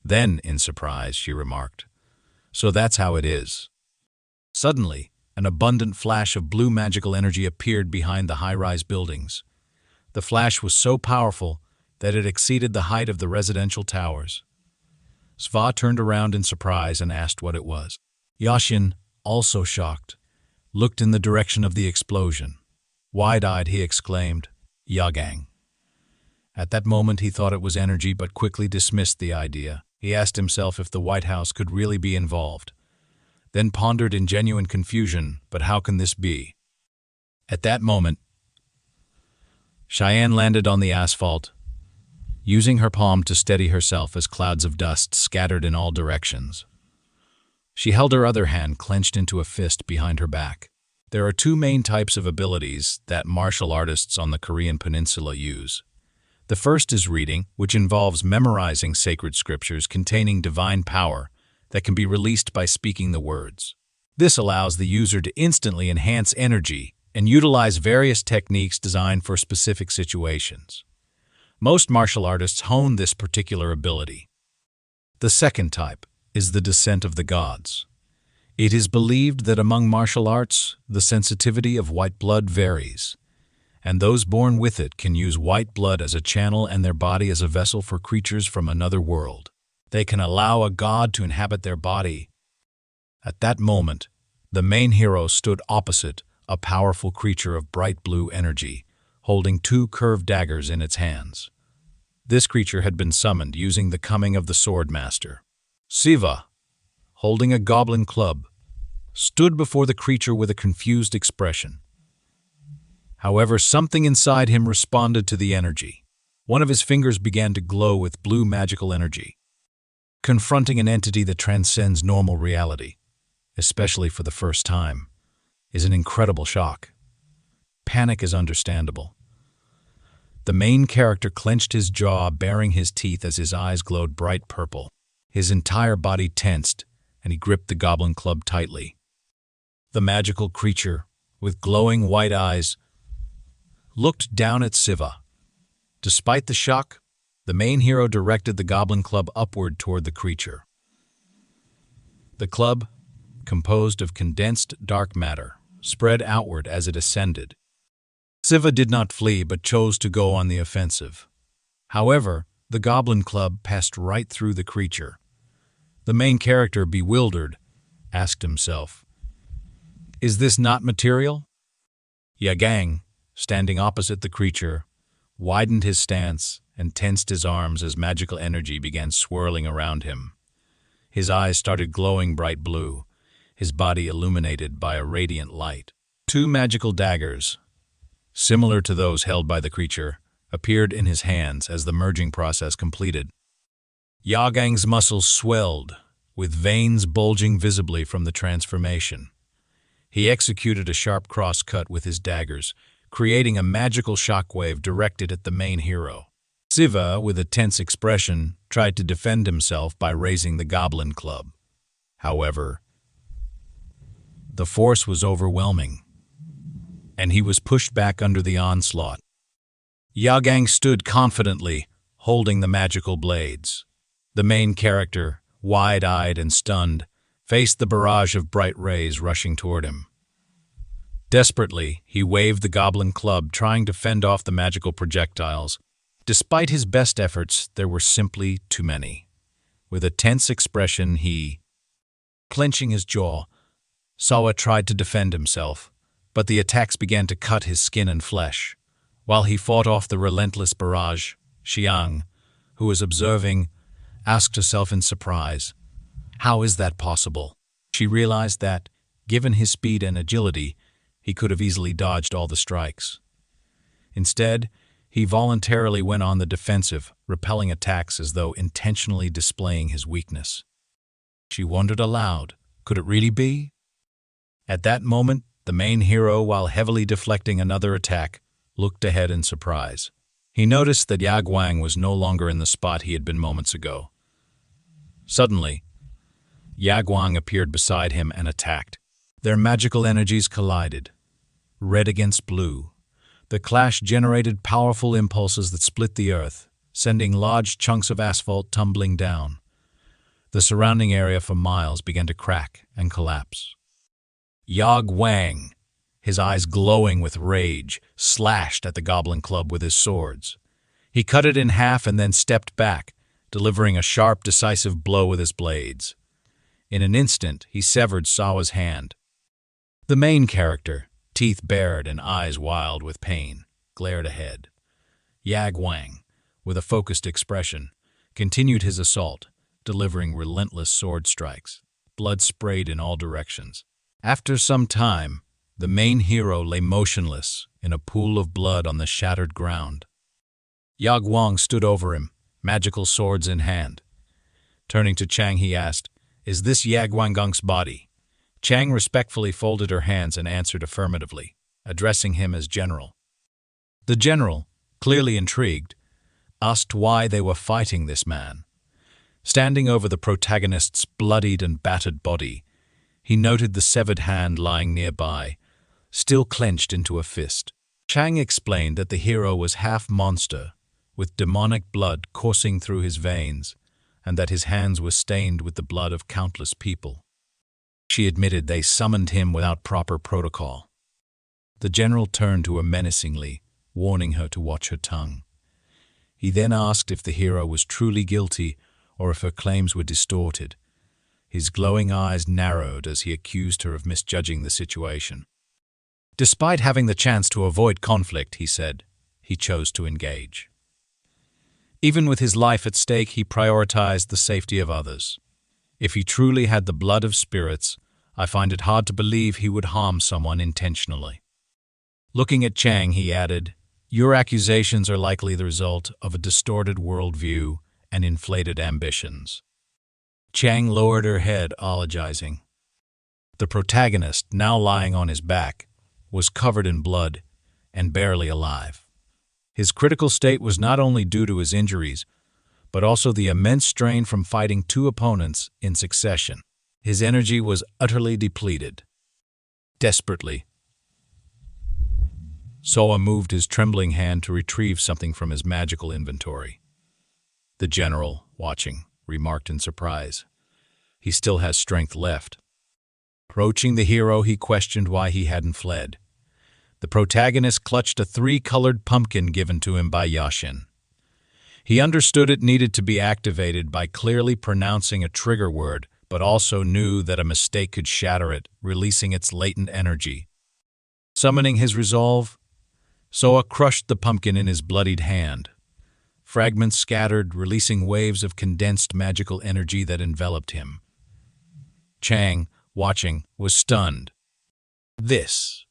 Then, in surprise, she remarked, "So that's how it is." Suddenly, an abundant flash of blue magical energy appeared behind the high-rise buildings. The flash was so powerful that it exceeded the height of the residential towers. Suah turned around in surprise and asked what it was. Yashin, also shocked, looked in the direction of the explosion. Wide-eyed, he exclaimed, "Yagang." At that moment, he thought it was energy, but quickly dismissed the idea. He asked himself if the White House could really be involved, then pondered in genuine confusion, but how can this be? At that moment, Cheyenne landed on the asphalt, using her palm to steady herself as clouds of dust scattered in all directions. She held her other hand clenched into a fist behind her back. There are 2 main types of abilities that martial artists on the Korean peninsula use. The first is reading, which involves memorizing sacred scriptures containing divine power that can be released by speaking the words. This allows the user to instantly enhance energy and utilize various techniques designed for specific situations. Most martial artists hone this particular ability. The second type is the descent of the gods. It is believed that among martial arts, the sensitivity of white blood varies, and those born with it can use white blood as a channel and their body as a vessel for creatures from another world. They can allow a god to inhabit their body. At that moment, the main hero stood opposite a powerful creature of bright blue energy, holding 2 curved daggers in its hands. This creature had been summoned using the coming of the sword master. Siva, holding a goblin club, stood before the creature with a confused expression. However, something inside him responded to the energy. One of his fingers began to glow with blue magical energy. Confronting an entity that transcends normal reality, especially for the first time, is an incredible shock. Panic is understandable. The main character clenched his jaw, baring his teeth as his eyes glowed bright purple. His entire body tensed, and he gripped the goblin club tightly. The magical creature, with glowing white eyes, looked down at Siva. Despite the shock, The main hero directed the goblin club upward toward the creature. The club, composed of condensed dark matter, spread outward as it ascended. Siva did not flee but chose to go on the offensive. However, the goblin club passed right through the creature. The main character, bewildered, asked himself, "Is this not material?" Yagang, standing opposite the creature, widened his stance and tensed his arms as magical energy began swirling around him. His eyes started glowing bright blue, his body illuminated by a radiant light. Two magical daggers, similar to those held by the creature, appeared in his hands as the merging process completed. Yagang's muscles swelled, with veins bulging visibly from the transformation. He executed a sharp cross-cut with his daggers, creating a magical shockwave directed at the main hero. Siva, with a tense expression, tried to defend himself by raising the goblin club. However, the force was overwhelming, and he was pushed back under the onslaught. Yagang stood confidently, holding the magical blades. The main character, wide-eyed and stunned, faced the barrage of bright rays rushing toward him. Desperately, he waved the goblin club, trying to fend off the magical projectiles. Despite his best efforts, there were simply too many. With a tense expression, he, clenching his jaw, Sawa tried to defend himself, but the attacks began to cut his skin and flesh. While he fought off the relentless barrage, Xiang, who was observing, asked herself in surprise, "How is that possible?" She realized that, given his speed and agility, he could have easily dodged all the strikes. Instead, he voluntarily went on the defensive, repelling attacks as though intentionally displaying his weakness. She wondered aloud, could it really be? At that moment, the main hero, while heavily deflecting another attack, looked ahead in surprise. He noticed that Yagwang was no longer in the spot he had been moments ago. Suddenly, Yagwang appeared beside him and attacked. Their magical energies collided, red against blue. The clash generated powerful impulses that split the earth, sending large chunks of asphalt tumbling down. The surrounding area for miles began to crack and collapse. Yagwang, his eyes glowing with rage, slashed at the goblin club with his swords. He cut it in half and then stepped back, delivering a sharp, decisive blow with his blades. In an instant, he severed Sawa's hand. The main character, teeth bared and eyes wild with pain, glared ahead. Yagwang, with a focused expression, continued his assault, delivering relentless sword strikes. Blood sprayed in all directions. After some time, the main hero lay motionless in a pool of blood on the shattered ground. Yagwang stood over him, magical swords in hand. Turning to Chang, he asked, "Is this Yagwang's body?" Chang respectfully folded her hands and answered affirmatively, addressing him as General. The general, clearly intrigued, asked why they were fighting this man. Standing over the protagonist's bloodied and battered body, he noted the severed hand lying nearby, still clenched into a fist. Chang explained that the hero was half monster, with demonic blood coursing through his veins, and that his hands were stained with the blood of countless people. She admitted they summoned him without proper protocol. The general turned to her menacingly, warning her to watch her tongue. He then asked if the hero was truly guilty or if her claims were distorted. His glowing eyes narrowed as he accused her of misjudging the situation. Despite having the chance to avoid conflict, he said, he chose to engage. Even with his life at stake, he prioritized the safety of others. If he truly had the blood of spirits, I find it hard to believe he would harm someone intentionally. Looking at Chang, he added, "Your accusations are likely the result of a distorted worldview and inflated ambitions." Chang lowered her head, apologizing. The protagonist, now lying on his back, was covered in blood and barely alive. His critical state was not only due to his injuries, but also the immense strain from fighting two opponents in succession. His energy was utterly depleted. Desperately, Suah moved his trembling hand to retrieve something from his magical inventory. The general, watching, remarked in surprise. He still has strength left. Approaching the hero, he questioned why he hadn't fled. The protagonist clutched a 3-colored pumpkin given to him by Yashin. He understood it needed to be activated by clearly pronouncing a trigger word, but also knew that a mistake could shatter it, releasing its latent energy. Summoning his resolve, Suah crushed the pumpkin in his bloodied hand. Fragments scattered, releasing waves of condensed magical energy that enveloped him. Chang, watching, was stunned. This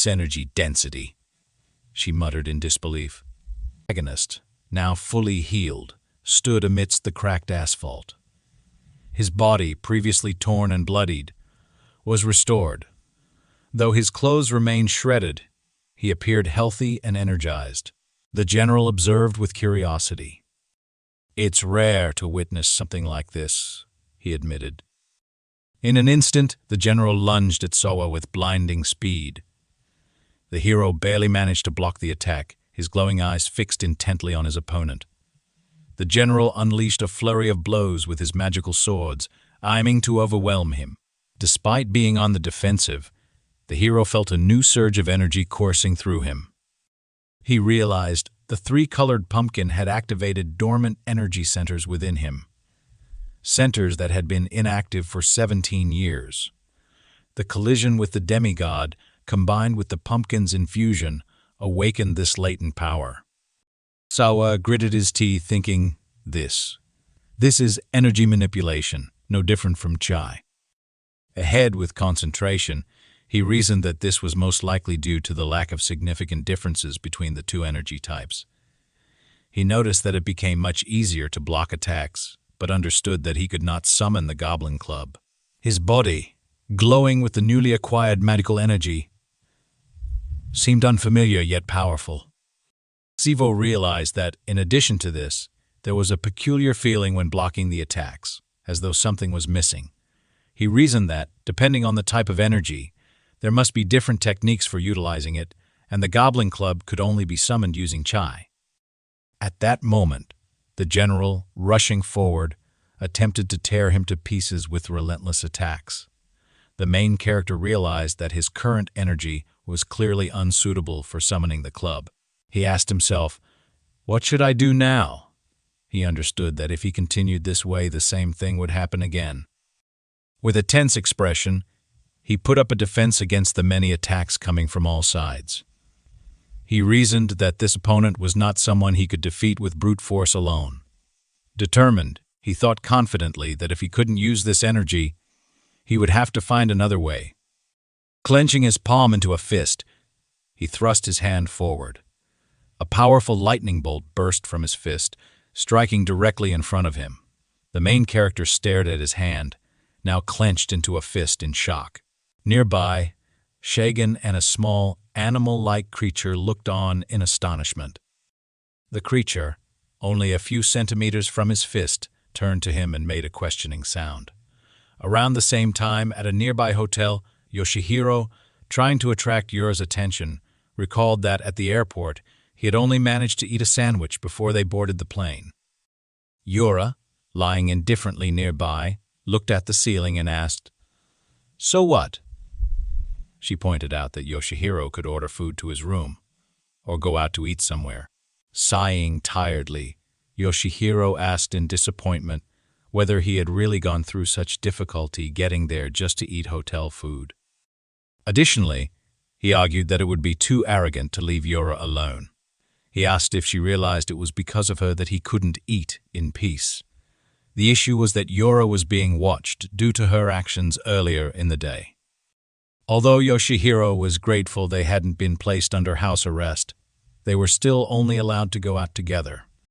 energy density, she muttered in disbelief. The protagonist, now fully healed, stood amidst the cracked asphalt. His body, previously torn and bloodied, was restored. Though his clothes remained shredded, he appeared healthy and energized. The general observed with curiosity. "It's rare to witness something like this," he admitted. In an instant, the general lunged at Suah with blinding speed. The hero barely managed to block the attack, his glowing eyes fixed intently on his opponent. The general unleashed a flurry of blows with his magical swords, aiming to overwhelm him. Despite being on the defensive, the hero felt a new surge of energy coursing through him. He realized the 3-colored pumpkin had activated dormant energy centers within him. Centers that had been inactive for 17 years. The collision with the demigod, combined with the pumpkin's infusion, awakened this latent power. Sawa gritted his teeth, thinking, This is energy manipulation, no different from chai. Ahead with concentration, he reasoned that this was most likely due to the lack of significant differences between the two energy types. He noticed that it became much easier to block attacks, but understood that he could not summon the goblin club. His body, glowing with the newly acquired magical energy, seemed unfamiliar yet powerful. Sivo realized that, in addition to this, there was a peculiar feeling when blocking the attacks, as though something was missing. He reasoned that, depending on the type of energy, there must be different techniques for utilizing it, and the goblin club could only be summoned using chai. At that moment, the general, rushing forward, attempted to tear him to pieces with relentless attacks. The main character realized that his current energy was clearly unsuitable for summoning the club. He asked himself, "What should I do now?" He understood that if he continued this way, the same thing would happen again. With a tense expression, he put up a defense against the many attacks coming from all sides. He reasoned that this opponent was not someone he could defeat with brute force alone. Determined, he thought confidently that if he couldn't use this energy, he would have to find another way. Clenching his palm into a fist, he thrust his hand forward. A powerful lightning bolt burst from his fist, striking directly in front of him. The main character stared at his hand, now clenched into a fist in shock. Nearby, Shagan and a small, animal-like creature looked on in astonishment. The creature, only a few centimeters from his fist, turned to him and made a questioning sound. Around the same time, at a nearby hotel, Yoshihiro, trying to attract Yura's attention, recalled that at the airport, he had only managed to eat a sandwich before they boarded the plane. Yura, lying indifferently nearby, looked at the ceiling and asked, "So what?" She pointed out that Yoshihiro could order food to his room, or go out to eat somewhere. Sighing tiredly, Yoshihiro asked in disappointment whether he had really gone through such difficulty getting there just to eat hotel food. Additionally, he argued that it would be too arrogant to leave Yura alone. He asked if she realized it was because of her that he couldn't eat in peace. The issue was that Yura was being watched due to her actions earlier in the day. Although Yoshihiro was grateful they hadn't been placed under house arrest, they were still only allowed to go out together.